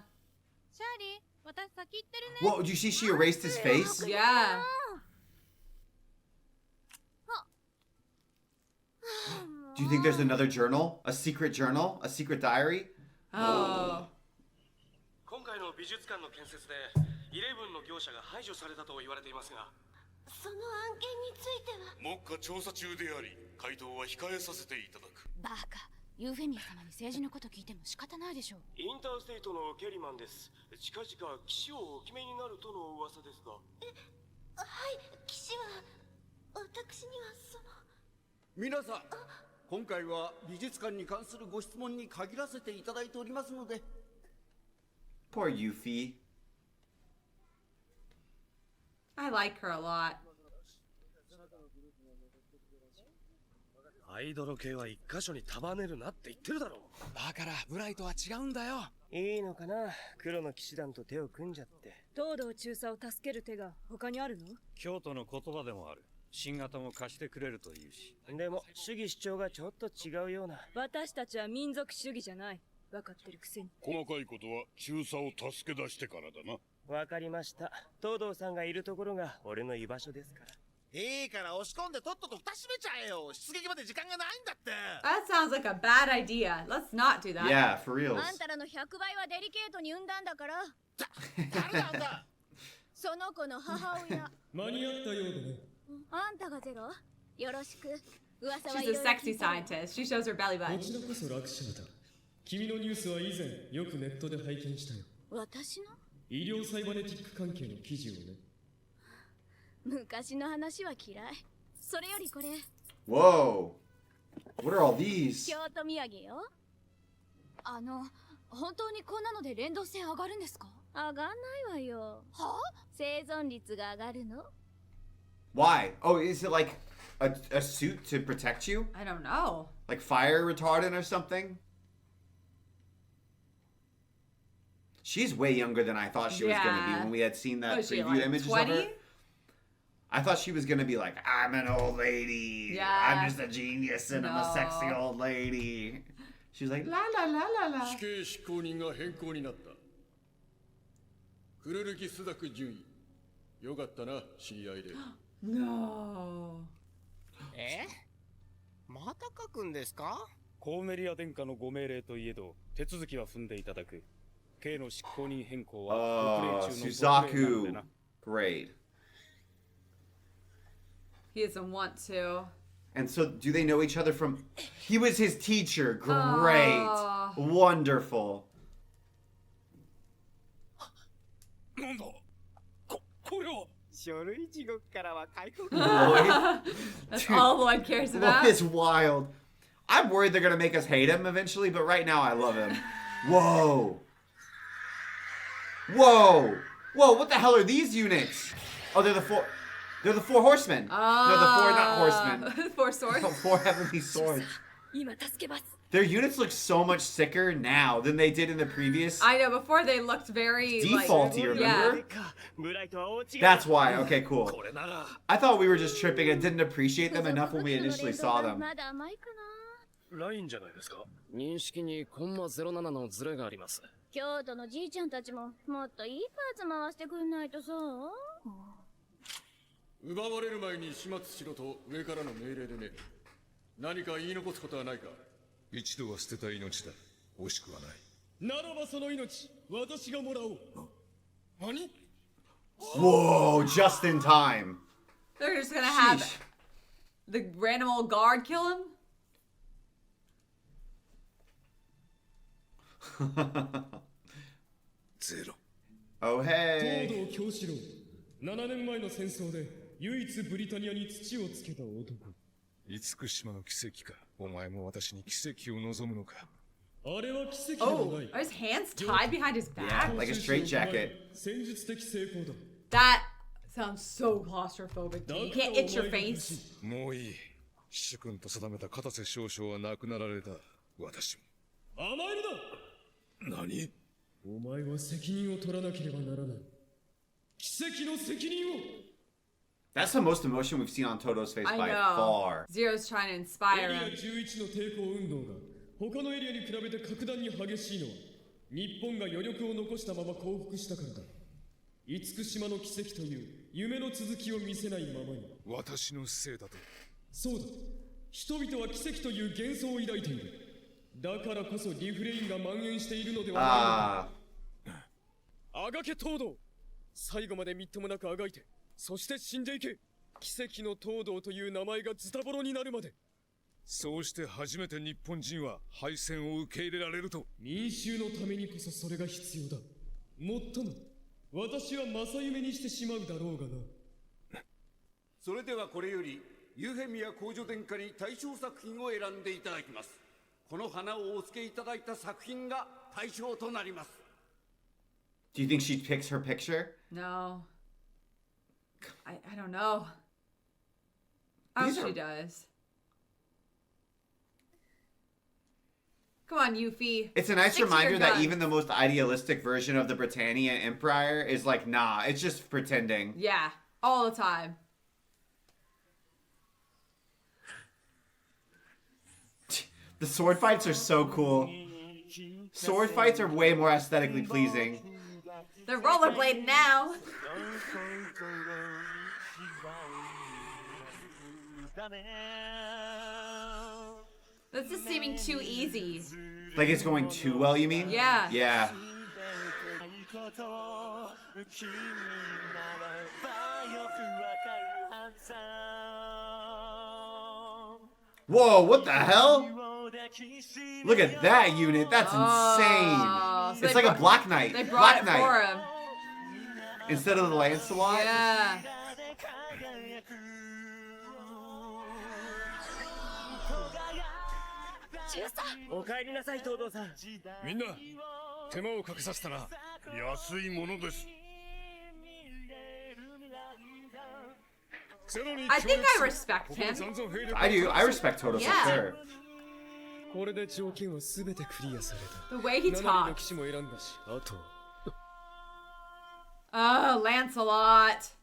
シャーリー、私先行ってるね。 Whoa, did you see she erased his face? Yeah. Do you think there's another journal? A secret journal? A secret diary? Oh. 今回の美術館の建設でイレブンの業者が排除されたと言われていますが、その案件については。目下調査中であり、回答は控えさせていただく。バカ。ユーフェミア様に政治のこと聞いても仕方ないでしょう。インターステイトのケリマンです。近々騎士をお決めになるとの噂ですが。はい、騎士は私にはその。皆さん、今回は美術館に関するご質問に限らせていただいておりますので。 Poor Yuffie. I like her a lot. アイドル系は一箇所に束ねるなって言ってるだろう。だからブライトは違うんだよ。いいのかな、黒の騎士団と手を組んじゃって。東堂中佐を助ける手が他にあるの？京都の言葉でもある。新型も貸してくれるというし。でも主義主張がちょっと違うような。私たちは民族主義じゃない。分かってるくせに。細かいことは中佐を助け出してからだな。わかりました。東堂さんがいるところが俺の居場所ですから。いいから押し込んでとっとと蓋閉めちゃえよ。出撃まで時間がないんだって。 That sounds like a bad idea. Let's not do that. Yeah, for reals. あんたらの100倍はデリケートに産んだんだから。誰なんだ。その子の母親。間に合ったようだね。あんたがゼロ。よろしく。噂は She's いろい a ろ sexy scientist. She shows her belly こ button. ちらこそ楽勝だ。君のニュースは以前よくネットで拝見したよ。私の医療サイバネティック関係の記事をね。昔の話は嫌い。それよりこれ。 Whoa. What are all these? 京都土産よ。本当にこんなので連動性上がるんですか？上がんないわよ。はあ？生存率が上がるの。 Why? Oh, is it like a suit to protect you? I don't know. Like fire retardant or something? She's way younger than I thought she was going to be when we had seen that Was she, preview like, images 20? of her. I thought she was going to be like, I'm an old lady. Yeah. I'm just a genius and I'm a sexy old lady. She's like, la la la la la. 死刑執行人が変更になった。クルルギスザク順位。よかったな、知り合いで。No. また書くんですか？コーメリア殿下のご命令といえど、手続きは踏んでいただく。刑の執行人変更は特例中の特例なので Suzaku. な。 Great. He doesn't want to. And so, do they know each other from... He was his teacher. Great. Wonderful. なんだこれは書類地獄からは解放。 That's all Lloyd cares about. Lloyd is wild. I'm worried they're going to make us hate him eventually, but right now I love him. Whoa. Whoa. Whoa, what the hell are these units? Oh, they're the four... They're the four horsemen. No, the four, not horsemen. 4 swords. No, 4 heavenly swords. 今助けます。 Their units look so much sicker now than they did in the previous I know, before they looked very defaulty, like, remember? Yeah. That's why. Okay, cool. I thought we were just tripping and didn't appreciate them enough when we initially saw them. まだ甘いかな。ラインじゃないですか。認識にコンマ07のズレがあります。京都のじいちゃんたちももっといいパーツ回してくんないとさ。奪われる前に始末しろと上からの命令でね。何か言い残すことはないか？一度は捨てた命だ。惜しくはない。ならばその命、私がもらおう。何？ Whoa, just in time. They're just gonna have the random old guard kill him? Zero. Oh, hey. 東堂京志郎、7年前の戦争で唯一ブリタニアに土をつけた男。厳島の奇跡か。お前も私に奇跡を望むのか。あれは奇跡では Oh, ない。 are his hands tied behind his Yeah, back? like a straitjacket. 戦術的成功だ。 That sounds so claustrophobic. Dude. You can't itch your face. もういい。主君と定めた片瀬少将は亡くなられた。私も。甘えるな。何？お前は責任を取らなければならない。奇跡の責任を。 That's the most emotion we've seen on Toto's face I by know. far. Zero's trying to inspire エリア him. 11の抵抗運動が他のエリアに比べて格段に激しいのは日本が余力を残したまま降伏したからだ。厳島の奇跡という夢の続きを見せないままに。私のせいだと。そうだ。人々は奇跡という幻想を抱いている。だからこそリフレインが蔓延しているのではないのか。あがけ東堂。最後までみっともなくあがいて、そして死んでいけ。奇跡の東堂という名前がズタボロになるまで。そうして初めて日本人は敗戦を受け入れられると。民衆のためにこそそれが必要だ。もっとも私は正夢にしてしまうだろうがな。それではこれよりユーヘミア公女殿下に大賞作品を選んでいただきます。この花をお付けいただいた作品が大賞となります。 Do you think she picks her picture? No. I don't know. I hope These she are- does. Come on, Yuffie. It's a nice Stick to your reminder that guns. even the most idealistic version of the Britannia Empire is like, nah, it's just pretending. Yeah, all the time. The sword fights are so cool. Sword fights are way more aesthetically pleasing. They're rollerblading now. This is seeming too easy. Like it's going too well, you mean? Yeah. Yeah. Whoa, what the hell? Look at that unit. That's insane. So It's they like a brought- Black Knight. They brought Black it Knight. for him. Instead of the Lancelot? Yeah. お帰りなさい東堂さん。みんな手間をかけさせたな。安いものです。 I think I respect him. I do. I respect Toto for Yeah. sure. これで条件は全てクリアされた。 The way he 7人 talks. の騎士も選んだし、あと Oh, Lancelot.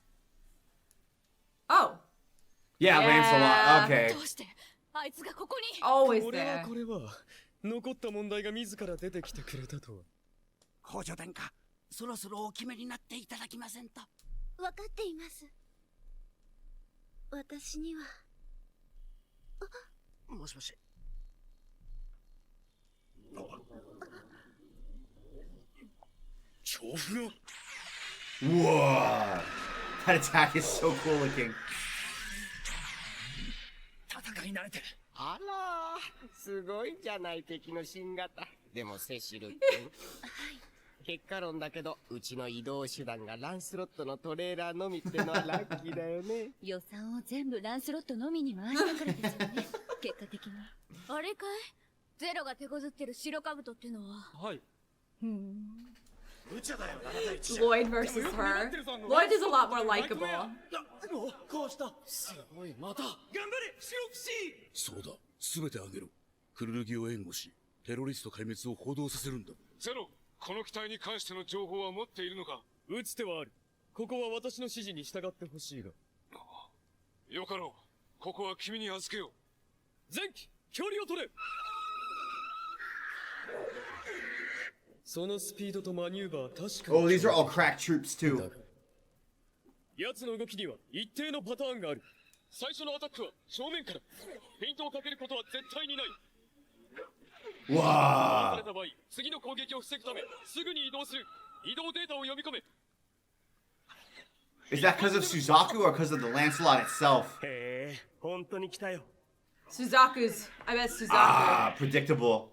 Oh. Yeah, Lancelot. Okay. どうしてあいつがここに Always これは there. これは残った問題が自ら出てきてくれたとは。公女殿下、そろそろお決めになっていただきませんと。分かっています。私には。もしもし。調布の Whoa. That attack is so cool looking. 戦い慣れてる。あらすごいんじゃない敵の新型。でもセシル君結果論だけどうちの移動手段がランスロットのトレーラーのみってのはラッキーだよね。予算を全部ランスロットのみに回したからですよね結果的にあれかいゼロが手こずってる白兜ってのははい無茶だよ。 Lloyd versus her. Lloyd is a lot more likable. こうした。すごいまた。頑張れ白騎士。そうだ、すべてあげろ。クルルギを援護し、テロリスト壊滅を報道させるんだ。ゼロ、この機体に関しての情報は持っているのか？打つ手はある。ここは私の指示に従ってほしいが。よかろう。ここは君に預けよう。前期距離を取れ。そのスピードとマニューバー確かに。 Oh, these are all crack troops too. 奴の動きには一定のパターンがある。最初のアタックは正面から。フェイントをかけることは絶対にない。わあされた場合、次の攻撃を防ぐため、すぐに移動する。移動データを読み込め。Is that because of Suzaku or because of the Lancelot itself? へえ、本当に来たよ。 Suzaku's. I bet Suzaku. Ah, predictable.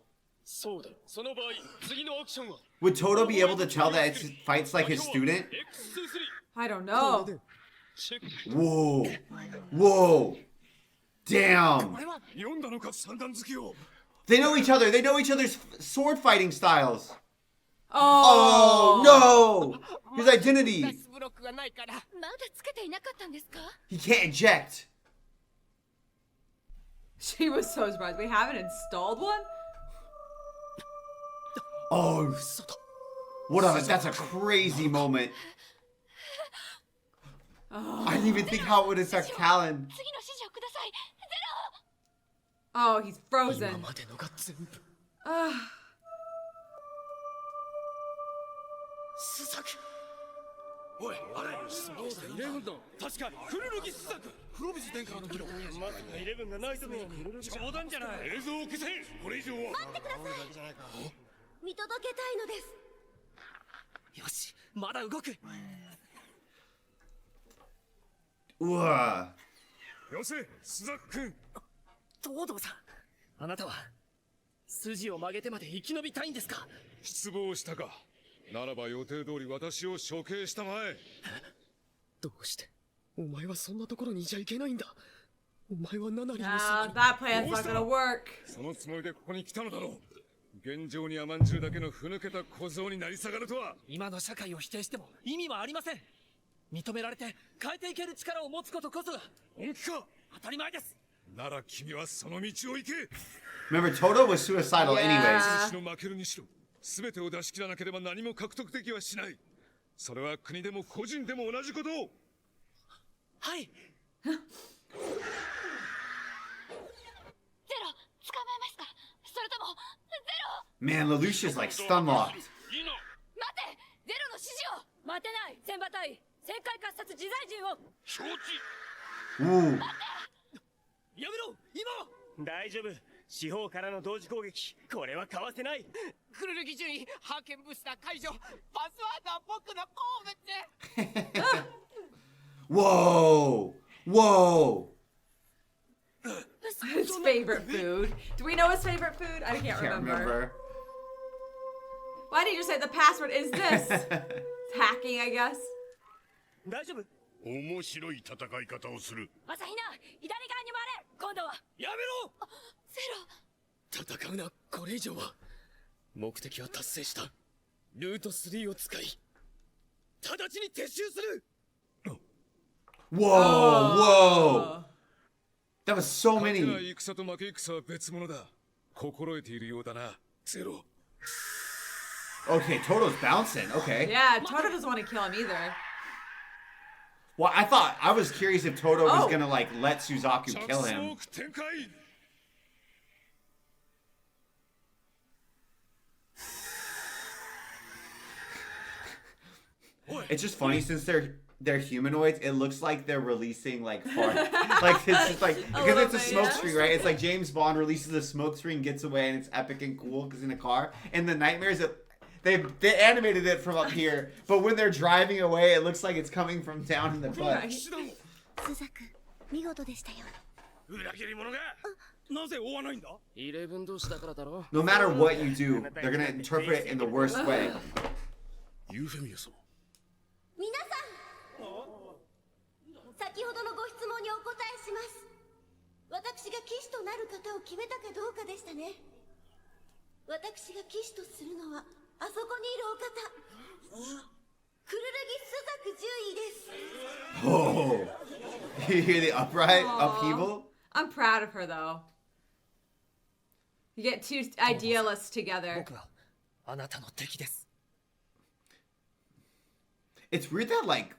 そうだ。その場合、次のアクションは。 Would Toto be able to tell that it fights like his student? I don't know. Whoa. Whoa. Damn. They know each other. They know each other's sword fighting styles. Oh, no. His identity. まだつけていなかったんですか？ He can't eject. She was so surprised. We haven't installed one? Oh. That's a crazy moment. I didn't even think how it would affect Callan. Oh, he's frozen. Ugh. よせ、スザック君。東堂さん、あなたは筋を曲げてまで生き延びたいんですか？失望したか。ならば予定通り私を処刑したまえ。どうしてお前はそんなところにいちゃいけないんだ。お前はナナリーの that plan's not gonna work. そのつもりでここに来たのだろう。現状に甘んじるだけのふぬけた小僧になり下がるとは。今の社会を否定しても意味はありません。認められて変えていける力を持つことこそが本気か。当たり前です。なら君はその道を行け。 Remember, Toto was suicidal anyways. 負けるにしろ、全てを出し切らなければ何も獲得できはしない。それは国でも個人でも同じことを。はい。ゼロ、捕まえますか？それともゼロ。 Man, Lelouch is like stun locked. 待て、ゼロの指示を。待てない、千馬隊。旋回刮殺自在陣を。承知。Ooh. やめろ、今。大丈夫。四方からの同時攻撃、これはかわせない。クルルギ順位、派遣ブースター解除。パスワードは僕の好物。 Whoa. Whoa. His favorite food. Do we know his favorite food? I can't remember. Why did you say the password is this? It's hacking, I guess. 大丈夫。面白い戦い方をする。朝比奈、左側に回れ。今度は。やめろ。ゼロ。戦うな、これ以上は。目的は達成した。ルート3を使い、直ちに撤収する。Whoa, whoa. That was so many. 戦と負け戦は別物だ。心得ているようだな、ゼロ。Okay, Toto's bouncing. Okay. Yeah, Toto doesn't want to kill him either. Well, I was curious if Toto was gonna like let Suzaku kill him. It's just funny since they're humanoids. It looks like they're releasing like fart, like it's just like because it's a smoke screen, right? It's like James Bond releases a smoke screen, gets away, and it's epic and cool because in a car. And the nightmares that they animated it from up here, but when they're driving away, it looks like it's coming from down in the butt. スザク、見事でしたよ。裏切り者がなぜ追わないんだ？11同士だからだろ。 No matter what you do, they're gonna interpret it in the worst way. ユーフェミア様。皆さん、先ほどのご質問にお答えします。私が騎士となる方を決めたかどうかでしたね。私が騎士とするのはあそこにいるお方、クルルギスザク獣医です。 Oh, you hear the upheaval? I'm proud of her though. You get two idealists together. 僕はあなたの敵です。 It's weird that like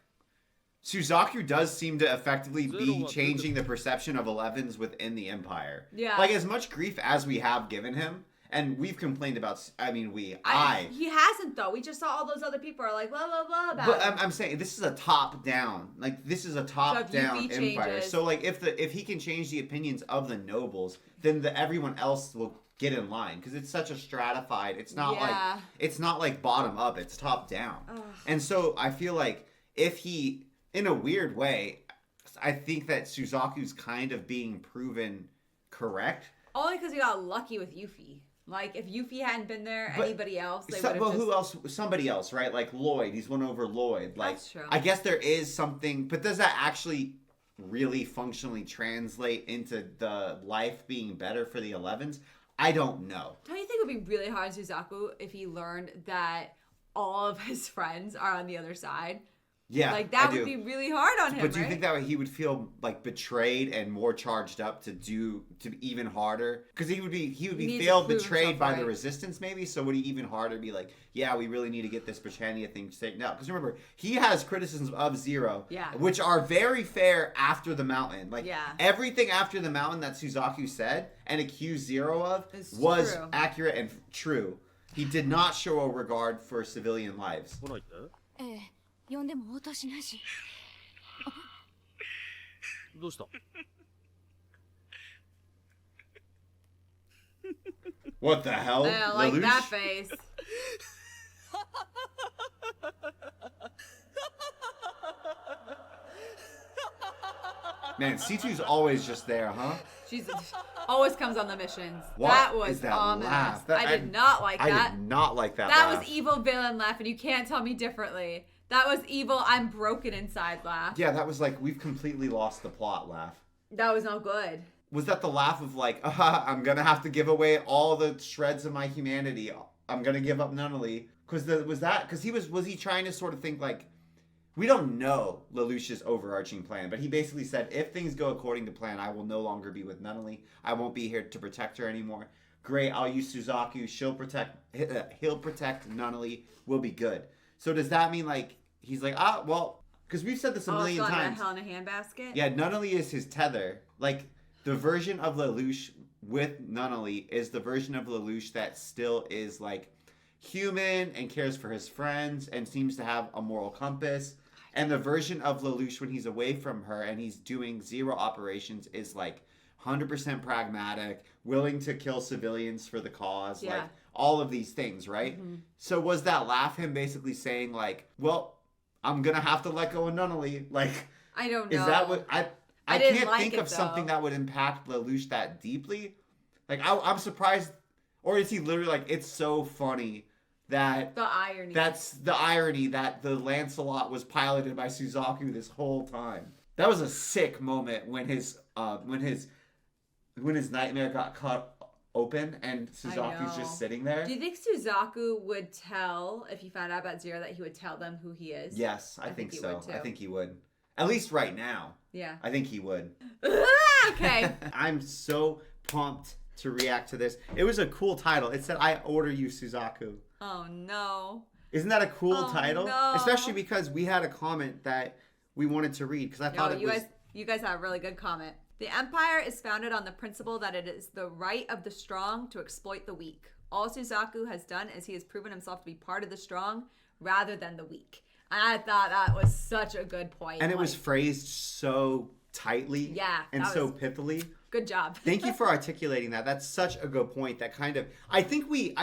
Suzaku does seem to effectively be changing the perception of Elevens within the Empire. Yeah. Like as much grief as we have given him, and we've complained about. He hasn't though. We just saw all those other people are like blah blah blah about. But I'm saying this is a top down. Like this is a top down empire. Changes. So like if he can change the opinions of the nobles, then everyone else will get in line because it's such a stratified. It's not like bottom up. It's top down. Ugh. And so I feel like if he, in a weird way, I think that Suzaku's kind of being proven correct. Only because he got lucky with Yuffie. Like, if Yuffie hadn't been there, But- anybody else, they So, would have but just... who else? Somebody else, right? Like Lloyd. He's won over Lloyd. Like, That's true. I guess there is something, but does that actually really functionally translate into the life being better for the 11s? I don't know. Don't you think it would be really hard on Suzaku if he learned that all of his friends are on the other side? Yeah, Like, that I would do. be really hard on him, But do you right? think that he would feel like betrayed and more charged up to even harder? Because he would be needs failed, to prove betrayed himself, by the right? resistance, maybe. So would he even harder be like, yeah, we really need to get this Britannia thing straightened out? Because remember, he has criticisms of Zero, Yeah. which are very fair after the mountain. Like Yeah. everything after the mountain that Suzaku said and accused Zero of It's was true. accurate and true. He did not show a regard for civilian lives. ええ、呼んでも応答しないし。どうした What the hell? I don't like Lelouch? that face. Man, C2's always just there, huh? She's always comes on the missions. What That was is that ominous. laugh? That- I did not like that. I did not like that That laugh. was evil villain laugh, and you can't tell me differently. That was evil, I'm broken inside laugh. Yeah, that was like, we've completely lost the plot laugh. That was no good. Was that the laugh of like, I'm gonna have to give away all the shreds of my humanity. I'm gonna give up Nunnally. Was he trying to sort of think like, we don't know Lelouch's overarching plan, but he basically said, if things go according to plan, I will no longer be with Nunnally. I won't be here to protect her anymore. Great, I'll use Suzaku. He'll protect Nunnally. We'll be good. So does that mean like, he's like, well, because we've said this a million Also, times. Hell in a handbasket? Yeah, Nunnally is his tether. Like, the version of Lelouch with Nunnally is the version of Lelouch that still is, like, human and cares for his friends and seems to have a moral compass. And the version of Lelouch when he's away from her and he's doing Zero operations is, like, 100% pragmatic, willing to kill civilians for the cause. Yeah. Like, all of these things, right? Mhm. So was that laugh him basically saying, like, well, I'm going to have to let go of Nunnally? Like... I don't know. Is that what I didn't can't like think it, of something though. that would impact Lelouch that deeply. Like I'm surprised, or is he literally like, it's so funny that The irony. That's the irony that the Lancelot was piloted by Suzaku this whole time. That was a sick moment when his nightmare got cut open and Suzaku's know. just sitting there. Do you think Suzaku would tell, if he found out about Zero, that he would tell them who he is? Yes, I think he so. would, too. I think he would. At least right now. Yeah. I think he would. Okay. I'm so pumped to react to this. It was a cool title. It said, I order you, Suzaku. Oh, no. Isn't that a cool Oh, title? no. Especially because we had a comment that we wanted to read because I thought No, it was... you guys had a really good comment. The Empire is founded on the principle that it is the right of the strong to exploit the weak. All Suzaku has done is he has proven himself to be part of the strong rather than the weak. And I thought that was such a good point. And it was Like, phrased so tightly Yeah, and that so was- pithily. good job. Thank you for articulating that. That's such a good point. That kind of I think we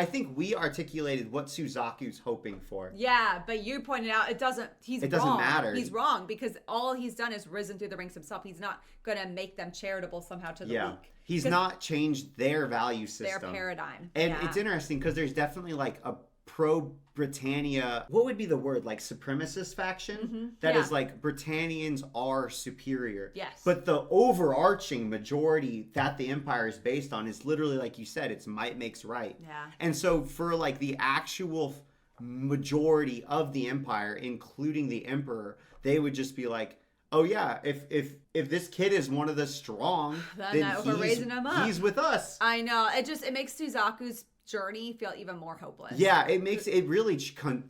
articulated what Suzaku's hoping for. Yeah, but you pointed out it doesn't wrong. matter. He's wrong because all he's done is risen through the ranks himself. He's not gonna make them charitable somehow to the Yeah. weak. He's 'Cause not changed their value their system. paradigm. And Yeah. it's interesting because there's definitely like a pro-Britannia, what would be the word? Like supremacist faction? That is yeah. like Britannians are superior. Yes. But the overarching majority that the empire is based on is literally, like you said, it's might makes right. Yeah. And so for like the actual majority of the empire, including the emperor, they would just be like, oh yeah, if this kid is one of the strong, then we're raising him up. he's with us. I know. It makes Suzaku's journey feel even more hopeless. Yeah, it really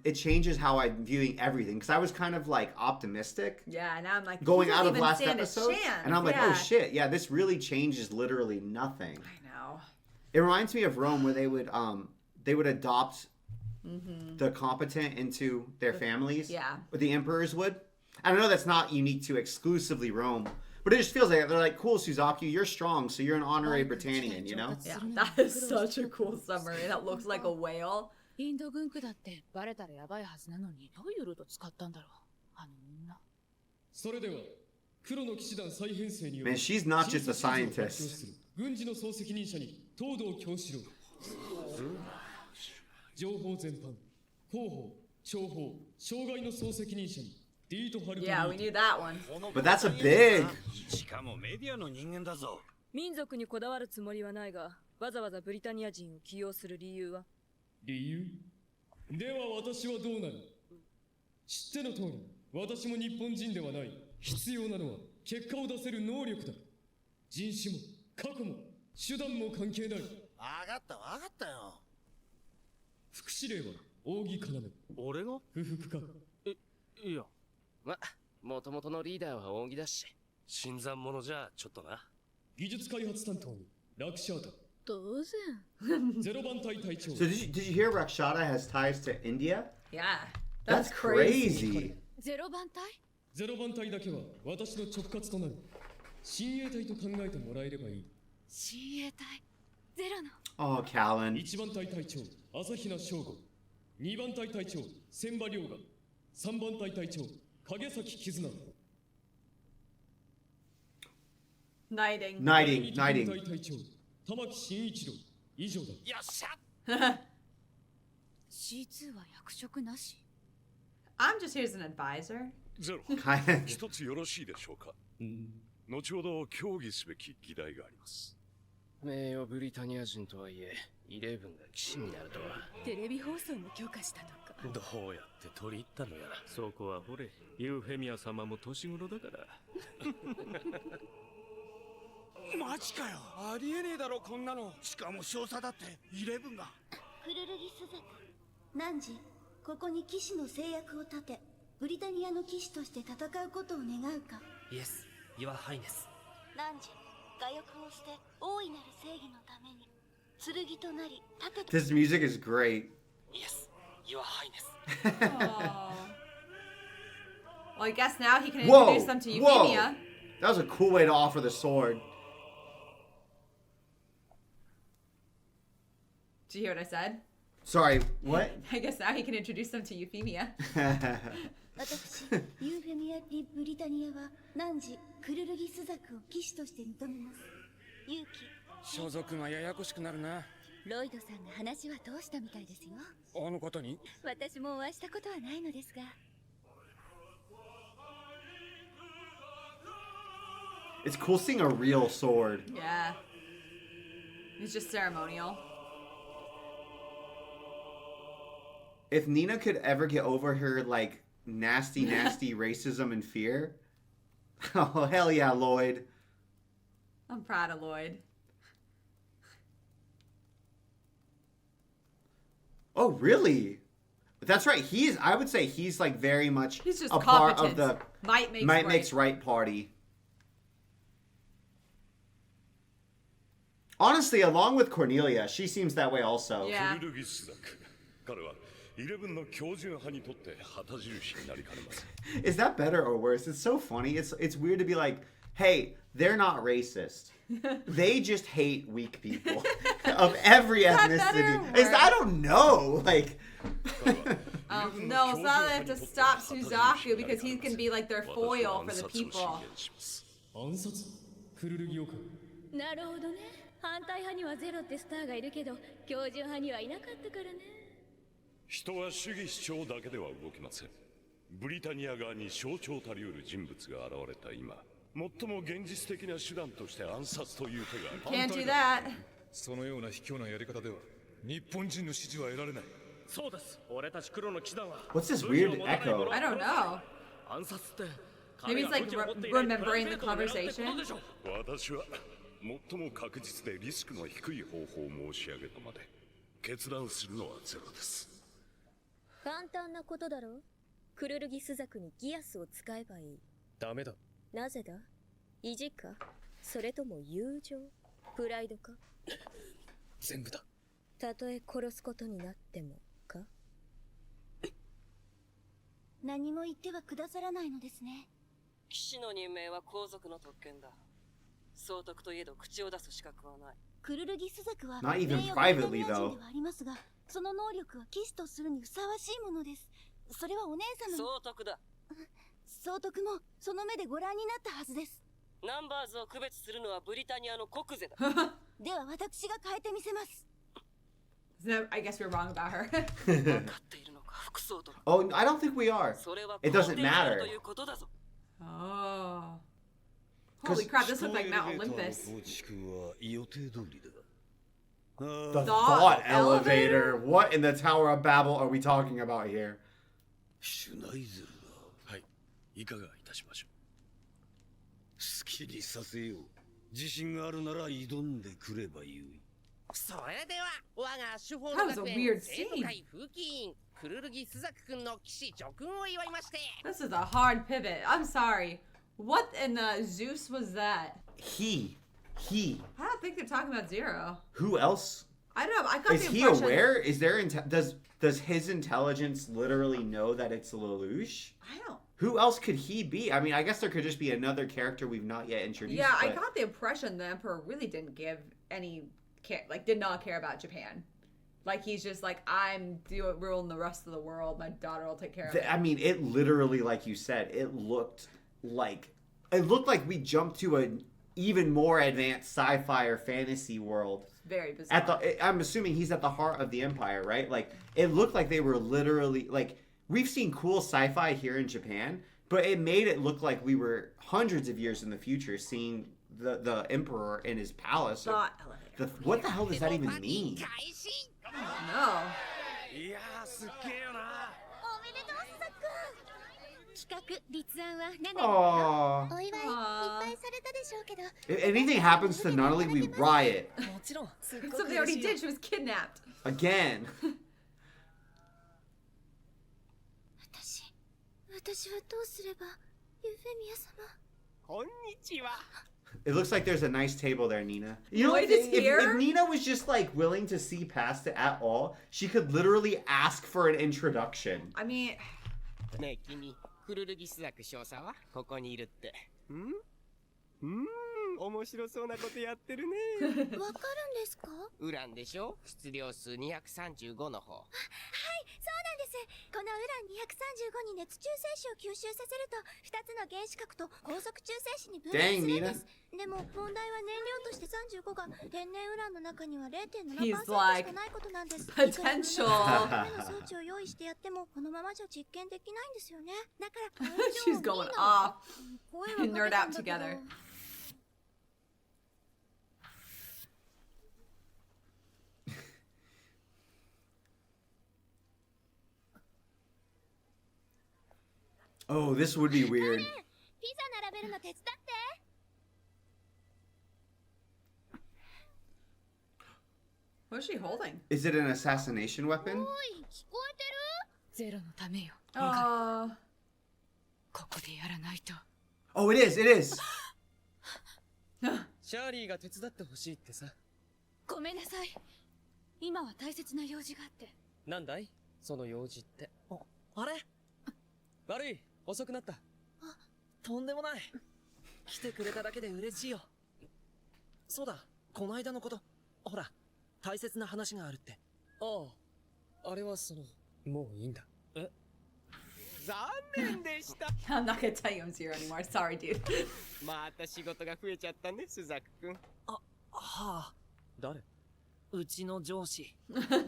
it changes how I'm viewing everything because I was kind of like optimistic Yeah, now I'm like going he out doesn't of even last stand a episode, chance. and I'm like, Yeah. oh shit, yeah, this really changes literally nothing. I know. It reminds me of Rome where they would adopt Mm-hmm. the competent into their families. Yeah. What the emperors would. And I know that's not unique to exclusively Rome, but it just feels like they're like, cool, Suzaku, you're strong, so you're an honorary Britannian, you know? Yeah, that is such a cool summary. That looks like a whale. インド軍区だってバレたらやばいはずなのにどういうルート使ったんだろうあの女それでは黒の騎士団再編成によ Man, she's not just a 新設地図を発表 scientist. する軍事の総責任者に東堂京志郎情報全般、広報、諜報、障害の総責任者にディート・ハルト。 Yeah, we knew that one. But that's a big. しかもメディアの人間だぞ。民族にこだわるつもりはないが、わざわざブリタニア人を起用する理由は？理由？では私はどうなる？知っての通り、私も日本人ではない。必要なのは結果を出せる能力だ。人種も過去も手段も関係ない。わかったよ。副司令は扇要。俺が？不服か？いや。ま、もともとのリーダーは扇だし。新参者じゃちょっとな。技術開発担当にラクシャータ。当然。ゼロ番隊隊長。So did you hear Rakshata has ties to India? Yeah. That's crazy. ゼロ番隊？ゼロ番隊だけは私の直轄となる。親衛隊と考えてもらえればいい。親衛隊ゼロの。Oh, Callan. 1番隊隊長朝比奈翔吾。2番隊隊長千葉良我。3番隊隊長影崎絆。Knighting. Knighting. 隊隊長玉木真一郎。以上だ。よっしゃ。C2 は役職なし。I'm just here as an advisor. ゼロ、一つよろしいでしょうか。後ほど協議すべき議題があります。名誉ブリタニア人とはいえ、イレブンが騎士になるとは。テレビ放送も許可したとか。どうやって取り入ったのやら。そこはほれ、ユーフェミア様も年頃だから。マジかよ。ありえねえだろこんなの。しかも少佐だってイレブンが。クルルギス族。汝、ここに騎士の制約を立て、ブリタニアの騎士として戦うことを願うか。イエス、Your Highness。汝、我欲を捨て、大いなる正義のために、剣となり、盾と。 This music is great. Yes, Your Highness。Oh. Well, I guess now he can Whoa! introduce them to Whoa! Euphemia. That was a cool way to offer the sword. Did you hear what I said? Sorry, what? I guess now he can introduce them to Euphemia. 私、ユーフェミア・ディ・ブリタニアは、汝、クルルギス族を騎士として認めます。勇気。所属がややこしくなるな。ロイドさんが話は通したみたいですよ。あの方に？私もお会いしたことはないのですが。It's cool seeing a real sword. Yeah. It's just ceremonial. If Nina could ever get over her, like, nasty racism and fear. Oh, hell yeah, Lloyd. I'm proud of Lloyd. Oh, really? That's right. I would say he's like very much He's just a part competent. of the Might makes right party. Honestly, along with Cornelia, she seems that way also. Yeah. クルルギス族。彼はイレブンの標準派にとって旗印になりかねません。 Is that better or worse? It's so funny. It's weird to be like, hey, they're not racist. They just hate weak people of every ethnicity. I don't know. Like, no, so now they have to stop Suzaku because he can be like their foil for the people. 暗殺？クルルギオか。なるほどね。反対派にはゼロってスターがいるけど、標準派にはいなかったからね。人は主義主張だけでは動きません。ブリタニア側に象徴たりうる人物が現れた今、最も現実的な手段として暗殺という手がある。 Can't do that. そのような卑怯なやり方では日本人の支持は得られない。そうです。俺たち黒の騎士団は。 What's this weird echo? I don't know. 暗殺って。 Maybe it's like remembering the conversation. 私は最も確実でリスクの低い方法を申し上げたまで決断するのはゼロです。簡単なことだろう。クルルギス族にギアスを使えばいい。ダメだ。なぜだ？意地か？それとも友情？プライドか？全部だ。たとえ殺すことになってもか？何も言ってはくださらないのですね。騎士の任命は皇族の特権だ。総督といえど口を出す資格はない。クルルギス族は Not even 名誉ブリタニア privately, 人 though. ではありますが、その能力は騎士とするにふさわしいものです。それはお姉様の総督だ。総督もその目でご覧になったはずです。ナンバーズを区別するのはブリタニアの国是だ。では私が変えてみせます。So I guess we're wrong about her. Oh, I don't think we are. It doesn't matter. Oh. Holy crap, this looks like Mount Olympus. The thought elevator. What in the Tower of Babel are we talking about here? はいいかがいたしましょう好きにさせよう自信があるなら挑んでくればよいそれでは我が主砲 That の was a 学 weird 園生徒 scene. 会風紀委員クルルギスザク君の騎士叙勲を祝いまして This is a hard pivot. I'm sorry. What in the Zeus was that? He. I don't think they're talking about Zero. Who else? I don't know. I got Is the he impression. aware? Is there does his intelligence literally know that it's Lelouch? I don't. Who else could he be? I mean, I guess there could just be another character we've not yet introduced. Yeah, I but- got the impression the Emperor really didn't give any care, like did not care about Japan. Like he's just like, I'm ruling the rest of the world. My daughter will take care of it. I mean, it literally, like you said, it looked like we jumped to an even more advanced sci-fi or fantasy world. Very bizarre. I'm assuming he's at the heart of the Empire, right? Like it looked like they were literally like we've seen cool sci-fi here in Japan, but it made it look like we were hundreds of years in the future seeing the Emperor in his palace. What the hell does that even mean? No. いやーすっげえよなおめでとうスザク君企画立案は何年 Aww. お祝いいっぱいされたでしょうけど If anything happens to Nunnally, we riot もちろんすっご So く they 嬉 already しいよ did. She was kidnapped. again. 私はどうすればユーフェミア様こんにちは It looks like there's a nice table there, Nina. You know, Lloyd if, is if here? Nina was just like willing to see past it at all, she could literally ask for an introduction. I mean, ねえ君クルルギスザク少佐はここにいるって面白そうなことやってるねわかるんですかウランでしょ質量数235の方はいそうなんですこのウラン235に熱中精子を吸収させると2つの原子核と高速中性子に分裂するんですでも問題は燃料として35が天然ウランの中には 0.7% しかないことなんです potential. 目の装置を用意してやってもこのままじゃ実験できないんですよねだから she's going off. Nerd out together. Oh, this would be weird. ピザ並べるの手伝って What is she holding? Is it an assassination weapon? おい聞こえてるゼロのためよ Uh, ここでやらないと Oh, it is. It is. シャーリーが手伝ってほしいってさごめんなさい今は大切な用事があってなんだいその用事ってあれ悪い遅くなったとんでもない来てくれただけで嬉しいよそうだこの間のことほら大切な話があるってあああれはそのもういいんだ残念でした I'm not gonna tell you I'm zero anymore. Sorry, dude. また仕事が増えちゃったねスザク君はあ誰うちの上司ロイドさん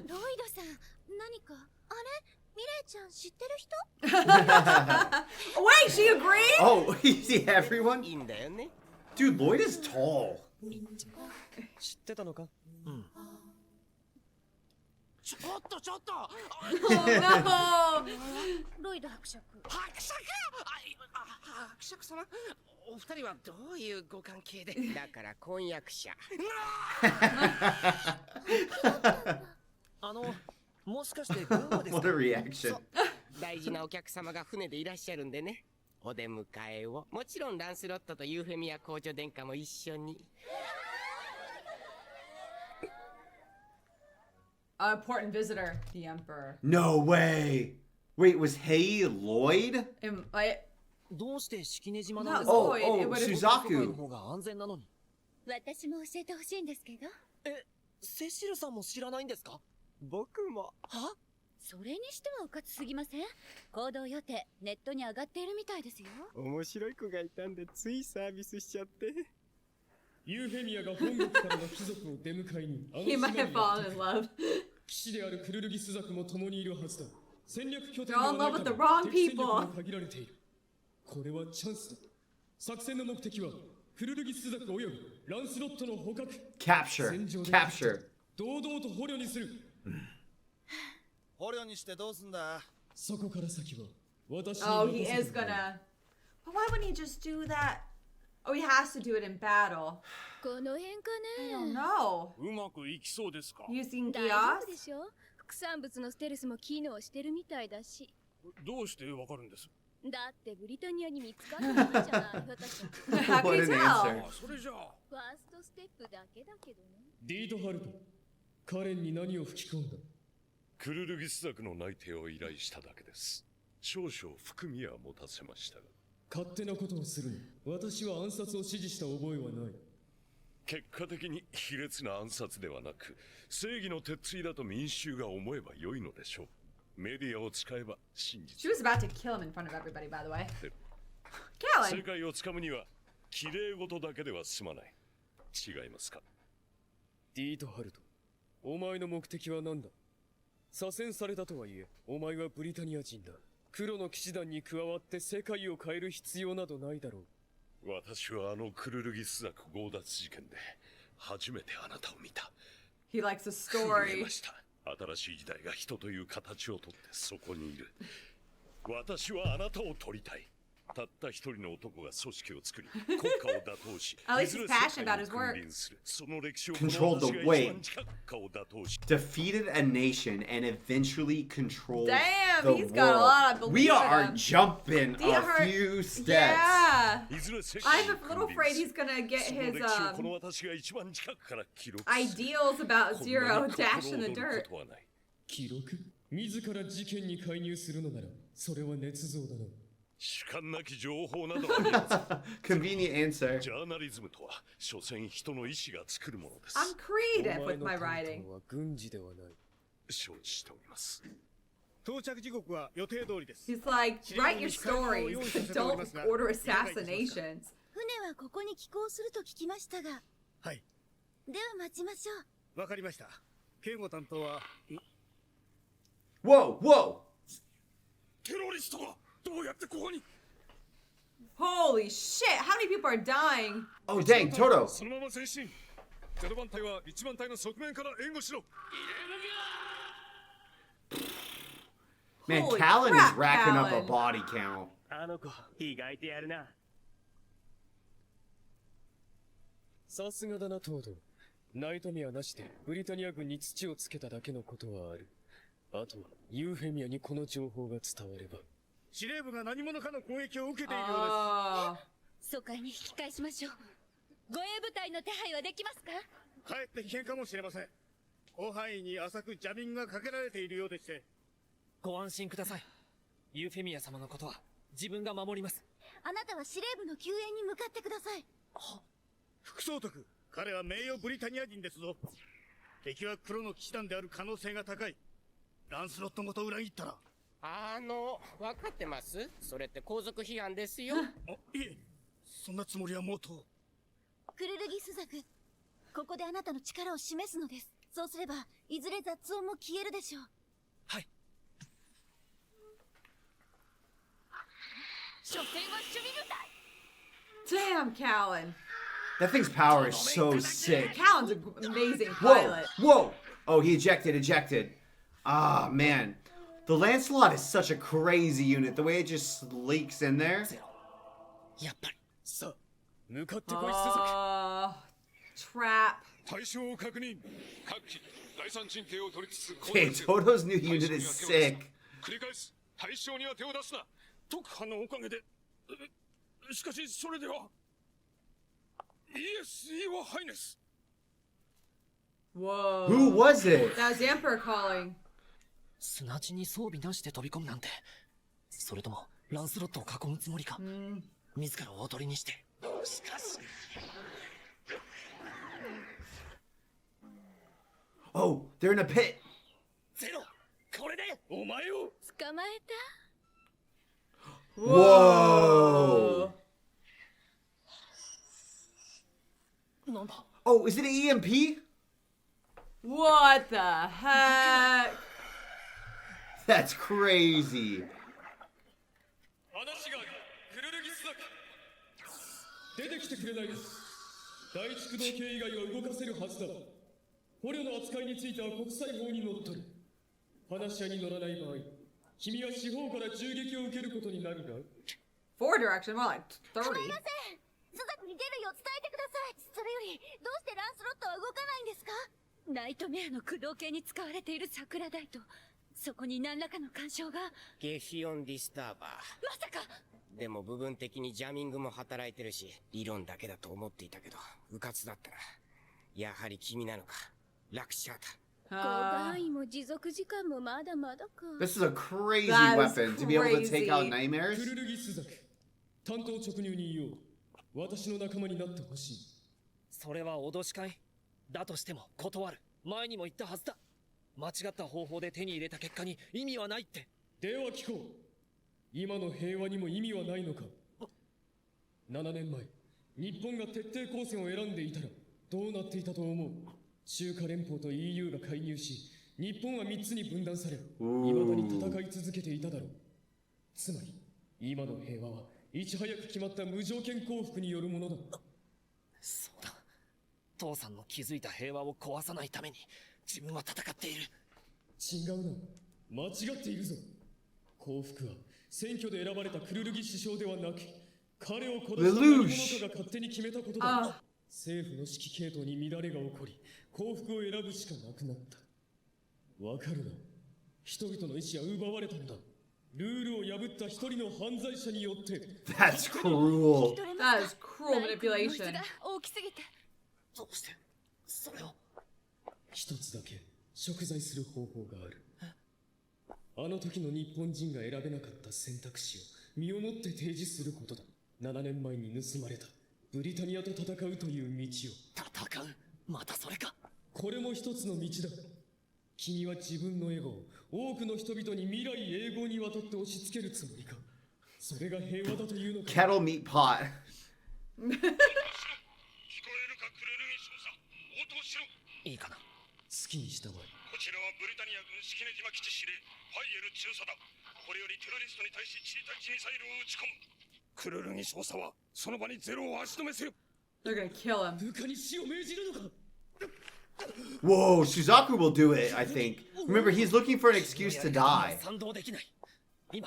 何かあれミレイちゃん知ってる人 Wait, she agreed? Oh, you see everyone? いいんだよね Dude, Lloyd is tall. 知ってたのかうんちょっとちょっと Oh no! ロイド伯爵伯爵伯爵様お二人はどういうご関係でだから婚約者もしかして軍馬ですか What a reaction. 大事なお客様が船でいらっしゃるんでねお出迎えをもちろんランスロットとユーフェミア公女殿下も一緒に Important visitor, the Emperor. No way. Wait, was Hei Lloyd? どうして式根島なんです Not か Lloyd, it would've- Suzaku. の方が安全なのに私も教えてほしいんですけどセシルさんも知らないんですか僕もはそれにしてはうかつすぎません行動予定ネットに上がっているみたいですよ面白い子がいたんでついサービスしちゃってユーフェミアが本国からの貴族を出迎えに He might have fallen in love. 騎士であるクルルギスザクも共にいるはずだ。戦略拠点 They're all in が love ない with た the め wrong 敵戦力 people. も限られている。これはチャンスだ。作戦の目的はクルルギスザクおよびランスロットの捕獲。 Capture. 戦場で Capture. 堂々と捕虜にする。捕虜にしてどうすんだ。そこから先は私に Oh, he 任せ is てくれ。 gonna. But why wouldn't he just do that? Oh, he has to do it in battle. この辺か I ね don't know. うまくいきそうですか？ Using 大丈 Geass? 夫でしょ。副産物のステルスも機能してるみたいだし。どうしてわかるんです？だってブリタニアに見つかったからじゃない私 How can you tell? それじゃあ。ファーストステップだけだけどね。ディートハルト、カレンに何を吹き込んだ。クルルギスザクの内定を依頼しただけです。少々含みは持たせましたが。勝手なことをするな。私は暗殺を指示した覚えはない。結果的に卑劣な暗殺ではなく、正義の鉄槌だと民衆が思えば良いのでしょう。メディアを使えば真実。 She was about to kill him in front of everybody, by the way. 世 Callan! 界をつかむには綺麗事だけでは済まない。違いますか？ディートハルト、お前の目的は何だ。左遷されたとはいえ、お前はブリタニア人だ。黒の騎士団に加わって世界を変える必要などないだろう。私はあのクルルギスザク強奪事件で初めてあなたを見た。 He likes the 震え story. ました。新しい時代が人という形をとってそこにいる。私はあなたを取りたい。たった一人の男が組織を作り、国家を打倒し、 At least いずれ he's passionate 世 about 界 his を work. 君臨する。その歴史を Controlled the この私が weight. 一番近く国家を打倒し Defeated a nation and eventually controlled Damn, the he's world. got a lot of belief We in are him. jumping Do you a hurt- few steps. Yeah. いずれ世 I'm 界 a を little 君 afraid 臨す he's gonna get その his 歴史をこの私が一番近くから記録する。 ideals about こんな Zero に dash in 心 the 躍る dirt. ことはない。記録、自ら事件に介入するのなら、それは捏造だな。主観なき情報などありません。 Convenient answer. ジャーナリズムとは、所詮人の意志が作るものです。 I'm creative with my writing. は軍事ではない。承知しております。到着時刻は予定通りです。 He's like, write your stories, but don't order assassinations. 船はここに寄港すると聞きましたが。はい。では待ちましょう。わかりました。警護担当は。 Whoa, whoa! テロリストがどうやってここに Holy shit, how many people are dying? Oh, dang, Toto. そのまま前進。0番隊は1番隊の側面から援護しろ。 Man, Holy Callan crap, is racking up a Callan. body count. あの子意外とやるな。さすがだな、トード。ナイトメアなしでブリタニア軍に土をつけただけのことはある。あとはユーフェミアにこの情報が伝われば。司令部が何者かの攻撃を受けているよ Oh. 疎開に引き返しましょう。護衛部隊の手配はできますか？うです。かえって危険かもしれません。広範囲に浅く邪民がかけられているようでして。ご安心ください。ユーフェミア様のことは自分が守ります。あなたは司令部の救援に向かってください。副総督、彼は名誉ブリタニア人ですぞ。敵は黒の騎士団である可能性が高い。ランスロットごと裏切ったら。分かってます？それって皇族批判ですよ。いえ、そんなつもりはもうと。クルルギスザク、ここであなたの力を示すのです。そうすれば、いずれ雑音も消えるでしょう。はい。所詮は守備部隊。 Damn, Callan. That thing's power is so sick. Callan's an amazing Whoa, pilot. whoa! Oh, he ejected. Ah, man. The Lancelot is such a crazy unit. The way it just leaks in there. やっぱり。さあ、向かってこい、スズ Trap. 対象を確認。各機、第三陣形を取りつつ。 Hey, Toto's new unit is sick. 繰り返す。対象には手を出すな。特派のおかげで。しかし、それでは。イエス、イーワハイネス。 Whoa. Who was it? That was the Emperor calling. 砂地に装備なしで飛び込むなんて。それとも、ランスロットを囲むつもりか。自ら大鳥にして。しかし。 Oh, they're in a pit. ゼロ、これでお前を捕まえた。 Whoa! なんだ Oh, is it an EMP? What the heck? That's crazy. 話がある。クルルギスだ。出てきてくれないか。第一駆動系以外は動かせるはずだ。捕虜の扱いについては国際法にのっとる。話し合いに乗らない場合、君は司法から銃撃を受けることになるが。Four direction, more like 30. すいません。スザクに出るよう伝えてください。それより、どうしてランスロットは動かないんですか？ナイトメアの駆動系に使われている桜台と、そこに何らかの干渉が。ゲヒオンディスターバー。まさか。でも部分的にジャミングも働いてるし、理論だけだと思っていたけど、迂闊だったな。やはり君なのか。ラクシャー広範囲も持続時間もまだまだか。This is a crazy That is weapon to be able to take out crazy. nightmares. クルルギスザク。担当直入に言おう。私の仲間になってほしい。それは脅しかい？だとしても断る。前にも言ったはずだ。間違った方法で手に入れた結果に意味はないって。では聞こう。今の平和にも意味はないのか。7年前、日本が徹底抗戦を選んでいたらどうなっていたと思う？中華連邦と EU が介入し、日本は3つに分断され、未だに戦い続けていただろう。つまり、今の平和はいち早く決まった無条件降伏によるものだ。そうだ。父さんの築いた平和を壊さないために自分は戦っている。違うな。間違っているぞ。降伏は選挙で選ばれたクルルギ首相ではなく、彼を殺した何者かが勝手に決めたことだ。政府の指揮系統に乱れが起こり、降伏を選ぶしかなくなった。わかるな。人々の意志は奪われたんだ。ルールを破った一人の犯罪者によって。That's cruel. That is cruel manipulation. 大きすぎて。どうしてそれを？一つだけ贖罪する方法がある。あの時の日本人が選べなかった選択肢を身をもって提示することだ。7年前に盗まれたブリタニアと戦うという道を。戦う？またそれか？これも一つの道だ。君は自分のエゴを多くの人々に未来永劫にわたって押し付けるつもりか。それが平和だというのか。Kettle meat pot. いいかな。好きにしたまえ。こちらはブリタニア軍式根島基地司令ファイエル中佐だ。これよりテロリストに対し地対地ミサイルを撃ち込む。クルルギ少佐はその場にゼロを足止めせよ。 They're gonna kill him. 部下に死を命じるのか。 Whoa, Shizaku will do it, I think. Remember, he's looking for an excuse to die. 賛同できない。今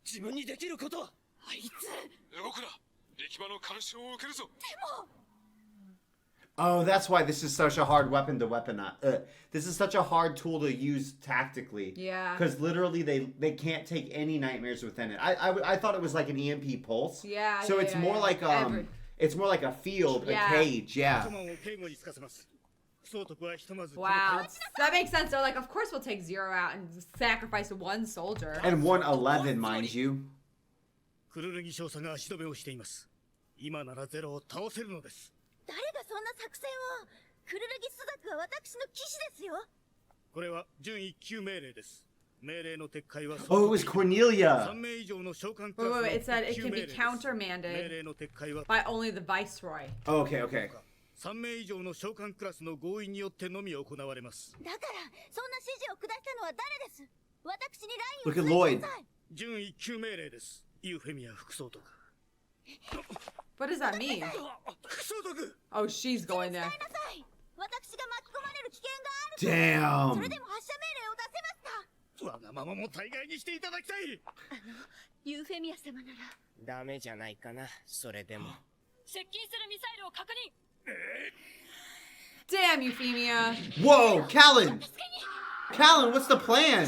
自分にできることはあいつ。動くな。力場の干渉を受けるぞ。でも。Oh, that's why this is such a hard weapon to weaponize. This is such a hard tool to use tactically. Yeah. Because literally they can't take any nightmares within it. I thought it was like an EMP pulse. Yeah. So it's more like it's more like a field, a cage. Yeah. Wow, that makes sense. They're like, of course we'll take Zero out and sacrifice one soldier. And 111, mind you. クルルギ少佐が足止めをしています。今ならゼロを倒せるのです。誰がそんな作戦を？クルルギスザクは私の騎士ですよ。これは準1級命令です。命令の撤回は Oh, it was Cornelia. 3名以上の召喚クラスの Wait, it said it 1級 can 命 be 令です。 countermanded 命令の撤回は by only the viceroy. Oh, okay, okay. 3名以上の召喚クラスの合意によってのみ行われます。だからそんな指示を下したのは誰です？私に Look ラ at インを Lloyd. ください。準1級命令です。ユーフェミア副総督。 What does that mean? 副総督。 Oh, she's going there. 私が巻き込まれる危険がある。 Damn. それでも発射命令を出せますか？わがままも大概にしていただきたい。ユーフェミア様なら。ダメじゃないかな。それでも。接近するミサイルを確認。 Damn, Euphemia. Whoa, Callan. Callan, what's the plan?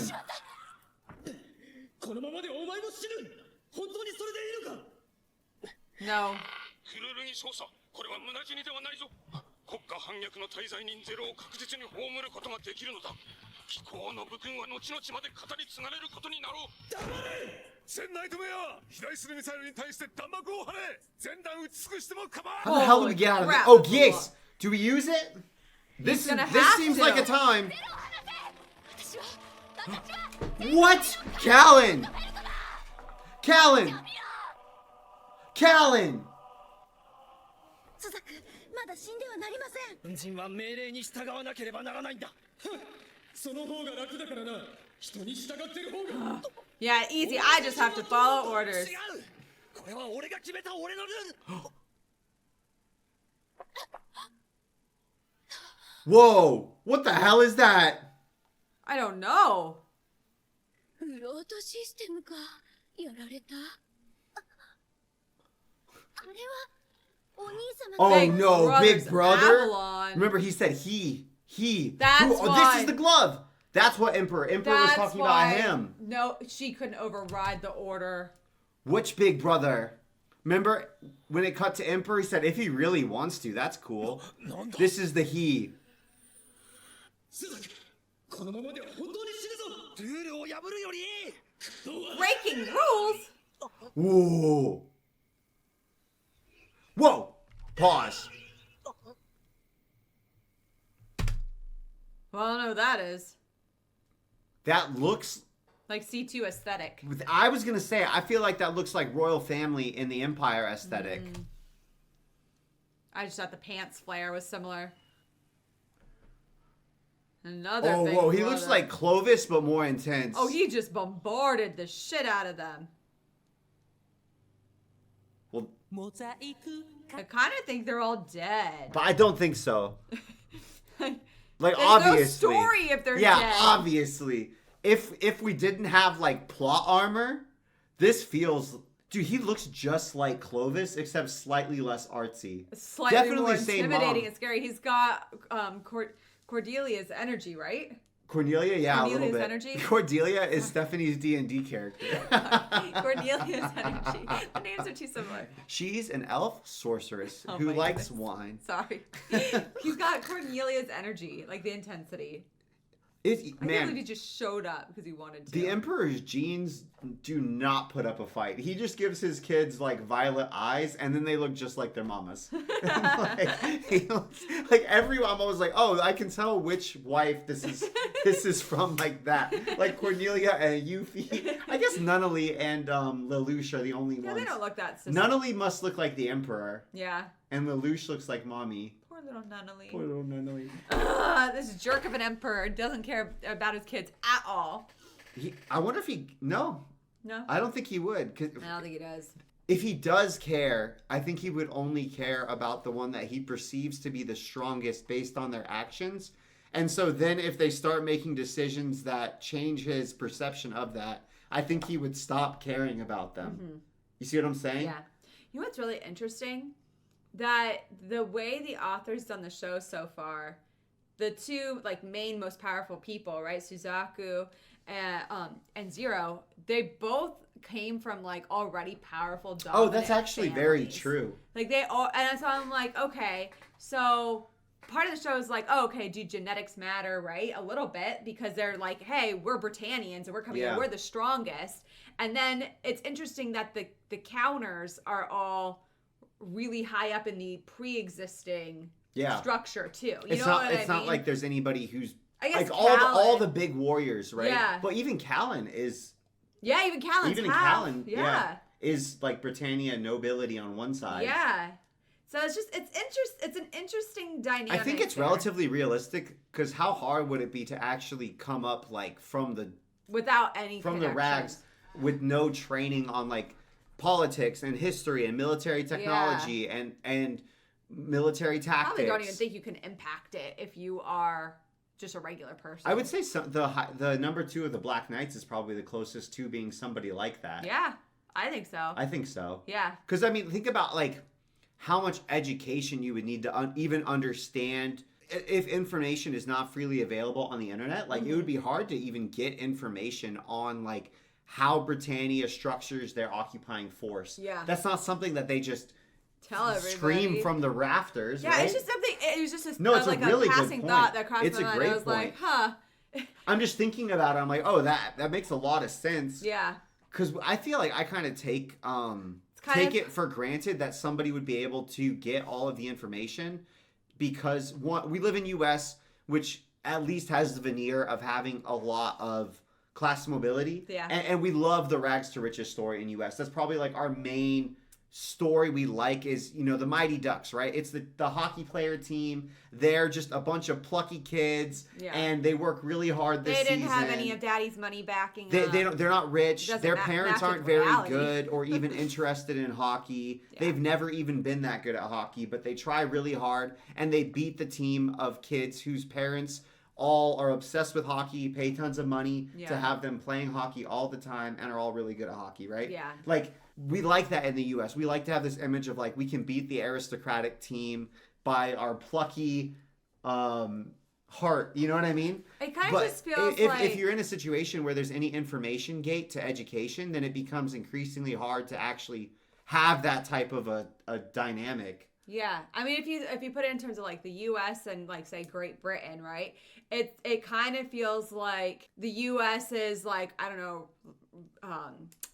このままでお前も死ぬ。本当にそれでいいのか。 No. クルルギ少佐、これは無駄死にではないぞ。国家反逆の大罪人ゼロを確実に葬ることができるのだ。貴公の武君は後々まで語り継がれることになろう。黙れ。全ナイトメア、飛来するミサイルに対して弾幕を張れ。全弾撃ち尽くしても構わ How the hell did we get out of it? crap. Oh, Geass. Do we use it? This gonna this have seems to. like a time. What? Callan. Callan. Callan. スザク、まだ死んではなりません。軍人は命令に従わなければならないんだ。その方が楽だからな。人に従ってる方が。Yeah, easy. I just have to follow orders. 違う。これは俺が決めた俺のルール。Whoa! What the hell is that? I don't know. フロートシステムか。やられた。あれはお兄様 Oh ？Big no, Brother's Big Brother. Avalon. Remember, he said he. That's This why. is the glove. That's what Emperor was That's talking why. about him. No, she couldn't override the order. Which Big Brother? Remember when it cut to Emperor, he said if he really wants to, that's cool. This is the he. このままでは本当に死ぬぞ。ルールを破るより。 Breaking rules. Whoa. Whoa. Pause. Well, I don't know what that is. That looks Like C2 aesthetic. I was gonna say, I feel like that looks like royal family in the Empire aesthetic. I just thought the pants flare was similar. Another Oh, Big whoa, he Brother. looks like Clovis, but more intense. Oh, he just bombarded the shit out of them. Well, I kind of think they're all dead. but I don't think so. Like, There's obviously. no story if they're yeah, dead. obviously. If we didn't have, like, plot armor, this feels... Dude, he looks just like Clovis, except slightly less artsy. Slightly Definitely more same intimidating mom. and scary. He's got Cordelia's energy, right? Cornelia, yeah, a little Cordelia's bit. energy? Cordelia is Stephanie's D&D character. Cordelia's energy. The names are too similar. She's an elf sorceress Oh who my likes goodness. wine. Sorry. He's got Cornelia's energy, like the intensity. I can't Man, believe he just showed up because he wanted to. the Emperor's genes do not put up a fight. He just gives his kids like violet eyes, and then they look just like their mamas. like every mama was like, "Oh, I can tell which wife this is from." Like that, like Cornelia and Yuffie. I guess Nunnally and Lelouch are the only Yeah, ones. they don't look that similar. Nunnally must look like the Emperor, Yeah. and Lelouch looks like mommy. Poor little Nunnally. Poor little Nunnally. This jerk of an emperor doesn't care about his kids at all. I wonder if he... No. No? I don't think he would. 'Cause I don't think he does. if he does care, I think he would only care about the one that he perceives to be the strongest based on their actions. And so then if they start making decisions that change his perception of that, I think he would stop caring about them. Mm-hmm. You see what I'm saying? Yeah. You know what's really interesting? That the way the author's done the show so far, the two like main most powerful people, right, Suzaku and Zero, they both came from like already powerful dominant Oh, that's actually very families. true. Like they all, and so I'm like, okay, so part of the show is like, oh, okay, do genetics matter, right? A little bit, because they're like, hey, we're Britannians and we're coming in, we're the strongest. And then it's interesting that the counters are all really high up in the pre-existing structure too. You It's know not. what It's I not mean? like there's anybody who's I guess like all Callan. the big warriors, right? Yeah. But even Callan is Yeah, even Callan's even half. Callan, Yeah. is like Britannia nobility on one side. Yeah. So it's an interesting dynamic. I think it's there. relatively realistic because how hard would it be to actually come up like from the without any the connection. rags with no training on like politics and history and military technology and military tactics. Probably don't even think you can impact it if you are just a regular person. I would say the number 2 of the Black Knights is probably the closest to being somebody like that. Yeah, I think so. I think so. Yeah. Because I mean, think about like how much education you would need to even understand if information is not freely available on the internet. Like it would be hard to even get information on like how Britannia structures their occupying force. Yeah. That's not something that they just Tell everybody. scream from the rafters. Yeah, right? it's just something. It was just a, No, it's a like really good passing point. thought that crossed It's my a mind. great I was like, point. huh. I'm just thinking about it. I'm like, oh, that makes a lot of sense. Yeah. Because I feel like I kind of take it for granted that somebody would be able to get all of the information because we live in U.S., which at least has the veneer of having a lot of class mobility. Yeah. And we love the rags to riches story in U.S. That's probably like our main story we like is, you know, the Mighty Ducks, right? It's the hockey player team. They're just a bunch of plucky kids, and they work really hard this season. They didn't have any of Daddy's money backing them. They're not rich. Their parents aren't very good or even interested in hockey. Yeah. They've never even been that good at hockey, but they try really hard, and they beat the team of kids whose parents all are obsessed with hockey, pay tons of money to have them playing hockey all the time, and are all really good at hockey, right? Yeah. Like, we like that in the U.S. We like to have this image of, like, we can beat the aristocratic team by our plucky heart. You know what I mean? It kind of just feels like... If you're in a situation where there's any information gate to education, then it becomes increasingly hard to actually have that type of a dynamic. Yeah. I mean, if you put it in terms of, like, the U.S. and, like, say, Great Britain, right? It kind of feels like the U.S. is, like, I don't know...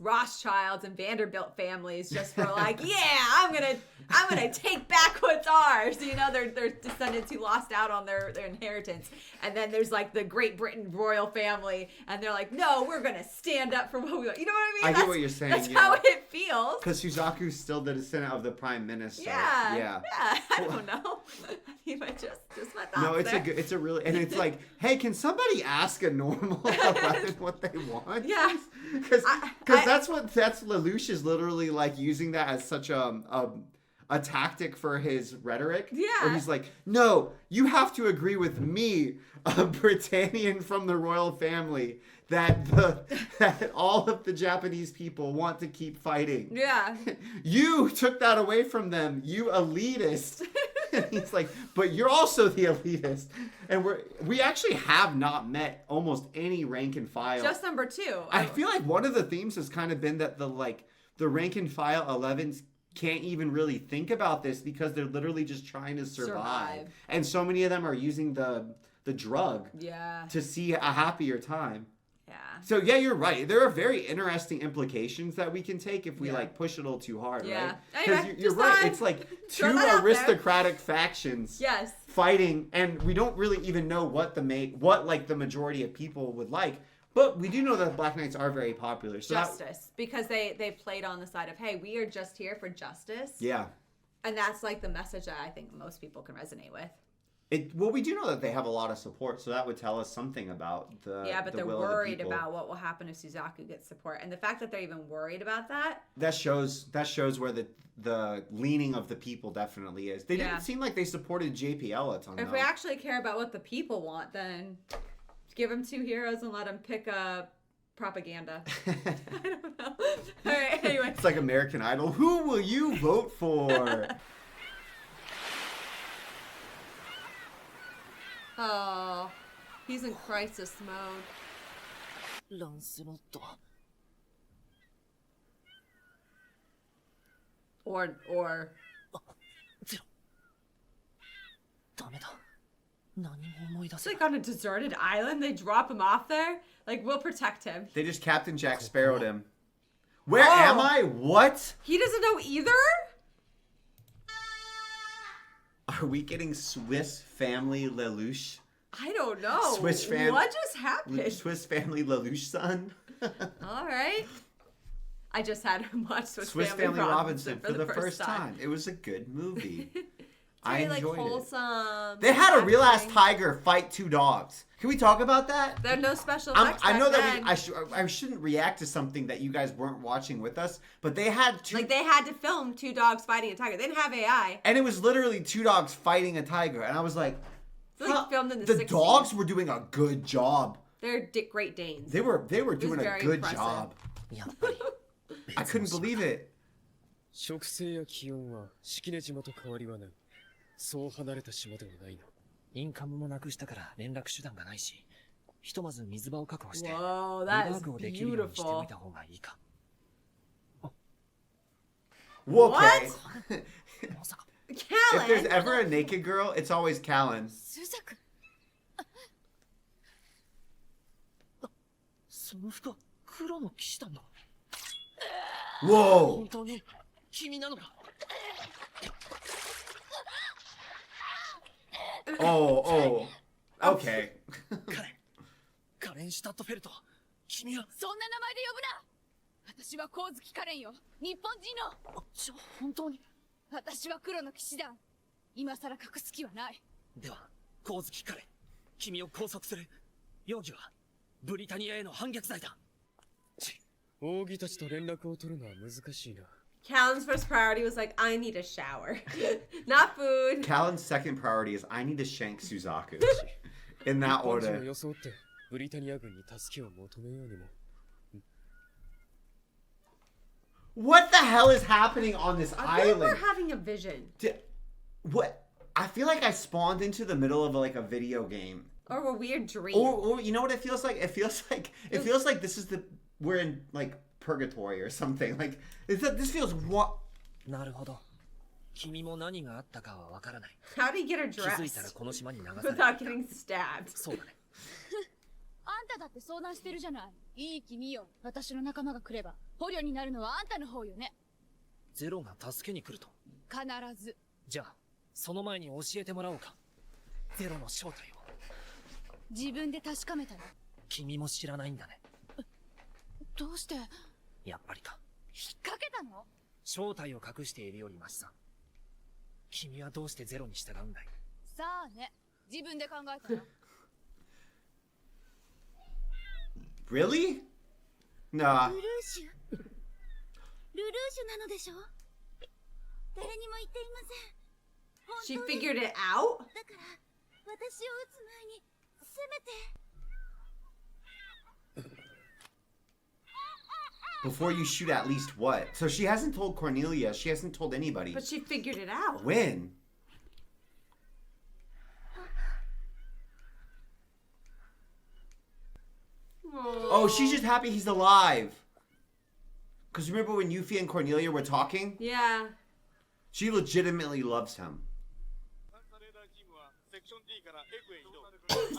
Rothschilds and Vanderbilt families just for like, yeah, I'm gonna take back what's ours. You know, they're descendants who lost out on their inheritance. And then there's like the Great Britain royal family, and they're like, no, we're gonna stand up for what we want. You know what I mean? I get what you're saying. That's how it feels. Because Suzaku's still the descendant of the prime minister. Yeah. I don't know. I mean, just my thoughts. No, it's a really, and it's like, hey, can somebody ask a normal 11 what they want? Yeah. Because that's Lelouch is literally like using that as such a tactic for his rhetoric. Yeah. Where he's like, no, you have to agree with me, a Britannian from the royal family, that all of the Japanese people want to keep fighting. Yeah. You took that away from them, you elitist. And he's like, but you're also the elitist. And we actually have not met almost any rank and file. Just number 2. I feel like one of the themes has kind of been that the rank and file 11s can't even really think about this because they're literally just trying to survive. And so many of them are using the drug to see a happier time. Yeah. So yeah, you're right. There are very interesting implications that we can take if we like push it a little too hard, right? Because you're right. It's like 2 aristocratic factions fighting, and we don't really even know what the majority of people would like. But we do know that Black Knights are very popular. So justice, because they played on the side of, hey, we are just here for justice. Yeah. And that's like the message that I think most people can resonate with. Well, we do know that they have a lot of support, so that would tell us something about but they're worried about what will happen if Suzaku gets support, and the fact that they're even worried about that shows where the leaning of the people definitely is. They didn't seem like they supported JPL a ton. If we actually care about what the people want, then give them 2 heroes and let them pick up propaganda. I don't know. All right. Anyway, it's like American Idol. Who will you vote for? Oh, he's in crisis mode. Lancelot. Or. It's like on a deserted island. They drop him off there. Like, we'll protect him. They just Captain Jack Sparrowed him. Where am I? What? He doesn't know either? Are we getting Swiss Family Lelouch? I don't know. What just happened? Swiss Family Lelouch son? All right. I just had him watch Swiss Family Robinson for the first time. It was a good movie. I enjoyed wholesome. They had a real ass tiger fight 2 dogs. Can we talk about that? There are no special effects. I know that I shouldn't react to something that you guys weren't watching with us, but they had they had to film 2 dogs fighting a tiger. They didn't have AI. And it was literally 2 dogs fighting a tiger, and I was like, filmed in the 60s. Dogs were doing a good job. They're Great Danes. They were doing a good job. I couldn't believe it. 植生や気温は式根島と変わりはない。そう離れた島ではないの。インカムもなくしたから連絡手段がないし、ひとまず水場を確保して、リ Whoa, バ that ー is グをできるようにしておい beautiful. た方がいいか。Okay. Callan? If there's ever a naked girl, it's always Callan. その服は黒の騎士団だ。 Whoa. 本当に君なのか。 Oh. Okay. カレンシュタットフェルト、君は。そんな名前で呼ぶな。私は光月カレンよ。日本人の。本当に。私は黒の騎士団。今さら隠す気はない。では、光月カレン、君を拘束する。容疑はブリタニアへの反逆罪だ。王妃たちと連絡を取るのは難しいな。Callan's first priority was like, I need a shower. Not food. Callan's second priority is, I need to shank Suzaku. In that order. 装ってブリタニア軍に助けを求めようにも。What the hell is happening on this I think island? we're having a vision. What? I feel like I spawned into the middle of like a video game. Or a weird dream. Or you know what it feels like? It feels like this is we're in like purgatory or something. Like this feels what? なるほど。君も何があったかはわからない。 How did he get her 気づいたら dressed この島に流され without getting stabbed? そうだね。あんただって相談してるじゃない。いい君よ。私の仲間が来れば捕虜になるのはあんたの方よね。ゼロが助けに来ると。必ず。じゃあ、その前に教えてもらおうか。ゼロの正体を。自分で確かめたの。君も知らないんだね。どうして？やっぱりか。引っ掛けたの？正体を隠しているよりマシさ。君はどうしてゼロに従うんだい？さあね。自分で考えたの。Really? Nah. ルルーシュなのでしょ？誰にも言っていません。 She figured it out? だから私を撃つ前にせめて。Before you shoot at least what? So she hasn't told Cornelia. She hasn't told anybody. But she figured it out. When? Oh, she's just happy he's alive. Because remember when Yuffie and Cornelia were talking? Yeah. She legitimately loves him.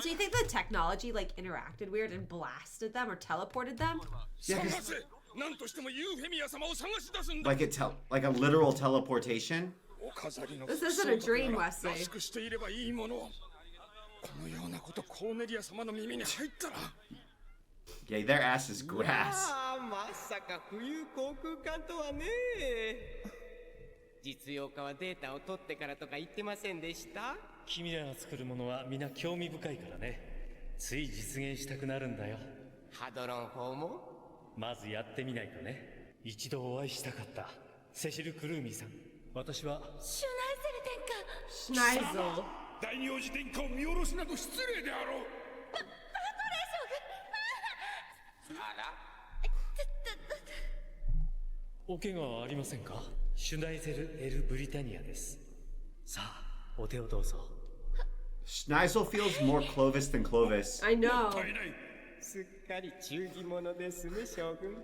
So you think the technology like interacted weird and blasted them or teleported them? Yeah, like a literal teleportation. This isn't a dream, Wesley. Yeah, their ass is grass. まさか浮遊航空艦とはね。実用化はデータを取ってからとか言ってませんでした？君らが作るものは皆興味深いからね。つい実現したくなるんだよ。ハドロン砲も？まずやってみないとね。一度お会いしたかった。セシル・クルーミーさん。私はシュナイゼル殿下。シュナイゼル。大名字殿下を見下ろすなど失礼であろう。お怪我はありませんか？シュナイゼル・エル・ブリタニアです。さあ、お手をどうぞ。Schneisel feels more Clovis than Clovis. I know. すっかり忠義者ですね、将軍。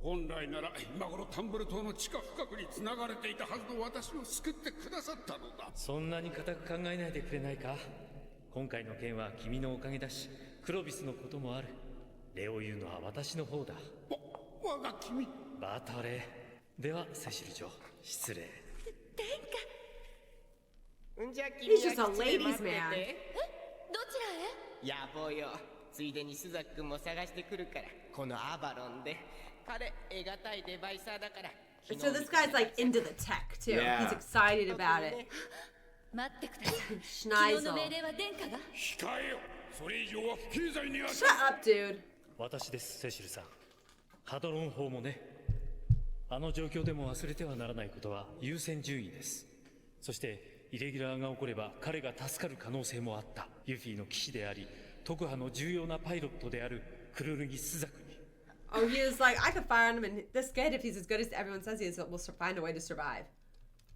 本来なら今頃タンブル島の地下深くに繋がれていたはずの私を救ってくださったのだ。そんなに固く考えないでくれないか？今回の件は君のおかげだし、クロビスのこともある。礼を言うのは私の方だ。我が君。バトレ。では、セシル嬢、失礼。殿下。んじゃ君は He's just a 失礼 ladies' 待ってて。どちらへ？野望よ。ついでにスザックも探してくるから、このアバロンで。彼、得難いデバイサーだから。So this guy's like into the tech too. Yeah. He's excited about it. 待ってください。 Schneisel. 昨日の命令は殿下が？控えよ。それ以上は不敬罪にあたる。 Shut up, dude. 私です、セシルさん。ハドロン砲もね。あの状況でも忘れてはならないことは優先順位です。そしてイレギュラーが起これば彼が助かる可能性もあった。ユフィの騎士であり、特派の重要なパイロットであるクルルギスザクに。Oh, he was like, I could fire on him, and this kid, if he's as good as everyone says he is, will find a way to survive.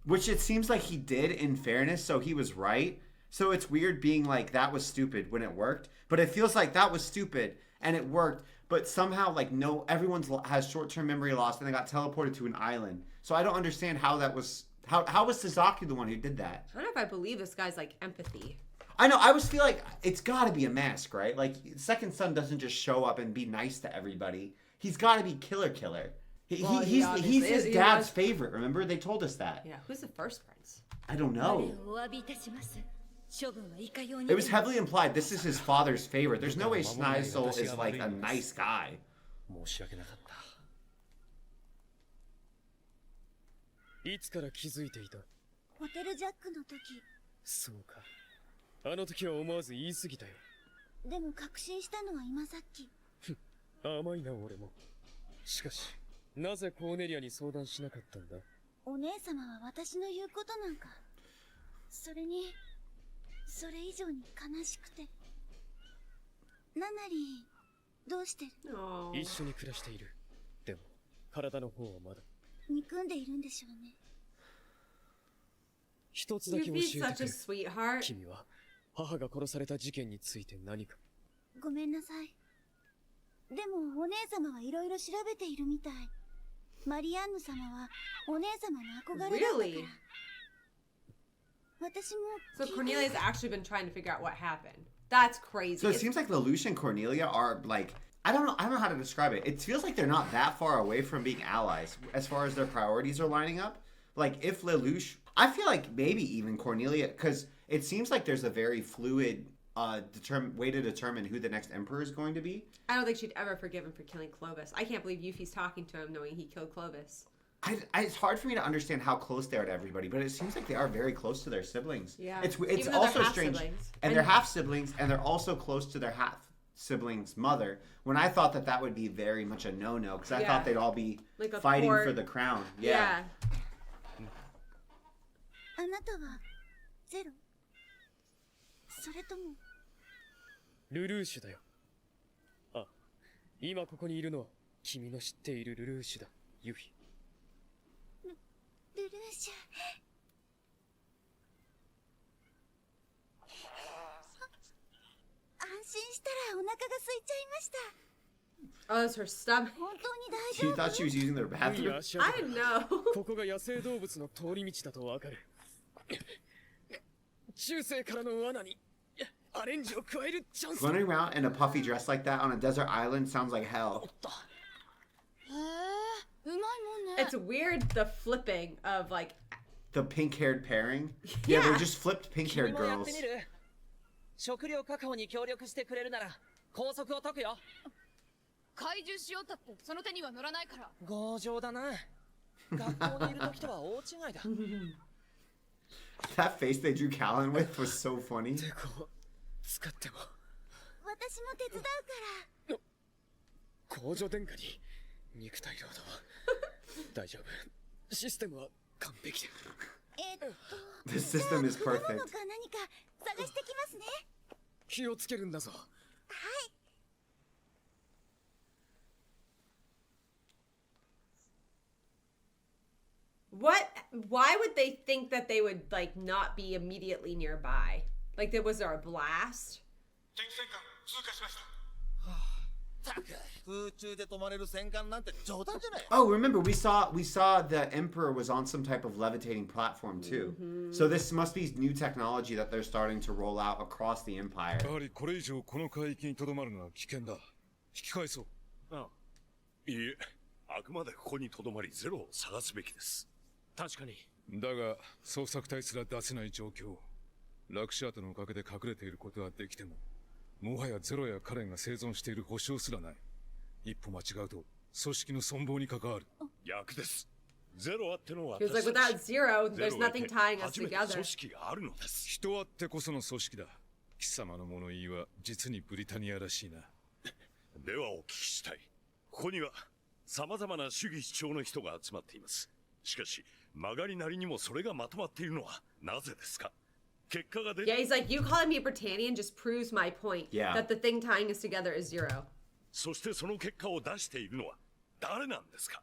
Which it seems like he did, in fairness, so he was right. So it's weird being like, that was stupid when it worked. But it feels like that was stupid, and it worked. But somehow, like, no, everyone's has short-term memory loss, and they got teleported to an island. So I don't understand how that was... How was Suzaku the one who did that? I don't know if I believe this guy's, like, empathy. I know, I always feel like it's got to be a mask, right? Like, Second Son doesn't just show up and be nice to everybody. He's got to be killer. He's his dad's favorite, remember? They told us that. Yeah, who's the first prince? I don't know. お詫びいたします。処分はいかように。 It was heavily implied this is his father's favorite. There's no way Schneisel is like a nice guy. 申し訳なかった。いつから気づいていた？ホテルジャックの時。そうか。あの時は思わず言い過ぎたよ。でも確信したのは今さっき。甘いな俺も。しかし、なぜコーネリアに相談しなかったんだ？お姉様は私の言うことなんか。それに、それ以上に悲しくて。ナナリー、どうしてる？一緒に暮らしている。でも、体の方はまだ。憎んでいるんでしょうね。一つだけ教え Yuffie's て such く a れ。 sweetheart. 君は、母が殺された事件について何か。ごめんなさい。でもお姉様はいろいろ調べているみたい。マリアンヌ様はお姉様の憧れだったから。 Really? 私も So Cornelia's actually been trying to figure out what happened. That's crazy. So it seems like Lelouch and Cornelia are like, I don't know how to describe it. It feels like they're not that far away from being allies as far as their priorities are lining up. Like if Lelouch, I feel like maybe even Cornelia, because it seems like there's a very fluid way to determine who the next emperor is going to be. I don't think she'd ever forgive him for killing Clovis. I can't believe Yuffie's talking to him knowing he killed Clovis. It's hard for me to understand how close they are to everybody, but it seems like they are very close to their siblings. Yeah. It's Even though also they're strange, half-siblings. and they're half siblings, and they're also close to their half siblings' mother. When I thought that would be very much a no-no, because I Yeah. thought they'd all be Like a fighting court. for the crown. Yeah. あなたはゼロ？それともルルーシュだよ。あ、今ここにいるのは君の知っているルルーシュだ、ユフィ。ルルーシュ。安心したらお腹が空いちゃいました。 Oh, it's her stomach. 本当に大 She 丈夫？ thought she was using their い bathroom. や、足跡 I didn't know. ここが野生動物の通り道だとわかる。中世からの罠にアレンジを加えるチャンス。 Running around in a puffy dress like that on a desert island sounds like hell. へえ、うまいもんね。 It's weird the flipping of like. The pink-haired pairing. Yeah, they're just flipped 君 pink-haired もやっ girls. てみる？食料確保に協力してくれるなら拘束を解くよ。怪獣しようったってその手には乗らないから。強情だな。学校にいる時とは大違いだ。 That face they drew Callan with was so funny. てこ使っても私も手伝うから。工場殿下に肉体労働は大丈夫。システムは完璧だ。The system is 果物か perfect. 何か探してきますね。気をつけるんだぞ。はい。 What? Why would they think that they would like not be immediately nearby? Like there was there a blast? 空中で止まれる戦艦なんて冗談じゃない。 Oh, remember we saw the emperor was on some type of levitating platform too. So this must be new technology that they're starting to roll out across the empire. やはりこれ以上この海域にとどまるのは危険だ。引き返そう。ああいいえ、あくまでここにとどまりゼロを探すべきです。確かに。だが捜索隊すら出せない状況。ラクシャートのおかげで隠れていることはできても、もはやゼロやカレンが生存している保証すらない。一歩間違うと組織の存亡に関わる。逆です。ゼロあっての He was 私 like, たち without zero, ゼ there's ロがいて nothing tying us 初めて together. 組織があるのです。人あってこその組織だ。貴様の物言いは実にブリタニアらしいな。ではお聞きしたい。ここには様々な主義主張の人が集まっています。しかし曲がりなりにもそれがまとまっているのはなぜですか？結果が出 Yeah, he's like, you calling me a Britannian just proves my point Yeah. that the thing tying us together is zero. そしてその結果を出しているのは誰なんですか？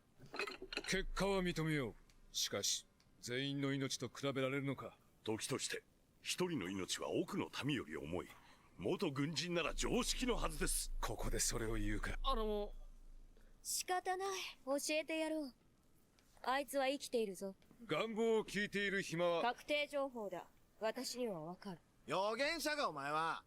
結果は認めよう。しかし全員の命と比べられるのか。時として一人の命は多くの民より重い。元軍人なら常識のはずです。ここでそれを言うか。仕方ない。教えてやろう。あいつは生きているぞ。願望を聞いている暇は。確定情報だ。私にはわかる。予言者がお前は。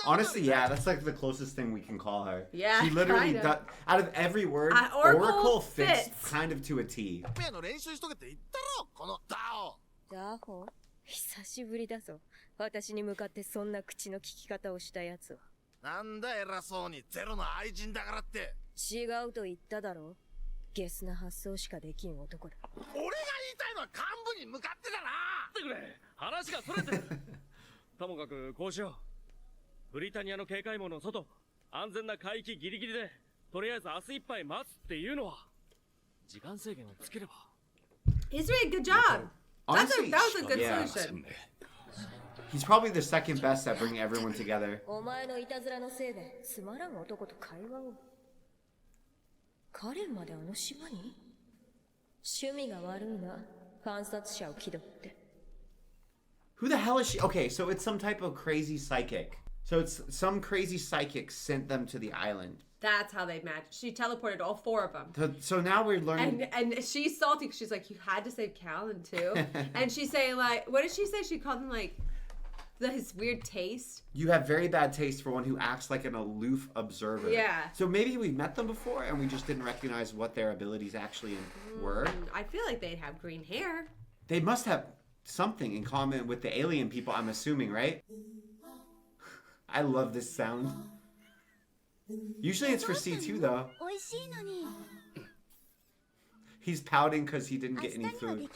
Honestly, yeah, that's like the closest thing we can call her. Yeah, she literally kinda. does, out of every word, Oracle fits fits. kind of to a T. ペアの練習しとけって言ったろこのダオ。ダホ？久しぶりだぞ。私に向かってそんな口の利き方をしたやつは。なんだ偉そうにゼロの愛人だからって。違うと言っただろう。ゲスな発想しかできん男だ。俺が言ったいのは幹部に向かってだな。待ってくれ、話がそれてる。ともかくこうしよう。ブリタニアの警戒網の外、安全な海域ギリギリで、とりあえず明日いっぱい待つっていうのは、時間制限をつければ。He's doing a good job. Honestly, that was a good yeah. solution. He's probably the second best at bringing everyone together. お前のいたずらのせいでつまらん男と会話を。彼まであの島に？趣味が悪いな。観察者を気取って。Who the hell is she? Okay, so it's some type of crazy psychic. So it's some crazy psychic sent them to the island. That's how they met. She teleported all 4 of them. So now we're learning. And she's salty. She's like, you had to save Callan too. And she's saying like, what did she say? She called him like his weird taste. You have very bad taste for one who acts like an aloof observer. Yeah. So maybe we met them before and we just didn't recognize what their abilities actually were. I feel like they'd have green hair. They must have something in common with the alien people, I'm assuming, right? I love this sound. Usually it's for C2 though. He's pouting because he didn't get any food.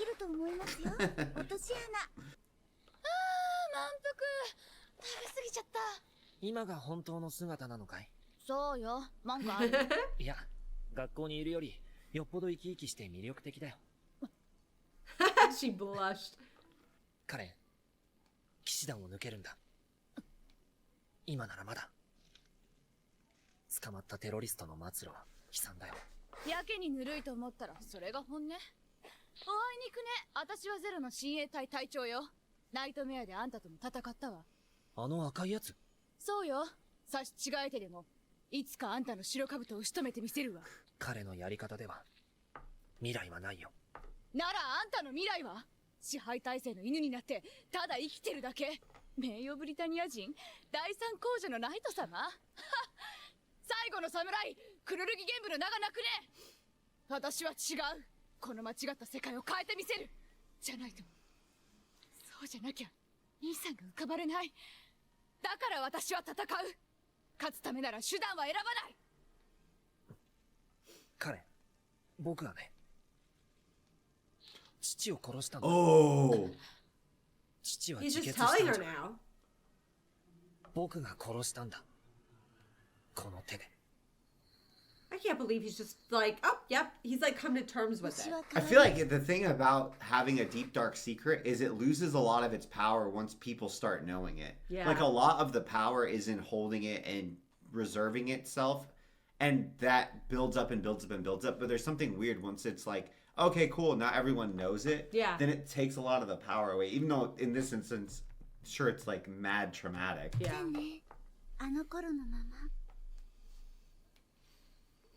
今が本当の姿なのかい？そうよ、なんかある？いや、学校にいるよりよっぽど生き生きして魅力的だよ。She blushed. 彼、騎士団を抜けるんだ。今ならまだ。捕まったテロリストの末路は悲惨だよ。やけにぬるいと思ったらそれが本音。お会いに行くね。私はゼロの親衛隊隊長よ。ナイトメアであんたとも戦ったわ。あの赤いやつ？そうよ。差し違えてでもいつかあんたの白兜を仕留めてみせるわ。彼のやり方では未来はないよ。ならあんたの未来は支配体制の犬になってただ生きてるだけ。名誉ブリタニア人第三皇女のナイト様。最後の侍クルルギゲンブの名がなくね。私は違う。この間違った世界を変えてみせる。じゃないとそうじゃなきゃ兄さんが浮かばれない。だから私は戦う。勝つためなら手段は選ばない。彼、僕がね、父を殺したんだ。父は He's 自 just 決した telling ん her じゃ。 now. 僕が殺したんだ。この手で。I can't believe he's just like, oh, yep. He's like come to terms with it. I feel like the thing about having a deep dark secret is it loses a lot of its power once people start knowing it. Yeah. Like a lot of the power is in holding it and reserving itself, and that builds up and builds up and builds up. But there's something weird once it's like, okay, cool, now everyone knows it. Yeah. Then it takes a lot of the power away. Even though in this instance, sure, it's like mad traumatic. Yeah. あの頃のまま。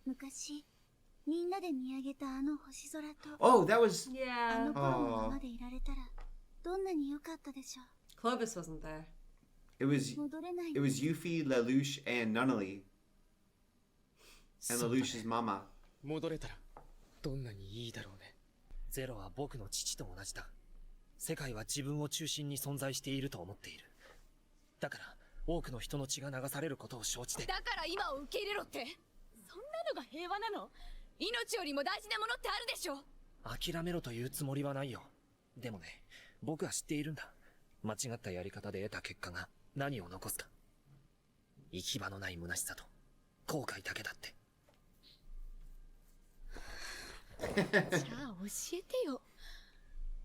昔みんなで見上げたあの星空と Oh, that was あの頃のままでいられたらどんなに良かったでしょう。 Clovis wasn't there. It was Yuffie, Lelouch, and Nunnally. And Lelouch's mama. 戻れたらどんなにいいだろうね。ゼロは僕の父と同じだ。世界は自分を中心に存在していると思っている。だから多くの人の血が流されることを承知で。だから今を受け入れろって。そんなのが平和なの？命よりも大事なものってあるでしょ。諦めろというつもりはないよ。でもね、僕は知っているんだ。間違ったやり方で得た結果が何を残すか。行き場のない虚しさと後悔だけだって。じゃあ教えてよ。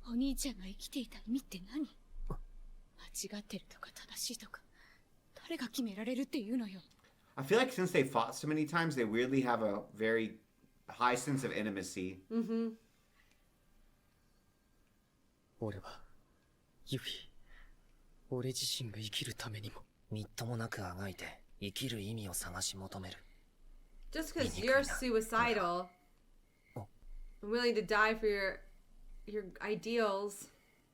お兄ちゃんが生きていた意味って何？間違ってるとか正しいとか誰が決められるっていうのよ。I feel like since they fought so many times, they weirdly have a very high sense of intimacy. Mm-hmm. 俺はユフィ、俺自身が生きるためにもみっともなくあがいて生きる意味を探し求める。 Just because you're suicidal and willing to die for your ideals.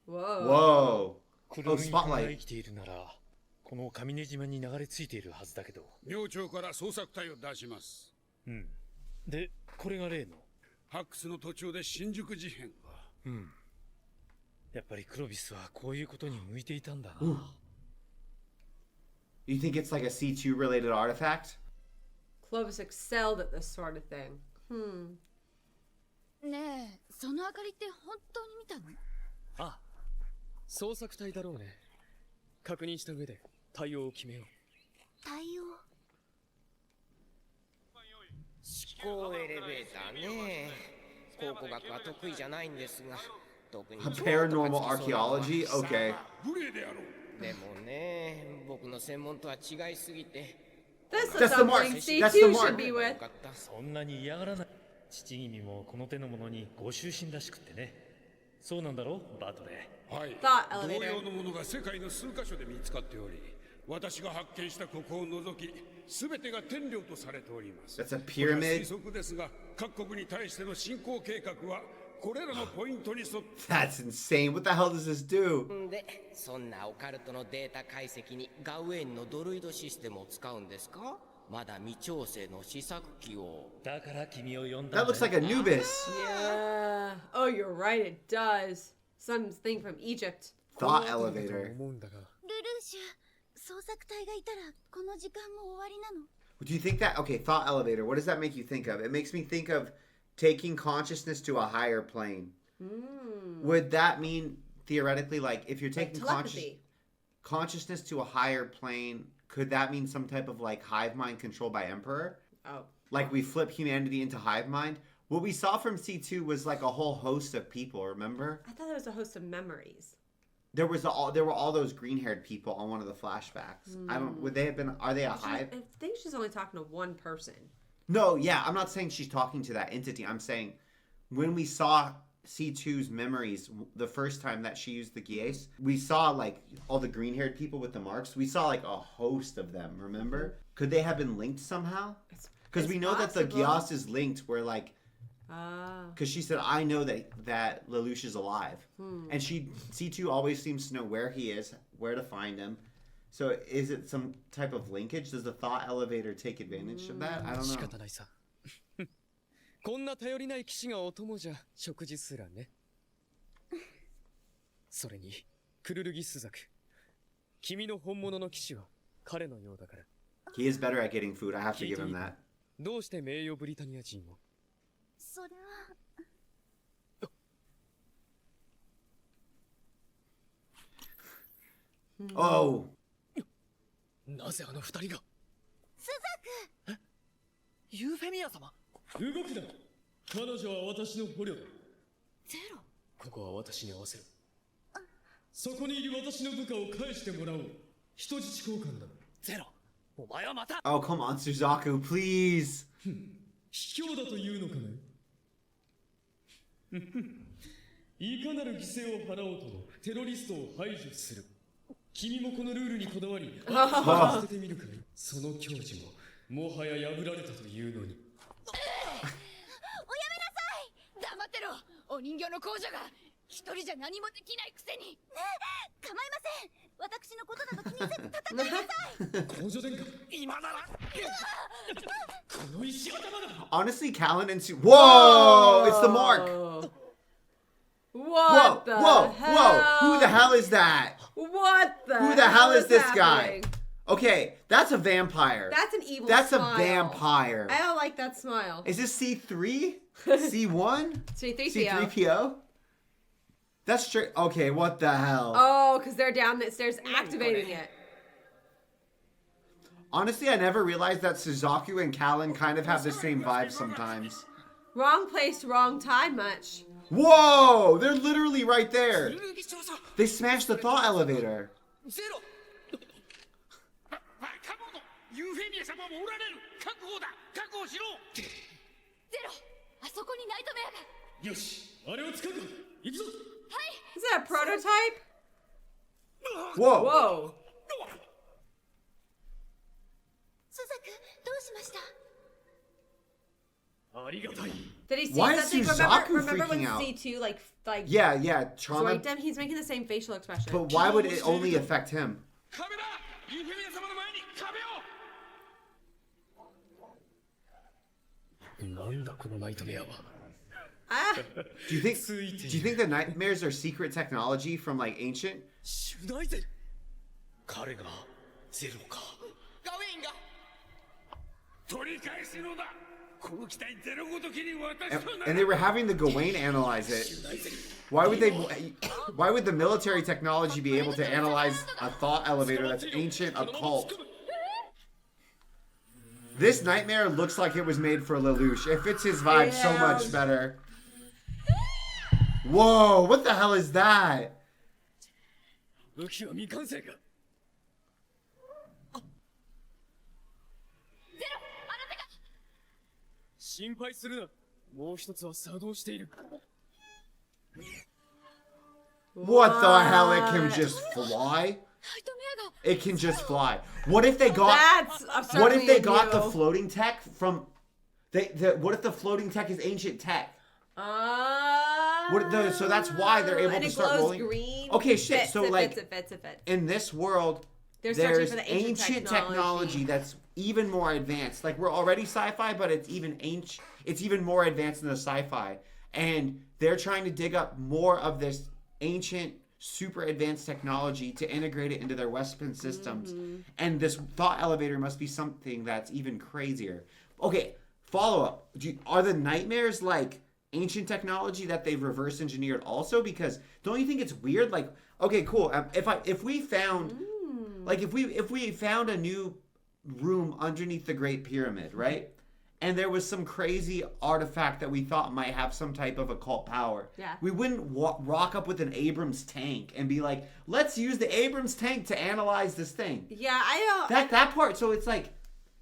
Whoa. Whoa. クルルギ君が生きているならこの上根島に流れ着いているはずだけど。寮長から捜索隊を出します。うん。で、これが例のハックスの途中で新宿事変が。うん。やっぱりクロビスはこういうことに向いていたんだな。You think it's like a C2 related artifact? Clovis excelled at this sort of thing. ねえ、その明かりって本当に見たの？ああ、捜索隊だろうね。確認した上で対応を決めよう。対応。思考エレベーターね。考古学は得意じゃないんですが、特に Paranormal archaeology? Okay. でもね、僕の専門とは違いすぎて。That's something C2 should be with. そんなに嫌がらない。父君もこの手のものにご執心らしくってね。そうなんだろう、バトレー。はい。 Thought 同 elevator. 様のものが世界の数カ所で見つかっており、私が発見したここを除き、すべてが天領とされております。 That's a これは pyramid. 推測ですが、各国に対しての進行計画はこれらのポイントに沿って。 That's insane. What the hell does this do? で、そんなオカルトのデータ解析にガウェインのドルイドシステムを使うんですか？まだ未調整の試作機を。だから君を呼んだ。 That looks like Anubis. Yeah. Oh, you're right. It does. Something from Egypt. Thought elevator. ルルーシュ、捜索隊がいたらこの時間も終わりなの。 Do you think that? Okay, thought elevator. What does that make you think of? It makes me think of taking consciousness to a higher plane. Would that mean theoretically, like, if you're taking consciousness to a higher plane, could that mean some type of like hive mind controlled by Emperor? Oh. Like we flip humanity into hive mind? What we saw from C2 was like a whole host of people, remember? I thought it was a host of memories. There were all those green-haired people on one of the flashbacks. I don't. Would they have been? Are they a hive? I think she's only talking to one person. No, yeah, I'm not saying she's talking to that entity. I'm saying when we saw C2's memories the first time that she used the Geass, we saw like all the green-haired people with the marks. We saw like a host of them. Remember? Could they have been linked somehow? Because we know that the Geass is linked. Where like. Because she said, I know that Lelouch is alive. And C2 always seems to know where he is, where to find him. So is it some type of linkage? Does the thought elevator take advantage of that? I don't know. 仕方ないさ。こんな頼りない騎士がお供じゃ食事すらね。それに、クルルギスザク。君の本物の騎士は彼のようだから。He is better at getting food. I have to give him that. どうして名誉ブリタニア人を？それは。Oh. なぜあの二人が？スザク。ユーフェミア様。動くな。彼女は私の捕虜だ。ゼロ。ここは私に合わせる。そこにいる私の部下を返してもらおう。人質交換だ。ゼロ。お前はまた。 Oh, come on, Suzaku, please. 卑怯だというのかね。いかなる犠牲を払おうともテロリストを排除する。君もこのルールにこだわり、捨ててみるかい。その矜持ももはや破られたというのに。おやめなさい。黙ってろ。お人形の工女が一人じゃ何もできないくせに。構いません。私のことなど気にせず戦いなさい。工女殿下。今なら。この石頭だ。 Honestly, Callan and Whoa! It's the mark. What the hell? Whoa! Who the hell is that? What the Who the hell is this happening? guy? Okay, that's a vampire. That's an evil That's smile. a vampire. I don't like that smile. Is this C3? C1? C3PO. C3PO? That's straight. Okay, what the hell? Oh, because they're down the stairs activating it. Honestly, I never realized that Suzaku and Callan kind of have the same vibe sometimes. Wrong place, wrong time much. Whoa! They're literally right there. They smashed the thought elevator. ゼロ。バカ者。ユーフェミア様もおられる。確保だ。確保しろ。ゼロ。あそこにナイトメアが。よし、あれを使うか。行くぞ。はい。 Is that a prototype? Whoa. Whoa. スザク、どうしました？ Did he see Why is something? Suzaku Remember when freaking out? C2 like Yeah, trauma. joined him? He's making the same facial expression. But why would it only affect him? 壁だ。ユーフェミア様の前に壁を。なんだこのナイトメアは。Do you think the nightmares are secret technology from like ancient? シュナイゼル。彼がゼロか。ガウェインが。取り返すのだ。And they were having the Gawain analyze it. Why would the military technology be able to analyze a thought elevator that's ancient occult? This nightmare looks like it was made for Lelouch. It fits his vibe so much better. Whoa, what the hell is that? What the hell? It can just fly? It can just fly. What if they got? What if they got the floating tech from? What if the floating tech is ancient tech? So that's why they're able to start rolling. Green. Okay, shit. So like, it fits. in this world, They're there's searching for the ancient technology that's even more advanced. Like, we're already sci-fi, but it's even ancient. It's even more advanced than the sci-fi, and they're trying to dig up more of this ancient, super advanced technology to integrate it into their weapon systems. And this thought elevator must be something that's even crazier. Okay, follow up. Are the nightmares like ancient technology that they've reverse engineered also? Because don't you think it's weird? Like, okay, cool. If we found a new room underneath the Great Pyramid, right? And there was some crazy artifact that we thought might have some type of occult power. Yeah. We wouldn't rock up with an Abrams tank and be like, let's use the Abrams tank to analyze this thing. Yeah, I don't... That part, so it's like,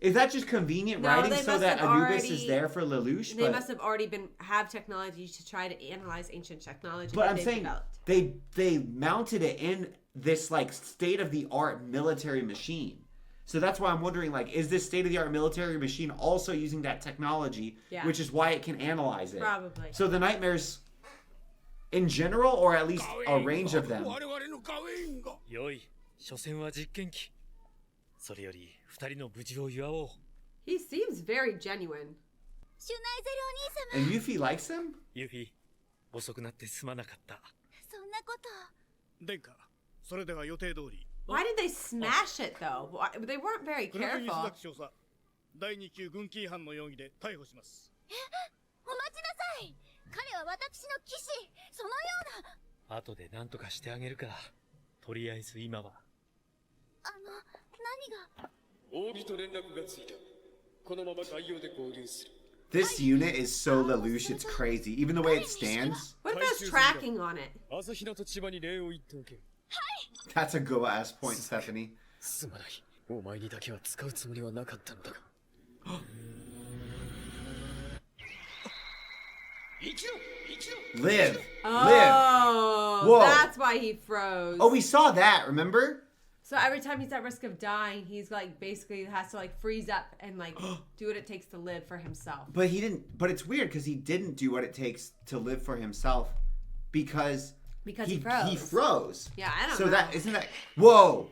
is that just convenient writing so that Anubis is there for Lelouch? They must have already have technology to try to analyze ancient technology. But I'm saying they mounted it in this like state-of-the-art military machine. So that's why I'm wondering, like, is this state-of-the-art military machine also using that technology, which is why it can analyze it? Probably. So the nightmares, in general, or at least a range of them. よい、所詮は実験機。それより二人の無事を祝おう。He seems very genuine. And Yuffie likes him? ユフィ、遅くなってすまなかった。そんなこと。殿下、それでは予定通り。 Why did they smash it though? They weren't very careful. 第2級軍機違反の容疑で逮捕します。お待ちなさい。彼は私の騎士。そのような。後で何とかしてあげるか。とりあえず今は。何が。扇と連絡がついた。このまま概要で合流する。 This unit is so Lelouch, it's crazy. Even the way it stands. What if there's tracking on it? 朝日奈と千葉に礼を言っておけ。 That's a good ass point, Stephanie. すまない。お前にだけは使うつもりはなかったのだが。Live. Oh, Whoa. That's why he froze. Oh, we saw that, remember? So every time he's at risk of dying, he's like basically has to like freeze up and like do what it takes to live for himself. But he didn't. But it's weird because he didn't do what it takes to live for himself because he froze. He froze. Yeah, I don't know. So that isn't that. Whoa.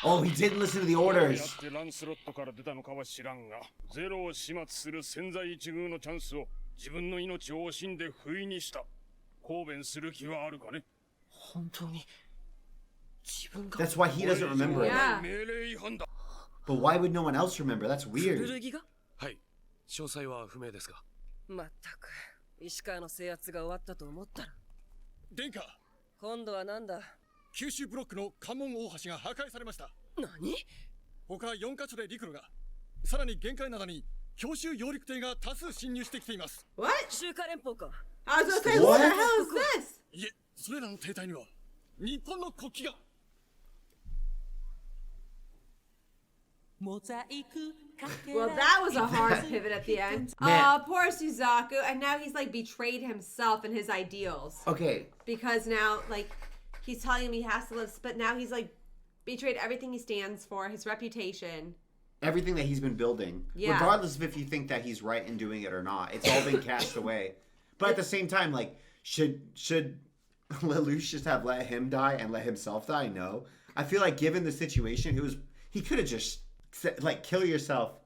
Oh, he didn't listen to the orders. ランスロットから出たのかは知らんが、ゼロを始末する千載一遇のチャンスを自分の命を惜しんで不意にした。抗弁する気はあるかね。本当に自分が。 That's why he doesn't remember it. Yeah. 命令違反だ。 But why would no one else remember? That's weird. はい、詳細は不明ですが。まったく、石川の制圧が終わったと思ったら。殿下。今度はなんだ。九州ブロックの関門大橋が破壊されました。何？他4カ所で陸路が、さらに限界灘に強襲揚陸艇が多数侵入してきています。What？ 中華連邦か。I was gonna say, what the hell is this? いえ、それらの艇体には日本の国旗が。Well, that was a hard pivot at the end. Poor Suzaku, and now he's like betrayed himself and his ideals. Okay. Because now, like, he's telling him he has to live, but now he's like betrayed everything he stands for, his reputation. Everything that he's been building. Yeah. Regardless of if you think that he's right in doing it or not. It's all been cast away. But at the same time, like, should Lelouch just have let him die and let himself die? No. I feel like given the situation, he could have just said, like, kill yourself.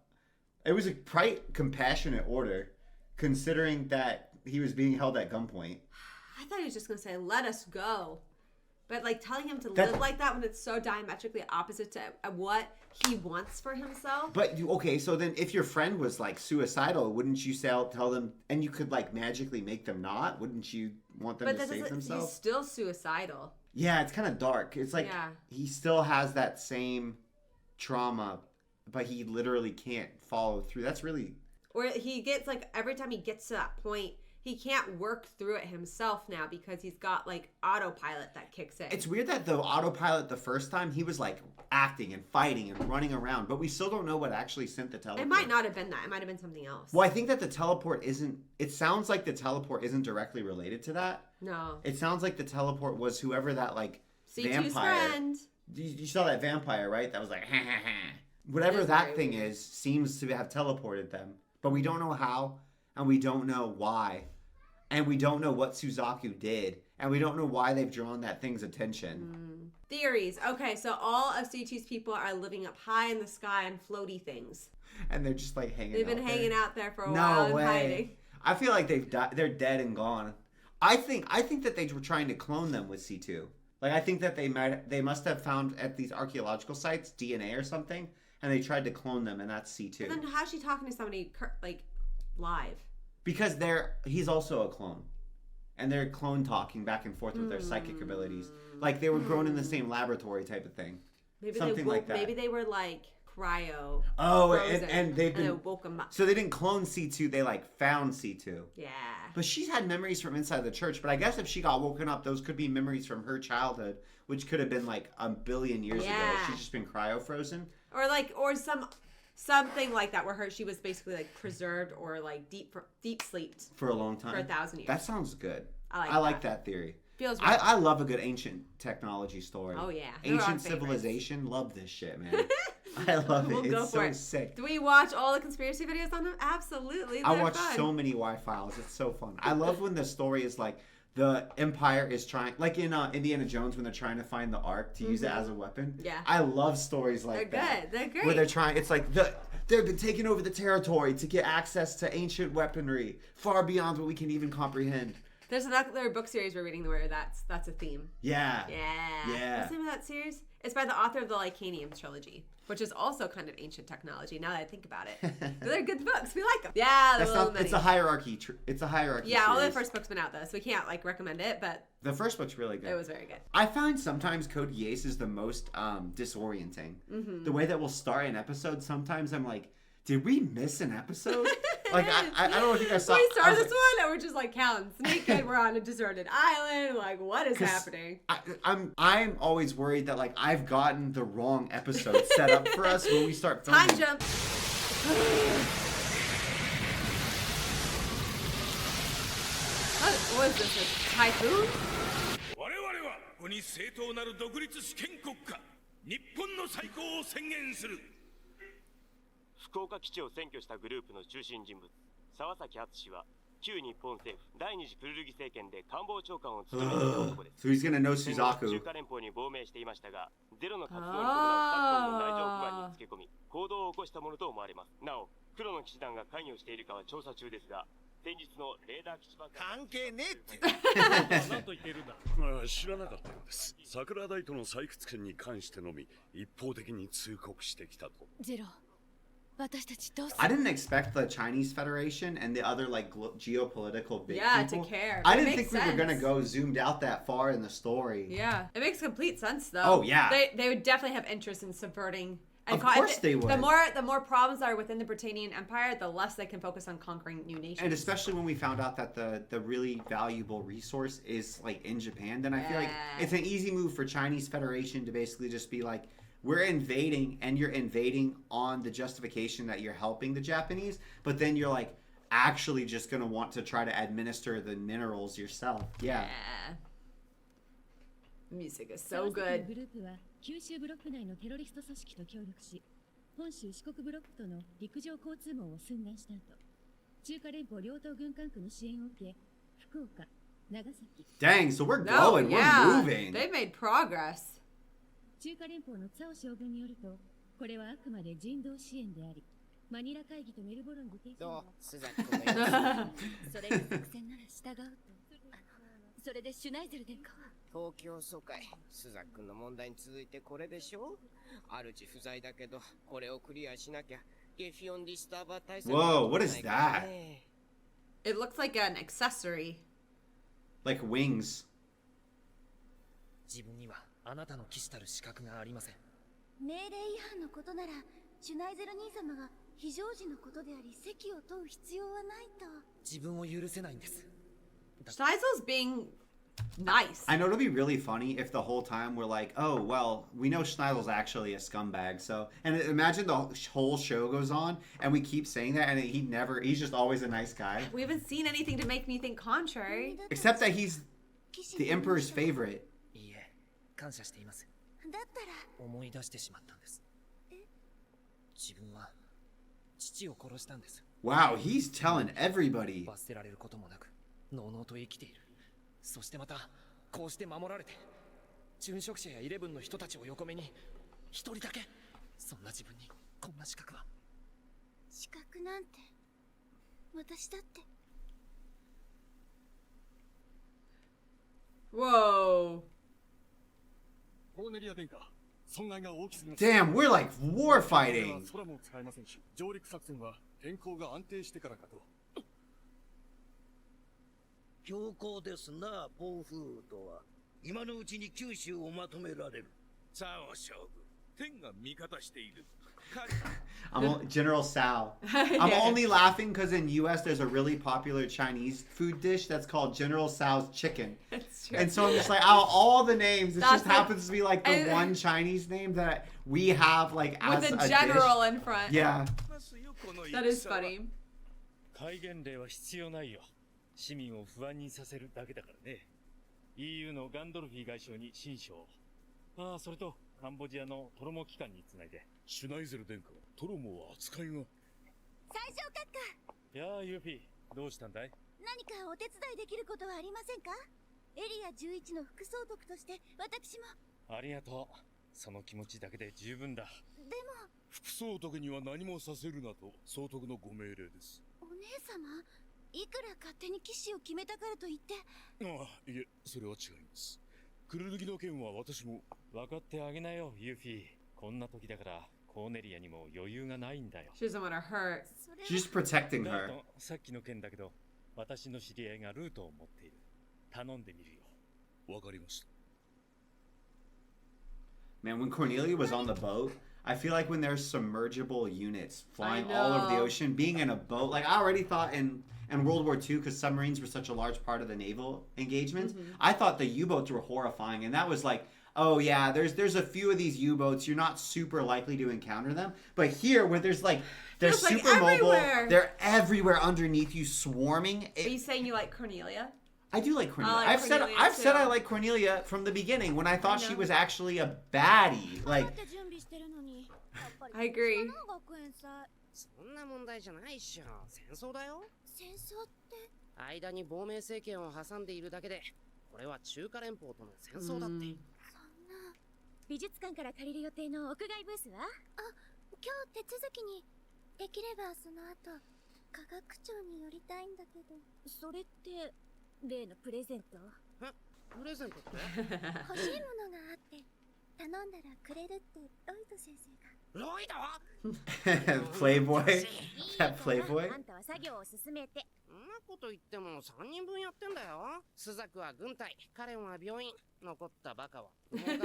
It was a quite compassionate order, considering that he was being held at gunpoint. I thought he was just going to say, let us go. But like telling him to That's- live like that when it's so diametrically opposite to what he wants for himself. But okay, so then if your friend was like suicidal, wouldn't you tell them, and you could like magically make them not? Wouldn't you want them to save themselves? He's still suicidal. Yeah, it's kind of dark. It's like he still has that same trauma, but he literally can't follow through. That's really... Or he gets like, every time he gets to that point, he can't work through it himself now because he's got like autopilot that kicks in. It's weird that the autopilot the first time, he was like acting and fighting and running around, but we still don't know what actually sent the teleport. It might not have been that. It might have been something else. Well, I think that the teleport isn't... It sounds like the teleport isn't directly related to that. No. It sounds like the teleport was whoever that like C2's vampire... friend. You saw that vampire, right? That was like, ha ha ha. Whatever that thing is seems to have teleported them. But we don't know how, and we don't know why. And we don't know what Suzaku did. And we don't know why they've drawn that thing's attention. Theories. Okay, so all of C2's people are living up high in the sky on floaty things. And they're just like hanging out They've been there. hanging out there for a while and hiding. I feel like they're dead and gone. I think that they were trying to clone them with C2. Like, I think that they must have found at these archaeological sites DNA or something, and they tried to clone them, and that's C2. But then how's she talking to somebody like live? Because he's also a clone. And they're clone talking back and forth with their psychic abilities. Like they were grown in the same laboratory type of thing. Maybe Something like that. Maybe they were like cryo. Oh, frozen, and they've been... they woke them up. So they didn't clone C2, they like found C2. Yeah. But she's had memories from inside the church. But I guess if she got woken up, those could be memories from her childhood, which could have been like a billion years ago. She's just been cryo frozen. Or something like that where she was basically like preserved or like deep sleeped For a long time. for 1,000 years. That sounds good. I like that theory. Feels I love a good ancient technology story. Oh, yeah. They're our Ancient favorites. civilization. Love this shit, man. I love it. Go It's for so it. sick. Do we watch all the conspiracy videos on them? Absolutely. I They're watch fun. so many Y-Files. It's so fun. I love when the story is like the Empire is trying, like in Indiana Jones when they're trying to find the Ark to use it as a weapon. Yeah. I love stories like They're that. good. They're great. Where they're trying, it's like they've been taking over the territory to get access to ancient weaponry far beyond what we can even comprehend. There's another book series we're reading where that's a theme. Yeah. Yeah. What's the name of that series? It's by the author of the Lycanium trilogy, which is also kind of ancient technology. Now that I think about it, but they're good books. We like them. Yeah, It's a hierarchy. It's a hierarchy. Yeah, all the series. first book's been out though, so we can't like recommend it. But The first book's really good. it was very good. I find sometimes Code Geass is the most disorienting. Mhm. The way that we'll start an episode, sometimes I'm like, did we miss an episode? Like, I don't know if you guys saw... We I started was this one and we're just like counting snake and we're on a deserted island. Like, what is 'Cause happening? I'm always worried that, like, I've gotten the wrong episode set up for us when we start filming. Time jump. What is this? A typhoon? 我々はここに正当なる独立主権国家日本の再興を宣言する。福岡基地を占拠したグループの中心人物沢崎敦氏は旧日本政府第二次プルルギ政権で官房長官を務めていた男です。 So he's gonna know 戦 Suzaku. 後中華連邦に亡命していましたが、ゼロの活動に伴う昨今の内情不安につけ込み、行動を起こしたものと思われます。なお、黒の騎士団が関与しているかは調査中ですが、先日のレーダー基地爆破関係ねえって何と言っているんだ。知らなかったようです。桜大との採掘権に関してのみ一方的に通告してきたと。ゼロ、私たちどうする？ I didn't expect the Chinese Federation and the other, like, geopolitical big Yeah, people. to care. I It didn't makes think we were gonna sense. go zoomed out that far in the story. Yeah, it makes complete sense though. Oh, yeah. They would definitely have interest in subverting. Of course they would. The more problems are within the Britannian Empire, the less they can focus on conquering new nations. And especially when we found out that the really valuable resource is, like, in Japan, then I feel like Yeah. it's an easy move for Chinese Federation to basically just be like, we're invading, and you're invading on the justification that you're helping the Japanese, but then you're like actually just gonna want to try to administer the minerals yourself. Yeah. Music is so good. グループは九州ブロック内のテロリスト組織と協力し、本州四国ブロックとの陸上交通網を寸断した後、中華連邦両党軍管区の支援を受け、福岡、長崎。 Dang, so we're No, going, yeah, we're moving. they made progress. 中華連邦のツァオ将軍によると、これはあくまで人道支援であり、マニラ会議とメルボルン議定書はスザキ君が言うそれが作戦なら従うと。それでシュナイゼル殿下は東京総会、スザ君の問題に続いてこれでしょ。主不在だけど、これをクリアしなきゃ、ゲフィオンディスターバー対策。Whoa, what is that? It looks like an accessory. Like wings. 自分にはあなたの騎士たる資格がありません。命令違反のことなら、シュナイゼル兄様が非常時のことであり、席を問う必要はないと。自分を許せないんです。Schneisel's being nice. I know it'll be really funny if the whole time we're like, oh, well, we know Schneisel's actually a scumbag, so... And imagine the whole show goes on, and we keep saying that, and he's just always a nice guy. We haven't seen anything to make me think contrary. Except that he's the Emperor's favorite. いいえ、感謝しています。だったら思い出してしまったんです。自分は父を殺したんです。Wow, he's telling everybody. 罰せられることもなく、のうのうと生きている。そしてまたこうして守られて、殉職者やイレブンの人たちを横目に一人だけ、そんな自分にこんな資格は。資格なんて私だって。Whoa. Damn, we're like war fighting. 空も使えませんし、上陸作戦は天候が安定してからかと。強行ですな、暴風雨とは。今のうちに九州をまとめられる。さあ、将軍、天が味方している。General Sao. I'm only laughing because in U.S. there's a really popular Chinese food dish that's called General Tso's chicken. And so I'm just like, out of all the names, it just happens to be like the one Chinese name that we have like as with a a general dish. in front. Yeah. That is funny. 戒厳令は必要ないよ。市民を不安にさせるだけだからね。EU のガンドルフィー外相に親書を。ああ、それとカンボジアのトロモ機関につないで。シュナイゼル殿下、トロモは扱いが。最小閣下。やあ、ユーフィ、どうしたんだい？何かお手伝いできることはありませんか？エリア11の副総督として私も。ありがとう。その気持ちだけで十分だ。でも副総督には何もさせるなと総督のご命令です。お姉様、いくら勝手に騎士を決めたからといって。ああ、いえ、それは違います。クルルギの件は私も。分かってあげなよ、ユーフィー。こんな時だからコーネリアにも余裕がないんだよ。She doesn't want to hurt. She's protecting her. さっきの件だけど、私の知り合いがルートを持っている。頼んでみるよ。わかりました。Man, when Cornelia was on the boat, I feel like when there's submergible units flying all over the ocean, being in a boat, like I already thought in World War II, because submarines were such a large part of the naval engagements, I thought the U-boats were horrifying, and that was like, oh yeah, there's a few of these U-boats, you're not super likely to encounter them, but here where there's like, they're super mobile, they're everywhere underneath you, swarming. Are you saying you like Cornelia? I do like Cornelia. Like I've said I like Cornelia from the beginning when I thought she was actually a baddie. Like, I agree. そんな問題じゃないっしょ。戦争だよ。戦争って？間に亡命政権を挟んでいるだけで、これは中華連邦との戦争だって。そんな。美術館から借りる予定の屋外ブースは？あ、今日手続きに。できればその後、科学庁に寄りたいんだけど。それって、例のプレゼント？え？プレゼントって？欲しいものがあって、頼んだらくれるってロイド先生が。ロイド？Playboy? That Playboy? あんたは作業を進めて。そんなこと言っても3人分やってんだよ。スザクは軍隊、カレンは病院、残ったバカは不毛学園。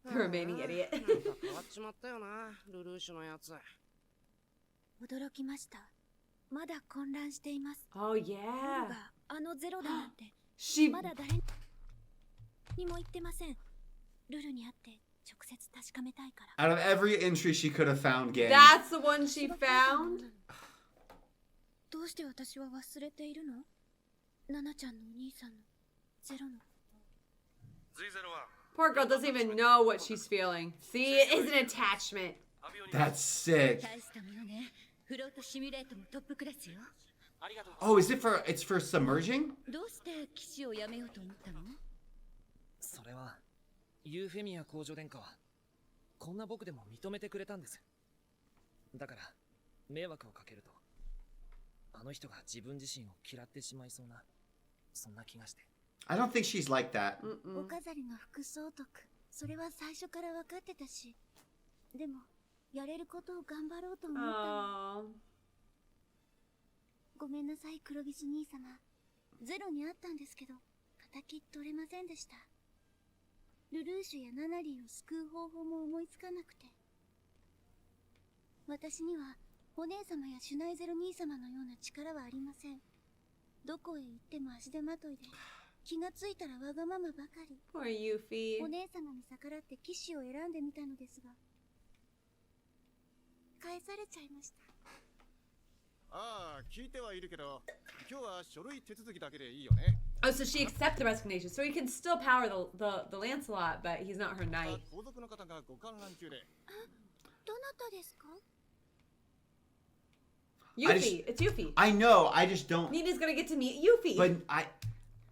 The remaining idiot. なんか変わっちまったよな、ルルーシュのやつ。驚きました。まだ混乱しています。Oh yeah. あのゼロだなんて。She まだ誰にも言ってません。ルルに会って直接確かめたいから。Out of every entry she could have found, gang. That's the one she found? どうして私は忘れているの？ナナちゃんのお兄さんのゼロの。Poor girl doesn't even know what she's feeling. See, it is an attachment. That's sick. 大したものね。フロートシミュレートもトップクラスよ。Oh, it's for submerging? どうして騎士をやめようと思ったの？それはユーフェミア公女殿下はこんな僕でも認めてくれたんです。だから迷惑をかけるとあの人が自分自身を嫌ってしまいそうな、そんな気がして。I don't think she's like that. お飾りの副総督、それは最初から分かってたし、でもやれることを頑張ろうと思ったの。ごめんなさい、クロビス兄様。ゼロにあったんですけど、敵取れませんでした。ルルーシュやナナリーを救う方法も思いつかなくて。私にはお姉様やシュナイゼル兄様のような力はありません。どこへ行っても足手まといで、気がついたらわがままばかり。Poor Yuffie. お姉様に逆らって騎士を選んでみたのですが、返されちゃいました。ああ、聞いてはいるけど、今日は書類手続きだけでいいよね。Oh, so she accepts the resignation. So he can still power the Lancelot, but he's not her knight. 皇族の方がご観覧中で。どなたですか? Yuffie. It's Yuffie. I know. I just don't. Nina's gonna get to meet Yuffie. But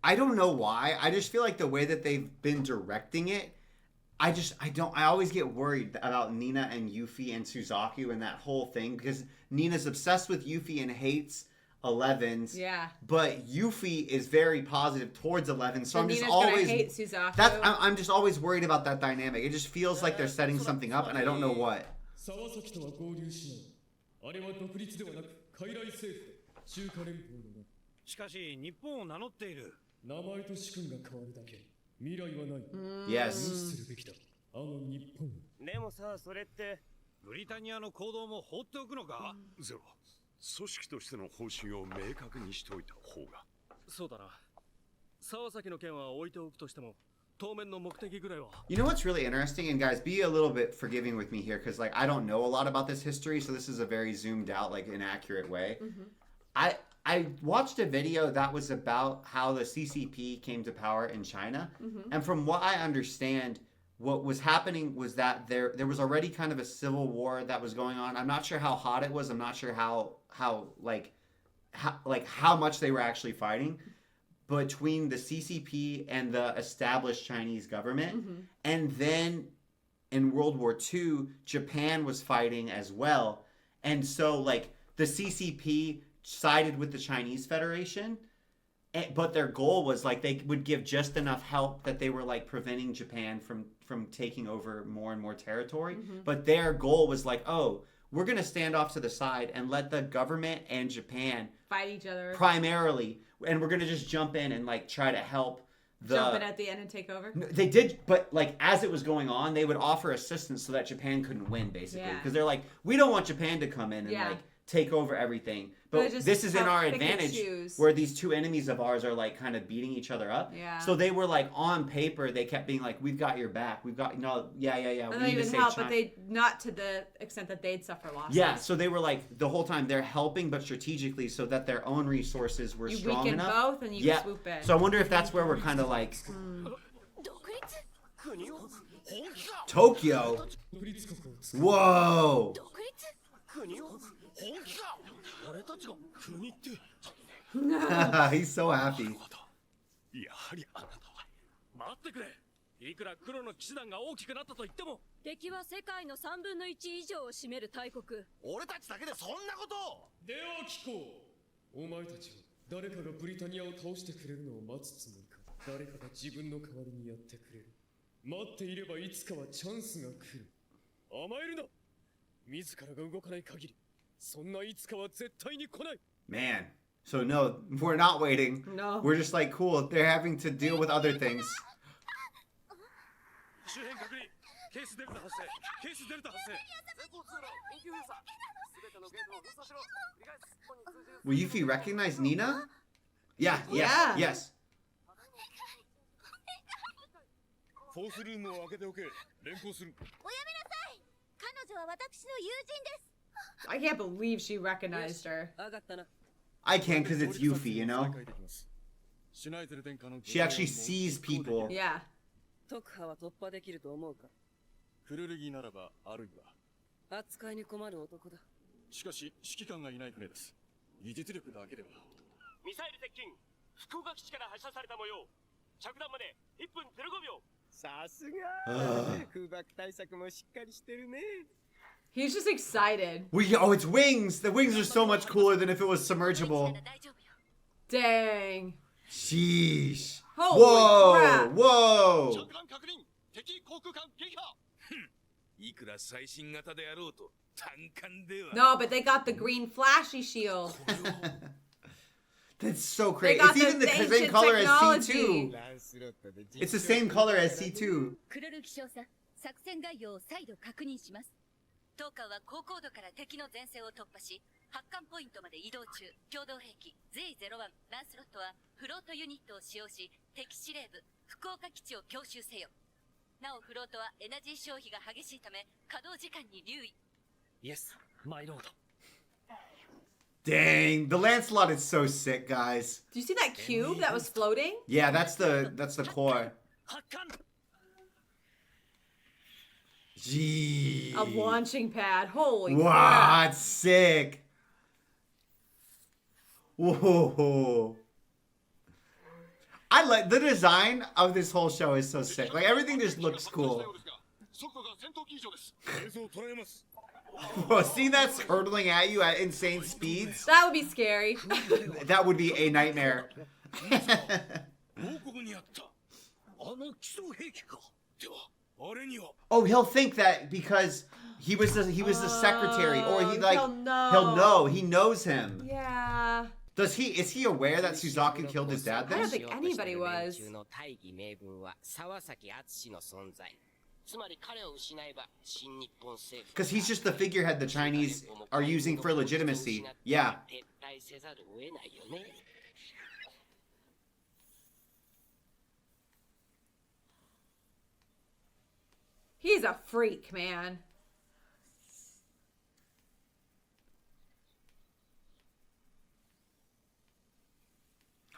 I don't know why. I just feel like the way that they've been directing it, I always get worried about Nina and Yuffie and Suzaku and that whole thing because Nina's obsessed with Yuffie and hates Elevens. Yeah. But Yuffie is very positive towards Elevens, so I'm Nina's just always gonna hate Suzaku. I'm just always worried about that dynamic. It just feels like they're setting something up, and I don't know what. しかし日本を名乗っている。名前と主君が変わるだけ。未来はない。Yes. 無視するべきだ。あの日本。でもさ、それってブリタニアの行動も放っておくのか？ゼロ、組織としての方針を明確にしておいた方が。そうだな。沢崎の件は置いておくとしても、当面の目的ぐらいは。You know what's really interesting, and guys, be a little bit forgiving with me here, because like I don't know a lot about this history, so this is a very zoomed out, like inaccurate way. I watched a video that was about how the CCP came to power in China, and from what I understand, what was happening was that there was already kind of a civil war that was going on. I'm not sure how hot it was. I'm not sure how much they were actually fighting between the CCP and the established Chinese government. And then in World War II, Japan was fighting as well. And so like the CCP sided with the Chinese Federation, but their goal was like they would give just enough help that they were like preventing Japan from taking over more and more territory. But their goal was like, oh, we're going to stand off to the side and let the government and Japan fight each other primarily, and we're going to just jump in and like try to help jump in at the end and take over. They did, but like as it was going on, they would offer assistance so that Japan couldn't win, basically, because they're like, we don't want Japan to come in and like take over everything. But this is in our advantage where these two enemies of ours are like kind of beating each other up. So they were like on paper, they kept being like, we've got your back. We've got, no, yeah. And they even help, but they, not to the extent that they'd suffer losses. Yeah, so they were like, the whole time they're helping, but strategically so that their own resources were strong enough. You weaken both and you can swoop in. So I wonder if that's where we're kind of like... Tokyo? Whoa! He's so happy. やはりあなたは。待ってくれ。いくら黒の騎士団が大きくなったと言っても、敵は世界の3分の1以上を占める大国。俺たちだけでそんなことを。では聞こう。お前たちは誰かがブリタニアを倒してくれるのを待つつもりか、誰かが自分の代わりにやってくれる。待っていればいつかはチャンスが来る。甘えるな。自らが動かない限り、そんないつかは絶対に来ない。Man. So no, we're not waiting. No. We're just like, cool, they're having to deal with other things. 周辺確認。ケースデルタ発生。ケースデルタ発生。全校通路、緊急封鎖。すべてのゲートを封鎖しろ。繰り返す。ここに通じる。Will Yuffie recognize Nina? Yeah, yes. フォースルームを開けておけ。連行する。おやめなさい。彼女は私の友人です。 I can't believe she recognized her. I can because it's Yuffie, you know? She actually sees people. Yeah. 特派は突破できると思うか。クルルギならばあるいは。扱いに困る男だ。しかし指揮官がいない船です。技術力だけでは。ミサイル接近。福岡基地から発射された模様。着弾まで1分05秒。さすが。空爆対策もしっかりしてるね。 He's just excited. Oh, it's wings! The wings are so much cooler than if it was submergible. Dang. Sheesh. Holy Whoa. crap. Whoa. 確認敵航空艦撃破いくら最新型であろうと単艦では No, but they got the green flashy shield. That's so They crazy. got It's even the ancient same color technology. as C2. It's the same color as C2. クルル気象差作戦概要を再度確認します。当艦は高高度から敵の前線を突破し、発艦ポイントまで移動中。共同兵器 Z01 ランスロットはフロートユニットを使用し、敵司令部福岡基地を強襲せよ。なおフロートはエナジー消費が激しいため稼働時間に留意。Yes, my lord. Dang, the Lancelot is so sick, guys. Do you see that cube that was floating? Yeah, that's the core. Gee. A launching pad. Holy wow, crap. that's sick. Whoa. I like the design of this whole show is so sick. Like everything just looks cool. Bro, seeing that's hurtling at you at insane speeds. That would be scary. That would be a nightmare. Oh, he'll think that because he was the secretary, or he like he'll he'll know. He knows him. Yeah. Does he? Is he aware that Suzaku killed his dad? I don't Then? think anybody was. つまり彼を失えば新日本政府 Because he's just the figurehead the Chinese are using for legitimacy. Yeah. 撤退せざるを得ないよね He's a freak, man.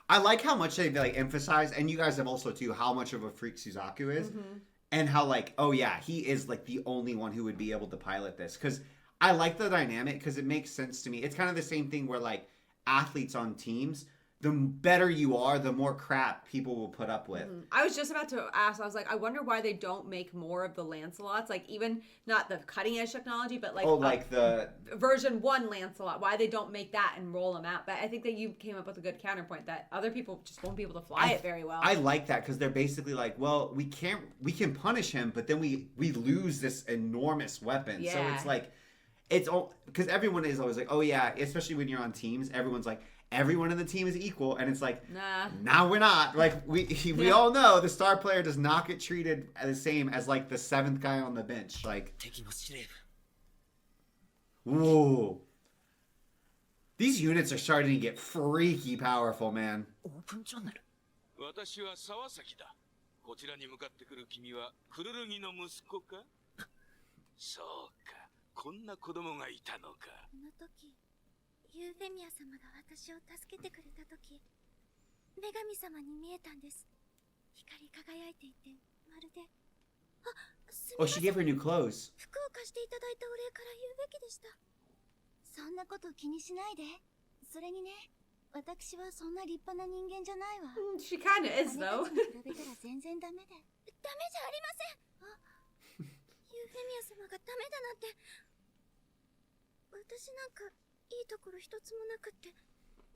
I like how much they like emphasize, and you guys have also too, how much of a freak Suzaku is. And how like, oh yeah, he is like the only one who would be able to pilot this. Because I like the dynamic because it makes sense to me. It's kind of the same thing where like athletes on teams, the better you are, the more crap people will put up with. I was just about to ask, I was like, I wonder why they don't make more of the Lancelots. Like even not the cutting edge technology, but like, like the version 1 Lancelot. Why they don't make that and roll them out. But I think that you came up with a good counterpoint that other people just won't be able to fly it very well. I like that because they're basically like, well, we can punish him, but then we lose this enormous weapon. So Yeah. it's like, it's all because everyone is always like, oh yeah, especially when you're on teams, everyone's like, everyone in the team is equal, and it's like, nah, we're not. Like we all know the star player does not get treated the same as like the 7th guy on the bench. Like, whoa, these units are starting to get freaky powerful, man. 私は沢崎だ。こちらに向かってくる君はクルルギの息子か？そうか、こんな子供がいたのか。あの時ユーフェミア様が私を助けてくれた時、女神様に見えたんです。光り輝いていて、まるで。あ、すみ Oh, ませ she ん。 gave her new clothes. 服を貸していただいたお礼から言うべきでした。そんなこと気にしないで。それにね、私はそんな立派な人間じゃないわ。She kind of is though. あなたたちに比べたら全然ダメで。ダメじゃありません。あ、ユーフェミア様がダメだなんて。私なんか。いいところ一つもなくって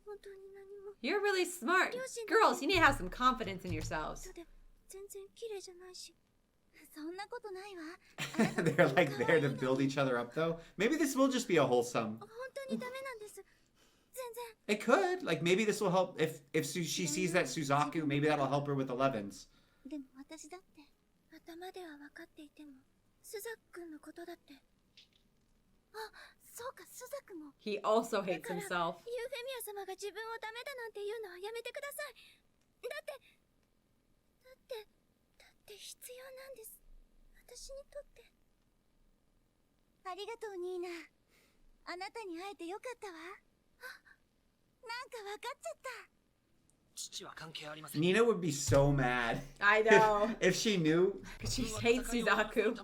本当に何も You're really smart. Girls, you need to have some confidence in yourselves. 全然綺麗じゃないしそんなことないわ They're like there to build each other up, though. Maybe this will just be a wholesome. 本当にダメなんです全然 It could. Like maybe this will help if she sees that Suzaku, maybe that'll help her with 11s. でも私だって頭では分かっていてもスザッ君のことだってあ、そうか、スザクも He also hates himself. ユーフェミア様が自分をダメだなんて言うのはやめてくださいだって必要なんです私にとってありがとうニーナあなたに会えてよかったわなんか分かっちゃった父は関係ありません Nina would be so mad. I know. If she knew. She hates Suzaku.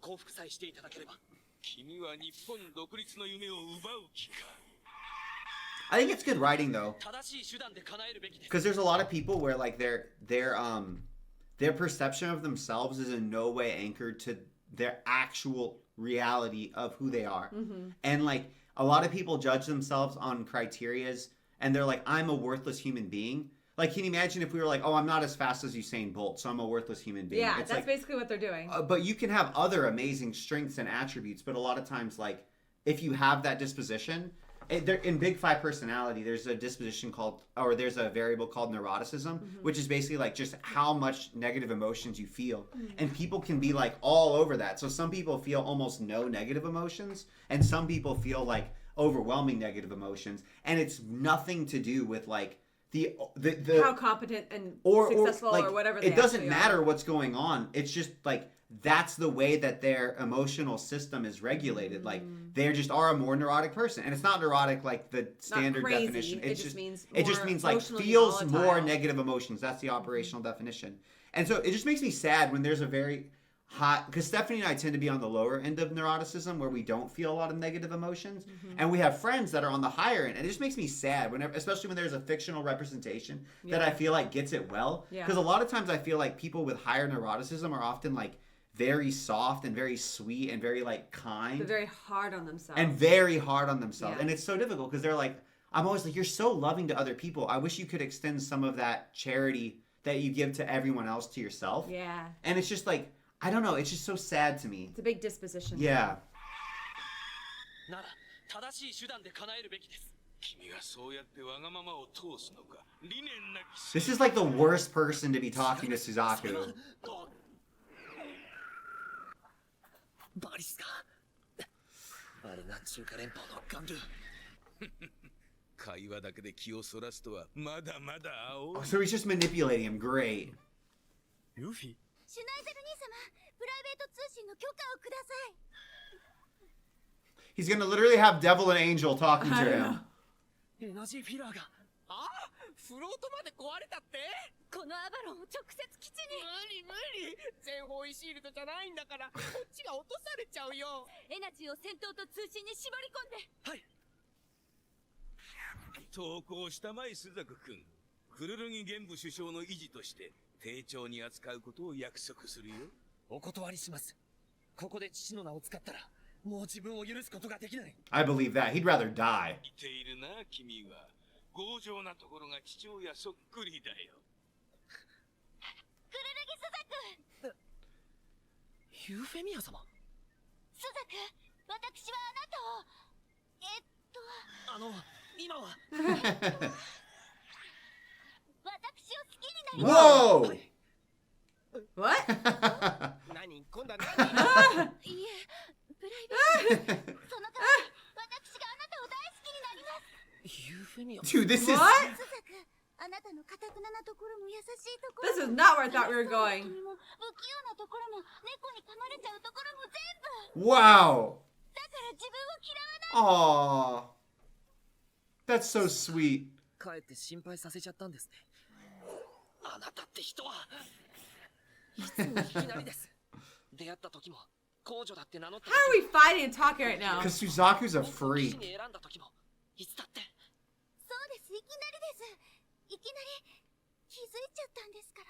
降伏さえしていただければ君は日本独立の夢を奪う気か I think it's good writing though. Because there's a lot of people where like their perception of themselves is in no way anchored to their actual reality of who they are. And like a lot of people judge themselves on criterias and they're like, I'm a worthless human being. Like, can you imagine if we were like, oh, I'm not as fast as Usain Bolt, so I'm a worthless human being. Yeah, it's that's like, basically what they're doing. but you can have other amazing strengths and attributes, but a lot of times, like, if you have that disposition, in Big Five personality, there's a disposition there's a variable called neuroticism, which is basically like just how much negative emotions you feel. And people can be like all over that. So some people feel almost no negative emotions, and some people feel like overwhelming negative emotions. And it's nothing to do with like the how competent and successful like, or whatever they it doesn't actually matter are. what's going on. It's just like that's the way that their emotional system is regulated. Like they just are a more neurotic person, and it's not neurotic like the standard crazy. definition. It just means it just more means like emotionally feels volatile. more negative emotions. That's the operational definition. And so it just makes me sad when there's a very hot, because Stephanie and I tend to be on the lower end of neuroticism where we don't feel a lot of negative emotions, and we have friends that are on the higher end, and it just makes me sad whenever, especially when there's a fictional representation that I feel like gets it well, because a lot of times I feel like people with higher neuroticism are often like very soft and very sweet and very like kind. They're very hard on themselves. And very hard on themselves. Yeah. And it's so difficult because they're like, I'm always like, you're so loving to other people. I wish you could extend some of that charity that you give to everyone else to yourself. Yeah. And it's just like, I don't know. It's just so sad to me. It's a big disposition. Yeah. なら正しい手段で叶えるべきです。君がそうやってわがままを通すのか。理念なき。 This is like the worst person to be talking to Suzaku. バリスか。あれが中華連邦のガンルー。会話だけで気をそらすとはまだまだ青い。 So he's just manipulating him. Great. ルフィ。シュナイゼル兄様、プライベート通信の許可をください。 He's gonna literally have Devil and Angel talking to him. エナジーフィラーが。ああ、フロートまで壊れたって。このアバロンを直接基地に。無理。全方位シールドじゃないんだから、こっちが落とされちゃうよ。エナジーを戦闘と通信に絞り込んで。はい。投稿したまいスザク君。クルルギ玄武首相の維持として丁重に扱うことを約束するよ。お断りします。ここで父の名を使ったら、もう自分を許すことができない。I believe that. He'd rather die. 似ているな、君は。強情なところが父親そっくりだよ。クルルギスザク。ユーフェミア様。スザク、私はあなたを。今は。私を好きになります。 Whoa! What? 何今度は何いえ、プライベート。その代わり、私があなたを大好きになります。ユーフェミア。 Dude, this is. スザク、あなたの堅くななところも優しいところも。 This is not where I thought we were going. 不器用なところも、猫に噛まれちゃうところも全部。 Wow! だから自分を嫌わない。 Aww. That's so sweet. かえって心配させちゃったんですね。あなたって人は。いつもいきなりです。出会った時も、公女だって名乗った。 How are we fighting and talking right now? Because Suzaku's a freak. 選んだ時も、いつだって。そうです、いきなりです。いきなり気づいちゃったんですから。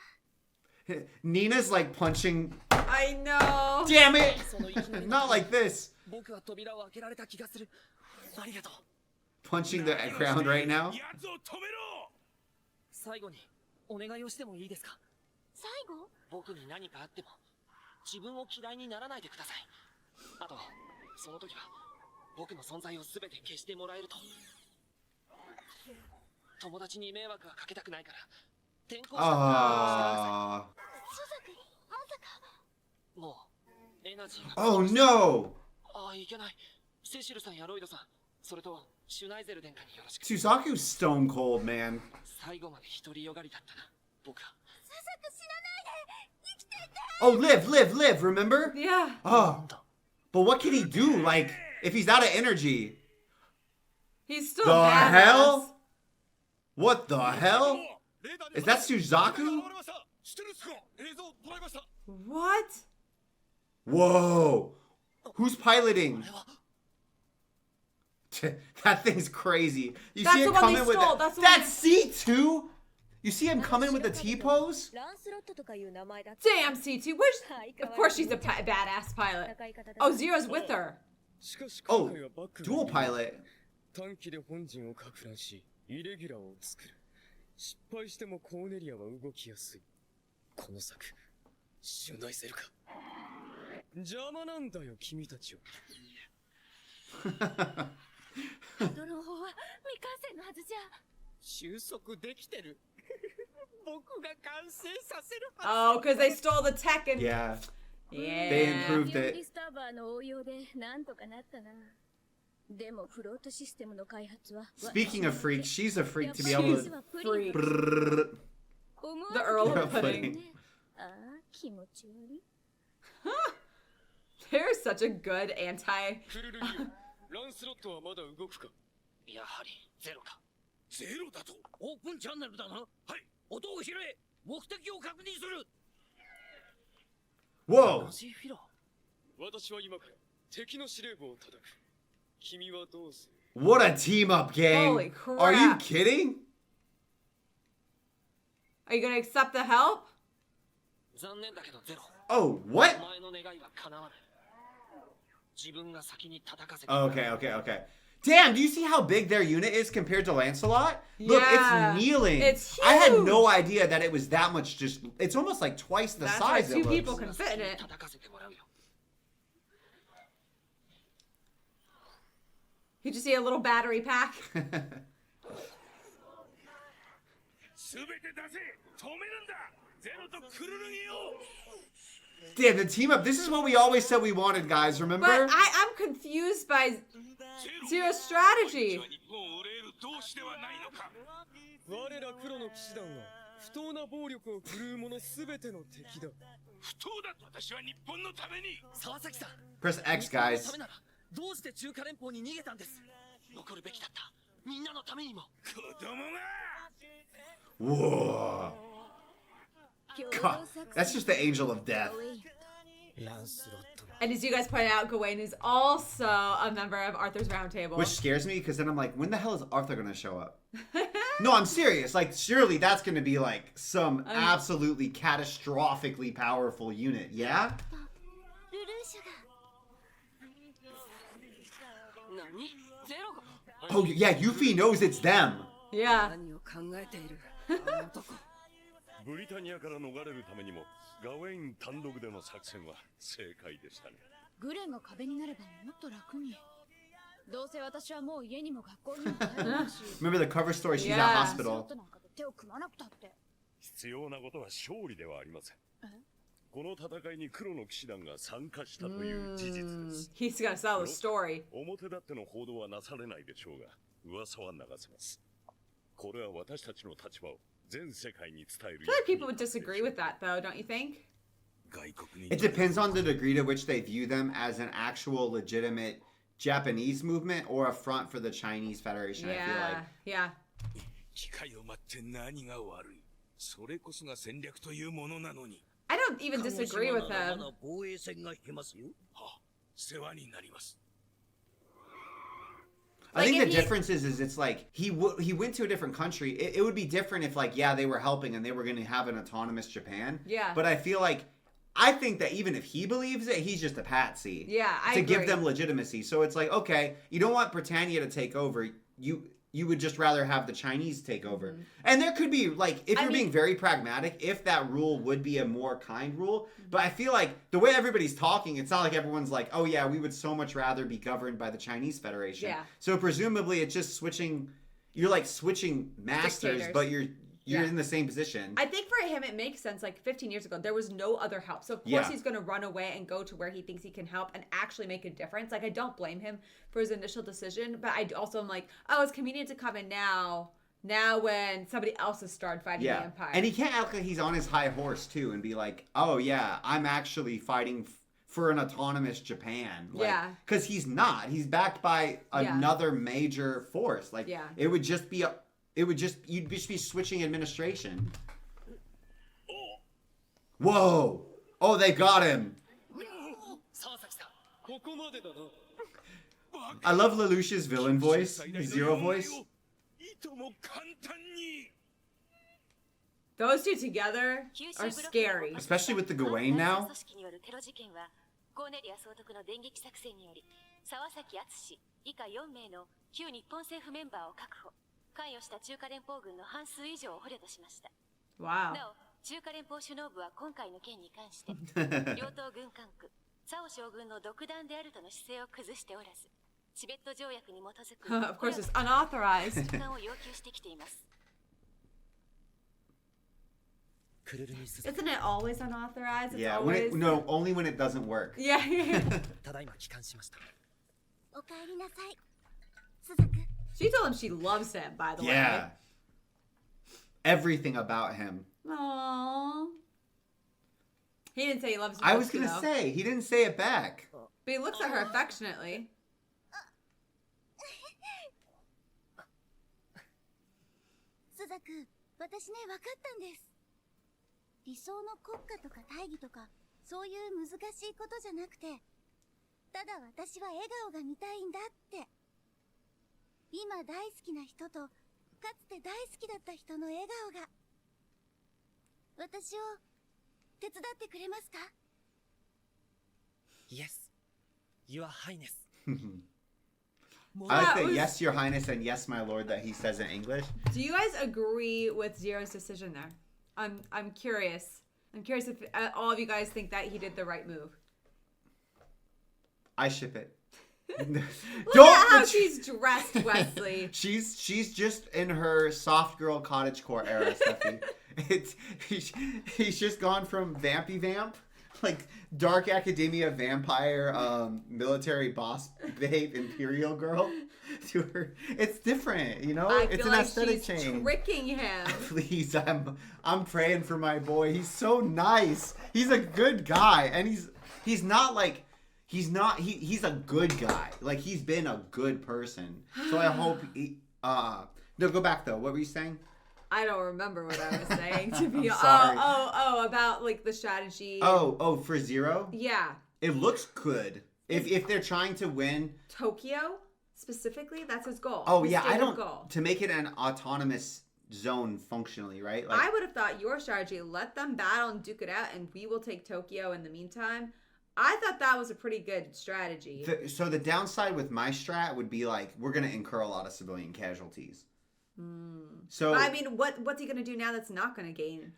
Nina's like punching. I know. Damn it! Not like this. 僕は扉を開けられた気がする。ありがとう。 Punching the ground right now. 最後にお願いをしてもいいですか。最後？僕に何かあっても自分を嫌いにならないでください。あとその時は僕の存在をすべて消してもらえると。友達に迷惑はかけたくないから転校してください。スザク、まさか。もうエナジーが。Oh no! ああ、いけない。セシルさんやロイドさん、それとシュナイゼル殿下によろしく。 Suzaku's stone cold, man. 最後まで独りよがりだったな、僕は。スザク死なないで、生きてて。 Oh, live, remember? Yeah. Oh. But what can he do? Like, if he's out of energy. He's still The badass. hell? What the hell? Is that Suzaku? What? Whoa. Who's piloting? That thing's crazy. You That's see him the one coming they with stole. that. That's the one C2? You see him coming with the T-pose? Damn, C2. Where's... Of course she's a badass pilot. Oh, Zero's with her. Oh, dual pilot. 短期で本陣をか乱しイレギュラーを作る。失敗してもコーネリアは動きやすい。この策、信頼せるか。邪魔なんだよ、君たちは。ハドロン法は未完成のはずじゃ。収束できてる。僕が完成させるはず。Oh, because they stole the tech and Yeah. Yeah. They improved デ it. ィスターバーの応用でなんとかなったな。でもフロートシステムの開発は。Speaking of freaks, she's a freak to be able to. Freak. Brrrr. The Earl of Pudding. ああ、気持ち悪い。They're such a good anti. フルルリオ、ランスロットはまだ動くか。やはりゼロか。ゼロだと。オープンチャンネルだな。はい。音を拾え。目的を確認する。Whoa! 私は今から敵の司令部を叩く。君はどうする？ What a team up game! Holy crap. Are you kidding? Are you gonna accept the help? 残念だけどゼロ。 Oh, what? お前の願いは叶わない。自分が先に叩かせて。 Okay, okay, okay. Damn, do you see how big their unit is compared to Lancelot? Look, Yeah. it's kneeling. It's I had huge. no idea that it was that much. Just it's almost like twice the That's why size. two It people looks. can fit in it. 叩かせてもらうよ。 You just see a little battery pack. すべて出せ。止めるんだ。ゼロとクルルギを。 Damn, the team up. This is what we always said we wanted, guys. Remember? But I'm confused by Zero's strategy. 日本を憂える同志ではないのか。我ら黒の騎士団は不当な暴力を振るう者すべての敵だ。不当だと私は日本のために。沢崎さん。 Press X, 日本の guys. ためならどうして中華連邦に逃げたんです。残るべきだった。みんなのためにも。子供が。 Whoa. God, that's just the angel of death. And as you guys pointed out, Gawain is also a member of Arthur's Round Table. Which scares me because then I'm like, when the hell is Arthur gonna show up? No, I'm serious. Like, surely that's gonna be like some absolutely catastrophically powerful unit. Yeah? Oh yeah, Yuffie knows it's them. Yeah. ブリタニアから逃れるためにもガウェイン単独での作戦は正解でしたね。グレンが壁になればもっと楽に。どうせ私はもう家にも学校にも帰れないし。Remember the cover story? She's at hospital. 手を組まなくたって。必要なことは勝利ではありません。この戦いに黒の騎士団が参加したという事実です。He's gonna sell the story. 表立っての報道はなされないでしょうが、噂は流せます。これは私たちの立場を全世界に伝える。I feel like people would disagree with that, though, don't you think? It depends on the degree to which they view them as an actual legitimate Japanese movement or a front for the Chinese Federation. I feel like. Yeah. 機会を待って何が悪い。それこそが戦略というものなのに。I don't even disagree with him. 防衛戦が引けますよ。はあ、世話になります。I think the difference is it's like he went to a different country. It would be different if like they were helping and they were going to have an autonomous Japan. Yeah. But I feel like I think that even if he believes it, he's just a patsy. Yeah, I to agree. give them legitimacy. So it's like, okay, you don't want Britannia to take over. You would just rather have the Chinese take over. And there could be, like, if you're being very pragmatic, if that rule would be a more kind rule. But I feel like the way everybody's talking, it's not like everyone's like, oh yeah, we would so much rather be governed by the Chinese Federation. Yeah. So presumably it's just switching, you're like switching masters, Dictators. but you're in the same position. I think for him it makes sense. Like 15 years ago, there was no other help. So of course Yeah. he's going to run away and go to where he thinks he can help and actually make a difference. Like I don't blame him for his initial decision, but I also am like, oh, it's convenient to come in now when somebody else has started fighting the Empire. And he can't act like he's on his high horse too and be like, oh yeah, I'm actually fighting for an autonomous Japan. Like, Yeah. Because he's not. He's backed by another major force. Like, it would just be you'd just be switching administration. Whoa! Oh, they got him. I love Lelouch's villain voice, his Zero voice. Those two together are scary. Especially with the Gawain now. コーネリア総督の電撃作戦により沢崎敦以下4名の旧日本政府メンバーを確保。関与した中華連邦軍の半数以上を捕虜としました。Wow. なお、中華連邦首脳部は今回の件に関して、両党軍管区、サオ将軍の独断であるとの姿勢を崩しておらず、チベット条約に基づく Of course, it's unauthorized. 時間を要求してきています。Isn't it always unauthorized? It's Yeah, always... no, only when it doesn't work. Yeah, yeah. ただいま帰還しました。おかえりなさい。スザク。 She told him she loves him, by the Yeah. Everything about him. way. Aww. He didn't say he loves him. I was gonna say, he didn't say it back. But he looks at her affectionately. スザク、私ね、分かったんです。理想の国家とか大義とか、そういう難しいことじゃなくて、ただ私は笑顔が見たいんだって。今大好きな人と、かつて大好きだった人の笑顔が。私を手伝ってくれますか？ Yes, Your Highness. I like that yes, Your Highness, and yes, my lord, that he says in English. Do you guys agree with Zero's decision there? I'm curious. I'm curious if all of you guys think that he did the right move. I ship it. Look at how she's dressed, Wesley. She's just in her soft girl cottagecore era, Steffi. He's just gone from vampy vamp, like dark academia vampire, military boss babe, imperial girl, to her. It's different, you know. I it's feel an like aesthetic she's change. tricking him. Please, I'm praying for my boy. He's so nice. He's a good guy, and he's not like. He's a good guy. Like, he's been a good person. So I hope no, go back though. What were you saying? I don't remember what I was saying, to be honest. Sorry. About like the strategy. Oh, for Zero? Yeah. It looks good. If they're trying to win Tokyo specifically, that's his goal. Oh his yeah, I don't goal. to make it an autonomous zone functionally, right? Like, I would have thought your strategy, let them battle and duke it out, and we will take Tokyo in the meantime. I thought that was a pretty good strategy. So the downside with my strat would be like, we're gonna incur a lot of civilian casualties. So but I mean, what's he gonna do now that's not gonna gain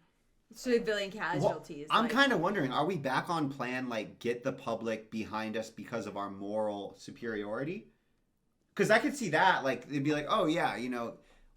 civilian casualties? Well, I'm kind of wondering, are we back on plan, like, get the public behind us because of our moral superiority? Because I could see that, like, they'd be like, oh yeah, you know,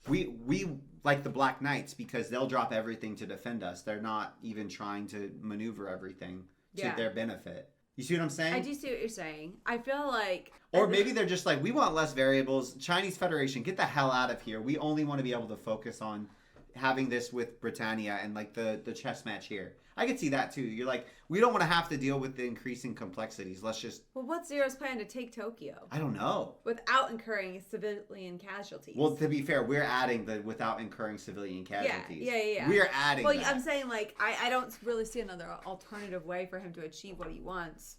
we like the Black Knights because they'll drop everything to defend us. They're not even trying to maneuver everything to their benefit. You see what I'm saying? I do see what you're saying. I feel like... Or maybe they're just like, we want less variables. Chinese Federation, get the hell out of here. We only want to be able to focus on having this with Britannia and like the chess match here. I could see that too. You're like, we don't want to have to deal with the increasing complexities. Let's just... Well, what's Zero's plan to take Tokyo? I don't know. Without incurring civilian casualties. Well, to be fair, we're adding the without incurring civilian casualties. Yeah. We are adding Well, that. I'm saying, like, I don't really see another alternative way for him to achieve what he wants.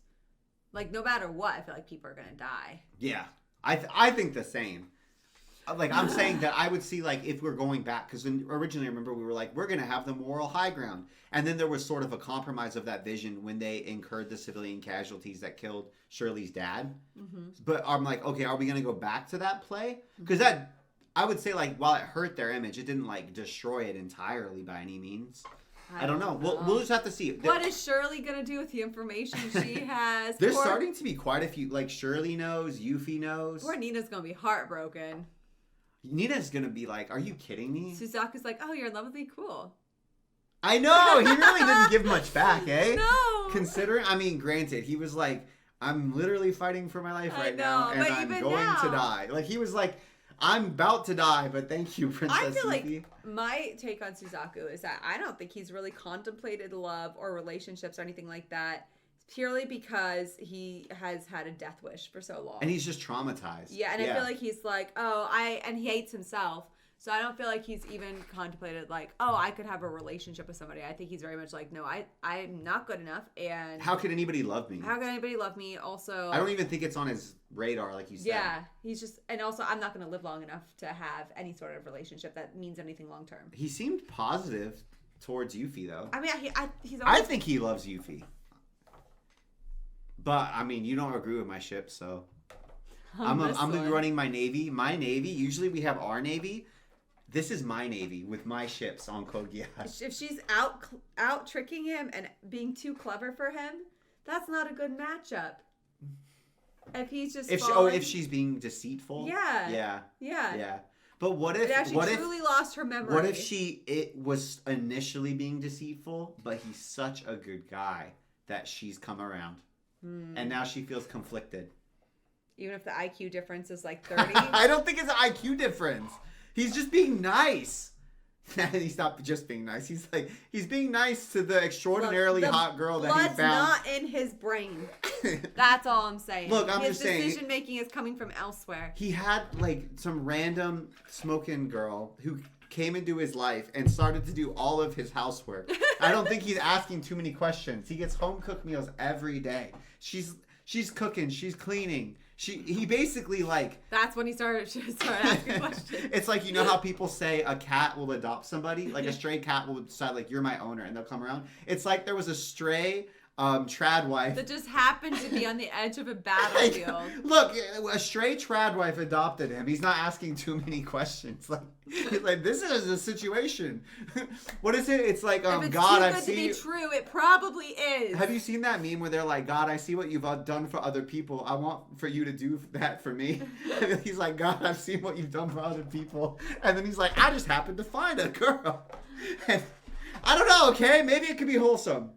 Like, no matter what, I feel like people are going to die. Yeah. I think the same. Like, I'm saying that I would see, like, if we're going back, because originally, remember, we were like, we're going to have the moral high ground. And then there was sort of a compromise of that vision when they incurred the civilian casualties that killed Shirley's dad. Mm-hmm. But I'm like, okay, are we going to go back to that play? Because that, I would say, like, while it hurt their image, it didn't, like, destroy it entirely by any means. I don't know. We'll just have to see. What is Shirley going to do with the information she has? There's starting to be quite a few, like, Shirley knows, Yuffie knows. Poor Nina's going to be heartbroken. Nina's gonna be like, are you kidding me? Suzaku's like, oh, you're in love with me? Cool. I know! He really didn't give much back, eh? No! Considering, I mean, granted, he was like, I'm literally fighting for my life right now, and I'm going to die. Like, he was like, I'm about to die, but thank you, Princess I feel Yuffie. like my take on Suzaku is that I don't think he's really contemplated love or relationships or anything like that. Purely because he has had a death wish for so long. And he's just traumatized. Yeah, and I feel like he's like, and he hates himself. So I don't feel like he's even contemplated like, oh, I could have a relationship with somebody. I think he's very much like, no, I'm not good enough. And how could anybody love me? How could anybody love me? Also, I don't even think it's on his radar, like you said. Yeah, he's just, and also I'm not going to live long enough to have any sort of relationship that means anything long term. He seemed positive towards Yuffie, though. I mean, he's always... I think he loves Yuffie. But, I mean, you don't agree with my ship, so... I'm running my Navy. My Navy, usually we have our Navy. this is my navy with my ships on Code Geass. If she's out tricking him and being too clever for him, that's not a good matchup. If he's just if she's being deceitful. Yeah. But what if truly lost her memory? What if it was initially being deceitful, but he's such a good guy that she's come around, and now she feels conflicted. Even if the IQ difference is like 30? I don't think it's an IQ difference. He's just being nice. He's not just being nice. He's being nice to the extraordinarily hot girl that he found. Blood's not in his brain. That's all I'm saying. Look, I'm just saying. His decision making is coming from elsewhere. He had like some random smoking girl who came into his life and started to do all of his housework. I don't think he's asking too many questions. He gets home cooked meals every day. She's cooking. She's cleaning. He basically like... That's when he started asking questions. It's like, you know how people say a cat will adopt somebody? Like a stray cat will decide like, you're my owner, and they'll come around. It's like there was a stray trad wife. That just happened to be on the edge of a battlefield. Look, a stray trad wife adopted him. He's not asking too many questions. He's like, this is a situation. What is it? It's like, if it's God, too I've good seen... to be true, it probably is. Have you seen that meme where they're like, God, I see what you've done for other people. I want for you to do that for me. And he's like, God, I've seen what you've done for other people. And then he's like, I just happened to find a girl. And I don't know, okay? Maybe it could be wholesome.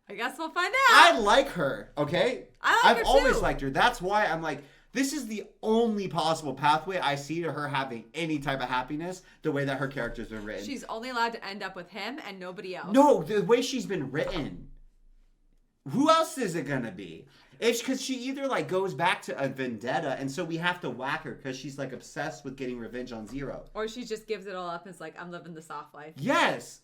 I guess we'll find out. I like her, okay? I've always liked her. That's why I'm like, this is the only possible pathway I see to her having any type of happiness, the way that her character's been written. She's only allowed to end up with him and nobody else. No, the way she's been written. Who else is it gonna be? It's because she either like goes back to a vendetta, and so we have to whack her because she's like obsessed with getting revenge on Zero. Or she just gives it all up and is like, I'm living the soft life. Yes!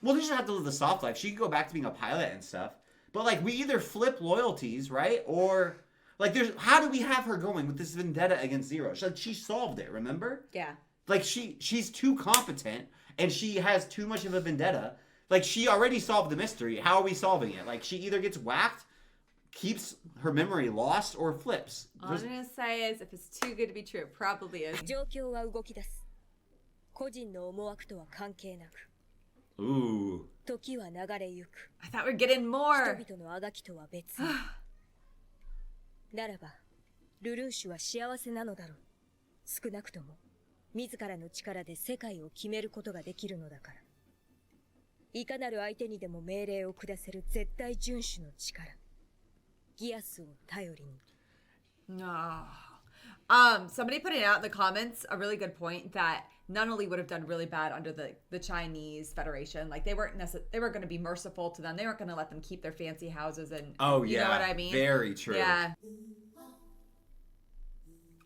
Well, they should have to live the soft life. She can go back to being a pilot and stuff. But, like, we either flip loyalties, right? Or, like, how do we have her going with this vendetta against Zero? She solved it, remember? Yeah. Like, she's too competent, and she has too much of a vendetta. Like, she already solved the mystery. How are we solving it? Like, she either gets whacked, keeps her memory lost, or flips. All I'm going to say is, if it's too good to be true, it probably is. 状況は動き出す。個人の思惑とは関係なく。 Ooh. 時は流れゆく。 I thought we were getting more. 人々のあがきとは別に。ならば、ルルーシュは幸せなのだろう。少なくとも、自らの力で世界を決めることができるのだから。いかなる相手にでも命令を下せる絶対遵守の力。ギアスを頼りに。No. Somebody put it out in the comments, a really good point, that Nunnally would have done really bad under the Chinese Federation. Like, they were going to be merciful to them. They weren't going to let them keep their fancy houses and, you know what I mean? Very true. Yeah.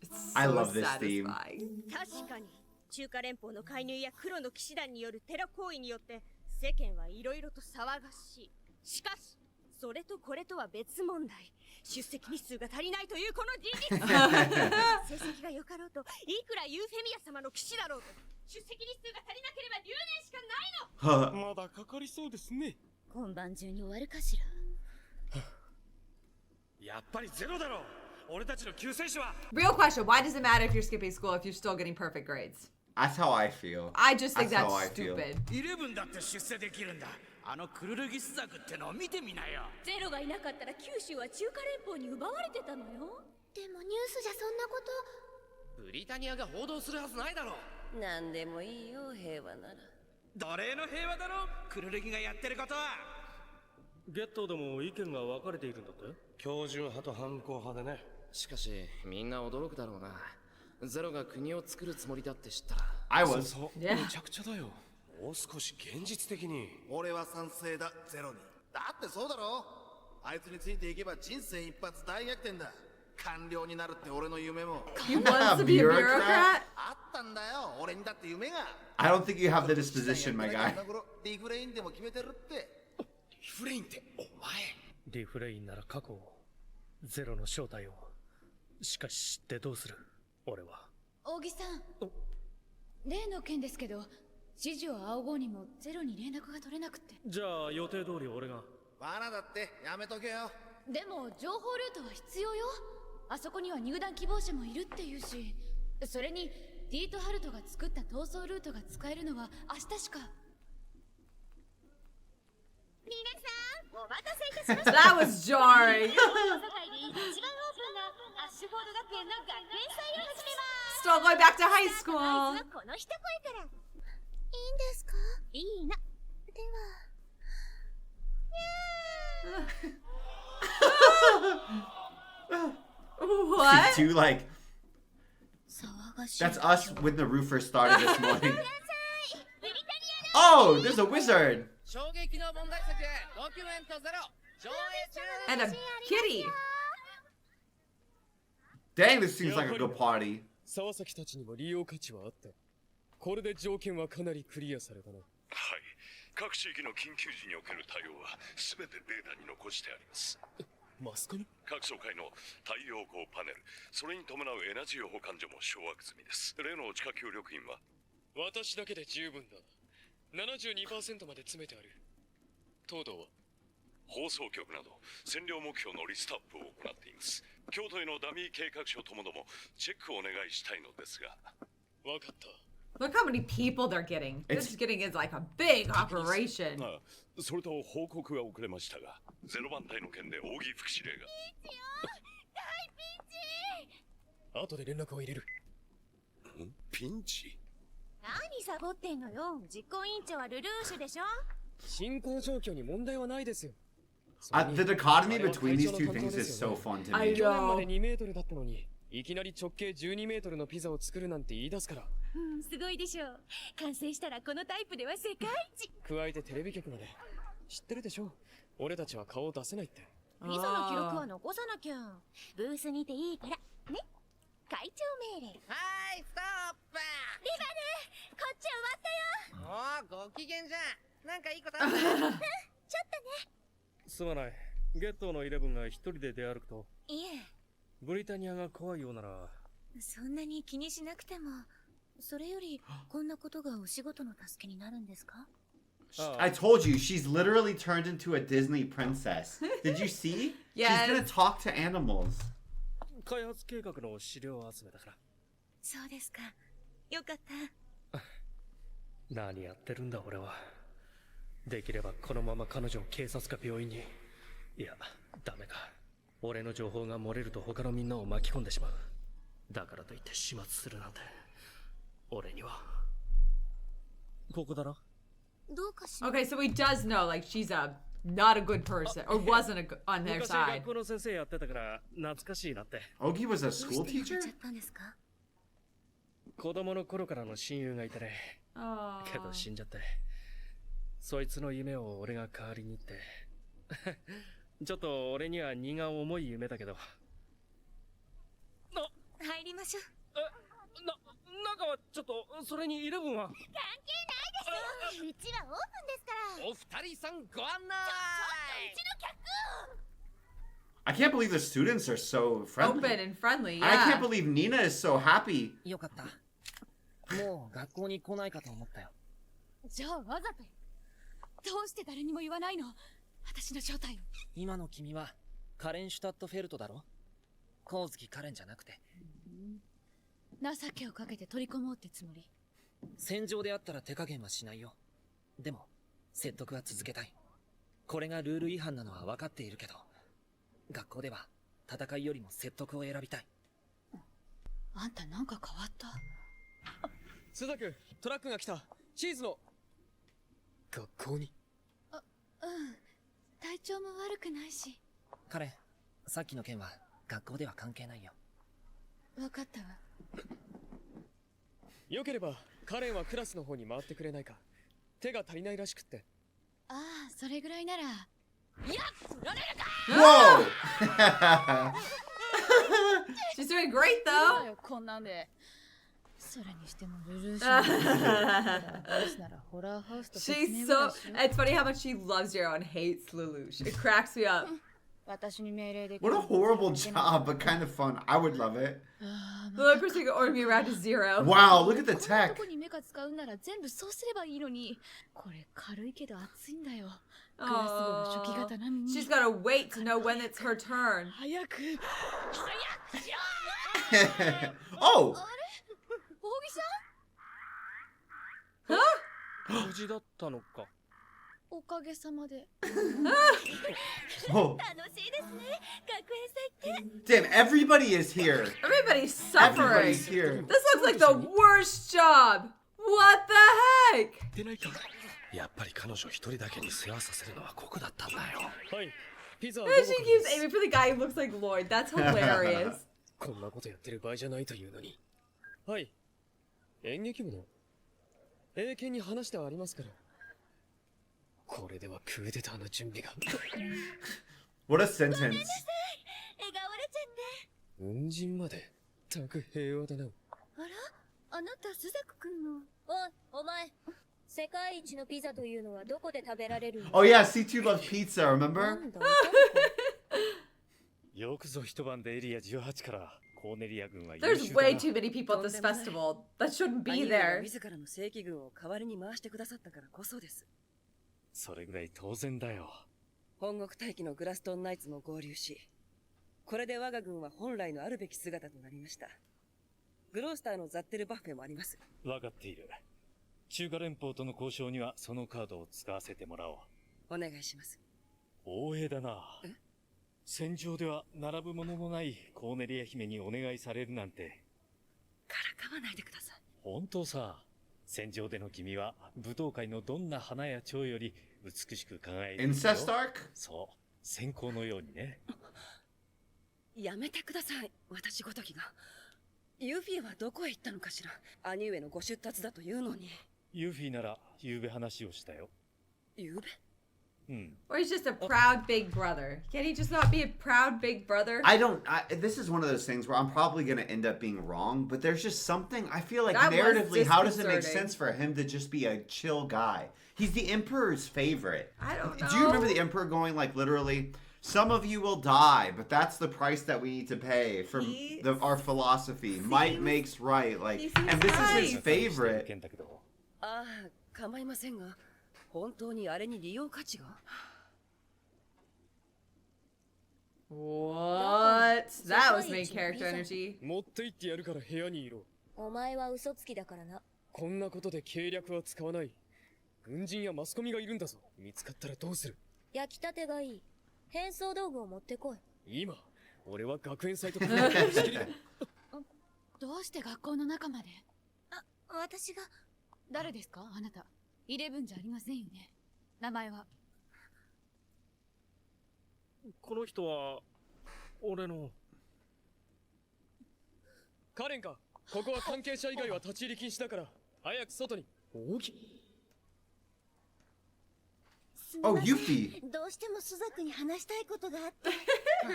It's so I love this satisfying. theme. 確かに中華連邦の介入や黒の騎士団によるテロ行為によって世間はいろいろと騒がしい。しかしそれとこれとは別問題。出席日数が足りないというこの事実。成績が良かろうといくらユーフェミア様の騎士だろうと出席日数が足りなければ留年しかないの。まだかかりそうですね。今晩中に終わるかしら。やっぱりゼロだろう。俺たちの救世主は。 Real question, why does it matter if you're skipping school if you're still getting perfect grades? That's how I feel. I just think how that's I feel. stupid. 11だって出世できるんだ。あのクルルギスザクってのを見てみなよ。ゼロがいなかったら九州は中華連邦に奪われてたのよ。でもニュースじゃそんなこと。ブリタニアが報道するはずないだろう。何でもいいよ、平和なら。奴隷の平和だろ、クルルギがやってることは。ゲットでも意見が分かれているんだって。標準派と反抗派でね。しかしみんな驚くだろうな。ゼロが国を作るつもりだって知ったら。I was. そう、めちゃくちゃだよ。もう少し現実的に。俺は賛成だ、ゼロに。だってそうだろ。あいつについていけば人生一発大逆転だ。官僚になるって俺の夢も。He wants to be a bureaucrat? あったんだよ、俺にだって夢が。I don't think you have the disposition, my guy. リフレインでも決めてるって。リフレインってお前。リフレインなら過去を。ゼロの正体を。しかし知ってどうする？俺は。大木さん。例の件ですけど。指示を仰ごうにもゼロに連絡が取れなくて。じゃあ予定通り俺が。罠だってやめとけよ。でも情報ルートは必要よ。あそこには入団希望者もいるっていうし、それにディートハルトが作った逃走ルートが使えるのは明日しか。皆さん、お待たせいたしました。 That was jarring. 世界で一番オープンなアッシュフォード学園の学園祭を始めます。 Still going back to high school. まずはこの一声から。いいんですか？いいな。では。What? Dude, like, that's us when the roof first started this morning. Oh, there's a wizard. And a kitty. Dang, this seems like a good party. 沢崎たちにも利用価値はあった。これで条件はかなりクリアされたな。はい。各地域の緊急時における対応は全てデータに残してあります。マスコミ？各総会の太陽光パネル、それに伴うエナジー保管所も掌握済みです。例の地下協力員は私だけで十分だ。72% まで詰めてある。東堂は放送局など占領目標のリストアップを行っています。京都へのダミー計画書ともどもチェックをお願いしたいのですが。わかった。Look how many people they're getting. This is getting is like a big operation. それと報告が遅れましたが、ゼロ番隊の件で扇副司令が。後で連絡を入れる。ピンチ？何サボってんのよ。実行委員長はルルーシュでしょ。進行状況に問題はないですよ。The dichotomy between these two things is so fun to me. 去年まで2メートルだったのに、いきなり直径12メートルのピザを作るなんて言い出すから。すごいでしょう。完成したらこのタイプでは世界一。加えてテレビ局まで。知ってるでしょ。俺たちは顔を出せないって。ピザの記録は残さなきゃ。ブースにていいから。ね。会長命令。はい、ストップ。リバル、こっち終わったよ。おー、ご機嫌じゃん。なんかいいことあった？ちょっとね。すまない。ゲットーのイレブンが一人で出歩くと。いえ。ブリタニアが怖いようなら。そんなに気にしなくても。それより、こんなことがお仕事の助けになるんですか？ I told you, she's literally turned into a Disney princess. Did you see? Yes. She's gonna talk to animals. 開発計画の資料集めだから。そうですか。よかった。何やってるんだ俺は。できればこのまま彼女を警察か病院に。いや、ダメか。俺の情報が漏れると他のみんなを巻き込んでしまう。だからといって始末するなんて。俺には。ここだろ。どうかしら。 Okay, so he does know, like, she's not a good person, or wasn't on their 昔 side. 学校の先生やってたから懐かしいなって。Ogi was a school teacher? 子供の頃からの親友がいてね。けど死んじゃって。そいつの夢を俺が代わりにって。ちょっと俺には荷が重い夢だけど。入りましょう。中はちょっと、それにイレブンは。関係ないでしょ。うちはオープンですから。お二人さんご案内。うちの客。 I can't believe the students are so friendly. Open and friendly, I yeah. can't believe Nina is so happy. よかった。もう学校に来ないかと思ったよ。じゃあわざとよ。どうして誰にも言わないの？私の正体を。今の君はカレンシュタットフェルトだろ？光月カレンじゃなくて。情けをかけて取り込もうってつもり。戦場であったら手加減はしないよ。でも説得は続けたい。これがルール違反なのは分かっているけど、学校では戦いよりも説得を選びたい。あんたなんか変わった？須田君、トラックが来た。チーズの。学校に？うん。体調も悪くないし。彼、さっきの件は学校では関係ないよ。分かったわ。よければカレンはクラスの方に回ってくれないか。手が足りないらしくって。ああ、それぐらいなら。いや、取られるWhoa! かShe's doing great though. こんなんで。それにしてもルルーシュ。She's so. It's funny how much she loves Zero and hates Lelouch. It cracks me up. What a horrible job, but kind of fun. I would love it. Look, Chris, you can order me around to Zero. Wow, look at the tech. こにメカ使うなら全部そうすればいいのに。これ軽いけど熱いんだよ。クラス号の初期型並みに。 She's gotta wait to know when it's her turn. 早くしろ Oh! 大木さ無事だったのか。おかげさまで。 Oh. 楽しいですね。学園祭って。 Damn, everybody is here. Everybody's suffering. Everybody's here. This looks like the worst job. What the heck? 出ないか。やっぱり彼女一人だけに世話させるのは酷だったんだよ。はい。ピザは And she keeps aiming for the guy who looks like Lloyd. That's hilarious. こんなことやってる場合じゃないというのに。はい。演劇部の英検に話してはありますから。これではクーデターの準備が。What a sentence. 笑われちゃって。恩人まで。たく平和だな。あら、あなたスザクくんの。お前。世界一のピザというのはどこで食べられるの？ Oh yeah, C2 loves pizza, remember? よくぞ一晩でエリア18からコーネリア軍は There's way too many people at this festival that shouldn't be there. 自らの正規軍を代わりに回してくださったからこそです。それぐらい当然だよ。本国大気のグラストンナイツも合流し、これで我が軍は本来のあるべき姿となりました。グロースターのザッテルバッフェもあります。わかっている。中華連邦との交渉にはそのカードを使わせてもらおう。お願いします。応援だな。戦場では並ぶもののないコーネリア姫にお願いされるなんて。からかわないでください。本当さ。戦場での君は舞踏会のどんな花や蝶より美しく輝いているよ。Incest arc? そう。閃光のようにね。やめてください。私ごときが。ユーフィーはどこへ行ったのかしら。兄上のご出立だというのに。ユーフィーなら夕べ話をしたよ。夕べ？ Or he's just a proud big brother. Can he just not be a proud big brother? This is one of those things where I'm probably going to end up being wrong, but there's just something, I feel like That was narratively, how does it make disconcerting. sense for him to just be a chill guy? He's the Emperor's favorite. I don't know. Do you remember the Emperor going like literally, some of you will die, but that's the price that we need to pay for our philosophy. Might makes right. Like, and this is his favorite. ああ、構いませんが、本当にあれに利用価値が What? That was main character energy. 持って行ってやるから部屋にいろ。お前は嘘つきだからな。こんなことで計略は使わない。軍人やマスコミがいるんだぞ。見つかったらどうする？焼きたてがいい。変装道具を持ってこい。今、俺は学園祭とか仕切りだ。どうして学校の中まで？私が。誰ですかあなた。11じゃありませんよね。名前は？この人は俺の。カレンか。ここは関係者以外は立ち入り禁止だから早く外に。扇。Oh, Yuffie. どうしてもスザクに話したいことがあって。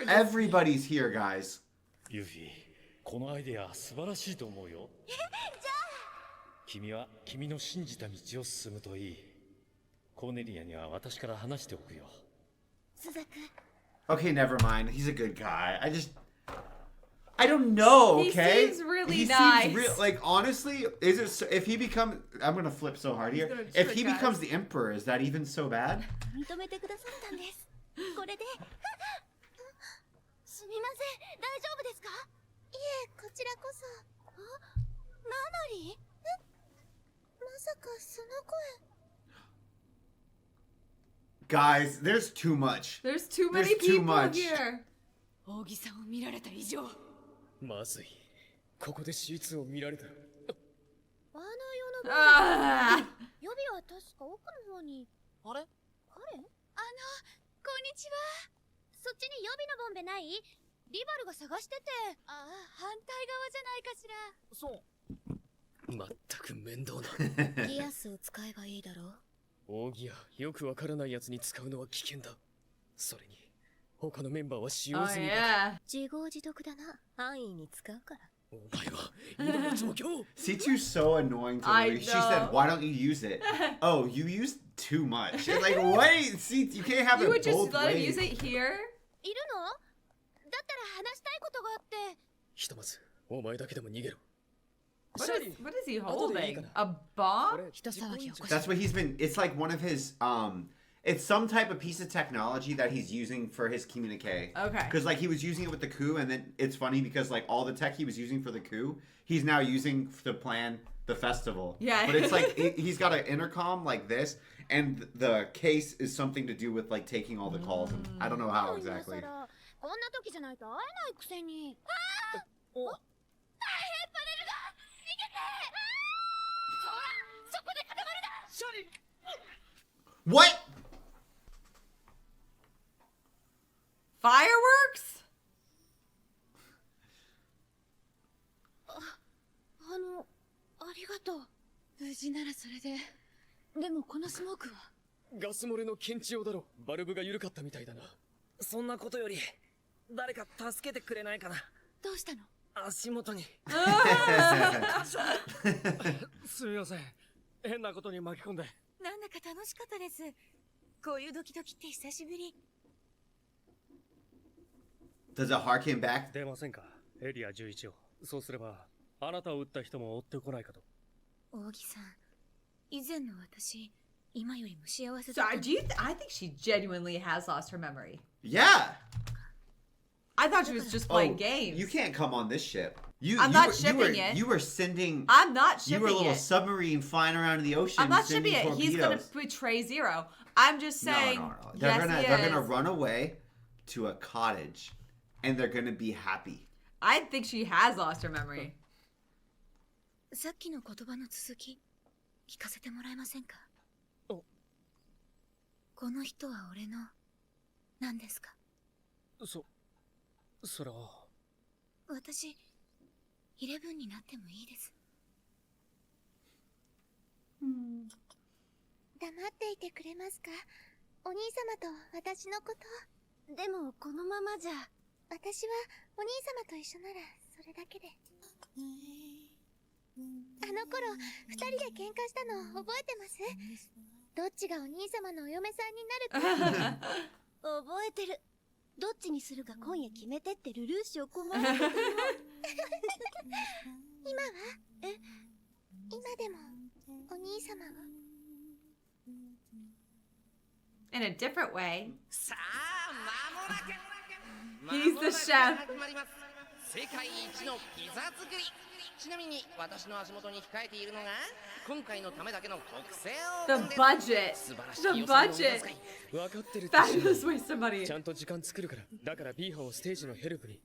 Everybody's here, guys. ユフィ、このアイデア素晴らしいと思うよ。じゃあ君は君の信じた道を進むといい。コーネリアには私から話しておくよ。スザク。Okay, never mind. He's a good guy. I don't know, okay? He seems really he nice. Seems real, like, honestly, if he becomes... I'm gonna flip so hard here. If he becomes the emperor, is that even so bad? 認めてくださったんです。これで。すみません、大丈夫ですか？いえ、こちらこそ。ナナリ？まさかその声。Guys, there's too much. There's too many people here. 大木さんを見られた以上。まずい。ここで C2 を見られたら。バーナー用のボンベ。予備は確か奥の方に。あれ？彼？こんにちは。そっちに予備のボンベない？リバルが探してて。ああ、反対側じゃないかしら。そう。まったく面倒な。ギアスを使えばいいだろう。奥義やよくわからないやつに使うのは危険だ。それに他のメンバーは使用済みだ。自業自得だな。安易に使うから。お前は今の状況。C2's so annoying to me. She said, "Why don't you use it?" Oh, you used too much. It's like, wait, see, you can't have it both ways. You would just let him use it here? いるの？だったら話したいことがあって。ひとまずお前だけでも逃げろ。What is he holding? A bomb? That's what he's been. It's like one of his. It's some type of piece of technology that he's using for his communique. Okay. Because like he was using it with the coup, and then it's funny because like all the tech he was using for the coup, he's now using to plan the festival. Yeah. But it's like he's got an intercom like this, and the case is something to do with like taking all the calls. And I don't know how exactly. こんな時じゃないと会えないくせに。お大変パネルが逃げて。ほら、そこで固まるな。シャリ What? Fireworks? ありがとう。無事ならそれで。でもこのスモークは。ガス漏れの検知用だろ。バルブが緩かったみたいだな。そんなことより誰か助けてくれないかな。どうしたの？足元にすみません、変なことに巻き込んで。なんだか楽しかったです。こういうドキドキって久しぶり。 Does it harken back? 出ませんか、エリア11を。そうすればあなたを撃った人も追ってこないかと。大木さん、以前の私、今よりも幸せ So だった。 I think she genuinely has lost her memory. Yeah. I thought she was just playing games. You can't come on this ship. I'm not shipping it. You were sending. I'm not shipping You were a little it. submarine flying around in the ocean. I'm not sending shipping it. He's gonna torpedoes. betray Zero. I'm just saying. No. Yes, They're gonna run away to a cottage, and they're gonna be happy. I think she has lost her memory. さっきの言葉の続き、聞かせてもらえませんか？この人は俺の何ですか？それは。私、11になってもいいです。黙っていてくれますか？お兄様と私のこと。でもこのままじゃ。私はお兄様と一緒ならそれだけで。あの頃、二人で喧嘩したの覚えてます？どっちがお兄様のお嫁さんになるか。覚えてる。どっちにするか今夜決めてってルルーシュを困らせても。今は？今でもお兄様は？ In a different way. さあ、間もなく He's the chef. 始まります。世界一のピザ作り。ちなみに私の足元に控えているのが今回のためだけの特製オーブン The です。 budget. 素晴らしい The 予算の無駄 budget. 遣い。分かってるって Fabulous waste of money. ちゃんと時間作るから。だから B 班をステージのヘルプに。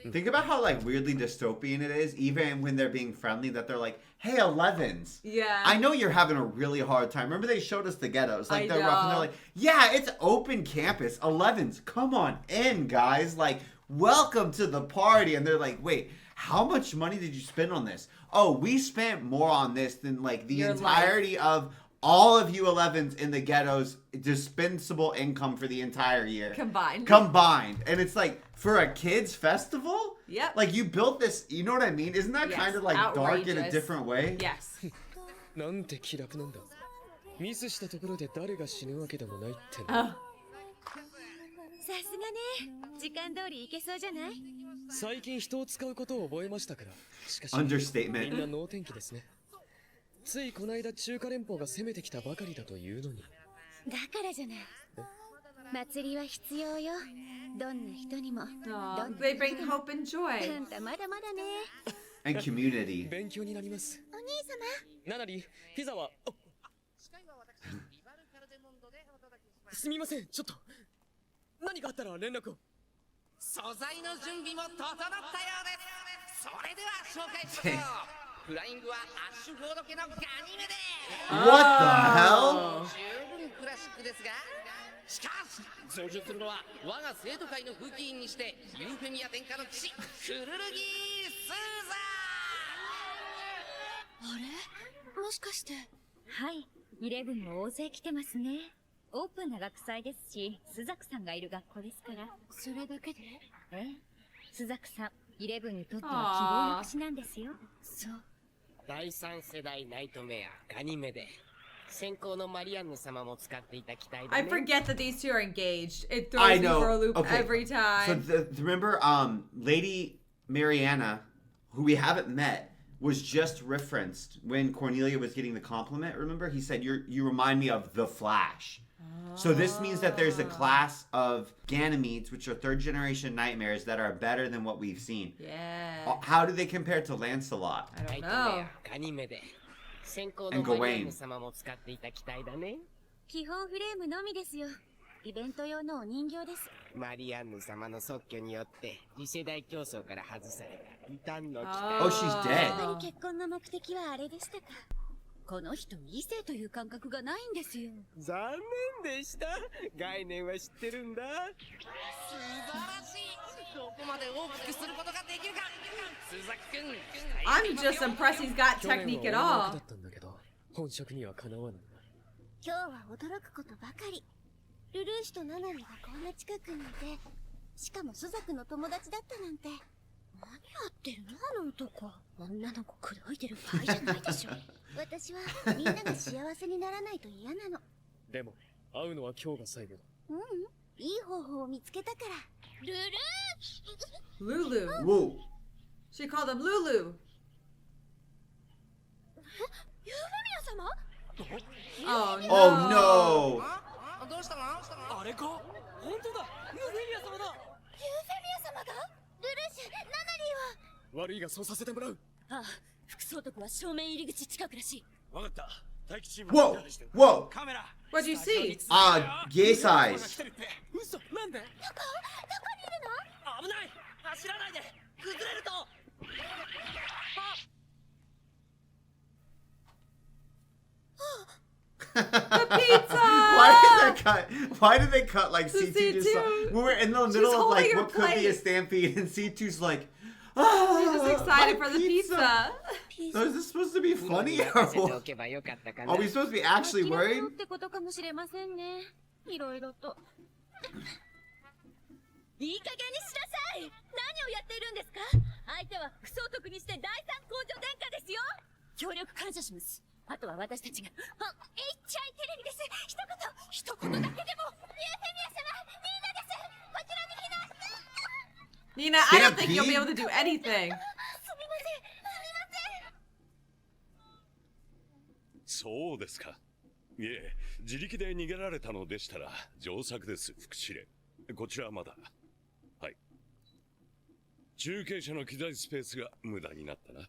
Think about how like weirdly dystopian it is, even when they're being friendly. That they're like, "Hey, 11s. Yeah. I know you're having a really hard time. Remember they showed us the ghettos, like I they're rough, and they're know. like, yeah, it's open campus. 11s, come on in, guys. Like, welcome to the party." And they're like, "Wait, how much money did you spend on this?" "Oh, we spent more on this than like the Your entirety of all of you 11s in the ghettos dispensable income for the entire year combined." And it's like for a kids festival. Yep. Like you built this. You know what I mean? Isn't that Yes, kind of like dark in a outrageous. different way? Yes. なんて気楽なんだ。ミスしたところで誰が死ぬわけでもないってあ。さすがね。時間通り行けそうじゃない？最近人を使うことを覚えましたから。しかし Understatement. みんな能天気ですね。ついこの間中華連邦が攻めてきたばかりだというのに。だからじゃない。祭りは必要よ。どんな人にも。They bring hope and joy. あんたまだまだね。 And community. 勉強になります。お兄様。ななり、ピザは。すみません、ちょっと。何かあったら連絡を。素材の準備も整ったようです。それでは紹介しましょう。フライングはアッシュフォード家のガニメで What the hell? 十分クラシックですが、しかし操縦するのは我が生徒会の風紀委員にしてユーフェミア殿下の騎士クルルギー・スーザー。あれ？もしかして。はい、11も大勢来てますね。オープンな学祭ですし、スザクさんがいる学校ですから。それだけで？スザクさん、11にとっては希望の星なんですよ。そう。第3世代ナイトメアガニメデ。先行のマリアンヌ様も使っていた機体だ I ね。 forget that these two are engaged. It I throws me know. for a loop Okay. every time. So remember, Lady Mariana, who we haven't met, was just referenced when Cornelia was getting the compliment. Remember, he said, "You remind me of the Flash." So this means that there's a class of Ganymedes, which are third-generation nightmares, that are better than what we've seen. Yeah. How do they compare to Lancelot? I don't know. ガニメで先行 And のマリア Gawain. ンヌ様も使っていた機体だね。基本フレームのみですよ。イベント用のお人形です。マリアンヌ様の即居によって次世代競争から外された異端の機 Oh, she's dead. やっぱり結婚の目的はあれでしたか。この人異性という感覚がないんですよ。残念でした。概念は知ってるんだ。素晴らしい。どこまで大きくすることができるか。鈴木君。I'm just impressed he's got technique at all. だったんだけど、本職にはかなわない。今日は驚くことばかり。ルルーシュとナナリがこんな近くにいて、しかもスザクの友達だったなんて。何やってるのあの男。女の子口説いてる場合じゃないでしょ。私はみんなが幸せにならないと嫌なの。でも、会うのは今日が最後だ。いい方法を見つけたから。ルル Whoa. She called him Lulu. ユーフェミア様 Oh no. Oh no. どうしたの？あれか？本当だ。ユーフェミア様だ。ユーフェミア様がルルーシュ、ナナリーは悪いがそうさせてもらう。ああ、副総督は正面入り口近くらしい。わかった。待機チーム Whoa. Whoa. カメラ。 What'd you see? Gay size. 嘘、なんで？どこにいるの？危ない。走らないで。崩れると。The pizza! Why did they cut like The C2 just C2. when we're in the She's middle of like holding her what could be a plate. stampede and C2's like She's just excited my for the pizza. So is this supposed to be funny or 任せてお what? けばよかったかな。 Are we supposed to be actually 諦め worried? ろってことかもしれませんね。いろいろと。いい加減にしなさい。何をやっているんですか？相手は副総督にして第三工場殿下ですよ。協力感謝します。あとは私たちが。あ、HI テレビです。一言だけでも。ユーフェミア様、ニーナです。こちらに避難して。 Nina, I don't think you'll be able to do anything. そうですか。いえ、自力で逃げられたのでしたら上策です、副司令。こちらはまだ。はい。中継車の機材スペースが無駄になったな。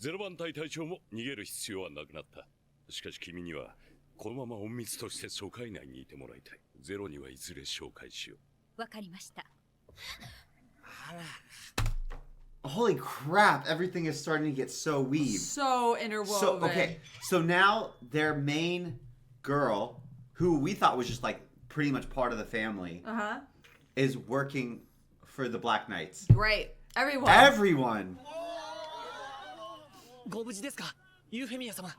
0番隊隊長も逃げる必要はなくなった。しかし君にはこのまま隠密として疎開内にいてもらいたい。ゼロにはいずれ紹介しよう。わかりました。Holy crap, everything is starting to get so weaved. So interwoven. So now their main girl, who we thought was just like pretty much part of the family, is working for the Black Knights. Great. Everyone. Everyone. ご無事ですか？ユーフェミア様。ありが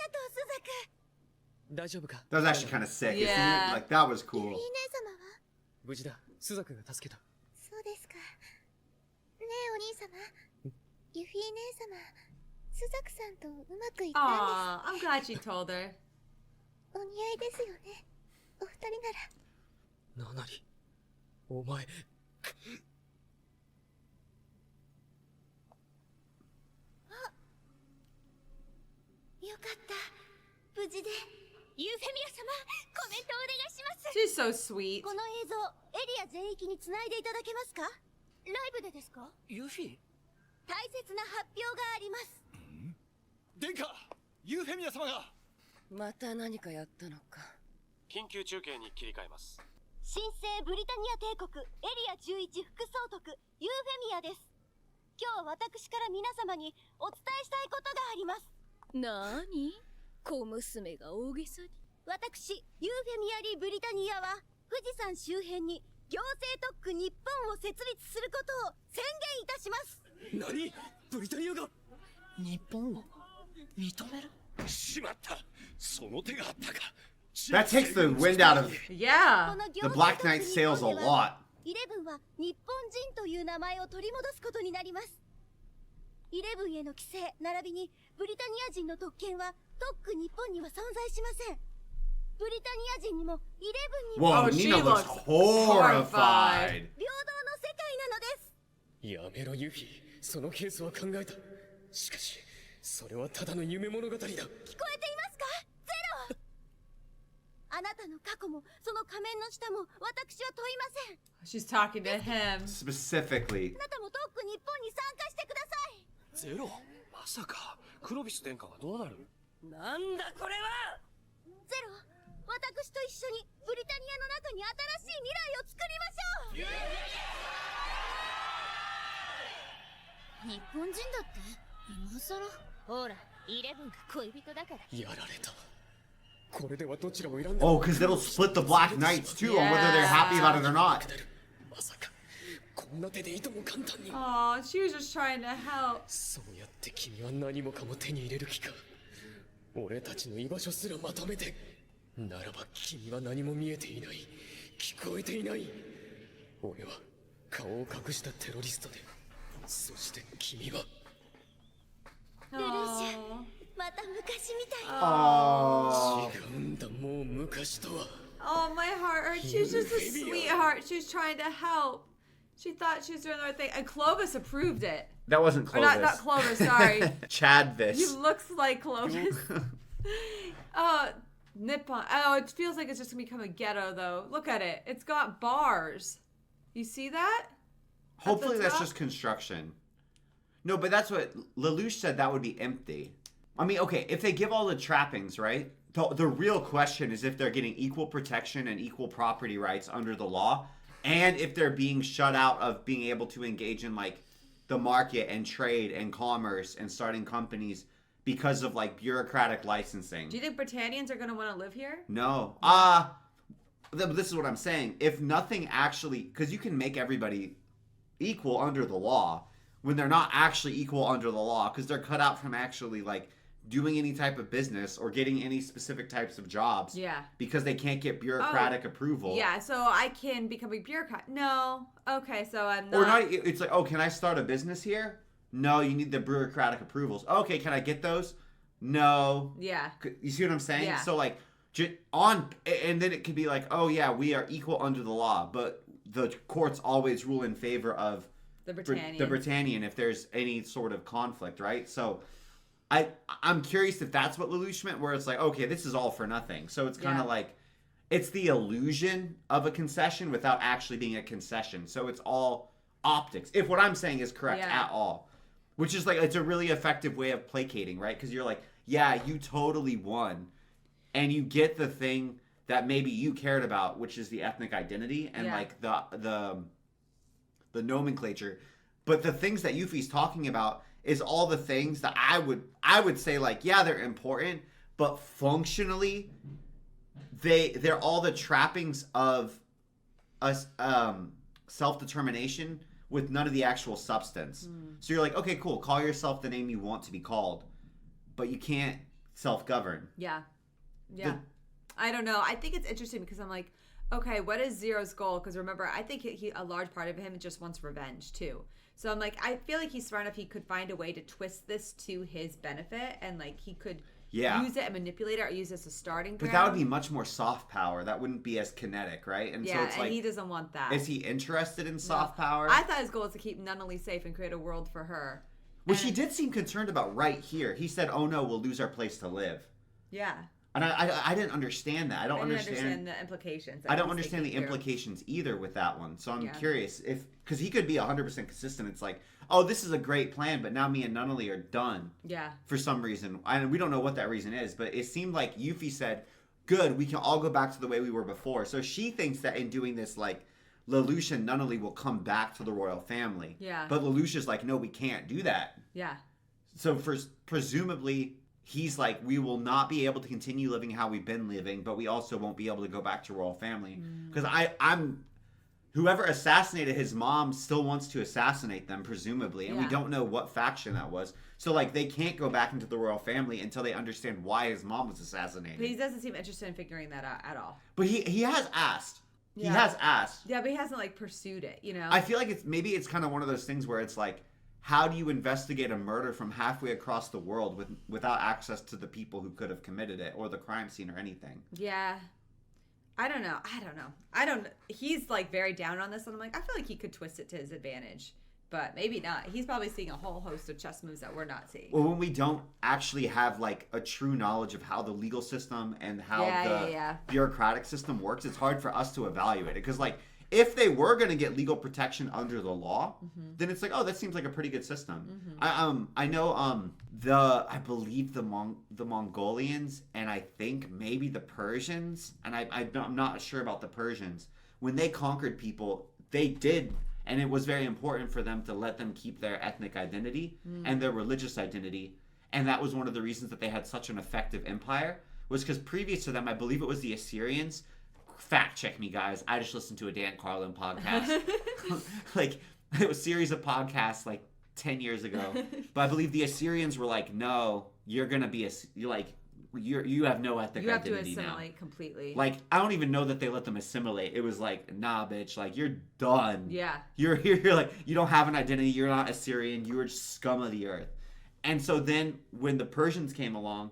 とう、スザク。大丈夫か？ That was actually kind of sick. Yeah. Isn't it? Like that was ユ cool. フィ姉様は？無事だ。スザクが助けた。そうですか。ねえお兄様。ユフィ姉様、スザクさんとうまくいったんです。 Aw, I'm glad she told her. お似合いですよね。お二人なら。ななり、お前。よかった。無事で。ユーフェミア様、コメントお願いします。 She's so sweet. この映像、エリア全域につないでいただけますか？ライブでですか？ユーフィ？大切な発表があります。殿下、ユーフェミア様が。また何かやったのか。緊急中継に切り替えます。新生ブリタニア帝国エリア11副総督ユーフェミアです。今日私から皆様にお伝えしたいことがあります。なーに？小娘が大げさに。私ユーフェミアリブリタニアは富士山周辺に行政特区日本を設立することを宣言いたします。何？ブリタニアが日本を認める？しまった。その手があったか。That takes the wind out of Yeah. the Black Knight sails a lot. イレブンは日本人という名前を取り戻すことになります。イレブンへの規制並びにブリタニア人の特権は特区日本には存在しません。ブリタニア人にもイレブンにも Whoa, Nina looks horrified. 平等の世界なのです。やめろユフィ、そのケースは考えた。しかしそれはただの夢物語だ。聞こえていますか？ゼロ。あなたの過去もその仮面の下も私は問いません。 She's talking to him. Specifically. あなたも特区日本に参加してください。ゼロまさかクロビス殿下はどうなる？なんだこれは！ゼロ、私と一緒にブリタニアの中に新しい未来を作りましょう。日本人だって今さら。ほら、イレブンが恋人だから。やられた。これではどちらも選んだ。 Oh, because it'll split the Black Knights too on whether they're happy about it or not. まさかこんな手でいとも簡単に。Oh, she was just trying to help. そうやって君は何もかも手に入れる気か。俺たちの居場所すらまとめて。ならば君は何も見えていない、聞こえていない。俺は顔を隠したテロリストで、そして君は。ルルーシュ、また昔みたい。違うんだ、もう昔とは。 Oh, my heart hurts. She's just a sweetheart. She's trying to help. She thought she was doing the right thing. And Clovis approved it. That wasn't Or Clovis. not Clovis, sorry. Chadvis. He looks like Clovis. Nippon. Oh, it feels like it's just gonna become a ghetto, though. Look at it. It's got bars. You see that? Hopefully that's just construction. No, but that's what Lelouch said, that would be empty. I mean, okay, if they give all the trappings, right? The real question is if they're getting equal protection and equal property rights under the law, and if they're being shut out of being able to engage in, like, the market and trade and commerce and starting companies because of, like, bureaucratic licensing. Do you think Britannians are gonna want to live here? No. This is what I'm saying. If nothing actually... Because you can make everybody equal under the law when they're not actually equal under the law because they're cut out from actually, like, doing any type of business or getting any specific types of jobs. Yeah. Because they can't get bureaucratic approval. Yeah, so I can become a bureaucrat. No. Okay, so I'm not... Or not... It's like, oh, can I start a business here? No, you need the bureaucratic approvals. Okay, can I get those? No. Yeah. You see what I'm saying? Yeah. So, like, and then it could be like, oh, yeah, we are equal under the law, but the courts always rule in favor of the Britannian. The Britannian if there's any sort of conflict, right? So, I'm curious if that's what Lelouch meant, where it's like, okay, this is all for nothing. So it's kind of like, it's the illusion of a concession without actually being a concession. So it's all optics, if what I'm saying is correct at all. Which is like, it's a really effective way of placating, right? Because you're like, yeah, you totally won. And you get the thing that maybe you cared about, which is the ethnic identity and like the nomenclature. But the things that Yuffie's talking about is all the things that I would say, like, yeah, they're important, but functionally they're all the trappings of us self-determination with none of the actual substance. So you're like, okay, cool, call yourself the name you want to be called, but you can't self-govern. Yeah. I don't know. I think it's interesting because I'm like, okay, what is Zero's goal? Because remember, I think a large part of him just wants revenge too. So I'm like, I feel like he's smart enough he could find a way to twist this to his benefit, and like he could use it and manipulate it or use it as a starting ground. But that would be much more soft power. That wouldn't be as kinetic, right? And so it's and like, he doesn't want that. Is he interested in soft power? I thought his goal was to keep Nunnally safe and create a world for her. Which he did seem concerned about right here. He said, oh no, we'll lose our place to live. Yeah. And I didn't understand that. I don't understand the implications. I don't understand the implications either with that one. So I'm curious if, because he could be 100% consistent. It's like, oh, this is a great plan, but now me and Nunnally are done. Yeah. For some reason. And we don't know what that reason is, but it seemed like Yuffie said, good, we can all go back to the way we were before. So she thinks that in doing this, like, Lelouch and Nunnally will come back to the royal family. Yeah. But Lelouch is like, no, we can't do that. Yeah. So presumably, he's like, we will not be able to continue living how we've been living, but we also won't be able to go back to royal family. Because I'm whoever assassinated his mom still wants to assassinate them, presumably, and we don't know what faction that was. So, like, they can't go back into the royal family until they understand why his mom was assassinated. But he doesn't seem interested in figuring that out at all. But he has asked. Yeah. He has asked. Yeah, but he hasn't, like, pursued it, you know? I feel like it's kind of one of those things where it's like, how do you investigate a murder from halfway across the world without access to the people who could have committed it or the crime scene or anything? Yeah. I don't know. He's like very down on this, and I'm like, I feel like he could twist it to his advantage. But maybe not. He's probably seeing a whole host of chess moves that we're not seeing. Well, when we don't actually have like a true knowledge of how the legal system and how the bureaucratic system works, it's hard for us to evaluate it. Because like, if they were going to get legal protection under the law, then it's like, oh, that seems like a pretty good system. I know I believe the Mongolians and I think maybe the Persians, and I'm not sure about the Persians, when they conquered people, they did, and it was very important for them to let them keep their ethnic identity and their religious identity. And that was one of the reasons that they had such an effective empire, was because previous to them, I believe it was the Assyrians. Fact check me, guys. I just listened to a Dan Carlin podcast. Like, it was a series of podcasts like 10 years ago. But I believe the Assyrians were like, no, you're going to be you have no ethnic identity now. You have to assimilate completely. Like, I don't even know that they let them assimilate. It was like, nah, bitch, like, you're done. Yeah. You're like, you don't have an identity. You're not Assyrian. You are just scum of the earth. And so then when the Persians came along,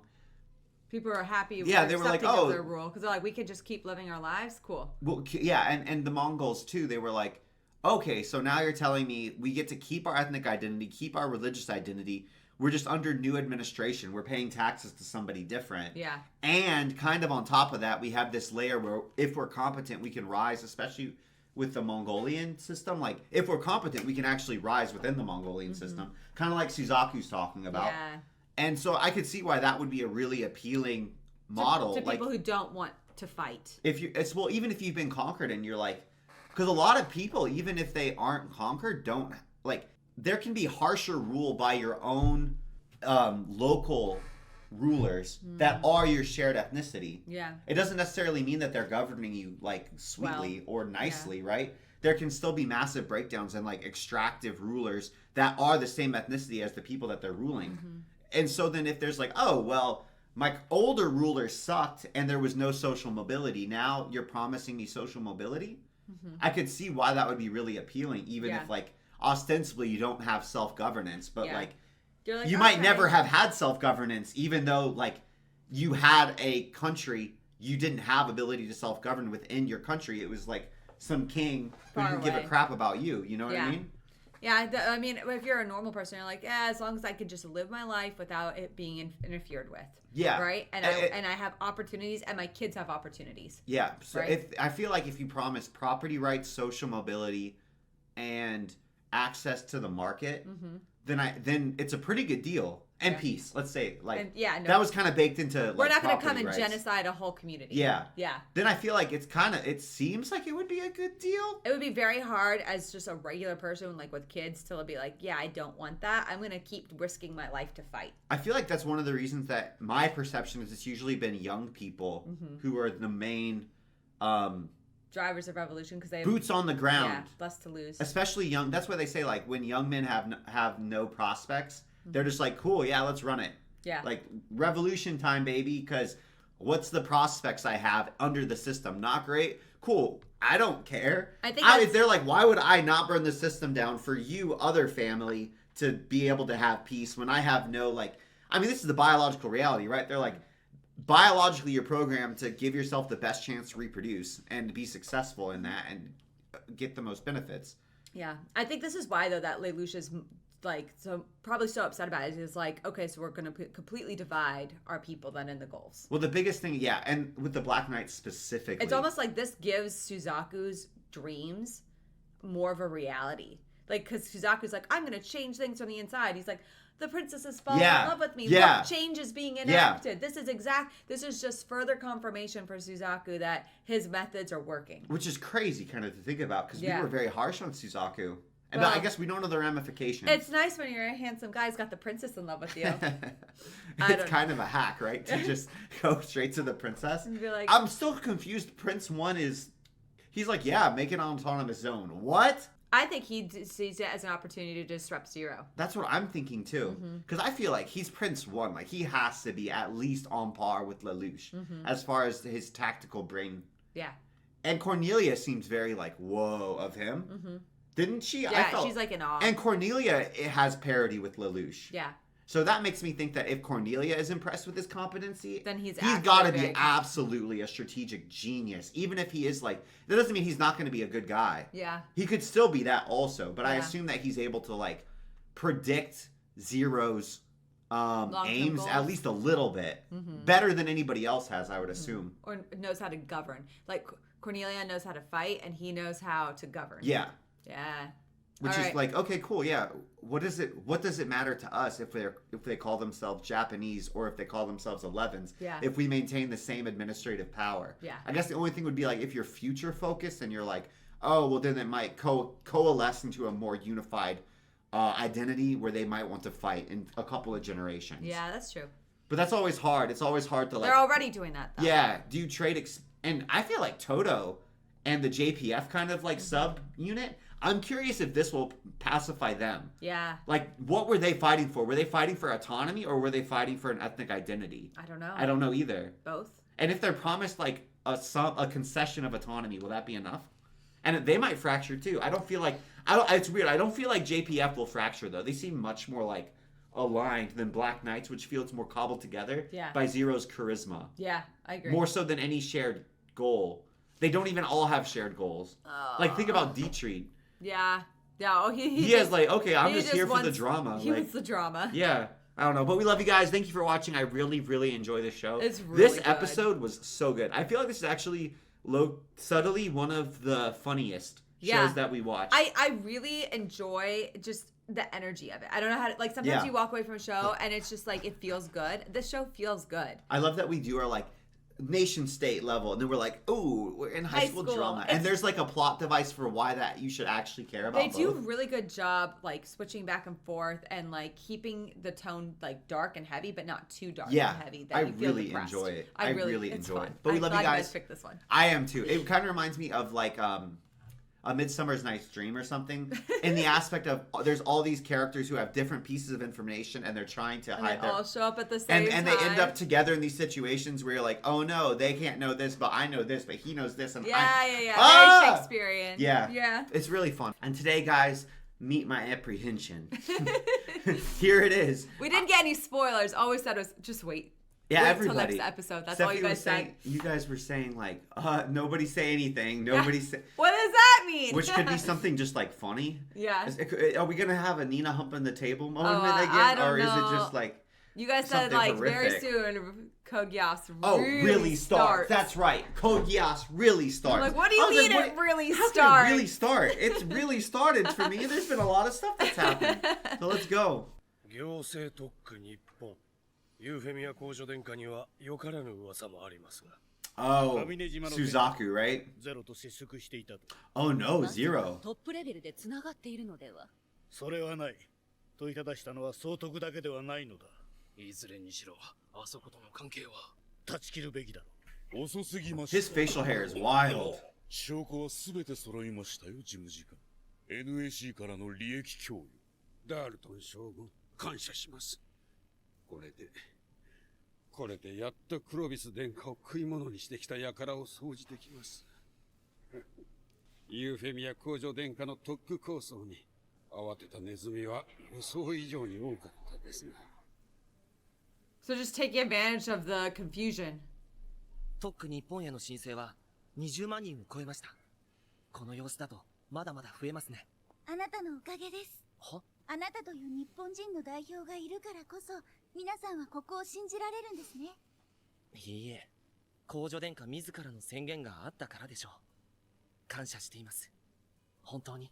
people are happy with they were like, oh, their rule, because they're like, we could just keep living our lives. Cool. Well, yeah, and the Mongols too. They were like, okay, so now you're telling me we get to keep our ethnic identity, keep our religious identity. We're just under new administration. We're paying taxes to somebody different. Yeah. And kind of on top of that, we have this layer where if we're competent, we can rise, especially with the Mongolian system. Like, if we're competent, we can actually rise within the Mongolian system. Kind of like Suzaku's talking about. Yeah. And so I could see why that would be a really appealing model to people who don't want to fight. Even if you've been conquered and you're like, because a lot of people, even if they aren't conquered, don't like. There can be harsher rule by your own local rulers that are your shared ethnicity. Yeah. It doesn't necessarily mean that they're governing you like sweetly or nicely, right? There can still be massive breakdowns and like extractive rulers that are the same ethnicity as the people that they're ruling. And so then if there's like, oh, well, my older ruler sucked and there was no social mobility. Now you're promising me social mobility. I could see why that would be really appealing, even if like ostensibly you don't have self-governance, but like you might never have had self-governance, even though like you had a country, you didn't have ability to self-govern within your country. It was like some king who didn't give a crap about you. You know what I mean? Yeah, I mean, if you're a normal person, you're like, yeah, as long as I could just live my life without it being interfered with. Yeah. Right? And I have opportunities, and my kids have opportunities. Yeah. So I feel like if you promise property rights, social mobility, and access to the market, then it's a pretty good deal. And peace, let's say, like, that was kind of baked into. Like, we're not going to come and genocide a whole community. Yeah, yeah. Then I feel like it seems like it would be a good deal. It would be very hard as just a regular person, like with kids, to be like, yeah, I don't want that. I'm going to keep risking my life to fight. I feel like that's one of the reasons that my perception is it's usually been young people who are the main drivers of revolution, because they have boots on the ground, less to lose. Especially young. That's why they say like when young men have no prospects. They're just like, cool, yeah, let's run it. Yeah. Like, revolution time, baby, because what's the prospects I have under the system? Not great? Cool. I don't care. If they're like, why would I not burn the system down for you, other family, to be able to have peace when I have no, like... I mean, this is the biological reality, right? They're like, biologically, you're programmed to give yourself the best chance to reproduce and to be successful in that and get the most benefits. Yeah. I think this is why, though, that Lelouch is... like, so probably so upset about it is like, okay, so we're going to completely divide our people then in the goals. Well, the biggest thing, and with the Black Knights specifically. It's almost like this gives Suzaku's dreams more of a reality. Like, because Suzaku's like, I'm going to change things from the inside. He's like, the princess is falling in love with me. Look, change is being enacted. This is just further confirmation for Suzaku that his methods are working. Which is crazy kind of to think about, because we were very harsh on Suzaku. But I guess we don't know the ramifications. It's nice when you're a handsome guy who's got the princess in love with you. It's kind of a hack, right? To just go straight to the princess. And be like, I'm still confused. Prince 1 he's like, yeah, make an autonomous zone. What? I think he sees it as an opportunity to disrupt Zero. That's what I'm thinking too. Because I feel like he's Prince 1. Like, he has to be at least on par with Lelouch as far as his tactical brain. Yeah. And Cornelia seems very like, whoa, of him. Didn't she? Yeah, she's like in awe. And Cornelia has parity with Lelouch. Yeah. So that makes me think that if Cornelia is impressed with his competency, then he's got to very be absolutely a strategic genius. Even if he is like, that doesn't mean he's not going to be a good guy. Yeah. He could still be that also, but I Yeah. assume that he's able to like predict Zero's Long-term aims goals. at least a little bit Mhm. better than anybody else has, I would assume. Or knows how to govern. Like Cornelia knows how to fight, and he knows how to govern. Yeah. Yeah. Which All is right. like, okay, cool, yeah. What does it matter to us if they call themselves Japanese or if they call themselves 11s? Yeah. If we maintain the same administrative power. Yeah. I guess the only thing would be like if you're future focused and you're like, oh, well then it might coalesce into a more unified identity where they might want to fight in a couple of generations. Yeah, that's true. But that's always hard. It's always hard to like. They're already doing that, though. Yeah. Do you trade? And I feel like Toto and the JPF kind of like Mm-hmm. sub unit. I'm curious if this will pacify them. Yeah. Like, what were they fighting for? Were they fighting for autonomy or were they fighting for an ethnic identity? I don't know. I don't know either. Both. And if they're promised like a concession of autonomy, will that be enough? And they might fracture too. I don't feel like it's weird. I don't feel like JPF will fracture though. They seem much more like aligned than Black Knights, which feels more cobbled together by Zero's charisma. Yeah, I agree. More so than any shared goal. They don't even all have shared goals. Like think about Dietrich. Yeah. Yeah. Oh, He has like, okay, I'm just here for the drama. He like, wants the drama. Yeah. I don't know, but we love you guys. Thank you for watching. I really, really enjoy this show. It's really this good. episode was so good. I feel like this is actually subtly one of the funniest shows that we watch. I really enjoy just the energy of it. I don't know how to, like, sometimes you walk away from a show and it's just like, it feels good. This show feels good. I love that we do our like nation state level and then we're like, ooh, we're in high school drama. And there's like a plot device for why that you should actually care about. They do a both. really good job, like, switching back and forth and like keeping the tone like dark and heavy, but not too dark and heavy that I you feel really depressed. enjoy it. I really enjoy fun. it. But we I'm love you glad guys. picked this one. I am too. It kind of reminds me of like A Midsummer's Night's Dream or something, in the aspect of there's all these characters who have different pieces of information and they're trying to hide They their all show up at the same time. and they end up together in these situations where you're like, oh no, they can't know this, but I know this, but he knows this, and Yeah. Ah! Very Shakespearean. Yeah. It's really fun. And today, guys, meet my apprehension. Here it is. We didn't get any spoilers. All we said was just wait. Yeah, wait everybody. Till next episode. That's Steffi all you guys was saying, said. you guys were saying like, nobody say anything. Nobody say. What does that mean? Which could be something just like funny. Yeah. Are we gonna have a Nina humping the table moment I again, don't or is know. it just like? You guys said something like horrific? very soon Code Geass Really starts. That's right. Code Geass really starts. I'm like, what do you I was mean like, it really how starts? can it really start? It's really started for me. There's been a lot of stuff that's happened. So let's go. 行政特区日本ユーフェミア公女殿下にはよからぬ噂もありますが Oh, Suzaku, right? ゼロと接触していたと Oh no, Zero. トップレベルでつながっているのでは。それはない問いただしたのは総督だけではないのだいずれにしろあそことの関係は断ち切るべきだろ遅すぎました His facial hair is wild. 証拠は全て揃いましたよ、事務次官。NAC からの利益供与。ダールトン将軍、感謝します。これでやっとクロビス殿下を食い物にしてきた輩を掃除できます。ユーフェミア公女殿下の特区構想に慌てたネズミは予想以上に多かったですが。So just taking advantage of the confusion. 特区日本への申請は20万人を超えました。この様子だとまだまだ増えますね。あなたのおかげです。は？あなたという日本人の代表がいるからこそ、皆さんはここを信じられるんですね。いいえ、公女殿下自らの宣言があったからでしょう。感謝しています。本当に。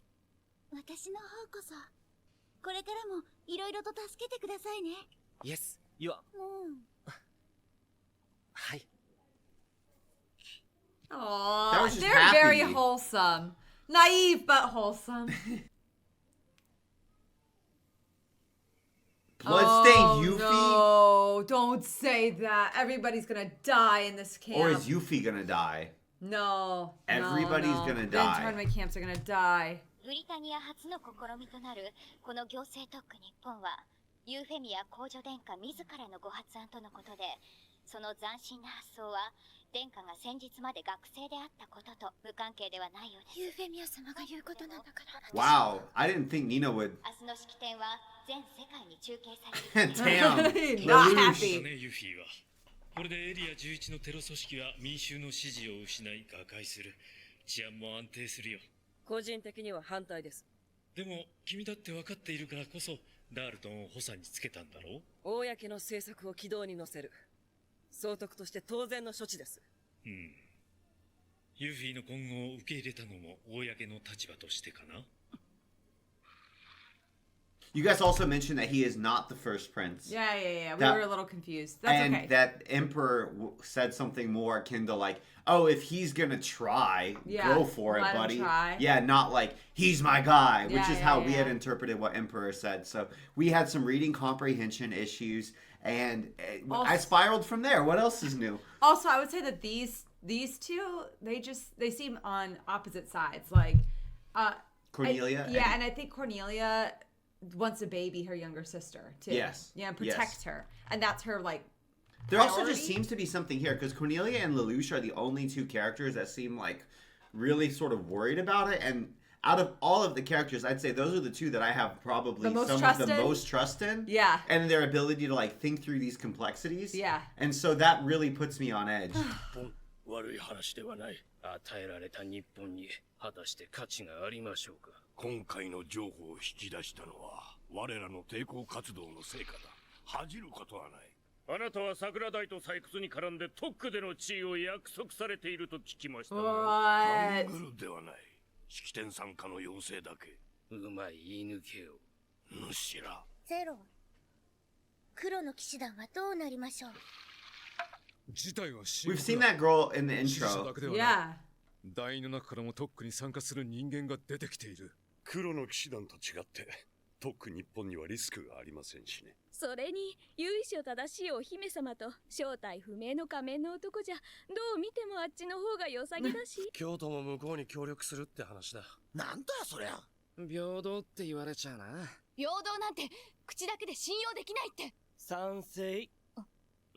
私の方こそ。これからもいろいろと助けてくださいね。Yes, you are. はい。Aww, That was just they're very happy. wholesome. Naive but wholesome. Bloodstained Yuffie? No, don't say that. Everybody's gonna die in this camp. Or is Yuffie gonna die? No. Everybody's no. gonna The die. internment camps are gonna die. ブリタニア初の試みとなるこの行政特区日本はユーフェミア公女殿下自らのご発案とのことでその斬新な発想は殿下が先日まで学生であったことと無関係ではないようです。ユーフェミア様が言うことなんだから。Wow, I didn't think Nina would. 明日の式典は全世界に中継される。Damn. Not Lelouch. happy. ね、ユフィは。これでエリア11のテロ組織は民衆の支持を失い瓦解する。治安も安定するよ。個人的には反対です。でも君だって分かっているからこそダールトンを補佐につけたんだろう。公の政策を軌道に乗せる。総督として当然の処置です。うん。ユーフィの今後を受け入れたのも公の立場としてかな。You guys also mentioned that he is not the first prince. Yeah. We That- were a little confused. That's and okay. that Emperor said something more akin to like, oh, if he's gonna try, Yeah, go for it, let him buddy. try. Yeah, not like, he's my guy, which Yeah, is how yeah, we had yeah. interpreted what Emperor said. So we had some reading comprehension issues, and I Also- spiraled from there. What else is new? Also, I would say that these two, they seem on opposite sides. Like, Cornelia? and I think Cornelia wants to baby her younger sister too. Yes. Yeah, protect Yes. her, and that's her like. There also priority. just seems to be something here, because Cornelia and Lelouch are the only two characters that seem like really sort of worried about it, and out of all of the characters, I'd say those are the two that I have probably The most some trust of the in? most trust in. Yeah. And their ability to like think through these complexities. Yeah. And so that really puts me on edge. 悪い話ではない。与えられた日本に果たして価値がありましょうか。今回の情報を引き出したのは我らの抵抗活動の成果だ。恥じることはない。あなたは桜大と採掘に絡んで特区での地位を約束されていると聞きましたが。ハングルではない。式典参加の要請だけ。うまい言い抜けよ。主ら。ゼロ。黒の騎士団はどうなりましょう。 We've seen that girl in the intro. Yeah. 団員の中からも特区に参加する人間が出てきている。黒の騎士団と違って特区日本にはリスクがありませんしね。それに由緒正しいお姫様と正体不明の仮面の男じゃどう見てもあっちの方が良さげだし京都も向こうに協力するって話だ。なんだそりゃ。平等って言われちゃうな。平等なんて口だけで信用できないって。賛成。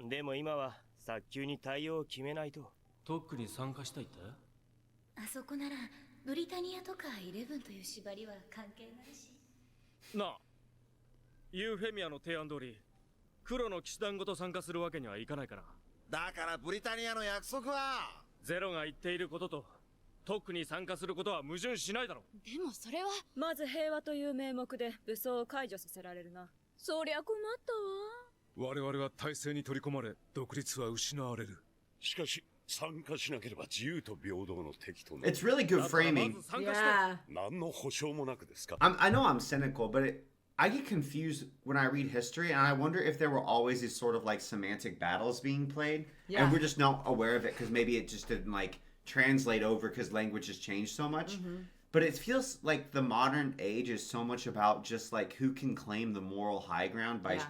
でも今は早急に対応を決めないと。特区に参加したいって？あそこならブリタニアとかイレブンという縛りは関係ないし。なあ、ユーフェミアの提案通り黒の騎士団ごと参加するわけにはいかないから。だからブリタニアの約束はゼロが言っていることと特区に参加することは矛盾しないだろう。でもそれはまず平和という名目で武装を解除させられるな。そりゃ困ったわ。我々は体制に取り込まれ独立は失われる。しかし参加しなければ自由と平等の敵となる。 It's really good framing. Yeah. 何の保証もなくですか。I know I'm cynical, but I get confused when I read history, and I wonder if there were always these sort of like semantic battles being played, Yeah. and we're just not aware of it because maybe it just didn't like translate over because language has changed so much. But it feels like the modern age is so much about just like who can claim the moral high ground by, Yeah.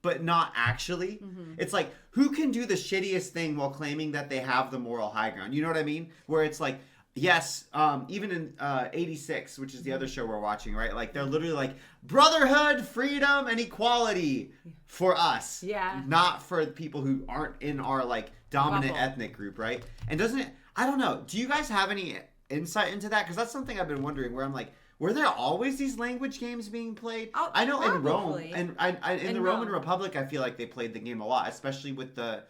but not actually. It's like who can do the shittiest thing while claiming that they have the moral high ground. You know what I mean? Where it's like, yes, even in 86, which is the other show we're watching, right? Like they're literally like brotherhood, freedom, and equality for us. Yeah. Not for people who aren't in our like dominant Bubble. ethnic group, right? And doesn't it, I don't know. Do you guys have any insight into that? Because that's something I've been wondering where I'm like, were there always these language games being played? Oh, I know in Rome, probably. and in In the Roman Rome. Republic, I feel like they played the game a lot, especially with the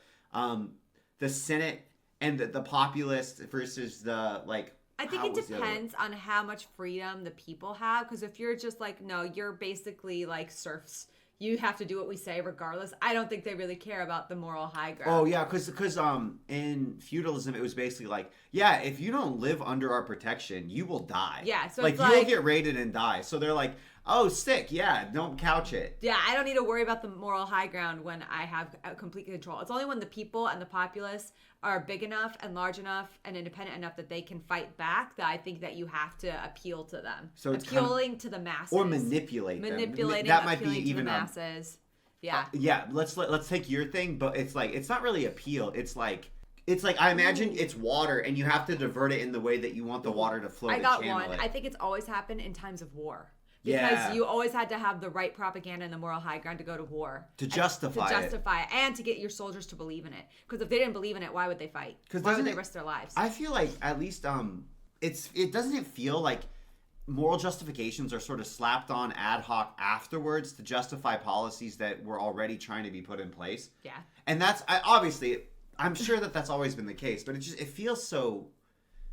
Senate and the populist versus the like. I think how it was the other one? depends on how much freedom the people have. Because if you're just like, no, you're basically like serfs. You have to do what we say regardless. I don't think they really care about the moral high ground. Oh yeah, because in feudalism it was basically like, yeah, if you don't live under our protection, you will die. Yeah, so like it's you'll like- get raided and die. So they're like, oh, sick, yeah, don't couch it. Yeah, I don't need to worry about the moral high ground when I have complete control. It's only when the people and the populace are big enough and large enough and independent enough that they can fight back that I think that you have to appeal to them. So it's kind of- appealing to the masses. Or manipulate them. Manipulating, That might be appealing to even the a- masses. Yeah. Yeah, let's take your thing, but it's like it's not really appeal. It's like I imagine it's water, and you have to divert it in the way that you want the water to flow. I to got channel one. it. I think it's always happened in times of war. Because Yeah. you always had to have the right propaganda and the moral high ground to go to war. To justify it. And to get your soldiers to believe in it. Because if they didn't believe in it, why would they fight? Why would they risk their lives? I feel like at least it doesn't feel like moral justifications are sort of slapped on ad hoc afterwards to justify policies that were already trying to be put in place. Yeah. And that's obviously I'm sure that's always been the case, but it feels so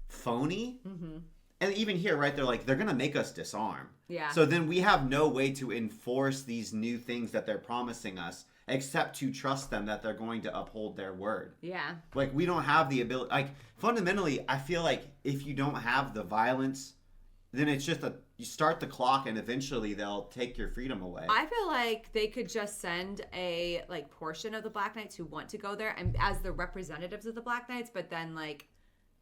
phony. Mm-hmm. And even here, right, they're going to make us disarm. Yeah. So then we have no way to enforce these new things that they're promising us except to trust them that they're going to uphold their word. Yeah. Like, we don't have the ability. Like, fundamentally, I feel like if you don't have the violence, then it's just you start the clock and eventually they'll take your freedom away. I feel like they could just send a, like, portion of the Black Knights who want to go there and as the representatives of the Black Knights, but then, like,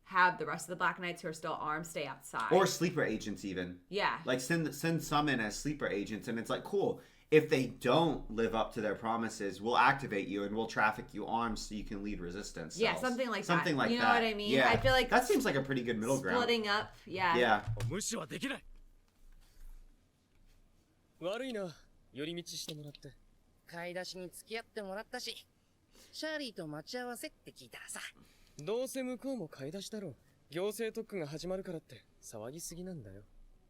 have the rest of the Black Knights who are still armed stay outside. Or sleeper agents even. Yeah. Like send some in as sleeper agents and it's like, cool. If they don't live up to their promises, we'll activate you and we'll traffic you arms so you can lead resistance cells. Yeah, something like that. Something like that. You know what I mean? Yeah. I feel like that seems like a pretty good middle ground. Splitting up, yeah. Yeah. 悪いな、寄り道してもらって。買い出しに付き合ってもらったし、シャーリーと待ち合わせって聞いたらさ。どうせ向こうも買い出しだろう。行政特区が始まるからって騒ぎすぎなんだよ。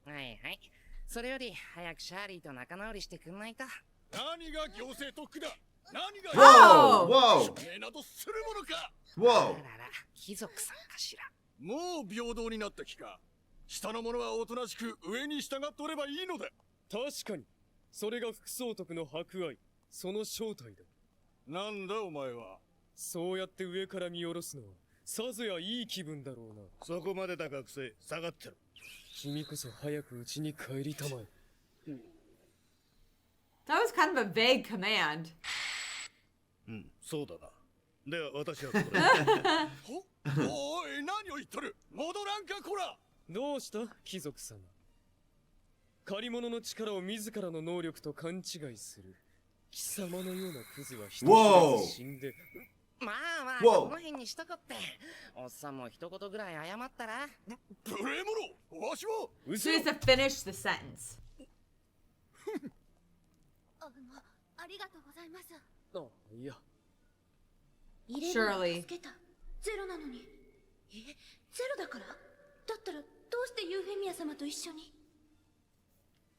はいはい。それより早くシャーリーと仲直りしてくんないと。何が行政特区だ。何が Whoa! Whoa! 署名などするものか。 Whoa! 貴族さんかしら。もう平等になった気か。下の者はおとなしく上に従っておればいいのだ。確かに。それが副総督の博愛。その正体だ。なんだお前は。そうやって上から見下ろすのはさぞやいい気分だろうな。そこまでだ学生、下がってる。君こそ早く家に帰りたまえ。That was kind of a vague command. うん、そうだな。では私はこれ。おい、何を言っとる。戻らんかこら。どうした貴族様。借り物の力を自らの能力と勘違いする。貴様のようなクズは人知れず死んで。まあまあ、この辺にしとこって。おっさんも一言ぐらい謝ったら。無礼者わしは She has to finish the sentence. ありがとうございます。あ、いや。イレブンを助けた。ゼロなのに。ゼロだからだったらどうしてユーフェミア様と一緒に。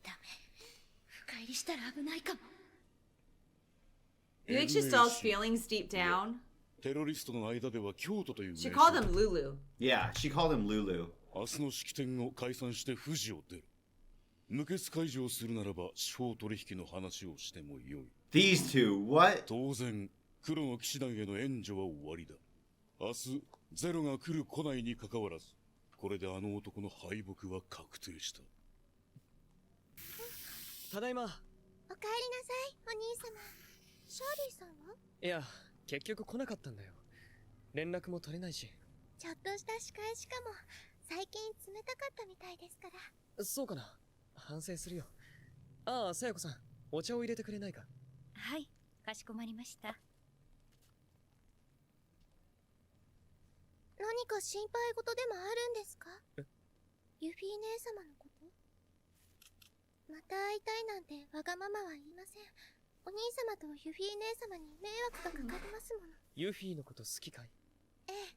ダメ。深入りしたら危ないかも。You think she still has feelings deep down? テロリストの間では京都という名称。 She called him Lulu. Yeah, she called him Lulu. 明日の式典を解散して富士を出る。無血解除をするならば司法取引の話をしてもよい。These two, what? 当然、黒の騎士団への援助は終わりだ。明日、ゼロが来る来ないに関わらず、これであの男の敗北は確定した。ただいま。おかえりなさい、お兄様。シャーリーさんはいや、結局来なかったんだよ。連絡も取れないし。ちょっとした仕返しかも。最近冷たかったみたいですから。そうかな。反省するよ。ああ、さやこさん、お茶を入れてくれないか。はい、かしこまりました。何か心配事でもあるんですか？ユフィー姉様のこと？また会いたいなんてわがままは言いません。お兄様とユフィー姉様に迷惑がかかりますもの。ユフィーのこと好きかい？ええ、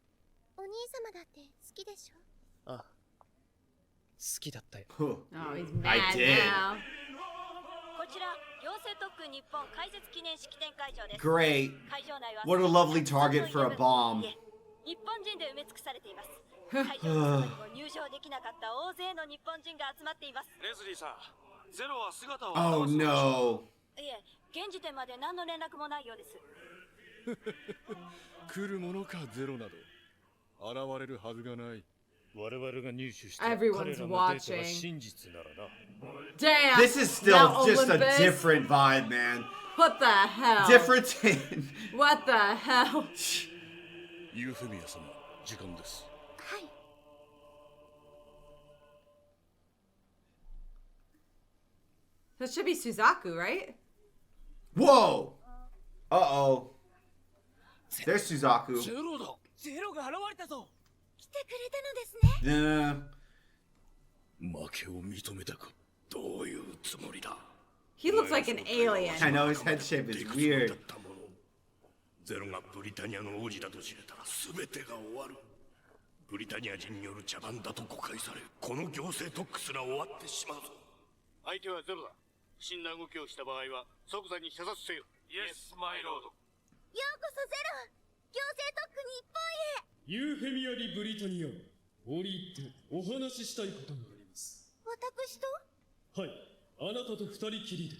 お兄様だって好きでしょ？ああ、好きだったよ。Oh, he's I mad did. now. こちら行政特区日本開設記念式典会場です。 Great. 会場内は What a lovely target for a bomb. 日本人で埋め尽くされています。会場の外にも入場できなかった大勢の日本人が集まっています。レズリーさん、ゼロは姿を Oh 現す no. いえ、現時点まで何の連絡もないようです。来るものかゼロなど現れるはずがない。我々が入手した Everyone's 彼らのデータが watching. 真実ならな。 Damn. This is still Mount just a Olympus? different vibe, man. What the hell? Different in... What the hell? ユーフェミア様、時間です。はい。 That should be Suzaku, right? Whoa! Uh-oh. There's Suzaku. ゼロだ。ゼロが現れたぞ。来てくれたのですね。Yeah. 負けを認めたか。どういうつもりだ。 He looks like an alien. I know his head shape is weird. ゼロがブリタニアの王子だと知れたら全てが終わる。ブリタニア人による茶番だと誤解され、この行政特区すら終わってしまうぞ。相手はゼロだ。不審な動きをした場合は即座に射殺せよ。イエス、マイロード。ようこそゼロ、行政特区日本へ。ユーフェミアリ・ブリタニア、折り入ってお話ししたいことがあります。私と？はい、あなたと二人きりで。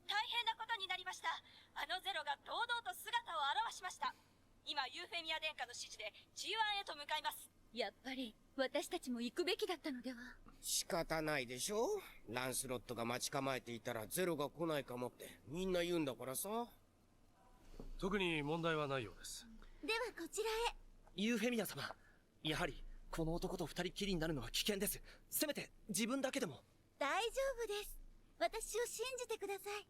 大変なことになりました。あのゼロが堂々と姿を現しました。今ユーフェミア殿下の指示で G1 へと向かいます。やっぱり私たちも行くべきだったのでは。仕方ないでしょ。ランスロットが待ち構えていたらゼロが来ないかもってみんな言うんだからさ。特に問題はないようです。ではこちらへ。ユーフェミア様、やはりこの男と二人きりになるのは危険です。せめて自分だけでも。大丈夫です。私を信じてください。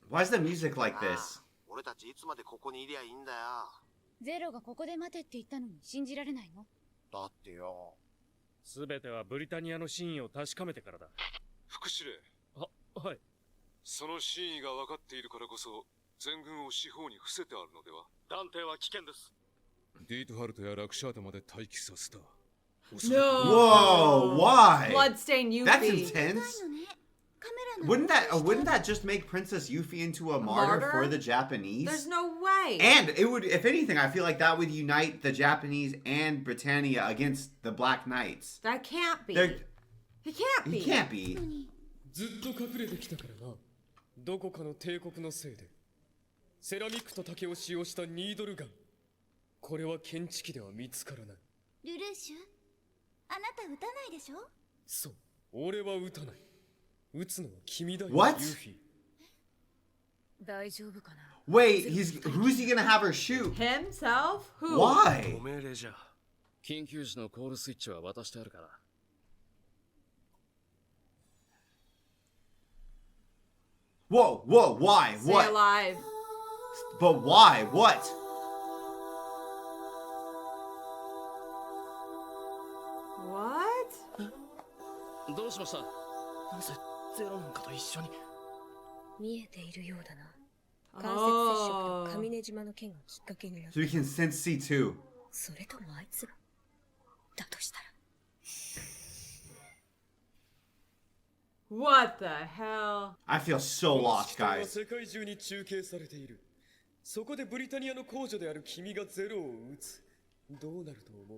Why is the music like this? 俺たちいつまでここにいりゃいいんだよ。ゼロがここで待てって言ったのに信じられないの？だってよ。すべてはブリタニアの真意を確かめてからだ。副司令。はい。その真意が分かっているからこそ全軍を四方に伏せてあるのでは。断定は危険です。ディートハルトやラクシャータまで待機させた。 Whoa, why? Bloodstained Yuffie. That's intense. Wouldn't that just make Princess Yuffie into a martyr for the Japanese? There's no way. And it would, if anything, I feel like that would unite the Japanese and Britannia against the Black Knights. That can't be. He can't be. He can't be. ずっと隠れてきたからな。どこかの帝国のせいで。セラミックと竹を使用したニードルガン。これは検知器では見つからない。ルルーシュ、あなた撃たないでしょ？そう、俺は撃たない。撃つのは君だよ、 What? ユーフィー。大丈夫かな？ Wait, who's he gonna have her shoot? Himself? Who? Why? ご命令じゃ。緊急時のコールスイッチは渡してあるから。Whoa, whoa, why? Stay What? alive. But why? What? What? どうしました？なぜゼロなんかと一緒に。見えているようだな。間接接触と上根島の件がきっかけになった。 So we can sense C2. それともあいつがだとしたら。 What the hell? I feel so lost, この guys. 世界中に中継されている。そこでブリタニアの公女である君がゼロを撃つ。どうなると思う？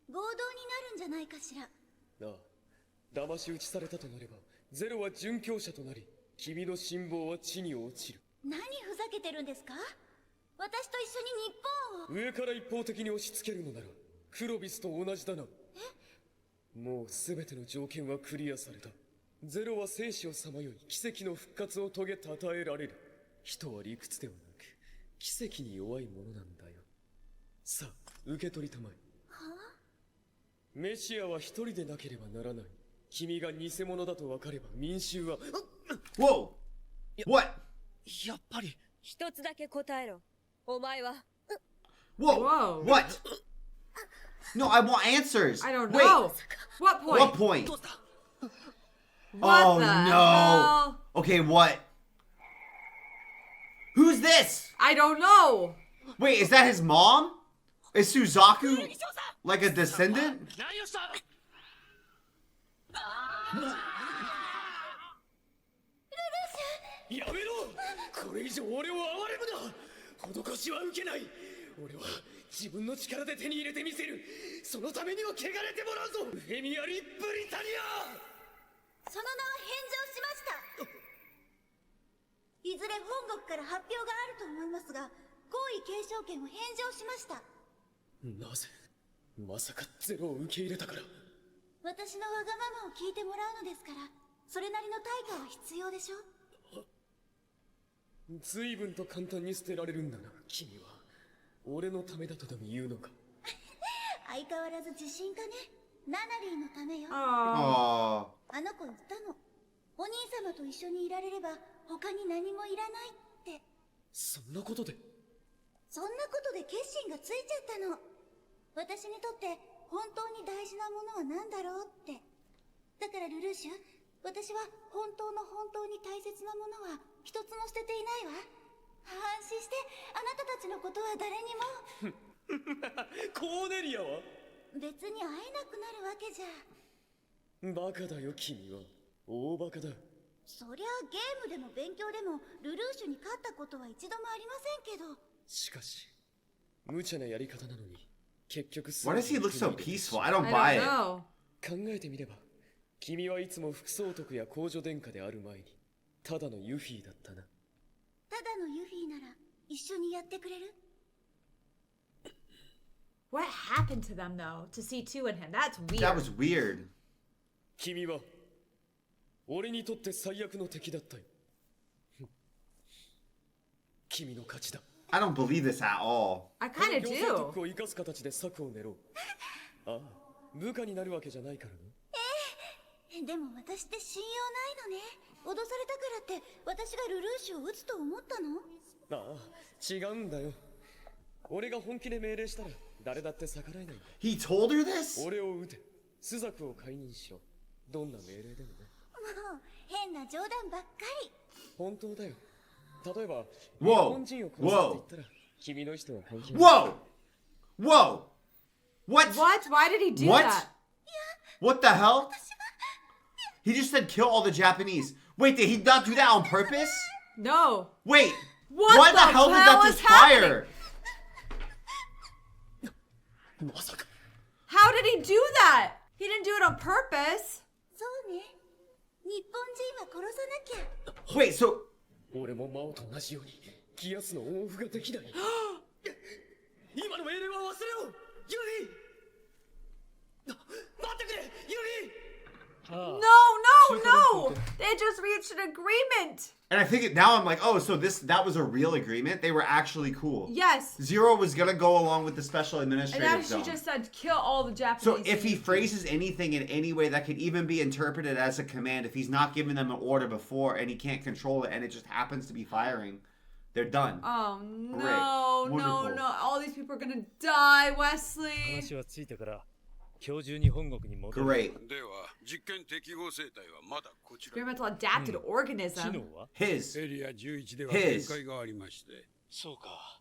合同になるんじゃないかしら。なあ、騙し討ちされたとなれば、ゼロは殉教者となり、君の信望は地に落ちる。何ふざけてるんですか？私と一緒に日本を。上から一方的に押し付けるのなら、クロビスと同じだな。もうすべての条件はクリアされた。ゼロは生死をさまよい奇跡の復活を遂げ称えられる。人は理屈ではなく奇跡に弱いものなんだよ。さあ受け取りたまえ。メシアは一人でなければならない。君が偽物だと分かれば民衆は。 Whoa! What? やっぱり一つだけ答えろ。お前は。 Whoa! What? No, I want answers. I don't Wait. know. What point? What point? What Oh the no. hell? Okay, what? Who's this? I don't know. Wait, is that his mom? Is Suzaku like a descendant? やめろ！これ以上俺を憐れむな！施しは受けない！俺は自分の力で手に入れてみせる！そのためには汚れてもらうぞ！フェミアリ・ブリタニア！その名は返上しました。いずれ本国から発表があると思いますが、皇位継承権を返上しました。なぜ？まさかゼロを受け入れたから？私のわがままを聞いてもらうのですから、それなりの対価は必要でしょ。随分と簡単に捨てられるんだな、君は。俺のためだとでも言うのか？相変わらず自信家ね。ナナリーのためよ。あの子言ったの。お兄様と一緒にいられれば他に何もいらないって。そんなことで？そんなことで決心がついちゃったの。私にとって本当に大事なものは何だろうって。だからルルーシュ、私は本当の本当に大切なものは一つも捨てていないわ。安心して、あなたたちのことは誰にも。コーネリアは別に会えなくなるわけじゃ。バカだよ君は。大バカだ。そりゃゲームでも勉強でもルルーシュに勝ったことは一度もありませんけど。しかし無茶なやり方なのに結局 Why does he look so peaceful? I don't buy it. 考えてみれば君はいつも副総督や公女殿下である前にただのユフィだったな。ただのユフィなら一緒にやってくれる？ What happened to them though? To see two in him. That's weird. That was weird. 君は俺にとって最悪の敵だったよ。君の勝ちだ。I don't believe this at all. I kind of 行政 do. 特を生かす形で策を練ろう。ああ、部下になるわけじゃないからね。でも私って信用ないのね。脅されたからって私がルルーシュを撃つと思ったの？ああ、違うんだよ。俺が本気で命令したら誰だって逆らえないんだ。He told her this? 俺を撃て。スザクを解任しろ。どんな命令でもね。もう変な冗談ばっかり。本当だよ。例えば、 Whoa. 日本人を殺すって言ったら君の人は関係ない。 Whoa! Whoa! What? What? Why did he do What? that? What the hell? He just said kill all the Japanese. Wait, did he not do that on purpose? No. Wait. What Why the the hell did that is just fire? How did he do that? He didn't do it on purpose. そうね。日本人は殺さなきゃ。 Wait, so 俺もマオと同じようにギアスのオンオフができない。今の命令は忘れろ。ユリ待ってくれ、ユリ。 No, no, no! They just reached an agreement. and I think now I'm like, oh, so that was a real agreement? They were actually cool. Yes. Zero was gonna go along with the special And administrative now she zone. just said kill all the Japanese. So if he phrases anything in any way that could even be interpreted as a command, if he's not giving them an order before and he can't control it and it just happens to be firing, they're done. Oh Great. no, no, Wonderful. no. All these people are gonna die, Wesley. 話はついてから今日中に本国に戻る。 Great. では実験適合生態はまだこちら。 Experimental adapted organism. 知能は His. エリア11では限界がありまして。そうか。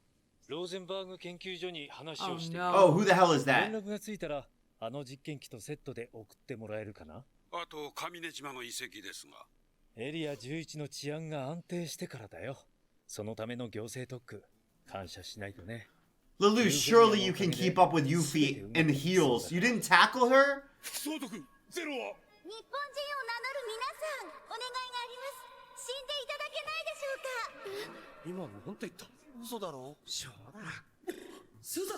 ローゼンバーグ研究所に話をして。 Oh, who the hell is that? 連絡がついたらあの実験機とセットで送ってもらえるかな。あと上根島の遺跡ですが。エリア11の治安が安定してからだよ。そのための行政特区感謝しないとね。 Lelouch, surely you can keep up with Yuffie in heels. You didn't tackle her? 副総督ゼロは。日本人を名乗る皆さん、お願いがあります。死んでいただけないでしょうか。今のなんて言った？嘘だろ？しょうだ。スザ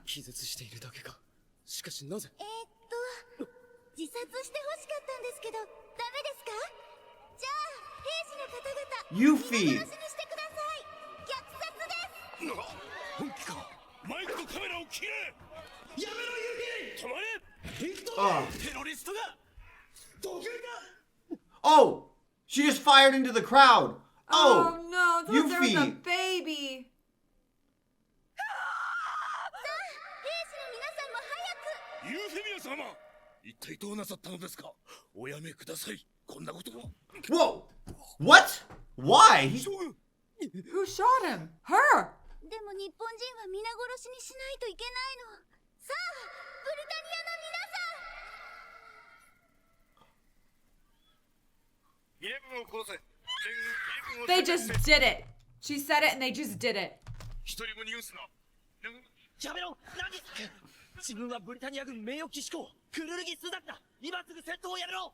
傷つしているだけか。しかしなぜ？自殺してほしかったんですけど、ダメですか？じゃあ、兵士の方々、ユフィ皆殺しにしてください。虐殺です。本気か。マイクとカメラを切れ。やめろユフィ。止まれ。ビクトリー。テロリストが。どけだ。 Oh! She just fired into the crowd. Oh! no, there was a Yuffie! baby. ユーフェミア様、一体どうなさったのですか。おやめください。こんなことを。 Whoa! What? Why? He... Who shot him? Her! でも日本人は皆殺しにしないといけないの。さあ、ブリタニアの皆さん。イレブンを殺せ。 They just did it. She said it and they just did it. 一人も逃がすな。やめろ。何？自分はブリタニア軍名誉騎士公クルルギスザクだ。今すぐ戦闘をやめろ。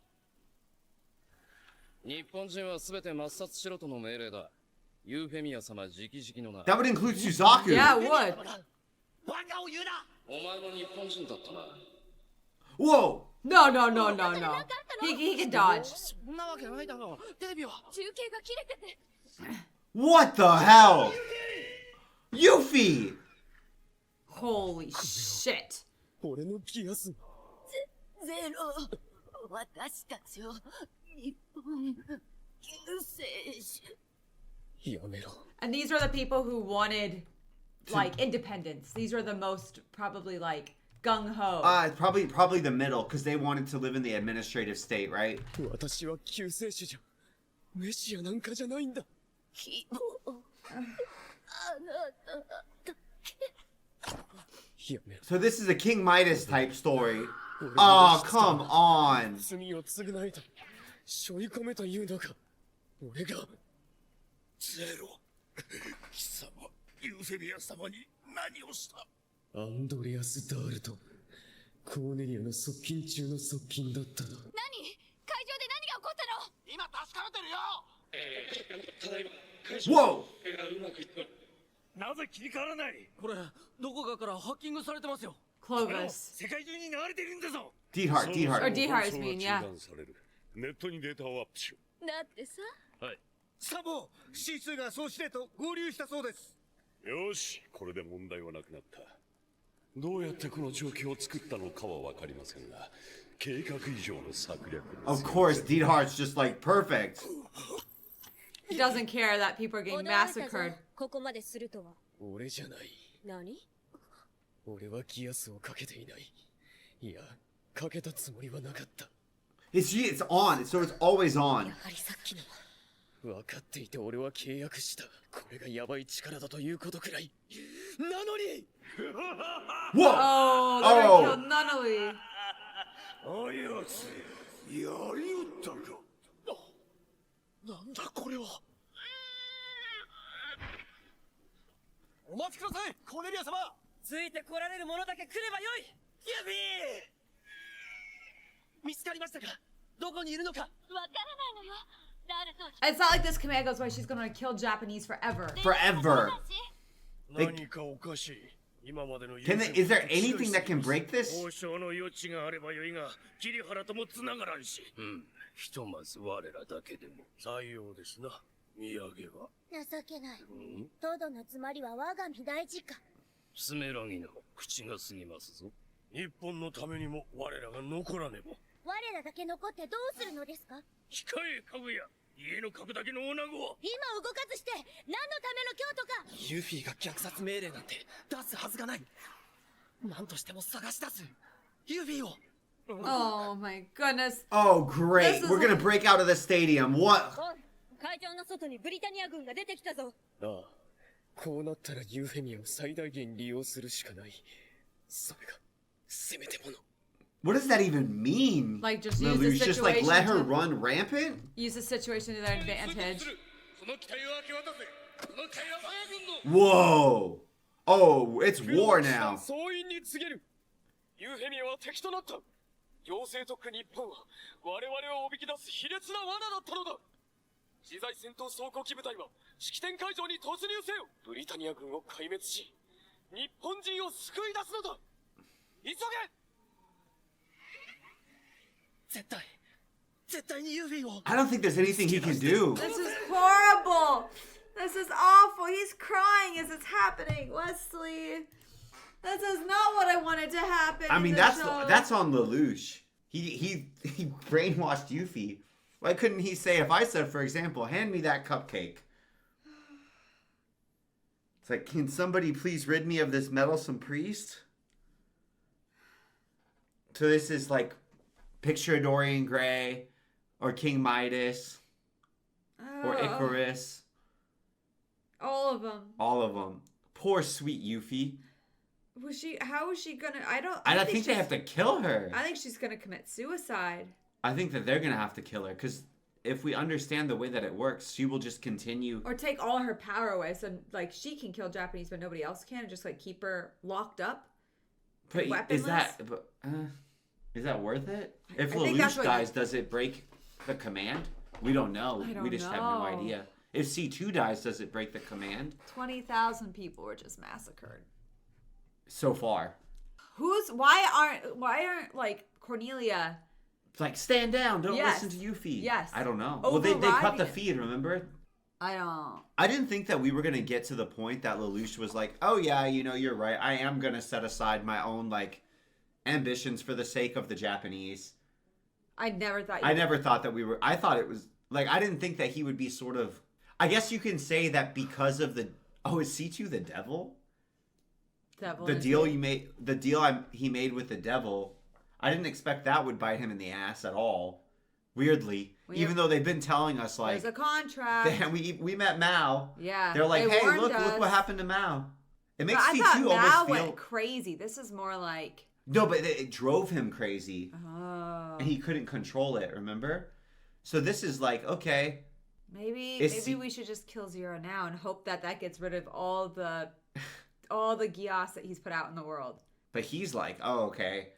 日本人はすべて抹殺しろとの命令だ。ユーフェミア様直々のな。 That would include Suzaku. Yeah, it would. バカを言うな。お前も日本人だったな。 Whoa! No, no, no, no, no. He can dodge. そんなわけないだろう。テレビは中継が切れてて。 What the hell? Yuffie! Holy shit. 俺のギアス。ゼロ。私たちを日本救世主。やめろ。 And these are the people who wanted, like, independence. These are the most, probably, like, gung ho. Probably the middle, because they wanted to live in the administrative state, right? 私は救世主じゃメシアなんかじゃないんだ希望あなただけ So this is a King Midas type story. Oh, come on. 罪を償えと背負い込めというのか俺がゼロ貴様ユーフェミア様に何をした？アンドレアス・ダールトンコーネリアの側近中の側近だったな何？会場で何が起こったの？今確かめてるよ。ただいま Whoa! なぜ切り替わらない？これどこかからハッキングされてますよ。 Clovis. 世界中に流れてるんだぞ。 D-Heart, Or D-Heart. D-Heart is mean, yeah. ネットにデータをアップしよだってさう。はい。サボ C2 が総司令と合流したそうです。よし、これで問題はなくなった。どうやってこの状況を作ったのかはわかりませんが、計画以上の策略です。Of course, D-Heart's just like perfect. He doesn't care that people are getting massacred. ここまでするとは。俺じゃない何？俺はギアスをかけていないいやかけたつもりはなかった It's on, so it's always on. やはりさっきの分かっていて俺は契約したこれがヤバい力だということくらいなのに Whoa! Oh, they're gonna kill Nunnally. あやつやりよったか。なんだこれはお待ちくださいコーネリア様。ついてこられるものだけ来ればよい。ユビー見つかりましたか？どこにいるのか？わからないのよ。ダルト。 It's not like this command goes away. She's gonna kill Japanese forever. Forever. 何かおかしい。今までの Is there anything that can break this? 交渉の余地があればよいが、桐原とも繋がらんし。ひとまず我らだけでも。採用ですな。土産は。情けない。トドのつまりは我が身大事か。スメラギの口が過ぎますぞ。日本のためにも我らが残らねば。我らだけ残ってどうするのですか？控え家具や家の株だけの女子を。今動かずして何のための京都か。ユフィが虐殺命令なんて出すはずがない。何としても探し出すユフィを。Oh my goodness. Oh, great. We're gonna break out of the stadium. What? 会場の外にブリタニア軍が出てきたぞ。ああこうなったらユーフェミアを最大限利用するしかないそれがせめてもの What does that even mean? Like just use the Lelouch, just like situation let her to- run rampant? Use the situation to their advantage. Whoa! Oh, it's war now. 総員に告げるユーフェミアは敵となった妖精特区日本は我々をおびき出す卑劣な罠だったのだ自在戦闘装甲機部隊は式典会場に突入せよブリタニア軍を壊滅し日本人を救い出すのだ急げ絶対にユフィを I don't think there's anything he can do. This is horrible. This is awful. He's crying as it's happening. Wesley, this is not what I wanted to happen. I in mean, the that's show. that's on Lelouch. He brainwashed Yuffie. Why couldn't he say, if I said, for example, hand me that cupcake? It's like, can somebody please rid me of this meddlesome priest? So this is like, picture Dorian Gray, or King Midas, or Icarus. All of them. All of them. Poor sweet Yuffie. Was she? How is she gonna? I don't think they have to kill her. I think she's gonna commit suicide. I think that they're gonna have to kill her because if we understand the way that it works, she will just continue. Or take all her power away, so like she can kill Japanese, but nobody else can. And just like keep her locked up. But is that worth it? If Lelouch dies, does it break the command? We don't know. We just have no idea. If C2 dies, does it break the command? 20,000 people were just massacred. So far. Why aren't like Cornelia? It's like, stand down, don't listen to Yuffie. Yes. I don't know. Well, they cut the feed, remember? I didn't think that we were going to get to the point that Lelouch was like, oh yeah, you're right. I am going to set aside my own, like, ambitions for the sake of the Japanese. I never thought that we were... I thought it was... Like, I didn't think that he would be sort of... I guess you can say that because of the... Oh, is C2 the devil? Devil the is deal it. he made with the devil, I didn't expect that would bite him in the ass at all. Weirdly, even though they've been telling us like there's a contract. and we met Mao. Yeah, they're like, they hey, warned look us. what happened to Mao. It But makes I C2 thought almost Mao feel went crazy. This is more like no, but it drove him crazy, oh, and he couldn't control it. Remember? So this is like okay. maybe It's we should just kill Zero now and hope that gets rid of all the Geass that he's put out in the world. But he's like, oh, okay.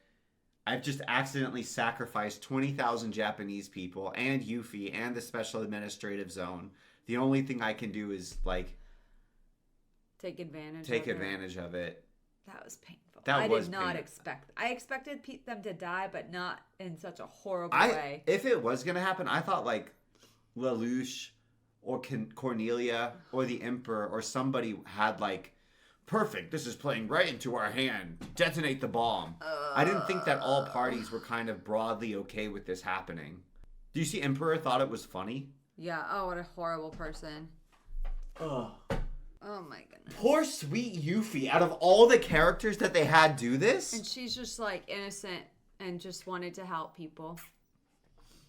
I've just accidentally sacrificed 20,000 Japanese people and Yuffie and the Special Administrative Zone. The only thing I can do is, like... Take advantage of it. That was painful. I did not expect... I expected them to die, but not in such a horrible way. If it was going to happen, I thought, like, Lelouch or Cornelia or the Emperor or somebody had, like... Perfect. This is playing right into our hand. Detonate the bomb. I didn't think that all parties were kind of broadly okay with this happening. Do you see Emperor thought it was funny? Yeah. Oh, what a horrible person. Oh. Oh my goodness. Poor sweet Yuffie. Out of all the characters that they had do this. And she's just like innocent and just wanted to help people.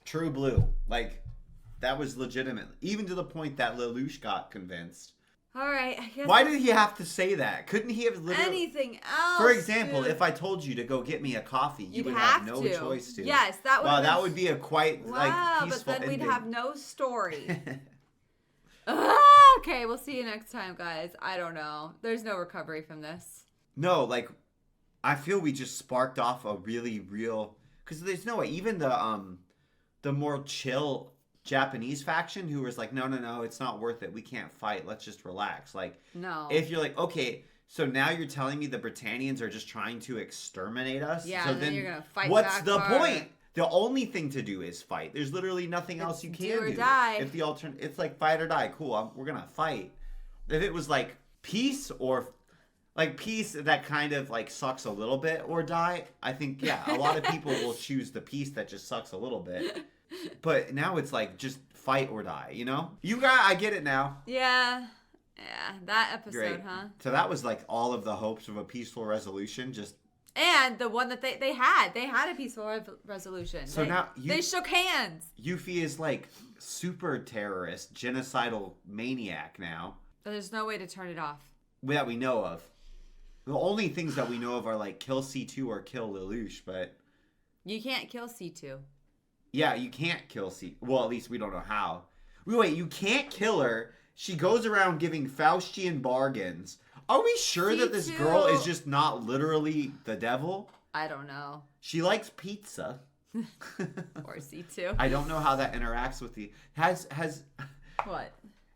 True blue. Like, that was legitimate. Even to the point that Lelouch got convinced. All right. I guess Why did he have to say that? Couldn't he have literally... anything else? For example, dude. if I told you to go get me a coffee, you You'd would have have no to. choice to. Yes, that would. Wow, that would be a quite wow, like peaceful but then we'd ending. have no story. Okay, we'll see you next time, guys. I don't know. There's no recovery from this. No, like, I feel we just sparked off a really real... Because there's no way, even the more chill Japanese faction who was like, no, it's not worth it. We can't fight. Let's just relax. Like, no. If you're like, okay, so now you're telling me the Britannians are just trying to exterminate us? Yeah, so and then you're going to fight what's back the hard. point? The only thing to do is fight. There's literally nothing else you can do. or die. If the it's like fight or die. Cool, we're going to fight. If it was like peace or... Like, peace that kind of, like, sucks a little bit or die, I think, yeah, a lot of people will choose the peace that just sucks a little bit. But now it's like, just fight or die, you know? I get it now. Yeah. Yeah, that episode, Great. huh? So that was, like, all of the hopes of a peaceful resolution, just... And the one that they had a peaceful resolution. So now they shook hands. Yuffie is, like, super terrorist, genocidal maniac now. There's no way to turn it off. That we know of. The only things that we know of are, like, kill C2 or kill Lelouch, but... You can't kill C2. Yeah, you can't kill C... Well, at least we don't know how. Wait, you can't kill her. She goes around giving Faustian bargains. Are we sure that this girl is just not literally the devil? I don't know. She likes pizza. Or C2. I don't know how that interacts with the... Has... What?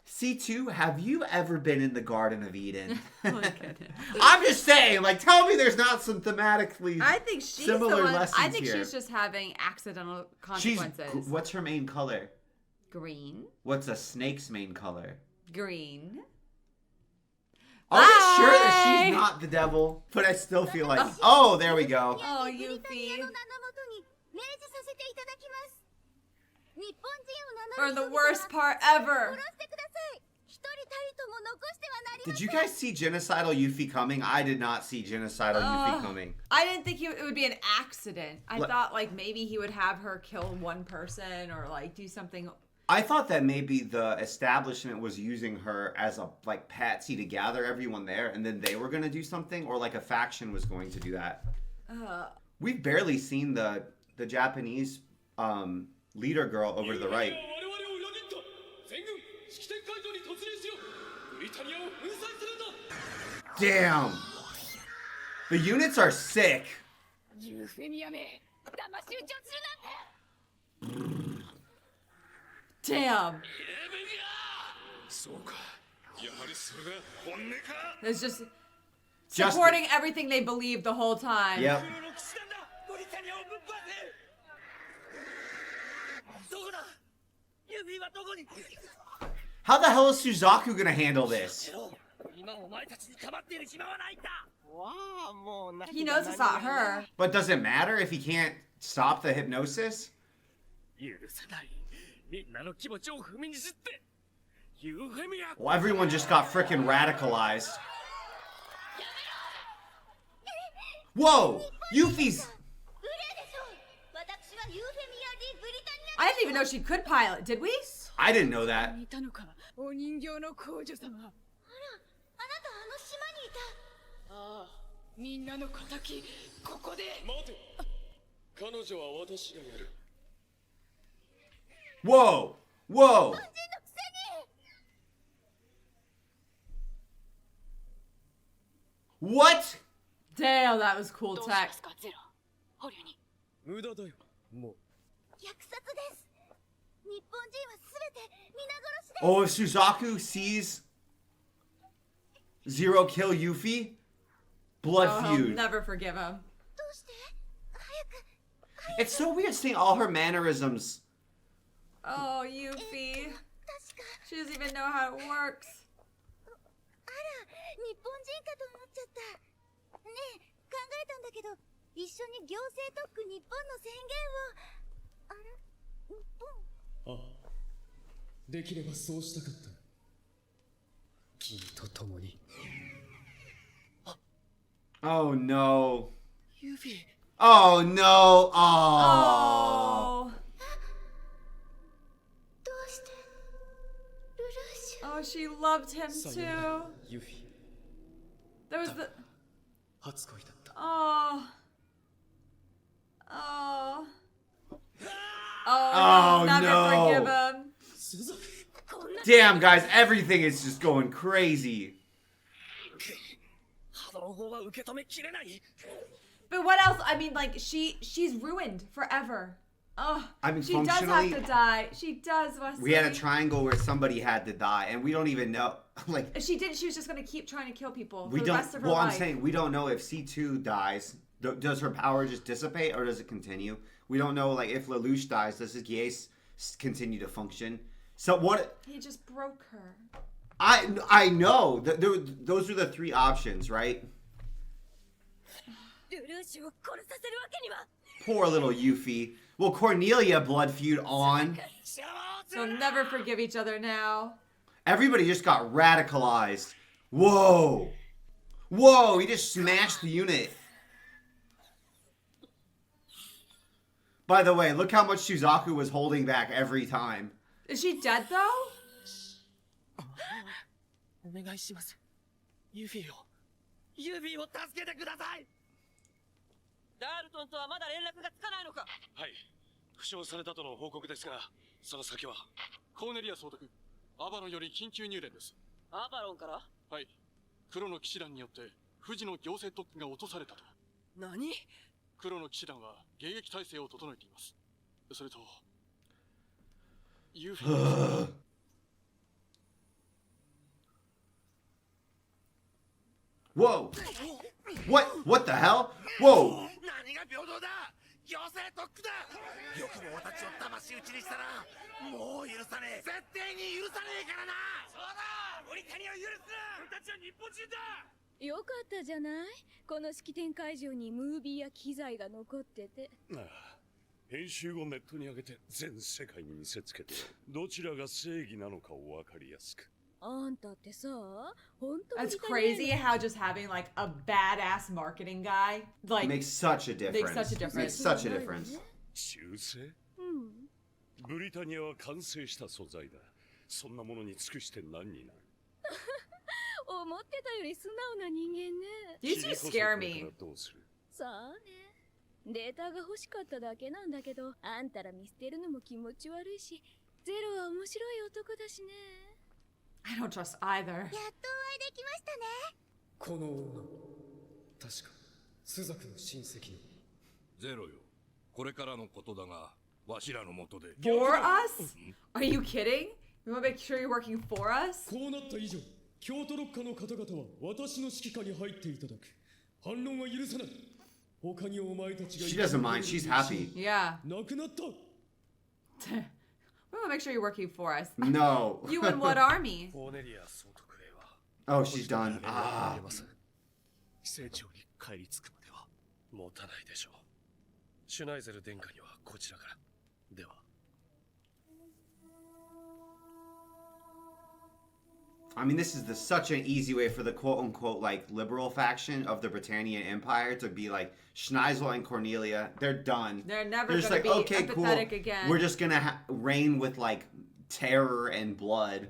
C2, have you ever been in the Garden of Eden? Oh my goodness. I'm just saying, like, tell me there's not some thematically I think she's similar the one. lessons I think here. she's just having accidental consequences. What's her main color? Green. What's a snake's main color? Green. Are we sure that she's not the devil? But I still feel like, oh, there we go. Oh, Yuffie. Or the worst part ever. Did you guys see genocidal Yuffie coming? I did not see genocidal Yuffie coming. I didn't think it would be an accident. I thought like maybe he would have her kill one person or like do something. I thought that maybe the establishment was using her as a like patsy to gather everyone there, and then they were going to do something, or like a faction was going to do that. We've barely seen the Japanese leader girl over to the right. Damn! The units are sick. Damn. It's just supporting everything they believe the whole time. Yep. How the hell is Suzaku gonna handle this? He knows it's not her. But does it matter if he can't stop the hypnosis? Well, everyone just got frickin' radicalized. Whoa! Yuffie's. I didn't even know she could pilot, did we? I didn't know that. いたのか、お人形の皇女様。ああ、みんなの敵、ここで。待て。彼女は私がやる。Whoa! Whoa! What? Damn, that was cool tech. 無駄だよ。もう。虐殺です。日本人はすべて皆殺しです。 Oh, if Suzaku sees Zero kill Yuffie, blood He'll feud. never forgive him. It's so weird seeing all her mannerisms. Oh, Yuffie. She doesn't even know how it works. 日本人かと思っちゃった。ねえ、考えたんだけど、一緒に行政特区日本の宣言を。あら、日本。ああ、できればそうしたかった。君と共に。Oh no. ユフィ。Oh no. Oh. Oh, she loved him too. ユフィ。 There was the. 初恋だった。Oh. Oh. Oh, Oh, he'll never no. forgive him. Damn, guys, everything is just going crazy. But what else? I mean, like she's ruined forever. Oh, I mean, she does have to die. She does, Wesley. We had a triangle where somebody had to die, and we don't even know. Like, If she did, she was just gonna keep trying to kill people for we the don't. rest of her Well, life. I'm saying we don't know if C2 dies. Does her power just dissipate, or does it continue? We don't know. Like, if Lelouch dies, does his Geass continue to function? So what? He just broke her. I know. Those are the three options, right? Poor little Yuffie. Well, Cornelia blood feud on. They'll never forgive each other now. Everybody just got radicalized. Whoa. Whoa, he just smashed the unit. By the way, look how much Shuzaku was holding back every time. Is she dead though? お願いします。ユフィを助けてください。ダールトンとはまだ連絡がつかないのか。はい。負傷されたとの報告ですが、その先はコーネリア総督、アバロンより緊急入電です。アバロンから？はい。黒の騎士団によって富士の行政特区が落とされたと。何？黒の騎士団は迎撃態勢を整えています。それと、ユーフィー。Whoa! What the hell? Whoa! 何が平等だ！行政特区だ！よくも私を魂打ちにしたら、もう許さねえ！絶対に許さねえからな！そうだ！ブリタニアを許すな！俺たちは日本人だ！よかったじゃない。この式典会場にムービーや機材が残ってて。ああ、編集をネットに上げて全世界に見せつけて、どちらが正義なのかを分かりやすく。あんたってさ、本当 That's crazy how just having like a badass marketing guy like makes such a difference. Makes such a difference. Makes such a difference. 修正？ブリタニアは完成した素材だ。そんなものに尽くして何になる？思ってたより素直な人間ね。You two scare me. さあね。データが欲しかっただけなんだけど、あんたら見捨てるのも気持ち悪いし、ゼロは面白い男だしね。I don't trust either. やっとお会いできましたね。この女、確かスザクの親戚の。ゼロよ。これからのことだが、わしらのもとで。For us? Are you kidding? You want to make sure you're working for us? こうなった以上、京都六課の方々は私の指揮下に入っていただく。反論は許さない。他にお前たちが。She doesn't mind. She's happy. Yeah. なくなった。We want to make sure you're working for us. No. You and what army? Oh, she's done. Ah. 成長に帰り着くまでは持たないでしょう。シュナイゼル殿下にはこちらから。では。I mean, this is such an easy way for the quote-unquote, like, liberal faction of the Britannian Empire to be like, Schneisel and Cornelia, they're done. They're never just going to like, be okay, cool. empathetic again. We're just going to reign with, like, terror and blood.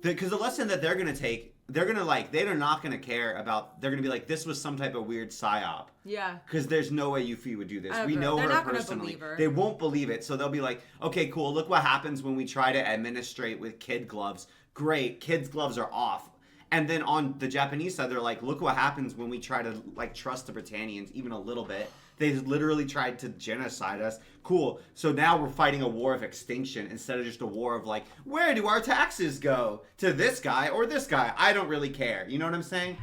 Because the lesson that they're going to take, they're going to, like, they're not going to care about, they're going to be like, this was some type of weird psyop. Yeah. Because there's no way Yuffie would do this. Ever. We know They're her not gonna personally. believe her. They won't believe it. So they'll be like, okay, cool. Look what happens when we try to administrate with kid gloves. Great. Kids' gloves are off. And then on the Japanese side, they're like, look what happens when we try to, like, trust the Britannians even a little bit. They literally tried to genocide us. Cool. So now we're fighting a war of extinction instead of just a war of, like, where do our taxes go? To this guy or this guy? I don't really care. You know what I'm saying?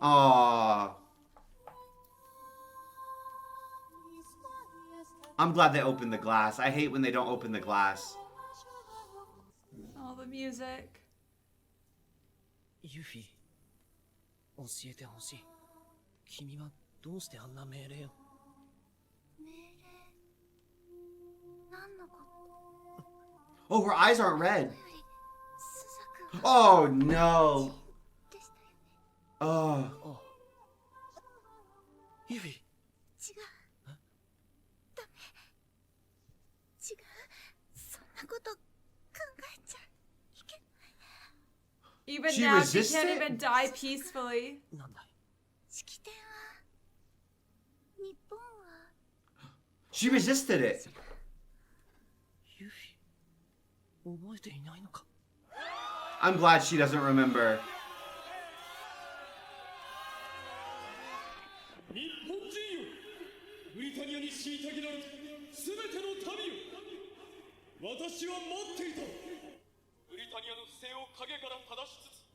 Aww. I'm glad they opened the glass. I hate when they don't open the glass. All the music. ユフィ、教えてほしい。君はどうしてあんな命令を？命令？何のこと？ Oh, her eyes aren't red. Oh, no. Oh. ユフィ。違う。ダメ。違う。そんなこと考えちゃいけない。Even She now, she resisted? can't even die peacefully. 式典は日本は She resisted it. ユフィ、覚えていないのか？ I'm glad she doesn't remember. 日本人よ、ブリタニアに虐げられた全ての民よ、私は待っていた。ブリタニアの不正を影から正しつつ、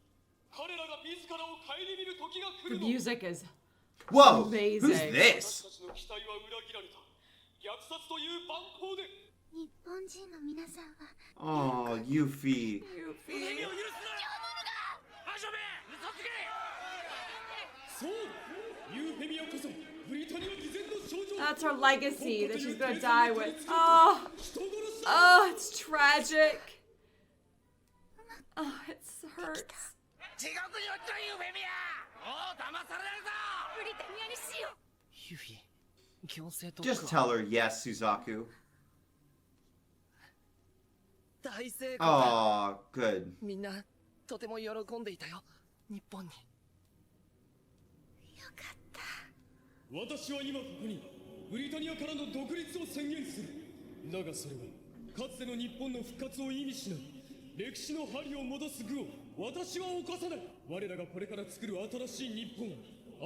彼らが自らを顧みる時が来 The るの。 music is Whoa, amazing. who's this? 私たちの期待は裏切られた。虐殺という蛮行で。日本人の皆さんは Oh, Yuffie. そう、ユーフェミアこそブリタニア偽善の象徴。 That's her legacy that she's gonna die with. Oh, it's tragic. Oh, it hurts. 地獄に落ちろユーフェミア。もう騙されないぞ。ブリタニアにしよう。ユフィ、強制と。 Just tell her yes, Suzaku. 大成功。 Oh, good. みんなとても喜んでいたよ。日本に。私は今ここにブリタニアからの独立を宣言する。だがそれはかつての日本の復活を意味しない。歴史の針を戻す愚を私は犯さない。我らがこれから作る新しい日本は、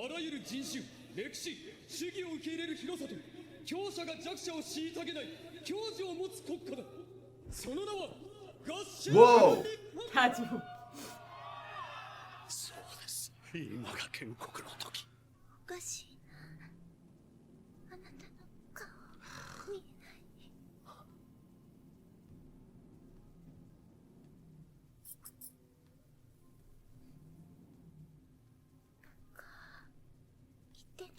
あらゆる人種、歴史、主義を受け入れる広さと、強者が弱者を虐げない矜持を持つ国家だ。その名は合衆国日本。そうです。今が建国の時。おかしいな。あなたの顔見えない。来てね。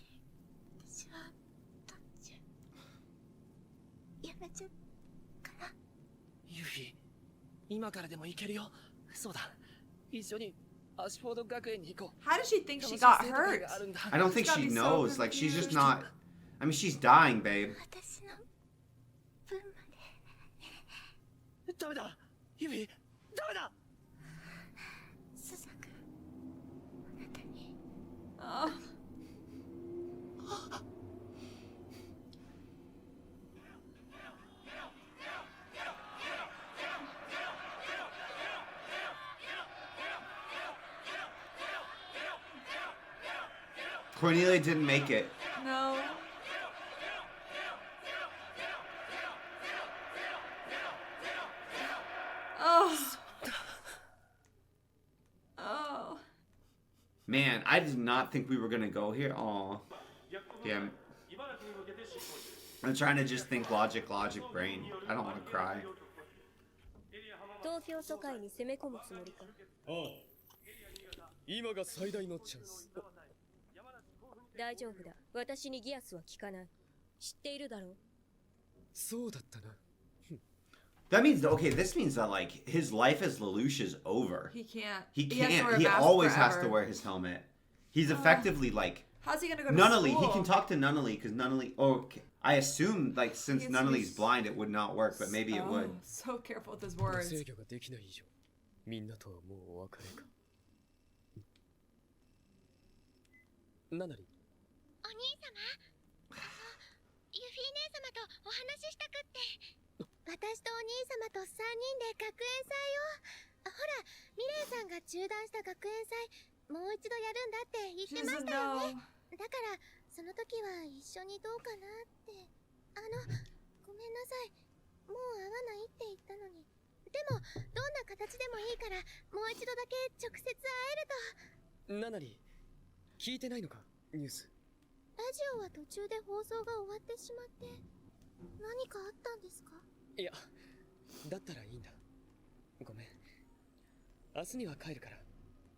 私は途中やめちゃうかな。ユフィ、今からでも行けるよ。そうだ、一緒にアシュフォード学園に行こう。 How does she think she got hurt? I don't think she knows. Like, she's just not. I mean, she's dying, babe. 私の分まで。ダメだ、ユフィ、ダメだ。スザ君、あなたに。Oh. Cornelia didn't make it. No. Oh. Oh. Man, I did not think we were gonna go here. Aw. Damn. I'm trying to just think logic, brain. I don't want to cry. 東京都会に攻め込むつもりか。ああ、今が最大のチャンス。大丈夫だ。私にギアスは効かない。知っているだろう。そうだったな。That means okay. This means that like his life as Lelouch is over. He can't. He has to wear can't. a He mask always has forever. to wear his helmet. He's effectively like. How's he gonna go to Nunnally, school? he can talk to Nunnally because Nunnally. Oh, I assume like since He has to be Nunnally's blind, it would not work, but maybe it would. So careful with his words. 制御ができない以上、みんなとはもうお別れか。ナナリ、お兄様、ユフィ姉様とお話ししたくって。私とお兄様と3人で学園祭を。ほら、ミレイさんが中断した学園祭、もう一度やるんだって言ってましたよね。だから、その時は一緒にどうかなって。ごめんなさい。もう会わないって言ったのに。でも、どんな形でもいいから、もう一度だけ直接会えると。ナナリ、聞いてないのか、ニュース。ラジオは途中で放送が終わってしまって、何かあったんですか？いや、だったらいいんだ。ごめん。明日には帰るから、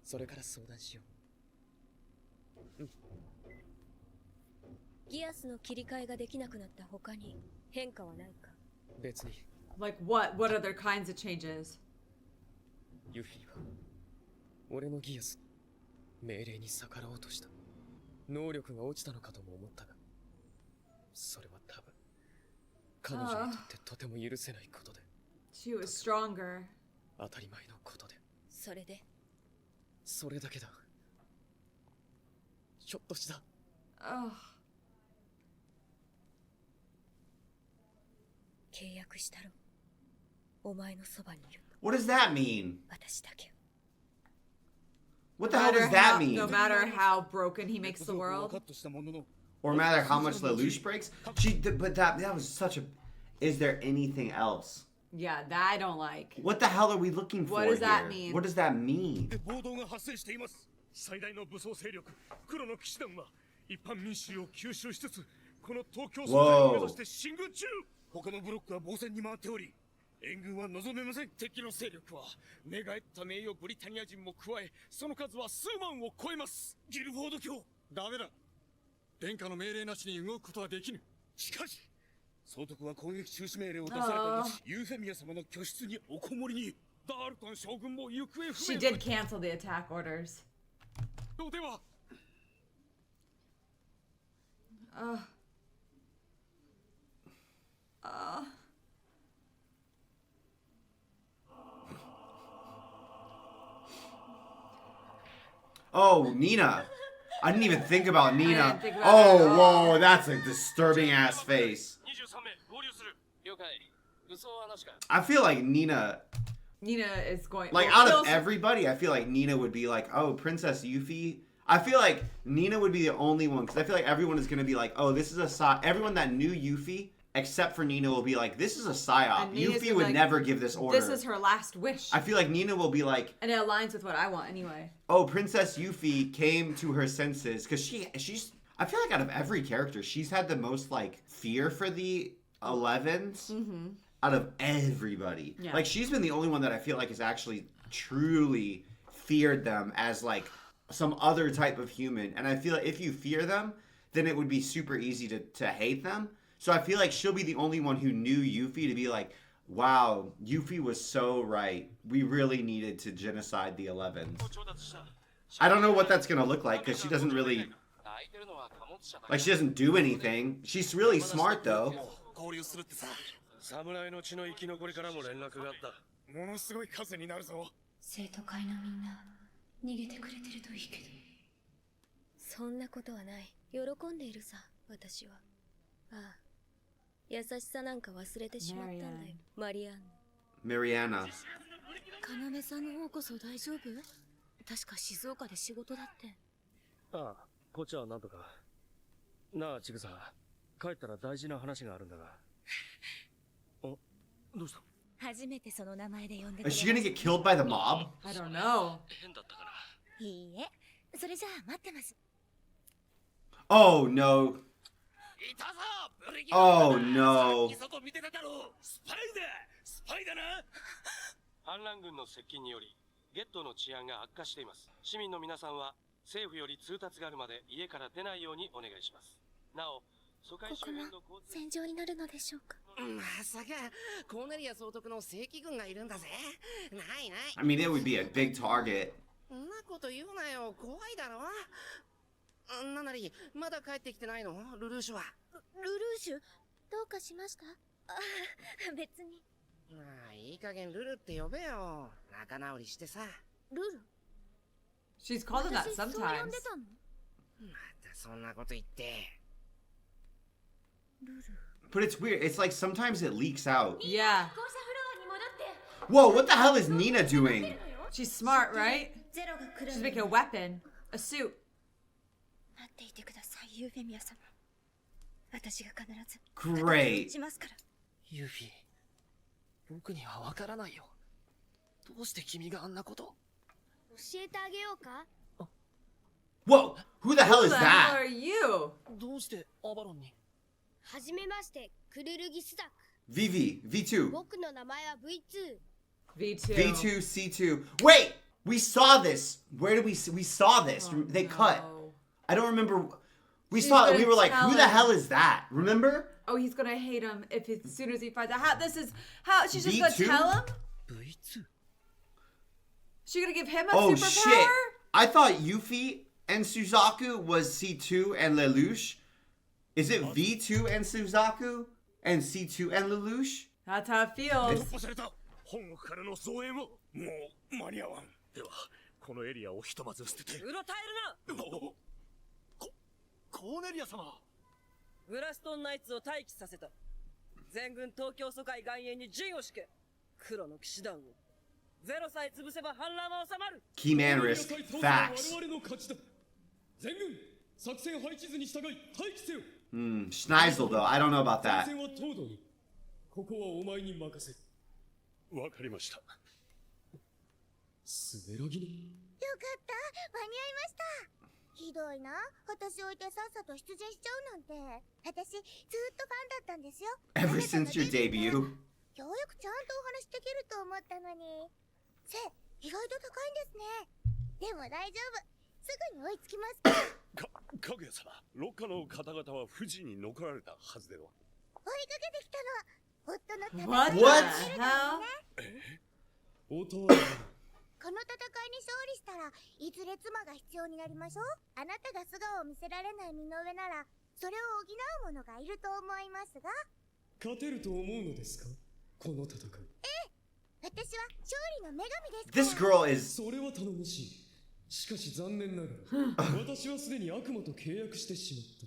それから相談しよう。ギアスの切り替えができなくなった他に変化はないか？別に。Like what? What other kinds of changes? ユフィは俺のギアスに命令に逆らおうとした。能力が落ちたのかとも思ったが、それは多分彼女にとってとても許せないことで。She was stronger. 当たり前のことで。それで？それだけだ。ひょっとした。契約したろ。お前のそばにいる。What does that mean? 私だけ。 What the hell does that mean? No matter how broken he makes the world. Or matter how much Lelouch breaks? But that was such a. Is there anything else? Yeah, that I don't like. What the hell are we looking for? What does that here? mean? What does that mean? 暴動が発生しています。最大の武装勢力黒の騎士団は一般民衆を吸収しつつ、この東京総会を目指して進軍中。他のブロックは防戦に回っており、援軍は望めません。敵の勢力は寝返った名誉ブリタニア人も加え、その数は数万を超えます。ギルフォード卿、ダメだ。殿下の命令なしに動くことはできぬ。しかし総督は攻撃中止命令を出された後、ユーフェミア様の居室におこもりに。ダールトン将軍も行方不明。 She did cancel the attack orders. では。Oh, Nina. I didn't even think about Nina. Whoa, that's a disturbing ass face. I feel like Nina is going. Like out of everybody, I feel like Nina would be like, oh, Princess Yuffie. I feel like Nina would be the only one because I feel like everyone is gonna be like, oh, this is a everyone that knew Yuffie except for Nina will be like, this is a psyop. Yuffie would never give this order. This is her last wish. I feel like Nina will be like, and it aligns with what I want anyway. Oh, Princess Yuffie came to her senses because she's. I feel like out of every character, she's had the most like fear for the 11s. Mm-hmm. Out of everybody. Yeah. Like, she's been the only one that I feel like has actually truly feared them as, like, some other type of human. And I feel like if you fear them, then it would be super easy to hate them. So I feel like she'll be the only one who knew Yuffie to be like, wow, Yuffie was so right. We really needed to genocide the 11s. I don't know what that's going to look like because she doesn't really... Like, she doesn't do anything. She's really smart, though. 侍の血の生き残りからも連絡があった。ものすごい数になるぞ。生徒会のみんな逃げてくれてるといいけど。そんなことはない。喜んでいるさ、私は。ああ、優しさなんか忘れてしまったんだよ、マリアンヌ。Mariana. 要さんの方こそ大丈夫？確か静岡で仕事だって。ああ、こっちはなんとか。なあ、ちぐさ、帰ったら大事な話があるんだが。どうした？初めてその名前で呼んでくれ。Is she gonna get killed by the mob? I don't know. いいえ、それじゃあ待ってます。Oh no. Oh no. スパイだな。反乱軍の接近によりゲットの治安が悪化しています。市民の皆さんは政府より通達があるまで家から出ないようにお願いします。なお、ここも戦場になるのでしょうか。まさかコーネリア総督の正規軍がいるんだぜ。ないない。 I mean, it would be a big target. そんなこと言うなよ、怖いだろ。なんなりまだ帰ってきてないの、ルルーシュは。ルルーシュどうかしました？あ、別に。まあいい加減ルルって呼べよ。仲直りしてさ。ルル She's called him that 私そう呼ん sometimes. でたの？またそんなこと言って。ルル But it's weird. It's like sometimes it leaks out. Yeah. 校舎フロアに戻って。 Whoa, what the hell is Nina doing? She's smart, right? ゼロが来る She's のに making a weapon, a suit. 待っていてください、ユーフェミア様。私が必ず Great. しますから。ユーフィ、僕にはわからないよ。どうして君があんなこと？教えてあげようか？ Whoa, who the hell Who is the hell that? are you? どうしてアバロンに？はじめまして、クルルギスダク。 VV, V2, 僕の名前は V2。 V2. V2, C2. Wait, we saw this. Where did we saw this? They cut. I don't remember. We She's saw it. gonna We were like, tell who the him. hell is that? Remember? Oh, he's gonna hate him if as soon as he finds out. How this is how she's just gonna V2? tell him? V2? She gonna give him a Oh superpower? shit! I thought Yuffie and Suzaku was C2 and Lelouch. Is it V2 and Suzaku and C2 and Lelouch? That's how it feels. 突破された。本国からの増援をもう間に合わん。ではこのエリアをひとまず捨てて。うろたえるな。コーネリア様。グラストンナイツを待機させた。全軍東京疎開外縁に陣を敷け。黒の騎士団を。ゼロさえ潰せば反乱は収まる。 Key man risk. Facts. 我々の勝ちだ。全軍作戦配置図に従い待機せよ。Schneisel though. I don't know about 前 that. 線は東堂に。ここはお前に任せる。わかりました。スベロギに。よかった、間に合いました。ひどいな、私置いてさっさと出陣しちゃうなんて。私ずっとファンだったんですよ。 Ever since your debut. ようやくちゃんとお話できると思ったのに。背、意外と高いんですね。でも大丈夫。すぐに追いつきますから。かぐや様、ロッカの方々は富士に残られたはずでは。追いかけてきたの。夫のために What 見 the るの hell? ね。音はこの戦いに勝利したらいずれ妻が必要になりましょう。あなたが素顔を見せられない身の上ならそれを補う者がいると思いますが。勝てると思うのですか、この戦い。私は勝利の女神ですか This ら。 girl is. それは頼もしい。しかし残念ながら私はすでに悪魔と契約してしまった。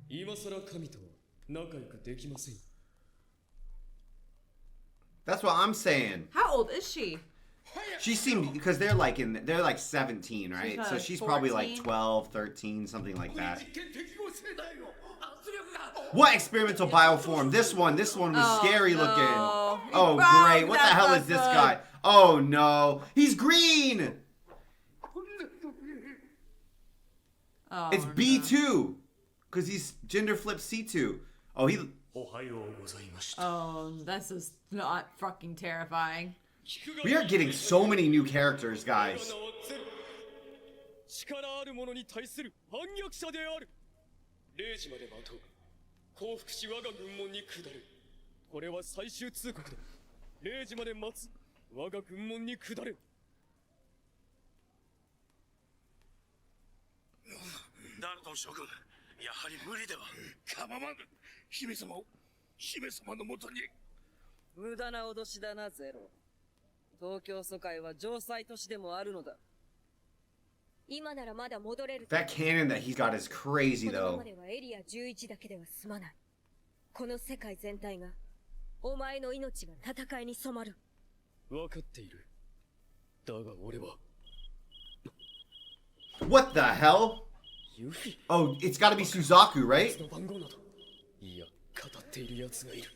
今さら神とは仲良くできません。 That's what I'm saying. How old is she? She seemed because they're like 17, right? She's So like she's probably like 14. 12, 13, something like that. 実験適合性だよ。圧力が。 What experimental bioform? This one was Oh, scary no. looking. He Oh broke great. What the that hell is this sucker. guy? Oh no. He's green. Oh, It's no. B2. Because he's gender flipped C2. Oh, he. おはようございました。 Oh, this is not fucking terrifying. We are getting so many new characters, guys. 力ある者に対する反逆者である。0時まで待とう。降伏し我が軍門に下る。これは最終通告だ。0時まで待つ。我が軍門に下れ。ダルトン将軍、やはり無理では。構わぬ。姫様を姫様のもとに。無駄な脅しだな、ゼロ。東京疎開は城塞都市でもあるのだ。今ならまだ戻れる。 That cannon that he's got is crazy このま though. まではエリア11だけでは済まない。この世界全体がお前の命が戦いに染まる。分かっている。だが俺は。 What the hell? ユフィ。 Oh, it's gotta be Suzaku, right? の番号など。いや、語っている奴がいる。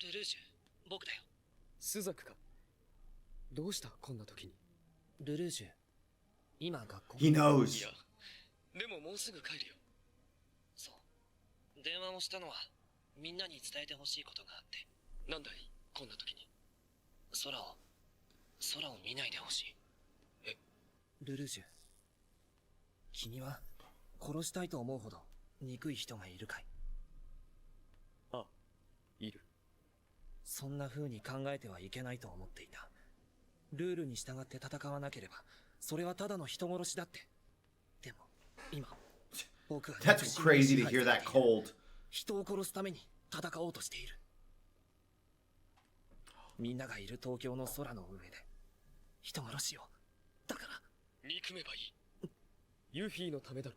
ルルージュ、僕だよ。スザクか。どうしたこんな時に。ルルージュ、今学校。 He knows. いや、でももうすぐ帰るよ。そう。電話をしたのは、みんなに伝えてほしいことがあって。なんだいこんな時に。空を見ないでほしい。え、ルルージュ、君は殺したいと思うほど憎い人がいるかい？あ、いる。そんな風に考えてはいけないと思っていた。ルールに従って戦わなければ、それはただの人殺しだって。でも、今、僕は That's crazy to hear that cold. 人を殺すために戦おうとしている。みんながいる東京の空の上で、人殺しを。だから、憎めばいい。ユフィのためだろ。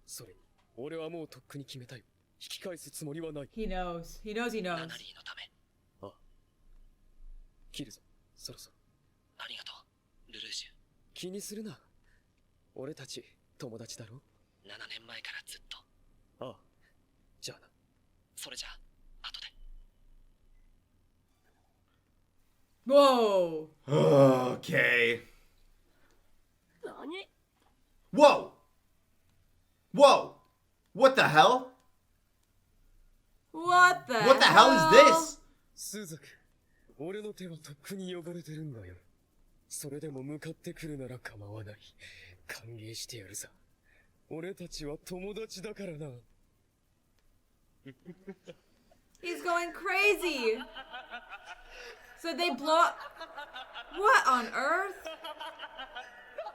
それに、俺はもうとっくに決めたよ。引き返すつもりはない。He knows. He knows he knows. ナナリーのため。ああ。切るぞ、そろそろ。ありがとう、ルルージュ。気にするな。俺たち、友達だろ？ 7年前からずっと。ああ。じゃあな。それじゃあ、後で。Whoa. Okay. 何？ Whoa! Whoa! What the hell? What the What the hell is this? スザク、俺の手はとっくに汚れてるんだよ。それでも向かってくるなら構わない。歓迎してやるさ。俺たちは友達だからな。He's going crazy. So they blow up. What on earth?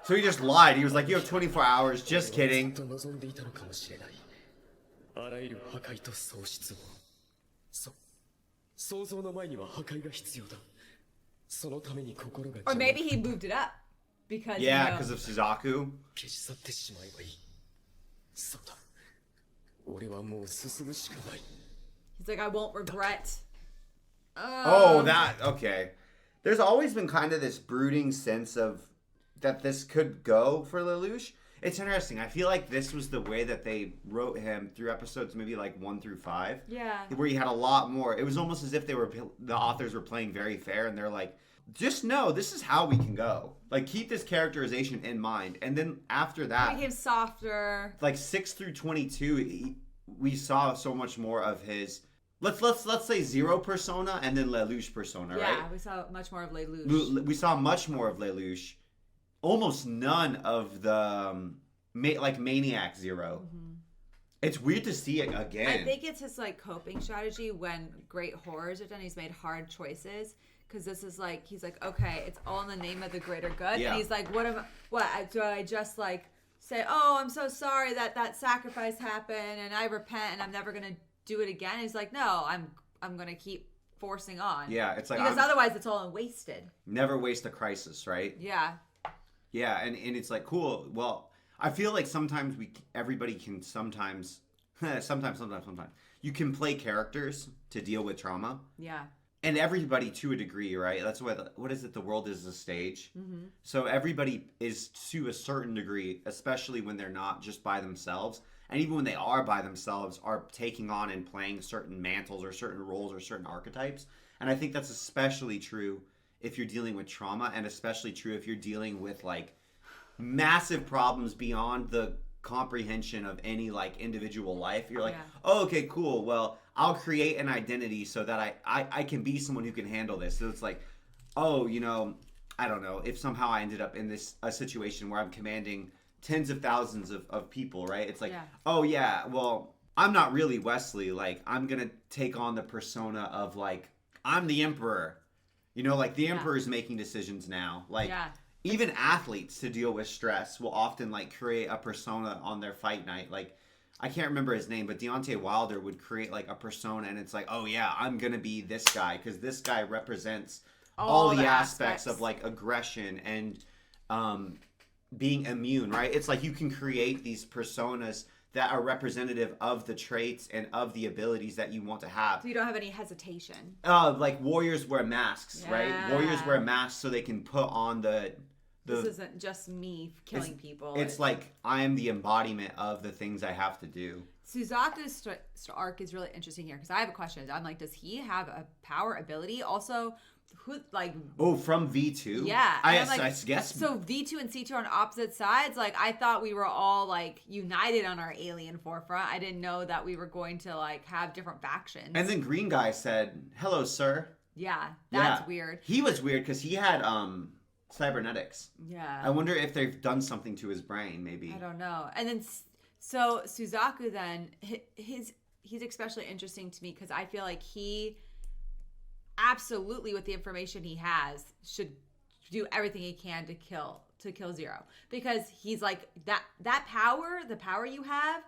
So he just lied. He was like, you have 24 hours. Just kidding. 望んでいたのかもしれない。あらゆる破壊と喪失を。そう。想像の前には破壊が必要だ。そのために心が。Or maybe he moved it up because Yeah, you know. because of Suzaku. 消し去ってしまえばいい。そうだ。俺はもう進むしかない。He's like, I won't regret. Oh, that okay. There's always been kind of this brooding sense of that this could go for Lelouch. It's interesting. I feel like this was the way that they wrote him through episodes maybe like 1 through 5. Yeah. Where he had a lot more. It was almost as if the authors were playing very fair and they're like, just know this is how we can go. Like keep this characterization in mind. And then after that, He became softer. like 6 through 22, we saw so much more of his let's say Zero persona and then Lelouch persona, right? Yeah, we saw much more of Lelouch. We saw much more of Lelouch. Almost none of the Maniac Zero. Mm-hmm. It's weird to see it again. I think it's his like coping strategy when great horrors are done. He's made hard choices because this is like he's like, okay, it's all in the name of the greater good, Yeah. and he's like, do I just like say, oh, I'm so sorry that sacrifice happened, and I repent, and I'm never gonna do it again? And he's like, no, I'm gonna keep forcing on. Yeah, it's like because otherwise it's all wasted. Never waste a crisis, right? Yeah. Yeah, and it's like cool. Well, I feel like sometimes everybody can sometimes you can play characters to deal with trauma. Yeah. And everybody to a degree, right? That's why what is it? The world is a stage. Mm-hmm. So everybody is to a certain degree, especially when they're not just by themselves. And even when they are by themselves, are taking on and playing certain mantles or certain roles or certain archetypes. And I think that's especially true if you're dealing with trauma, and especially true if you're dealing with like massive problems beyond the comprehension of any like individual life. You're like, oh, okay, cool. Well, I'll create an identity so that I can be someone who can handle this. So it's like, oh, you know, I don't know, if somehow I ended up in a situation where I'm commanding tens of thousands of people, right? It's like, oh yeah, well, I'm not really Wesley. Like, I'm gonna take on the persona of like, I'm the emperor. You know, like the emperor's making decisions now. Like, even athletes to deal with stress will often like create a persona on their fight night. Like, I can't remember his name, but Deontay Wilder would create like a persona, and it's like, oh yeah, I'm gonna be this guy because this guy represents all the aspects of like aggression and being immune, right? It's like you can create these personas that are representative of the traits and of the abilities that you want to have. So you don't have any hesitation. Like warriors wear masks, right? Warriors wear masks so they can put on the this isn't just me killing people. It's like I am the embodiment of the things I have to do. Suzaku's arc is really interesting here because I have a question. I'm like, does he have a power ability? Also, who like? Oh, from V2. Yeah, I guess. So V2 and C2 are on opposite sides. Like I thought we were all like united on our alien forefront. I didn't know that we were going to like have different factions. And then Green Guy said, "Hello, sir." Yeah, that's weird. He was weird because he had cybernetics. Yeah. I wonder if they've done something to his brain, maybe. I don't know. And then, so Suzaku then, he's especially interesting to me because I feel like he absolutely, with the information he has, should do everything he can to kill Zero. Because he's like, that power, the power you have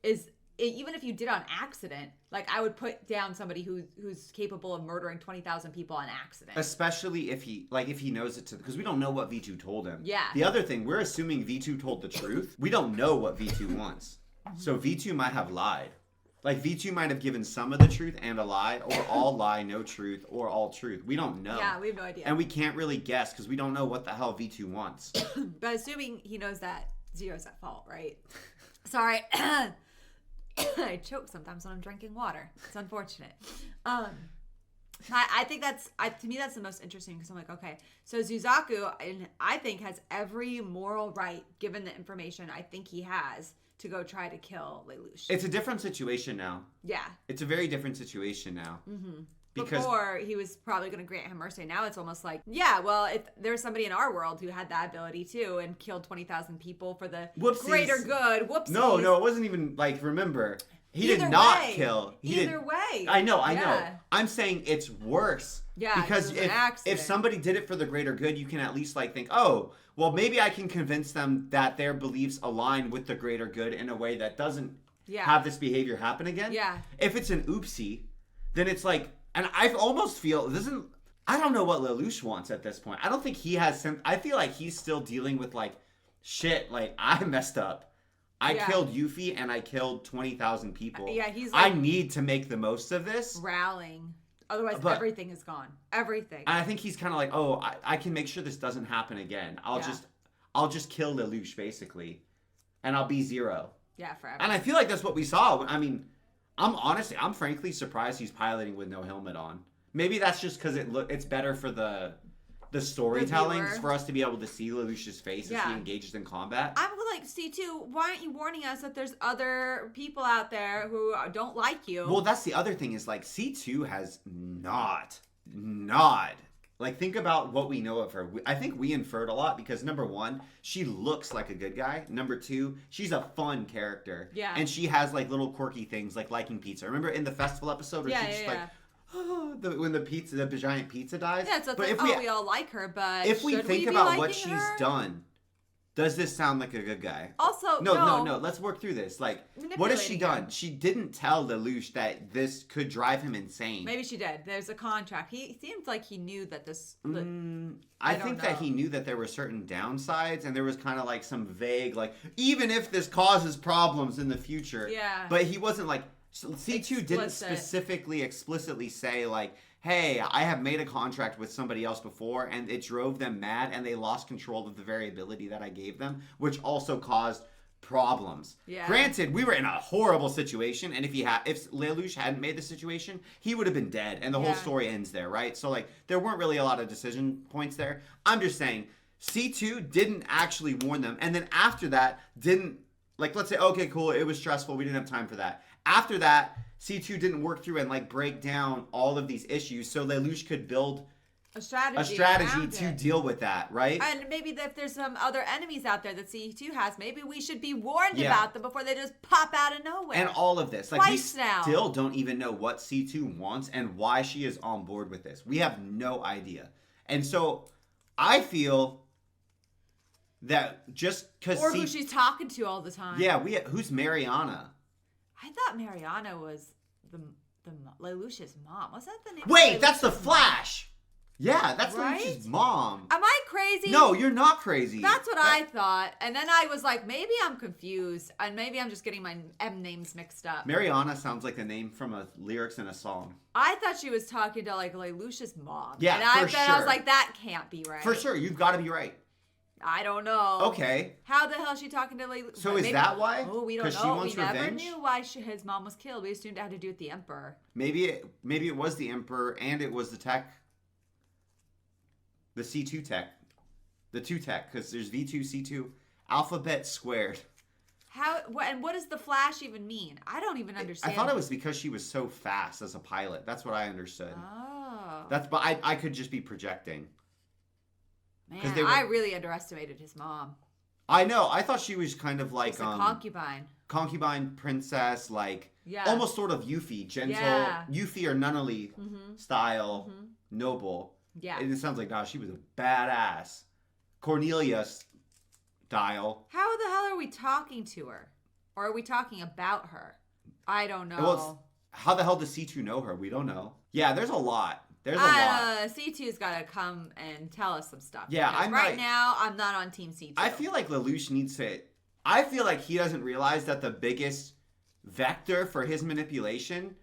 is, even if you did on accident, like I would put down somebody who's capable of murdering 20,000 people on accident. Especially if he knows it because we don't know what V2 told him. Yeah. The other thing, we're assuming V2 told the truth. We don't know what V2 wants. So V2 might have lied. Like V2 might have given some of the truth and a lie, or all lie, no truth, or all truth. We don't know. Yeah, we have no idea. And we can't really guess because we don't know what the hell V2 wants. But assuming he knows that Zero's at fault, right? Sorry. I choke sometimes when I'm drinking water. It's unfortunate. I think to me that's the most interesting because I'm like, okay, so Suzaku, I think, has every moral right, given the information I think he has, to go try to kill Lelouch. It's a different situation now. Yeah. It's a very different situation now. Mm-hmm. Because before, he was probably going to grant him mercy. Now it's almost like, yeah, well, if there's somebody in our world who had that ability too and killed 20,000 people for the greater good. Whoopsies. No, it wasn't even like, remember, he Either did not way. kill. Either way. I know. Yeah. I'm saying it's worse. Yeah, because it was an accident. if somebody did it for the greater good, you can at least like think, oh, well, maybe I can convince them that their beliefs align with the greater good in a way that doesn't have this behavior happen again. Yeah. If it's an oopsie, then it's like, and I almost feel I don't know what Lelouch wants at this point. I don't think he has I feel like he's still dealing with like, shit, like I messed up. I killed Yuffie and I killed 20,000 people. Yeah, he's like, I need to make the most of this. Rallying. Otherwise, everything is gone. Everything. And I think he's kind of like, oh, I can make sure this doesn't happen again. I'll just kill Lelouch, basically. And I'll be Zero. Yeah, forever. And I feel like that's what we saw. I mean, I'm frankly surprised he's piloting with no helmet on. Maybe that's just because it's better for the storytelling for us to be able to see Lelouch's face as he engages in combat. I'm like, C2, why aren't you warning us that there's other people out there who don't like you? Well, that's the other thing is like C2 has not. Like, think about what we know of her. I think we inferred a lot because, number one, she looks like a good guy. Number two, she's a fun character. Yeah. And she has, like, little quirky things like liking pizza. Remember in the festival episode where she's just like, oh, when the giant pizza dies? Yeah, so it's like, we all like her, but if we think about what she's done, does this sound like a good guy? Also, no. Let's work through this. Like, what has she done? She didn't tell Lelouch that this could drive him insane. Maybe she did. There's a contract. He seems like he knew that this. I think that he knew that there were certain downsides, and there was kind of like some vague, like, even if this causes problems in the future. Yeah. But he wasn't like, C2 didn't explicitly say, like, hey, I have made a contract with somebody else before, and it drove them mad, and they lost control of the variability that I gave them, which also caused problems. Yeah. Granted, we were in a horrible situation, and if Lelouch hadn't made the situation, he would have been dead, and the whole story ends there, right? So, like, there weren't really a lot of decision points there. I'm just saying, C2 didn't actually warn them, and then after that, didn't, like, let's say, okay, cool, it was stressful, we didn't have time for that. After that, C2 didn't work through and like break down all of these issues so Lelouch could build a strategy to deal with that, right? And maybe if there's some other enemies out there that C2 has, maybe we should be warned about them before they just pop out of nowhere. And all of this. Like, Twice we now. still don't even know what C2 wants and why she is on board with this. We have no idea. And so I feel that just because who she's talking to all the time. Yeah, who's Mariana? I thought Mariana was the Lelouch's mom. Was that the name? Wait, that's the Flash. Yeah, that's right? Lelouch's mom. Am I crazy? No, you're not crazy. That's what I thought. And then I was like, maybe I'm confused. And maybe I'm just getting my M names mixed up. Mariana sounds like a name from a lyrics in a song. I thought she was talking to like Lelouch's mom. Yeah, and for I was like, that can't be right. For sure, you've got to be right. I don't know. Okay. How the hell is she talking to Lelouch? So is that why? Oh, we don't know. 'Cause she wants we never revenge? knew why his mom was killed. We assumed it had to do with the Emperor. Maybe it was the Emperor and it was the tech. The C2 tech. The 2 tech, because there's V2, C2, alphabet squared. And what does the Flash even mean? I don't even understand. I thought it was because she was so fast as a pilot. That's what I understood. Oh. But I could just be projecting. Man, they were, I really underestimated his mom. I know. I thought she was kind of like She's a concubine. Concubine princess, like Yeah. almost sort of Yuffie, gentle, Yeah. Yuffie or Nunnally style, noble. Yeah. And it sounds like, nah, she was a badass. Cornelia style. How the hell are we talking to her? Or are we talking about her? I don't know. Well, how the hell does C2 know her? We don't know. Yeah, there's a lot. There's a lot. C2's got to come and tell us some stuff. Yeah, because I'm right like- now, I'm not on Team C2. I feel like Lelouch needs to... I feel like he doesn't realize that the biggest vector for his manipulation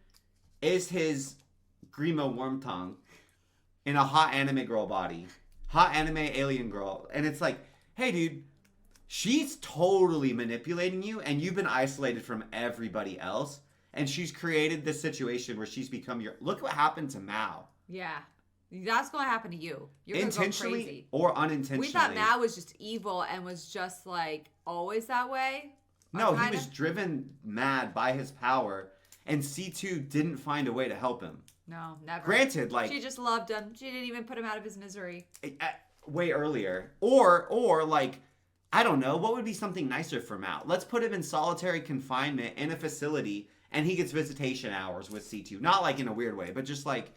is his Grima Wormtongue in a hot anime girl body. Hot anime alien girl. And it's like, hey, dude, she's totally manipulating you, and you've been isolated from everybody else. And she's created this situation where she's become your... Look what happened to Mao. Yeah. That's going to happen to you. You're going to go Intentionally crazy. or unintentionally. We thought Mao was just evil and was just like always that way. No, he was driven mad by his power, and C2 didn't find a way to help him. No, never. Granted, like... She just loved him. She didn't even put him out of his misery. Way earlier. Or like, I don't know, what would be something nicer for Mao? Let's put him in solitary confinement in a facility, and he gets visitation hours with C2. Not like in a weird way, but just like...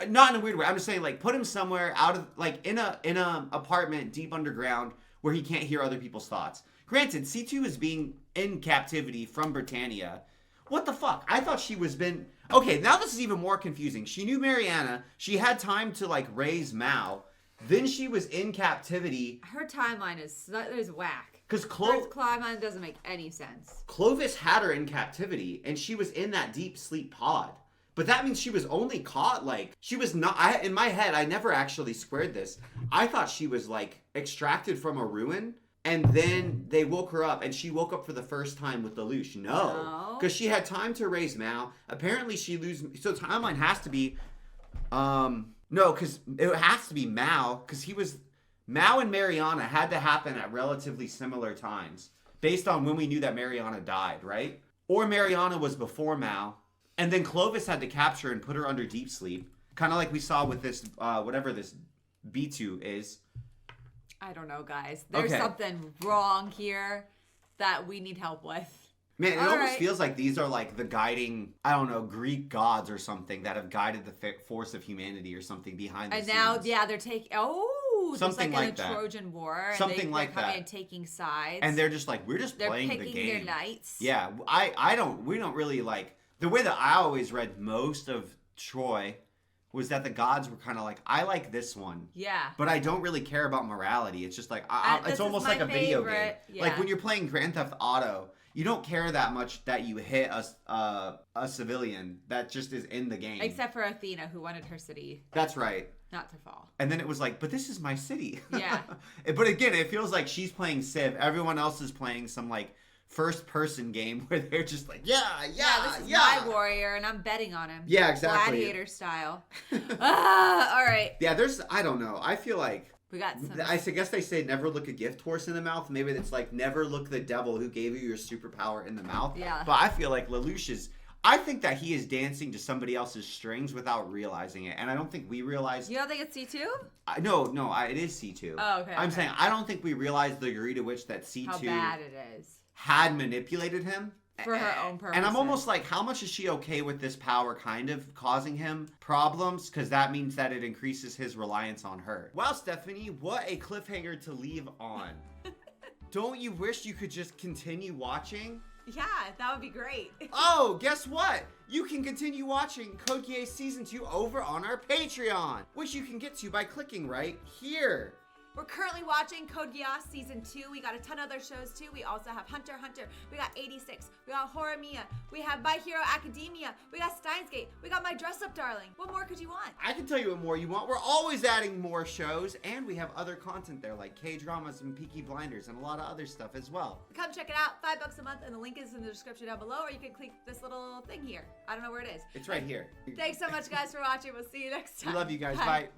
Not in a weird way. I'm just saying, like, put him somewhere out of, like, in a apartment deep underground where he can't hear other people's thoughts. Granted, C2 is being in captivity from Britannia. What the fuck? I thought she was been... Okay, now this is even more confusing. She knew Mariana. She had time to, like, raise Mao. Then she was in captivity. Her timeline is whack. Because Her timeline doesn't make any sense. Clovis had her in captivity, and she was in that deep sleep pod. But that means she was only caught, like, she was not, in my head, I never actually squared this. I thought she was, like, extracted from a ruin, and then they woke her up, and she woke up for the first time with Lelouch. No. Because she had time to raise Mao. Apparently she so timeline has to be, no, because it has to be Mao, because Mao and Mariana had to happen at relatively similar times, based on when we knew that Mariana died, right? Or Mariana was before Mao. And then Clovis had to capture and put her under deep sleep. Kind of like we saw with this, whatever this B2 is. I don't know, guys. There's something wrong here that we need help with. Man, it almost feels like these are like the guiding, I don't know, Greek gods or something that have guided the force of humanity or something behind the scenes. And now, yeah, they're taking, something like like a that. Trojan War. Something and like they're coming that. and taking sides. And they're just like, we're just playing the game. They're picking their knights. Yeah, we don't really like... The way that I always read most of Troy was that the gods were kind of like, I like this one. Yeah. But I don't really care about morality. It's just like, it's almost like a video game. Yeah. Like when you're playing Grand Theft Auto, you don't care that much that you hit a civilian that just is in the game. Except for Athena, who wanted her city. That's right. Not to fall. And then it was like, but this is my city. Yeah. But again, it feels like she's playing Civ. Everyone else is playing some like first-person game where they're just like, yeah, this is my warrior, and I'm betting on him. Yeah, exactly. Gladiator style. All right. Yeah, I don't know. I feel like we got some. I guess they say never look a gift horse in the mouth. Maybe it's like never look the devil who gave you your superpower in the mouth. Yeah. But I feel like Lelouch is... I think that he is dancing to somebody else's strings without realizing it, and I don't think we realize... You don't think it's C2? No, it is C2. Oh, okay. I'm saying I don't think we realize the degree to which that C2... How bad it is. Had manipulated him for her own purposes. And I'm almost like, how much is she okay with this power kind of causing him problems? Because that means that it increases his reliance on her. Well, Stephanie, what a cliffhanger to leave on. Don't you wish you could just continue watching? Yeah, that would be great. Oh, guess what? You can continue watching Code Geass Season 2 over on our Patreon, which you can get to by clicking right here. We're currently watching Code Geass Season 2. We got a ton of other shows too. We also have Hunter x Hunter. We got 86. We got Horimiya. We have My Hero Academia. We got Steins Gate. We got My Dress Up Darling. What more could you want? I can tell you what more you want. We're always adding more shows, and we have other content there like K-dramas and Peaky Blinders and a lot of other stuff as well. Come check it out. $5 a month, and the link is in the description down below, or you can click this little thing here. I don't know where it is. It's right here. Thanks so much, guys, for watching. We'll see you next time. We love you guys. Bye.